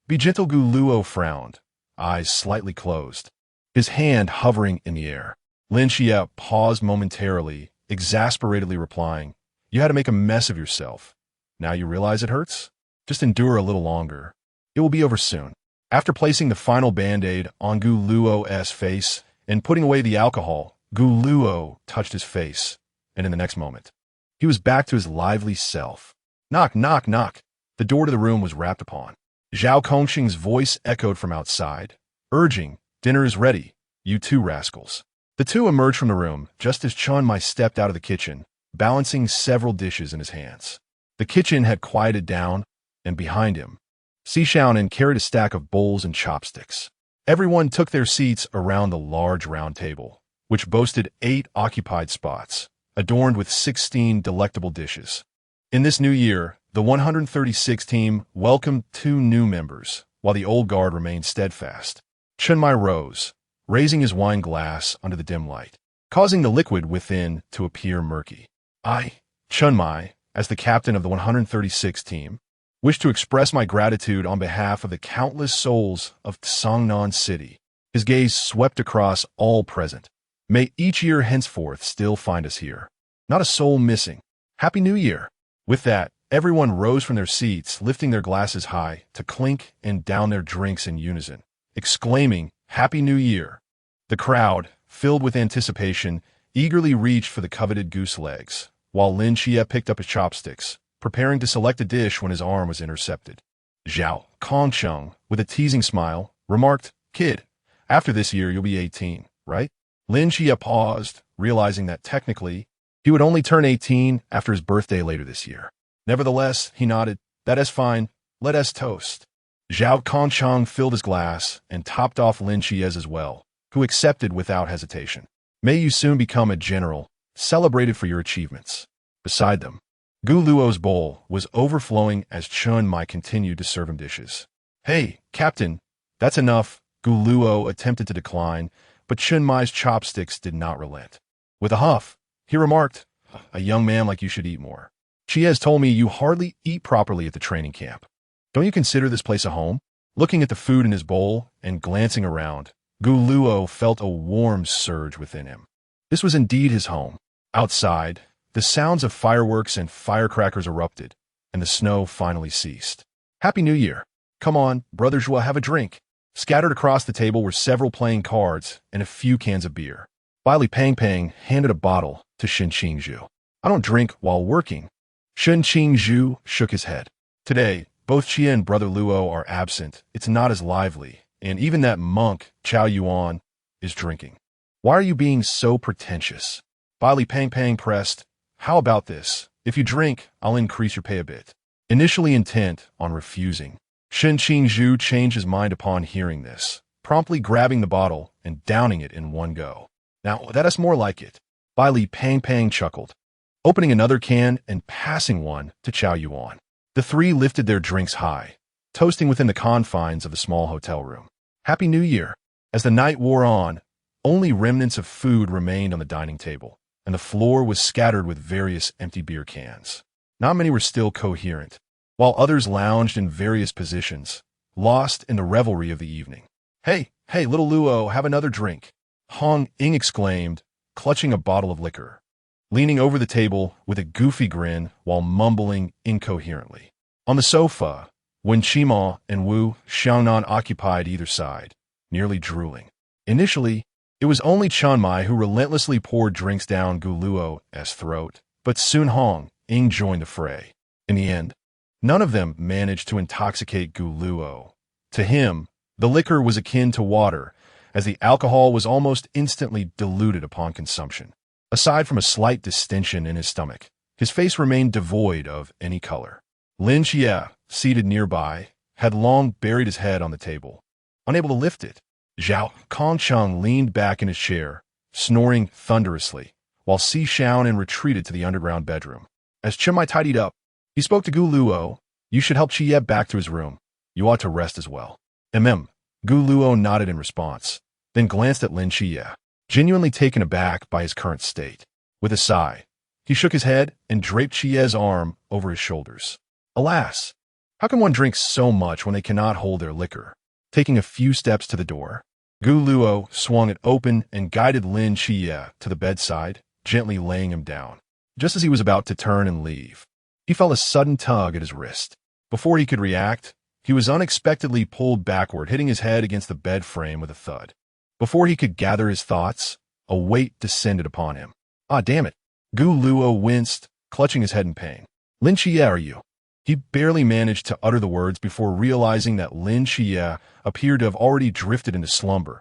Be gentle. Gu Luo frowned, eyes slightly closed, his hand hovering in the air. Lin Xie paused momentarily, exasperatedly replying, You had to make a mess of yourself. Now you realize it hurts? Just endure a little longer. It will be over soon. After placing the final band-aid on Gu Luo's face and putting away the alcohol, Gu Luo touched his face, and in the next moment, he was back to his lively self. Knock, knock, knock. The door to the room was rapped upon. Zhao Kongsheng's voice echoed from outside, urging, Dinner is ready, you two rascals. The two emerged from the room just as Chun Mai stepped out of the kitchen, balancing several dishes in his hands. The kitchen had quieted down, and behind him, Si Xiaonan carried a stack of bowls and chopsticks. Everyone took their seats around the large round table, which boasted 8 occupied spots, adorned with 16 delectable dishes. In this new year, the 136 team welcomed 2 new members, while the old guard remained steadfast. Chun Mai rose, raising his wine glass under the dim light. causing the liquid within to appear murky. I, Chun Mai, as the captain of the 136th team, wish to express my gratitude on behalf of the countless souls of Songnan City. His gaze swept across all present. May each year henceforth still find us here. Not a soul missing. Happy New Year! With that, everyone rose from their seats, lifting their glasses high to clink and down their drinks in unison, exclaiming, Happy New Year! The crowd, filled with anticipation, eagerly reached for the coveted goose legs, while Lin Xie picked up his chopsticks, preparing to select a dish when his arm was intercepted. Zhao Kongsheng, with a teasing smile, remarked, Kid, after this year you'll be 18, right? Lin Xie paused, realizing that technically, he would only turn 18 after his birthday later this year. Nevertheless, he nodded, That is fine, let us toast. Zhao Kongsheng filled his glass and topped off Lin Xie's as well, who accepted without hesitation. May you soon become a general, celebrated for your achievements. Beside them, Gu Luo's bowl was overflowing as Chun Mai continued to serve him dishes. Hey, Captain, that's enough. Gu Luo attempted to decline, but Chun Mai's chopsticks did not relent. With a huff, he remarked, A young man like you should eat more. She has told me you hardly eat properly at the training camp. Don't you consider this place a home? Looking at the food in his bowl and glancing around, Gu Luo felt a warm surge within him. This was indeed his home. Outside, the sounds of fireworks and firecrackers erupted, and the snow finally ceased. Happy New Year! Come on, Brother Zhua, have a drink. Scattered across the table were several playing cards and a few cans of beer. Bailey Pang Pang handed a bottle to Shen Qingzhu. I don't drink while working. Shen Qingzhu shook his head. Today, both Chia and Brother Luo are absent. It's not as lively, and even that monk, Chao Yuan, is drinking. Why are you being so pretentious? Bailey Pang Pang pressed, How about this? If you drink, I'll increase your pay a bit. Initially intent on refusing, Shen Qingzhu changed his mind upon hearing this, promptly grabbing the bottle and downing it in one go. Now, that is more like it. Bailey Pang Pang chuckled, opening another can and passing one to Chao Yuan. The three lifted their drinks high, toasting within the confines of the small hotel room. Happy New Year! As the night wore on, only remnants of food remained on the dining table, and the floor was scattered with various empty beer cans. Not many were still coherent, while others lounged in various positions, lost in the revelry of the evening. Hey, little Luo, have another drink, Hong Ying exclaimed, clutching a bottle of liquor, leaning over the table with a goofy grin while mumbling incoherently. On the sofa, Wen Qima and Wu Xiaonan occupied either side, nearly drooling. Initially, it was only Chun Mai who relentlessly poured drinks down Gu Luo's throat, but soon Hong Ying joined the fray. In the end, none of them managed to intoxicate Gu Luo. To him, the liquor was akin to water, as the alcohol was almost instantly diluted upon consumption. Aside from a slight distension in his stomach, his face remained devoid of any color. Lin Xie, seated nearby, had long buried his head on the table, unable to lift it. Zhao Kongsheng leaned back in his chair, snoring thunderously, while Si Xiaonan retreated to the underground bedroom. As Chen Mai tidied up, he spoke to Gu Luo. You should help Chie back to his room. You ought to rest as well. Gu Luo nodded in response, then glanced at Lin Xie, genuinely taken aback by his current state. With a sigh, he shook his head and draped Chie's arm over his shoulders. Alas, how can one drink so much when they cannot hold their liquor? Taking a few steps to the door, Gu Luo swung it open and guided Lin Xie to the bedside, gently laying him down. Just as he was about to turn and leave, he felt a sudden tug at his wrist. Before he could react, he was unexpectedly pulled backward, hitting his head against the bed frame with a thud. Before he could gather his thoughts, a weight descended upon him. Ah, damn it! Gu Luo winced, clutching his head in pain. Lin Xie, are you? He barely managed to utter the words before realizing that Lin Xie appeared to have already drifted into slumber,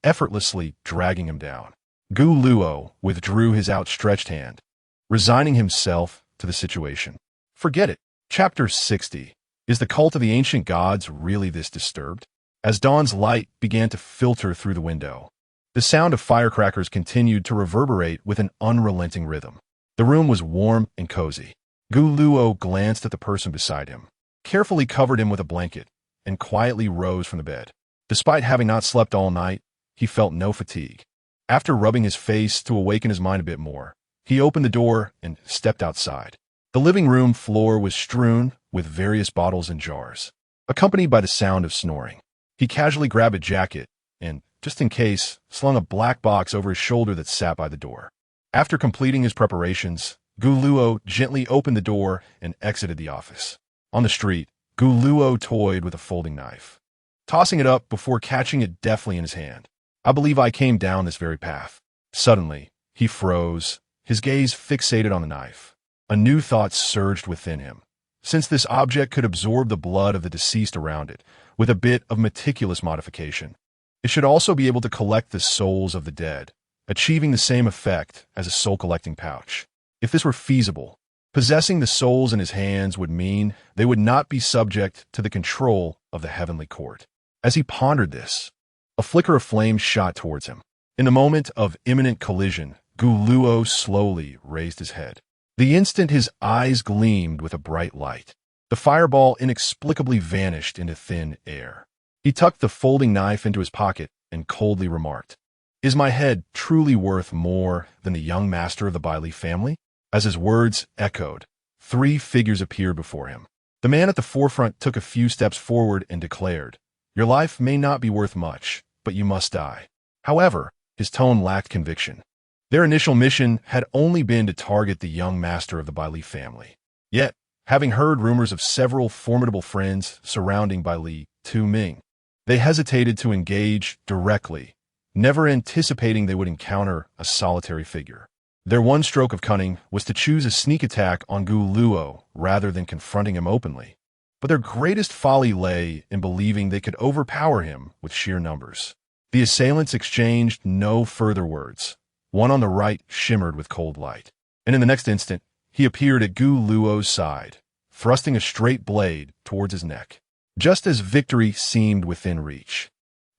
effortlessly dragging him down. Gu Luo withdrew his outstretched hand, resigning himself to the situation. Forget it. Chapter 60. Is the cult of the ancient gods really this disturbed? As dawn's light began to filter through the window, the sound of firecrackers continued to reverberate with an unrelenting rhythm. The room was warm and cozy. Gu Luo glanced at the person beside him, carefully covered him with a blanket, and quietly rose from the bed. Despite having not slept all night, he felt no fatigue. After rubbing his face to awaken his mind a bit more, he opened the door and stepped outside. The living room floor was strewn with various bottles and jars, accompanied by the sound of snoring. He casually grabbed a jacket and, just in case, slung a black box over his shoulder that sat by the door. After completing his preparations, Guluo gently opened the door and exited the office. On the street, Guluo toyed with a folding knife, tossing it up before catching it deftly in his hand. I believe I came down this very path. Suddenly, he froze, his gaze fixated on the knife. A new thought surged within him. Since this object could absorb the blood of the deceased around it, with a bit of meticulous modification, it should also be able to collect the souls of the dead, achieving the same effect as a soul-collecting pouch. If this were feasible, possessing the souls in his hands would mean they would not be subject to the control of the heavenly court. As he pondered this, a flicker of flame shot towards him. In the moment of imminent collision, Guluo slowly raised his head. The instant his eyes gleamed with a bright light, the fireball inexplicably vanished into thin air. He tucked the folding knife into his pocket and coldly remarked, "Is my head truly worth more than the young master of the Bailey family?" As his words echoed, 3 figures appeared before him. The man at the forefront took a few steps forward and declared, "Your life may not be worth much, but you must die." However, his tone lacked conviction. Their initial mission had only been to target the young master of the Bailey family. Yet, having heard rumors of several formidable friends surrounding Bailey Tu-Ming, they hesitated to engage directly, never anticipating they would encounter a solitary figure. Their one stroke of cunning was to choose a sneak attack on Guluo rather than confronting him openly. But their greatest folly lay in believing they could overpower him with sheer numbers. The assailants exchanged no further words. One on the right shimmered with cold light, and in the next instant, he appeared at Guluo's side, thrusting a straight blade towards his neck. Just as victory seemed within reach,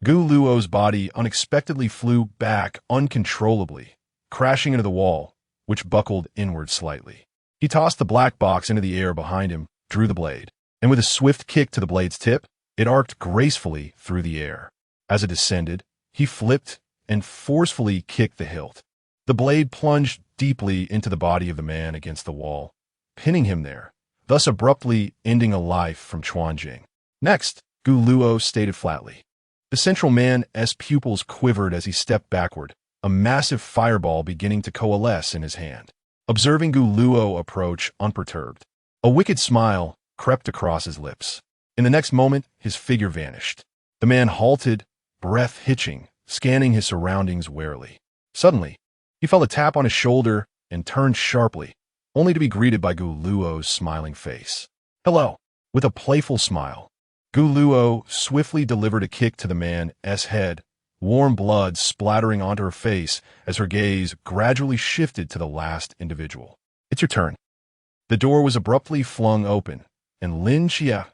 Guluo's body unexpectedly flew back uncontrollably, crashing into the wall, which buckled inward slightly. He tossed the black box into the air behind him, drew the blade, and with a swift kick to the blade's tip, it arced gracefully through the air. As it descended, he flipped and forcefully kicked the hilt. The blade plunged deeply into the body of the man against the wall, pinning him there, thus abruptly ending a life from Chuanjing. Next, Guluo stated flatly. The central man's pupils quivered as he stepped backward, a massive fireball beginning to coalesce in his hand. Observing Guluo approach unperturbed, a wicked smile crept across his lips. In the next moment, his figure vanished. The man halted, breath hitching, scanning his surroundings warily. Suddenly, he felt a tap on his shoulder and turned sharply, only to be greeted by Guluo's smiling face. "Hello." With a playful smile, Guluo swiftly delivered a kick to the man's head, warm blood splattering onto her face as her gaze gradually shifted to the last individual. "It's your turn." The door was abruptly flung open, and Lin Xia,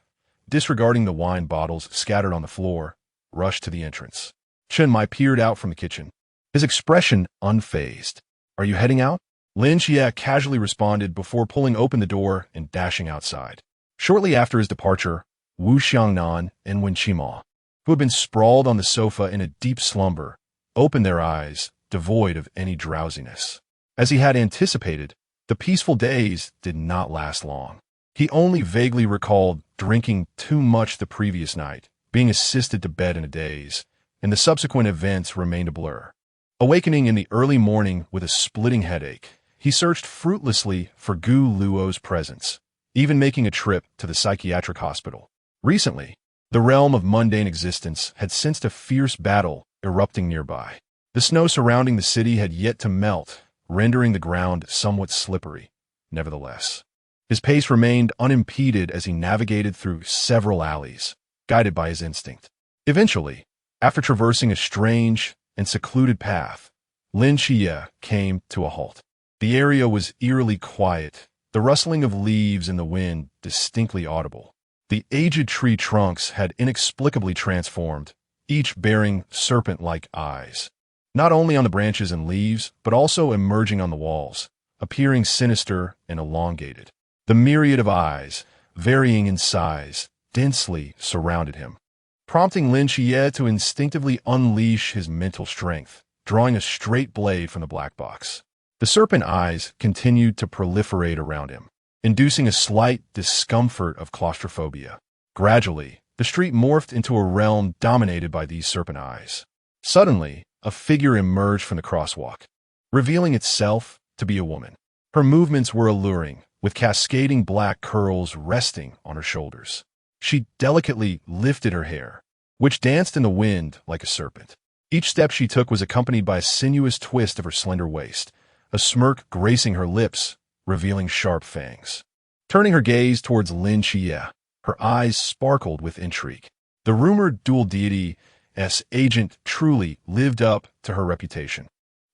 disregarding the wine bottles scattered on the floor, rushed to the entrance. Chen Mai peered out from the kitchen, his expression unfazed. "Are you heading out?" Lin Xia casually responded before pulling open the door and dashing outside. Shortly after his departure, Wu Xiangnan and Wen Qima, who had been sprawled on the sofa in a deep slumber, opened their eyes, devoid of any drowsiness. As he had anticipated, the peaceful days did not last long. He only vaguely recalled drinking too much the previous night, being assisted to bed in a daze, and the subsequent events remained a blur. Awakening in the early morning with a splitting headache, he searched fruitlessly for Guluo's presence, even making a trip to the psychiatric hospital. Recently, the realm of mundane existence had sensed a fierce battle erupting nearby. The snow surrounding the city had yet to melt, rendering the ground somewhat slippery. Nevertheless, his pace remained unimpeded as he navigated through several alleys, guided by his instinct. Eventually, after traversing a strange and secluded path, Lin Xia came to a halt. The area was eerily quiet, the rustling of leaves in the wind distinctly audible. The aged tree trunks had inexplicably transformed, each bearing serpent-like eyes, not only on the branches and leaves, but also emerging on the walls, appearing sinister and elongated. The myriad of eyes, varying in size, densely surrounded him, prompting Lin Xie to instinctively unleash his mental strength, drawing a straight blade from the black box. The serpent eyes continued to proliferate around him, inducing a slight discomfort of claustrophobia. Gradually, the street morphed into a realm dominated by these serpent eyes. Suddenly, a figure emerged from the crosswalk, revealing itself to be a woman. Her movements were alluring, with cascading black curls resting on her shoulders. She delicately lifted her hair, which danced in the wind like a serpent. Each step she took was accompanied by a sinuous twist of her slender waist, a smirk gracing her lips, revealing sharp fangs. Turning her gaze towards Lin Xie, her eyes sparkled with intrigue. The rumored dual deity's agent truly lived up to her reputation.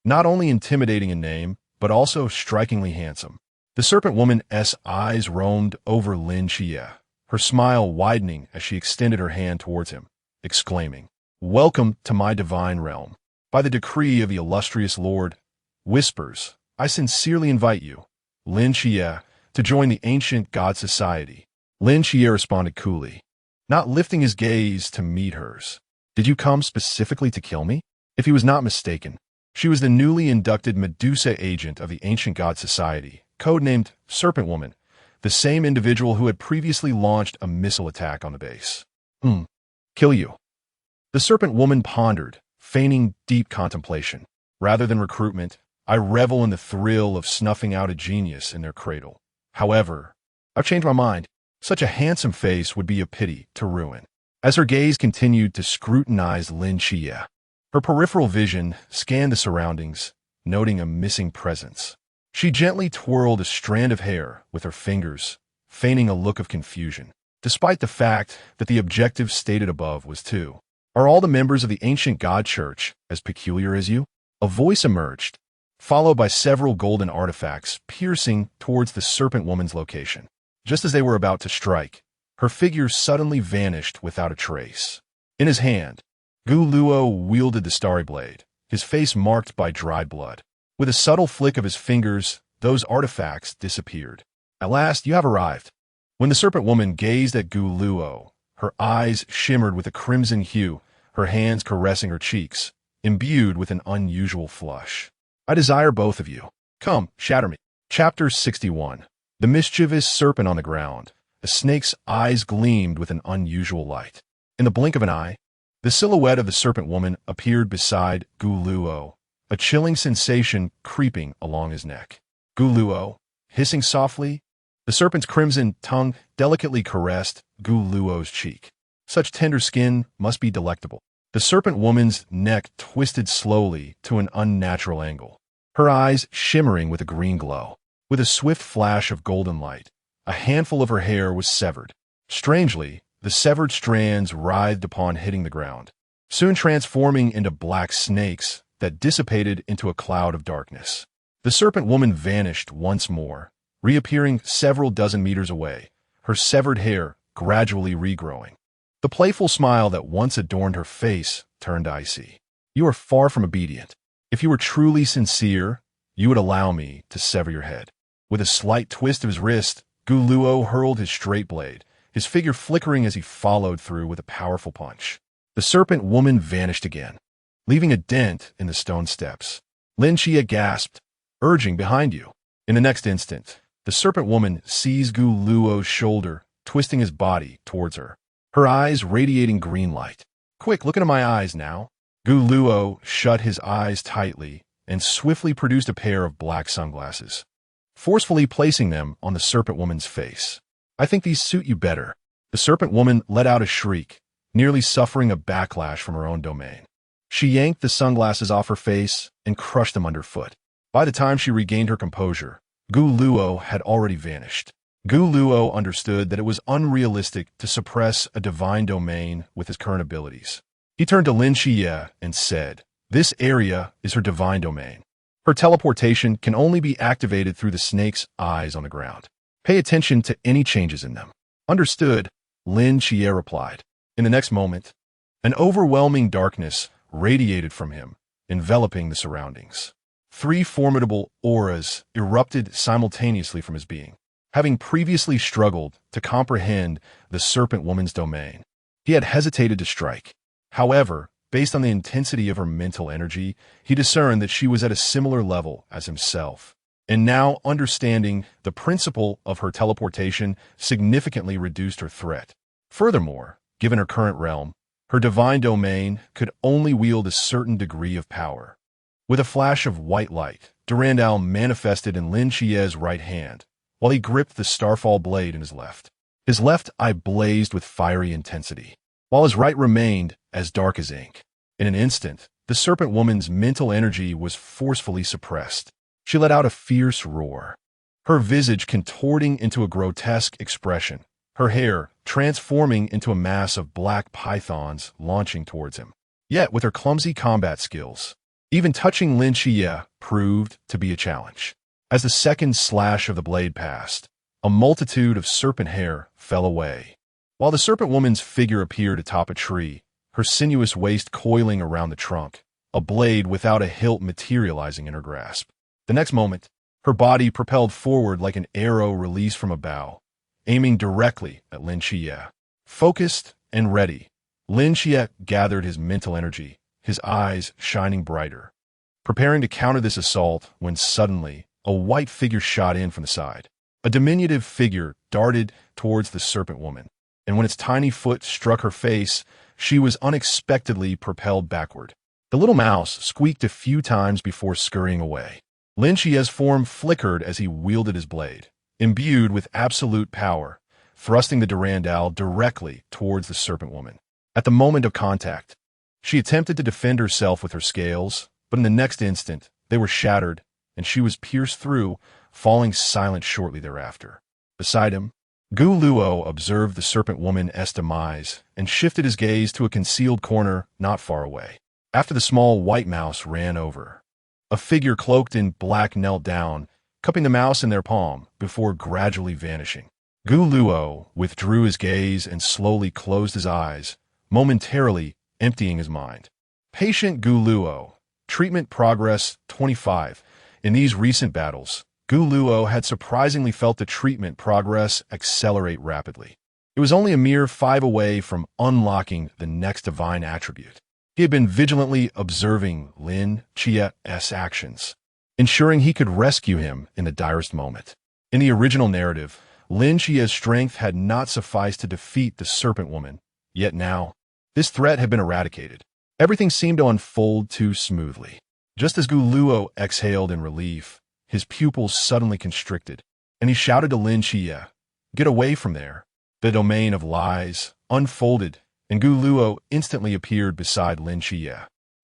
Not only intimidating in name, but also strikingly handsome. The serpent woman's eyes roamed over Lin Xie, her smile widening as she extended her hand towards him, exclaiming, "Welcome to my divine realm. By the decree of the illustrious Lord, Whispers, I sincerely invite you, Lin Xie, to join the ancient god society." Lin Xie responded coolly, not lifting his gaze to meet hers. "Did you come specifically to kill me?" If he was not mistaken, she was the newly inducted Medusa agent of the ancient god society, codenamed Serpent Woman, the same individual who had previously launched a missile attack on the base. Kill you?" The serpent woman pondered, feigning deep contemplation. "Rather than recruitment, I revel in the thrill of snuffing out a genius in their cradle. However, I've changed my mind. Such a handsome face would be a pity to ruin." As her gaze continued to scrutinize Lin Xie, her peripheral vision scanned the surroundings, noting a missing presence. She gently twirled a strand of hair with her fingers, feigning a look of confusion, despite the fact that the objective stated above was two. "Are all the members of the ancient god church as peculiar as you?" A voice emerged, followed by several golden artifacts piercing towards the serpent woman's location. Just as they were about to strike, her figure suddenly vanished without a trace. In his hand, Gu Luo wielded the starry blade, his face marked by dried blood. With a subtle flick of his fingers, those artifacts disappeared. "At last, you have arrived." When the serpent woman gazed at Gu Luo, her eyes shimmered with a crimson hue, her hands caressing her cheeks, imbued with an unusual flush. "I desire both of you. Come, shatter me." Chapter 61. The mischievous serpent on the ground. A snake's eyes gleamed with an unusual light. In the blink of an eye, the silhouette of the serpent woman appeared beside Gu Luo, a chilling sensation creeping along his neck. Gu Luo, hissing softly, the serpent's crimson tongue delicately caressed Gu Luo's cheek. Such tender skin must be delectable. The serpent woman's neck twisted slowly to an unnatural angle, her eyes shimmering with a green glow. With a swift flash of golden light, a handful of her hair was severed. Strangely, the severed strands writhed upon hitting the ground, soon transforming into black snakes that dissipated into a cloud of darkness. The serpent woman vanished once more, reappearing several dozen meters away, her severed hair gradually regrowing. The playful smile that once adorned her face turned icy. "You are far from obedient. If you were truly sincere, you would allow me to sever your head." With a slight twist of his wrist, Gu Luo hurled his straight blade, his figure flickering as he followed through with a powerful punch. The serpent woman vanished again, leaving a dent in the stone steps. Lin Xie gasped, urging, "Behind you." In the next instant, the serpent woman seized Gu Luo's shoulder, twisting his body towards her, her eyes radiating green light. "Quick, look into my eyes now." Gu Luo shut his eyes tightly and swiftly produced a pair of black sunglasses, forcefully placing them on the serpent woman's face. "I think these suit you better." The serpent woman let out a shriek, nearly suffering a backlash from her own domain. She yanked the sunglasses off her face and crushed them underfoot. By the time she regained her composure, Gu Luo had already vanished. Gu Luo understood that it was unrealistic to suppress a divine domain with his current abilities. He turned to Lin Xie and said, "This area is her divine domain. Her teleportation can only be activated through the snake's eyes on the ground. Pay attention to any changes in them." "Understood," Lin Xie replied. In the next moment, an overwhelming darkness radiated from him, enveloping the surroundings. 3 formidable auras erupted simultaneously from his being. Having previously struggled to comprehend the serpent woman's domain, he had hesitated to strike. However, Based on the intensity of her mental energy, he discerned that she was at a similar level as himself. And now, understanding the principle of her teleportation significantly reduced her threat. Furthermore, given her current realm, her divine domain could only wield a certain degree of power. With a flash of white light, Durandal manifested in Lin Chie's right hand, while he gripped the starfall blade in his left. His left eye blazed with fiery intensity, while his right remained as dark as ink. In an instant, the serpent woman's mental energy was forcefully suppressed. She let out a fierce roar, her visage contorting into a grotesque expression, her hair transforming into a mass of black pythons launching towards him. Yet, with her clumsy combat skills, even touching Lin Chie proved to be a challenge. As the second slash of the blade passed, a multitude of serpent hair fell away, while the serpent woman's figure appeared atop a tree, her sinuous waist coiling around the trunk, a blade without a hilt materializing in her grasp. The next moment, her body propelled forward like an arrow released from a bow, aiming directly at Lin Chie. Focused and ready, Lin Chie gathered his mental energy, his eyes shining brighter, preparing to counter this assault when suddenly a white figure shot in from the side. A diminutive figure darted towards the serpent woman, and when its tiny foot struck her face, she was unexpectedly propelled backward. The little mouse squeaked a few times before scurrying away. Lin Chie's form flickered as he wielded his blade, imbued with absolute power, thrusting the Durandal directly towards the serpent woman. At the moment of contact, she attempted to defend herself with her scales, but in the next instant, they were shattered, and she was pierced through, falling silent shortly thereafter. Beside him, Gu Luo observed the serpent woman's demise and shifted his gaze to a concealed corner not far away. After the small white mouse ran over, a figure cloaked in black knelt down, cupping the mouse in their palm before gradually vanishing. Gu Luo withdrew his gaze and slowly closed his eyes, momentarily emptying his mind. Patient Gu Luo. Treatment progress 25. In these recent battles, Gu Luo had surprisingly felt the treatment progress accelerate rapidly. It was only a mere 5 away from unlocking the next divine attribute. He had been vigilantly observing Lin Chie's actions, ensuring he could rescue him in the direst moment. In the original narrative, Lin Chie's strength had not sufficed to defeat the serpent woman, yet now, this threat had been eradicated. Everything seemed to unfold too smoothly. Just as Gu Luo exhaled in relief, his pupils suddenly constricted, and he shouted to Lin Chie, "Get away from there." The domain of lies unfolded, and Gu Luo instantly appeared beside Lin Chie,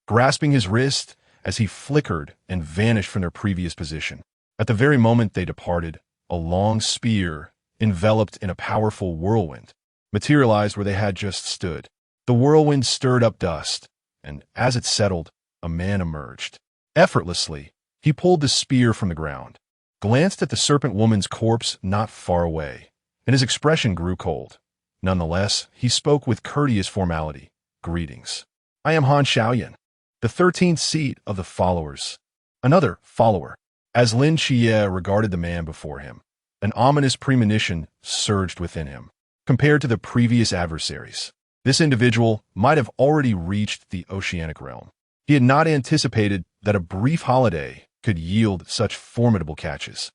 grasping his wrist as he flickered and vanished from their previous position. At the very moment they departed, a long spear, enveloped in a powerful whirlwind, materialized where they had just stood. The whirlwind stirred up dust, and as it settled, a man emerged. Effortlessly, he pulled the spear from the ground, glanced at the serpent woman's corpse not far away, and his expression grew cold. Nonetheless, he spoke with courteous formality. "Greetings. I am Han Xiaoyan, the 13th seat of the followers." Another follower. As Lin Chie regarded the man before him, an ominous premonition surged within him. Compared to the previous adversaries, this individual might have already reached the oceanic realm. He had not anticipated that a brief holiday could yield such formidable catches.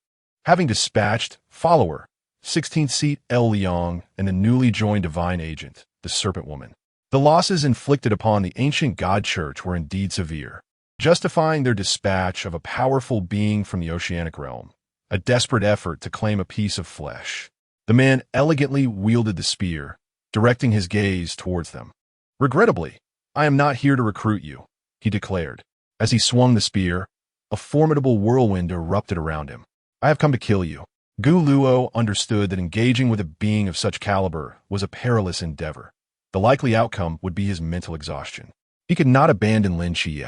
Having dispatched follower, 16th seat El Liang, and the newly joined divine agent, the serpent woman, the losses inflicted upon the ancient god church were indeed severe, justifying their dispatch of a powerful being from the oceanic realm, a desperate effort to claim a piece of flesh. The man elegantly wielded the spear, directing his gaze towards them. "Regrettably, I am not here to recruit you," he declared. As he swung the spear, a formidable whirlwind erupted around him. "I have come to kill you." Gu Luo understood that engaging with a being of such caliber was a perilous endeavor. The likely outcome would be his mental exhaustion. He could not abandon Lin Chie,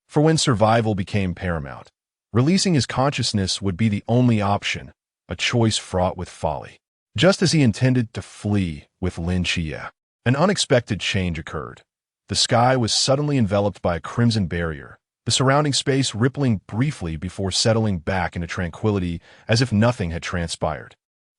for when survival became paramount, releasing his consciousness would be the only option, a choice fraught with folly. Just as he intended to flee with Lin Chie, an unexpected change occurred. The sky was suddenly enveloped by a crimson barrier, the surrounding space rippling briefly before settling back into tranquility as if nothing had transpired.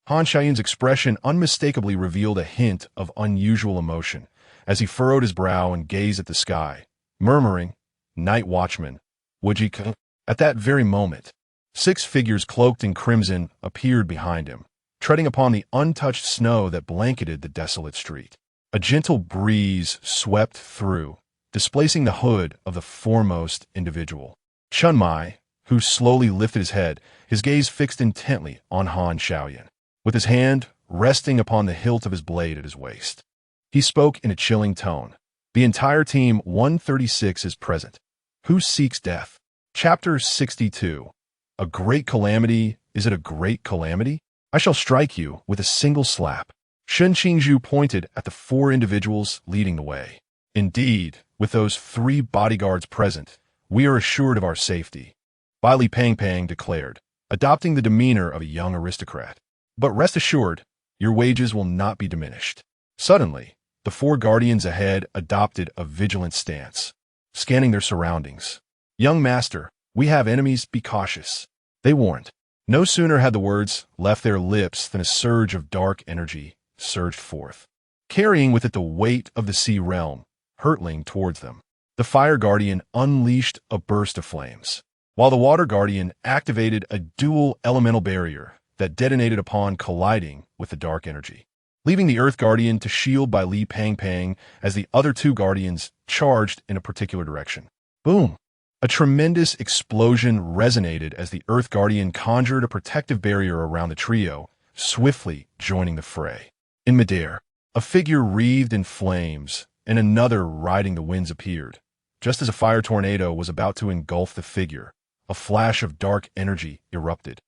Han Xiaoyan's expression unmistakably revealed a hint of unusual emotion as he furrowed his brow and gazed at the sky, murmuring, "Night Watchman, would ye come?" At that very moment, 6 figures cloaked in crimson appeared behind him, treading upon the untouched snow that blanketed the desolate street. A gentle breeze swept through, displacing the hood of the foremost individual. Chunmai, who slowly lifted his head, his gaze fixed intently on Han Xiaoyan, with his hand resting upon the hilt of his blade at his waist. He spoke in a chilling tone. "The entire team 136 is present. Who seeks death?" Chapter 62. A great calamity. Is it a great calamity? I shall strike you with a single slap. Shen Qingzhu pointed at the 4 individuals leading the way. Indeed, with those 3 bodyguards present, we are assured of our safety, Bai Li Pangpang declared, adopting the demeanor of a young aristocrat. But rest assured, your wages will not be diminished. Suddenly, the 4 guardians ahead adopted a vigilant stance, scanning their surroundings. "Young master, we have enemies, be cautious," they warned. No sooner had the words left their lips than a surge of dark energy surged forth, carrying with it the weight of the sea realm, hurtling towards them. The Fire Guardian unleashed a burst of flames, while the Water Guardian activated a dual elemental barrier that detonated upon colliding with the dark energy, leaving the Earth Guardian to shield by Li Pangpang as the other 2 guardians charged in a particular direction. Boom! A tremendous explosion resonated as the Earth Guardian conjured a protective barrier around the trio, swiftly joining the fray. In midair, a figure wreathed in flames and another riding the winds appeared. Just as a fire tornado was about to engulf the figure, a flash of dark energy erupted,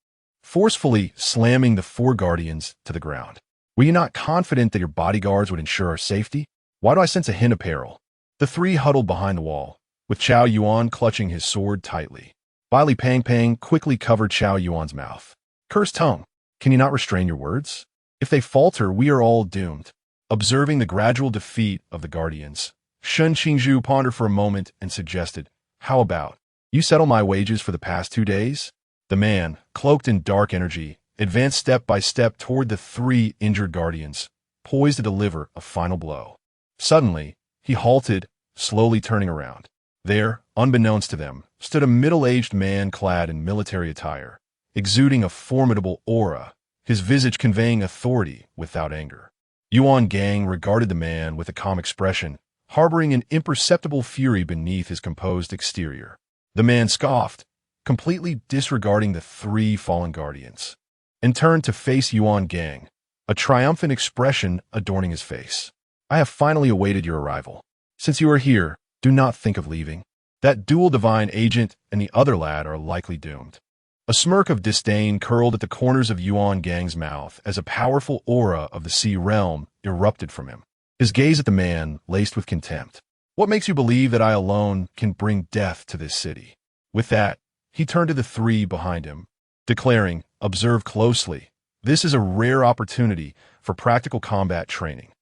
forcefully slamming the 4 guardians to the ground. "Were you not confident that your bodyguards would ensure our safety? Why do I sense a hint of peril?" The 3 huddled behind the wall, with Chao Yuan clutching his sword tightly. Bai Li Pangpang quickly covered Chao Yuan's mouth. "Cursed tongue, can you not restrain your words? If they falter, we are all doomed." Observing the gradual defeat of the guardians, Shen Qingzhu pondered for a moment and suggested, "How about, you settle my wages for the past 2 days?" The man, cloaked in dark energy, advanced step by step toward the 3 injured guardians, poised to deliver a final blow. Suddenly, he halted, slowly turning around. There, unbeknownst to them, stood a middle-aged man clad in military attire, exuding a formidable aura, his visage conveying authority without anger. Yuan Gang regarded the man with a calm expression, harboring an imperceptible fury beneath his composed exterior. The man scoffed, completely disregarding the 3 fallen guardians, and turned to face Yuan Gang, a triumphant expression adorning his face. "I have finally awaited your arrival. Since you are here, do not think of leaving. That dual divine agent and the other lad are likely doomed." A smirk of disdain curled at the corners of Yuan Gang's mouth as a powerful aura of the sea realm erupted from him. His gaze at the man laced with contempt. "What makes you believe that I alone can bring death to this city?" With that, he turned to the 3 behind him, declaring, "Observe closely. This is a rare opportunity for practical combat training."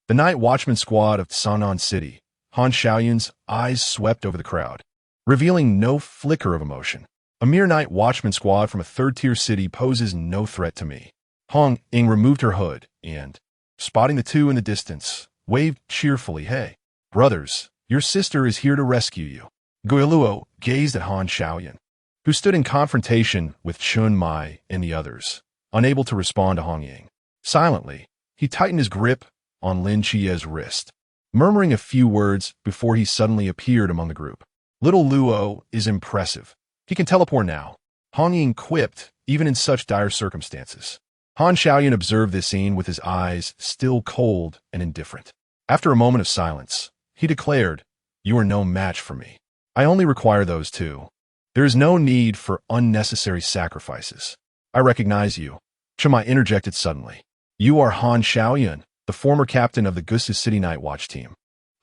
The Night Watchman squad of Sanan City, Han Xiaoyan's eyes swept over the crowd, revealing no flicker of emotion. "A mere Night Watchman squad from a 3rd-tier city poses no threat to me." Hong Ying removed her hood and, spotting the 2 in the distance, waved cheerfully, "Hey, brothers, your sister is here to rescue you." Guiluo gazed at Han Xiaoyan, who stood in confrontation with Chun Mai and the others, unable to respond to Hong Ying. Silently, he tightened his grip on Lin Chie's wrist, murmuring a few words before he suddenly appeared among the group. "Little Luo is impressive. He can teleport now," Hong Ying quipped, even in such dire circumstances. Han Xiaoyan observed this scene with his eyes still cold and indifferent. After a moment of silence, he declared, "You are no match for me. I only require those 2. There is no need for unnecessary sacrifices." "I recognize you," Chumai interjected suddenly. "You are Han Xiaoyan, the former captain of the Gusu City Night Watch team."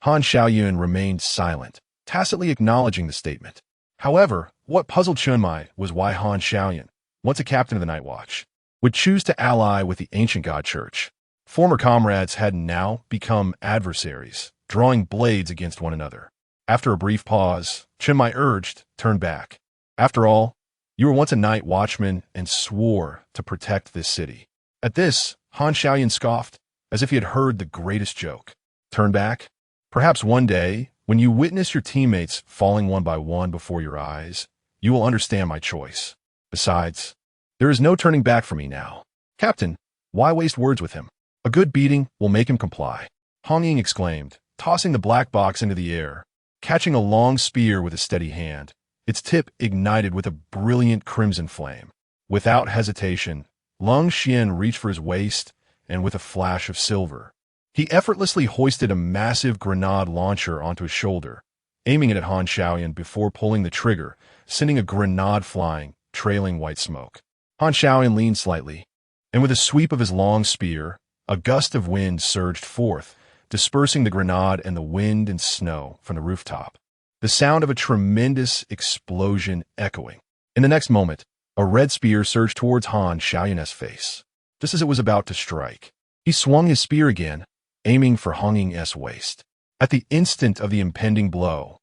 Han Xiaoyan remained silent, tacitly acknowledging the statement. However, what puzzled Chunmai was why Han Xiaoyan, once a captain of the Night Watch, would choose to ally with the ancient God Church. Former comrades had now become adversaries, drawing blades against one another. After a brief pause, Chunmai urged, "Turn back. After all, you were once a Night Watchman and swore to protect this city." At this, Han Xiaoyan scoffed, as if he had heard the greatest joke. "Turn back? Perhaps one day When you witness your teammates falling one by one before your eyes, you will understand my choice. Besides, there is no turning back for me now. Captain, why waste words with him? A good beating will make him comply. Hong Ying exclaimed, tossing the black box into the air, catching a long spear with a steady hand. Its tip ignited with a brilliant crimson flame. Without hesitation, Lung Xian reached for his waist, and with a flash of silver, he effortlessly hoisted a massive grenade launcher onto his shoulder, aiming it at Han Xiaoyan before pulling the trigger, sending a grenade flying, trailing white smoke. Han Xiaoyan leaned slightly, and with a sweep of his long spear, a gust of wind surged forth, dispersing the grenade and the wind and snow from the rooftop. The sound of a tremendous explosion echoing. In the next moment, a red spear surged towards Han Xiaoyan's face. Just as it was about to strike, he swung his spear again, aiming for Hong Ying's waist. At the instant of the impending blow,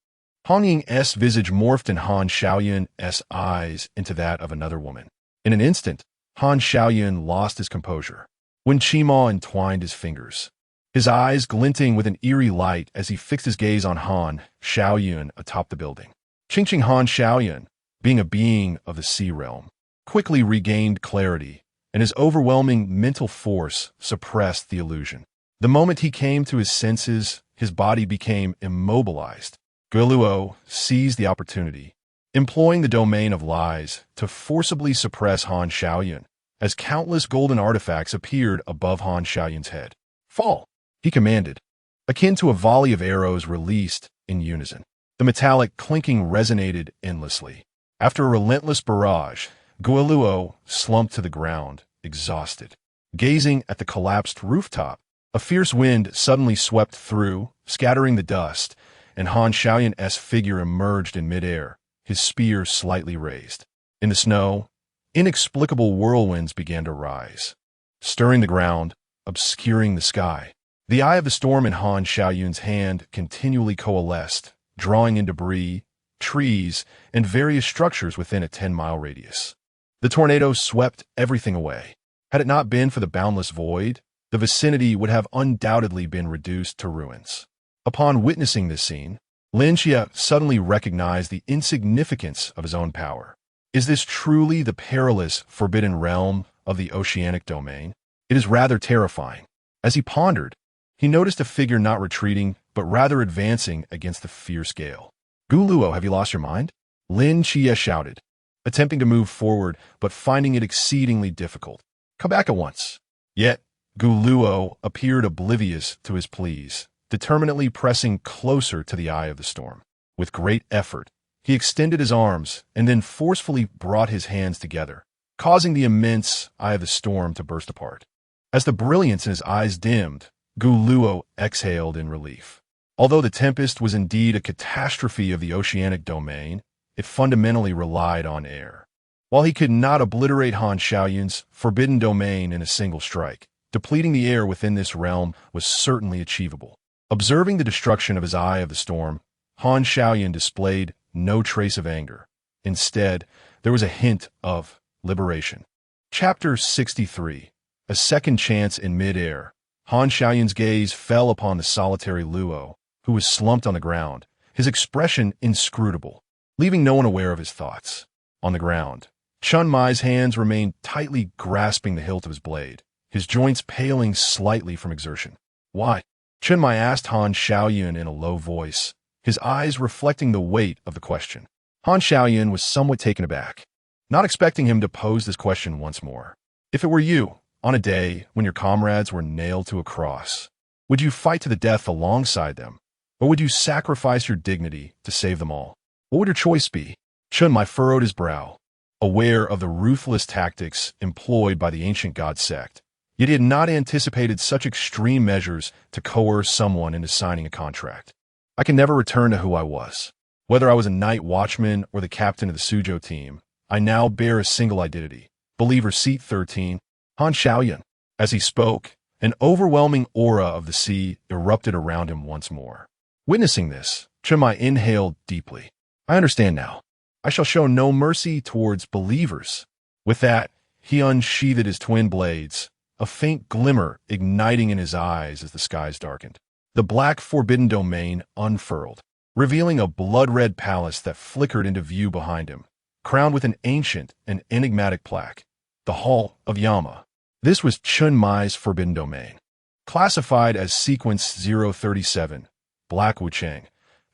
Hong Ying's visage morphed in Han Xiaoyan's eyes into that of another woman. In an instant, Han Xiaoyan lost his composure. When Qima entwined his fingers, his eyes glinting with an eerie light as he fixed his gaze on Han Xiaoyan atop the building. Qingqing Han Xiaoyan, being a being of the sea realm, quickly regained clarity, and his overwhelming mental force suppressed the illusion. The moment he came to his senses, his body became immobilized. Geluo seized the opportunity, employing the domain of lies to forcibly suppress Han Xiaoyan, as countless golden artifacts appeared above Han Xiaoyan's head. Fall, he commanded, akin to a volley of arrows released in unison. The metallic clinking resonated endlessly. After a relentless barrage, Geluo slumped to the ground, exhausted. Gazing at the collapsed rooftop, a fierce wind suddenly swept through, scattering the dust, and Han Xiaoyan's figure emerged in midair, his spear slightly raised. In the snow, inexplicable whirlwinds began to rise, stirring the ground, obscuring the sky. The eye of the storm in Han Xiaoyan's hand continually coalesced, drawing in debris, trees, and various structures within a 10-mile radius. The tornado swept everything away. Had it not been for the boundless void, the vicinity would have undoubtedly been reduced to ruins. Upon witnessing this scene, Lin Xia suddenly recognized the insignificance of his own power. Is this truly the perilous, forbidden realm of the oceanic domain? It is rather terrifying. As he pondered, he noticed a figure not retreating, but rather advancing against the fierce gale. Geluo, have you lost your mind? Lin Xia shouted, attempting to move forward, but finding it exceedingly difficult. Come back at once. Yet, Geluo appeared oblivious to his pleas, determinedly pressing closer to the eye of the storm. With great effort, he extended his arms and then forcefully brought his hands together, causing the immense eye of the storm to burst apart. As the brilliance in his eyes dimmed, Geluo exhaled in relief. Although the tempest was indeed a catastrophe of the oceanic domain, it fundamentally relied on air. While he could not obliterate Han Xiaoyan's forbidden domain in a single strike, depleting the air within this realm was certainly achievable. Observing the destruction of his eye of the storm, Han Xiaoyan displayed no trace of anger. Instead, there was a hint of liberation. Chapter 63. A Second Chance in Midair. Han Xiaoyan's gaze fell upon the solitary Luo, who was slumped on the ground, his expression inscrutable, leaving no one aware of his thoughts. On the ground, Chun Mai's hands remained tightly grasping the hilt of his blade, his joints paling slightly from exertion. Why? Chun Mai asked Han Xiaoyan in a low voice, his eyes reflecting the weight of the question. Han Xiaoyan was somewhat taken aback, not expecting him to pose this question once more. If it were you, on a day when your comrades were nailed to a cross, would you fight to the death alongside them, or would you sacrifice your dignity to save them all? What would your choice be? Chun Mai furrowed his brow, aware of the ruthless tactics employed by the ancient god sect. Yet he had not anticipated such extreme measures to coerce someone into signing a contract. I can never return to who I was. Whether I was a night watchman or the captain of the Suzhou team, I now bear a single identity. Believer seat 13, Han Xiaoyan. As he spoke, an overwhelming aura of the sea erupted around him once more. Witnessing this, Chun Mai inhaled deeply. I understand now. I shall show no mercy towards believers. With that, he unsheathed his twin blades, a faint glimmer igniting in his eyes as the skies darkened. The black forbidden domain unfurled. revealing a blood-red palace that flickered into view behind him, crowned with an ancient and enigmatic plaque, the Hall of Yama. This was Chun Mai's forbidden domain, classified as Sequence 037, Black Wuchang,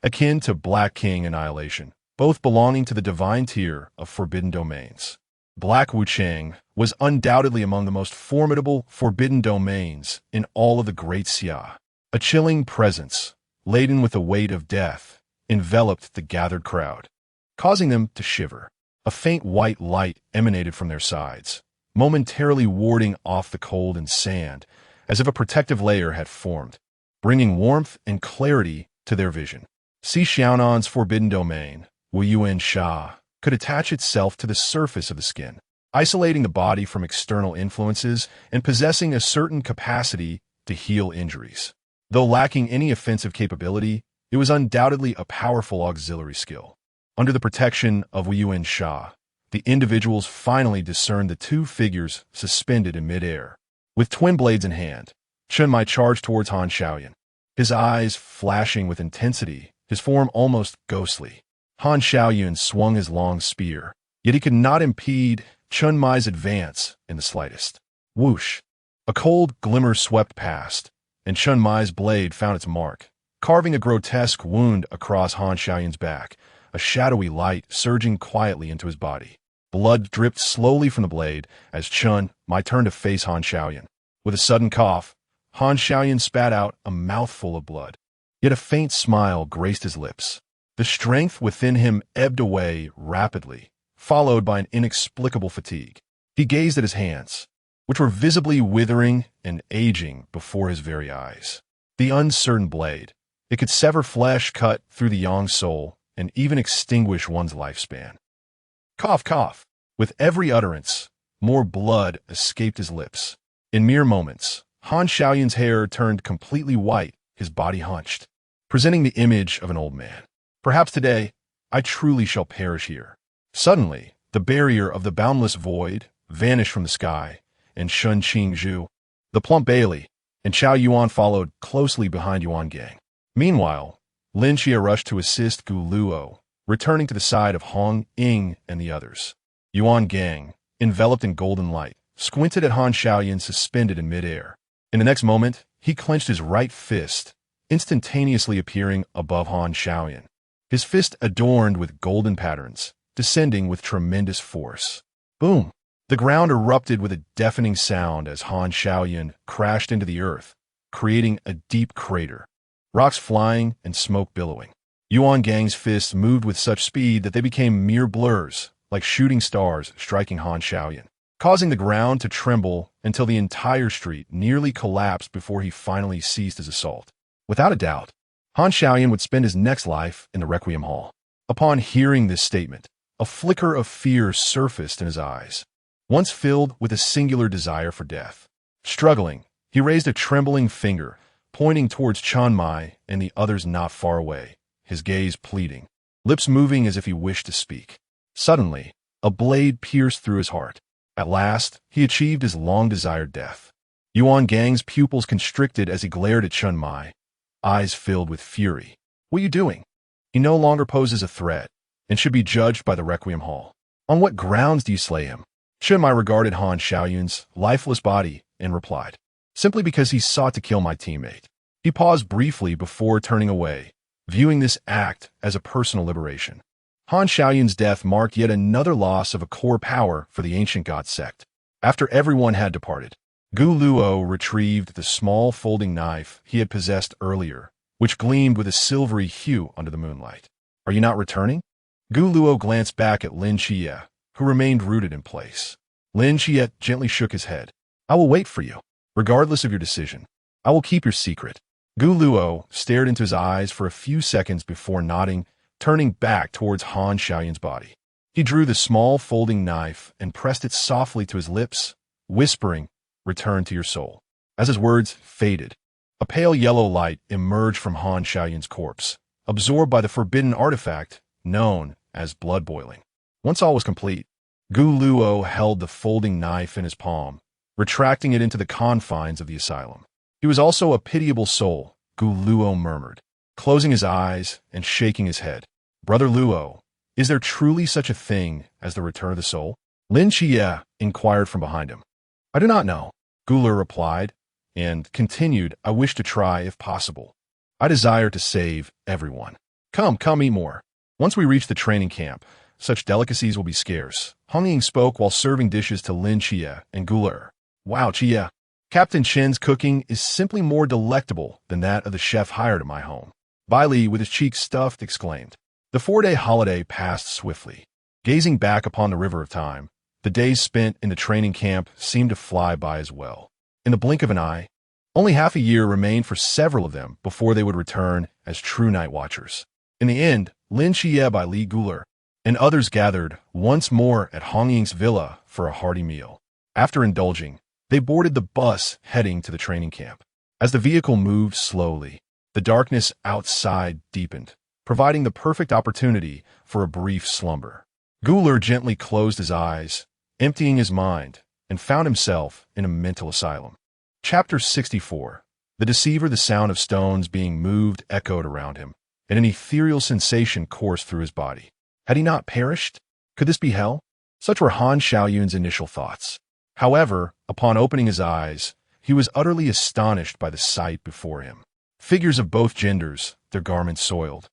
akin to Black King Annihilation, both belonging to the divine tier of forbidden domains. Black Wuchang was undoubtedly among the most formidable forbidden domains in all of the Great Xia. A chilling presence, laden with the weight of death, enveloped the gathered crowd, causing them to shiver. A faint white light emanated from their sides, momentarily warding off the cold and sand, as if a protective layer had formed, bringing warmth and clarity to their vision. Si Xiaonan's forbidden domain, Wu Yuan Sha, could attach itself to the surface of the skin, isolating the body from external influences and possessing a certain capacity to heal injuries. Though lacking any offensive capability, it was undoubtedly a powerful auxiliary skill. Under the protection of Wu Yuan Sha, the individuals finally discerned the two figures suspended in midair. With twin blades in hand, Chun Mai charged towards Han Xiaoyan, his eyes flashing with intensity, his form almost ghostly. Han Xiaoyan swung his long spear, yet he could not impede Chun Mai's advance in the slightest. Whoosh! A cold glimmer swept past, and Chun Mai's blade found its mark, carving a grotesque wound across Han Xiaoyan's back, a shadowy light surging quietly into his body. Blood dripped slowly from the blade as Chun Mai turned to face Han Xiaoyan. With a sudden cough, Han Xiaoyan spat out a mouthful of blood. Yet a faint smile graced his lips. The strength within him ebbed away rapidly, followed by an inexplicable fatigue. He gazed at his hands, which were visibly withering and aging before his very eyes. The uncertain blade, it could sever flesh, cut through the young soul, and even extinguish one's lifespan. Cough, cough. With every utterance, more blood escaped his lips. In mere moments, Han Xiaoyan's hair turned completely white, his body hunched, presenting the image of an old man. Perhaps today, I truly shall perish here. Suddenly, the barrier of the boundless void vanished from the sky, and Shun Qingzhu, the plump Bailey, and Chao Yuan followed closely behind Yuan Gang. Meanwhile, Lin Xie rushed to assist Gu Luo, returning to the side of Hong Ying and the others. Yuan Gang, enveloped in golden light, squinted at Han Xiaoyan suspended in midair. In the next moment, he clenched his right fist, instantaneously appearing above Han Xiaoyan. His fist adorned with golden patterns, descending with tremendous force. Boom! The ground erupted with a deafening sound as Han Xiaoyan crashed into the earth, creating a deep crater, rocks flying and smoke billowing. Yuan Gang's fists moved with such speed that they became mere blurs, like shooting stars striking Han Xiaoyan, causing the ground to tremble until the entire street nearly collapsed before he finally ceased his assault. Without a doubt, Han Xiaoyan would spend his next life in the Requiem Hall. Upon hearing this statement, a flicker of fear surfaced in his eyes, once filled with a singular desire for death. Struggling, he raised a trembling finger, pointing towards Chun Mai and the others not far away, his gaze pleading, lips moving as if he wished to speak. Suddenly, a blade pierced through his heart. At last, he achieved his long-desired death. Yuan Gang's pupils constricted as he glared at Chun Mai, eyes filled with fury. What are you doing? He no longer poses a threat and should be judged by the Requiem Hall. On what grounds do you slay him? Chun Mai regarded Han Xiaoyan's lifeless body and replied, simply because he sought to kill my teammate. He paused briefly before turning away, viewing this act as a personal liberation. Han Xiaoyan's death marked yet another loss of a core power for the ancient god sect. After everyone had departed, Gu Luo retrieved the small folding knife he had possessed earlier, which gleamed with a silvery hue under the moonlight. Are you not returning? Gu Luo glanced back at Lin Xie, who remained rooted in place. Lin Xie gently shook his head. I will wait for you. Regardless of your decision, I will keep your secret. Gu Luo stared into his eyes for a few seconds before nodding, turning back towards Han Xiaoyan's body. He drew the small folding knife and pressed it softly to his lips, whispering, "Return to your soul." As his words faded, a pale yellow light emerged from Han Xiaoyan's corpse, absorbed by the forbidden artifact known as blood boiling. Once all was complete, Gu Luo held the folding knife in his palm, retracting it into the confines of the asylum. He was also a pitiable soul, Gu Luo murmured. closing his eyes and shaking his head. Brother Luo, is there truly such a thing as the return of the soul? Lin Chia inquired from behind him. I do not know, Guler replied, and continued, I wish to try if possible. I desire to save everyone. Come eat more. Once we reach the training camp, such delicacies will be scarce. Hong Ying spoke while serving dishes to Lin Chia and Guler. Wow, Chia. Captain Chen's cooking is simply more delectable than that of the chef hired at my home. Bai Li, with his cheeks stuffed, exclaimed. The 4-day holiday passed swiftly. Gazing back upon the river of time, the days spent in the training camp seemed to fly by as well. In the blink of an eye, only half a year remained for several of them before they would return as true night watchers. In the end, Lin Xie, Bai Li Guler, and others gathered once more at Hong Ying's villa for a hearty meal. After indulging, they boarded the bus heading to the training camp. As the vehicle moved slowly, the darkness outside deepened, providing the perfect opportunity for a brief slumber. Guler gently closed his eyes, emptying his mind, and found himself in a mental asylum. Chapter 64. The deceiver, the sound of stones being moved echoed around him, and an ethereal sensation coursed through his body. Had he not perished? Could this be hell? Such were Han Xiaoyun's initial thoughts. However, upon opening his eyes, he was utterly astonished by the sight before him. Figures of both genders, their garments soiled,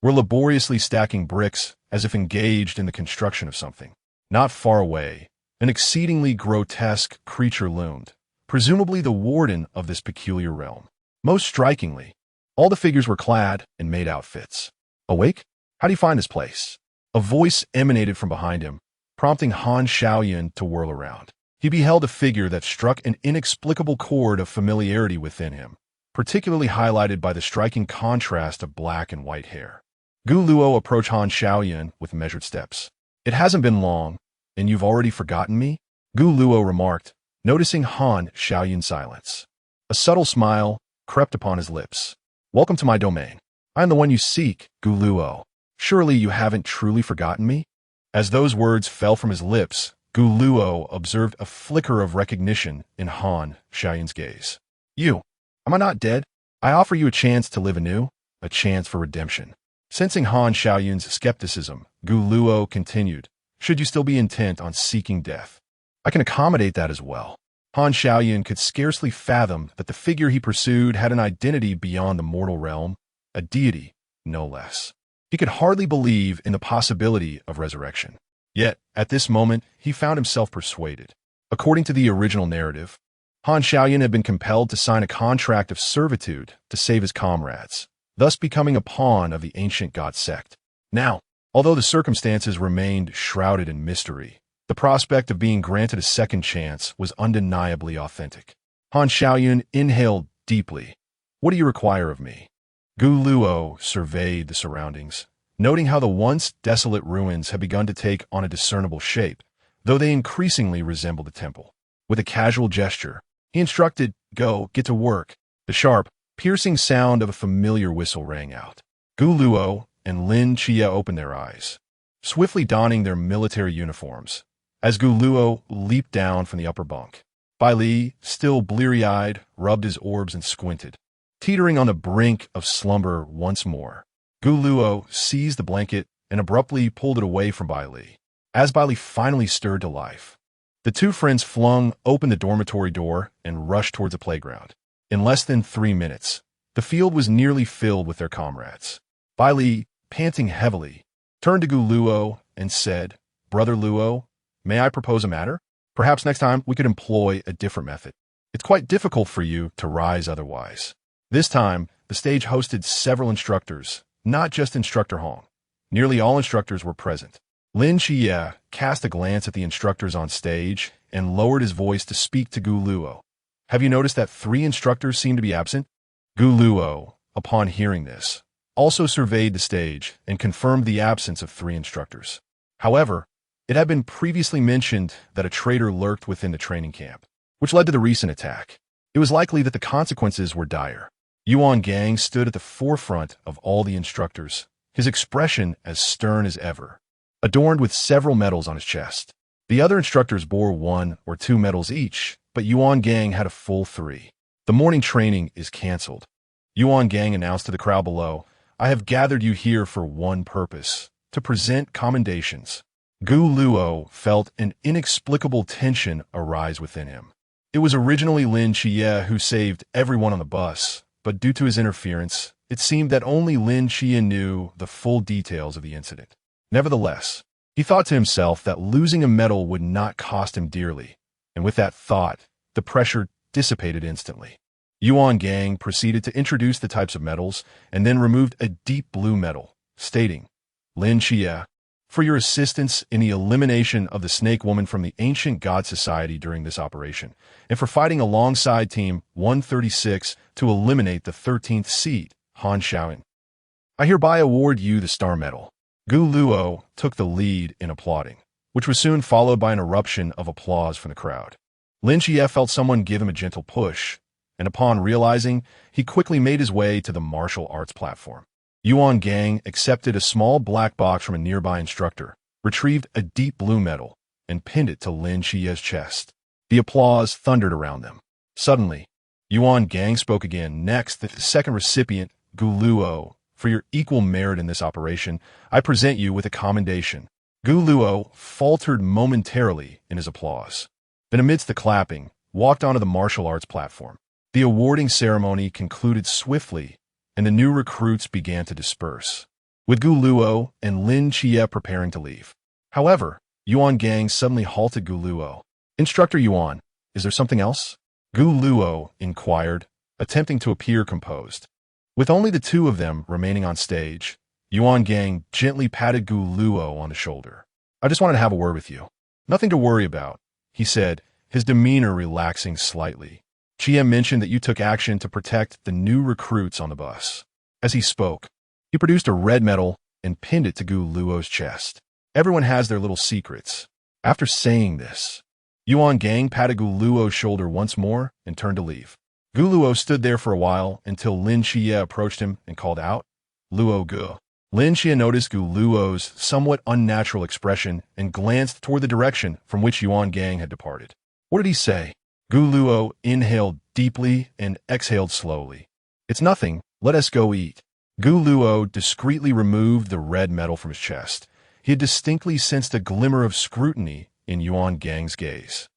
were laboriously stacking bricks as if engaged in the construction of something. Not far away, an exceedingly grotesque creature loomed, presumably the warden of this peculiar realm. Most strikingly, all the figures were clad in maid outfits. Awake? How do you find this place? A voice emanated from behind him, prompting Han Xiaoyun to whirl around. He beheld a figure that struck an inexplicable chord of familiarity within him, particularly highlighted by the striking contrast of black and white hair. Gu Luo approached Han Xiaoyun with measured steps. It hasn't been long, and you've already forgotten me? Gu Luo remarked, noticing Han Xiaoyun's silence. A subtle smile crept upon his lips. Welcome to my domain. I am the one you seek, Gu Luo. Surely you haven't truly forgotten me? As those words fell from his lips, Gu Luo observed a flicker of recognition in Han Xiaoyun's gaze. You, am I not dead? I offer you a chance to live anew, a chance for redemption. Sensing Han Xiaoyun's skepticism, Gu Luo continued, should you still be intent on seeking death? I can accommodate that as well. Han Xiaoyun could scarcely fathom that the figure he pursued had an identity beyond the mortal realm, a deity, no less. He could hardly believe in the possibility of resurrection. Yet, at this moment, he found himself persuaded. According to the original narrative, Han Xiaoyun had been compelled to sign a contract of servitude to save his comrades, thus becoming a pawn of the ancient god sect. Now, although the circumstances remained shrouded in mystery, the prospect of being granted a second chance was undeniably authentic. Han Xiaoyun inhaled deeply. What do you require of me? Gu Luo surveyed the surroundings, noting how the once desolate ruins had begun to take on a discernible shape, though they increasingly resembled a temple. With a casual gesture, he instructed, go, get to work. The sharp, piercing sound of a familiar whistle rang out. Gu Luo and Lin Chia opened their eyes, swiftly donning their military uniforms, as Gu Luo leaped down from the upper bunk. Bai Li, still bleary-eyed, rubbed his orbs and squinted, teetering on the brink of slumber once more. Gu Luo seized the blanket and abruptly pulled it away from Bai Li. As Bai Li finally stirred to life, the two friends flung open the dormitory door and rushed towards the playground. In less than 3 minutes, the field was nearly filled with their comrades. Bai Li, panting heavily, turned to Gu Luo and said, Brother Luo, may I propose a matter? Perhaps next time we could employ a different method. It's quite difficult for you to rise otherwise. This time, the stage hosted several instructors, not just Instructor Hong. Nearly all instructors were present. Lin Xie cast a glance at the instructors on stage and lowered his voice to speak to Gu Luo. Have you noticed that 3 instructors seem to be absent? Gu Luo, upon hearing this, also surveyed the stage and confirmed the absence of 3 instructors. However, it had been previously mentioned that a traitor lurked within the training camp, which led to the recent attack. It was likely that the consequences were dire. Yuan Gang stood at the forefront of all the instructors, his expression as stern as ever, adorned with several medals on his chest. The other instructors bore 1 or 2 medals each, but Yuan Gang had a full 3. The morning training is canceled, Yuan Gang announced to the crowd below, I have gathered you here for one purpose, to present commendations. Gu Luo felt an inexplicable tension arise within him. It was originally Lin Xie who saved everyone on the bus, but due to his interference, it seemed that only Lin Xie knew the full details of the incident. Nevertheless, he thought to himself that losing a medal would not cost him dearly, and with that thought, the pressure dissipated instantly. Yuan Gang proceeded to introduce the types of medals and then removed a deep blue medal, stating, Lin Xie, for your assistance in the elimination of the Snake Woman from the Ancient God Society during this operation, and for fighting alongside Team 136 to eliminate the 13th seed, Han Xiaoyan. I hereby award you the Star Medal. Gu Luo took the lead in applauding, which was soon followed by an eruption of applause from the crowd. Lin Xie felt someone give him a gentle push, and upon realizing, he quickly made his way to the martial arts platform. Yuan Gang accepted a small black box from a nearby instructor, retrieved a deep blue medal, and pinned it to Lin Xie's chest. The applause thundered around them. Suddenly, Yuan Gang spoke again. Next, the second recipient, Gu Luo, for your equal merit in this operation, I present you with a commendation. Gu Luo faltered momentarily in his applause, then amidst the clapping, walked onto the martial arts platform. The awarding ceremony concluded swiftly, and the new recruits began to disperse, with Gu Luo and Lin Xie preparing to leave. However, Yuan Gang suddenly halted Gu Luo. Instructor Yuan, is there something else? Gu Luo inquired, attempting to appear composed. With only the two of them remaining on stage, Yuan Gang gently patted Gu Luo on the shoulder. I just wanted to have a word with you. Nothing to worry about, he said, his demeanor relaxing slightly. Xie mentioned that you took action to protect the new recruits on the bus. As he spoke, he produced a red medal and pinned it to Gu Luo's chest. Everyone has their little secrets. After saying this, Yuan Gang patted Gu Luo's shoulder once more and turned to leave. Gu Luo stood there for a while until Lin Xie approached him and called out, Luo Gu. Lin Xie noticed Gu Luo's somewhat unnatural expression and glanced toward the direction from which Yuan Gang had departed. What did he say? Gu Luo inhaled deeply and exhaled slowly. It's nothing, let us go eat. Gu Luo discreetly removed the red medal from his chest. He had distinctly sensed a glimmer of scrutiny in Yuan Gang's gaze.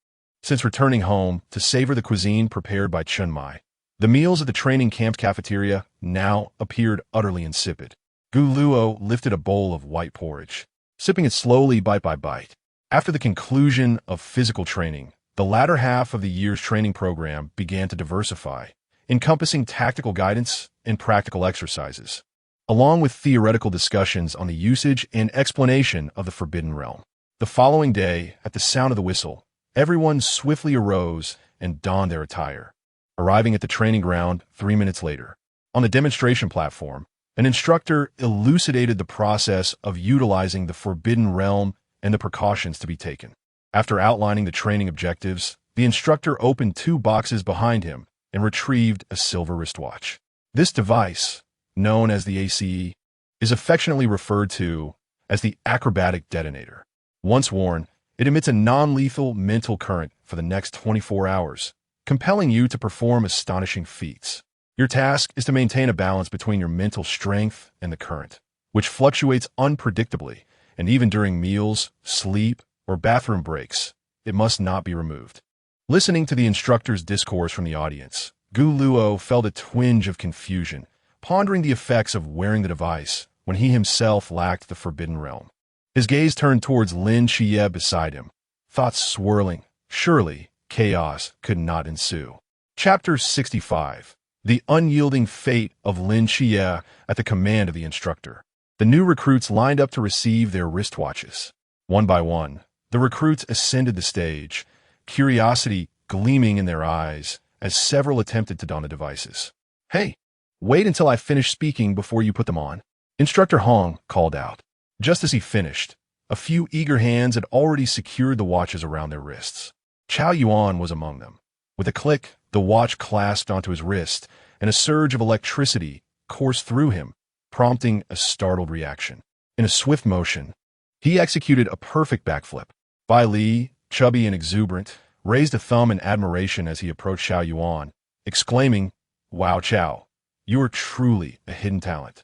Since returning home to savor the cuisine prepared by Chen Mai, the meals at the training camp cafeteria now appeared utterly insipid. Gu Luo lifted a bowl of white porridge, sipping it slowly bite by bite. After the conclusion of physical training, the latter half of the year's training program began to diversify, encompassing tactical guidance and practical exercises, along with theoretical discussions on the usage and explanation of the Forbidden Realm. The following day, at the sound of the whistle, everyone swiftly arose and donned their attire, arriving at the training ground 3 minutes later. On the demonstration platform, an instructor elucidated the process of utilizing the Forbidden Realm and the precautions to be taken. After outlining the training objectives, the instructor opened 2 boxes behind him and retrieved a silver wristwatch. This device, known as the ACE, is affectionately referred to as the acrobatic detonator. Once worn, it emits a non-lethal mental current for the next 24 hours, compelling you to perform astonishing feats. Your task is to maintain a balance between your mental strength and the current, which fluctuates unpredictably, and even during meals, sleep, or bathroom breaks, it must not be removed. Listening to the instructor's discourse from the audience, Gu Luo felt a twinge of confusion, pondering the effects of wearing the device when he himself lacked the Forbidden Realm. His gaze turned towards Lin Xie beside him, thoughts swirling. Surely, chaos could not ensue. Chapter 65. The unyielding fate of Lin Xie at the command of the instructor. The new recruits lined up to receive their wristwatches. One by one, the recruits ascended the stage, curiosity gleaming in their eyes as several attempted to don the devices. Hey, wait until I finish speaking before you put them on, Instructor Hong called out. Just as he finished, a few eager hands had already secured the watches around their wrists. Chao Yuan was among them. With a click, the watch clasped onto his wrist, and a surge of electricity coursed through him, prompting a startled reaction. In a swift motion, he executed a perfect backflip. Bai Li, chubby and exuberant, raised a thumb in admiration as he approached Chao Yuan, exclaiming, Wow, Chao, you are truly a hidden talent.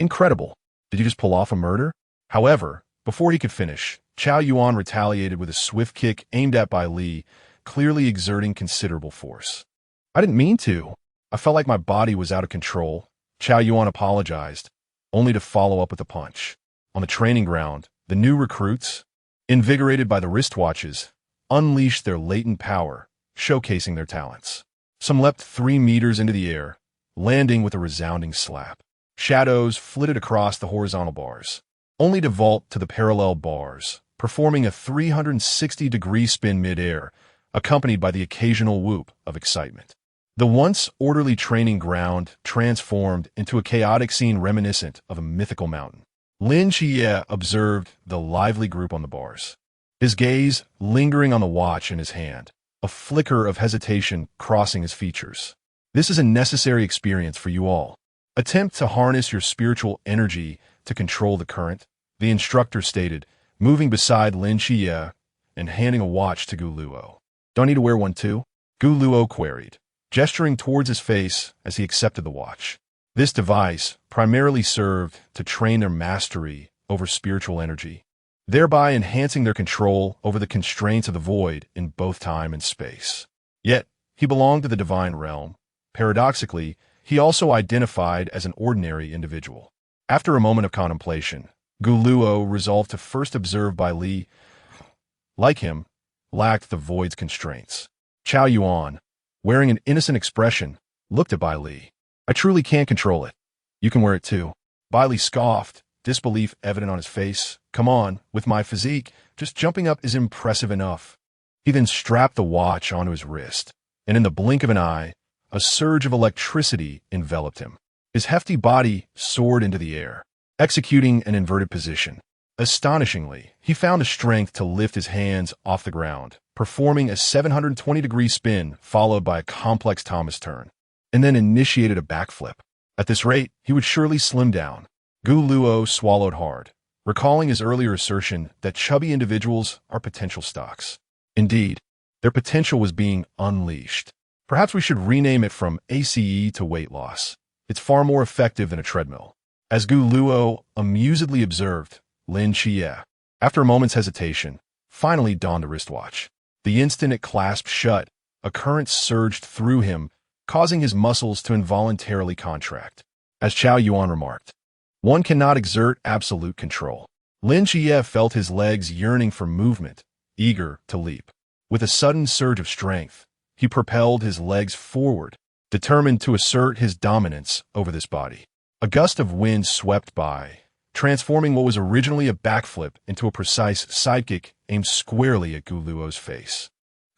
Incredible. Did you just pull off a murder? However, before he could finish, Chao Yuan retaliated with a swift kick aimed at Bai Li, clearly exerting considerable force. I didn't mean to. I felt like my body was out of control. Chao Yuan apologized, only to follow up with a punch. On the training ground, the new recruits, invigorated by the wristwatches, unleashed their latent power, showcasing their talents. Some leapt 3 meters into the air, landing with a resounding slap. Shadows flitted across the horizontal bars, only to vault to the parallel bars, performing a 360-degree spin mid-air, accompanied by the occasional whoop of excitement. The once orderly training ground transformed into a chaotic scene reminiscent of a mythical mountain. Lin Xie observed the lively group on the bars, his gaze lingering on the watch in his hand, a flicker of hesitation crossing his features. This is a necessary experience for you all. Attempt to harness your spiritual energy to control the current, the instructor stated, moving beside Lin Xie and handing a watch to Gu Luo. Don't need to wear one too? Gu Luo queried, gesturing towards his face as he accepted the watch. This device primarily served to train their mastery over spiritual energy, thereby enhancing their control over the constraints of the void in both time and space. Yet, he belonged to the divine realm. Paradoxically, he also identified as an ordinary individual. After a moment of contemplation, Gu Luo resolved to first observe Bai Li. Like him, lacked the void's constraints. Chao Yuan, wearing an innocent expression, looked at Bai Li. I truly can't control it. You can wear it too. Bai Li scoffed, disbelief evident on his face. Come on, with my physique, just jumping up is impressive enough. He then strapped the watch onto his wrist, and in the blink of an eye, a surge of electricity enveloped him. His hefty body soared into the air, executing an inverted position. Astonishingly, he found the strength to lift his hands off the ground, performing a 720-degree spin followed by a complex Thomas turn, and then initiated a backflip. At this rate, he would surely slim down. Gu Luo swallowed hard, recalling his earlier assertion that chubby individuals are potential stocks. Indeed, their potential was being unleashed. Perhaps we should rename it from ACE to weight loss. It's far more effective than a treadmill. As Gu Luo amusedly observed, Lin Xie, after a moment's hesitation, finally donned a wristwatch. The instant it clasped shut, a current surged through him, causing his muscles to involuntarily contract. As Chao Yuan remarked, one cannot exert absolute control. Lin Xie felt his legs yearning for movement, eager to leap. With a sudden surge of strength, he propelled his legs forward, determined to assert his dominance over this body. A gust of wind swept by, transforming what was originally a backflip into a precise sidekick aimed squarely at Gu Luo's face.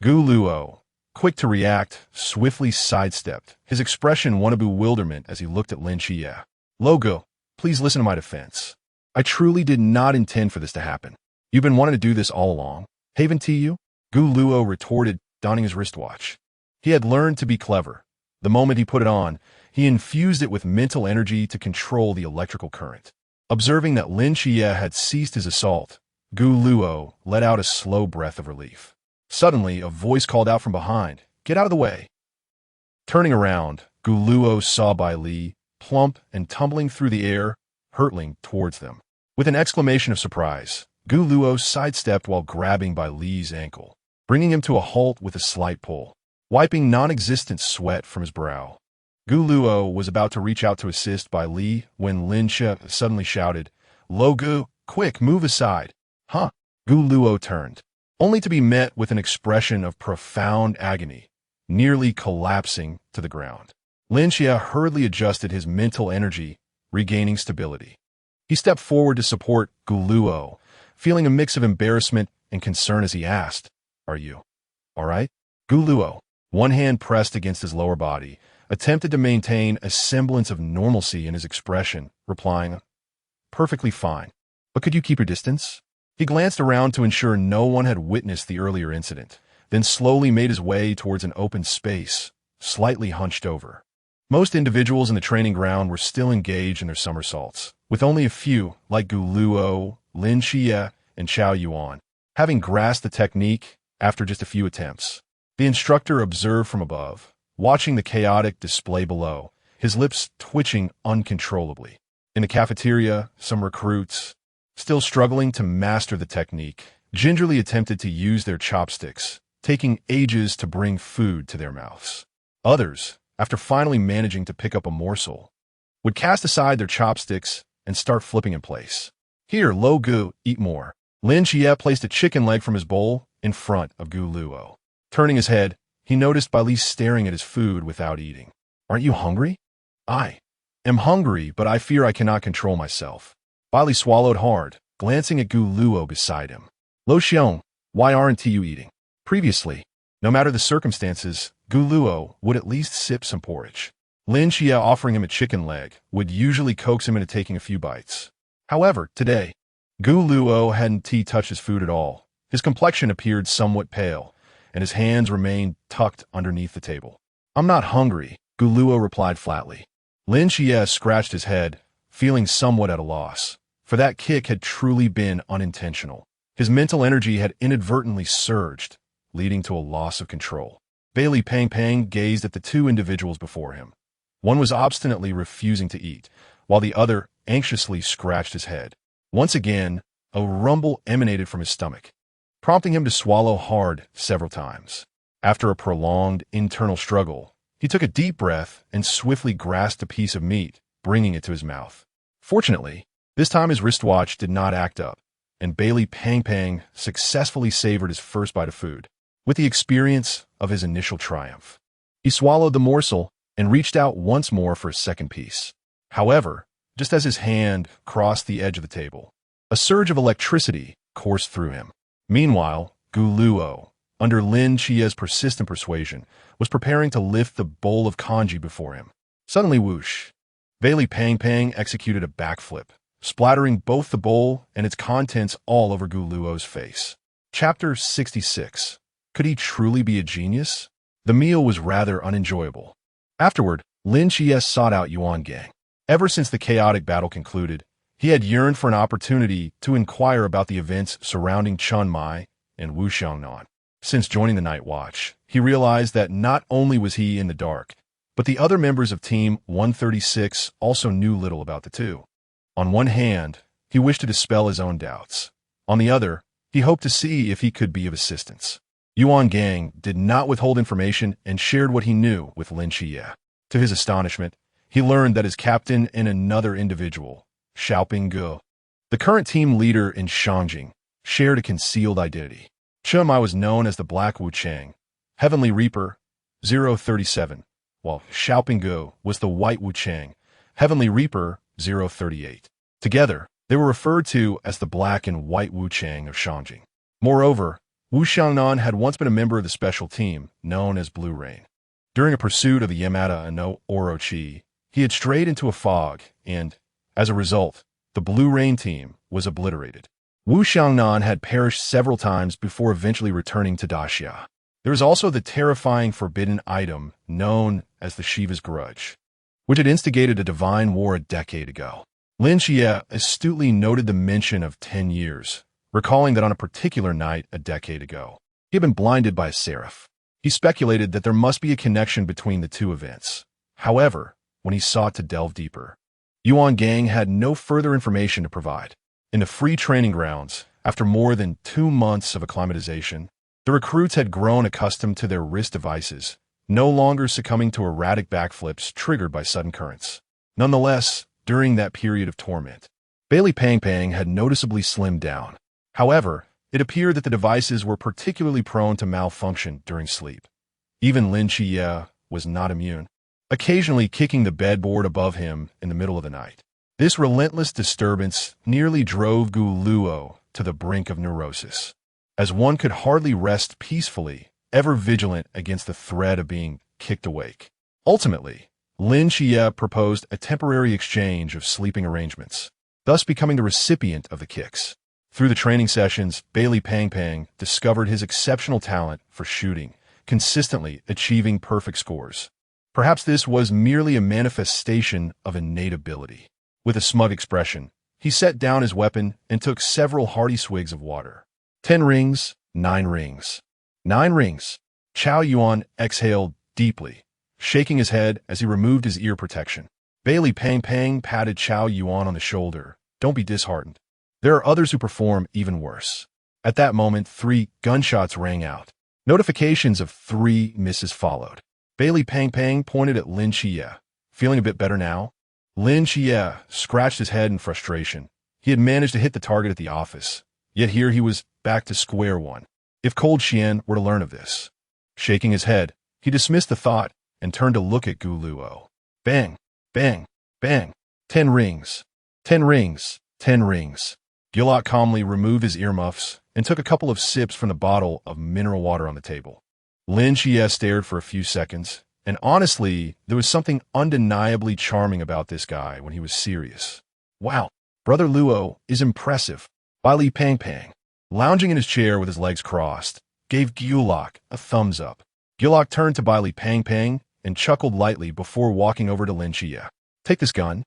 Gu Luo, quick to react, swiftly sidestepped, his expression one of bewilderment as he looked at Lin Xie. Logo, please listen to my defense. I truly did not intend for this to happen. You've been wanting to do this all along. Haven't you? Gu Luo retorted, donning his wristwatch. He had learned to be clever. The moment he put it on, he infused it with mental energy to control the electrical current. Observing that Lin Xie had ceased his assault, Gu Luo let out a slow breath of relief. Suddenly, a voice called out from behind, "Get out of the way!" Turning around, Gu Luo saw Bai Li, plump and tumbling through the air, hurtling towards them. With an exclamation of surprise, Gu Luo sidestepped while grabbing Bai Li's ankle, bringing him to a halt with a slight pull, wiping non-existent sweat from his brow. Gu Luo was about to reach out to assist Bai Li when Lin Xie suddenly shouted, "Lo Gu, quick, move aside!" Huh? Gu Luo turned, only to be met with an expression of profound agony, nearly collapsing to the ground. Lin Xie hurriedly adjusted his mental energy, regaining stability. He stepped forward to support Gu Luo, feeling a mix of embarrassment and concern as he asked, "Are you all right?" Gu Luo, one hand pressed against his lower body, attempted to maintain a semblance of normalcy in his expression, replying, "Perfectly fine. But could you keep your distance?" He glanced around to ensure no one had witnessed the earlier incident, then slowly made his way towards an open space, slightly hunched over. Most individuals in the training ground were still engaged in their somersaults, with only a few, like Gu Luo, Lin Xie, and Chao Yuan, having grasped the technique after just a few attempts. The instructor observed from above, watching the chaotic display below, his lips twitching uncontrollably. In the cafeteria, some recruits, still struggling to master the technique, gingerly attempted to use their chopsticks, taking ages to bring food to their mouths. Others, after finally managing to pick up a morsel, would cast aside their chopsticks and start flipping in place. Here, Lo Gu, eat more. Lin Xie placed a chicken leg from his bowl in front of Gu Luo. Turning his head, he noticed Bai Li staring at his food without eating. Aren't you hungry? I am hungry, but I fear I cannot control myself. Bai Li swallowed hard, glancing at Gu Luo beside him. Lo Xiong, why aren't you eating? Previously, no matter the circumstances, Gu Luo would at least sip some porridge. Lin Xie offering him a chicken leg would usually coax him into taking a few bites. However, today, Gu Luo hadn't touched his food at all. His complexion appeared somewhat pale, and his hands remained tucked underneath the table. I'm not hungry, Gu Luo replied flatly. Lin Xie scratched his head, feeling somewhat at a loss, for that kick had truly been unintentional. His mental energy had inadvertently surged, leading to a loss of control. Bai Li Pang gazed at the two individuals before him. One was obstinately refusing to eat, while the other anxiously scratched his head. Once again, a rumble emanated from his stomach, prompting him to swallow hard several times. After a prolonged internal struggle, he took a deep breath and swiftly grasped a piece of meat, bringing it to his mouth. Fortunately, this time his wristwatch did not act up, and Bai Li Pang successfully savored his first bite of food, with the experience of his initial triumph. He swallowed the morsel and reached out once more for a second piece. However, just as his hand crossed the edge of the table, a surge of electricity coursed through him. Meanwhile, Gu Luo, under Lin Xie's persistent persuasion, was preparing to lift the bowl of kanji before him. Suddenly, whoosh! Bai Li Pang executed a backflip, splattering both the bowl and its contents all over Gu Luo's face. Chapter 66. Could he truly be a genius? The meal was rather unenjoyable. Afterward, Lin Xie sought out Yuan Gang. Ever since the chaotic battle concluded, he had yearned for an opportunity to inquire about the events surrounding Chun Mai and Wu Xiangnan. Since joining the Night Watch, he realized that not only was he in the dark, but the other members of Team 136 also knew little about the two. On one hand, he wished to dispel his own doubts. On the other, he hoped to see if he could be of assistance. Yuan Gang did not withhold information and shared what he knew with Lin Xie. To his astonishment, he learned that his captain and another individual, Xiaoping Ge, the current team leader in Shangjing, shared a concealed identity. Chun Mai was known as the Black Wu Chang, Heavenly Reaper, 037, while Xiaoping Ge was the White Wu Chang, Heavenly Reaper, 038. Together, they were referred to as the Black and White Wu Chang of Shangjing. Moreover, Wu Xiangnan had once been a member of the special team known as Blue Rain. During a pursuit of the Yamada no Orochi, he had strayed into a fog, and, as a result, the Blue Rain team was obliterated. Wu Xiangnan had perished several times before eventually returning to Daxia. There was also the terrifying forbidden item known as the Shiva's Grudge, which had instigated a divine war a decade ago. Lin Xie astutely noted the mention of 10 years, recalling that on a particular night a decade ago, he had been blinded by a seraph. He speculated that there must be a connection between the two events. However, when he sought to delve deeper, Yuan Gang had no further information to provide. In the free training grounds, after more than 2 months of acclimatization, the recruits had grown accustomed to their wrist devices, no longer succumbing to erratic backflips triggered by sudden currents. Nonetheless, during that period of torment, Bai Li Pang had noticeably slimmed down. However, it appeared that the devices were particularly prone to malfunction during sleep. Even Lin Xie was not immune, occasionally kicking the bedboard above him in the middle of the night. This relentless disturbance nearly drove Gu Luo to the brink of neurosis, as one could hardly rest peacefully, ever vigilant against the threat of being kicked awake. Ultimately, Lin Xie proposed a temporary exchange of sleeping arrangements, thus becoming the recipient of the kicks. Through the training sessions, Bai Li Pang discovered his exceptional talent for shooting, consistently achieving perfect scores. Perhaps this was merely a manifestation of innate ability. With a smug expression, he set down his weapon and took several hearty swigs of water. 10 rings, 9 rings. 9 rings. Chao Yuan exhaled deeply, shaking his head as he removed his ear protection. Bailey Pang Pang patted Chow Yuan on the shoulder. Don't be disheartened. There are others who perform even worse. At that moment, 3 gunshots rang out. Notifications of 3 misses followed. Bailey Pang Pang pointed at Lin Xie. Feeling a bit better now? Lin Xie scratched his head in frustration. He had managed to hit the target at the office. Yet here he was back to square one. If Cold Xian were to learn of this. Shaking his head, he dismissed the thought and turned to look at Gu Luo. Bang, bang, bang. 10 rings. 10 rings. 10 rings. Gillock calmly removed his earmuffs and took a couple of sips from the bottle of mineral water on the table. Lin Xie stared for a few seconds, and honestly, there was something undeniably charming about this guy when he was serious. Wow, Brother Luo is impressive. Bailey Pang Pang, lounging in his chair with his legs crossed, gave Gillock a thumbs up. Gillock turned to Bailey Pang Pang and chuckled lightly before walking over to Lin Xie. Take this gun.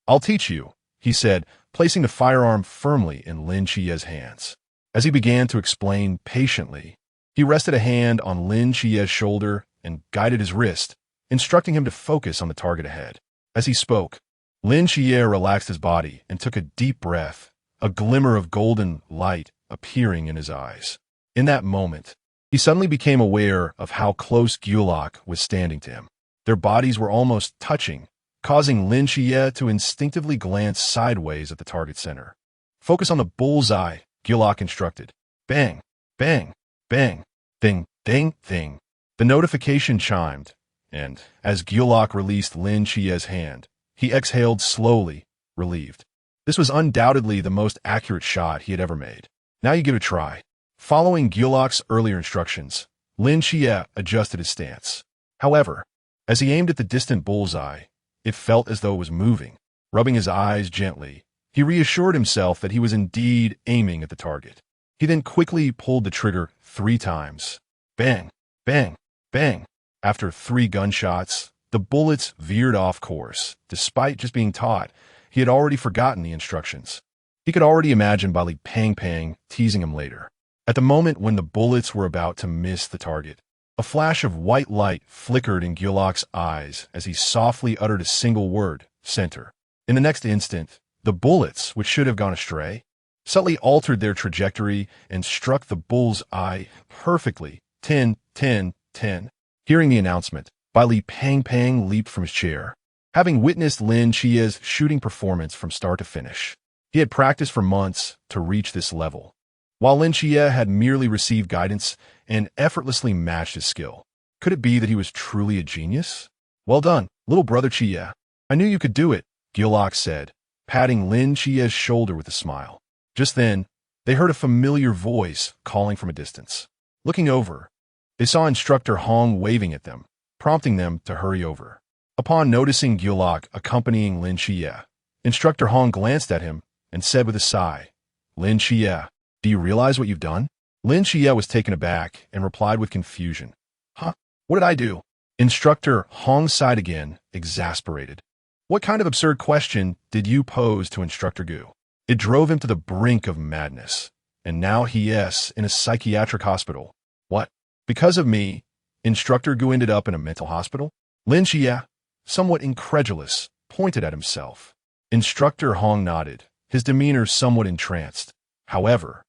I'll teach you, he said, placing the firearm firmly in Lin Xie's hands. As he began to explain patiently, he rested a hand on Lin Xie's shoulder and guided his wrist, instructing him to focus on the target ahead. As he spoke, Lin Xie relaxed his body and took a deep breath, a glimmer of golden light appearing in his eyes. In that moment, he suddenly became aware of how close Gillock was standing to him. Their bodies were almost touching, causing Lin Xie to instinctively glance sideways at the target center. Focus on the bullseye, Gillock instructed. Bang, bang, bang, ding, ding, ding. The notification chimed, and as Gillock released Lin Xie's hand, he exhaled slowly, relieved. This was undoubtedly the most accurate shot he had ever made. Now you give it a try. Following Gillock's earlier instructions, Lin Xie adjusted his stance. However, as he aimed at the distant bullseye, it felt as though it was moving. Rubbing his eyes gently, he reassured himself that he was indeed aiming at the target. He then quickly pulled the trigger 3 times. Bang, bang, bang. After 3 gunshots, the bullets veered off course. Despite just being taught, he had already forgotten the instructions. He could already imagine Bailey Pang Pang teasing him later. At the moment when the bullets were about to miss the target, a flash of white light flickered in Gillock's eyes as he softly uttered a single word, center. In the next instant, the bullets, which should have gone astray, subtly altered their trajectory and struck the bull's eye perfectly. 10, 10, 10. Hearing the announcement, Bailey Pang Pang leaped from his chair. Having witnessed Lin Xie's shooting performance from start to finish, he had practiced for months to reach this level, while Lin Xie had merely received guidance and effortlessly matched his skill. Could it be that he was truly a genius? Well done, little brother Xie. I knew you could do it, Gillock said, patting Lin Xie's shoulder with a smile. Just then, they heard a familiar voice calling from a distance. Looking over, they saw Instructor Hong waving at them, prompting them to hurry over. Upon noticing Gillock accompanying Lin Xie, Instructor Hong glanced at him and said with a sigh, Lin Xie, do you realize what you've done? Lin Xie was taken aback and replied with confusion. Huh? What did I do? Instructor Hong sighed again, exasperated. What kind of absurd question did you pose to Instructor Gu? It drove him to the brink of madness, and now he is in a psychiatric hospital. What? Because of me, Instructor Gu ended up in a mental hospital? Lin Xie, somewhat incredulous, pointed at himself. Instructor Hong nodded, his demeanor somewhat entranced. However,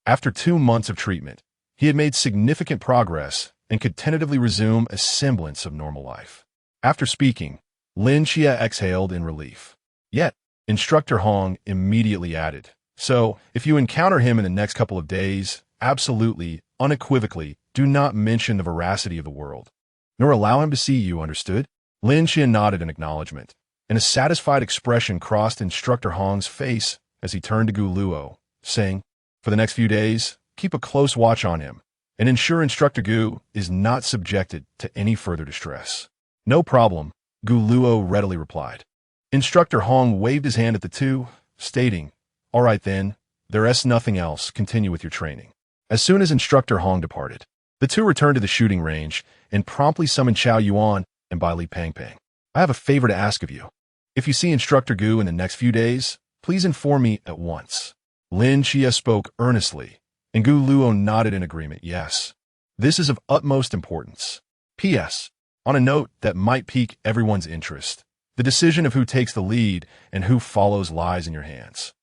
after 2 months of treatment, he had made significant progress and could tentatively resume a semblance of normal life. After speaking, Lin Xie exhaled in relief. Yet, Instructor Hong immediately added, so, if you encounter him in the next couple of days, absolutely, unequivocally, do not mention the veracity of the world, nor allow him to see you, understood? Lin Xie nodded in acknowledgement, and a satisfied expression crossed Instructor Hong's face as he turned to Gu Luo, saying, for the next few days, keep a close watch on him, and ensure Instructor Gu is not subjected to any further distress. No problem, Gu Luo readily replied. Instructor Hong waved his hand at the two, stating, all right then, there is nothing else, continue with your training. As soon as Instructor Hong departed, the two returned to the shooting range and promptly summoned Chow Yuan and Bailey Pang Pang. I have a favor to ask of you. If you see Instructor Gu in the next few days, please inform me at once. Lin Xie spoke earnestly, and Gu Luo nodded in agreement, yes. This is of utmost importance. P.S. On a note that might pique everyone's interest, The decision of who takes the lead and who follows lies in your hands.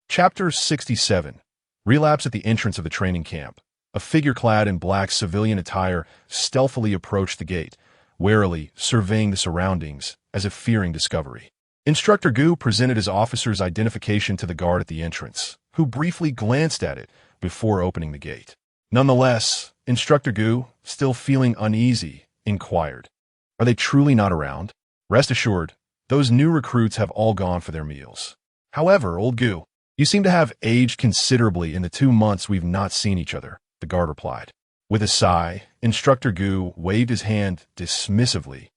Chapter 67. Relapse at the entrance of the training camp. A figure clad in black civilian attire stealthily approached the gate, warily surveying the surroundings as if fearing discovery. Instructor Gu presented his officer's identification to the guard at the entrance, who briefly glanced at it before opening the gate. Nonetheless, Instructor Gu, still feeling uneasy, inquired, "Are they truly not around?" "Rest assured, those new recruits have all gone for their meals. However, old Gu, you seem to have aged considerably in the 2 months we've not seen each other," the guard replied. With a sigh, Instructor Gu waved his hand dismissively,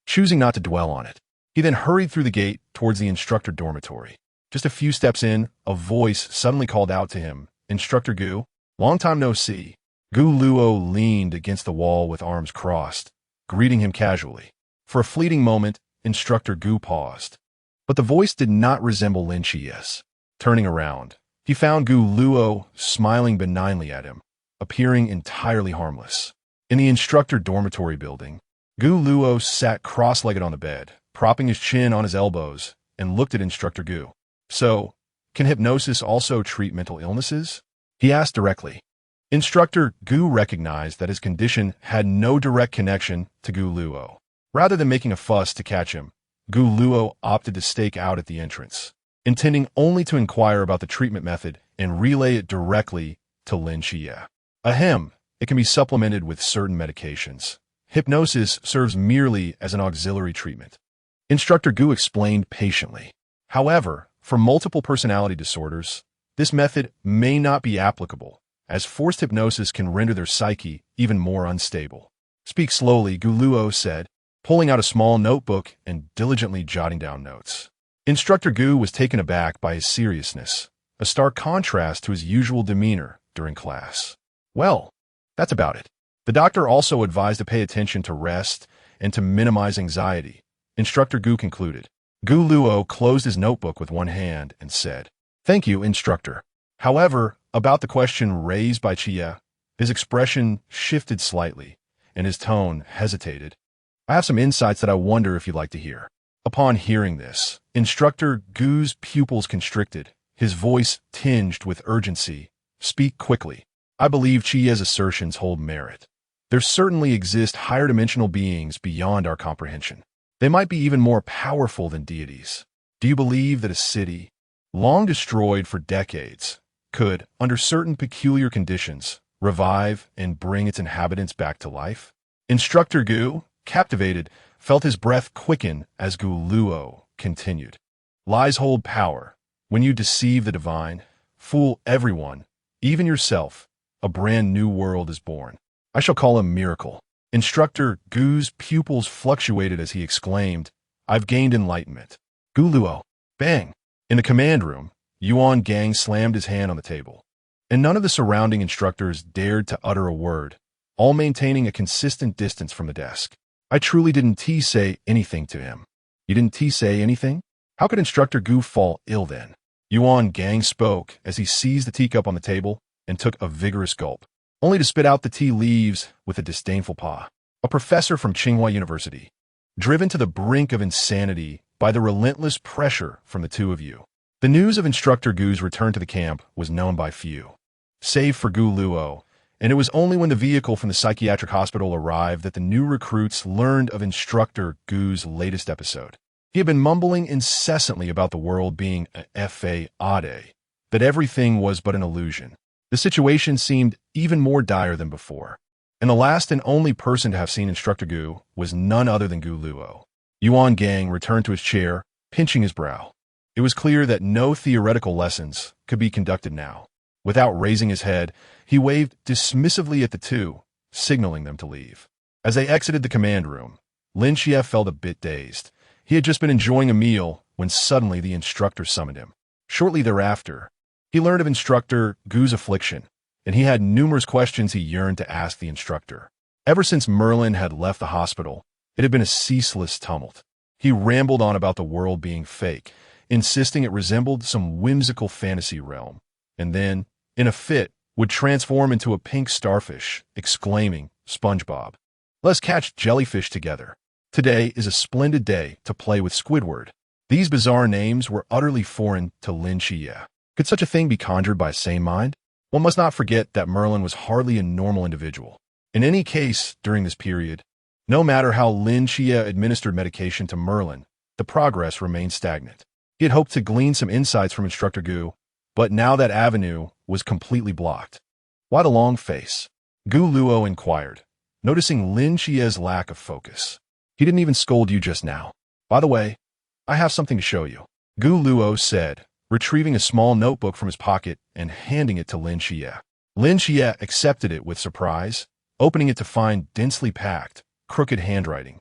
choosing not to dwell on it. He then hurried through the gate towards the instructor dormitory. Just a few steps in, a voice suddenly called out to him, "Instructor Gu, long time no see." Gu Luo leaned against the wall with arms crossed, greeting him casually. For a fleeting moment, Instructor Gu paused. But the voice did not resemble Lin Chie's. Turning around, he found Gu Luo smiling benignly at him, appearing entirely harmless. In the instructor dormitory building, Gu Luo sat cross-legged on the bed, propping his chin on his elbows, and looked at Instructor Gu. "So, can hypnosis also treat mental illnesses?" he asked directly. Instructor Gu recognized that his condition had no direct connection to Gu Luo. Rather than making a fuss to catch him, Gu Luo opted to stake out at the entrance, intending only to inquire about the treatment method and relay it directly to Lin Chie. Ahem, it can be supplemented with certain medications. Hypnosis serves merely as an auxiliary treatment. Instructor Gu explained patiently. However, for multiple personality disorders, this method may not be applicable, as forced hypnosis can render their psyche even more unstable. "Speak slowly," Gu Luo said, pulling out a small notebook and diligently jotting down notes. Instructor Gu was taken aback by his seriousness, a stark contrast to his usual demeanor during class. "Well, that's about it." The doctor also advised to pay attention to rest and to minimize anxiety. Instructor Gu concluded. Gu Luo closed his notebook with one hand and said, "Thank you, Instructor." However, about the question raised by Chie, his expression shifted slightly, and his tone hesitated. "I have some insights that I wonder if you'd like to hear." Upon hearing this, Instructor Gu's pupils constricted, his voice tinged with urgency. "Speak quickly. I believe Chie's assertions hold merit. There certainly exist higher dimensional beings beyond our comprehension. They might be even more powerful than deities. Do you believe that a city, long destroyed for decades, could, under certain peculiar conditions, revive and bring its inhabitants back to life?" Instructor Gu, captivated, felt his breath quicken as Gu Luo continued. "Lies hold power. When you deceive the divine, fool everyone, even yourself, a brand new world is born. I shall call a miracle." Instructor Gu's pupils fluctuated as he exclaimed, "I've gained enlightenment." Gu Luo. Bang! In the command room, Yuan Gang slammed his hand on the table, and none of the surrounding instructors dared to utter a word, all maintaining a consistent distance from the desk. "I truly didn't say anything to him." "You didn't say anything? How could Instructor Gu fall ill then?" Yuan Gang spoke as he seized the teacup on the table and took a vigorous gulp, only to spit out the tea leaves with a disdainful paw. "A professor from Tsinghua University, driven to the brink of insanity by the relentless pressure from the two of you." The news of Instructor Gu's return to the camp was known by few, save for Gu Luo, and it was only when the vehicle from the psychiatric hospital arrived that the new recruits learned of Instructor Gu's latest episode. He had been mumbling incessantly about the world being a fade, that everything was but an illusion. The situation seemed even more dire than before, and the last and only person to have seen Instructor Gu was none other than Gu Luo. Yuan Gang returned to his chair, pinching his brow. It was clear that no theoretical lessons could be conducted now. Without raising his head, he waved dismissively at the two, signaling them to leave. As they exited the command room, Lin Chie felt a bit dazed. He had just been enjoying a meal when suddenly the instructor summoned him. Shortly thereafter, he learned of Instructor Gu's affliction, and he had numerous questions he yearned to ask the instructor. Ever since Merlin had left the hospital, it had been a ceaseless tumult. He rambled on about the world being fake, insisting it resembled some whimsical fantasy realm, and then, in a fit, would transform into a pink starfish, exclaiming, "SpongeBob. Let's catch jellyfish together." Today is a splendid day to play with Squidward. These bizarre names were utterly foreign to Lin Xie. Could such a thing be conjured by a sane mind? One must not forget that Merlin was hardly a normal individual. In any case, during this period, no matter how Lin Xie administered medication to Merlin, the progress remained stagnant. He had hoped to glean some insights from Instructor Gu, but now that avenue was completely blocked. Why the long face? Gu Luo inquired, noticing Lin Xie's lack of focus. He didn't even scold you just now. By the way, I have something to show you, Gu Luo said, retrieving a small notebook from his pocket and handing it to Lin Xie. Lin Xie accepted it with surprise, opening it to find densely packed, crooked handwriting.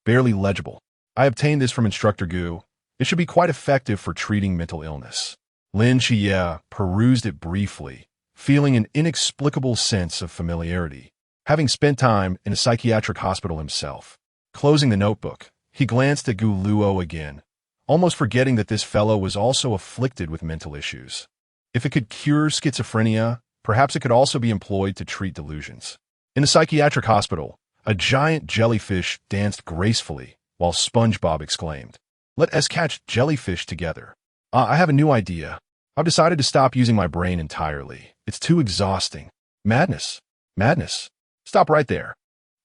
Barely legible. I obtained this from Instructor Gu. It should be quite effective for treating mental illness. Lin Xie perused it briefly, feeling an inexplicable sense of familiarity, having spent time in a psychiatric hospital himself. Closing the notebook, he glanced at Gu Luo again, almost forgetting that this fellow was also afflicted with mental issues. If it could cure schizophrenia, perhaps it could also be employed to treat delusions. In the psychiatric hospital, a giant jellyfish danced gracefully, while SpongeBob exclaimed, "Let us catch jellyfish together." I have a new idea. I've decided to stop using my brain entirely. It's too exhausting. Madness. Madness. Stop right there.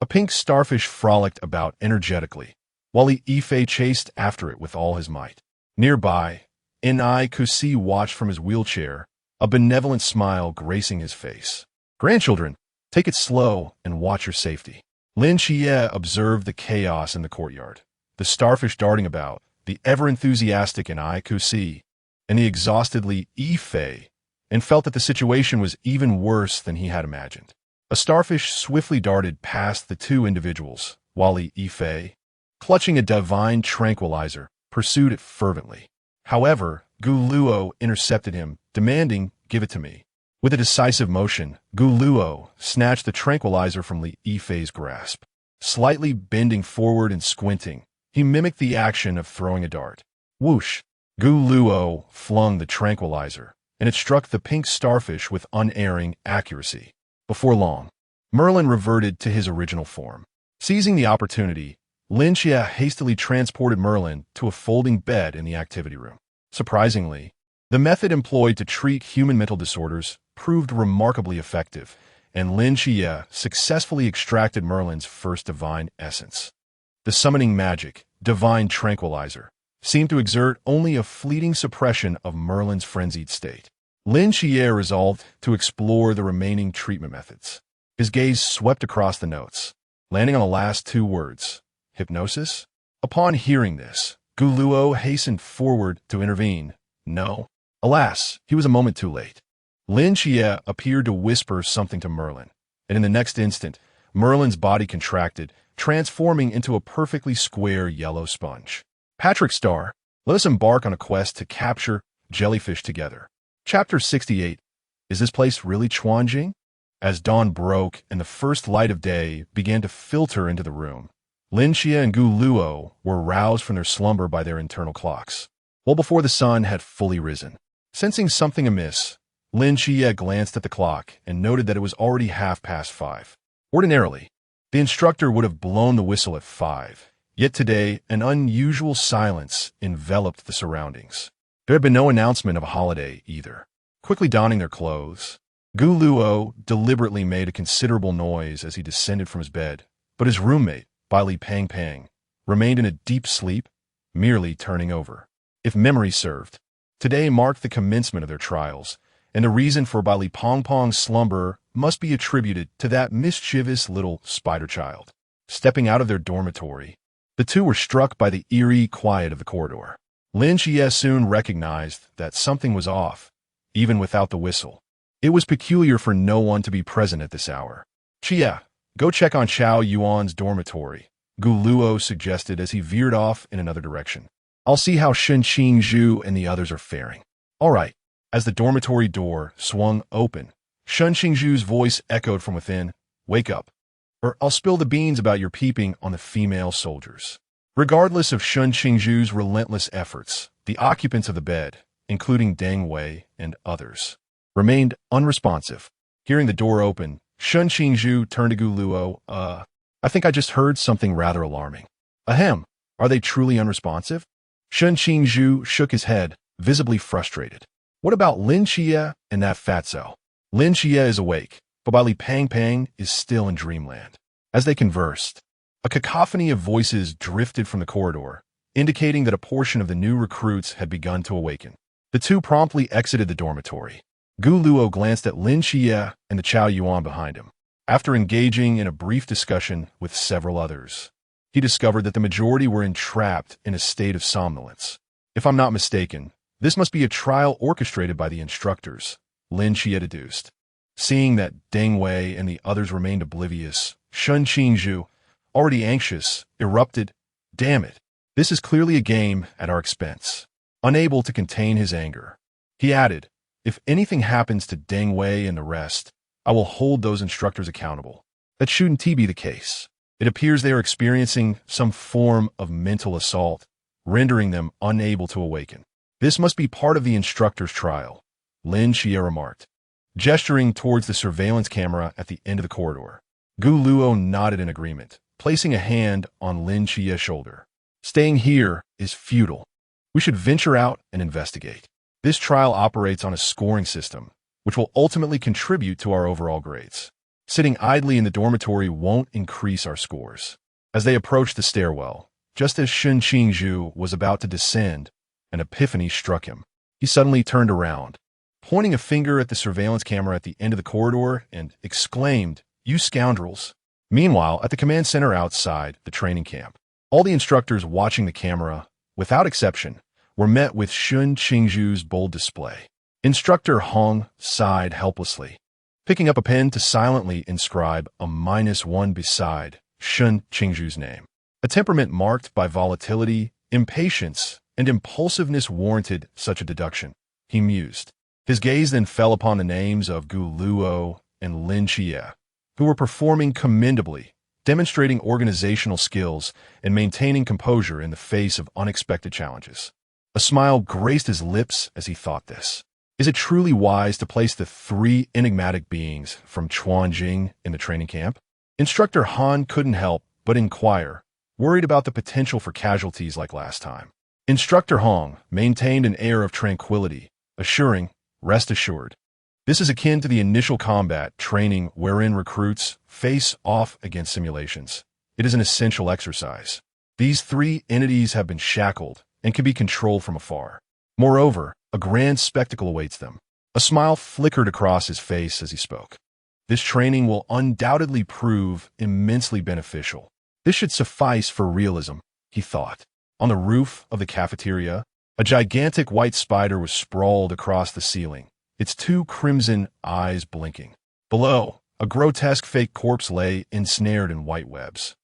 A pink starfish frolicked about energetically, while Ife chased after it with all his might. Nearby, Ni Kusi watched from his wheelchair, a benevolent smile gracing his face. Grandchildren, take it slow and watch your safety. Lin Xie observed the chaos in the courtyard, the starfish darting about, the ever-enthusiastic Ni Kusi, and the exhaustedly Ife, and felt that the situation was even worse than he had imagined. A starfish swiftly darted past the two individuals, while Ife, clutching a divine tranquilizer, pursued it fervently. However, Gu Luo intercepted him, demanding, "Give it to me." With a decisive motion, Gu Luo snatched the tranquilizer from Li Yifei's grasp. Slightly bending forward and squinting, he mimicked the action of throwing a dart. Whoosh! Gu Luo flung the tranquilizer, and it struck the pink starfish with unerring accuracy. Before long, Merlin reverted to his original form. Seizing the opportunity, Lin Xie hastily transported Merlin to a folding bed in the activity room. Surprisingly, the method employed to treat human mental disorders proved remarkably effective, and Lin Xie successfully extracted Merlin's first divine essence. The summoning magic, divine tranquilizer, seemed to exert only a fleeting suppression of Merlin's frenzied state. Lin Xie resolved to explore the remaining treatment methods. His gaze swept across the notes, landing on the last two words, hypnosis. Upon hearing this, Gu Luo hastened forward to intervene. No. Alas, he was a moment too late. Lin Xie appeared to whisper something to Merlin, and in the next instant, Merlin's body contracted, transforming into a perfectly square yellow sponge. Patrick Star, let us embark on a quest to capture jellyfish together. Chapter 68. Is this place really Chuanjing? As dawn broke and the first light of day began to filter into the room, Lin Xie and Gu Luo were roused from their slumber by their internal clocks, well before the sun had fully risen. Sensing something amiss, Lin Xie glanced at the clock and noted that it was already 5:30. Ordinarily, the instructor would have blown the whistle at 5, yet today an unusual silence enveloped the surroundings. There had been no announcement of a holiday either. Quickly donning their clothes, Gu Luo deliberately made a considerable noise as he descended from his bed, but his roommate, Bai Li Pang Pang, remained in a deep sleep, merely turning over. If memory served, today marked the commencement of their trials, and the reason for Bai Li Pang Pang's slumber must be attributed to that mischievous little spider child. Stepping out of their dormitory, the two were struck by the eerie quiet of the corridor. Lin Xie soon recognized that something was off, even without the whistle. It was peculiar for no one to be present at this hour. "Xie, go check on Xiao Yuan's dormitory," Gu Luo suggested as he veered off in another direction. "I'll see how Shen Qingzhu and the others are faring." "All right." As the dormitory door swung open, Shen Qingzhu's voice echoed from within, "Wake up, or I'll spill the beans about your peeping on the female soldiers." Regardless of Shen Qingzhu's relentless efforts, the occupants of the bed, including Deng Wei and others, remained unresponsive. Hearing the door open, Shen Qingzhu turned to Gu Luo. I think I just heard something rather alarming." Ahem, are they truly unresponsive? Shun Qingzhu shook his head, visibly frustrated. What about Lin Xie and that fatso? Lin Xie is awake, but Li Pang Pang is still in dreamland. As they conversed, a cacophony of voices drifted from the corridor, indicating that a portion of the new recruits had begun to awaken. The two promptly exited the dormitory. Gu Luo glanced at Lin Xie and the Chao Yuan behind him. After engaging in a brief discussion with several others, he discovered that the majority were entrapped in a state of somnolence. If I'm not mistaken, this must be a trial orchestrated by the instructors, Lin Xie deduced. Seeing that Deng Wei and the others remained oblivious, Shun Qingzhu, already anxious, erupted, "Damn it, this is clearly a game at our expense." Unable to contain his anger, he added, "If anything happens to Deng Wei and the rest, I will hold those instructors accountable." That shouldn't be the case. It appears they are experiencing some form of mental assault, rendering them unable to awaken. This must be part of the instructor's trial, Lin Xie remarked, gesturing towards the surveillance camera at the end of the corridor. Gu Luo nodded in agreement, placing a hand on Lin Xie's shoulder. "Staying here is futile. We should venture out and investigate. This trial operates on a scoring system, which will ultimately contribute to our overall grades. Sitting idly in the dormitory won't increase our scores." As they approached the stairwell, just as Shun Qingzhu was about to descend, an epiphany struck him. He suddenly turned around, pointing a finger at the surveillance camera at the end of the corridor, and exclaimed, "You scoundrels!" Meanwhile, at the command center outside the training camp, all the instructors watching the camera, without exception, were met with Shun Qingzhu's bold display. Instructor Hong sighed helplessly, picking up a pen to silently inscribe a -1 beside Shun Qingzhu's name. A temperament marked by volatility, impatience, and impulsiveness warranted such a deduction, he mused. His gaze then fell upon the names of Gu Luo and Lin Xie, who were performing commendably, demonstrating organizational skills and maintaining composure in the face of unexpected challenges. A smile graced his lips as he thought this. Is it truly wise to place the three enigmatic beings from Chuanjing in the training camp? Instructor Han couldn't help but inquire, worried about the potential for casualties like last time. Instructor Hong maintained an air of tranquility, assuring, "Rest assured. This is akin to the initial combat training wherein recruits face off against simulations. It is an essential exercise. These three entities have been shackled and can be controlled from afar. Moreover, a grand spectacle awaits them." A smile flickered across his face as he spoke. "This training will undoubtedly prove immensely beneficial. This should suffice for realism," he thought. On the roof of the cafeteria, a gigantic white spider was sprawled across the ceiling, its two crimson eyes blinking. Below, a grotesque fake corpse lay ensnared in white webs,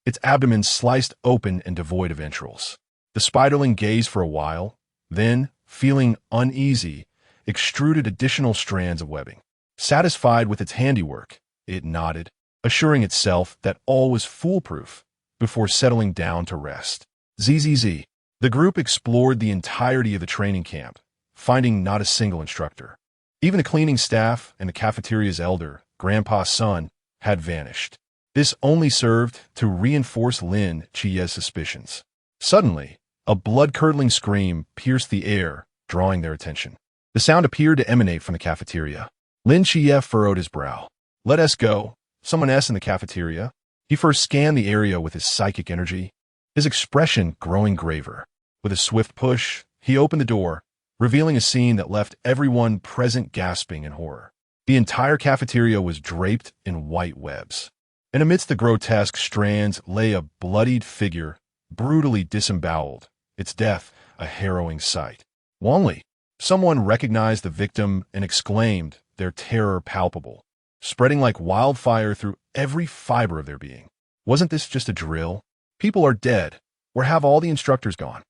its abdomen sliced open and devoid of entrails. The spiderling gazed for a while, then, feeling uneasy, extruded additional strands of webbing. Satisfied with its handiwork, it nodded, assuring itself that all was foolproof, before settling down to rest. ZZZ. The group explored the entirety of the training camp, finding not a single instructor. Even the cleaning staff and the cafeteria's elder, Grandpa Sun, had vanished. This only served to reinforce Lin Xie's suspicions. Suddenly, a blood-curdling scream pierced the air, drawing their attention. The sound appeared to emanate from the cafeteria. Lin Xie furrowed his brow. "Let us go. Someone else in the cafeteria." He first scanned the area with his psychic energy, his expression growing graver. With a swift push, he opened the door, revealing a scene that left everyone present gasping in horror. The entire cafeteria was draped in white webs, and amidst the grotesque strands lay a bloodied figure, brutally disemboweled, its death a harrowing sight. Wanli, someone recognized the victim and exclaimed, their terror palpable, spreading like wildfire through every fiber of their being. Wasn't this just a drill? People are dead. Where have all the instructors gone?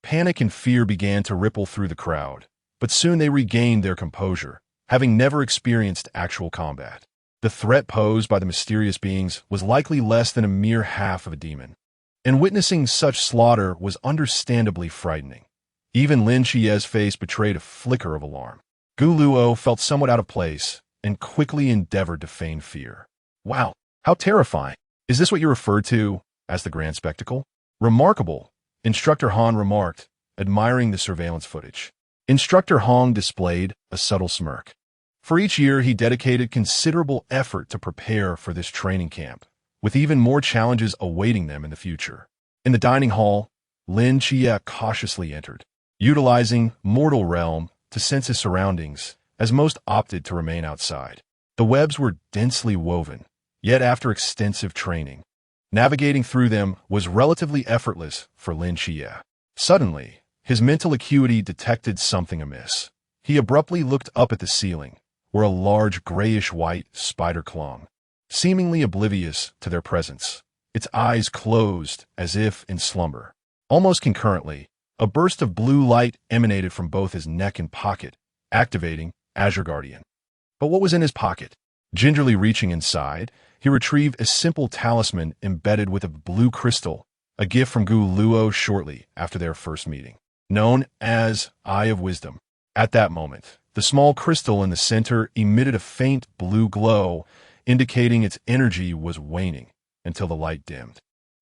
Panic and fear began to ripple through the crowd, but soon they regained their composure, having never experienced actual combat. The threat posed by the mysterious beings was likely less than a mere half of a demon, and witnessing such slaughter was understandably frightening. Even Lin Xie's face betrayed a flicker of alarm. Gu Luo felt somewhat out of place and quickly endeavored to feign fear. "Wow, how terrifying. Is this what you referred to as the grand spectacle?" Remarkable, Instructor Han remarked, admiring the surveillance footage. Instructor Hong displayed a subtle smirk. For each year, he dedicated considerable effort to prepare for this training camp, with even more challenges awaiting them in the future. In the dining hall, Lin Chia cautiously entered, utilizing mortal realm to sense his surroundings, as most opted to remain outside. The webs were densely woven, yet after extensive training, navigating through them was relatively effortless for Lin Chia. Suddenly, his mental acuity detected something amiss. He abruptly looked up at the ceiling, where a large grayish-white spider clung, seemingly oblivious to their presence, its eyes closed as if in slumber. Almost concurrently, a burst of blue light emanated from both his neck and pocket, activating Azure Guardian. But what was in his pocket? Gingerly reaching inside, he retrieved a simple talisman embedded with a blue crystal, a gift from Gu Luo shortly after their first meeting, known as Eye of Wisdom. At that moment, the small crystal in the center emitted a faint blue glow, indicating its energy was waning until the light dimmed.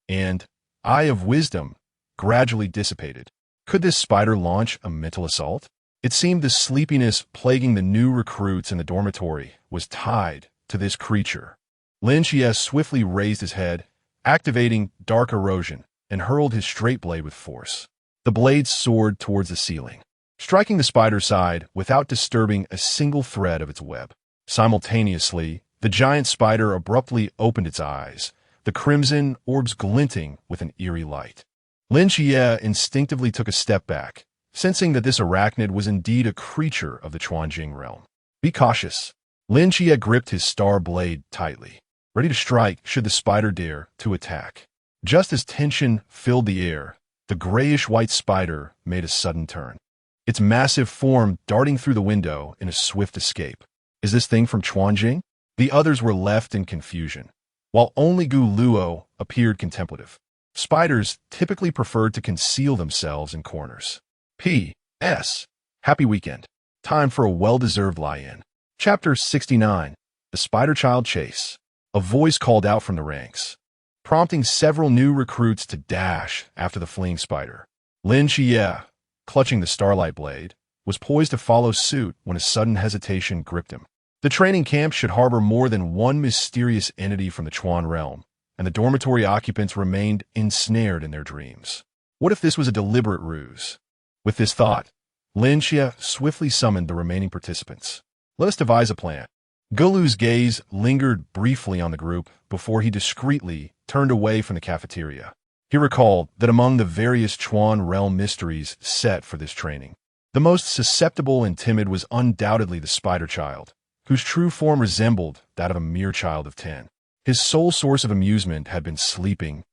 And Eye of Wisdom gradually dissipated. Could this spider launch a mental assault? It seemed the sleepiness plaguing the new recruits in the dormitory was tied to this creature. Lin Chia swiftly raised his head, activating Dark Erosion, and hurled his straight blade with force. The blade soared towards the ceiling, striking the spider's side without disturbing a single thread of its web. Simultaneously, the giant spider abruptly opened its eyes, the crimson orbs glinting with an eerie light. Lin Chia instinctively took a step back, sensing that this arachnid was indeed a creature of the Chuanjing realm. Be cautious. Lin Chia gripped his star blade tightly, ready to strike should the spider dare to attack. Just as tension filled the air, the grayish-white spider made a sudden turn, its massive form darting through the window in a swift escape. Is this thing from Chuanjing? The others were left in confusion, while only Gu Luo appeared contemplative. Spiders typically preferred to conceal themselves in corners. P.S. Happy weekend. Time for a well-deserved lie-in. Chapter 69. The Spider Child Chase. A voice called out from the ranks, prompting several new recruits to dash after the fleeing spider. Lin Chia, clutching the starlight blade, was poised to follow suit when a sudden hesitation gripped him. The training camp should harbor more than one mysterious entity from the Chuan realm, and the dormitory occupants remained ensnared in their dreams. What if this was a deliberate ruse? With this thought, Lin Chia swiftly summoned the remaining participants. Let us devise a plan. Gulu's gaze lingered briefly on the group before he discreetly turned away from the cafeteria. He recalled that among the various Chuan realm mysteries set for this training, the most susceptible and timid was undoubtedly the Spider Child, whose true form resembled that of a mere child of 10. His sole source of amusement had been sleeping,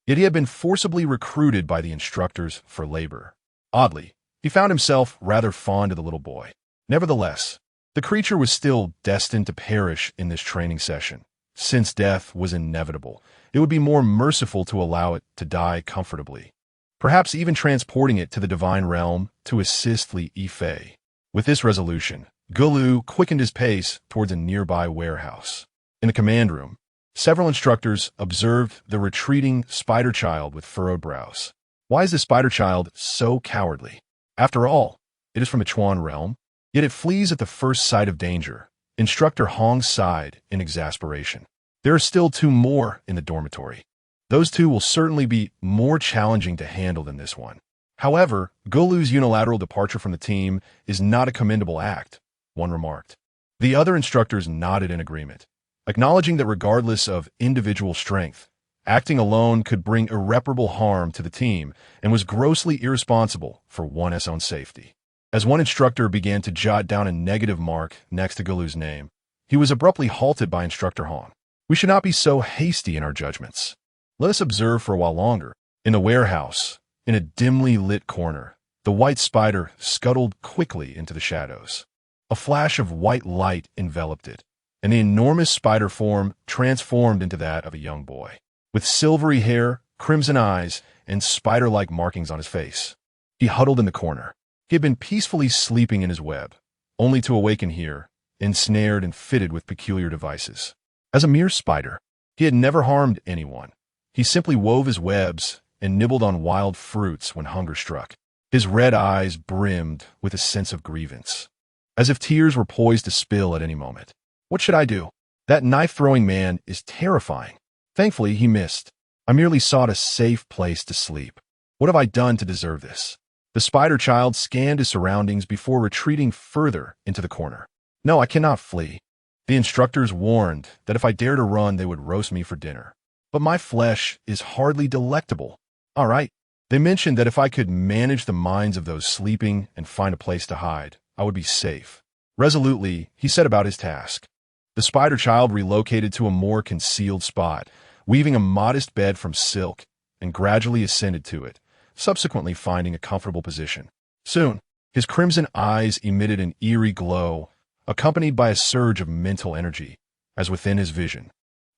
yet he had been forcibly recruited by the instructors for labor. Oddly, he found himself rather fond of the little boy. Nevertheless, the creature was still destined to perish in this training session. Since death was inevitable, it would be more merciful to allow it to die comfortably, perhaps even transporting it to the divine realm to assist Li Yifei. With this resolution, Gulu quickened his pace towards a nearby warehouse. In the command room, several instructors observed the retreating spider child with furrowed brows. Why is the spider child so cowardly? After all, it is from the Chuan realm, yet it flees at the first sight of danger. Instructor Hong sighed in exasperation. There are still two more in the dormitory. Those two will certainly be more challenging to handle than this one. However, Gulu's unilateral departure from the team is not a commendable act, one remarked. The other instructors nodded in agreement, acknowledging that regardless of individual strength, acting alone could bring irreparable harm to the team and was grossly irresponsible for one's own safety. As one instructor began to jot down a negative mark next to Gulu's name, he was abruptly halted by Instructor Hong. We should not be so hasty in our judgments. Let us observe for a while longer. In the warehouse, in a dimly lit corner, the white spider scuttled quickly into the shadows. A flash of white light enveloped it, and the enormous spider form transformed into that of a young boy, with silvery hair, crimson eyes, and spider-like markings on his face. He huddled in the corner. He had been peacefully sleeping in his web, only to awaken here, ensnared and fitted with peculiar devices. As a mere spider, he had never harmed anyone. He simply wove his webs and nibbled on wild fruits when hunger struck. His red eyes brimmed with a sense of grievance, as if tears were poised to spill at any moment. What should I do? That knife-throwing man is terrifying. Thankfully, he missed. I merely sought a safe place to sleep. What have I done to deserve this? The spider child scanned his surroundings before retreating further into the corner. No, I cannot flee. The instructors warned that if I dared to run, they would roast me for dinner. But my flesh is hardly delectable. All right. They mentioned that if I could manage the minds of those sleeping and find a place to hide, I would be safe. Resolutely, he set about his task. The spider child relocated to a more concealed spot, weaving a modest bed from silk, and gradually ascended to it, subsequently finding a comfortable position. Soon, his crimson eyes emitted an eerie glow, accompanied by a surge of mental energy, as within his vision,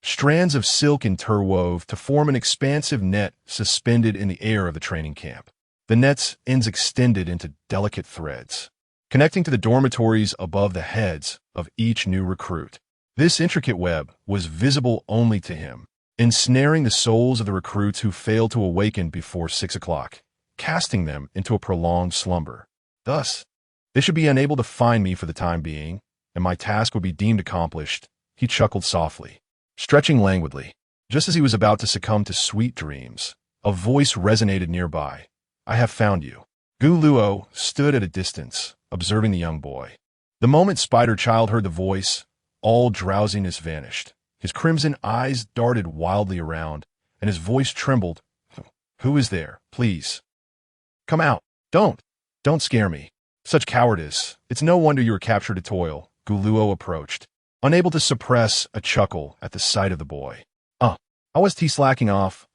strands of silk interwove to form an expansive net suspended in the air of the training camp. The net's ends extended into delicate threads, connecting to the dormitories above the heads of each new recruit. This intricate web was visible only to him, ensnaring the souls of the recruits who failed to awaken before 6 o'clock, casting them into a prolonged slumber. Thus, they should be unable to find me for the time being, and my task would be deemed accomplished. He chuckled softly, stretching languidly. Just as he was about to succumb to sweet dreams, a voice resonated nearby. I have found you. Gu Luo stood at a distance, observing the young boy. The moment Spider Child heard the voice, all drowsiness vanished. His crimson eyes darted wildly around, and his voice trembled. Who is there? Please. Come out. Don't scare me. Such cowardice. It's no wonder you were captured to toil. Gu Luo approached, unable to suppress a chuckle at the sight of the boy. I wasn't slacking off.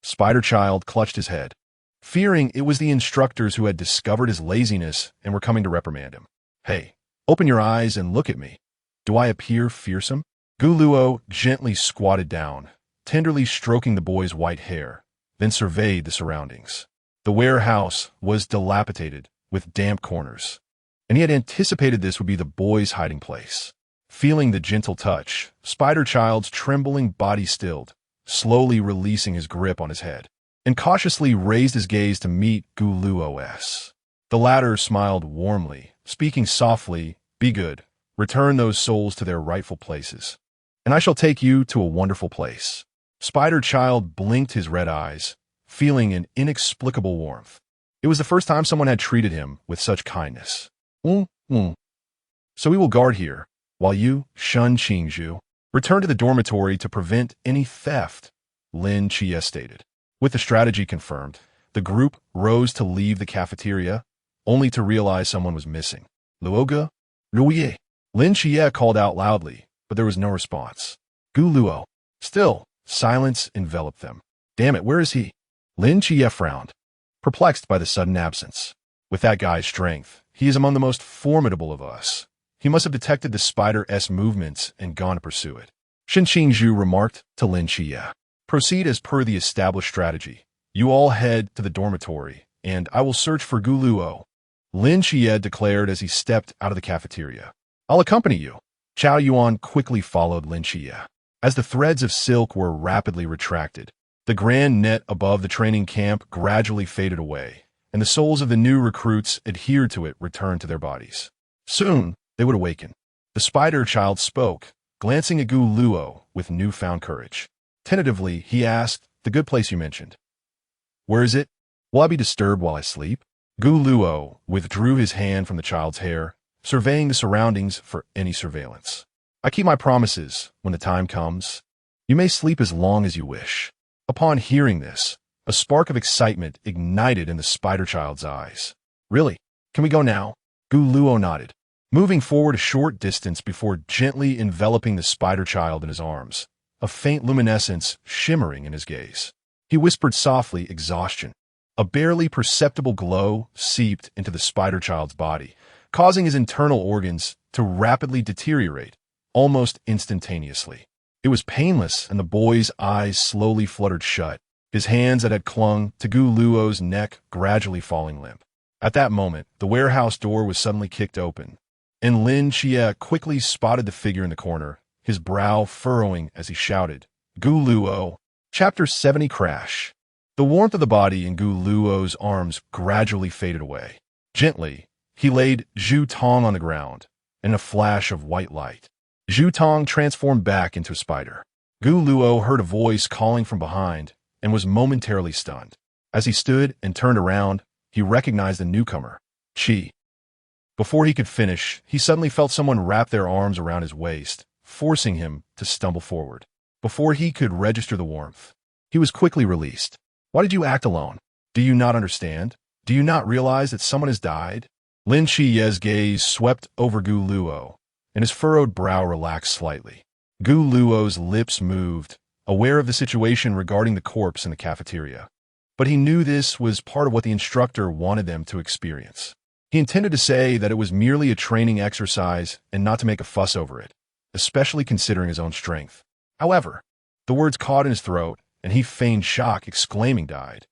Spider Child clutched his head, fearing it was the instructors who had discovered his laziness and were coming to reprimand him. Hey, open your eyes and look at me. Do I appear fearsome? Gu Luo gently squatted down, tenderly stroking the boy's white hair, then surveyed the surroundings. The warehouse was dilapidated, with damp corners, and he had anticipated this would be the boy's hiding place. Feeling the gentle touch, Spider Child's trembling body stilled, slowly releasing his grip on his head, and cautiously raised his gaze to meet Gu Luo's. The latter smiled warmly, speaking softly, "Be good. Return those souls to their rightful places, and I shall take you to a wonderful place." Spider Child blinked his red eyes, feeling an inexplicable warmth. It was the first time someone had treated him with such kindness. So we will guard here, while you, Shun Qingzhu, return to the dormitory to prevent any theft, Lin Chia stated. With the strategy confirmed, the group rose to leave the cafeteria, only to realize someone was missing. Luoge? Luoye? Lin Chia called out loudly, but there was no response. Gu Luo. Still, silence enveloped them. Damn it, where is he? Lin Chia frowned, perplexed by the sudden absence. With that guy's strength, he is among the most formidable of us. He must have detected the spider's movements and gone to pursue it. Shen Qingzhu remarked to Lin Chia. Proceed as per the established strategy. You all head to the dormitory, and I will search for Gu Luo. Lin Chia declared as he stepped out of the cafeteria. I'll accompany you. Chao Yuan quickly followed Lin Chia. As the threads of silk were rapidly retracted, the grand net above the training camp gradually faded away, and the souls of the new recruits adhered to it returned to their bodies. Soon, they would awaken. The Spider Child spoke, glancing at Gu Luo with newfound courage. Tentatively, he asked, the good place you mentioned. Where is it? Will I be disturbed while I sleep? Gu Luo withdrew his hand from the child's hair, surveying the surroundings for any surveillance. I keep my promises when the time comes. You may sleep as long as you wish. Upon hearing this, a spark of excitement ignited in the Spider Child's eyes. Really? Can we go now? Gu Luo nodded, moving forward a short distance before gently enveloping the Spider Child in his arms, a faint luminescence shimmering in his gaze. He whispered softly, exhaustion. A barely perceptible glow seeped into the Spider Child's body, causing his internal organs to rapidly deteriorate, almost instantaneously. It was painless, and the boy's eyes slowly fluttered shut, his hands that had clung to Gu Luo's neck gradually falling limp. At that moment, the warehouse door was suddenly kicked open, and Lin Chia quickly spotted the figure in the corner, his brow furrowing as he shouted, Gu Luo, Chapter 70 Crash. The warmth of the body in Gu Luo's arms gradually faded away. Gently, he laid Zhu Tong on the ground, in a flash of white light. Zhu Tong transformed back into a spider. Gu Luo heard a voice calling from behind and was momentarily stunned. As he stood and turned around, he recognized the newcomer, Qi. Before he could finish, he suddenly felt someone wrap their arms around his waist, forcing him to stumble forward. Before he could register the warmth, he was quickly released. Why did you act alone? Do you not understand? Do you not realize that someone has died? Lin Shiye's gaze swept over Gu Luo, and his furrowed brow relaxed slightly. Gu Luo's lips moved, aware of the situation regarding the corpse in the cafeteria. But he knew this was part of what the instructor wanted them to experience. He intended to say that it was merely a training exercise and not to make a fuss over it, especially considering his own strength. However, the words caught in his throat, and he feigned shock, exclaiming, "Died?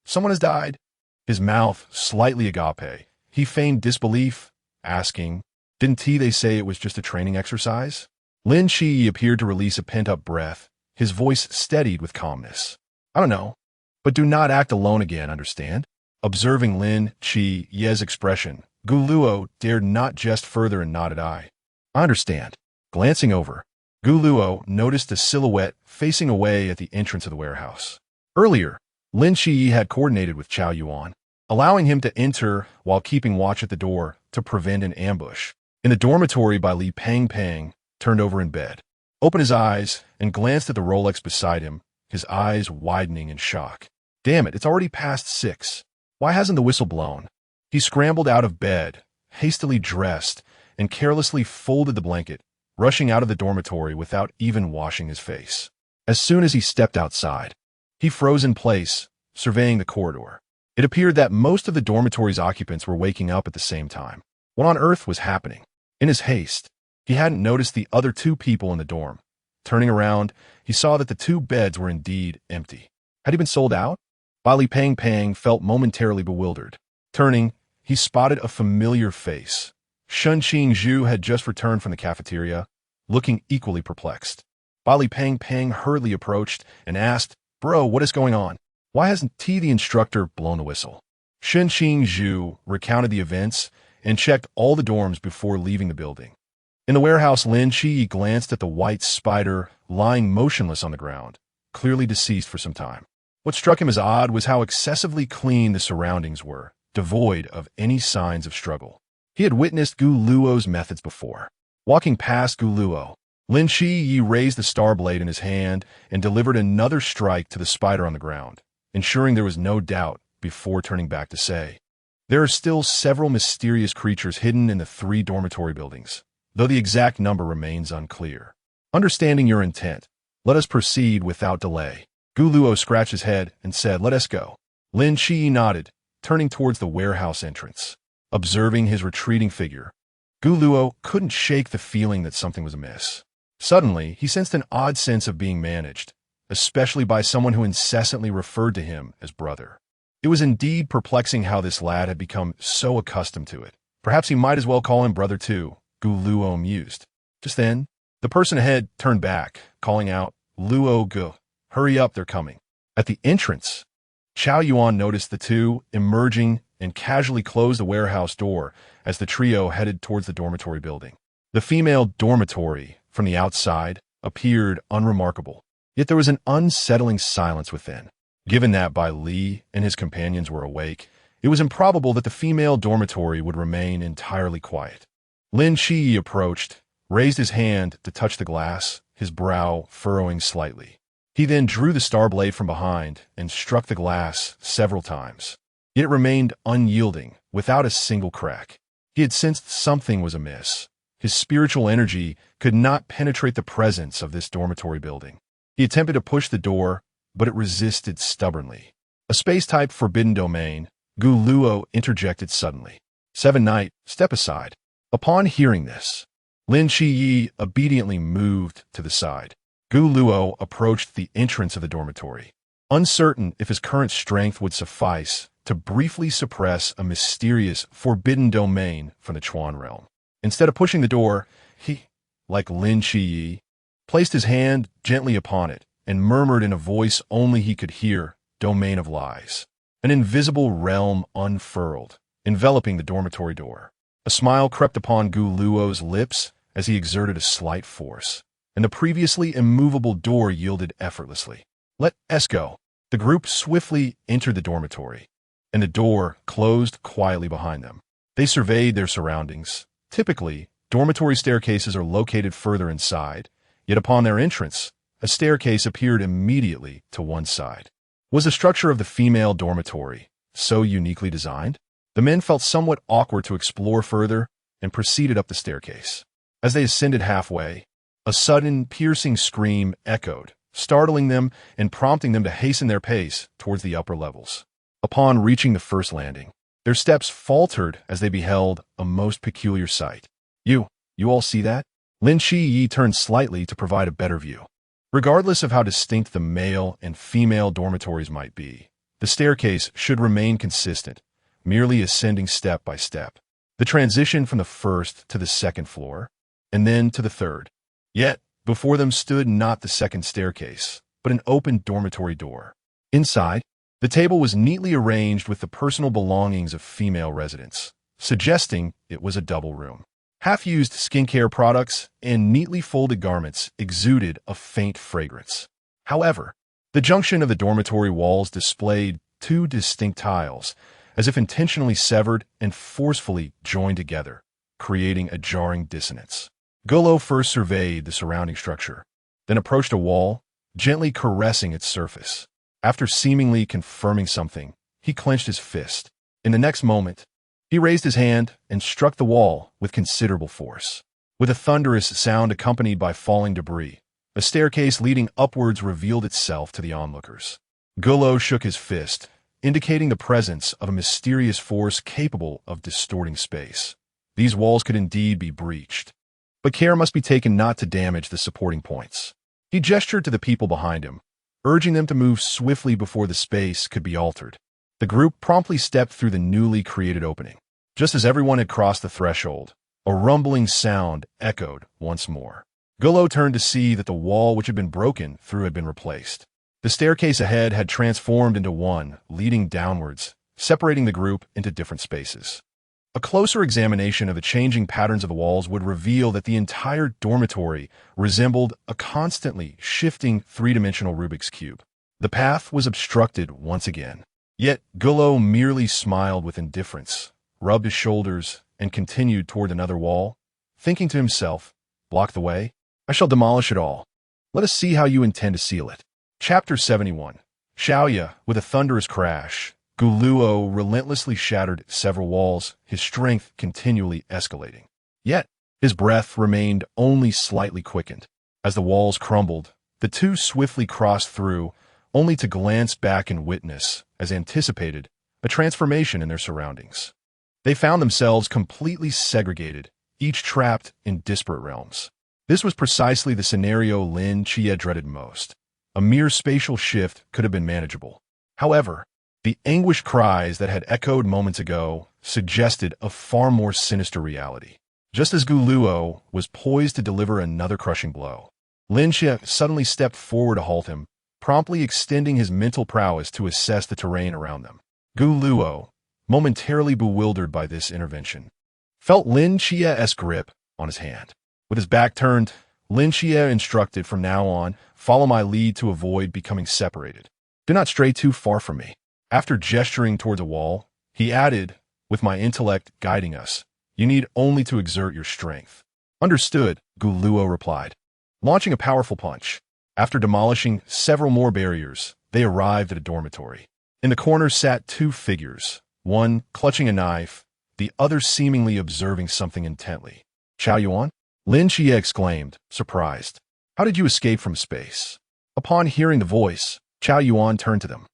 Someone has died?" His mouth slightly agape. He feigned disbelief, asking, "Didn't they say it was just a training exercise?" Lin Shi appeared to release a pent-up breath, his voice steadied with calmness. "I don't know, but do not act alone again, understand?" Observing Lin Shiye's expression, Gu Luo dared not jest further and nodded. "I understand." Glancing over, Gu Luo noticed a silhouette facing away at the entrance of the warehouse. Earlier, Lin Shiyi had coordinated with Chao Yuan, allowing him to enter while keeping watch at the door to prevent an ambush. In the dormitory by Li Pang turned over in bed, opened his eyes, and glanced at the Rolex beside him, his eyes widening in shock. Damn it, it's already past 6. Why hasn't the whistle blown? He scrambled out of bed, hastily dressed, and carelessly folded the blanket, rushing out of the dormitory without even washing his face. As soon as he stepped outside, he froze in place, surveying the corridor. It appeared that most of the dormitory's occupants were waking up at the same time. What on earth was happening? In his haste, he hadn't noticed the other 2 people in the dorm. Turning around, he saw that the 2 beds were indeed empty. Had he been sold out? Li Pang felt momentarily bewildered. Turning, he spotted a familiar face. Shun Xu had just returned from the cafeteria, looking equally perplexed. Li Pang hurriedly approached and asked, "Bro, what is going on? Why hasn't the instructor blown the whistle?" Shun Xu recounted the events and checked all the dorms before leaving the building. In the warehouse, Lin Shi glanced at the white spider lying motionless on the ground, clearly deceased for some time. What struck him as odd was how excessively clean the surroundings were, devoid of any signs of struggle. He had witnessed Gu Luo's methods before. Walking past Gu Luo, Lin Shi raised the star blade in his hand and delivered another strike to the spider on the ground, ensuring there was no doubt before turning back to say, "There are still several mysterious creatures hidden in the 3 dormitory buildings, though the exact number remains unclear. Understanding your intent, let us proceed without delay." Gu Luo scratched his head and said, "Let us go." Lin Shi nodded, turning towards the warehouse entrance. Observing his retreating figure, Gu Luo couldn't shake the feeling that something was amiss. Suddenly, he sensed an odd sense of being managed, especially by someone who incessantly referred to him as brother. It was indeed perplexing how this lad had become so accustomed to it. Perhaps he might as well call him brother too, Gu Luo mused. Just then, the person ahead turned back, calling out, "Luo Gu, hurry up, they're coming." At the entrance, Chao Yuan noticed the 2 emerging and casually closed the warehouse door as the trio headed towards the dormitory building. The female dormitory, from the outside, appeared unremarkable, yet there was an unsettling silence within. Given that Bai Li and his companions were awake, it was improbable that the female dormitory would remain entirely quiet. Lin Shi approached, raised his hand to touch the glass, his brow furrowing slightly. He then drew the star blade from behind and struck the glass several times. Yet it remained unyielding, without a single crack. He had sensed something was amiss. His spiritual energy could not penetrate the presence of this dormitory building. He attempted to push the door, but it resisted stubbornly. A space-type forbidden domain, Gu Luo interjected suddenly. 7 Knight, step aside. Upon hearing this, Lin Shiyi obediently moved to the side. Gu Luo approached the entrance of the dormitory, uncertain if his current strength would suffice to briefly suppress a mysterious forbidden domain from the Chuan realm. Instead of pushing the door, he, like Lin Shiyi, placed his hand gently upon it and murmured in a voice only he could hear, "Domain of lies." An invisible realm unfurled, enveloping the dormitory door. A smile crept upon Gu Luo's lips as he exerted a slight force, and the previously immovable door yielded effortlessly. "Let us go." The group swiftly entered the dormitory, and the door closed quietly behind them. They surveyed their surroundings. Typically, dormitory staircases are located further inside, yet upon their entrance, a staircase appeared immediately to one side. Was the structure of the female dormitory so uniquely designed? The men felt somewhat awkward to explore further and proceeded up the staircase. As they ascended halfway, a sudden, piercing scream echoed, startling them and prompting them to hasten their pace towards the upper levels. Upon reaching the first landing, their steps faltered as they beheld a most peculiar sight. You all see that?" Lin Shi turned slightly to provide a better view. Regardless of how distinct the male and female dormitories might be, the staircase should remain consistent, merely ascending step by step. The transition from the first to the second floor, and then to the third. Yet, before them stood not the second staircase, but an open dormitory door. Inside, the table was neatly arranged with the personal belongings of female residents, suggesting it was a double room. Half-used skincare products and neatly folded garments exuded a faint fragrance. However, the junction of the dormitory walls displayed two distinct tiles, as if intentionally severed and forcefully joined together, creating a jarring dissonance. Gullo first surveyed the surrounding structure, then approached a wall, gently caressing its surface. After seemingly confirming something, he clenched his fist. In the next moment, he raised his hand and struck the wall with considerable force. With a thunderous sound accompanied by falling debris, a staircase leading upwards revealed itself to the onlookers. Gullo shook his fist, indicating the presence of a mysterious force capable of distorting space. These walls could indeed be breached, but care must be taken not to damage the supporting points. He gestured to the people behind him, urging them to move swiftly before the space could be altered. The group promptly stepped through the newly created opening. Just as everyone had crossed the threshold, a rumbling sound echoed once more. Gullo turned to see that the wall which had been broken through had been replaced. The staircase ahead had transformed into one, leading downwards, separating the group into different spaces. A closer examination of the changing patterns of the walls would reveal that the entire dormitory resembled a constantly shifting three-dimensional Rubik's Cube. The path was obstructed once again. Yet Gullo merely smiled with indifference, rubbed his shoulders, and continued toward another wall, thinking to himself, "Block the way? I shall demolish it all. Let us see how you intend to seal it." Chapter 71. Xiaoya, with a thunderous crash, Gu Luo relentlessly shattered several walls, his strength continually escalating. Yet, his breath remained only slightly quickened. As the walls crumbled, the two swiftly crossed through, only to glance back and witness, as anticipated, a transformation in their surroundings. They found themselves completely segregated, each trapped in disparate realms. This was precisely the scenario Lin Chia dreaded most. A mere spatial shift could have been manageable. However, the anguished cries that had echoed moments ago suggested a far more sinister reality. Just as Gu Luo was poised to deliver another crushing blow, Lin Chia suddenly stepped forward to halt him, promptly extending his mental prowess to assess the terrain around them. Gu Luo, momentarily bewildered by this intervention, felt Lin Chia's grip on his hand. With his back turned, Lin Chia instructed, "From now on, follow my lead to avoid becoming separated. Do not stray too far from me." After gesturing towards a wall, he added, "With my intellect guiding us, you need only to exert your strength." "Understood," Gu Luo replied, launching a powerful punch. After demolishing several more barriers, they arrived at a dormitory. In the corner sat two figures, one clutching a knife, the other seemingly observing something intently. "Chao Yuan?" Lin Chia exclaimed, surprised. "How did you escape from space?" Upon hearing the voice, Chao Yuan turned to them.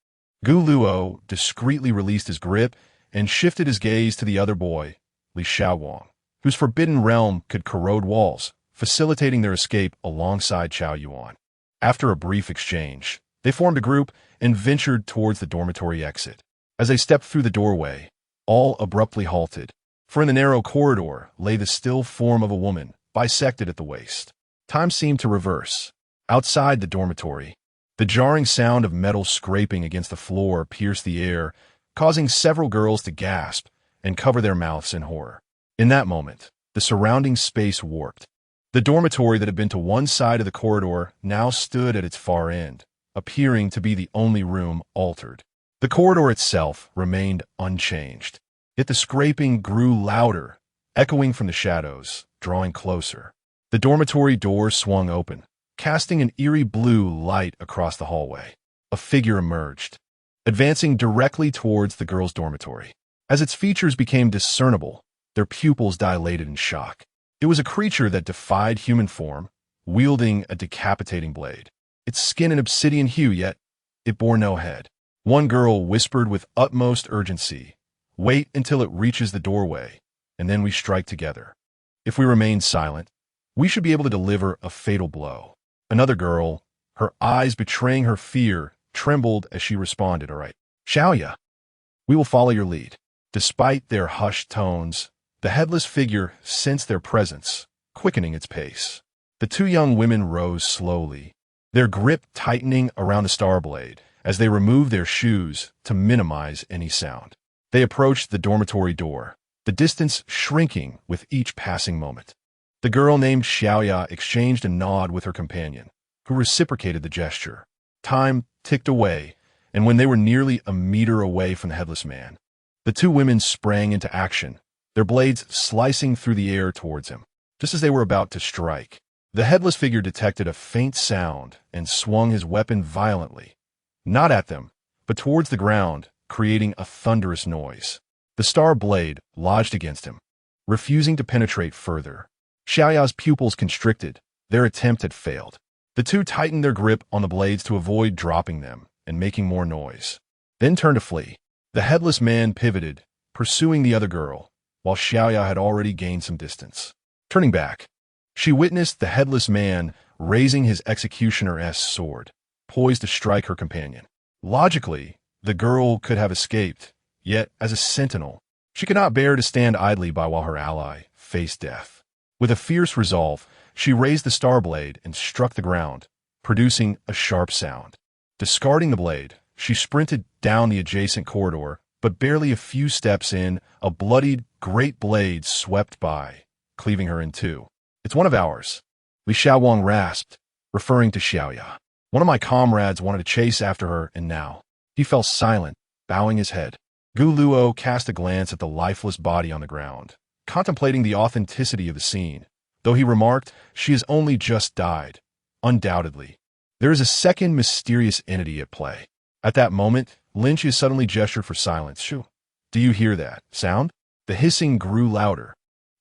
Gu Luo discreetly released his grip and shifted his gaze to the other boy, Li Xiaowang, whose forbidden realm could corrode walls, facilitating their escape alongside Chao Yuan. After a brief exchange, they formed a group and ventured towards the dormitory exit. As they stepped through the doorway, all abruptly halted, for in the narrow corridor lay the still form of a woman, bisected at the waist. Time seemed to reverse. Outside the dormitory, The jarring sound of metal scraping against the floor pierced the air, causing several girls to gasp and cover their mouths in horror. In that moment, the surrounding space warped. The dormitory that had been to one side of the corridor now stood at its far end, appearing to be the only room altered. The corridor itself remained unchanged, yet the scraping grew louder, echoing from the shadows, drawing closer. The dormitory door swung open, casting an eerie blue light across the hallway. A figure emerged, advancing directly towards the girls' dormitory. As its features became discernible, their pupils dilated in shock. It was a creature that defied human form, wielding a decapitating blade. Its skin an obsidian hue, yet it bore no head. One girl whispered with utmost urgency, "Wait until it reaches the doorway, and then we strike together. If we remain silent, we should be able to deliver a fatal blow." Another girl, her eyes betraying her fear, trembled as she responded, "All right, Xiaoya, we will follow your lead." Despite their hushed tones, the headless figure sensed their presence, quickening its pace. The two young women rose slowly, their grip tightening around the star blade as they removed their shoes to minimize any sound. They approached the dormitory door, the distance shrinking with each passing moment. The girl named Xiaoya exchanged a nod with her companion, who reciprocated the gesture. Time ticked away, and when they were nearly a meter away from the headless man, the two women sprang into action, their blades slicing through the air towards him. Just as they were about to strike, the headless figure detected a faint sound and swung his weapon violently, not at them, but towards the ground, creating a thunderous noise. The star blade lodged against him, refusing to penetrate further. Xiaoya's pupils constricted. Their attempt had failed. The two tightened their grip on the blades to avoid dropping them and making more noise, then turned to flee. The headless man pivoted, pursuing the other girl, while Xiaoya had already gained some distance. Turning back, she witnessed the headless man raising his executioner-esque sword, poised to strike her companion. Logically, the girl could have escaped, yet as a sentinel, she could not bear to stand idly by while her ally faced death. With a fierce resolve, she raised the star blade and struck the ground, producing a sharp sound. Discarding the blade, she sprinted down the adjacent corridor, but barely a few steps in, a bloodied great blade swept by, cleaving her in two. "It's one of ours," Li Xiaowang rasped, referring to Xiaoya. "One of my comrades wanted to chase after her, and now." He fell silent, bowing his head. Gu Luo cast a glance at the lifeless body on the ground, contemplating the authenticity of the scene. Though he remarked, "She has only just died. Undoubtedly, there is a second mysterious entity at play." At that moment, Lin Chia suddenly gestured for silence. "Shoo, do you hear that sound?" The hissing grew louder,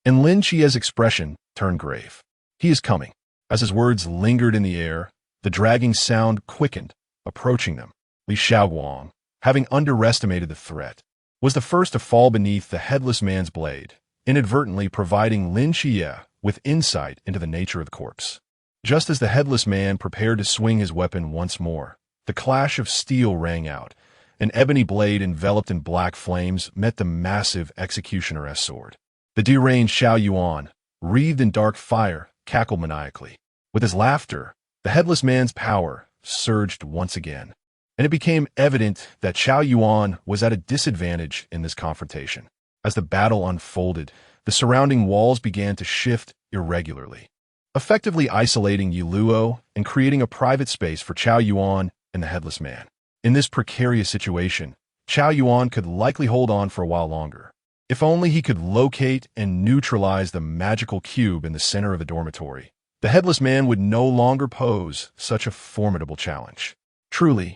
and Lin Chia's expression turned grave. "He is coming." As his words lingered in the air, the dragging sound quickened, approaching them. Li Xiaowang, having underestimated the threat, was the first to fall beneath the headless man's blade, inadvertently providing Lin Chia with insight into the nature of the corpse. Just as the headless man prepared to swing his weapon once more, the clash of steel rang out. An ebony blade enveloped in black flames met the massive executioner-esque sword. The deranged Xiao Yuan, wreathed in dark fire, cackled maniacally. With his laughter, the headless man's power surged once again, and it became evident that Xiao Yuan was at a disadvantage in this confrontation. As the battle unfolded, the surrounding walls began to shift irregularly, effectively isolating Yi Luo and creating a private space for Xiao Yuan and the headless man. In this precarious situation, Xiao Yuan could likely hold on for a while longer. If only he could locate and neutralize the magical cube in the center of the dormitory, the headless man would no longer pose such a formidable challenge. Truly,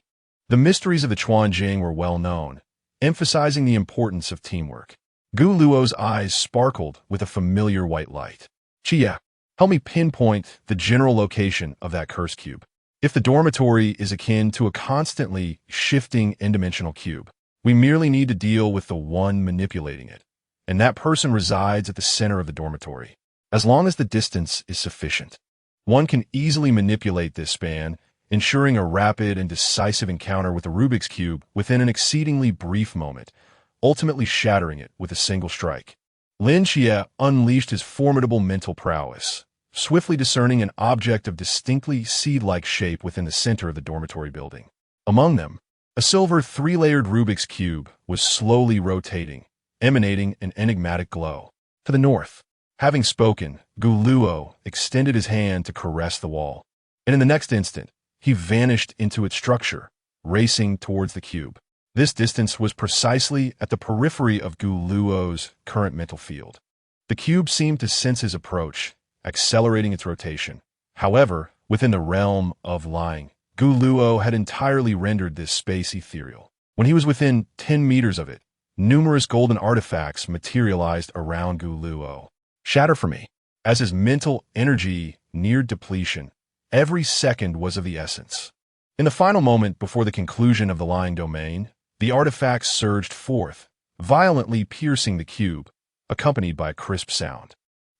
the mysteries of the Chuanjing were well known, emphasizing the importance of teamwork. Gu Luo's eyes sparkled with a familiar white light. "Chia, help me pinpoint the general location of that curse cube. If the dormitory is akin to a constantly shifting n-dimensional cube, we merely need to deal with the one manipulating it, and that person resides at the center of the dormitory. As long as the distance is sufficient, one can easily manipulate this span, ensuring a rapid and decisive encounter with the Rubik's Cube within an exceedingly brief moment, ultimately shattering it with a single strike." Lin Xie unleashed his formidable mental prowess, swiftly discerning an object of distinctly seed-like shape within the center of the dormitory building. Among them, a silver three-layered Rubik's Cube was slowly rotating, emanating an enigmatic glow. To the north, having spoken, Guluo extended his hand to caress the wall, and in the next instant, he vanished into its structure, racing towards the cube. This distance was precisely at the periphery of Guluo's current mental field. The cube seemed to sense his approach, accelerating its rotation. However, within the realm of lying, Guluo had entirely rendered this space ethereal. When he was within 10 meters of it, numerous golden artifacts materialized around Guluo. Shatter for me. As his mental energy neared depletion, every second was of the essence. In the final moment before the conclusion of the lying domain, the artifacts surged forth, violently piercing the cube, accompanied by a crisp sound.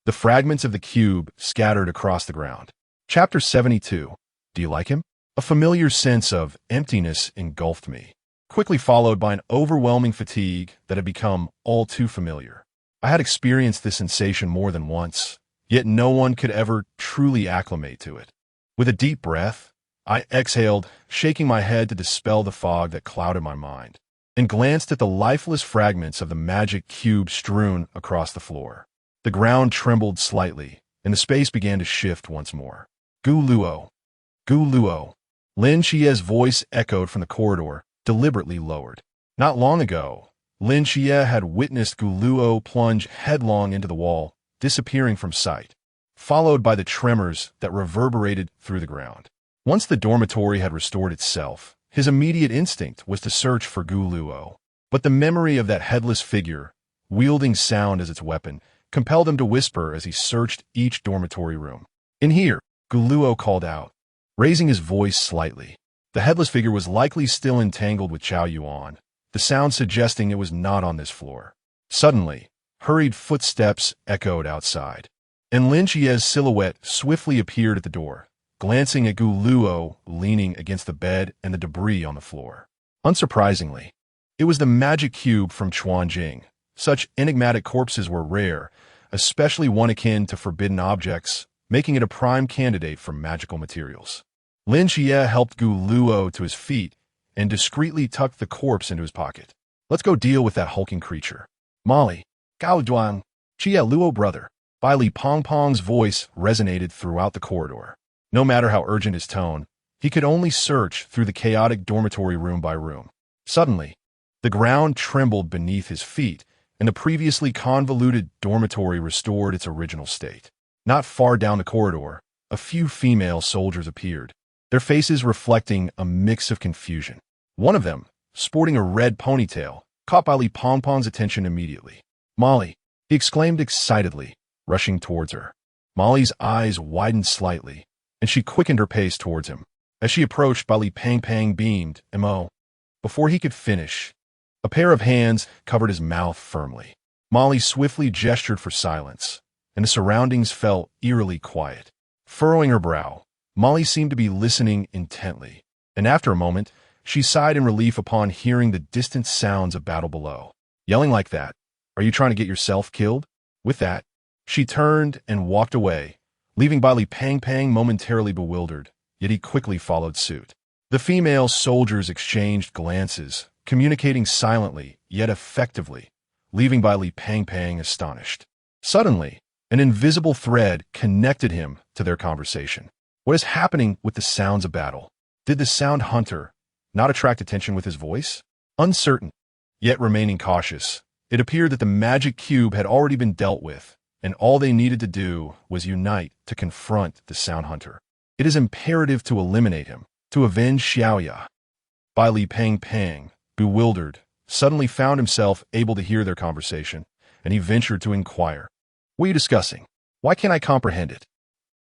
The fragments of the cube scattered across the ground. Chapter 72. Do you like him? A familiar sense of emptiness engulfed me, quickly followed by an overwhelming fatigue that had become all too familiar. I had experienced this sensation more than once, yet no one could ever truly acclimate to it. With a deep breath, I exhaled, shaking my head to dispel the fog that clouded my mind, and glanced at the lifeless fragments of the magic cube strewn across the floor. The ground trembled slightly, and the space began to shift once more. Guluo. Guluo. Lin Xie's voice echoed from the corridor, deliberately lowered. Not long ago, Lin Xie had witnessed Guluo plunge headlong into the wall, disappearing from sight, followed by the tremors that reverberated through the ground. Once the dormitory had restored itself, his immediate instinct was to search for Guluo. But the memory of that headless figure, wielding sound as its weapon, compelled him to whisper as he searched each dormitory room. In here, Guluo called out, raising his voice slightly. The headless figure was likely still entangled with Chao Yuan, the sound suggesting it was not on this floor. Suddenly, hurried footsteps echoed outside, and Lin Xie's silhouette swiftly appeared at the door, glancing at Guluo leaning against the bed and the debris on the floor. Unsurprisingly, it was the magic cube from Chuanjing. Such enigmatic corpses were rare, especially one akin to forbidden objects, making it a prime candidate for magical materials. Lin Xie helped Guluo to his feet and discreetly tucked the corpse into his pocket. Let's go deal with that hulking creature. Molly, Gao Duan, Xie Luo brother. Bai Li Pongpong's voice resonated throughout the corridor. No matter how urgent his tone, he could only search through the chaotic dormitory room by room. Suddenly, the ground trembled beneath his feet, and the previously convoluted dormitory restored its original state. Not far down the corridor, a few female soldiers appeared, their faces reflecting a mix of confusion. One of them, sporting a red ponytail, caught Bai Li Pongpong's attention immediately. Molly, he exclaimed excitedly, rushing towards her. Molly's eyes widened slightly, and she quickened her pace towards him. As she approached, Bai Li Pang beamed, "Mo." Before he could finish, a pair of hands covered his mouth firmly. Molly swiftly gestured for silence, and the surroundings felt eerily quiet. Furrowing her brow, Molly seemed to be listening intently, and after a moment, she sighed in relief upon hearing the distant sounds of battle below. Yelling like that, are you trying to get yourself killed? With that, she turned and walked away, leaving Bai Li Pang momentarily bewildered, yet he quickly followed suit. The female soldiers exchanged glances, communicating silently, yet effectively, leaving Bai Li Pang astonished. Suddenly, an invisible thread connected him to their conversation. What is happening with the sounds of battle? Did the sound hunter not attract attention with his voice? Uncertain, yet remaining cautious, it appeared that the magic cube had already been dealt with, and all they needed to do was unite to confront the sound hunter. It is imperative to eliminate him, to avenge Xiaoya. Bai Li Pang, bewildered, suddenly found himself able to hear their conversation, and he ventured to inquire. What are you discussing? Why can't I comprehend it?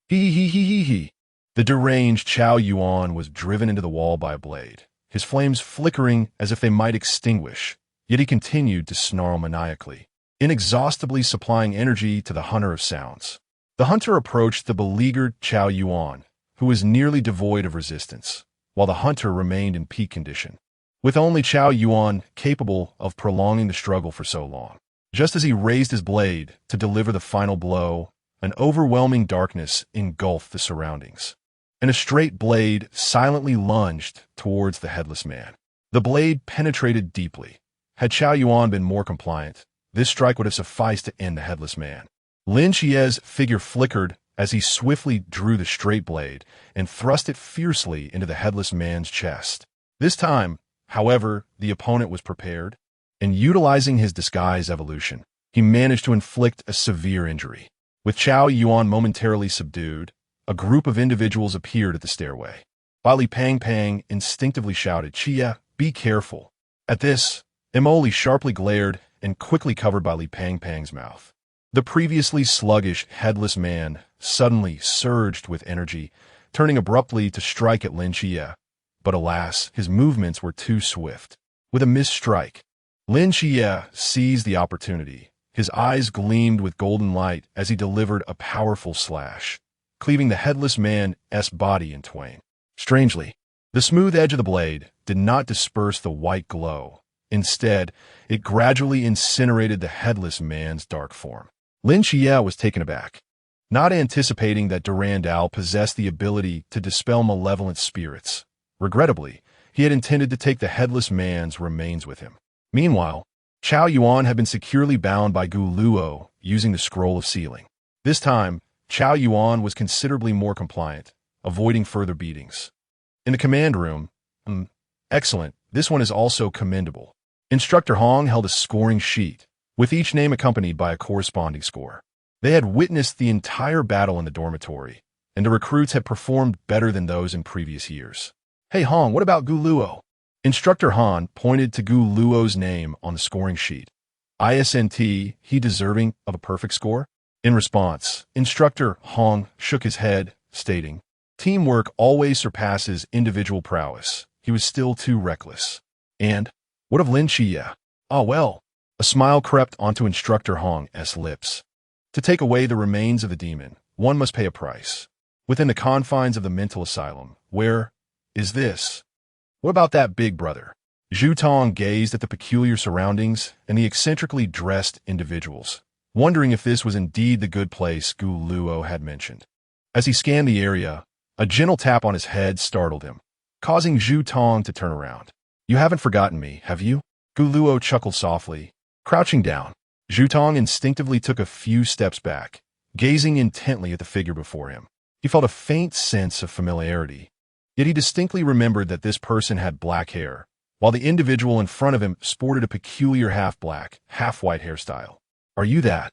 He. The deranged Chao Yuan was driven into the wall by a blade, his flames flickering as if they might extinguish, yet he continued to snarl maniacally, inexhaustibly supplying energy to the hunter of sounds. The hunter approached the beleaguered Chao Yuan, who was nearly devoid of resistance, while the hunter remained in peak condition, with only Chao Yuan capable of prolonging the struggle for so long. Just as he raised his blade to deliver the final blow, An overwhelming darkness engulfed the surroundings, and a straight blade silently lunged towards the headless man. The blade penetrated deeply. Had Chao Yuan been more compliant, this strike would have sufficed to end the headless man. Lin Xie's figure flickered as he swiftly drew the straight blade and thrust it fiercely into the headless man's chest. This time, however, the opponent was prepared, and utilizing his disguise evolution, he managed to inflict a severe injury. With Chao Yuan momentarily subdued, a group of individuals appeared at the stairway. Li Pang instinctively shouted, "Chia, be careful." At this, Emoli sharply glared and quickly covered Li Pang's mouth. The previously sluggish, headless man suddenly surged with energy, turning abruptly to strike at Lin Xie. But alas, his movements were too swift. With a missed strike, Lin Xie seized the opportunity. His eyes gleamed with golden light as he delivered a powerful slash, cleaving the headless man's body in twain. Strangely, the smooth edge of the blade did not disperse the white glow. Instead, it gradually incinerated the headless man's dark form. Lin Xie was taken aback, not anticipating that Durandal possessed the ability to dispel malevolent spirits. Regrettably, he had intended to take the headless man's remains with him. Meanwhile, Chao Yuan had been securely bound by Gu Luo using the scroll of sealing. This time, Chao Yuan was considerably more compliant, avoiding further beatings. In the command room, excellent, this one is also commendable. Instructor Hong held a scoring sheet, with each name accompanied by a corresponding score. They had witnessed the entire battle in the dormitory, and the recruits had performed better than those in previous years. "Hey Hong, what about Gu Luo?" Instructor Han pointed to Gu Luo's name on the scoring sheet. "Isn't he deserving of a perfect score?" In response, Instructor Hong shook his head, stating, "Teamwork always surpasses individual prowess. He was still too reckless." "And what of Lin Xie?" "Ah well." A smile crept onto Instructor Hong's lips. "To take away the remains of the demon, one must pay a price. Within the confines of the mental asylum, where is this? What about that big brother?" Zhu Tong gazed at the peculiar surroundings and the eccentrically dressed individuals, wondering if this was indeed the good place Gu Luo had mentioned. As he scanned the area, a gentle tap on his head startled him, causing Zhu Tong to turn around. "You haven't forgotten me, have you?" Gu Luo chuckled softly. Crouching down, Zhu Tong instinctively took a few steps back, gazing intently at the figure before him. He felt a faint sense of familiarity, yet he distinctly remembered that this person had black hair, while the individual in front of him sported a peculiar half-black, half-white hairstyle. "Are you that,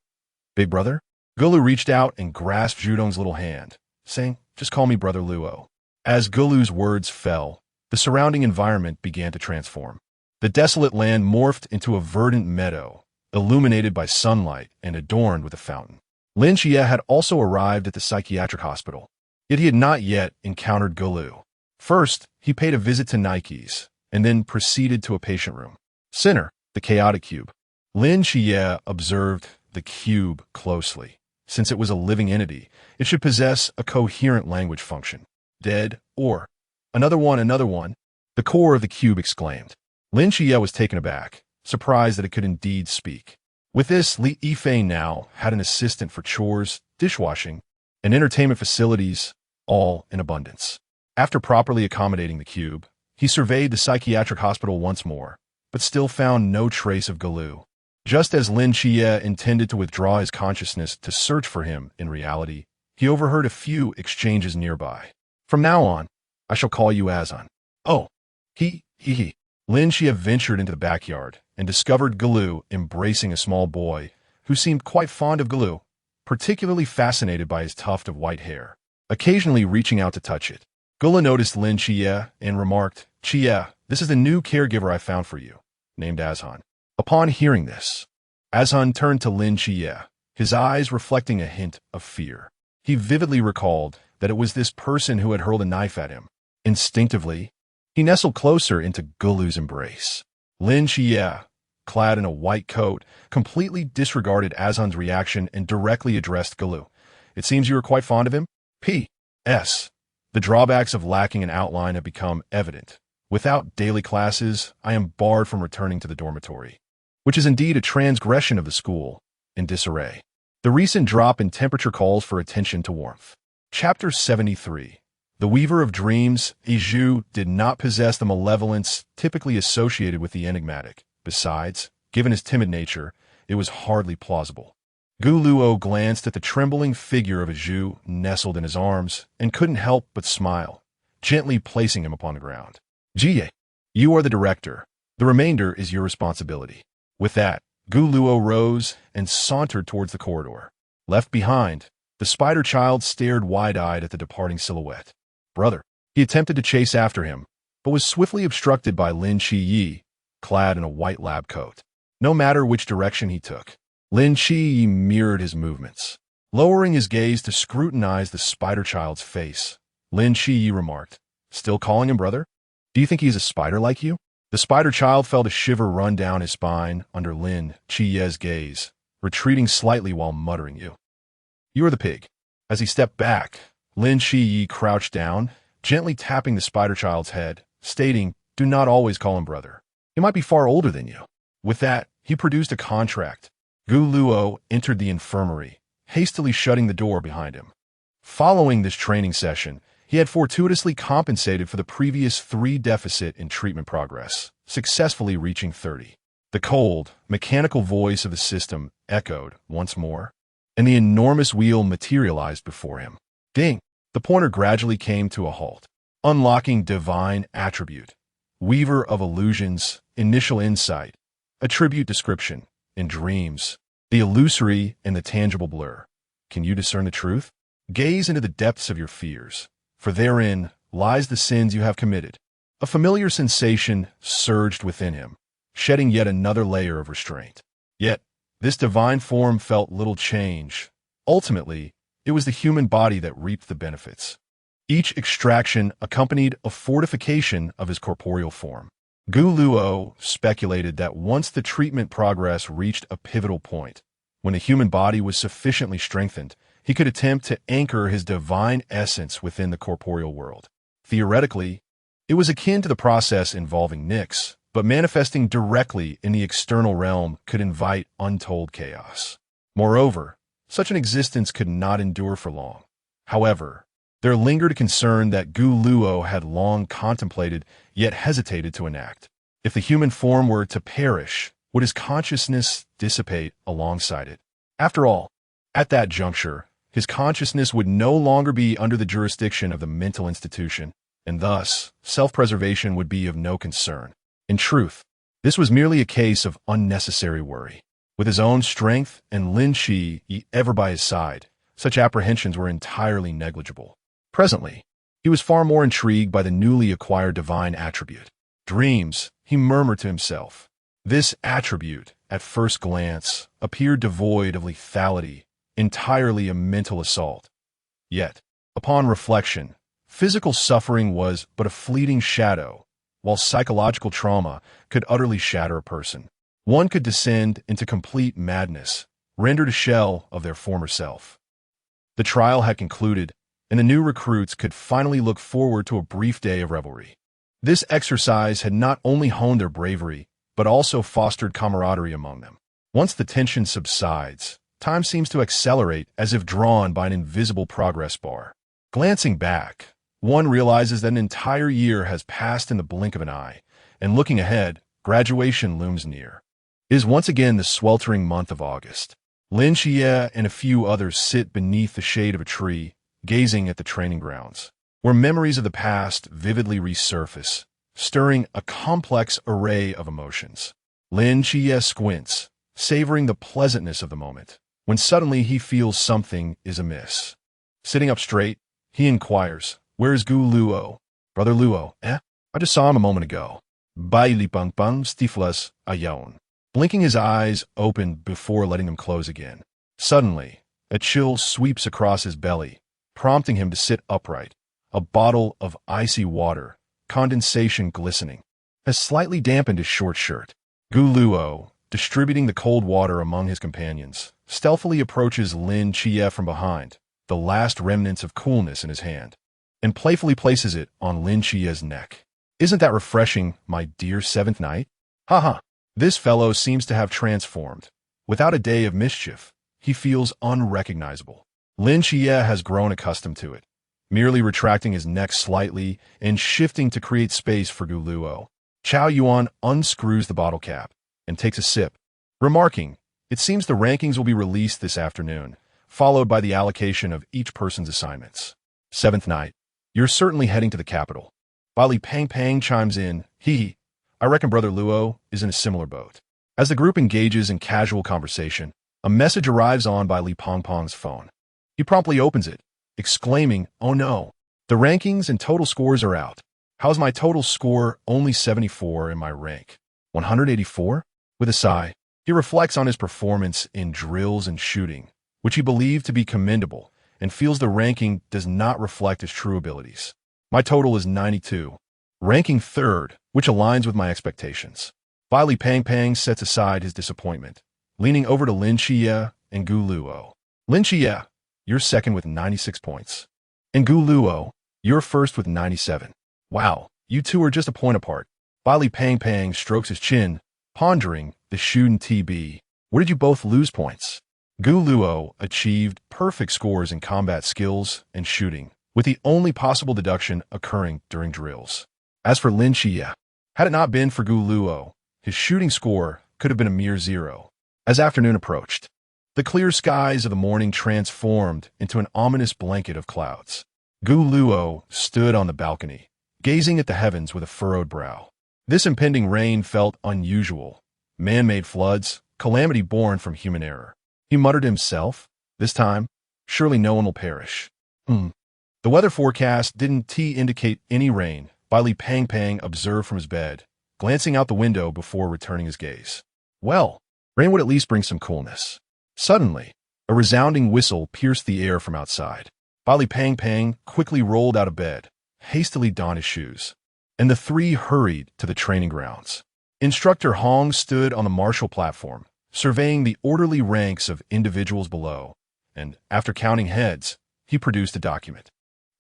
big brother?" Gulu reached out and grasped Zhudong's little hand, saying, "Just call me Brother Luo." As Gulu's words fell, the surrounding environment began to transform. The desolate land morphed into a verdant meadow, illuminated by sunlight and adorned with a fountain. Lin Xie had also arrived at the psychiatric hospital, yet he had not yet encountered Gulu. First, he paid a visit to Nike's, and then proceeded to a patient room. Center, the chaotic cube. Lin Xie observed the cube closely. Since it was a living entity, it should possess a coherent language function. "Dead, or another one, the core of the cube exclaimed. Lin Xie was taken aback, surprised that it could indeed speak. With this, Li Yifei now had an assistant for chores, dishwashing, and entertainment facilities, all in abundance. After properly accommodating the cube, he surveyed the psychiatric hospital once more, but still found no trace of Galu. Just as Lin Xie intended to withdraw his consciousness to search for him in reality, he overheard a few exchanges nearby. "From now on, I shall call you Azan." "Oh, he. Lin Xie ventured into the backyard and discovered Galu embracing a small boy who seemed quite fond of Galu, particularly fascinated by his tuft of white hair, occasionally reaching out to touch it. Galu noticed Lin Xie and remarked, "Xie, this is the new caregiver I found for you, named Azhan." Upon hearing this, Azhan turned to Lin Xie, his eyes reflecting a hint of fear. He vividly recalled that it was this person who had hurled a knife at him. Instinctively, he nestled closer into Gulu's embrace. Lin Xie, clad in a white coat, completely disregarded Azhan's reaction and directly addressed Gulu. "It seems you are quite fond of him? P.S. The drawbacks of lacking an outline have become evident. Without daily classes, I am barred from returning to the dormitory, which is indeed a transgression of the school in disarray." The recent drop in temperature calls for attention to warmth. Chapter 73. The Weaver of Dreams, Iju, did not possess the malevolence typically associated with the enigmatic. Besides, given his timid nature, it was hardly plausible. Gu Luo glanced at the trembling figure of Iju nestled in his arms and couldn't help but smile, gently placing him upon the ground. Jie, you are the director. The remainder is your responsibility. With that, Gu Luo rose and sauntered towards the corridor. Left behind, the spider child stared wide-eyed at the departing silhouette. Brother. He attempted to chase after him, but was swiftly obstructed by Lin Chi-yi, clad in a white lab coat. No matter which direction he took, Lin Chi-yi mirrored his movements. Lowering his gaze to scrutinize the spider child's face, Lin Chi-yi remarked, "Still calling him brother? Do you think he's a spider like you?" The spider child felt a shiver run down his spine under Lin Chi-yi's gaze, retreating slightly while muttering, You are the pig." As he stepped back, Lin Chi-yi crouched down, gently tapping the spider child's head, stating, "Do not always call him brother. He might be far older than you." With that, he produced a contract. Gu Luo entered the infirmary, hastily shutting the door behind him. Following this training session, he had fortuitously compensated for the previous 3 deficit in treatment progress, successfully reaching 30. The cold, mechanical voice of the system echoed once more, and the enormous wheel materialized before him. Ding! The pointer gradually came to a halt. Unlocking divine attribute. Weaver of illusions, initial insight, attribute description, in dreams, the illusory and the tangible blur. Can you discern the truth? Gaze into the depths of your fears, for therein lies the sins you have committed. A familiar sensation surged within him, shedding yet another layer of restraint. Yet, this divine form felt little change. Ultimately, it was the human body that reaped the benefits. Each extraction accompanied a fortification of his corporeal form. Gu Luo speculated that once the treatment progress reached a pivotal point, when the human body was sufficiently strengthened, he could attempt to anchor his divine essence within the corporeal world. Theoretically, it was akin to the process involving Nyx, but manifesting directly in the external realm could invite untold chaos. Moreover, such an existence could not endure for long. However, there lingered a concern that Gu Luo had long contemplated yet hesitated to enact. If the human form were to perish, would his consciousness dissipate alongside it? After all, at that juncture, his consciousness would no longer be under the jurisdiction of the mental institution, and thus, self-preservation would be of no concern. In truth, this was merely a case of unnecessary worry. With his own strength and Lin Chi ever by his side, such apprehensions were entirely negligible. Presently, he was far more intrigued by the newly acquired divine attribute. Dreams, he murmured to himself. This attribute, at first glance, appeared devoid of lethality, entirely a mental assault. Yet, upon reflection, physical suffering was but a fleeting shadow, while psychological trauma could utterly shatter a person. One could descend into complete madness, rendered a shell of their former self. The trial had concluded, and the new recruits could finally look forward to a brief day of revelry. This exercise had not only honed their bravery, but also fostered camaraderie among them. Once the tension subsides, time seems to accelerate as if drawn by an invisible progress bar. Glancing back, one realizes that an entire year has passed in the blink of an eye, and looking ahead, graduation looms near. It is once again the sweltering month of August. Lin Xie and a few others sit beneath the shade of a tree, gazing at the training grounds, where memories of the past vividly resurface, stirring a complex array of emotions. Lin Xie squints, savoring the pleasantness of the moment, when suddenly he feels something is amiss. Sitting up straight, he inquires, "Where is Gu Luo?" "Brother Luo, I just saw him a moment ago." Baili Pang Pang Stiflas Ayon. Blinking his eyes open before letting them close again. Suddenly, a chill sweeps across his belly, prompting him to sit upright. A bottle of icy water, condensation glistening, has slightly dampened his short shirt. Gu Luo, distributing the cold water among his companions, stealthily approaches Lin Xie from behind, the last remnants of coolness in his hand, and playfully places it on Lin Xie's neck. "Isn't that refreshing, my dear seventh knight? Haha, this fellow seems to have transformed. Without a day of mischief, he feels unrecognizable. Lin Xie has grown accustomed to it, merely retracting his neck slightly and shifting to create space for Gu Luo. Chao Yuan unscrews the bottle cap and takes a sip, remarking, "It seems the rankings will be released this afternoon, followed by the allocation of each person's assignments. Seventh night, you're certainly heading to the capital." Bali Pang Pang chimes in, "Hee, I reckon Brother Luo is in a similar boat." As the group engages in casual conversation, a message arrives on by Li Pongpong's phone. He promptly opens it, exclaiming, "Oh no, the rankings and total scores are out. How's my total score only 74 and my rank 184? With a sigh, he reflects on his performance in drills and shooting, which he believed to be commendable, and feels the ranking does not reflect his true abilities. "My total is 92, ranking third, which aligns with my expectations." Li Pang Pang sets aside his disappointment, leaning over to Lin Xie and Gu Luo. "Lin Xie, you're second with 96 points. And Gu Luo, you're first with 97. Wow, you two are just a point apart." Li Pang Pang strokes his chin, pondering the shooting TB. "Where did you both lose points?" Gu Luo achieved perfect scores in combat skills and shooting, with the only possible deduction occurring during drills. As for Lin Xie, had it not been for Gu Luo, his shooting score could have been a mere 0. As afternoon approached, the clear skies of the morning transformed into an ominous blanket of clouds. Gu Luo stood on the balcony, gazing at the heavens with a furrowed brow. This impending rain felt unusual, man-made floods, calamity born from human error. He muttered to himself, "This time, surely no one will perish." The weather forecast didn't indicate any rain, Li Pang Pang observed from his bed, glancing out the window before returning his gaze. Well, rain would at least bring some coolness. Suddenly, a resounding whistle pierced the air from outside. Li Pang Pang quickly rolled out of bed, hastily donned his shoes, and the three hurried to the training grounds. Instructor Hong stood on the marshal platform, surveying the orderly ranks of individuals below, and, after counting heads, he produced a document.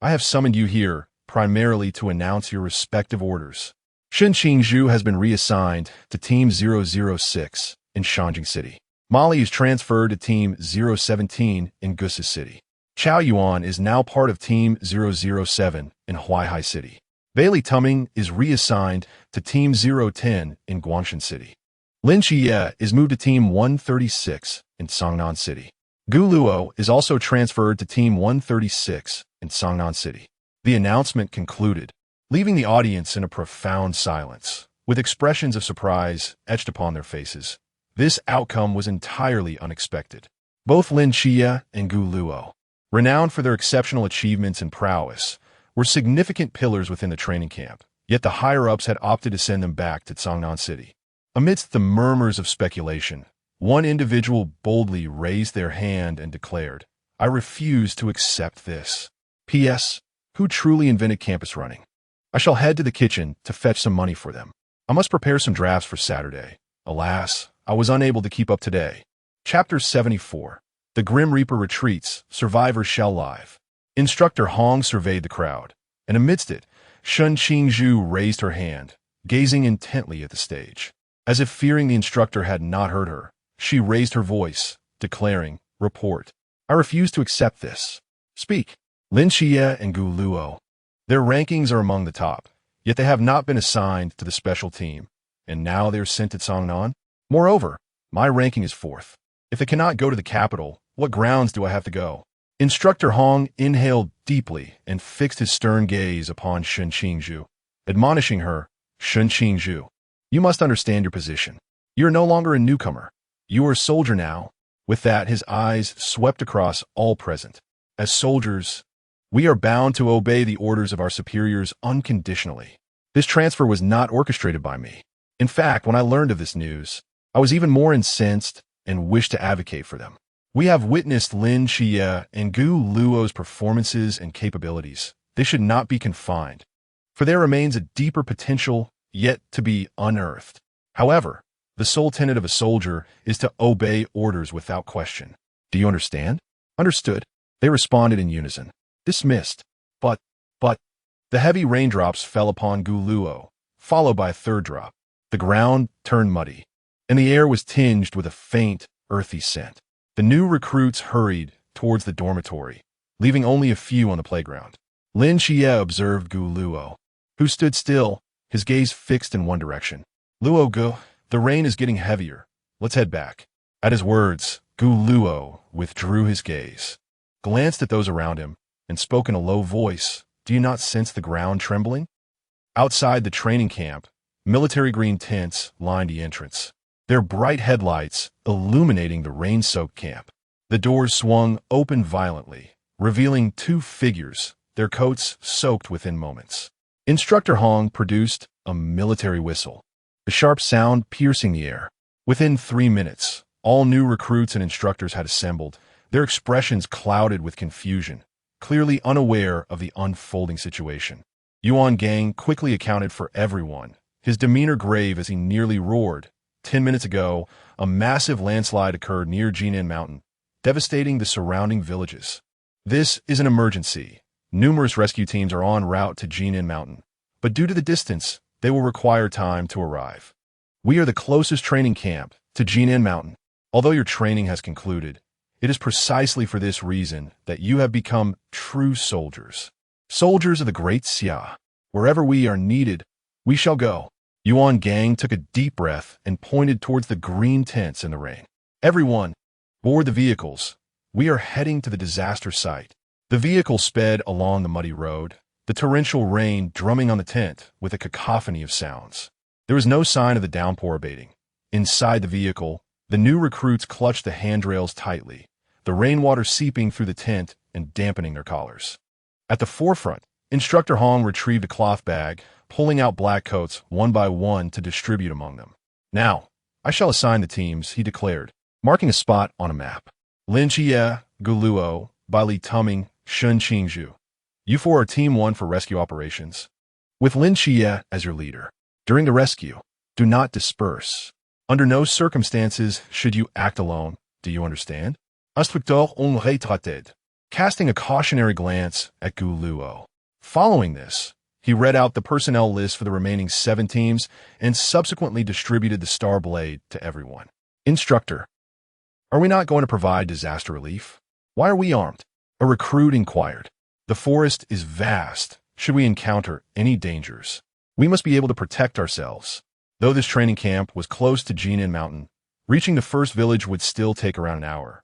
"I have summoned you here primarily to announce your respective orders. Shen Qingzhu has been reassigned to Team 006 in Shanjing City. Molly is transferred to Team 017 in Gusi City. Chao Yuan is now part of Team 007 in Huaihai City. Bailey Tumming is reassigned to Team 010 in Guangshan City. Lin Xie is moved to Team 136 in Songnan City. Gu Luo is also transferred to Team 136 in Songnan City." The announcement concluded, leaving the audience in a profound silence, with expressions of surprise etched upon their faces. This outcome was entirely unexpected. Both Lin Xie and Gu Luo, renowned for their exceptional achievements and prowess, were significant pillars within the training camp, yet the higher-ups had opted to send them back to Songnan City. Amidst the murmurs of speculation, one individual boldly raised their hand and declared, "I refuse to accept this. P.S. Who truly invented campus running? I shall head to the kitchen to fetch some money for them. I must prepare some drafts for Saturday. Alas, I was unable to keep up today." Chapter 74. The Grim Reaper Retreats, Survivors Shall Live. Instructor Hong surveyed the crowd, and amidst it, Shen Qingzhu raised her hand, gazing intently at the stage. As if fearing the instructor had not heard her, she raised her voice, declaring, "Report. I refuse to accept this. Speak." Lin Xie and Gu Luo. Their rankings are among the top, yet they have not been assigned to the special team, and now they are sent to Songnan. Moreover, my ranking is 4th. If they cannot go to the capital, what grounds do I have to go? Instructor Hong inhaled deeply and fixed his stern gaze upon Shen Qingzhu, admonishing her, "Shen Qingzhu, you must understand your position. You are no longer a newcomer. You are a soldier now." With that, his eyes swept across all present. "As soldiers, we are bound to obey the orders of our superiors unconditionally. This transfer was not orchestrated by me. In fact, when I learned of this news, I was even more incensed and wished to advocate for them. We have witnessed Lin Xie and Gu Luo's performances and capabilities. They should not be confined, for there remains a deeper potential yet to be unearthed. However, the sole tenet of a soldier is to obey orders without question. Do you understand?" "Understood," they responded in unison. "Dismissed." But, the heavy raindrops fell upon Gu Luo, followed by a third drop. The ground turned muddy, and the air was tinged with a faint, earthy scent. The new recruits hurried towards the dormitory, leaving only a few on the playground. Lin Xie observed Gu Luo, who stood still, his gaze fixed in one direction. Luo Gu, the rain is getting heavier. Let's head back. At his words, Gu Luo withdrew his gaze, glanced at those around him, and spoke in a low voice. Do you not sense the ground trembling? Outside the training camp, military green tents lined the entrance, their bright headlights illuminating the rain-soaked camp. The doors swung open violently, revealing two figures, their coats soaked within moments. Instructor Hong produced a military whistle, the sharp sound piercing the air. Within 3 minutes, all new recruits and instructors had assembled, their expressions clouded with confusion, clearly unaware of the unfolding situation. Yuan Gang quickly accounted for everyone, his demeanor grave as he nearly roared. 10 minutes ago, a massive landslide occurred near Jinan Mountain, devastating the surrounding villages. This is an emergency. Numerous rescue teams are en route to Jinan Mountain, but due to the distance, they will require time to arrive. We are the closest training camp to Jinan Mountain. Although your training has concluded, it is precisely for this reason that you have become true soldiers. Soldiers of the Great Xia. Wherever we are needed, we shall go. Yuan Gang took a deep breath and pointed towards the green tents in the rain. Everyone, board the vehicles. We are heading to the disaster site. The vehicle sped along the muddy road, the torrential rain drumming on the tent with a cacophony of sounds. There was no sign of the downpour abating. Inside the vehicle, the new recruits clutched the handrails tightly, the rainwater seeping through the tent and dampening their collars. At the forefront, Instructor Hong retrieved a cloth bag, pulling out black coats one by one to distribute among them. Now, I shall assign the teams, he declared, marking a spot on a map. Lin Xie, Gu Luo, Bai Li Tuming, Shun Qingzhu. You four are Team 1 for rescue operations, with Lin Xie as your leader. During the rescue, do not disperse. Under no circumstances should you act alone. Do you understand? Instructeur on retraité, casting a cautionary glance at Gu Luo. Following this, he read out the personnel list for the remaining 7 teams and subsequently distributed the star blade to everyone. Instructor, are we not going to provide disaster relief? Why are we armed? A recruit inquired. The forest is vast. Should we encounter any dangers, we must be able to protect ourselves. Though this training camp was close to Jinan Mountain, reaching the first village would still take around an hour,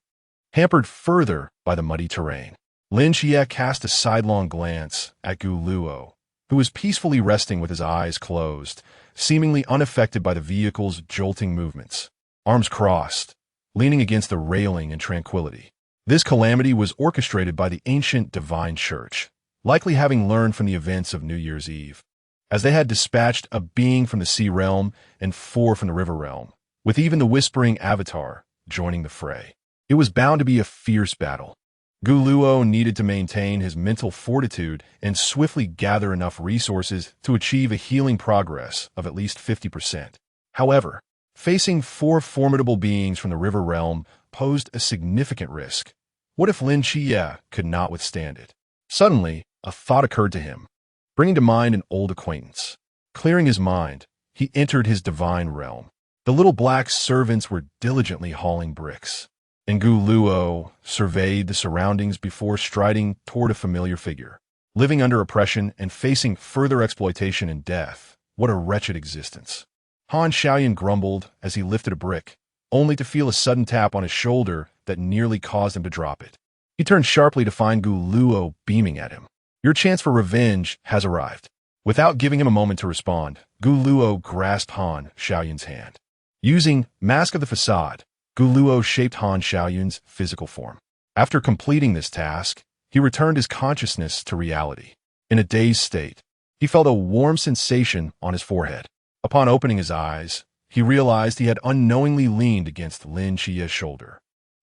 hampered further by the muddy terrain. Lin Xie cast a sidelong glance at Gu Luo, who was peacefully resting with his eyes closed, seemingly unaffected by the vehicle's jolting movements, arms crossed, leaning against the railing in tranquility. This calamity was orchestrated by the ancient divine church, likely having learned from the events of New Year's Eve, as they had dispatched a being from the sea realm and 4 from the river realm, with even the whispering avatar joining the fray. It was bound to be a fierce battle. Gu Luo needed to maintain his mental fortitude and swiftly gather enough resources to achieve a healing progress of at least 50%. However, facing 4 formidable beings from the river realm posed a significant risk. What if Lin Xie could not withstand it? Suddenly, a thought occurred to him, bringing to mind an old acquaintance. Clearing his mind, he entered his divine realm. The little black servants were diligently hauling bricks, and Gu Luo surveyed the surroundings before striding toward a familiar figure. Living under oppression and facing further exploitation and death, what a wretched existence. Han Xiaoyan grumbled as he lifted a brick, only to feel a sudden tap on his shoulder that nearly caused him to drop it. He turned sharply to find Gu Luo beaming at him. Your chance for revenge has arrived. Without giving him a moment to respond, Gu Luo grasped Han Xiaoyan's hand. Using Mask of the Facade, Gu Luo shaped Han Xiaoyan's physical form. After completing this task, he returned his consciousness to reality. In a dazed state, he felt a warm sensation on his forehead. Upon opening his eyes, he realized he had unknowingly leaned against Lin Xie's shoulder.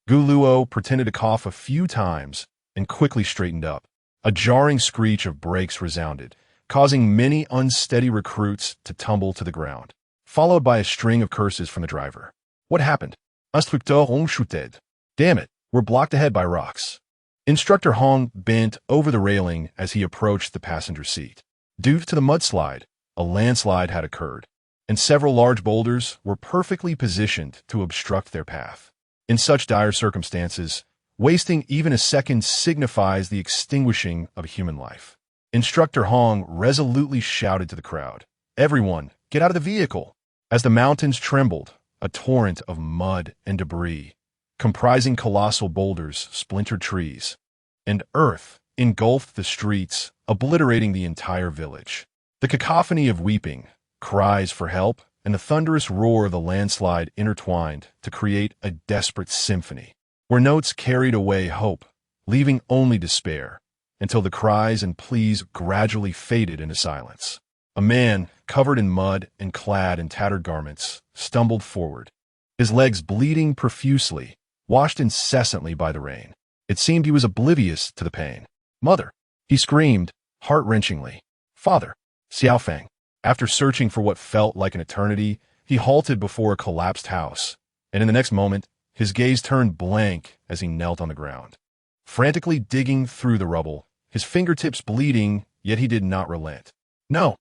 Gu Luo pretended to cough a few times and quickly straightened up. A jarring screech of brakes resounded, causing many unsteady recruits to tumble to the ground, followed by a string of curses from the driver. What happened? Instructeur Hong chuted. Damn it, we're blocked ahead by rocks. Instructor Hong bent over the railing as he approached the passenger seat. Due to the mudslide, a landslide had occurred, and several large boulders were perfectly positioned to obstruct their path. In such dire circumstances, wasting even a second signifies the extinguishing of a human life. Instructor Hong resolutely shouted to the crowd, "Everyone, get out of the vehicle!" As the mountains trembled, a torrent of mud and debris, comprising colossal boulders, splintered trees, and earth, engulfed the streets, obliterating the entire village. The cacophony of weeping, cries for help, and the thunderous roar of the landslide intertwined to create a desperate symphony, where notes carried away hope, leaving only despair, until the cries and pleas gradually faded into silence. A man, covered in mud and clad in tattered garments, stumbled forward, his legs bleeding profusely, washed incessantly by the rain. It seemed he was oblivious to the pain. "Mother!" he screamed, heart-wrenchingly. "Father!" Xiaofeng. After searching for what felt like an eternity, he halted before a collapsed house, and in the next moment, his gaze turned blank as he knelt on the ground. Frantically digging through the rubble, his fingertips bleeding, yet he did not relent. "No,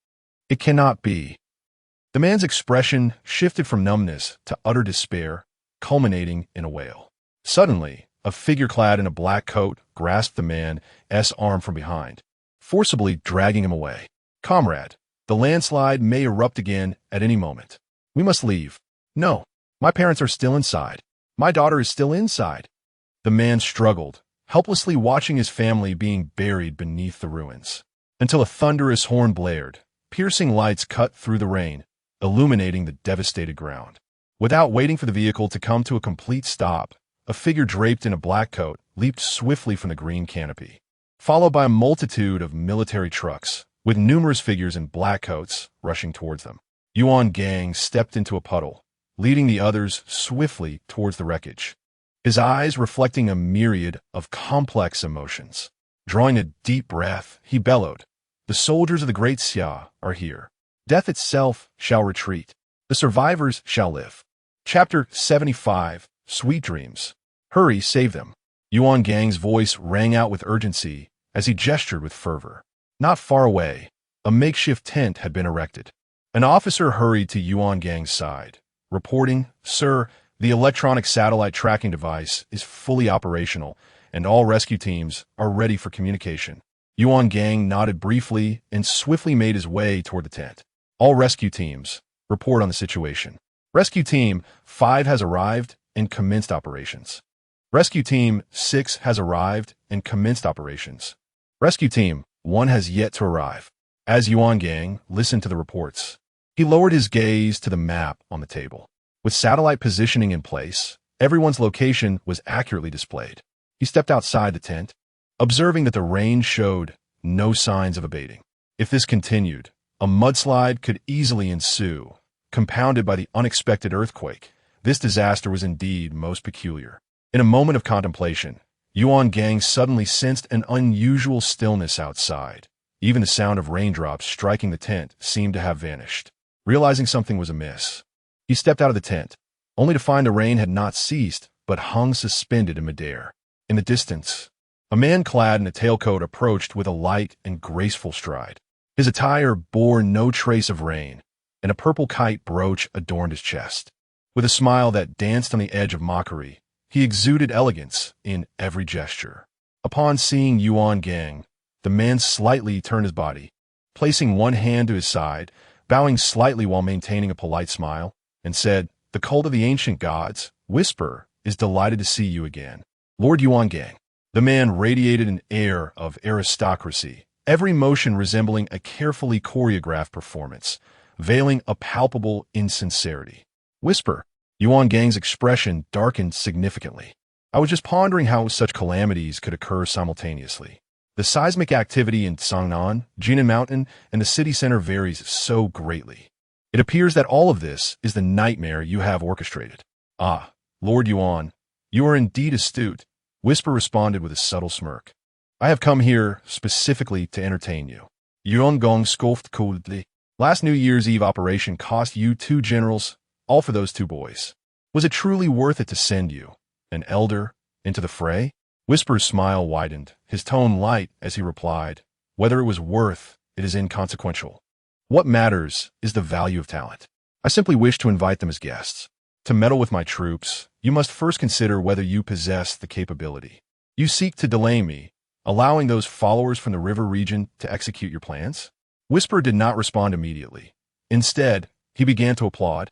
it cannot be." The man's expression shifted from numbness to utter despair, culminating in a wail. Suddenly, a figure clad in a black coat grasped the man's arm from behind, forcibly dragging him away. "Comrade, the landslide may erupt again at any moment. We must leave." "No, my parents are still inside. My daughter is still inside." The man struggled, helplessly watching his family being buried beneath the ruins, until a thunderous horn blared, piercing lights cut through the rain, illuminating the devastated ground. Without waiting for the vehicle to come to a complete stop, a figure draped in a black coat leaped swiftly from the green canopy, followed by a multitude of military trucks, with numerous figures in black coats rushing towards them. Yuan Gang stepped into a puddle, leading the others swiftly towards the wreckage, his eyes reflecting a myriad of complex emotions. Drawing a deep breath, he bellowed, "The soldiers of the great Xia are here. Death itself shall retreat. The survivors shall live." Chapter 75, Sweet Dreams. "Hurry, save them." Yuan Gang's voice rang out with urgency as he gestured with fervor. Not far away, a makeshift tent had been erected. An officer hurried to Yuan Gang's side, reporting, "Sir, the electronic satellite tracking device is fully operational, and all rescue teams are ready for communication." Yuan Gang nodded briefly and swiftly made his way toward the tent. "All rescue teams, report on the situation." Rescue Team 5 has arrived and commenced operations. Rescue Team 6 has arrived and commenced operations. Rescue Team 1 has yet to arrive. As Yuan Gang listened to the reports, he lowered his gaze to the map on the table. With satellite positioning in place, everyone's location was accurately displayed. He stepped outside the tent, observing that the rain showed no signs of abating. If this continued, a mudslide could easily ensue, compounded by the unexpected earthquake. This disaster was indeed most peculiar. In a moment of contemplation, Yuan Gang suddenly sensed an unusual stillness outside. Even the sound of raindrops striking the tent seemed to have vanished. Realizing something was amiss, he stepped out of the tent, only to find the rain had not ceased, but hung suspended in midair. In the distance, a man clad in a tailcoat approached with a light and graceful stride. His attire bore no trace of rain, and a purple kite brooch adorned his chest. With a smile that danced on the edge of mockery, he exuded elegance in every gesture. Upon seeing Yuan Gang, the man slightly turned his body, placing one hand to his side, bowing slightly while maintaining a polite smile, and said, "The cult of the ancient gods, Whisper, is delighted to see you again, Lord Yuan Gang." The man radiated an air of aristocracy, every motion resembling a carefully choreographed performance, veiling a palpable insincerity. "Whisper." Yuan Gang's expression darkened significantly. "I was just pondering how such calamities could occur simultaneously. The seismic activity in Sangnan, Jinan Mountain, and the city center varies so greatly. It appears that all of this is the nightmare you have orchestrated." "Ah, Lord Yuan, you are indeed astute," Whisper responded with a subtle smirk. "I have come here specifically to entertain you." Yuan Gong scoffed coldly. "Last New Year's Eve operation cost you 2 generals, all for those 2 boys. Was it truly worth it to send you, an elder, into the fray?" Whisper's smile widened, his tone light as he replied, "Whether it was worth it is inconsequential. What matters is the value of talent. I simply wish to invite them as guests." To meddle with my troops, you must first consider whether you possess the capability. You seek to delay me, allowing those followers from the river region to execute your plans? Whisper did not respond immediately. Instead, he began to applaud,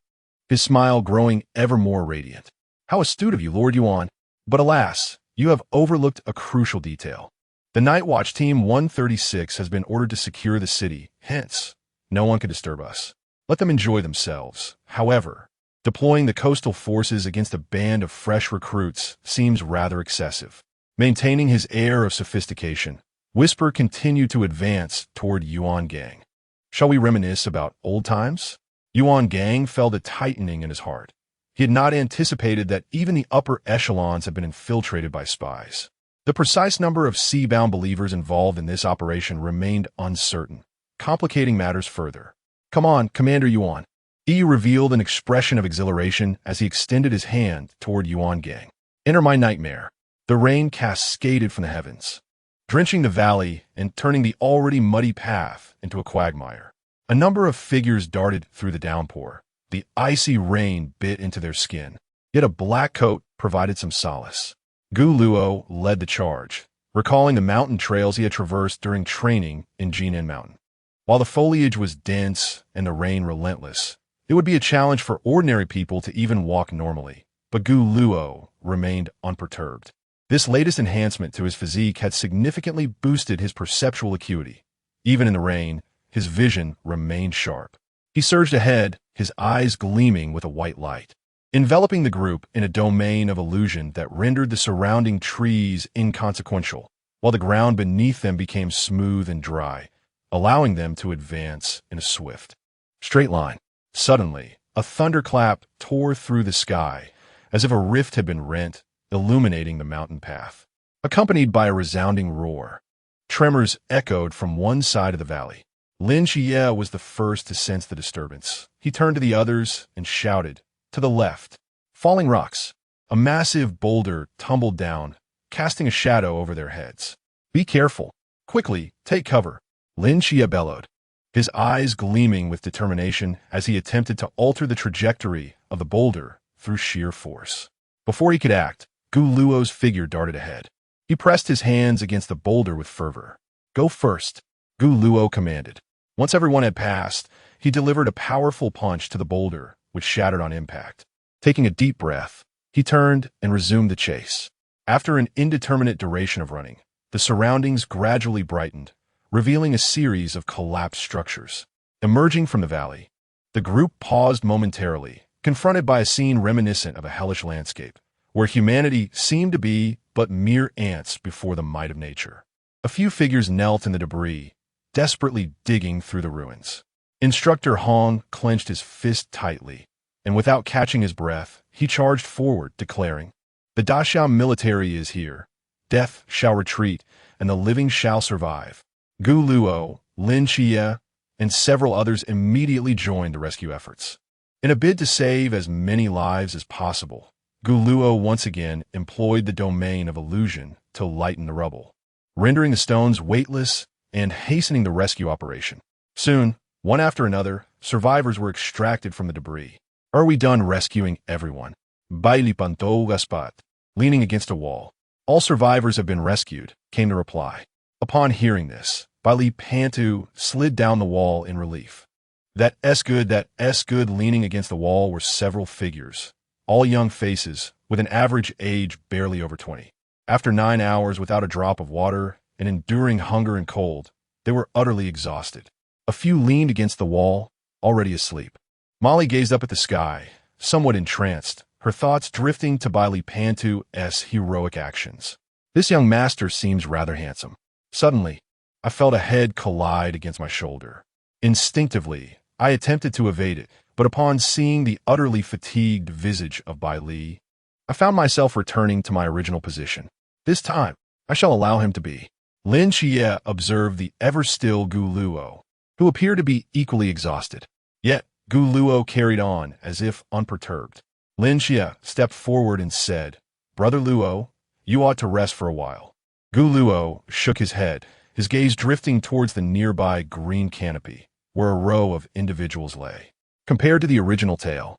his smile growing ever more radiant. How astute of you, Lord Yuan. But alas, you have overlooked a crucial detail. The Night Watch Team 136 has been ordered to secure the city, hence, no one can disturb us. Let them enjoy themselves. However, deploying the coastal forces against a band of fresh recruits seems rather excessive. Maintaining his air of sophistication, Whisper continued to advance toward Yuan Gang. Shall we reminisce about old times? Yuan Gang felt a tightening in his heart. He had not anticipated that even the upper echelons had been infiltrated by spies. The precise number of sea-bound believers involved in this operation remained uncertain, complicating matters further. Come on, Commander Yuan. Yi revealed an expression of exhilaration as he extended his hand toward Yuan Gang. Enter my nightmare. The rain cascaded from the heavens, drenching the valley and turning the already muddy path into a quagmire. A number of figures darted through the downpour. The icy rain bit into their skin, yet a black coat provided some solace. Gu Luo led the charge, recalling the mountain trails he had traversed during training in Jinan Mountain. While the foliage was dense and the rain relentless, it would be a challenge for ordinary people to even walk normally, but Gu Luo remained unperturbed. This latest enhancement to his physique had significantly boosted his perceptual acuity. Even in the rain, his vision remained sharp. He surged ahead, his eyes gleaming with a white light, enveloping the group in a domain of illusion that rendered the surrounding trees inconsequential, while the ground beneath them became smooth and dry, allowing them to advance in a swift, straight line. Suddenly, a thunderclap tore through the sky, as if a rift had been rent, illuminating the mountain path. Accompanied by a resounding roar, tremors echoed from one side of the valley. Lin Xie was the first to sense the disturbance. He turned to the others and shouted, "To the left!" Falling rocks. A massive boulder tumbled down, casting a shadow over their heads. "Be careful! Quickly, take cover!" Lin Xie bellowed, his eyes gleaming with determination as he attempted to alter the trajectory of the boulder through sheer force. Before he could act, Gu Luo's figure darted ahead. He pressed his hands against the boulder with fervor. "Go first," Gu Luo commanded. Once everyone had passed, he delivered a powerful punch to the boulder, which shattered on impact. Taking a deep breath, he turned and resumed the chase. After an indeterminate duration of running, the surroundings gradually brightened, revealing a series of collapsed structures. Emerging from the valley, the group paused momentarily, confronted by a scene reminiscent of a hellish landscape, where humanity seemed to be but mere ants before the might of nature. A few figures knelt in the debris, desperately digging through the ruins. Instructor Hong clenched his fist tightly, and without catching his breath, he charged forward, declaring, "The Dachau military is here. Death shall retreat, and the living shall survive." Gu Luo, Lin Xie, and several others immediately joined the rescue efforts. In a bid to save as many lives as possible, Gu Luo once again employed the domain of illusion to lighten the rubble, rendering the stones weightless and hastening the rescue operation. Soon, one after another, survivors were extracted from the debris. "Are we done rescuing everyone?" Baili Pantou Gaspat, leaning against a wall. "All survivors have been rescued," came the reply. Upon hearing this, Baili Pantou slid down the wall in relief. That S good leaning against the wall were several figures, all young faces, with an average age barely over 20. After 9 hours without a drop of water and enduring hunger and cold, they were utterly exhausted. A few leaned against the wall, already asleep. Molly gazed up at the sky, somewhat entranced, her thoughts drifting to Baili Pantou's heroic actions. "This young master seems rather handsome." Suddenly, I felt a head collide against my shoulder. Instinctively, I attempted to evade it, but upon seeing the utterly fatigued visage of Bai Li, I found myself returning to my original position. This time, I shall allow him to be. Lin Xie observed the ever-still Gu Luo, who appeared to be equally exhausted. Yet, Gu Luo carried on as if unperturbed. Lin Xie stepped forward and said, "Brother Luo, you ought to rest for a while." Gu Luo shook his head, his gaze drifting towards the nearby green canopy, where a row of individuals lay. Compared to the original tale,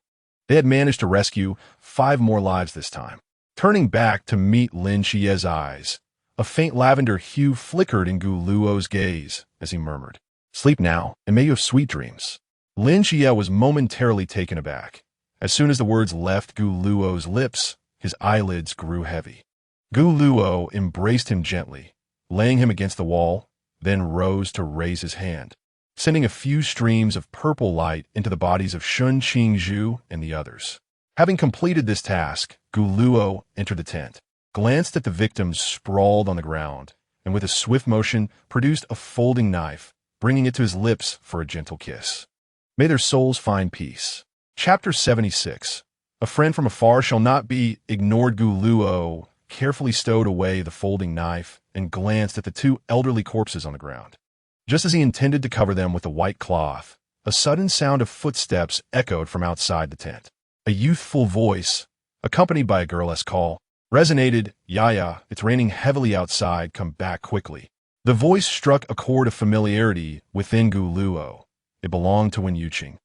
They had managed to rescue 5 more lives this time. Turning back to meet Lin Xie's eyes, a faint lavender hue flickered in Gu Luo's gaze as he murmured, "Sleep now, and may you have sweet dreams." Lin Xie was momentarily taken aback. As soon as the words left Gu Luo's lips, his eyelids grew heavy. Gu Luo embraced him gently, laying him against the wall, then rose to raise his hand, sending a few streams of purple light into the bodies of Shun Qingzhu and the others. Having completed this task, Gu Luo entered the tent, glanced at the victims sprawled on the ground, and with a swift motion produced a folding knife, bringing it to his lips for a gentle kiss. May their souls find peace. Chapter 76. A friend from afar shall not be ignored. Gu Luo carefully stowed away the folding knife and glanced at the 2 elderly corpses on the ground. Just as he intended to cover them with a white cloth, a sudden sound of footsteps echoed from outside the tent. A youthful voice, accompanied by a girl's call, resonated, "Yaya, it's raining heavily outside, come back quickly." The voice struck a chord of familiarity within Gu Luo. It belonged to Wen Yuqing,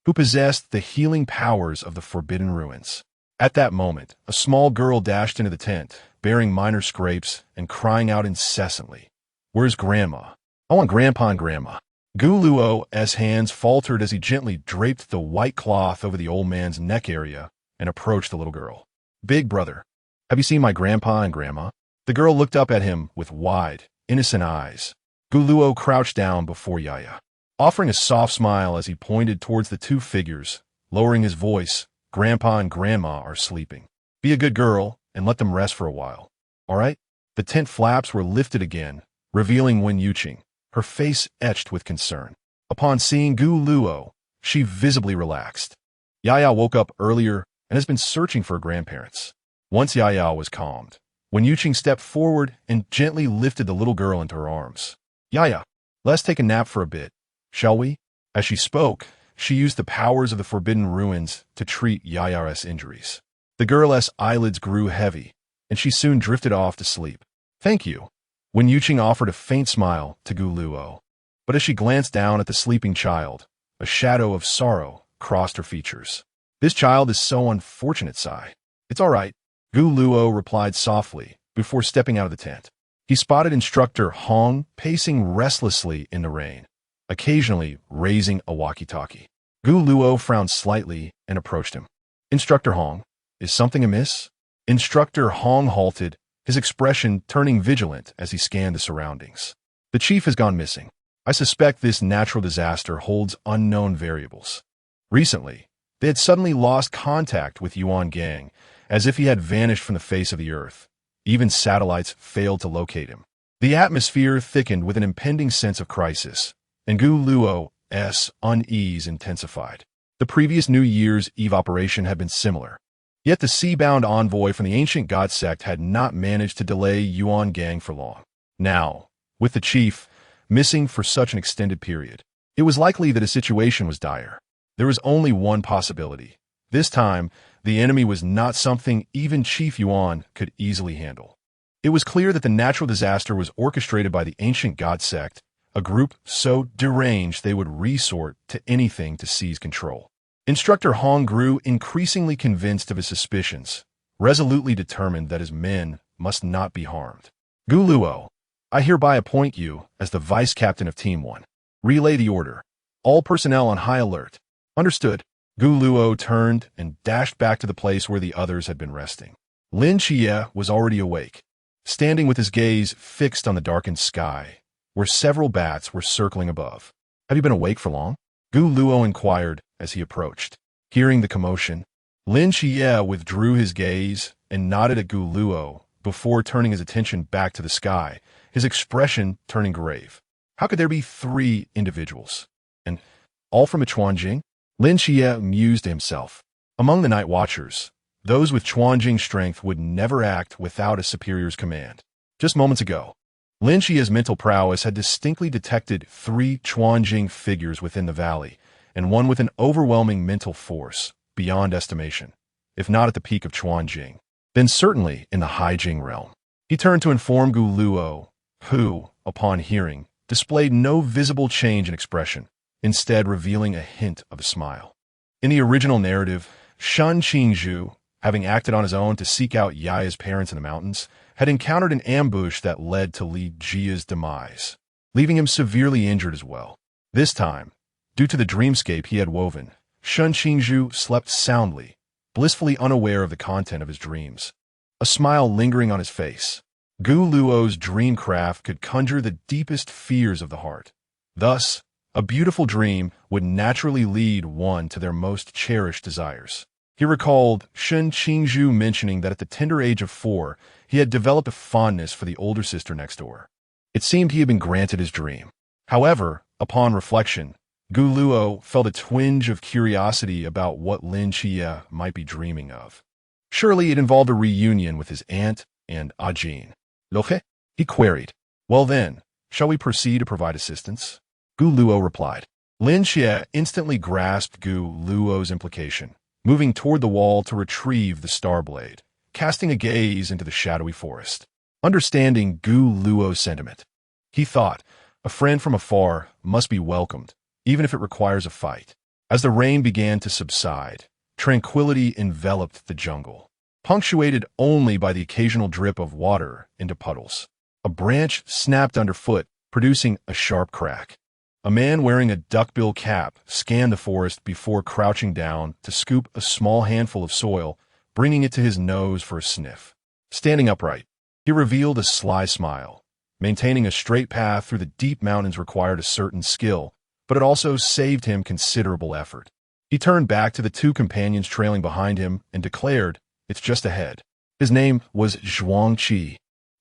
who possessed the healing powers of the Forbidden Ruins. At that moment, a small girl dashed into the tent, bearing minor scrapes and crying out incessantly, "Where's Grandma? I want Grandpa and Grandma." Gu Luo's hands faltered as he gently draped the white cloth over the old man's neck area and approached the little girl. "Big brother, have you seen my Grandpa and Grandma?" The girl looked up at him with wide, innocent eyes. Gu Luo crouched down before Yaya, offering a soft smile as he pointed towards the 2 figures, lowering his voice, "Grandpa and Grandma are sleeping. Be a good girl and let them rest for a while. All right?" The tent flaps were lifted again, revealing Wen Yuqing, her face etched with concern. Upon seeing Gu Luo, she visibly relaxed. Yaya woke up earlier and has been searching for her grandparents. Once Yaya was calmed, Wen Yuqing stepped forward and gently lifted the little girl into her arms. "Yaya, let's take a nap for a bit, shall we?" As she spoke, she used the powers of the Forbidden Ruins to treat Yaya's injuries. The girl's eyelids grew heavy, and she soon drifted off to sleep. "Thank you." Wen Yuqing offered a faint smile to Gu Luo, but as she glanced down at the sleeping child, a shadow of sorrow crossed her features. "This child is so unfortunate, Sai." "It's all right," Gu Luo replied softly before stepping out of the tent. He spotted Instructor Hong pacing restlessly in the rain, occasionally raising a walkie-talkie. Gu Luo frowned slightly and approached him. "Instructor Hong, is something amiss?" Instructor Hong halted, his expression turning vigilant as he scanned the surroundings. "The chief has gone missing. I suspect this natural disaster holds unknown variables." Recently, they had suddenly lost contact with Yuan Gang, as if he had vanished from the face of the earth. Even satellites failed to locate him. The atmosphere thickened with an impending sense of crisis, and Gu Luo's unease intensified. The previous New Year's Eve operation had been similar. Yet the sea-bound envoy from the ancient god sect had not managed to delay Yuan Gang for long. Now, with the chief missing for such an extended period, it was likely that his situation was dire. There was only one possibility. This time, the enemy was not something even Chief Yuan could easily handle. It was clear that the natural disaster was orchestrated by the ancient god sect, a group so deranged they would resort to anything to seize control. Instructor Hong grew increasingly convinced of his suspicions, resolutely determined that his men must not be harmed. "Gu Luo, I hereby appoint you as the vice captain of Team 1. Relay the order. All personnel on high alert." "Understood." Gu Luo turned and dashed back to the place where the others had been resting. Lin Xie was already awake, standing with his gaze fixed on the darkened sky, where several bats were circling above. "Have you been awake for long?" Gu Luo inquired as he approached. Hearing the commotion, Lin Xie withdrew his gaze and nodded at Gu Luo before turning his attention back to the sky, his expression turning grave. How could there be 3 individuals? And all from a Chuanjing? Lin Xie mused to himself. Among the night watchers, those with Chuanjing strength would never act without a superior's command. Just moments ago, Lin Xie's mental prowess had distinctly detected 3 Chuanjing figures within the valley, and one with an overwhelming mental force, beyond estimation. If not at the peak of Chuanjing, then certainly in the Haijing realm. He turned to inform Gu Luo, who, upon hearing, displayed no visible change in expression, instead revealing a hint of a smile. In the original narrative, Shun Qingzhu, having acted on his own to seek out Yaya's parents in the mountains, had encountered an ambush that led to Li Jia's demise, leaving him severely injured as well. This time, due to the dreamscape he had woven, Shun Qingzhu slept soundly, blissfully unaware of the content of his dreams, a smile lingering on his face. Gu Luo's dreamcraft could conjure the deepest fears of the heart. Thus, a beautiful dream would naturally lead one to their most cherished desires. He recalled Shun Qingzhu mentioning that at the tender age of 4, he had developed a fondness for the older sister next door. It seemed he had been granted his dream. However, upon reflection, Gu Luo felt a twinge of curiosity about what Lin Chia might be dreaming of. Surely it involved a reunion with his aunt and Ajin. Lohe? He queried. Well then, shall we proceed to provide assistance? Gu Luo replied. Lin Xie instantly grasped Gu Luo's implication, moving toward the wall to retrieve the star blade, casting a gaze into the shadowy forest. Understanding Gu Luo's sentiment, he thought, a friend from afar must be welcomed, even if it requires a fight. As the rain began to subside, tranquility enveloped the jungle, punctuated only by the occasional drip of water into puddles. A branch snapped underfoot, producing a sharp crack. A man wearing a duckbill cap scanned the forest before crouching down to scoop a small handful of soil, bringing it to his nose for a sniff. Standing upright, he revealed a sly smile. Maintaining a straight path through the deep mountains required a certain skill, but it also saved him considerable effort. He turned back to the two companions trailing behind him and declared, "It's just ahead." His name was Zhuang Qi.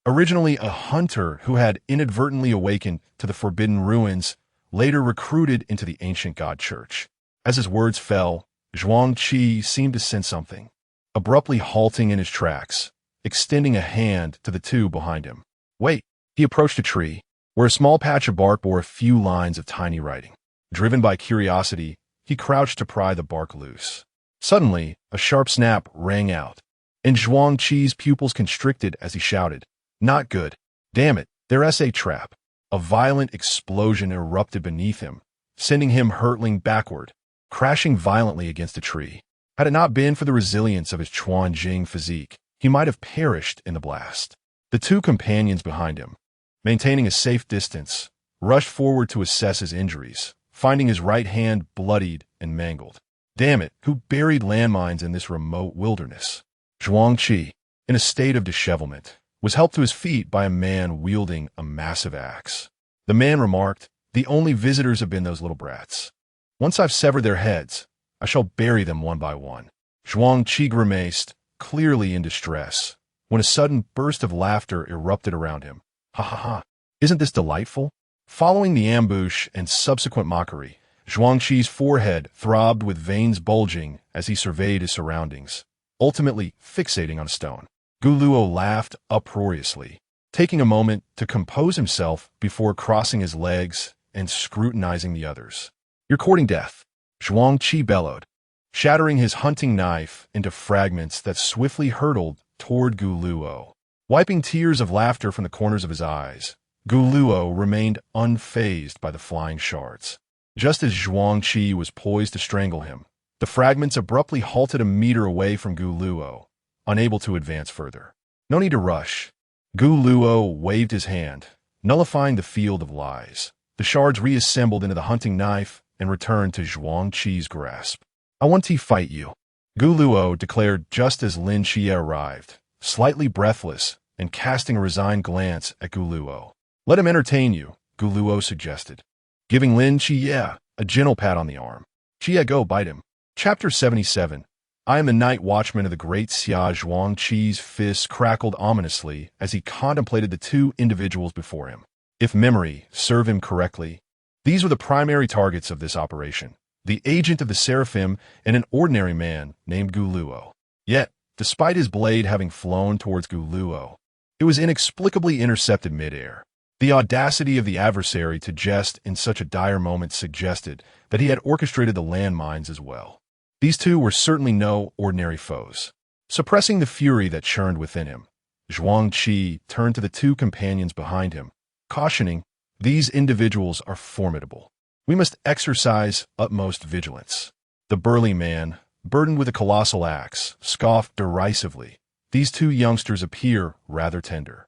Originally a hunter who had inadvertently awakened to the forbidden ruins, later recruited into the ancient god church. As his words fell, Zhuang Qi seemed to sense something, abruptly halting in his tracks, extending a hand to the two behind him. Wait! He approached a tree, where a small patch of bark bore a few lines of tiny writing. Driven by curiosity, he crouched to pry the bark loose. Suddenly, a sharp snap rang out, and Zhuang Qi's pupils constricted as he shouted, "Not good! Damn it, there's a trap!" A violent explosion erupted beneath him, sending him hurtling backward, crashing violently against a tree. Had it not been for the resilience of his Chuanjing physique, he might have perished in the blast. The two companions behind him, maintaining a safe distance, rushed forward to assess his injuries, finding his right hand bloodied and mangled. Damn it, who buried landmines in this remote wilderness? Zhuang Qi, in a state of dishevelment, was helped to his feet by a man wielding a massive axe. The man remarked, "The only visitors have been those little brats. Once I've severed their heads, I shall bury them one by one." Zhuang Qi grimaced, clearly in distress, when a sudden burst of laughter erupted around him. Ha ha ha! Isn't this delightful? Following the ambush and subsequent mockery, Zhuang Qi's forehead throbbed with veins bulging as he surveyed his surroundings, ultimately fixating on a stone. Gu Luo laughed uproariously, taking a moment to compose himself before crossing his legs and scrutinizing the others. "You're courting death," Zhuang Qi bellowed, shattering his hunting knife into fragments that swiftly hurtled toward Gu Luo. Wiping tears of laughter from the corners of his eyes, Gu Luo remained unfazed by the flying shards. Just as Zhuang Qi was poised to strangle him, the fragments abruptly halted a meter away from Gu Luo, unable to advance further. No need to rush. Gu Luo waved his hand, nullifying the field of lies. The shards reassembled into the hunting knife and returned to Zhuang Qi's grasp. "I want to fight you," Gu Luo declared just as Lin Xie arrived, slightly breathless and casting a resigned glance at Gu Luo. "Let him entertain you," Gu Luo suggested, giving Lin Xie a gentle pat on the arm. "Xie, go bite him." Chapter 77. I am the night watchman of the great Xia. Zhuang Qi's fists crackled ominously as he contemplated the two individuals before him. If memory served him correctly, these were the primary targets of this operation, the agent of the Seraphim and an ordinary man named Gu Luo. Yet, despite his blade having flown towards Gu Luo, it was inexplicably intercepted midair. The audacity of the adversary to jest in such a dire moment suggested that he had orchestrated the landmines as well. These two were certainly no ordinary foes. Suppressing the fury that churned within him, Zhuang Qi turned to the two companions behind him, cautioning, "These individuals are formidable. We must exercise utmost vigilance." The burly man, burdened with a colossal axe, scoffed derisively. These two youngsters appear rather tender.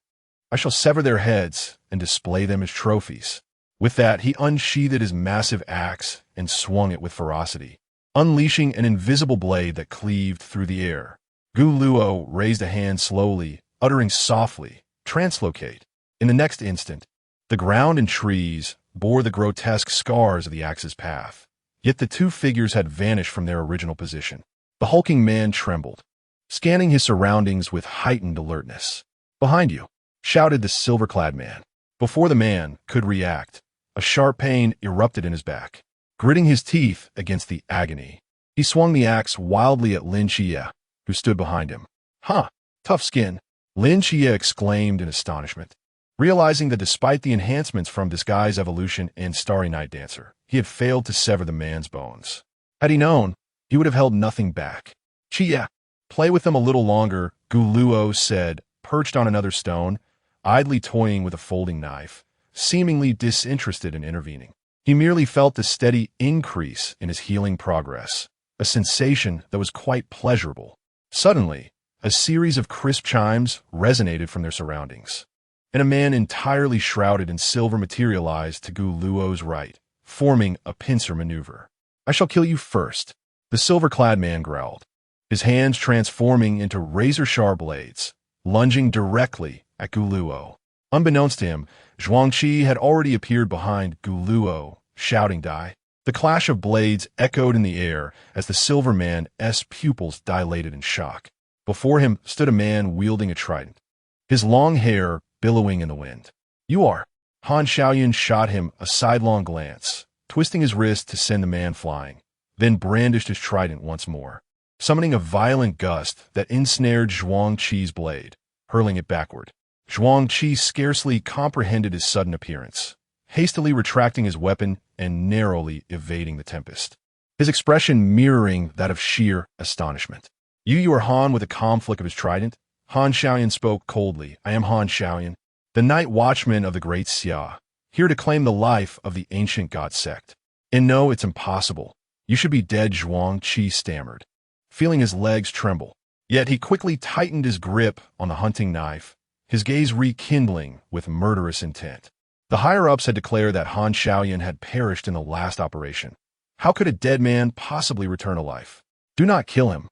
I shall sever their heads and display them as trophies. With that, he unsheathed his massive axe and swung it with ferocity, unleashing an invisible blade that cleaved through the air. Gu Luo raised a hand slowly, uttering softly, "Translocate." In the next instant, the ground and trees bore the grotesque scars of the axe's path. Yet the two figures had vanished from their original position. The hulking man trembled, scanning his surroundings with heightened alertness. "Behind you!" shouted the silver-clad man. Before the man could react, a sharp pain erupted in his back. Gritting his teeth against the agony, he swung the axe wildly at Lin Xie, who stood behind him. "Huh, tough skin," Lin Xie exclaimed in astonishment, realizing that despite the enhancements from Disguise Evolution and Starry Night Dancer, he had failed to sever the man's bones. Had he known, he would have held nothing back. "Xie, play with them a little longer," Gu Luo said, perched on another stone, idly toying with a folding knife, seemingly disinterested in intervening. He merely felt the steady increase in his healing progress, a sensation that was quite pleasurable. Suddenly, a series of crisp chimes resonated from their surroundings, and a man entirely shrouded in silver materialized to Gu Luo's right, forming a pincer maneuver. "I shall kill you first," the silver-clad man growled, his hands transforming into razor-sharp blades, lunging directly at Gu Luo. Unbeknownst to him, Zhuangqi had already appeared behind Gu Luo, shouting "Die." The clash of blades echoed in the air as the silver man's pupils dilated in shock. Before him stood a man wielding a trident, his long hair billowing in the wind. "You are." Han Xiaoyan shot him a sidelong glance, twisting his wrist to send the man flying, then brandished his trident once more, summoning a violent gust that ensnared Zhuangqi's blade, hurling it backward. Zhuangqi scarcely comprehended his sudden appearance, hastily retracting his weapon and narrowly evading the tempest, his expression mirroring that of sheer astonishment. You are Han," with a calm flick of his trident. Han Xiaoyan spoke coldly. "I am Han Xiaoyan, the night watchman of the great Xia, here to claim the life of the ancient god sect. And no, it's impossible. You should be dead," Zhuangqi stammered, feeling his legs tremble. Yet he quickly tightened his grip on the hunting knife, his gaze rekindling with murderous intent. The higher-ups had declared that Han Xiaoyan had perished in the last operation. How could a dead man possibly return to life? "Do not kill him.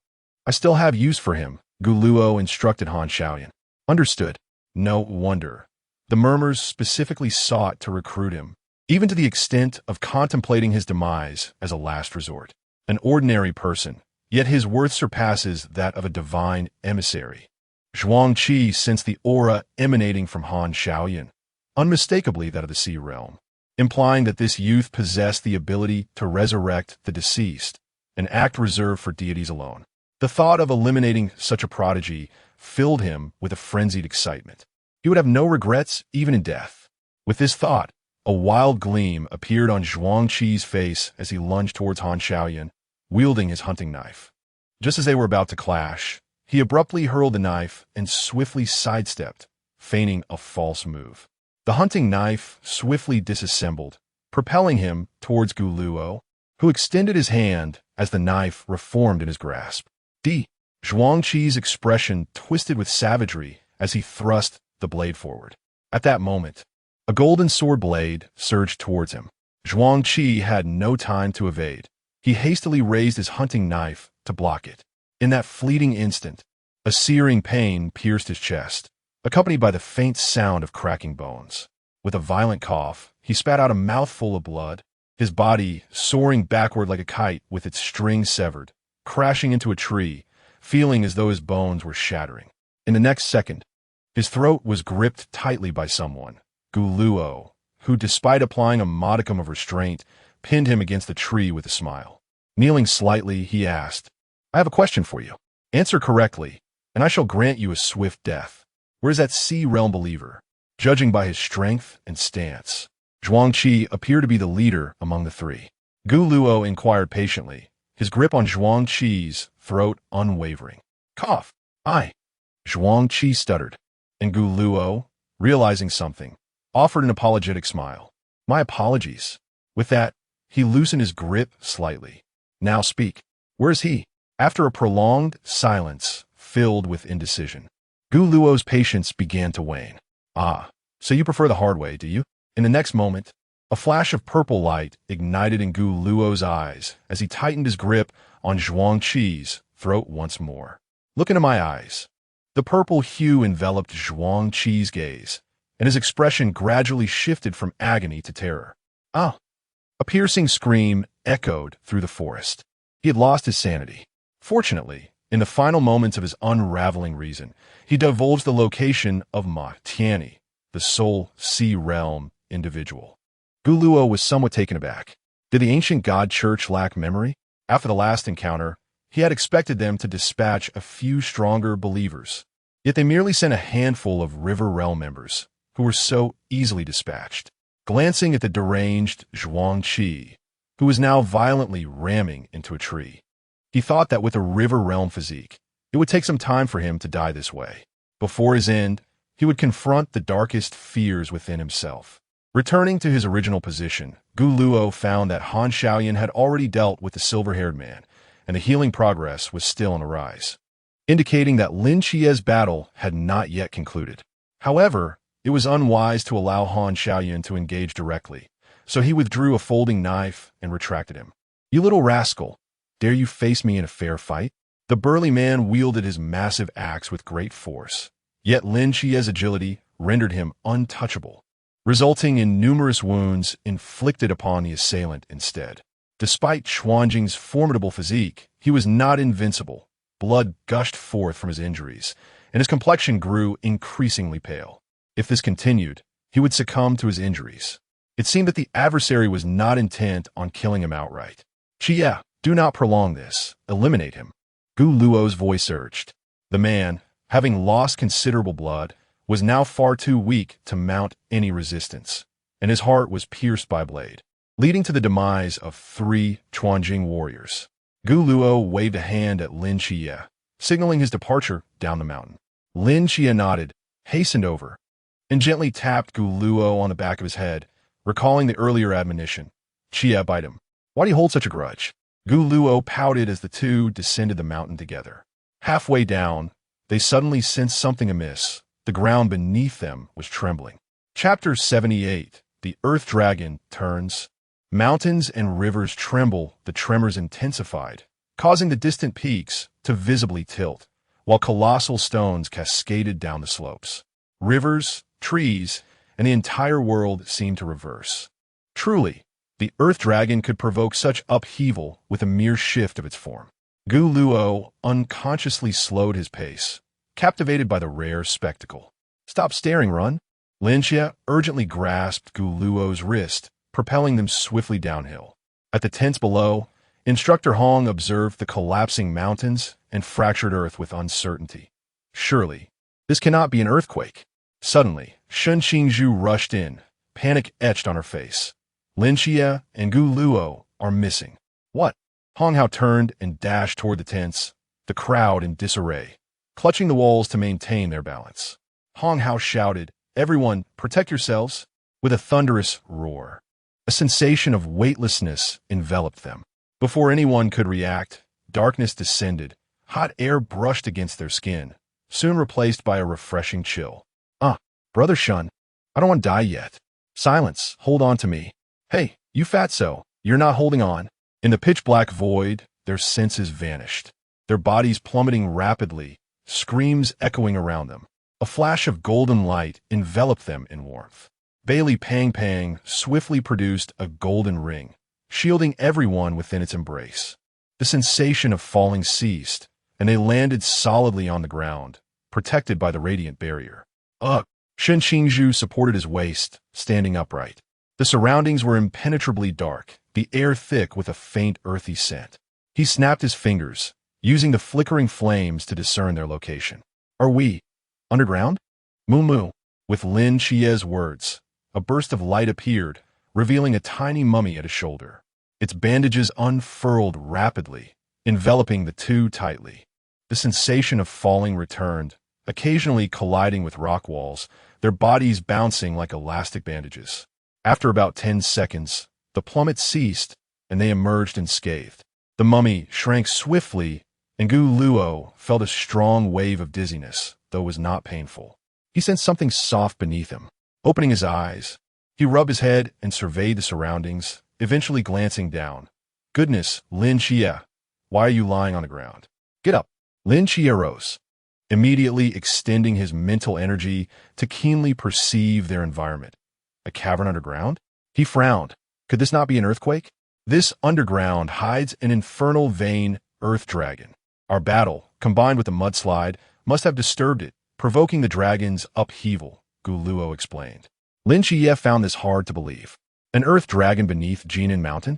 I still have use for him," Gu Luo instructed Han Xiaoyan. "Understood." No wonder. The murmurs specifically sought to recruit him, even to the extent of contemplating his demise as a last resort. An ordinary person, yet his worth surpasses that of a divine emissary. Zhuangqi sensed the aura emanating from Han Xiaoyan, unmistakably that of the sea realm, implying that this youth possessed the ability to resurrect the deceased, an act reserved for deities alone. The thought of eliminating such a prodigy filled him with a frenzied excitement. He would have no regrets even in death. With this thought, a wild gleam appeared on Zhuangqi's face as he lunged towards Han Xiaoyan, wielding his hunting knife. Just as they were about to clash, he abruptly hurled the knife and swiftly sidestepped, feigning a false move. The hunting knife swiftly disassembled, propelling him towards Gu Luo, who extended his hand as the knife reformed in his grasp. Zhuangqi's expression twisted with savagery as he thrust the blade forward. At that moment, a golden sword blade surged towards him. Zhuangqi had no time to evade. He hastily raised his hunting knife to block it. In that fleeting instant, a searing pain pierced his chest, accompanied by the faint sound of cracking bones. With a violent cough, he spat out a mouthful of blood, his body soaring backward like a kite with its string severed, crashing into a tree, feeling as though his bones were shattering. In the next second, his throat was gripped tightly by someone, Gu Luo, who, despite applying a modicum of restraint, pinned him against the tree with a smile. Kneeling slightly, he asked, "I have a question for you. Answer correctly, and I shall grant you a swift death. Where is that sea realm believer?" Judging by his strength and stance, Zhuangqi appeared to be the leader among the three. Gu Luo inquired patiently, his grip on Zhuangqi's throat unwavering. "Cough. I." Zhuangqi stuttered, and Gu Luo, realizing something, offered an apologetic smile. "My apologies." With that, he loosened his grip slightly. "Now speak. Where is he?" After a prolonged silence filled with indecision, Gu Luo's patience began to wane. Ah, so you prefer the hard way, do you? In the next moment, a flash of purple light ignited in Gu Luo's eyes as he tightened his grip on Zhuang Qi's throat once more. Look into my eyes. The purple hue enveloped Zhuang Qi's gaze, and his expression gradually shifted from agony to terror. Ah! A piercing scream echoed through the forest. He had lost his sanity. Fortunately, in the final moments of his unraveling reason, he divulged the location of Ma Tianyi, the sole Sea Realm individual. Gu Luo was somewhat taken aback. Did the ancient god church lack memory? After the last encounter, he had expected them to dispatch a few stronger believers. Yet they merely sent a handful of River Realm members, who were so easily dispatched. Glancing at the deranged Zhuang Qi, who was now violently ramming into a tree, he thought that with a River Realm physique, it would take some time for him to die this way. Before his end, he would confront the darkest fears within himself. Returning to his original position, Gu Luo found that Han Xiaoyan had already dealt with the silver-haired man, and the healing progress was still on the rise, indicating that Lin Chie's battle had not yet concluded. However, it was unwise to allow Han Xiaoyan to engage directly, so he withdrew a folding knife and retracted him. "You little rascal, dare you face me in a fair fight?" The burly man wielded his massive axe with great force, yet Lin Chie's agility rendered him untouchable, resulting in numerous wounds inflicted upon the assailant instead. Despite Chuanjing's formidable physique, he was not invincible. Blood gushed forth from his injuries, and his complexion grew increasingly pale. If this continued, he would succumb to his injuries. It seemed that the adversary was not intent on killing him outright. "Chia, do not prolong this. Eliminate him," Gu Luo's voice urged. The man, having lost considerable blood, was now far too weak to mount any resistance, and his heart was pierced by a blade, leading to the demise of 3 Chuanjing warriors. Gu Luo waved a hand at Lin Chia, signaling his departure down the mountain. Lin Chia nodded, hastened over, and gently tapped Gu Luo on the back of his head, recalling the earlier admonition. "Chia, bite him. Why do you hold such a grudge?" Gu Luo pouted as the two descended the mountain together. Halfway down, they suddenly sensed something amiss. The ground beneath them was trembling. Chapter 78. The Earth Dragon Turns. Mountains and rivers tremble. The tremors intensified, causing the distant peaks to visibly tilt, while colossal stones cascaded down the slopes. Rivers, trees, and the entire world seemed to reverse. Truly, the Earth Dragon could provoke such upheaval with a mere shift of its form. Gu Luo unconsciously slowed his pace, captivated by the rare spectacle. "Stop staring, run!" Lin Chia urgently grasped Gu Luo's wrist, propelling them swiftly downhill. At the tents below, Instructor Hong observed the collapsing mountains and fractured earth with uncertainty. Surely, this cannot be an earthquake. Suddenly, Shen Qingzhu rushed in, panic etched on her face. Lin Chia and Gu Luo are missing. What? Hong Hao turned and dashed toward the tents, the crowd in disarray, clutching the walls to maintain their balance. Hong Hao shouted, "Everyone, protect yourselves," with a thunderous roar. A sensation of weightlessness enveloped them. Before anyone could react, darkness descended. Hot air brushed against their skin, soon replaced by a refreshing chill. Brother Shun, I don't want to die yet. Silence, hold on to me. Hey, you fatso, you're not holding on." In the pitch-black void, their senses vanished, their bodies plummeting rapidly, screams echoing around them. A flash of golden light enveloped them in warmth. Bailey Pang Pang swiftly produced a golden ring, shielding everyone within its embrace. The sensation of falling ceased, and they landed solidly on the ground, protected by the radiant barrier. Ugh! Shen Qingzhu supported his waist, standing upright. The surroundings were impenetrably dark, the air thick with a faint earthy scent. He snapped his fingers, using the flickering flames to discern their location. "Are we underground?" "Moo moo." With Lin Chie's words, a burst of light appeared, revealing a tiny mummy at his shoulder. Its bandages unfurled rapidly, enveloping the two tightly. The sensation of falling returned, occasionally colliding with rock walls, their bodies bouncing like elastic bandages. After about 10 seconds, the plummet ceased, and they emerged unscathed. The mummy shrank swiftly and Gu Luo felt a strong wave of dizziness, though it was not painful. He sensed something soft beneath him. Opening his eyes, he rubbed his head and surveyed the surroundings, eventually glancing down. Goodness, Lin Xie, why are you lying on the ground? Get up. Lin Xie rose, immediately extending his mental energy to keenly perceive their environment. A cavern underground? He frowned. Could this not be an earthquake? This underground hides an infernal vein earth dragon. Our battle, combined with the mudslide, must have disturbed it, provoking the dragon's upheaval, Gu Luo explained. Lin Xie found this hard to believe. An earth dragon beneath Jinan Mountain?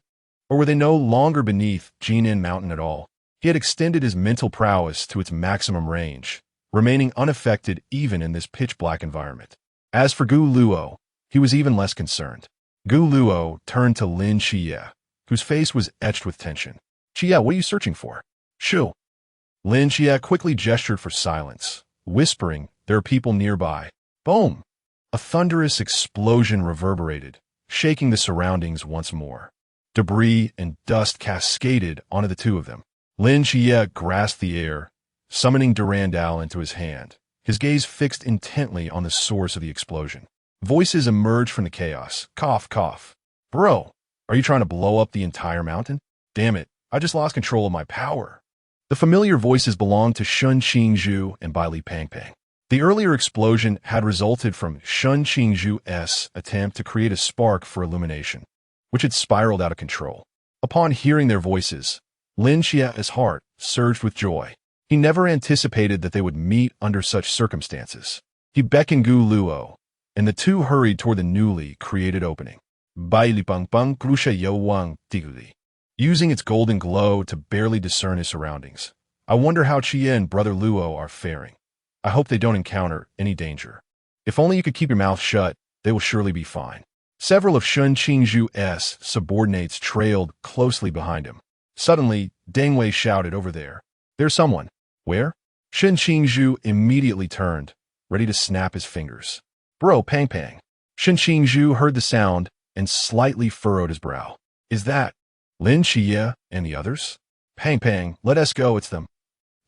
Or were they no longer beneath Jinan Mountain at all? He had extended his mental prowess to its maximum range, remaining unaffected even in this pitch-black environment. As for Gu Luo, he was even less concerned. Gu Luo turned to Lin Xie, whose face was etched with tension. Xie, what are you searching for? Shoo. Lin Xie quickly gestured for silence, whispering, there are people nearby. Boom! A thunderous explosion reverberated, shaking the surroundings once more. Debris and dust cascaded onto the two of them. Lin Xie grasped the air, summoning Durandal into his hand, his gaze fixed intently on the source of the explosion. Voices emerged from the chaos. Cough, cough. Bro, are you trying to blow up the entire mountain? Damn it, I just lost control of my power. The familiar voices belonged to Shun Qingzhu and Bai Li Pangpang. The earlier explosion had resulted from Shun Qingzhu's attempt to create a spark for illumination, which had spiraled out of control. Upon hearing their voices, Lin Xie's heart surged with joy. He never anticipated that they would meet under such circumstances. He beckoned Gu Luo, and the two hurried toward the newly created opening. Bai Li Pangpang Grusha Yo Wang Diguli. Using its golden glow to barely discern his surroundings. I wonder how Xie and Brother Luo are faring. I hope they don't encounter any danger. If only you could keep your mouth shut, they will surely be fine. Several of Shun Qingzhu's subordinates trailed closely behind him. Suddenly, Deng Wei shouted over there. There's someone. Where? Shun Qingzhu immediately turned, ready to snap his fingers. Bro, Pang Pang. Shun Qingzhu heard the sound and slightly furrowed his brow. Is that Lin Xie and the others? Pang Pang, let us go, it's them.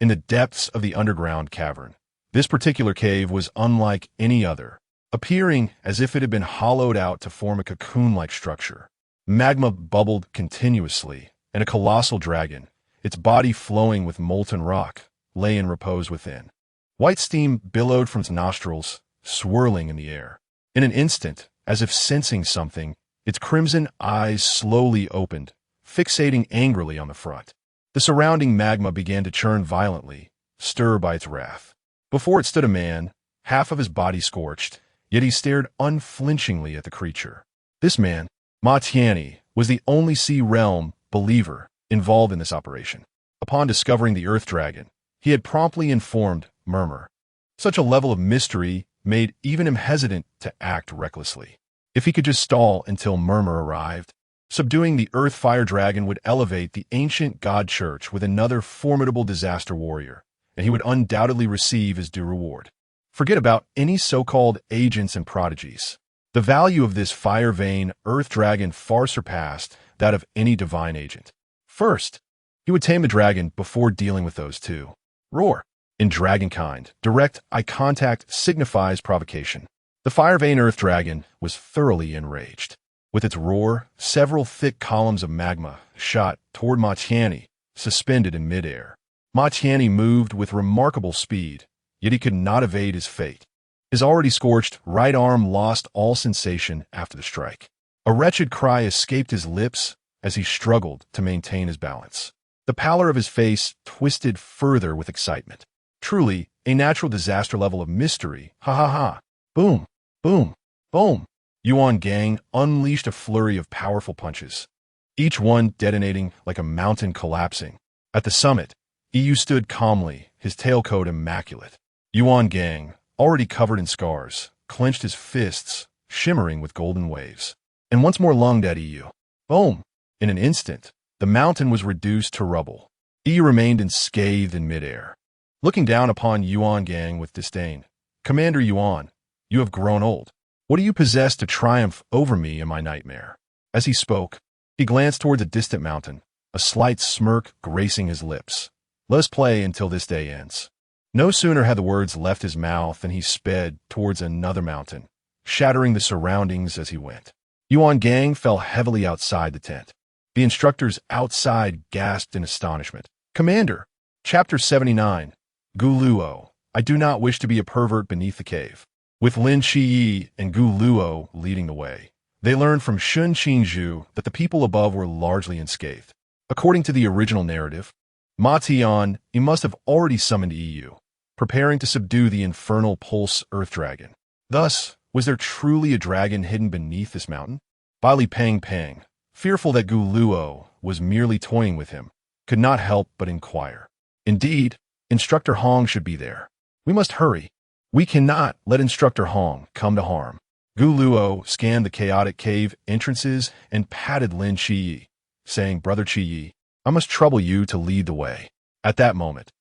In the depths of the underground cavern, this particular cave was unlike any other, appearing as if it had been hollowed out to form a cocoon-like structure. Magma bubbled continuously, and a colossal dragon, its body flowing with molten rock, lay in repose within. White steam billowed from its nostrils, swirling in the air. In an instant, as if sensing something, its crimson eyes slowly opened, fixating angrily on the front. The surrounding magma began to churn violently, stirred by its wrath. Before it stood a man, half of his body scorched, yet he stared unflinchingly at the creature. This man, Ma Tianyi, was the only Sea Realm believer involved in this operation. Upon discovering the Earth Dragon, he had promptly informed Murmur. Such a level of mystery made even him hesitant to act recklessly. If he could just stall until Murmur arrived, subduing the Earth Fire Dragon would elevate the ancient God Church with another formidable disaster warrior, and he would undoubtedly receive his due reward. Forget about any so-called agents and prodigies. The value of this fire vein Earth Dragon far surpassed that of any divine agent. First, he would tame the dragon before dealing with those two. Roar. In dragonkind, direct eye contact signifies provocation. The fire vein Earth Dragon was thoroughly enraged. With its roar, several thick columns of magma shot toward Ma Tianyi, suspended in midair. Ma Tianyi moved with remarkable speed, yet he could not evade his fate. His already scorched right arm lost all sensation after the strike. A wretched cry escaped his lips as he struggled to maintain his balance. The pallor of his face twisted further with excitement. Truly, a natural disaster level of mystery. Ha ha ha. Boom, boom, boom. Yuan Gang unleashed a flurry of powerful punches, each one detonating like a mountain collapsing. At the summit, EU stood calmly, his tailcoat immaculate. Yuan Gang, already covered in scars, clenched his fists, shimmering with golden waves, and once more lunged at EU. Boom! In an instant, the mountain was reduced to rubble. EU remained unscathed in midair. Looking down upon Yuan Gang with disdain, Commander Yuan, you have grown old. What do you possess to triumph over me in my nightmare? As he spoke, he glanced towards a distant mountain, a slight smirk gracing his lips. Let us play until this day ends. No sooner had the words left his mouth than he sped towards another mountain, shattering the surroundings as he went. Yuan Gang fell heavily outside the tent. The instructors outside gasped in astonishment. Commander! Chapter 79. Gu Luo. I do not wish to be a pervert beneath the cave. With Lin Shiyi and Gu Luo leading the way, they learned from Shun Qingzhu that the people above were largely unscathed. According to the original narrative, Ma Tian, he must have already summoned EU, preparing to subdue the infernal pulse earth dragon. Thus, was there truly a dragon hidden beneath this mountain? Bali Pang, fearful that Gu Luo was merely toying with him, could not help but inquire. Indeed, Instructor Hong should be there. We must hurry. We cannot let Instructor Hong come to harm. Gu Luo scanned the chaotic cave entrances and patted Lin Qiyi, saying, Brother Qiyi, I must trouble you to lead the way. At that moment,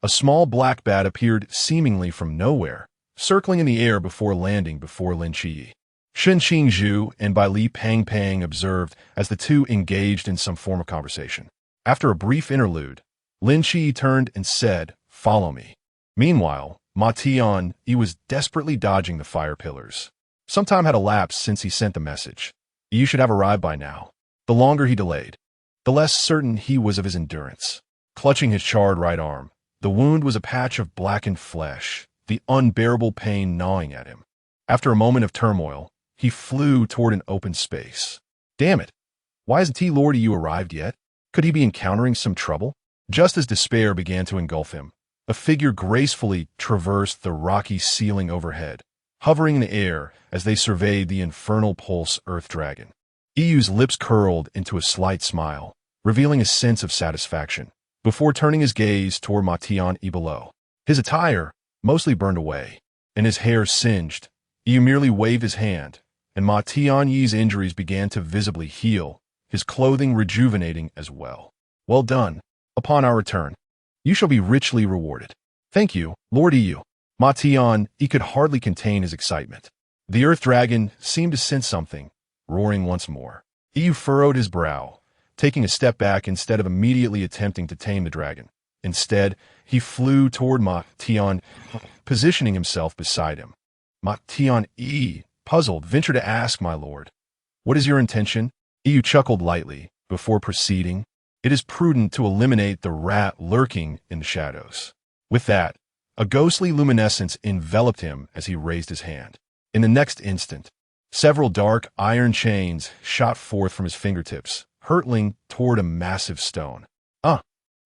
a small black bat appeared seemingly from nowhere, circling in the air before landing before Lin Qiyi. Shun Qingzhu and Bai Li Pang observed as the two engaged in some form of conversation. After a brief interlude, Lin Qiyi turned and said, Follow me. Meanwhile, Ma Tian, he was desperately dodging the fire pillars. Some time had elapsed since he sent the message. You should have arrived by now. The longer he delayed, the less certain he was of his endurance. Clutching his charred right arm, the wound was a patch of blackened flesh, the unbearable pain gnawing at him. After a moment of turmoil, he flew toward an open space. Damn it! Why hasn't Lord EU arrived yet? Could he be encountering some trouble? Just as despair began to engulf him, a figure gracefully traversed the rocky ceiling overhead, hovering in the air as they surveyed the infernal pulse earth dragon. EU's lips curled into a slight smile, revealing a sense of satisfaction, before turning his gaze toward Ma Tian below. His attire, mostly burned away, and his hair singed, EU merely waved his hand, and Ma Tianyi's injuries began to visibly heal, his clothing rejuvenating as well. Well done. Upon our return, you shall be richly rewarded. Thank you, Lord EU. Ma Tian, he could hardly contain his excitement. The earth dragon seemed to sense something, roaring once more. EU furrowed his brow, taking a step back instead of immediately attempting to tame the dragon. Instead, he flew toward Ma Tian, positioning himself beside him. Ma Tian, puzzled, ventured to ask, my lord, what is your intention? EU chuckled lightly, before proceeding. It is prudent to eliminate the rat lurking in the shadows. With that, a ghostly luminescence enveloped him as he raised his hand. In the next instant, several dark iron chains shot forth from his fingertips, hurtling toward a massive stone.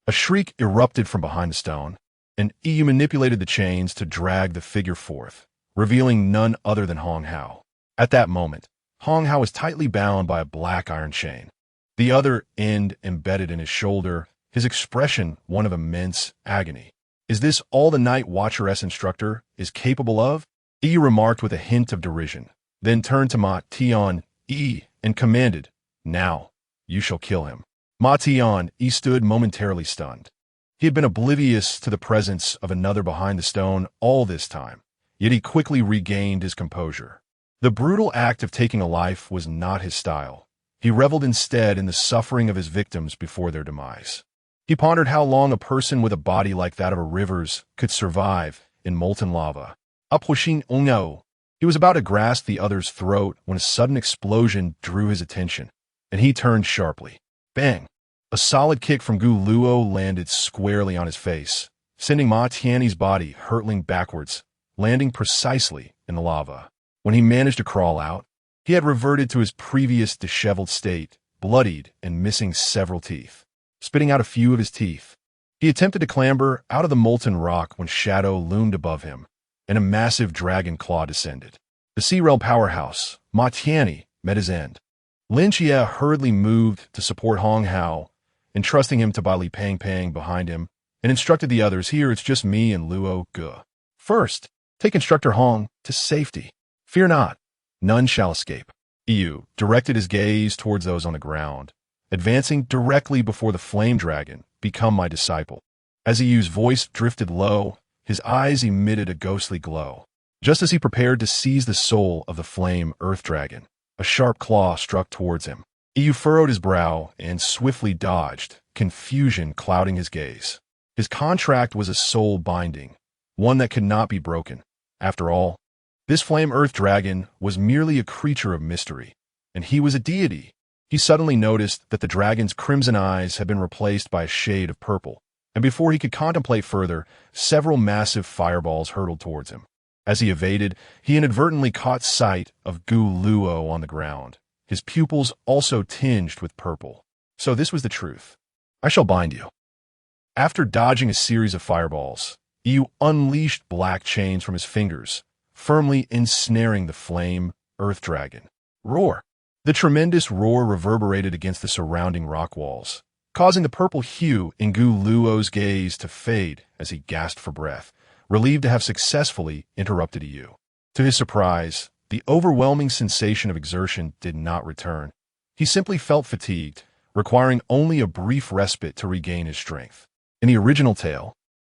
A shriek erupted from behind the stone, and EU manipulated the chains to drag the figure forth, revealing none other than Hong Hao. At that moment, Hong Hao was tightly bound by a black iron chain, the other end embedded in his shoulder, his expression one of immense agony. Is this all the Night Watcher-S instructor is capable of? EU remarked with a hint of derision, then turned to Ma Tian and commanded, Now, you shall kill him. Ma Tian stood momentarily stunned. He had been oblivious to the presence of another behind the stone all this time, yet he quickly regained his composure. The brutal act of taking a life was not his style. He reveled instead in the suffering of his victims before their demise. He pondered how long a person with a body like that of a river's could survive in molten lava. Approaching Ono, he was about to grasp the other's throat when a sudden explosion drew his attention, and he turned sharply. Bang! A solid kick from Gu Luo landed squarely on his face, sending Ma Tianyi's body hurtling backwards, landing precisely in the lava. When he managed to crawl out, he had reverted to his previous disheveled state, bloodied and missing several teeth. Spitting out a few of his teeth, he attempted to clamber out of the molten rock when shadow loomed above him, and a massive dragon claw descended. The Sea Realm powerhouse, Ma Tianyi, met his end. Lin Jie hurriedly moved to support Hong Hao, entrusting him to Bai Li Pang behind him, and instructed the others, Here it's just me and Luo Ge. First, take Instructor Hong to safety. Fear not. None shall escape. EU directed his gaze towards those on the ground, advancing directly before the flame dragon, Become my disciple. As EU's voice drifted low, his eyes emitted a ghostly glow. Just as he prepared to seize the soul of the flame earth dragon, a sharp claw struck towards him. EU furrowed his brow and swiftly dodged, confusion clouding his gaze. His contract was a soul binding, one that could not be broken. After all, this flame earth dragon was merely a creature of mystery, and he was a deity. He suddenly noticed that the dragon's crimson eyes had been replaced by a shade of purple, and before he could contemplate further, several massive fireballs hurtled towards him. As he evaded, he inadvertently caught sight of Gu Luo on the ground, his pupils also tinged with purple. So this was the truth. I shall bind you. After dodging a series of fireballs, Yu unleashed black chains from his fingers, firmly ensnaring the flame earth dragon. Roar! The tremendous roar reverberated against the surrounding rock walls, causing the purple hue in Gu Luo's gaze to fade as he gasped for breath, relieved to have successfully interrupted Yu. To his surprise, the overwhelming sensation of exertion did not return. He simply felt fatigued, requiring only a brief respite to regain his strength. In the original tale,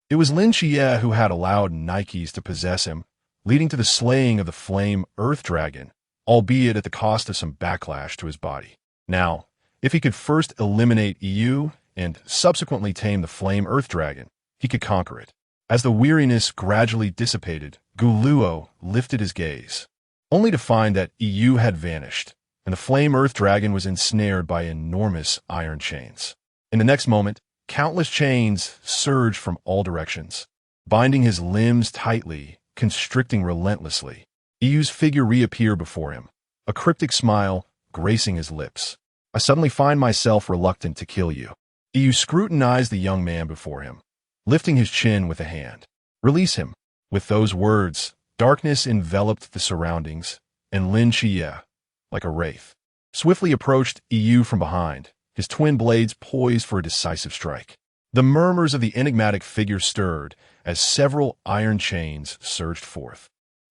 it was Lin Xie who had allowed Nikes to possess him, leading to the slaying of the flame earth dragon, albeit at the cost of some backlash to his body. Now, if he could first eliminate Yu and subsequently tame the flame earth dragon, he could conquer it. As the weariness gradually dissipated, Gu Luo lifted his gaze, only to find that Yu had vanished, and the flame earth dragon was ensnared by enormous iron chains. In the next moment, countless chains surged from all directions, binding his limbs tightly, constricting relentlessly. Yu's figure reappeared before him, a cryptic smile gracing his lips. I suddenly find myself reluctant to kill you. Yu scrutinized the young man before him, lifting his chin with a hand. Release him. With those words, darkness enveloped the surroundings, and Lin Xie, like a wraith, swiftly approached Yu from behind, his twin blades poised for a decisive strike. The murmurs of the enigmatic figure stirred as several iron chains surged forth,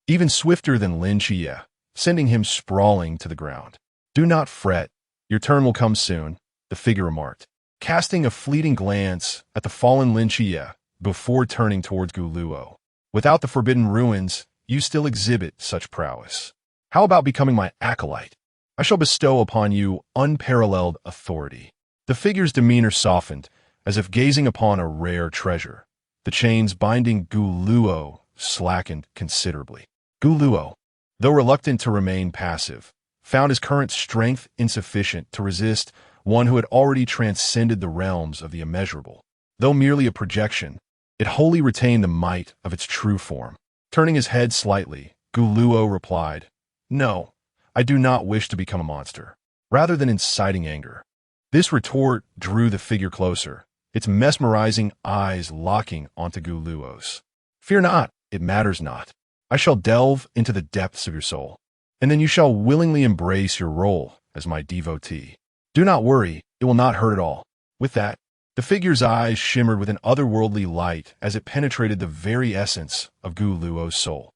even swifter than Lin Xie, sending him sprawling to the ground. Do not fret, your turn will come soon, the figure remarked, casting a fleeting glance at the fallen Lin Xie before turning towards Gu Luo. Without the forbidden ruins, you still exhibit such prowess. How about becoming my acolyte? I shall bestow upon you unparalleled authority. The figure's demeanor softened, as if gazing upon a rare treasure. The chains binding Gu Luo slackened considerably. Gu Luo, though reluctant to remain passive, found his current strength insufficient to resist one who had already transcended the realms of the immeasurable. Though merely a projection, it wholly retained the might of its true form. Turning his head slightly, Gu Luo replied, No, I do not wish to become a monster, rather than inciting anger. This retort drew the figure closer, its mesmerizing eyes locking onto Gu Luo's. Fear not, it matters not. I shall delve into the depths of your soul, and then you shall willingly embrace your role as my devotee. Do not worry, it will not hurt at all. With that, the figure's eyes shimmered with an otherworldly light as it penetrated the very essence of Gu Luo's soul.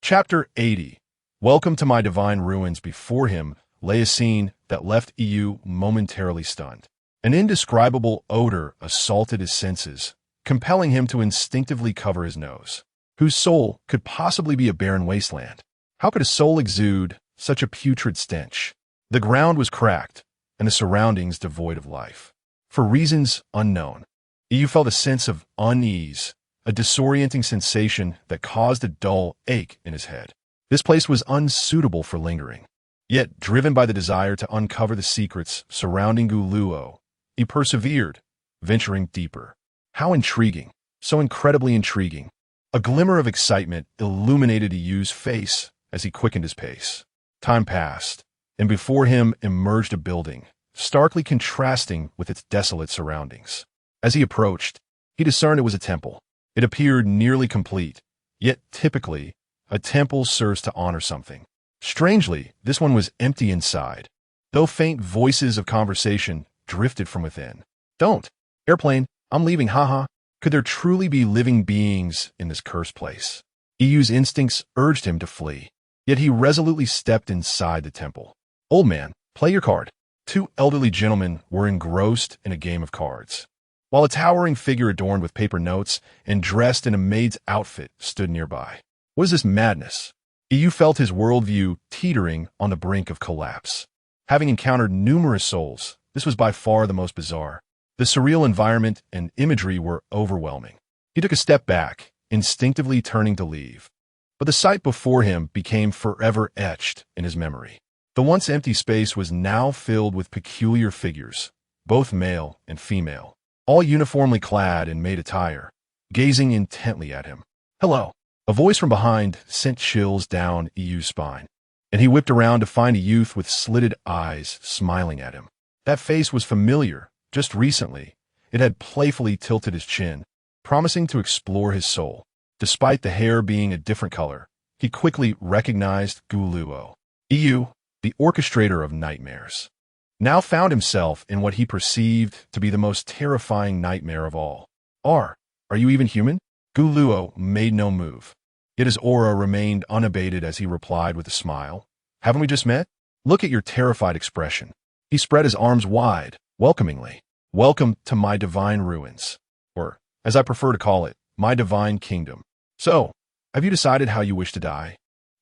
Chapter 80. Welcome to my divine ruins. Before him lay a scene that left Yu momentarily stunned. An indescribable odor assaulted his senses, compelling him to instinctively cover his nose. Whose soul could possibly be a barren wasteland? How could a soul exude such a putrid stench? The ground was cracked, and the surroundings devoid of life. For reasons unknown, Yu felt a sense of unease, a disorienting sensation that caused a dull ache in his head. This place was unsuitable for lingering. Yet, driven by the desire to uncover the secrets surrounding Gu Luo, he persevered, venturing deeper. How intriguing, so incredibly intriguing. A glimmer of excitement illuminated Yu's face as he quickened his pace. Time passed, and before him emerged a building, starkly contrasting with its desolate surroundings. As he approached, he discerned it was a temple. It appeared nearly complete, yet typically, a temple serves to honor something. Strangely, this one was empty inside, though faint voices of conversation drifted from within. Don't! Airplane, I'm leaving, haha. Could there truly be living beings in this cursed place? Yu's instincts urged him to flee, yet he resolutely stepped inside the temple. Old man, play your card. Two elderly gentlemen were engrossed in a game of cards, while a towering figure adorned with paper notes and dressed in a maid's outfit stood nearby. What is this madness? Yu felt his worldview teetering on the brink of collapse. Having encountered numerous souls, this was by far the most bizarre. The surreal environment and imagery were overwhelming. He took a step back, instinctively turning to leave. But the sight before him became forever etched in his memory. The once empty space was now filled with peculiar figures, both male and female, all uniformly clad in maid attire, gazing intently at him. "Hello." A voice from behind sent chills down Iyu's spine, and he whipped around to find a youth with slitted eyes smiling at him. That face was familiar. Just recently, it had playfully tilted his chin, promising to explore his soul. Despite the hair being a different color, he quickly recognized Guluo. Iyu, the orchestrator of nightmares, now found himself in what he perceived to be the most terrifying nightmare of all. Are you even human?" Guluo made no move, yet his aura remained unabated as he replied with a smile. "Haven't we just met? Look at your terrified expression." He spread his arms wide, welcomingly. "Welcome to my divine ruins, or, as I prefer to call it, my divine kingdom. So, have you decided how you wish to die?"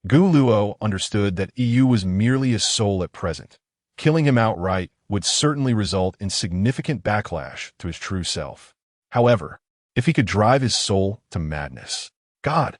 Guluo understood that Iyu was merely a soul at present. Killing him outright would certainly result in significant backlash to his true self. However, if he could drive his soul to madness, God,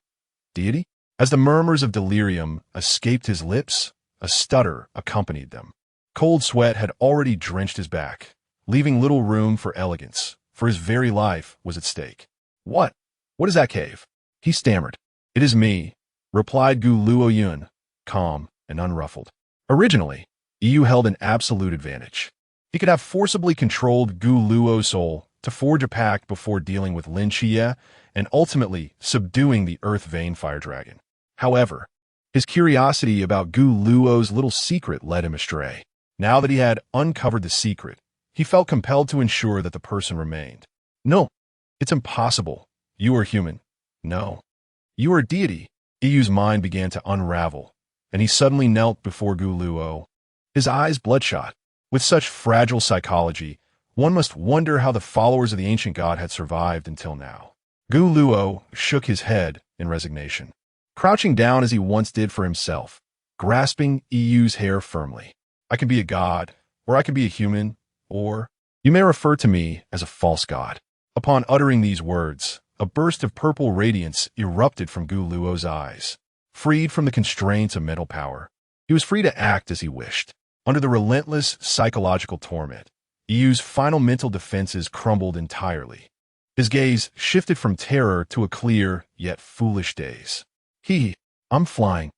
deity, as the murmurs of delirium escaped his lips, a stutter accompanied them. Cold sweat had already drenched his back, leaving little room for elegance, for his very life was at stake. What is that cave?" he stammered. "It is me," replied Gu Luoyun, calm and unruffled. Originally, Iyu held an absolute advantage. He could have forcibly controlled Gu Luo's soul to forge a pact before dealing with Lin Xie and ultimately subduing the Earth Vein Fire Dragon. However, his curiosity about Gu Luo's little secret led him astray. Now that he had uncovered the secret, he felt compelled to ensure that the person remained. "No, it's impossible. You are human. No, you are a deity." Iyu's mind began to unravel, and he suddenly knelt before Gu Luo, his eyes bloodshot. With such fragile psychology, one must wonder how the followers of the ancient god had survived until now. Gu Luo shook his head in resignation, crouching down as he once did for himself, grasping Iyu's hair firmly. "I can be a god, or I can be a human, or you may refer to me as a false god." Upon uttering these words, a burst of purple radiance erupted from Gu Luo's eyes. Freed from the constraints of mental power, he was free to act as he wished. Under the relentless psychological torment, Iyu's final mental defenses crumbled entirely. His gaze shifted from terror to a clear, yet foolish daze. I'm flying.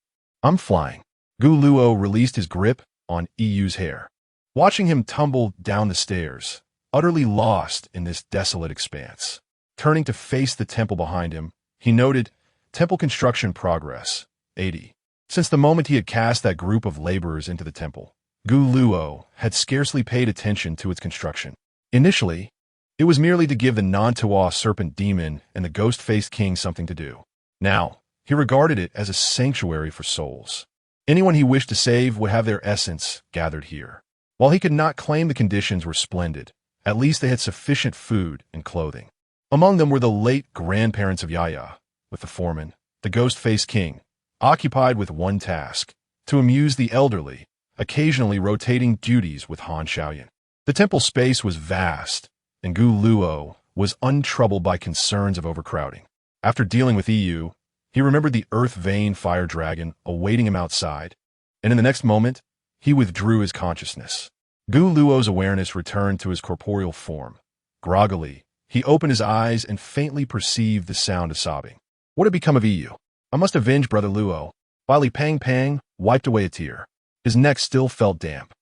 Gu Luo released his grip on Iyu's hair, watching him tumble down the stairs, utterly lost in this desolate expanse. Turning to face the temple behind him, he noted, "Temple construction progress, 80. Since the moment he had cast that group of laborers into the temple, Gu Luo had scarcely paid attention to its construction. Initially, it was merely to give the Nantua serpent demon and the ghost-faced king something to do. Now, he regarded it as a sanctuary for souls. Anyone he wished to save would have their essence gathered here. While he could not claim the conditions were splendid, at least they had sufficient food and clothing. Among them were the late grandparents of Yaya, with the foreman, the ghost-faced king, occupied with one task, to amuse the elderly, occasionally rotating duties with Han Xiaoyan. The temple space was vast, and Gu Luo was untroubled by concerns of overcrowding. After dealing with Iyu, he remembered the Earth Vein Fire Dragon awaiting him outside, and in the next moment, he withdrew his consciousness. Gu Luo's awareness returned to his corporeal form. Groggily, he opened his eyes and faintly perceived the sound of sobbing. What had become of Iyu? "I must avenge Brother Luo." Li Pang wiped away a tear. His neck still felt damp,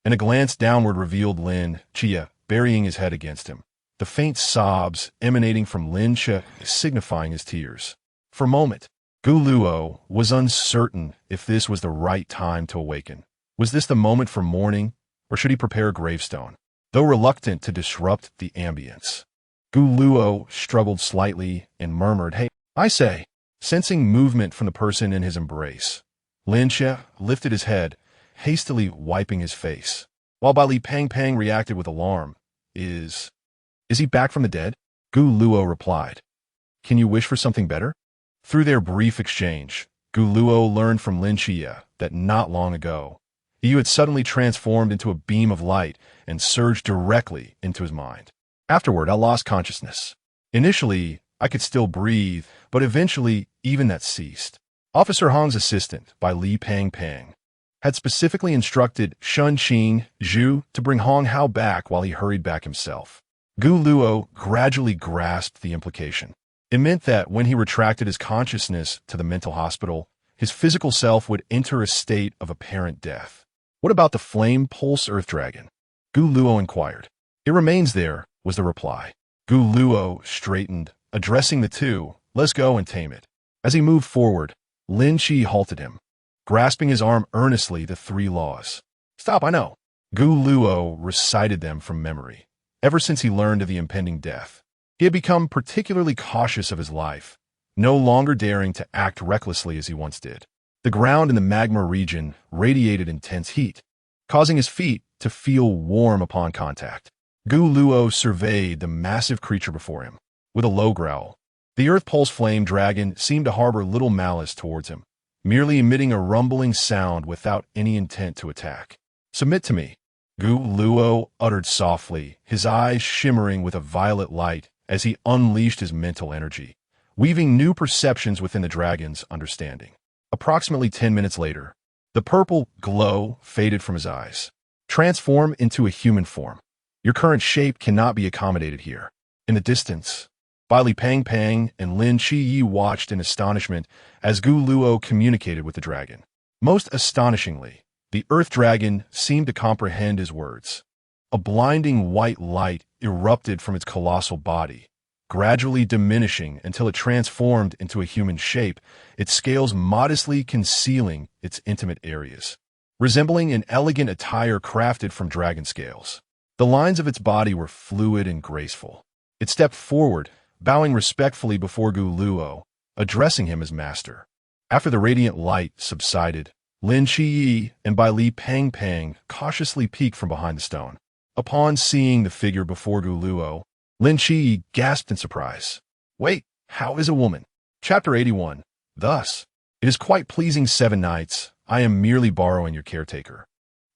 and a glance downward revealed Lin Xie burying his head against him, the faint sobs emanating from Lin Xie signifying his tears. For a moment, Gu Luo was uncertain if this was the right time to awaken. Was this the moment for mourning, or should he prepare a gravestone? Though reluctant to disrupt the ambience, Gu Luo struggled slightly and murmured, "Hey, I say," sensing movement from the person in his embrace. Lin Xie lifted his head, hastily wiping his face, while Li Pang reacted with alarm. Is he back from the dead?" Gu Luo replied, "Can you wish for something better?" Through their brief exchange, Gu Luo learned from Lin Xie that not long ago, Iyu had suddenly transformed into a beam of light and surged directly into his mind. Afterward, I lost consciousness. Initially, I could still breathe, but eventually, even that ceased. Officer Hong's assistant, by Li Pang Pang, had specifically instructed Shun Qing Zhu to bring Hong Hao back while he hurried back himself. Gu Luo gradually grasped the implication. It meant that when he retracted his consciousness to the mental hospital, his physical self would enter a state of apparent death. What about the flame pulse earth dragon? Gu Luo inquired. It remains there, was the reply. Gu Luo straightened, addressing the two. Let's go and tame it. As he moved forward, Lin Qi halted him, grasping his arm earnestly. The 3 laws. Stop, I know. Gu Luo recited them from memory. Ever since he learned of the impending death, he had become particularly cautious of his life, no longer daring to act recklessly as he once did. The ground in the magma region radiated intense heat, causing his feet to feel warm upon contact. Gu Luo surveyed the massive creature before him. With a low growl, the earth pulse flame dragon seemed to harbor little malice towards him, merely emitting a rumbling sound without any intent to attack. Submit to me, Gu Luo uttered softly, his eyes shimmering with a violet light as he unleashed his mental energy, weaving new perceptions within the dragon's understanding. Approximately 10 minutes later, the purple glow faded from his eyes. Transform into a human form. Your current shape cannot be accommodated here. In the distance, Li Pang Pang and Lin Qi watched in astonishment as Gu Luo communicated with the dragon. Most astonishingly, the earth dragon seemed to comprehend his words. A blinding white light erupted from its colossal body, gradually diminishing until it transformed into a human shape, its scales modestly concealing its intimate areas, resembling an elegant attire crafted from dragon scales. The lines of its body were fluid and graceful. It stepped forward, bowing respectfully before Gu Luo, addressing him as master. After the radiant light subsided, Lin Qi and Li Pang Pang cautiously peeked from behind the stone. Upon seeing the figure before Gu Luo, Lin Qi gasped in surprise. Wait, how is a woman? Chapter 81. Thus, it is quite pleasing 7 nights. I am merely borrowing your caretaker.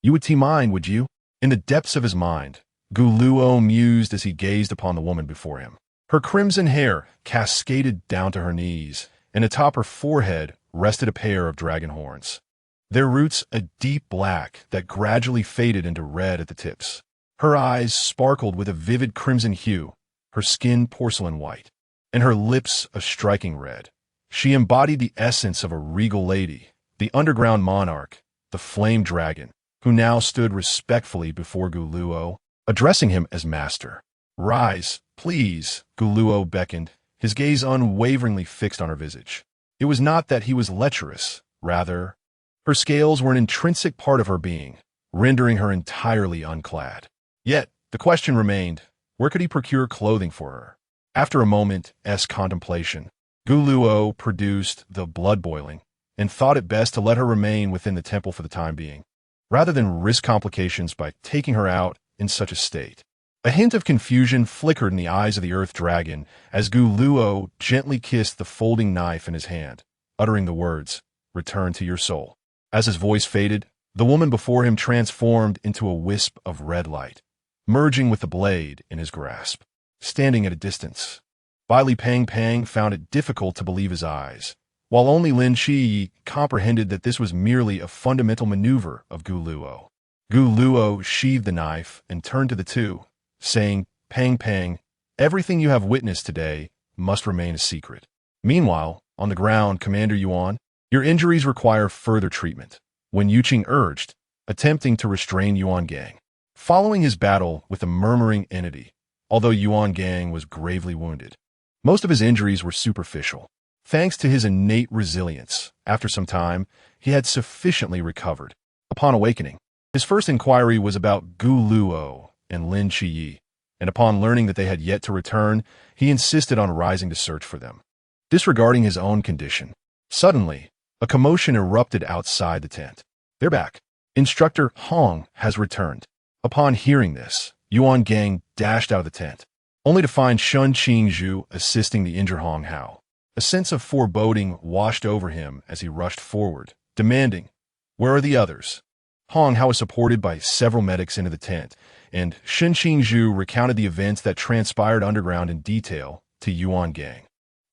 You would mine, would you? In the depths of his mind, Gu Luo mused as he gazed upon the woman before him. Her crimson hair cascaded down to her knees, and atop her forehead rested a pair of dragon horns, their roots a deep black that gradually faded into red at the tips. Her eyes sparkled with a vivid crimson hue, her skin porcelain white, and her lips a striking red. She embodied the essence of a regal lady, the underground monarch, the flame dragon, who now stood respectfully before Gu Luo, addressing him as master. Rise, please, Gu Luo beckoned, his gaze unwaveringly fixed on her visage. It was not that he was lecherous, rather, her scales were an intrinsic part of her being, rendering her entirely unclad. Yet, the question remained, where could he procure clothing for her? After a moment's contemplation, Gu Luo produced the blood boiling and thought it best to let her remain within the temple for the time being, rather than risk complications by taking her out in such a state. A hint of confusion flickered in the eyes of the earth dragon as Gu Luo gently kissed the folding knife in his hand, uttering the words, "Return to your soul." As his voice faded, the woman before him transformed into a wisp of red light, merging with the blade in his grasp. Standing at a distance, Li Pang Pang found it difficult to believe his eyes, while only Lin Qi comprehended that this was merely a fundamental maneuver of Gu Luo. Gu Luo sheathed the knife and turned to the two, saying, Pang Pang, everything you have witnessed today must remain a secret. Meanwhile, on the ground, Commander Yuan, your injuries require further treatment. When Yuqing urged, attempting to restrain Yuan Gang. Following his battle with the murmuring entity, although Yuan Gang was gravely wounded, most of his injuries were superficial. Thanks to his innate resilience, after some time, he had sufficiently recovered. Upon awakening, his first inquiry was about Gu Luo and Lin Qi, and upon learning that they had yet to return, he insisted on rising to search for them. Disregarding his own condition, suddenly, a commotion erupted outside the tent. They're back. Instructor Hong has returned. Upon hearing this, Yuan Gang dashed out of the tent, only to find Shun Qingzhu assisting the injured Hong Hao. A sense of foreboding washed over him as he rushed forward, demanding, "Where are the others?" Hong Hao was supported by several medics into the tent, and Shen Qingzhu recounted the events that transpired underground in detail to Yuan Gang,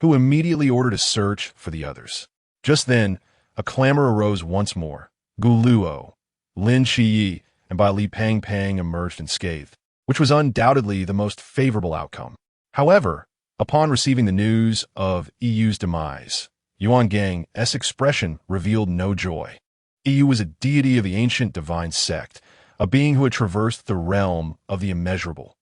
who immediately ordered a search for the others. Just then, a clamor arose once more. Gu Luo, Lin Shiyi, and Bai Li Pang Pang emerged unscathed, which was undoubtedly the most favorable outcome. However, upon receiving the news of Yu's demise, Yuan Gang's expression revealed no joy. Yu was a deity of the ancient divine sect, a being who had traversed the realm of the immeasurable.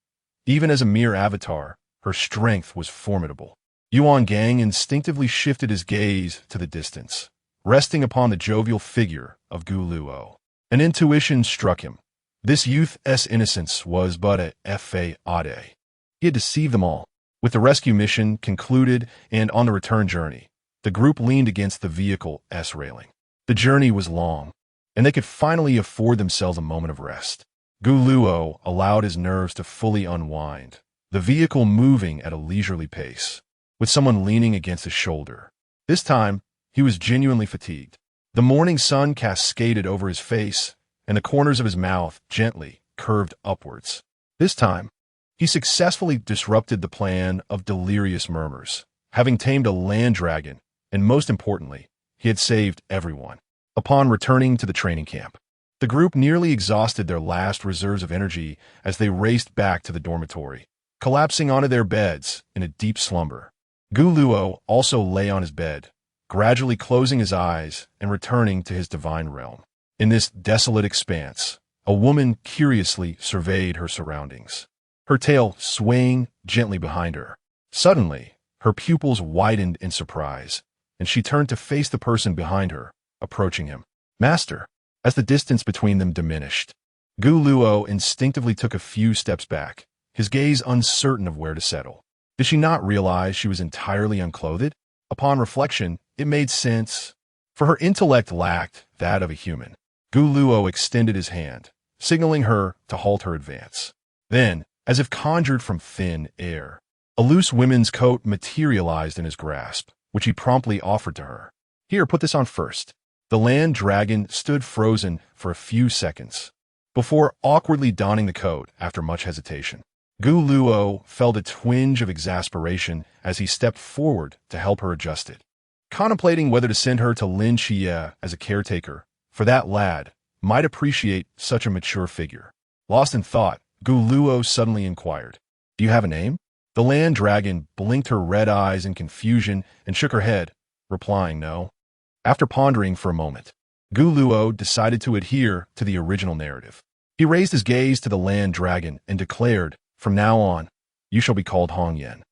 Even as a mere avatar, her strength was formidable. Yuan Gang instinctively shifted his gaze to the distance, resting upon the jovial figure of Gu Luo. An intuition struck him. This youth's innocence was but a fade. He had deceived them all. With the rescue mission concluded and on the return journey, the group leaned against the vehicle's railing. The journey was long, and they could finally afford themselves a moment of rest. Gu Luo allowed his nerves to fully unwind, the vehicle moving at a leisurely pace, with someone leaning against his shoulder. This time, he was genuinely fatigued. The morning sun cascaded over his face, and the corners of his mouth gently curved upwards. This time, he successfully disrupted the plan of delirious murmurs, having tamed a land dragon, and most importantly, he had saved everyone. Upon returning to the training camp, the group nearly exhausted their last reserves of energy as they raced back to the dormitory, collapsing onto their beds in a deep slumber. Gu Luo also lay on his bed, gradually closing his eyes and returning to his divine realm. In this desolate expanse, a woman curiously surveyed her surroundings, her tail swaying gently behind her. Suddenly, her pupils widened in surprise, and she turned to face the person behind her, approaching him. Master, as the distance between them diminished, Gu Luo instinctively took a few steps back, his gaze uncertain of where to settle. Did she not realize she was entirely unclothed? Upon reflection, it made sense, for her intellect lacked that of a human. Gu Luo extended his hand, signaling her to halt her advance. Then, as if conjured from thin air, a loose women's coat materialized in his grasp, which he promptly offered to her. Here, put this on first. The land dragon stood frozen for a few seconds, before awkwardly donning the coat after much hesitation. Gu Luo felt a twinge of exasperation as he stepped forward to help her adjust it, contemplating whether to send her to Lin Xie as a caretaker, for that lad might appreciate such a mature figure. Lost in thought, Gu Luo suddenly inquired, "Do you have a name?" The land dragon blinked her red eyes in confusion and shook her head, replying no. After pondering for a moment, Gu Luo decided to adhere to the original narrative. He raised his gaze to the land dragon and declared, "From now on, you shall be called Hong Yen.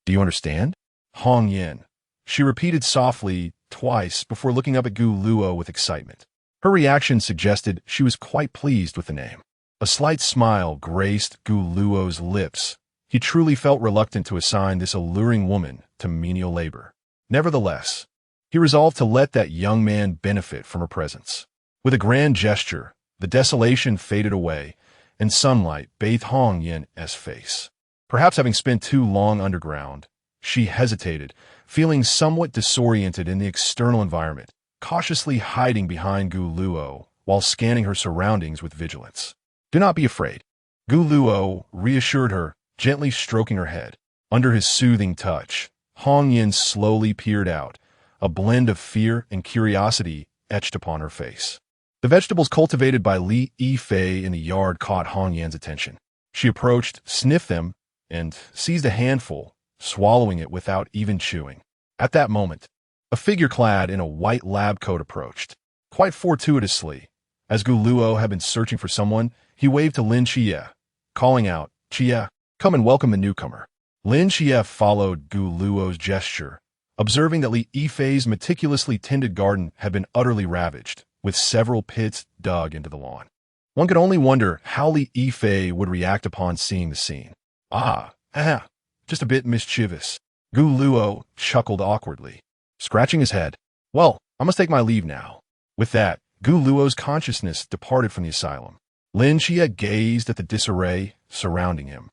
Do you understand?" Hong Yen, she repeated softly twice before looking up at Gu Luo with excitement. Her reaction suggested she was quite pleased with the name. A slight smile graced Gu Luo's lips. He truly felt reluctant to assign this alluring woman to menial labor. Nevertheless, he resolved to let that young man benefit from her presence. With a grand gesture, the desolation faded away, and sunlight bathed Hong Yen's face. Perhaps having spent too long underground, she hesitated, feeling somewhat disoriented in the external environment, cautiously hiding behind Gu Luo while scanning her surroundings with vigilance. "Do not be afraid," Gu Luo reassured her, gently stroking her head. Under his soothing touch, Hong Yen slowly peered out, a blend of fear and curiosity etched upon her face. The vegetables cultivated by Li Yifei in the yard caught Hong Yan's attention. She approached, sniffed them, and seized a handful, swallowing it without even chewing. At that moment, a figure clad in a white lab coat approached. Quite fortuitously, as Gu Luo had been searching for someone, he waved to Lin Xie, calling out, "Xie, come and welcome the newcomer." Lin Xie followed Gu Luo's gesture, observing that Li Yifei's meticulously tended garden had been utterly ravaged, with several pits dug into the lawn. One could only wonder how Li Yifei would react upon seeing the scene. Just a bit mischievous. Gu Luo chuckled awkwardly, scratching his head. "Well, I must take my leave now." With that, Gu Luo's consciousness departed from the asylum. Lin Xie gazed at the disarray surrounding him,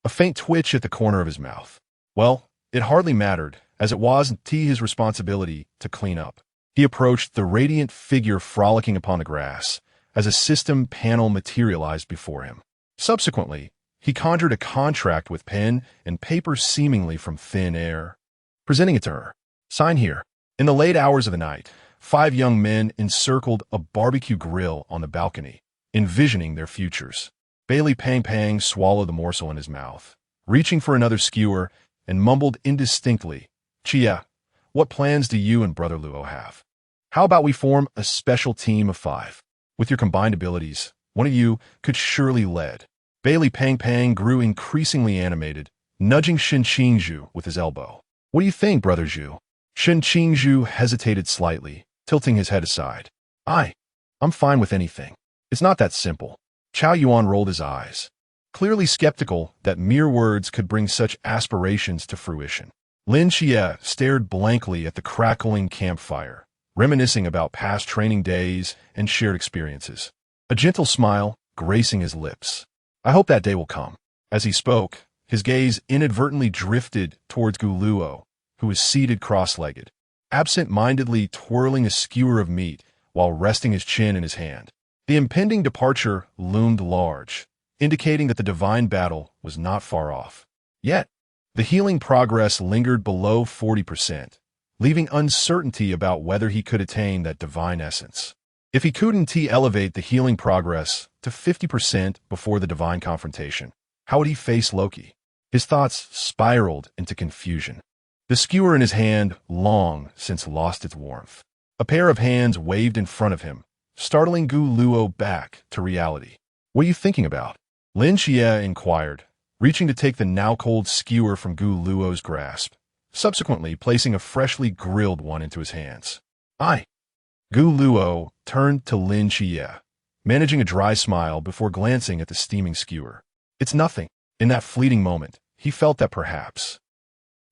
a faint twitch at the corner of his mouth. Well, it hardly mattered, as it wasn't his responsibility to clean up. He approached the radiant figure frolicking upon the grass, as a system panel materialized before him. Subsequently, he conjured a contract with pen and paper seemingly from thin air, presenting it to her. Sign here. In the late hours of the night, 5 young men encircled a barbecue grill on the balcony, envisioning their futures. Bailey Pang Pang swallowed the morsel in his mouth, reaching for another skewer, and mumbled indistinctly, "Chia, what plans do you and Brother Luo have? How about we form a special team of 5? With your combined abilities, one of you could surely lead." Bailey Pang Pang grew increasingly animated, nudging Shin Qingzhu with his elbow. "What do you think, Brother Zhu?" Shin Qingzhu hesitated slightly, tilting his head aside. I'm fine with anything. It's not that simple." Chao Yuan rolled his eyes, clearly skeptical that mere words could bring such aspirations to fruition. Lin Xie stared blankly at the crackling campfire, reminiscing about past training days and shared experiences, a gentle smile gracing his lips. "I hope that day will come." As he spoke, his gaze inadvertently drifted towards Gu Luo, who was seated cross-legged, absent-mindedly twirling a skewer of meat while resting his chin in his hand. The impending departure loomed large, indicating that the divine battle was not far off. Yet, the healing progress lingered below 40%, leaving uncertainty about whether he could attain that divine essence. If he couldn't elevate the healing progress to 50% before the divine confrontation, how would he face Loki? His thoughts spiraled into confusion. The skewer in his hand long since lost its warmth. A pair of hands waved in front of him, startling Gu Luo back to reality. "What are you thinking about?" Lin Xie inquired, reaching to take the now-cold skewer from Gu Luo's grasp, subsequently placing a freshly grilled one into his hands. Gu Luo turned to Lin Xie, managing a dry smile before glancing at the steaming skewer. "It's nothing." In that fleeting moment, he felt that perhaps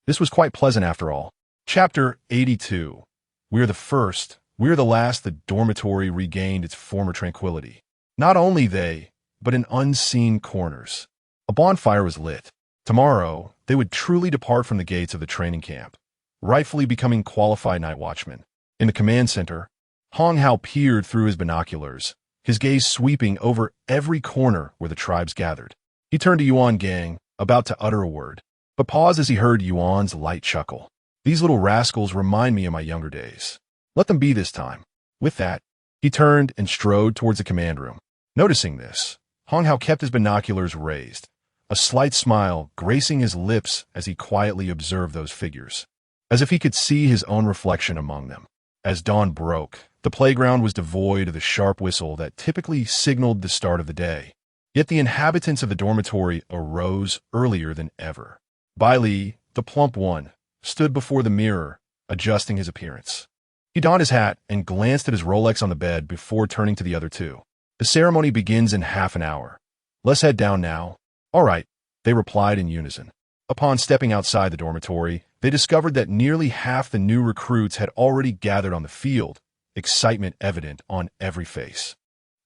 this was quite pleasant after all. Chapter 82. We're the first, we're the last. The dormitory regained its former tranquility. Not only they, but in unseen corners, a bonfire was lit. Tomorrow, they would truly depart from the gates of the training camp, rightfully becoming qualified night watchmen. In the command center, Hong Hao peered through his binoculars, his gaze sweeping over every corner where the tribes gathered. He turned to Yuan Gang, about to utter a word, but paused as he heard Yuan's light chuckle. "These little rascals remind me of my younger days. Let them be this time." With that, he turned and strode towards the command room. Noticing this, Hong Hao kept his binoculars raised, a slight smile gracing his lips as he quietly observed those figures, as if he could see his own reflection among them. As dawn broke, the playground was devoid of the sharp whistle that typically signaled the start of the day. Yet the inhabitants of the dormitory arose earlier than ever. Bai Li, the plump one, stood before the mirror, adjusting his appearance. He donned his hat and glanced at his Rolex on the bed before turning to the other two. "The ceremony begins in half an hour. Let's head down now." "All right," they replied in unison. Upon stepping outside the dormitory, they discovered that nearly half the new recruits had already gathered on the field, excitement evident on every face.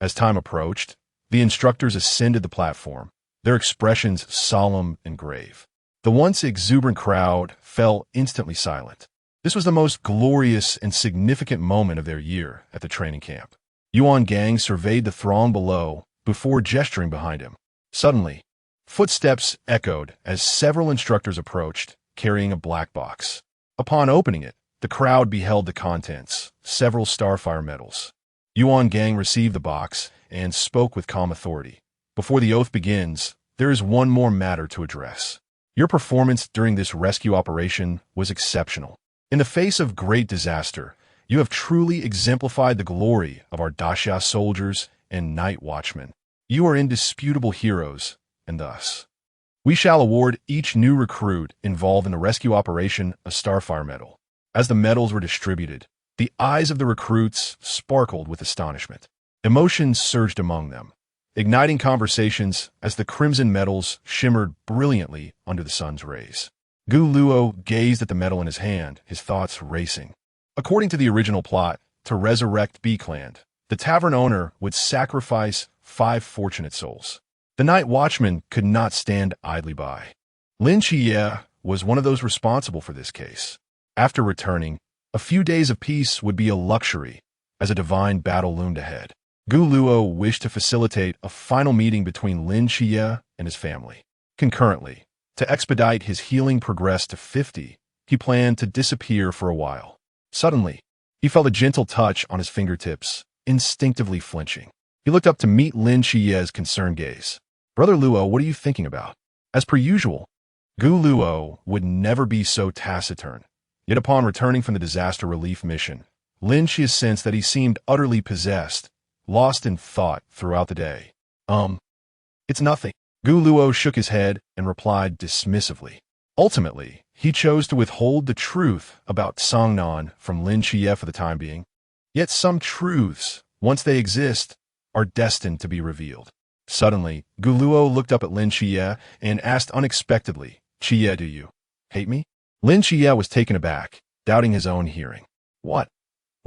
As time approached, the instructors ascended the platform, their expressions solemn and grave. The once exuberant crowd fell instantly silent. This was the most glorious and significant moment of their year at the training camp. Yuan Gang surveyed the throng below before gesturing behind him. Suddenly, footsteps echoed as several instructors approached, carrying a black box. Upon opening it, the crowd beheld the contents, several Starfire medals. Yuan Gang received the box and spoke with calm authority. "Before the oath begins, there is one more matter to address. Your performance during this rescue operation was exceptional. In the face of great disaster, you have truly exemplified the glory of our Daxia soldiers and night watchmen. You are indisputable heroes, and thus, we shall award each new recruit involved in the rescue operation a Starfire medal." As the medals were distributed, the eyes of the recruits sparkled with astonishment. Emotions surged among them, igniting conversations as the crimson medals shimmered brilliantly under the sun's rays. Gu Luo gazed at the medal in his hand, his thoughts racing. According to the original plot, to resurrect B-Clan, the tavern owner would sacrifice 5 fortunate souls. The night watchman could not stand idly by. Lin Xie was one of those responsible for this case. After returning, a few days of peace would be a luxury, as a divine battle loomed ahead. Gu Luo wished to facilitate a final meeting between Lin Xie and his family. Concurrently, to expedite his healing progress to 50, he planned to disappear for a while. Suddenly, he felt a gentle touch on his fingertips, instinctively flinching. He looked up to meet Lin Xie's concerned gaze. "Brother Luo, what are you thinking about?" As per usual, Gu Luo would never be so taciturn. Yet upon returning from the disaster relief mission, Lin Xie sensed that he seemed utterly possessed, lost in thought throughout the day. It's nothing." Gu Luo shook his head and replied dismissively. Ultimately, he chose to withhold the truth about Songnan from Lin Xie for the time being. Yet some truths, once they exist, are destined to be revealed. Suddenly, Gu Luo looked up at Lin Xie and asked unexpectedly, "Xie, do you hate me?" Lin Xie was taken aback, doubting his own hearing. What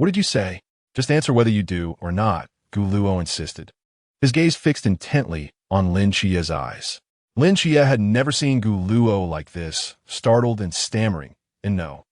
did you say?" "Just answer whether you do or not," Gu Luo insisted. His gaze fixed intently on Lin Xie's eyes. Lin Xie had never seen Gu Luo like this, startled and stammering, and "No,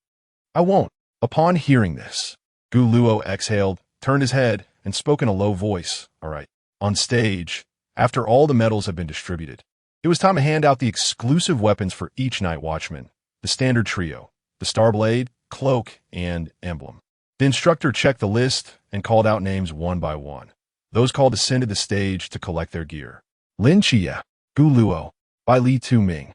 I won't." Upon hearing this, Gu Luo exhaled, turned his head, and spoke in a low voice. "All right." On stage, after all the medals had been distributed, it was time to hand out the exclusive weapons for each night watchman, the standard trio, the star blade, cloak, and emblem. The instructor checked the list and called out names one by one. Those called ascended the stage to collect their gear. Lin Xie, Gu Luo, by Li Tu-ming.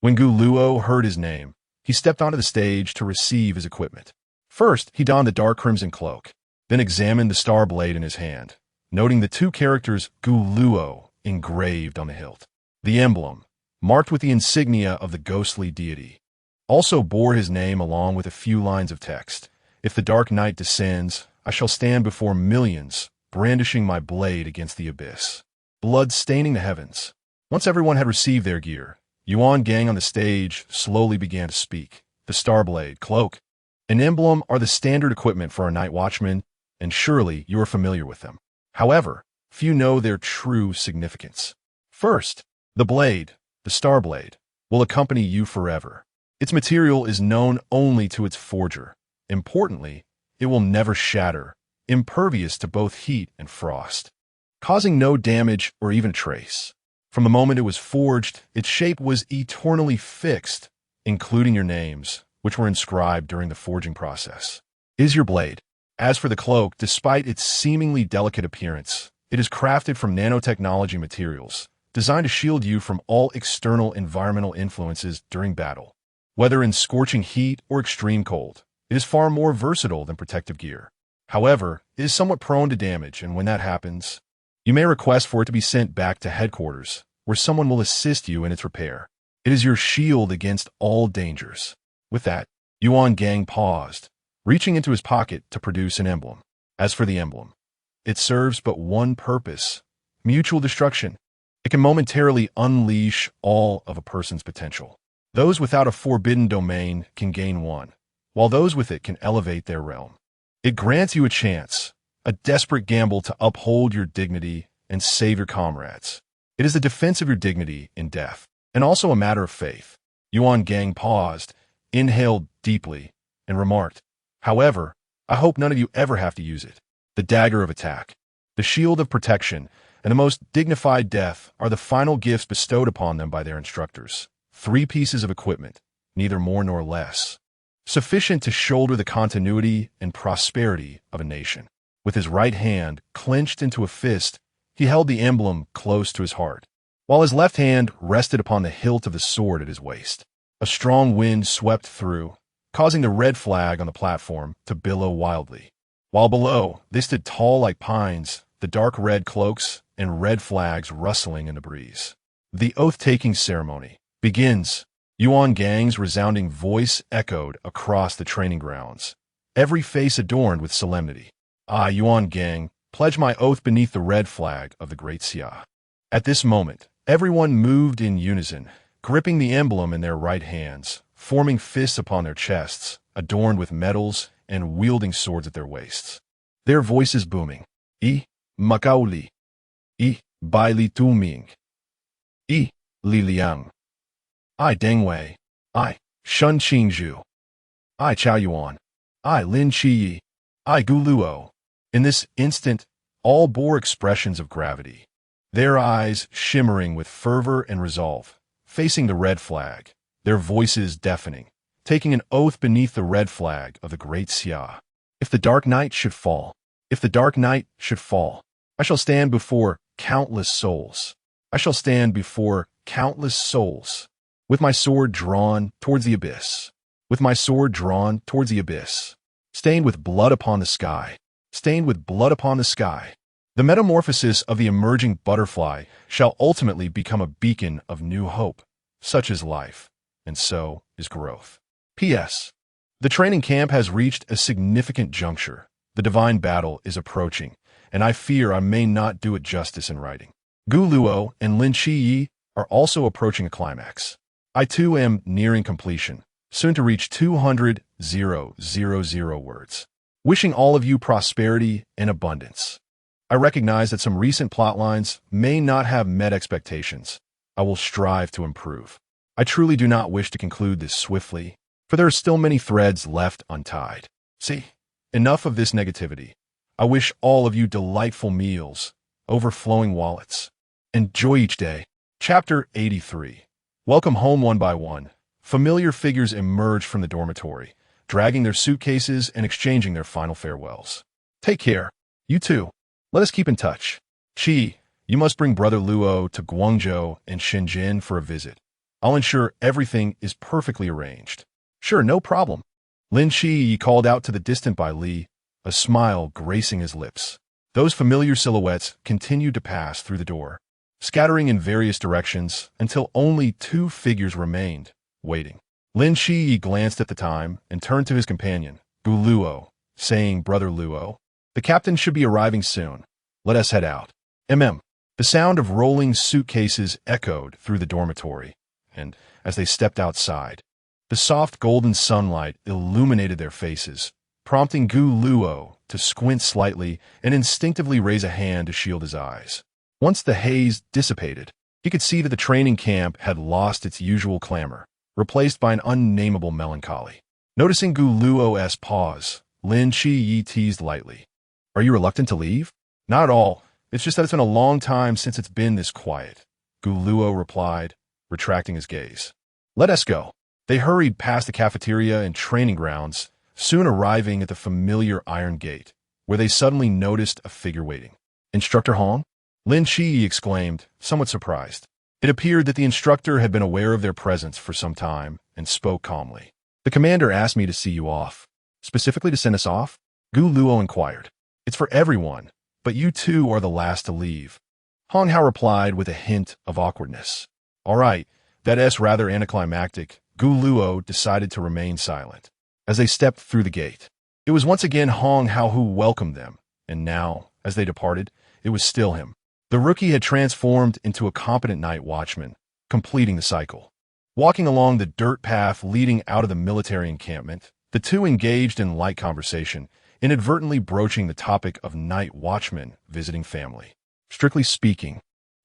When Gu Luo heard his name, he stepped onto the stage to receive his equipment. First, he donned the dark crimson cloak, then examined the star blade in his hand, noting the two characters Gu Luo engraved on the hilt. The emblem, marked with the insignia of the ghostly deity, also bore his name along with a few lines of text. "If the dark night descends, I shall stand before millions, brandishing my blade against the abyss, blood staining the heavens." Once everyone had received their gear, Yuan Gang on the stage slowly began to speak. "The star blade, cloak, and emblem are the standard equipment for our night watchmen, and surely you are familiar with them. However, few know their true significance. First, the blade, the star blade, will accompany you forever. Its material is known only to its forger. Importantly, it will never shatter, impervious to both heat and frost, causing no damage or even trace. From the moment it was forged, its shape was eternally fixed, including your names, which were inscribed during the forging process. Is your blade. As for the cloak, despite its seemingly delicate appearance, it is crafted from nanotechnology materials, designed to shield you from all external environmental influences during battle. Whether in scorching heat or extreme cold, it is far more versatile than protective gear. However, it is somewhat prone to damage, and when that happens, you may request for it to be sent back to headquarters, where someone will assist you in its repair. It is your shield against all dangers." With that, Yuan Gang paused, reaching into his pocket to produce an emblem. As for the emblem, it serves but one purpose: mutual destruction. It can momentarily unleash all of a person's potential. Those without a forbidden domain can gain one, while those with it can elevate their realm. It grants you a chance, a desperate gamble to uphold your dignity and save your comrades. It is the defense of your dignity in death, and also a matter of faith. Yuan Gang paused, inhaled deeply, and remarked, "However, I hope none of you ever have to use it. The dagger of attack, the shield of protection, and the most dignified death are the final gifts bestowed upon them by their instructors. 3 pieces of equipment, neither more nor less, sufficient to shoulder the continuity and prosperity of a nation." With his right hand clenched into a fist, he held the emblem close to his heart, while his left hand rested upon the hilt of the sword at his waist. A strong wind swept through, causing the red flag on the platform to billow wildly. While below, they stood tall like pines, the dark red cloaks and red flags rustling in the breeze. "The oath-taking ceremony begins." Yuan Gang's resounding voice echoed across the training grounds, every face adorned with solemnity. "I, Yuan Gang, pledge my oath beneath the red flag of the Great Xia." At this moment, everyone moved in unison, gripping the emblem in their right hands, forming fists upon their chests, adorned with medals, and wielding swords at their waists. Their voices booming. "I, Makaoli. I, Bai Li Tu-ming. I, Li Liang. I, Deng Wei. I, Shun Qingzhu. I, Chao Yuan. I, Lin Qiyi. I, Gu Luo." In this instant, all bore expressions of gravity, their eyes shimmering with fervor and resolve, facing the red flag, their voices deafening, taking an oath beneath the red flag of the great Xia. If the dark night should fall, if the dark night should fall, I shall stand before countless souls. I shall stand before countless souls, with my sword drawn towards the abyss, with my sword drawn towards the abyss, stained with blood upon the sky, stained with blood upon the sky. The metamorphosis of the emerging butterfly shall ultimately become a beacon of new hope. Such is life, and so is growth. P.S. The training camp has reached a significant juncture. The divine battle is approaching, and I fear I may not do it justice in writing. Gu Luo and Lin Qiyi are also approaching a climax. I too am nearing completion, soon to reach 200,000 words. Wishing all of you prosperity and abundance. I recognize that some recent plotlines may not have met expectations. I will strive to improve. I truly do not wish to conclude this swiftly, for there are still many threads left untied. See, enough of this negativity. I wish all of you delightful meals, overflowing wallets. Enjoy each day. Chapter 83. Welcome home one by one. Familiar figures emerge from the dormitory, dragging their suitcases and exchanging their final farewells. Take care. You too. Let us keep in touch. Qi, you must bring Brother Luo to Guangzhou and Shenzhen for a visit. I'll ensure everything is perfectly arranged. Sure, no problem. Lin Qi called out to the distant Bai Li, a smile gracing his lips. Those familiar silhouettes continued to pass through the door, scattering in various directions until only two figures remained, waiting. Lin Qi glanced at the time and turned to his companion, Gu Luo, saying, Brother Luo, the captain should be arriving soon. Let us head out. The sound of rolling suitcases echoed through the dormitory, and as they stepped outside, the soft golden sunlight illuminated their faces, prompting Gu Luo to squint slightly and instinctively raise a hand to shield his eyes. Once the haze dissipated, he could see that the training camp had lost its usual clamor, replaced by an unnameable melancholy. Noticing Gu Luo's pause, Lin Qiyi teased lightly. Are you reluctant to leave? Not at all. It's just that it's been a long time since it's been this quiet, Gu Luo replied, retracting his gaze. Let us go. They hurried past the cafeteria and training grounds, soon arriving at the familiar iron gate, where they suddenly noticed a figure waiting. Instructor Hong? Lin Qiyi exclaimed, somewhat surprised. It appeared that the instructor had been aware of their presence for some time and spoke calmly. The commander asked me to see you off. Specifically to send us off? Gu Luo inquired. It's for everyone, but you two are the last to leave. Hong Hao replied with a hint of awkwardness. All right, that's rather anticlimactic. Gu Luo decided to remain silent. As they stepped through the gate, it was once again Hong Hao who welcomed them, and now, as they departed, it was still him. The rookie had transformed into a competent night watchman, completing the cycle. Walking along the dirt path leading out of the military encampment, the two engaged in light conversation, inadvertently broaching the topic of night watchmen visiting family. Strictly speaking,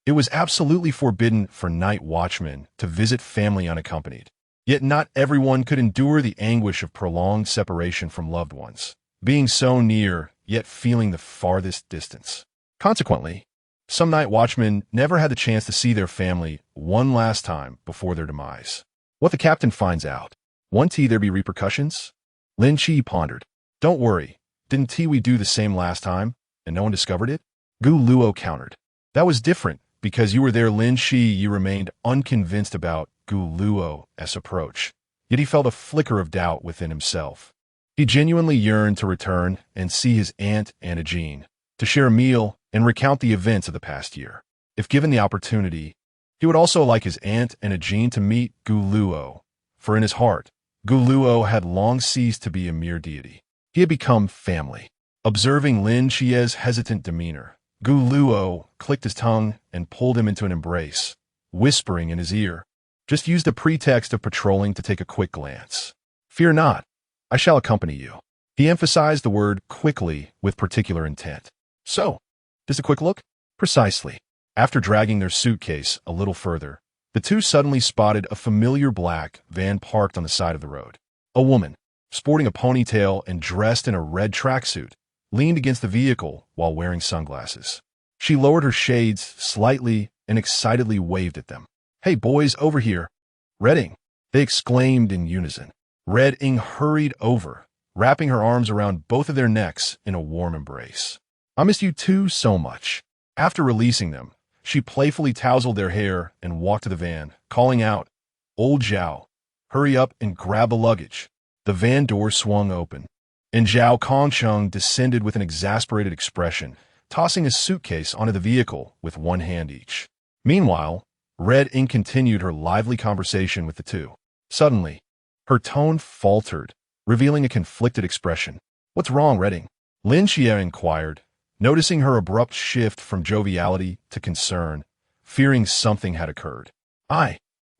it was absolutely forbidden for night watchmen to visit family unaccompanied. Yet not everyone could endure the anguish of prolonged separation from loved ones, being so near, yet feeling the farthest distance. Consequently, some night watchmen never had the chance to see their family one last time before their demise. What the captain finds out. Won't there be repercussions? Lin Qi pondered. Don't worry. Didn't we do the same last time, and no one discovered it? Gu Luo countered. That was different, because you were there. Lin Qi remained unconvinced about Gu Luo's approach, yet he felt a flicker of doubt within himself. He genuinely yearned to return and see his aunt Anna Jean, to share a meal and recount the events of the past year. If given the opportunity, he would also like his aunt Anna Jean to meet Gu Luo, for in his heart, Gu Luo had long ceased to be a mere deity. He had become family. Observing Lin Qiyi's hesitant demeanor, Gu Luo clicked his tongue and pulled him into an embrace, whispering in his ear, just use the pretext of patrolling to take a quick glance. Fear not, I shall accompany you. He emphasized the word quickly with particular intent. So, just a quick look? Precisely. After dragging their suitcase a little further, the two suddenly spotted a familiar black van parked on the side of the road. A woman, sporting a ponytail and dressed in a red tracksuit, leaned against the vehicle while wearing sunglasses. She lowered her shades slightly and excitedly waved at them. "Hey boys, over here. Redding," they exclaimed in unison. Redding hurried over, wrapping her arms around both of their necks in a warm embrace. "I missed you two so much." After releasing them, she playfully tousled their hair and walked to the van, calling out, "Old Zhao, hurry up and grab the luggage." The van door swung open, and Zhao Kongcheng descended with an exasperated expression, tossing a suitcase onto the vehicle with one hand each. Meanwhile, Red Ink continued her lively conversation with the two. Suddenly, her tone faltered, revealing a conflicted expression. "What's wrong, Redding?" Lin Xie inquired, noticing her abrupt shift from joviality to concern, fearing something had occurred.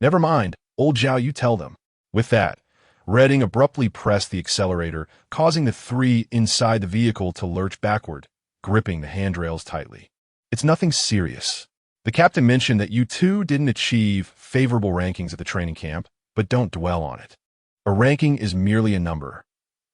Never mind, old Zhao, you tell them." With that, Redding abruptly pressed the accelerator, causing the three inside the vehicle to lurch backward, gripping the handrails tightly. "It's nothing serious. The captain mentioned that you two didn't achieve favorable rankings at the training camp, but don't dwell on it. A ranking is merely a number.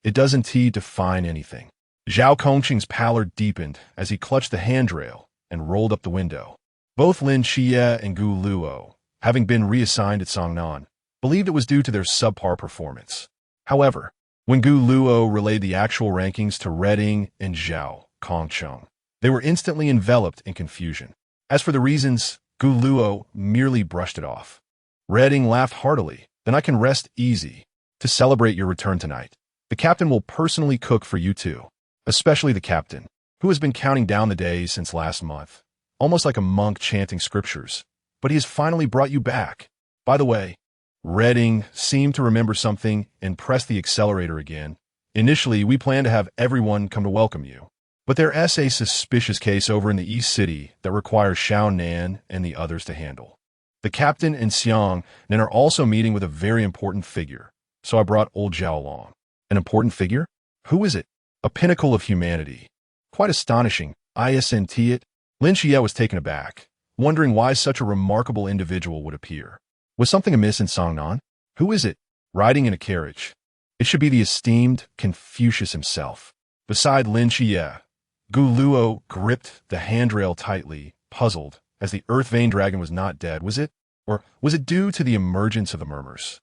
It doesn't define anything." Zhao Kongqing's pallor deepened as he clutched the handrail and rolled up the window. Both Lin Xie and Gu Luo, having been reassigned at Songnan, believed it was due to their subpar performance. However, when Gu Luo relayed the actual rankings to Redding and Zhao Kongcheng, they were instantly enveloped in confusion. As for the reasons, Gu Luo merely brushed it off. Redding laughed heartily. "Then I can rest easy. To celebrate your return tonight, the captain will personally cook for you two, especially the captain, who has been counting down the days since last month, almost like a monk chanting scriptures. But he has finally brought you back. By the way," Redding seemed to remember something and pressed the accelerator again. "Initially, we planned to have everyone come to welcome you, but there's a suspicious case over in the East City that requires Xiao Nan and the others to handle. The captain and Xiang Nan are also meeting with a very important figure, so I brought old Zhao along." "An important figure? Who is it?" "A pinnacle of humanity. Quite astonishing, isn't it?" Lin Xie was taken aback, wondering why such a remarkable individual would appear. Was something amiss in Songnan? "Who is it?" "Riding in a carriage. It should be the esteemed Confucius himself." Beside Lin Xie, Gu Luo gripped the handrail tightly, puzzled, as the Earth Vein Dragon was not dead, was it? Or was it due to the emergence of the murmurs?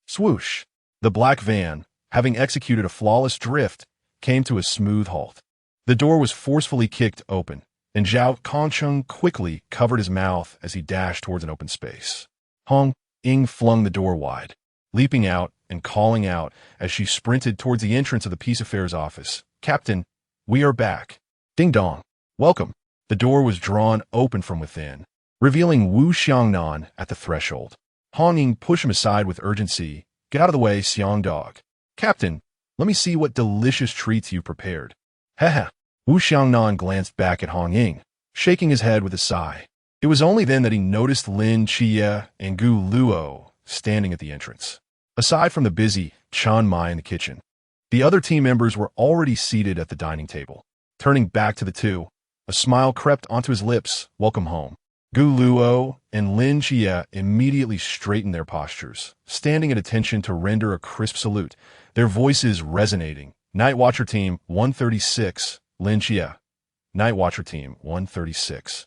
Swoosh! The black van, having executed a flawless drift, came to a smooth halt. The door was forcefully kicked open, and Zhao Kongcheng quickly covered his mouth as he dashed towards an open space. Hong Ying flung the door wide, leaping out and calling out as she sprinted towards the entrance of the Peace Affairs office. "Captain, we are back." "Ding dong. Welcome." The door was drawn open from within, revealing Wu Xiangnan at the threshold. Hong Ying pushed him aside with urgency. "Get out of the way, Xiang dog." "Captain, let me see what delicious treats you've prepared." "Heh." Wu Xiangnan glanced back at Hong Ying, shaking his head with a sigh. It was only then that he noticed Lin Xie and Gu Luo standing at the entrance. Aside from the busy Chan Mai in the kitchen, the other team members were already seated at the dining table. Turning back to the two, a smile crept onto his lips. "Welcome home." Gu Luo and Lin Xie immediately straightened their postures, standing at attention to render a crisp salute, their voices resonating. "Night Watcher Team 136, Lin Xie. Night Watcher Team 136.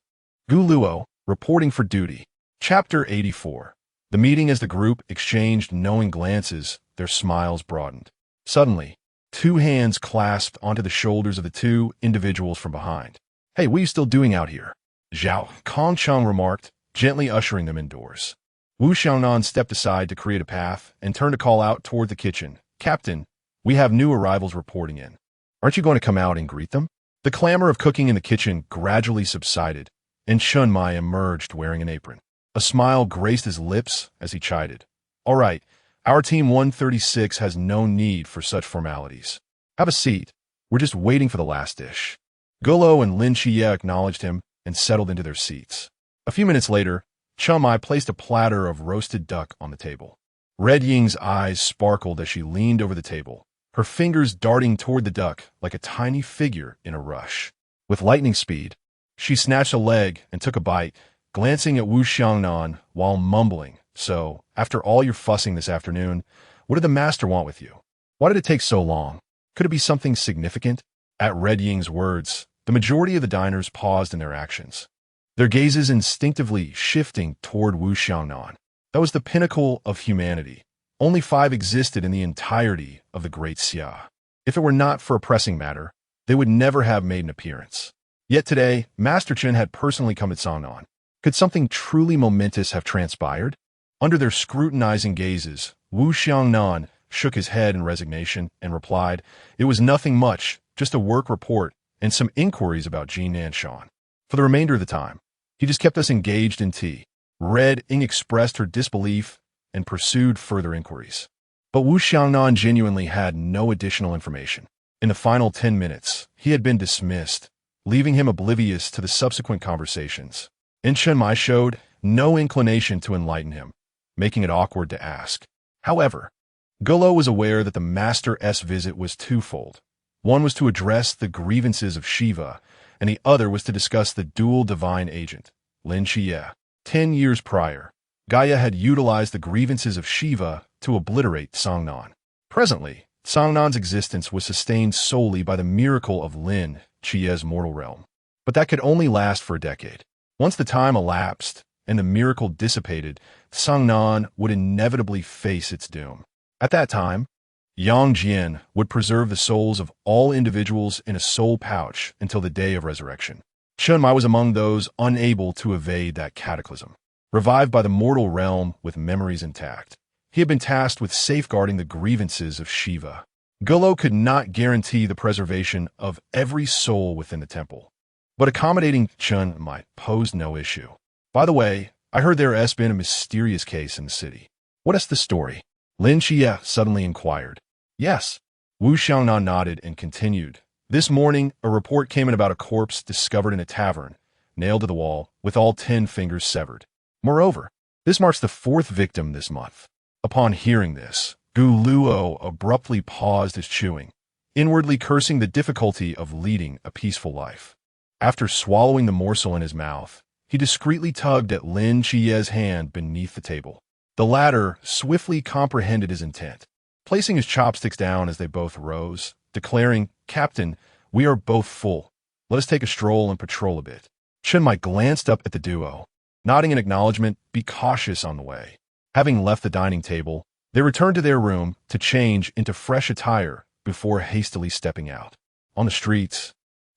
Gu Luo, reporting for duty." Chapter 84. The meeting as the group exchanged knowing glances, their smiles broadened. Suddenly, two hands clasped onto the shoulders of the two individuals from behind. "Hey, what are you still doing out here?" Zhao Kongcheng remarked, gently ushering them indoors. Wu Xiangnan stepped aside to create a path and turned to call out toward the kitchen. "Captain, we have new arrivals reporting in. Aren't you going to come out and greet them?" The clamor of cooking in the kitchen gradually subsided, and Chun Mai emerged wearing an apron. A smile graced his lips as he chided. "All right, our team 136 has no need for such formalities. Have a seat. We're just waiting for the last dish." Gullo and Lin Xie acknowledged him and settled into their seats. A few minutes later, Chun Mai placed a platter of roasted duck on the table. Red Ying's eyes sparkled as she leaned over the table, her fingers darting toward the duck like a tiny figure in a rush. With lightning speed, she snatched a leg and took a bite, glancing at Wu Xiangnan while mumbling, "So, after all your fussing this afternoon, what did the master want with you? Why did it take so long? Could it be something significant?" At Red Ying's words, the majority of the diners paused in their actions, their gazes instinctively shifting toward Wu Xiangnan. That was the pinnacle of humanity. Only 5 existed in the entirety of the Great Xia. If it were not for a pressing matter, they would never have made an appearance. Yet today, Master Chen had personally come to Sangnan. Could something truly momentous have transpired? Under their scrutinizing gazes, Wu Xiangnan shook his head in resignation and replied, "It was nothing much, just a work report and some inquiries about Jin Nanshan." For the remainder of the time, he just kept us engaged in tea. Red Ying expressed her disbelief and pursued further inquiries. But Wu Xiangnan genuinely had no additional information. In the final 10 minutes, he had been dismissed, leaving him oblivious to the subsequent conversations. And Chen Mai showed no inclination to enlighten him, making it awkward to ask. However, Golo was aware that the Master's visit was twofold. One was to address the grievances of Shiva, and the other was to discuss the dual divine agent, Lin Xie. 10 years prior, Gaia had utilized the grievances of Shiva to obliterate Sangnan. Presently, Sangnan's existence was sustained solely by the miracle of Lin Xie's mortal realm. But that could only last for a decade. Once the time elapsed and the miracle dissipated, Sangnan would inevitably face its doom. At that time, Yang Jian would preserve the souls of all individuals in a soul pouch until the day of resurrection. Chen Mai was among those unable to evade that cataclysm. Revived by the mortal realm with memories intact, he had been tasked with safeguarding the grievances of Shiva. Golo could not guarantee the preservation of every soul within the temple, but accommodating Chen Mai posed no issue. By the way, I heard there has been a mysterious case in the city. What is the story? Lin Xie suddenly inquired. Yes. Wu Xiangnan nodded and continued. This morning, a report came in about a corpse discovered in a tavern, nailed to the wall, with all 10 fingers severed. Moreover, this marks the 4th victim this month. Upon hearing this, Gu Luo abruptly paused his chewing, inwardly cursing the difficulty of leading a peaceful life. After swallowing the morsel in his mouth, he discreetly tugged at Lin Xie's hand beneath the table. The latter swiftly comprehended his intent, placing his chopsticks down as they both rose, declaring, "Captain, we are both full. Let us take a stroll and patrol a bit." Chen Mai glanced up at the duo, nodding in acknowledgement. Be cautious on the way. Having left the dining table, they returned to their room to change into fresh attire before hastily stepping out. On the streets,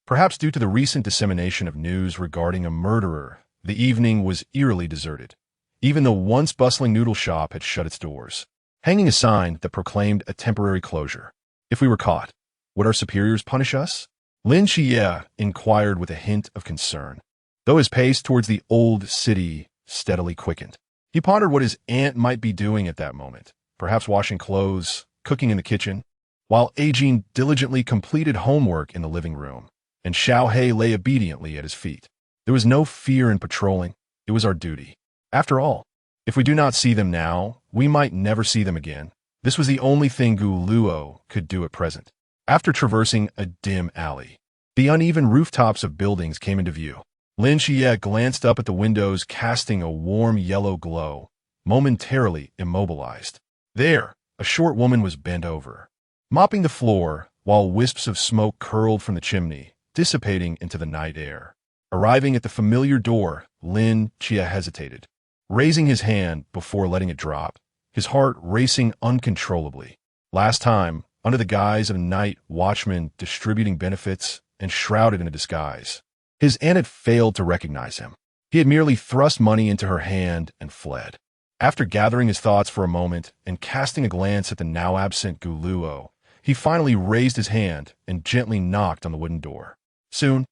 perhaps due to the recent dissemination of news regarding a murderer, the evening was eerily deserted. Even the once bustling noodle shop had shut its doors, hanging a sign that proclaimed a temporary closure. If we were caught, would our superiors punish us? Lin Xie inquired with a hint of concern, though his pace towards the old city steadily quickened. He pondered what his aunt might be doing at that moment, perhaps washing clothes, cooking in the kitchen, while Ajin diligently completed homework in the living room, and Xiaohei lay obediently at his feet. There was no fear in patrolling. It was our duty. After all, if we do not see them now, we might never see them again. This was the only thing Gu Luo could do at present. After traversing a dim alley, the uneven rooftops of buildings came into view. Lin Xie glanced up at the windows, casting a warm yellow glow, momentarily immobilized. There, a short woman was bent over, mopping the floor, while wisps of smoke curled from the chimney, dissipating into the night air. Arriving at the familiar door, Lin Xie hesitated, raising his hand before letting it drop, his heart racing uncontrollably. Last time, under the guise of a night watchman distributing benefits and shrouded in a disguise, his aunt had failed to recognize him. He had merely thrust money into her hand and fled. After gathering his thoughts for a moment and casting a glance at the now absent Gu Luo, he finally raised his hand and gently knocked on the wooden door. Soon,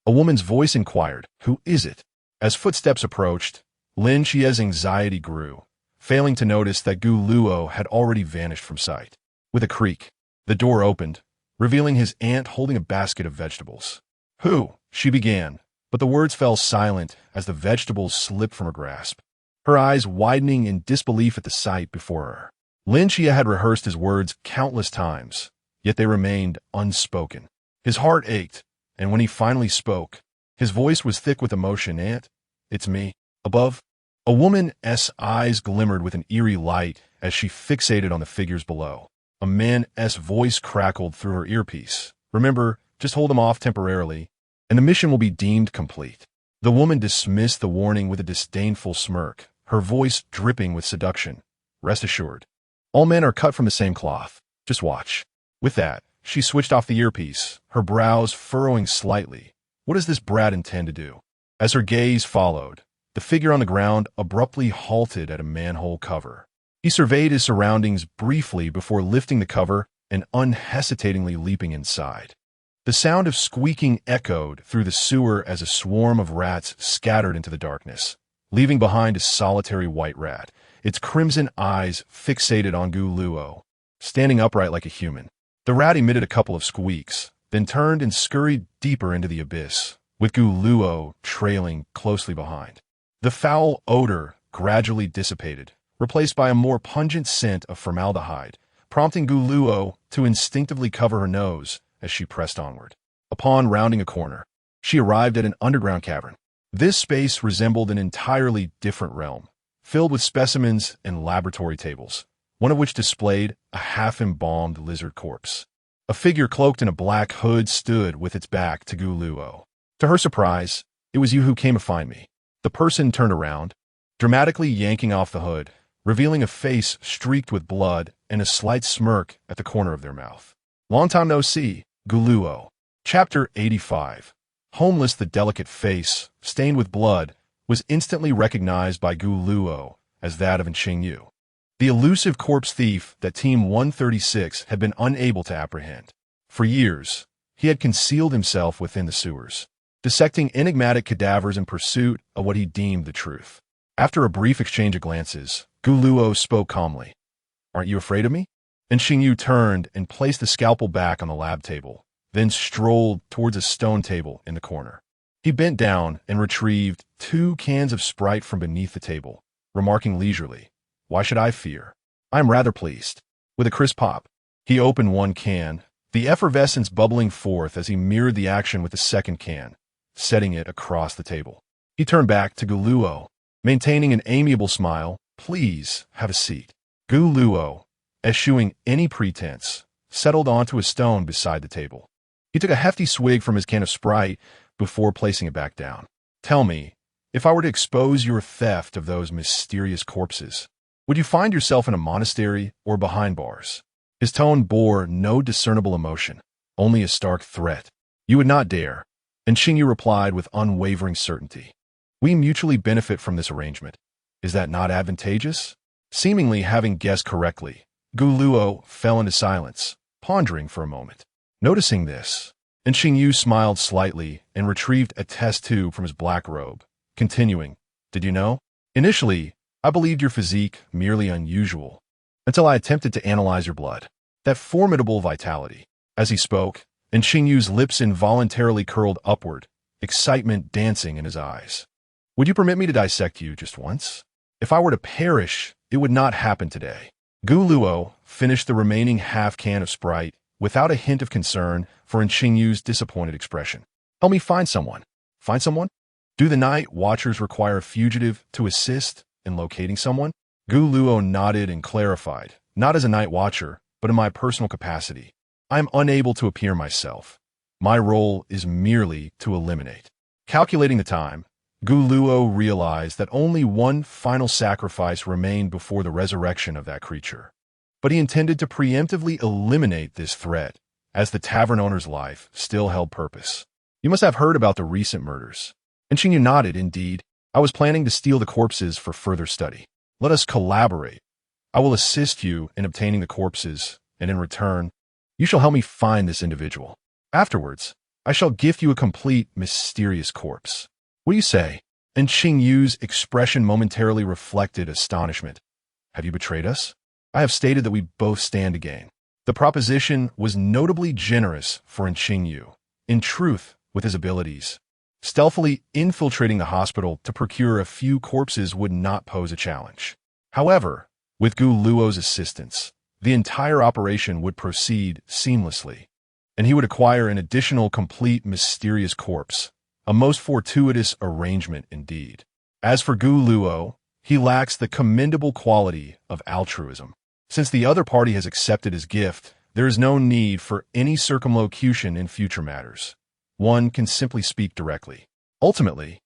a woman's voice inquired, "Who is it?" As footsteps approached, Lin Xie's anxiety grew, failing to notice that Gu Luo had already vanished from sight. With a creak, the door opened, revealing his aunt holding a basket of vegetables. "Who?" she began, but the words fell silent as the vegetables slipped from her grasp, her eyes widening in disbelief at the sight before her. Lin Xie had rehearsed his words countless times, yet they remained unspoken. His heart ached, and when he finally spoke, his voice was thick with emotion. "Aunt, it's me." Above, a woman's eyes glimmered with an eerie light as she fixated on the figures below. A man's voice crackled through her earpiece. "Remember, Just hold them off temporarily, and the mission will be deemed complete. The woman dismissed the warning with a disdainful smirk, her voice dripping with seduction. Rest assured, all men are cut from the same cloth. Just watch. With that, she switched off the earpiece, her brows furrowing slightly. What does this brat intend to do? As her gaze followed, the figure on the ground abruptly halted at a manhole cover. He surveyed his surroundings briefly before lifting the cover and unhesitatingly leaping inside. The sound of squeaking echoed through the sewer as a swarm of rats scattered into the darkness, leaving behind a solitary white rat, its crimson eyes fixated on Gu Luo, standing upright like a human. The rat emitted a couple of squeaks, then turned and scurried deeper into the abyss, with Gu Luo trailing closely behind. The foul odor gradually dissipated, replaced by a more pungent scent of formaldehyde, prompting Gu Luo to instinctively cover her nose as she pressed onward. Upon rounding a corner, she arrived at an underground cavern. This space resembled an entirely different realm, filled with specimens and laboratory tables, one of which displayed a half-embalmed lizard corpse. A figure cloaked in a black hood stood with its back to Gu Luo. To her surprise, it was you who came to find me. The person turned around, dramatically yanking off the hood, revealing a face streaked with blood and a slight smirk at the corner of their mouth. Long time no see, Gu Luo. Chapter 85. Homeless, the delicate face, stained with blood, was instantly recognized by Gu Luo as that of Xingyu, the elusive corpse thief that Team 136 had been unable to apprehend. For years, he had concealed himself within the sewers, dissecting enigmatic cadavers in pursuit of what he deemed the truth. After a brief exchange of glances, Gu Luo spoke calmly. Aren't you afraid of me? And Xingyu turned and placed the scalpel back on the lab table, then strolled towards a stone table in the corner. He bent down and retrieved 2 cans of Sprite from beneath the table, remarking leisurely, Why should I fear? I'm rather pleased. With a crisp pop, he opened one can, the effervescence bubbling forth as he mirrored the action with the second can, setting it across the table. He turned back to Gu Luo, maintaining an amiable smile. Please have a seat. Gu Luo, eschewing any pretense, settled onto a stone beside the table. He took a hefty swig from his can of Sprite before placing it back down. Tell me, if I were to expose your theft of those mysterious corpses, would you find yourself in a monastery or behind bars? His tone bore no discernible emotion, only a stark threat. You would not dare. And Xingyu replied with unwavering certainty. We mutually benefit from this arrangement. Is that not advantageous? Seemingly having guessed correctly, Gu Luo fell into silence, pondering for a moment. Noticing this, and Xingyu smiled slightly and retrieved a test tube from his black robe, continuing, Did you know? Initially, I believed your physique merely unusual, until I attempted to analyze your blood. That formidable vitality. As he spoke, and Xingyu's lips involuntarily curled upward, excitement dancing in his eyes. Would you permit me to dissect you just once? If I were to perish, it would not happen today. Gu Luo finished the remaining half can of Sprite without a hint of concern for Xingyu's disappointed expression. Help me find someone. Find someone? Do the night watchers require a fugitive to assist in locating someone? Gu Luo nodded and clarified, not as a night watcher, but in my personal capacity. I am unable to appear myself. My role is merely to eliminate. Calculating the time, Gu Luo realized that only one final sacrifice remained before the resurrection of that creature. But he intended to preemptively eliminate this threat, as the tavern owner's life still held purpose. You must have heard about the recent murders. And Xingyu nodded. Indeed, I was planning to steal the corpses for further study. Let us collaborate. I will assist you in obtaining the corpses, and in return, you shall help me find this individual. Afterwards, I shall gift you a complete, mysterious corpse. What do you say? And Xingyu's expression momentarily reflected astonishment. Have you betrayed us? I have stated that we both stand to gain. The proposition was notably generous for Xingyu. In truth, with his abilities, stealthily infiltrating the hospital to procure a few corpses would not pose a challenge. However, with Gu Luo's assistance, the entire operation would proceed seamlessly, and he would acquire an additional complete mysterious corpse, a most fortuitous arrangement indeed. As for Gu Luo, he lacks the commendable quality of altruism. Since the other party has accepted his gift, There is no need for any circumlocution in future matters. One can simply speak directly. Ultimately,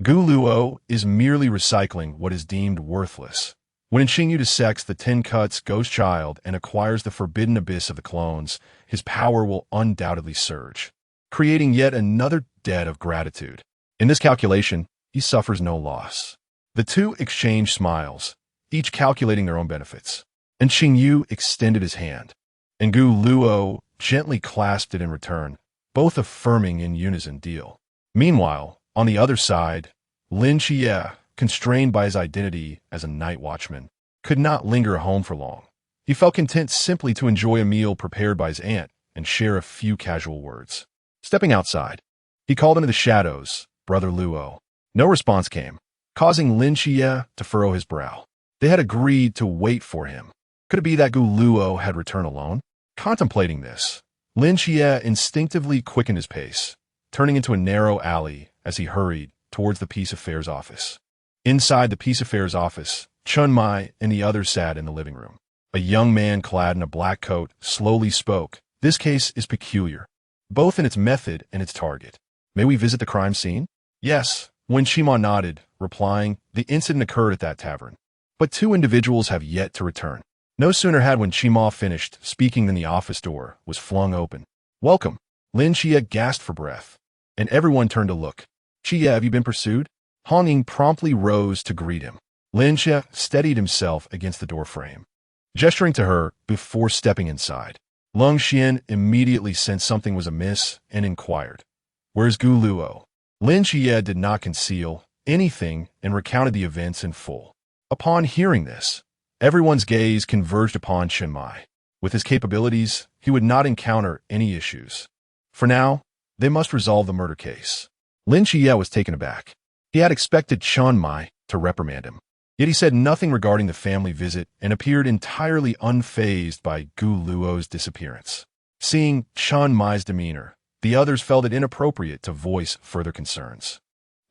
Gu Luo is merely recycling what is deemed worthless. When Xingyu dissects the Ten Cuts ghost child and acquires the forbidden abyss of the clones, his power will undoubtedly surge, creating yet another debt of gratitude. In this calculation, he suffers no loss. The two exchange smiles, each calculating their own benefits, and Xingyu extended his hand, and Gu Luo gently clasped it in return, both affirming in unison deal. Meanwhile, on the other side, Lin Xie, constrained by his identity as a night watchman, could not linger home for long. He felt content simply to enjoy a meal prepared by his aunt and share a few casual words. Stepping outside, he called into the shadows, "Brother Luo." No response came, causing Lin Xie to furrow his brow. They had agreed to wait for him. Could it be that Gu Luo had returned alone? Contemplating this, Lin Xie instinctively quickened his pace, turning into a narrow alley as he hurried towards the Peace Affairs office. Inside the Peace Affairs office, Chun Mai and the others sat in the living room. A young man clad in a black coat slowly spoke. "This case is peculiar, both in its method and its target. May we visit the crime scene?" "Yes," Wen Shima nodded, replying, "The incident occurred at that tavern. But two individuals have yet to return." No sooner had Wen Shima finished speaking than the office door was flung open. "Welcome." Lin Xie gasped for breath, and everyone turned to look. "Xie, have you been pursued?" Han Ying promptly rose to greet him. Lin Xie steadied himself against the doorframe, gesturing to her before stepping inside. Lung Xian immediately sensed something was amiss and inquired, "Where's Gu Luo?" Lin Xie did not conceal anything and recounted the events in full. Upon hearing this, everyone's gaze converged upon Chen Mai. With his capabilities, he would not encounter any issues. For now, they must resolve the murder case. Lin Xie was taken aback. He had expected Chen Mai to reprimand him, yet he said nothing regarding the family visit and appeared entirely unfazed by Gu Luo's disappearance. Seeing Chen Mai's demeanor, the others felt it inappropriate to voice further concerns.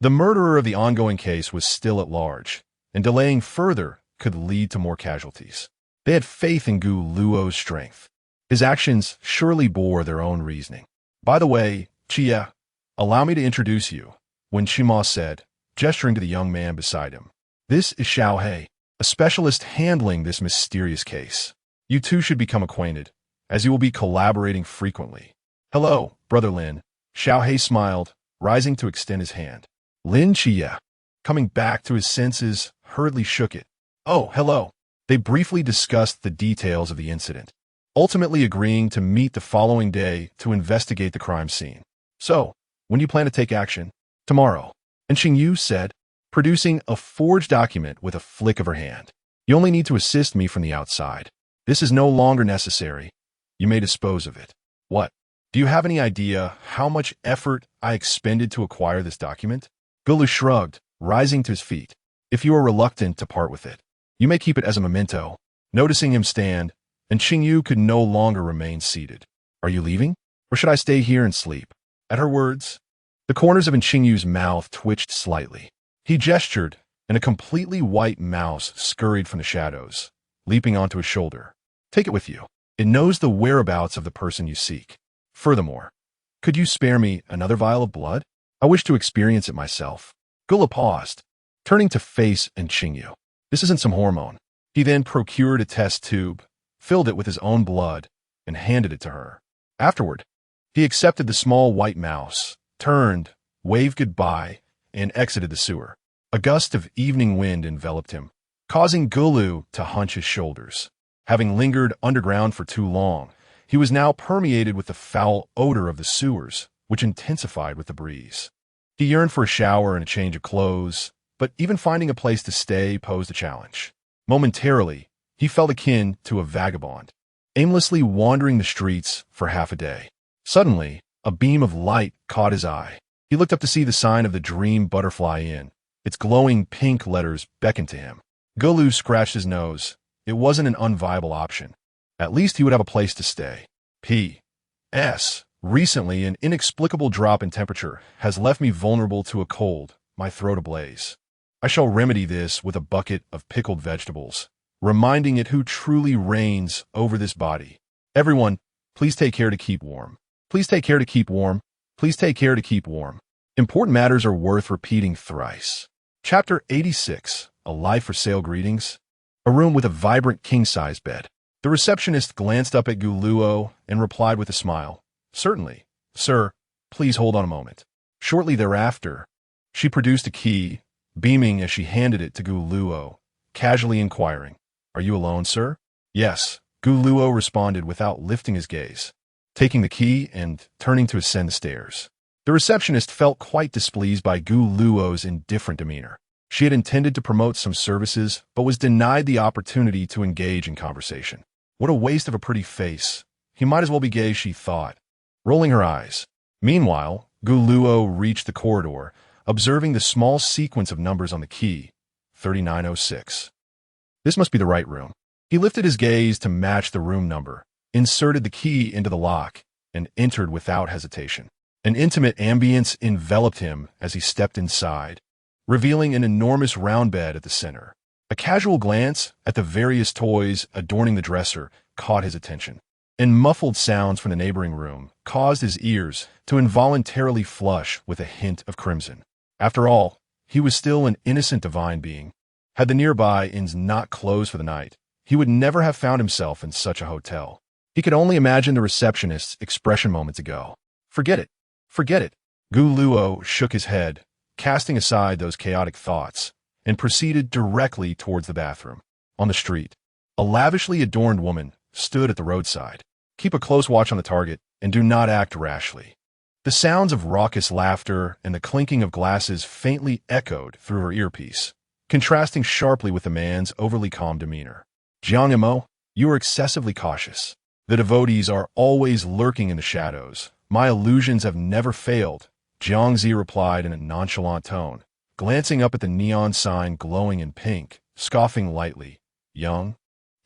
The murderer of the ongoing case was still at large, and delaying further could lead to more casualties. They had faith in Gu Luo's strength. His actions surely bore their own reasoning. "By the way, Xie, allow me to introduce you," Wen Shima said, gesturing to the young man beside him. "This is Xiao He, a specialist handling this mysterious case. You two should become acquainted, as you will be collaborating frequently." "Hello, Brother Lin." Xiao He smiled, rising to extend his hand. Lin Xie, coming back to his senses, hurriedly shook it. "Oh, hello." They briefly discussed the details of the incident, ultimately agreeing to meet the following day to investigate the crime scene. "So, when do you plan to take action?" "Tomorrow." And Xingyu said, producing a forged document with a flick of her hand. "You only need to assist me from the outside. This is no longer necessary. You may dispose of it." "What? Do you have any idea how much effort I expended to acquire this document?" Gulu shrugged, rising to his feet. "If you are reluctant to part with it, you may keep it as a memento." Noticing him stand, and Xingyu could no longer remain seated. "Are you leaving? Or should I stay here and sleep?" At her words, the corners of Xingyu's mouth twitched slightly. He gestured, and a completely white mouse scurried from the shadows, leaping onto his shoulder. "Take it with you. It knows the whereabouts of the person you seek. Furthermore, could you spare me another vial of blood? I wish to experience it myself." Gula paused, turning to face and Xingyu. "This isn't some hormone." He then procured a test tube, filled it with his own blood, and handed it to her. Afterward, he accepted the small white mouse, turned, waved goodbye, and exited the sewer. A gust of evening wind enveloped him, causing Gulu to hunch his shoulders. Having lingered underground for too long, he was now permeated with the foul odor of the sewers, which intensified with the breeze. He yearned for a shower and a change of clothes, but even finding a place to stay posed a challenge. Momentarily, he felt akin to a vagabond, aimlessly wandering the streets for half a day. Suddenly, a beam of light caught his eye. He looked up to see the sign of the Dream Butterfly Inn. Its glowing pink letters beckoned to him. Gulu scratched his nose. It wasn't an unviable option. At least he would have a place to stay. P.S. Recently, an inexplicable drop in temperature has left me vulnerable to a cold, my throat ablaze. I shall remedy this with a bucket of pickled vegetables, reminding it who truly reigns over this body. Everyone Please take care to keep warm. Please take care to keep warm. Please take care to keep warm. Important matters are worth repeating thrice. Chapter 86. A Life for Sale Greetings. A room with a vibrant king-size bed. The receptionist glanced up at Guluo and replied with a smile. Certainly, sir. Please hold on a moment. Shortly thereafter, she produced a key, beaming as she handed it to Guluo, casually inquiring, "Are you alone, sir?" "Yes," Guluo responded without lifting his gaze, taking the key and turning to ascend the stairs. The receptionist felt quite displeased by Guluo's indifferent demeanor. She had intended to promote some services, but was denied the opportunity to engage in conversation. What a waste of a pretty face. He might as well be gay, she thought, rolling her eyes. Meanwhile, Guluo reached the corridor, observing the small sequence of numbers on the key, 3906. This must be the right room. He lifted his gaze to match the room number, inserted the key into the lock, and entered without hesitation. An intimate ambience enveloped him as he stepped inside, revealing an enormous round bed at the center. A casual glance at the various toys adorning the dresser caught his attention, and muffled sounds from the neighboring room caused his ears to involuntarily flush with a hint of crimson. After all, he was still an innocent divine being. Had the nearby inns not closed for the night, he would never have found himself in such a hotel. He could only imagine the receptionist's expression moments ago. Forget it. Forget it. Guluo shook his head, casting aside those chaotic thoughts, and proceeded directly towards the bathroom. On the street, a lavishly adorned woman stood at the roadside. Keep a close watch on the target, and do not act rashly. The sounds of raucous laughter and the clinking of glasses faintly echoed through her earpiece, contrasting sharply with the man's overly calm demeanor. Jiang Imo, you are excessively cautious. The devotees are always lurking in the shadows. My illusions have never failed, Jiang Zi replied in a nonchalant tone, glancing up at the neon sign glowing in pink, scoffing lightly. Young,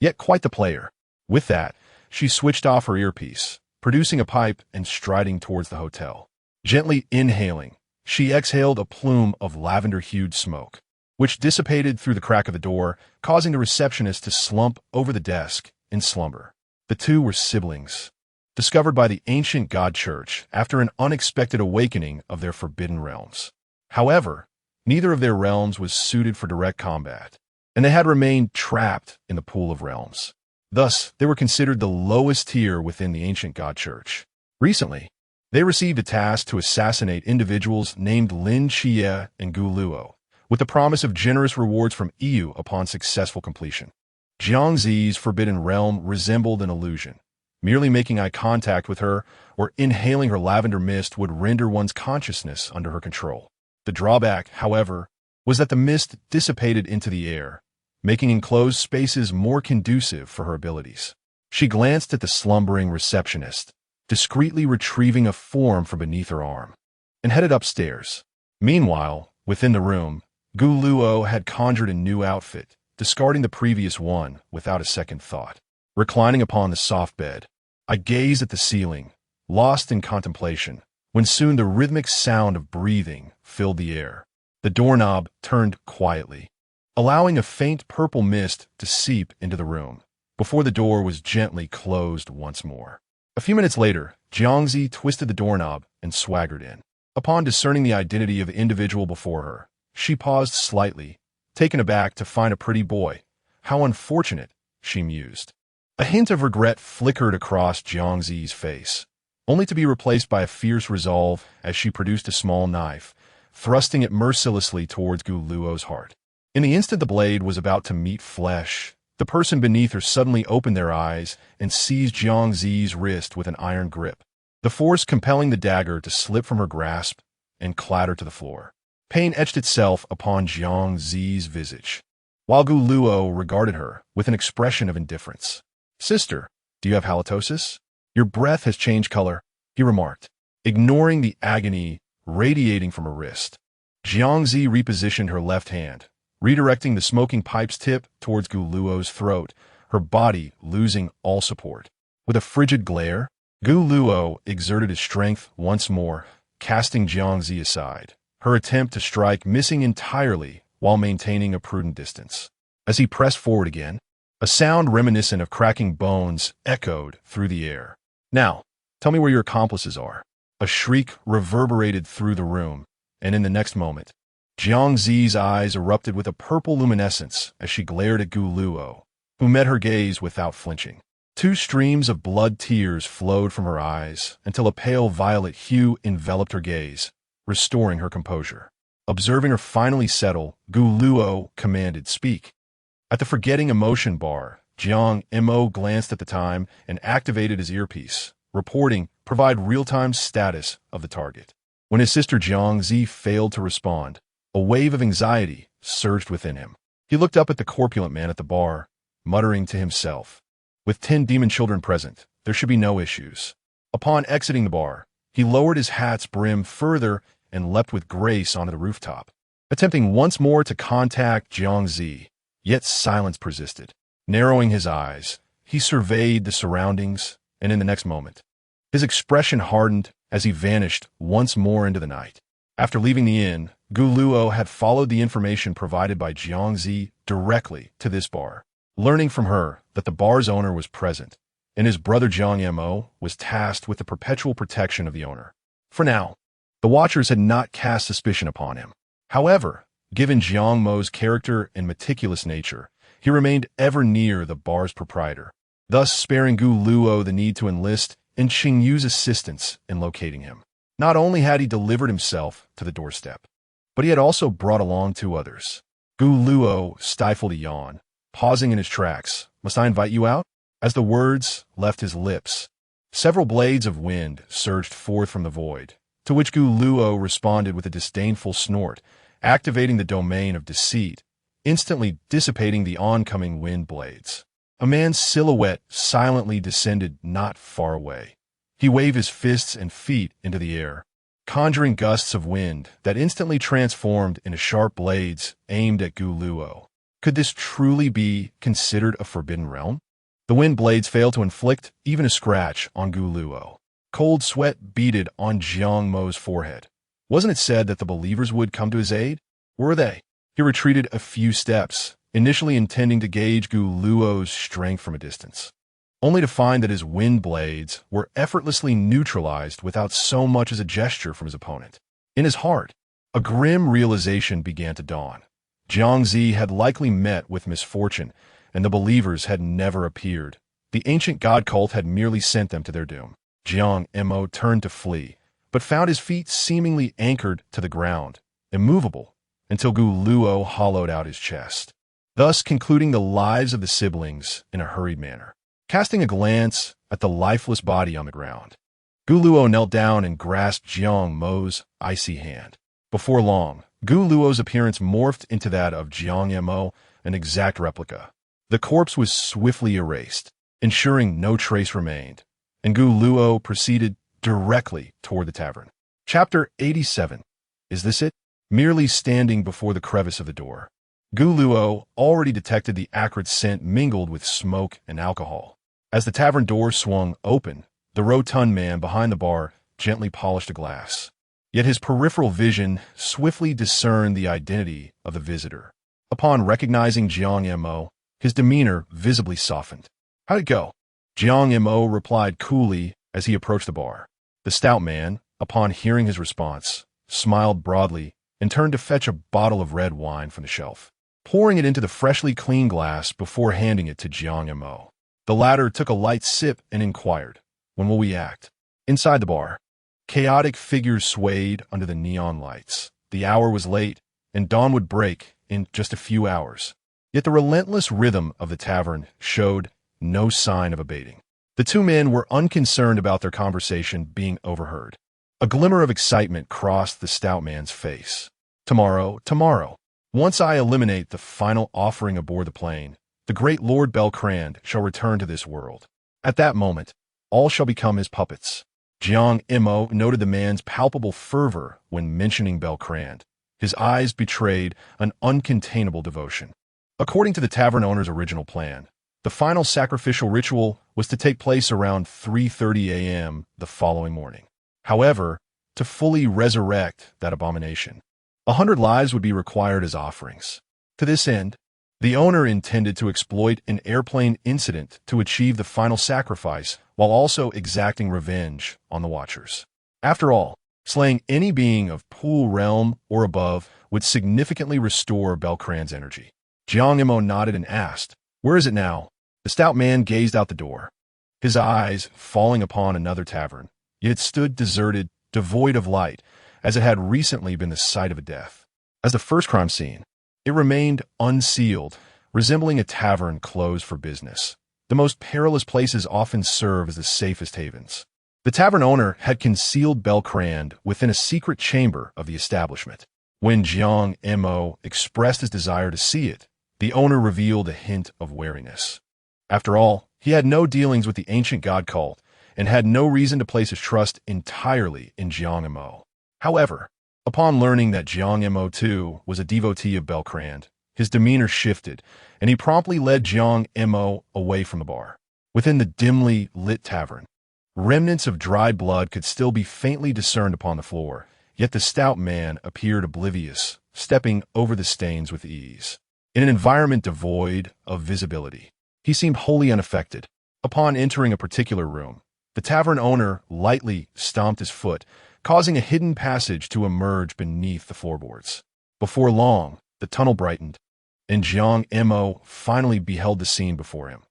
yet quite the player. With that, she switched off her earpiece, producing a pipe and striding towards the hotel. Gently inhaling, she exhaled a plume of lavender-hued smoke, which dissipated through the crack of the door, causing the receptionist to slump over the desk in slumber. The two were siblings, discovered by the ancient god church after an unexpected awakening of their forbidden realms. However, neither of their realms was suited for direct combat, and they had remained trapped in the pool of realms. Thus, they were considered the lowest tier within the ancient god church. Recently, they received a task to assassinate individuals named Lin Xie and Guluo, with the promise of generous rewards from EU upon successful completion. Jiang Zi's forbidden realm resembled an illusion. Merely making eye contact with her or inhaling her lavender mist would render one's consciousness under her control. The drawback, however, was that the mist dissipated into the air, making enclosed spaces more conducive for her abilities. She glanced at the slumbering receptionist, discreetly retrieving a form from beneath her arm, and headed upstairs. Meanwhile, within the room, Guluo had conjured a new outfit, discarding the previous one without a second thought. Reclining upon the soft bed, I gazed at the ceiling, lost in contemplation, when soon the rhythmic sound of breathing filled the air. The doorknob turned quietly, allowing a faint purple mist to seep into the room, before the door was gently closed once more. A few minutes later, Jiangzi twisted the doorknob and swaggered in. Upon discerning the identity of the individual before her, she paused slightly, taken aback to find a pretty boy. How unfortunate, she mused. A hint of regret flickered across Jiangzi's face, only to be replaced by a fierce resolve as she produced a small knife, thrusting it mercilessly towards Guluo's heart. In the instant the blade was about to meet flesh, the person beneath her suddenly opened their eyes and seized Jiangzi's wrist with an iron grip, the force compelling the dagger to slip from her grasp and clatter to the floor. Pain etched itself upon Jiangzi's visage, while Guluo regarded her with an expression of indifference. Sister, do you have halitosis? Your breath has changed color, he remarked, ignoring the agony radiating from her wrist. Jiangzi repositioned her left hand, redirecting the smoking pipe's tip towards Guluo's throat, her body losing all support. With a frigid glare, Guluo exerted his strength once more, casting Jiangzi aside, her attempt to strike missing entirely while maintaining a prudent distance. As he pressed forward again, a sound reminiscent of cracking bones echoed through the air. Now, tell me where your accomplices are." A shriek reverberated through the room, and in the next moment, Jiang Zi's eyes erupted with a purple luminescence as she glared at Gu Luo, who met her gaze without flinching. Two streams of blood tears flowed from her eyes until a pale violet hue enveloped her gaze, restoring her composure. Observing her finally settle, Gu Luo commanded, "Speak." At the forgetting emotion bar, Jiang Mo glanced at the time and activated his earpiece, reporting, "Provide real-time status of the target." When his sister Jiang Zi failed to respond, a wave of anxiety surged within him. He looked up at the corpulent man at the bar, muttering to himself, "With 10 demon children present, there should be no issues." Upon exiting the bar, he lowered his hat's brim further and leapt with grace onto the rooftop. Attempting once more to contact Jiang Zi, yet silence persisted. Narrowing his eyes, he surveyed the surroundings, and in the next moment, his expression hardened as he vanished once more into the night. After leaving the inn, Gu Luo had followed the information provided by Jiang Zi directly to this bar, learning from her that the bar's owner was present, and his brother Jiang Mo was tasked with the perpetual protection of the owner. For now, the Watchers had not cast suspicion upon him. However, given Jiang Mo's character and meticulous nature, he remained ever near the bar's proprietor, thus sparing Gu Luo the need to enlist in Qing Yu's assistance in locating him. Not only had he delivered himself to the doorstep, but he had also brought along 2 others. Gu Luo stifled a yawn, pausing in his tracks. "Must I invite you out?" As the words left his lips, several blades of wind surged forth from the void, to which Gu Luo responded with a disdainful snort, activating the domain of deceit, instantly dissipating the oncoming wind blades. A man's silhouette silently descended not far away. He waved his fists and feet into the air, conjuring gusts of wind that instantly transformed into sharp blades aimed at Gu Luo. Could this truly be considered a forbidden realm? The wind blades failed to inflict even a scratch on Gu Luo. Cold sweat beaded on Jiang Mo's forehead. Wasn't it said that the believers would come to his aid? Were they? He retreated a few steps, initially intending to gauge Gu Luo's strength from a distance, only to find that his wind blades were effortlessly neutralized without so much as a gesture from his opponent. In his heart, a grim realization began to dawn. Jiang Zi had likely met with misfortune, and the believers had never appeared. The ancient god cult had merely sent them to their doom. Jiang Mo turned to flee, but found his feet seemingly anchored to the ground, immovable, until Gu Luo hollowed out his chest, thus concluding the lives of the siblings in a hurried manner. Casting a glance at the lifeless body on the ground, Gu Luo knelt down and grasped Jiang Mo's icy hand. Before long, Gu Luo's appearance morphed into that of Jiang Mo, an exact replica. The corpse was swiftly erased, ensuring no trace remained, and Gu Luo proceeded directly toward the tavern. Chapter 87. Is this it? Merely standing before the crevice of the door, Gu Luo already detected the acrid scent mingled with smoke and alcohol. As the tavern door swung open, the rotund man behind the bar gently polished a glass. Yet his peripheral vision swiftly discerned the identity of the visitor. Upon recognizing Jiang Mo, his demeanor visibly softened. "How'd it go?" Jiang Mo replied coolly as he approached the bar. The stout man, upon hearing his response, smiled broadly and turned to fetch a bottle of red wine from the shelf, pouring it into the freshly cleaned glass before handing it to Jiang Mo. The latter took a light sip and inquired, "When will we act?" Inside the bar, chaotic figures swayed under the neon lights. The hour was late, and dawn would break in just a few hours. Yet the relentless rhythm of the tavern showed no sign of abating. The 2 men were unconcerned about their conversation being overheard. A glimmer of excitement crossed the stout man's face. Tomorrow. Once I eliminate the final offering aboard the plane, the great Lord Belcrand shall return to this world. At that moment, all shall become his puppets." Jiang Mo noted the man's palpable fervor when mentioning Belcrand. His eyes betrayed an uncontainable devotion. According to the tavern owner's original plan, the final sacrificial ritual was to take place around 3:30 a.m. the following morning. However, to fully resurrect that abomination, 100 lives would be required as offerings. To this end, the owner intended to exploit an airplane incident to achieve the final sacrifice while also exacting revenge on the Watchers. After all, slaying any being of Pool realm or above would significantly restore Belcran's energy. Jiang Imo nodded and asked, "Where is it now?" The stout man gazed out the door, his eyes falling upon another tavern. Yet it stood deserted, devoid of light, as it had recently been the site of a death. As the first crime scene, it remained unsealed, resembling a tavern closed for business. The most perilous places often serve as the safest havens. The tavern owner had concealed Belcrand within a secret chamber of the establishment. When Jiang Imo expressed his desire to see it, the owner revealed a hint of wariness. After all, he had no dealings with the ancient god cult and had no reason to place his trust entirely in Jiang Imo. However, upon learning that Jiang Imo too was a devotee of Belcrand, his demeanor shifted, and he promptly led Jiang Imo away from the bar. Within the dimly lit tavern, remnants of dried blood could still be faintly discerned upon the floor, yet the stout man appeared oblivious, stepping over the stains with ease. In an environment devoid of visibility, he seemed wholly unaffected. Upon entering a particular room, the tavern owner lightly stomped his foot, causing a hidden passage to emerge beneath the floorboards. Before long, the tunnel brightened, and Jiang Imo finally beheld the scene before him.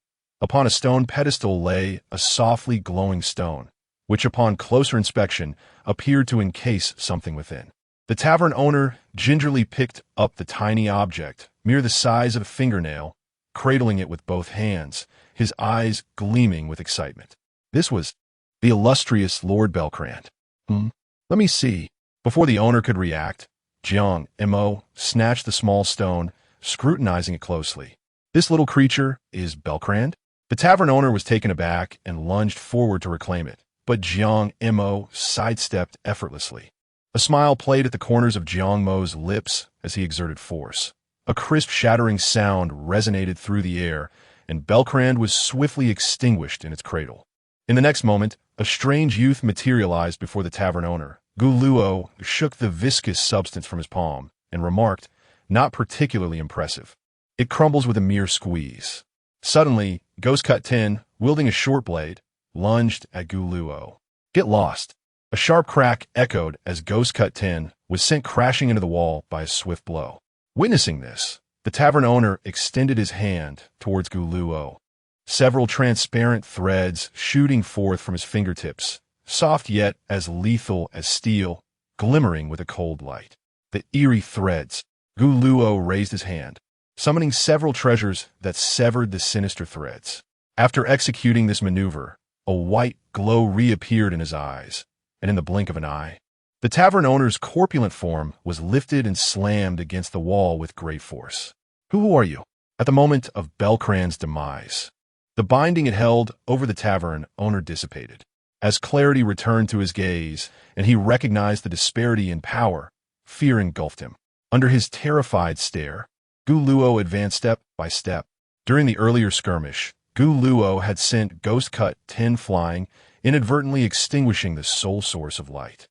Upon a stone pedestal lay a softly glowing stone, which upon closer inspection appeared to encase something within. The tavern owner gingerly picked up the tiny object, mere the size of a fingernail, cradling it with both hands, his eyes gleaming with excitement. This was the illustrious Lord Belcrand. Let me see. Before the owner could react, Jiang Imo snatched the small stone, scrutinizing it closely. This little creature is Belcrand? The tavern owner was taken aback and lunged forward to reclaim it, but Jiang Imo sidestepped effortlessly. A smile played at the corners of Jiang Mo's lips as he exerted force. A crisp, shattering sound resonated through the air, and Belcrand was swiftly extinguished in its cradle. In the next moment, a strange youth materialized before the tavern owner. Guluo shook the viscous substance from his palm and remarked, "Not particularly impressive. It crumbles with a mere squeeze." Suddenly, Ghost Cut 10, wielding a short blade, lunged at Guluo. "Get lost." A sharp crack echoed as Ghost Cut 10 was sent crashing into the wall by a swift blow. Witnessing this, the tavern owner extended his hand towards Guluo, several transparent threads shooting forth from his fingertips, soft yet as lethal as steel, glimmering with a cold light. The eerie threads. Guluo raised his hand, summoning several treasures that severed the sinister threads. After executing this maneuver, a white glow reappeared in his eyes, and in the blink of an eye, the tavern owner's corpulent form was lifted and slammed against the wall with great force. "Who are you?" At the moment of Belcrand's demise, the binding it held over the tavern owner dissipated. As clarity returned to his gaze and he recognized the disparity in power, fear engulfed him. Under his terrified stare, Guluo advanced step by step. During the earlier skirmish, Guluo had sent Ghost Cut 10 flying, inadvertently extinguishing the sole source of light.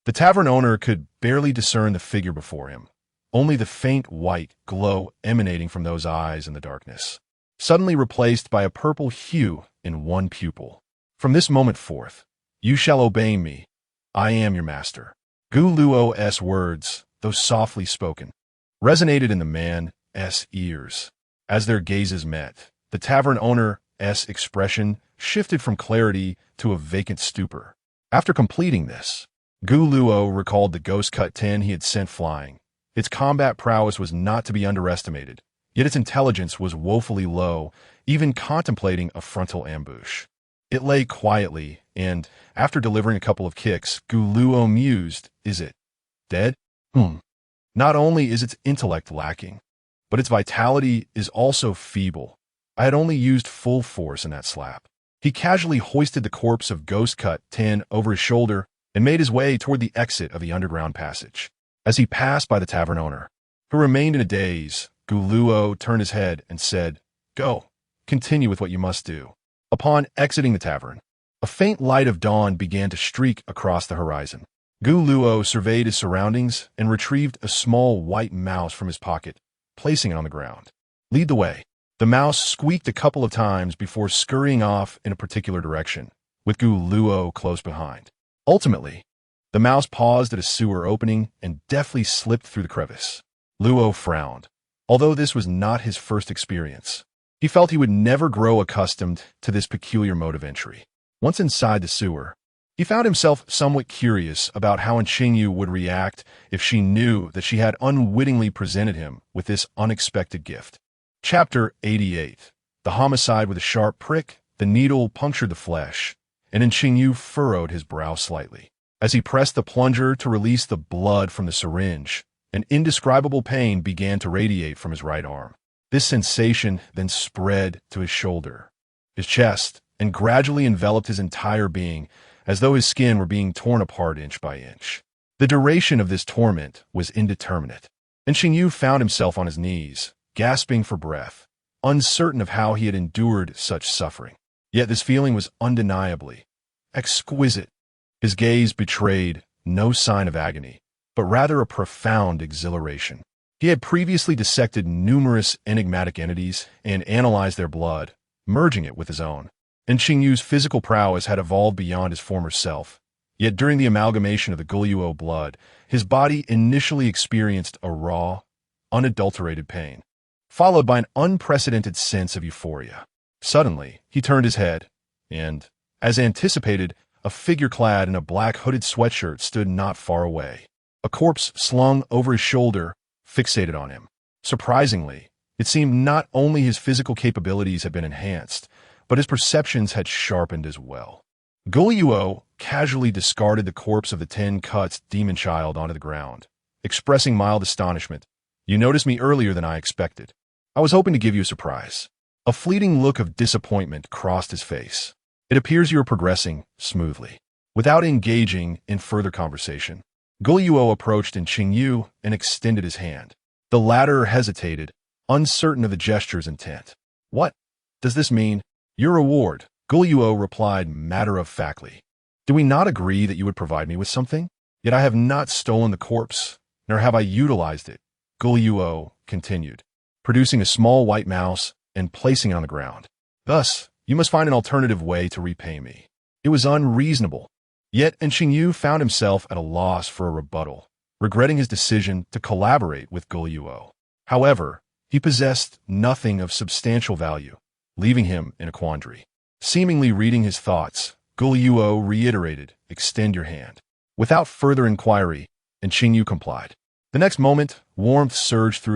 The tavern owner could barely discern the figure before him, only the faint white glow emanating from those eyes in the darkness, suddenly replaced by a purple hue in one pupil. "From this moment forth, you shall obey me. I am your master." Guluo's words, though softly spoken, resonated in the man's ears. As their gazes met, the tavern owner's expression shifted from clarity to a vacant stupor. After completing this, Guluo recalled the Ghost Cut 10 he had sent flying. Its combat prowess was not to be underestimated, yet its intelligence was woefully low, even contemplating a frontal ambush. It lay quietly, and, after delivering a couple of kicks, Guluo mused, "Is it dead? Not only is its intellect lacking, but its vitality is also feeble. I had only used full force in that slap." He casually hoisted the corpse of Ghost Cut 10 over his shoulder and made his way toward the exit of the underground passage. As he passed by the tavern owner, who remained in a daze, Guluo turned his head and said, "Go, continue with what you must do." Upon exiting the tavern, a faint light of dawn began to streak across the horizon. Guluo surveyed his surroundings and retrieved a small white mouse from his pocket, placing it on the ground. "Lead the way." The mouse squeaked a couple of times before scurrying off in a particular direction, with Gu Luo close behind. Ultimately, the mouse paused at a sewer opening and deftly slipped through the crevice. Luo frowned. Although this was not his first experience, he felt he would never grow accustomed to this peculiar mode of entry. Once inside the sewer, he found himself somewhat curious about how Qingyu would react if she knew that she had unwittingly presented him with this unexpected gift. Chapter 88. The homicide with a sharp prick, the needle punctured the flesh, and Qingyu furrowed his brow slightly. As he pressed the plunger to release the blood from the syringe, an indescribable pain began to radiate from his right arm. This sensation then spread to his shoulder, his chest, and gradually enveloped his entire being, as though his skin were being torn apart inch by inch. The duration of this torment was indeterminate, and Qingyu found himself on his knees, gasping for breath, uncertain of how he had endured such suffering. Yet this feeling was undeniably exquisite. His gaze betrayed no sign of agony, but rather a profound exhilaration. He had previously dissected numerous enigmatic entities and analyzed their blood, merging it with his own. And Qingyu's physical prowess had evolved beyond his former self. Yet during the amalgamation of the Guluo blood, his body initially experienced a raw, unadulterated pain, followed by an unprecedented sense of euphoria. Suddenly, he turned his head, and, as anticipated, a figure clad in a black hooded sweatshirt stood not far away. A corpse slung over his shoulder, fixated on him. Surprisingly, it seemed not only his physical capabilities had been enhanced, but his perceptions had sharpened as well. Guluo casually discarded the corpse of the 10 cuts demon child onto the ground, expressing mild astonishment. "You noticed me earlier than I expected. I was hoping to give you a surprise." A fleeting look of disappointment crossed his face. "It appears you are progressing smoothly." Without engaging in further conversation, Guluo approached Qingyu and extended his hand. The latter hesitated, uncertain of the gesture's intent. "What does this mean?" "Your reward," Guluo replied matter-of-factly. "Do we not agree that you would provide me with something? Yet I have not stolen the corpse, nor have I utilized it," Guluo continued, producing a small white mouse and placing it on the ground. "Thus, you must find an alternative way to repay me." It was unreasonable. Yet Qingyu found himself at a loss for a rebuttal, regretting his decision to collaborate with Guluo. However, he possessed nothing of substantial value, leaving him in a quandary. Seemingly reading his thoughts, Guluo reiterated, "Extend your hand." Without further inquiry, Qingyu complied. The next moment, warmth surged through his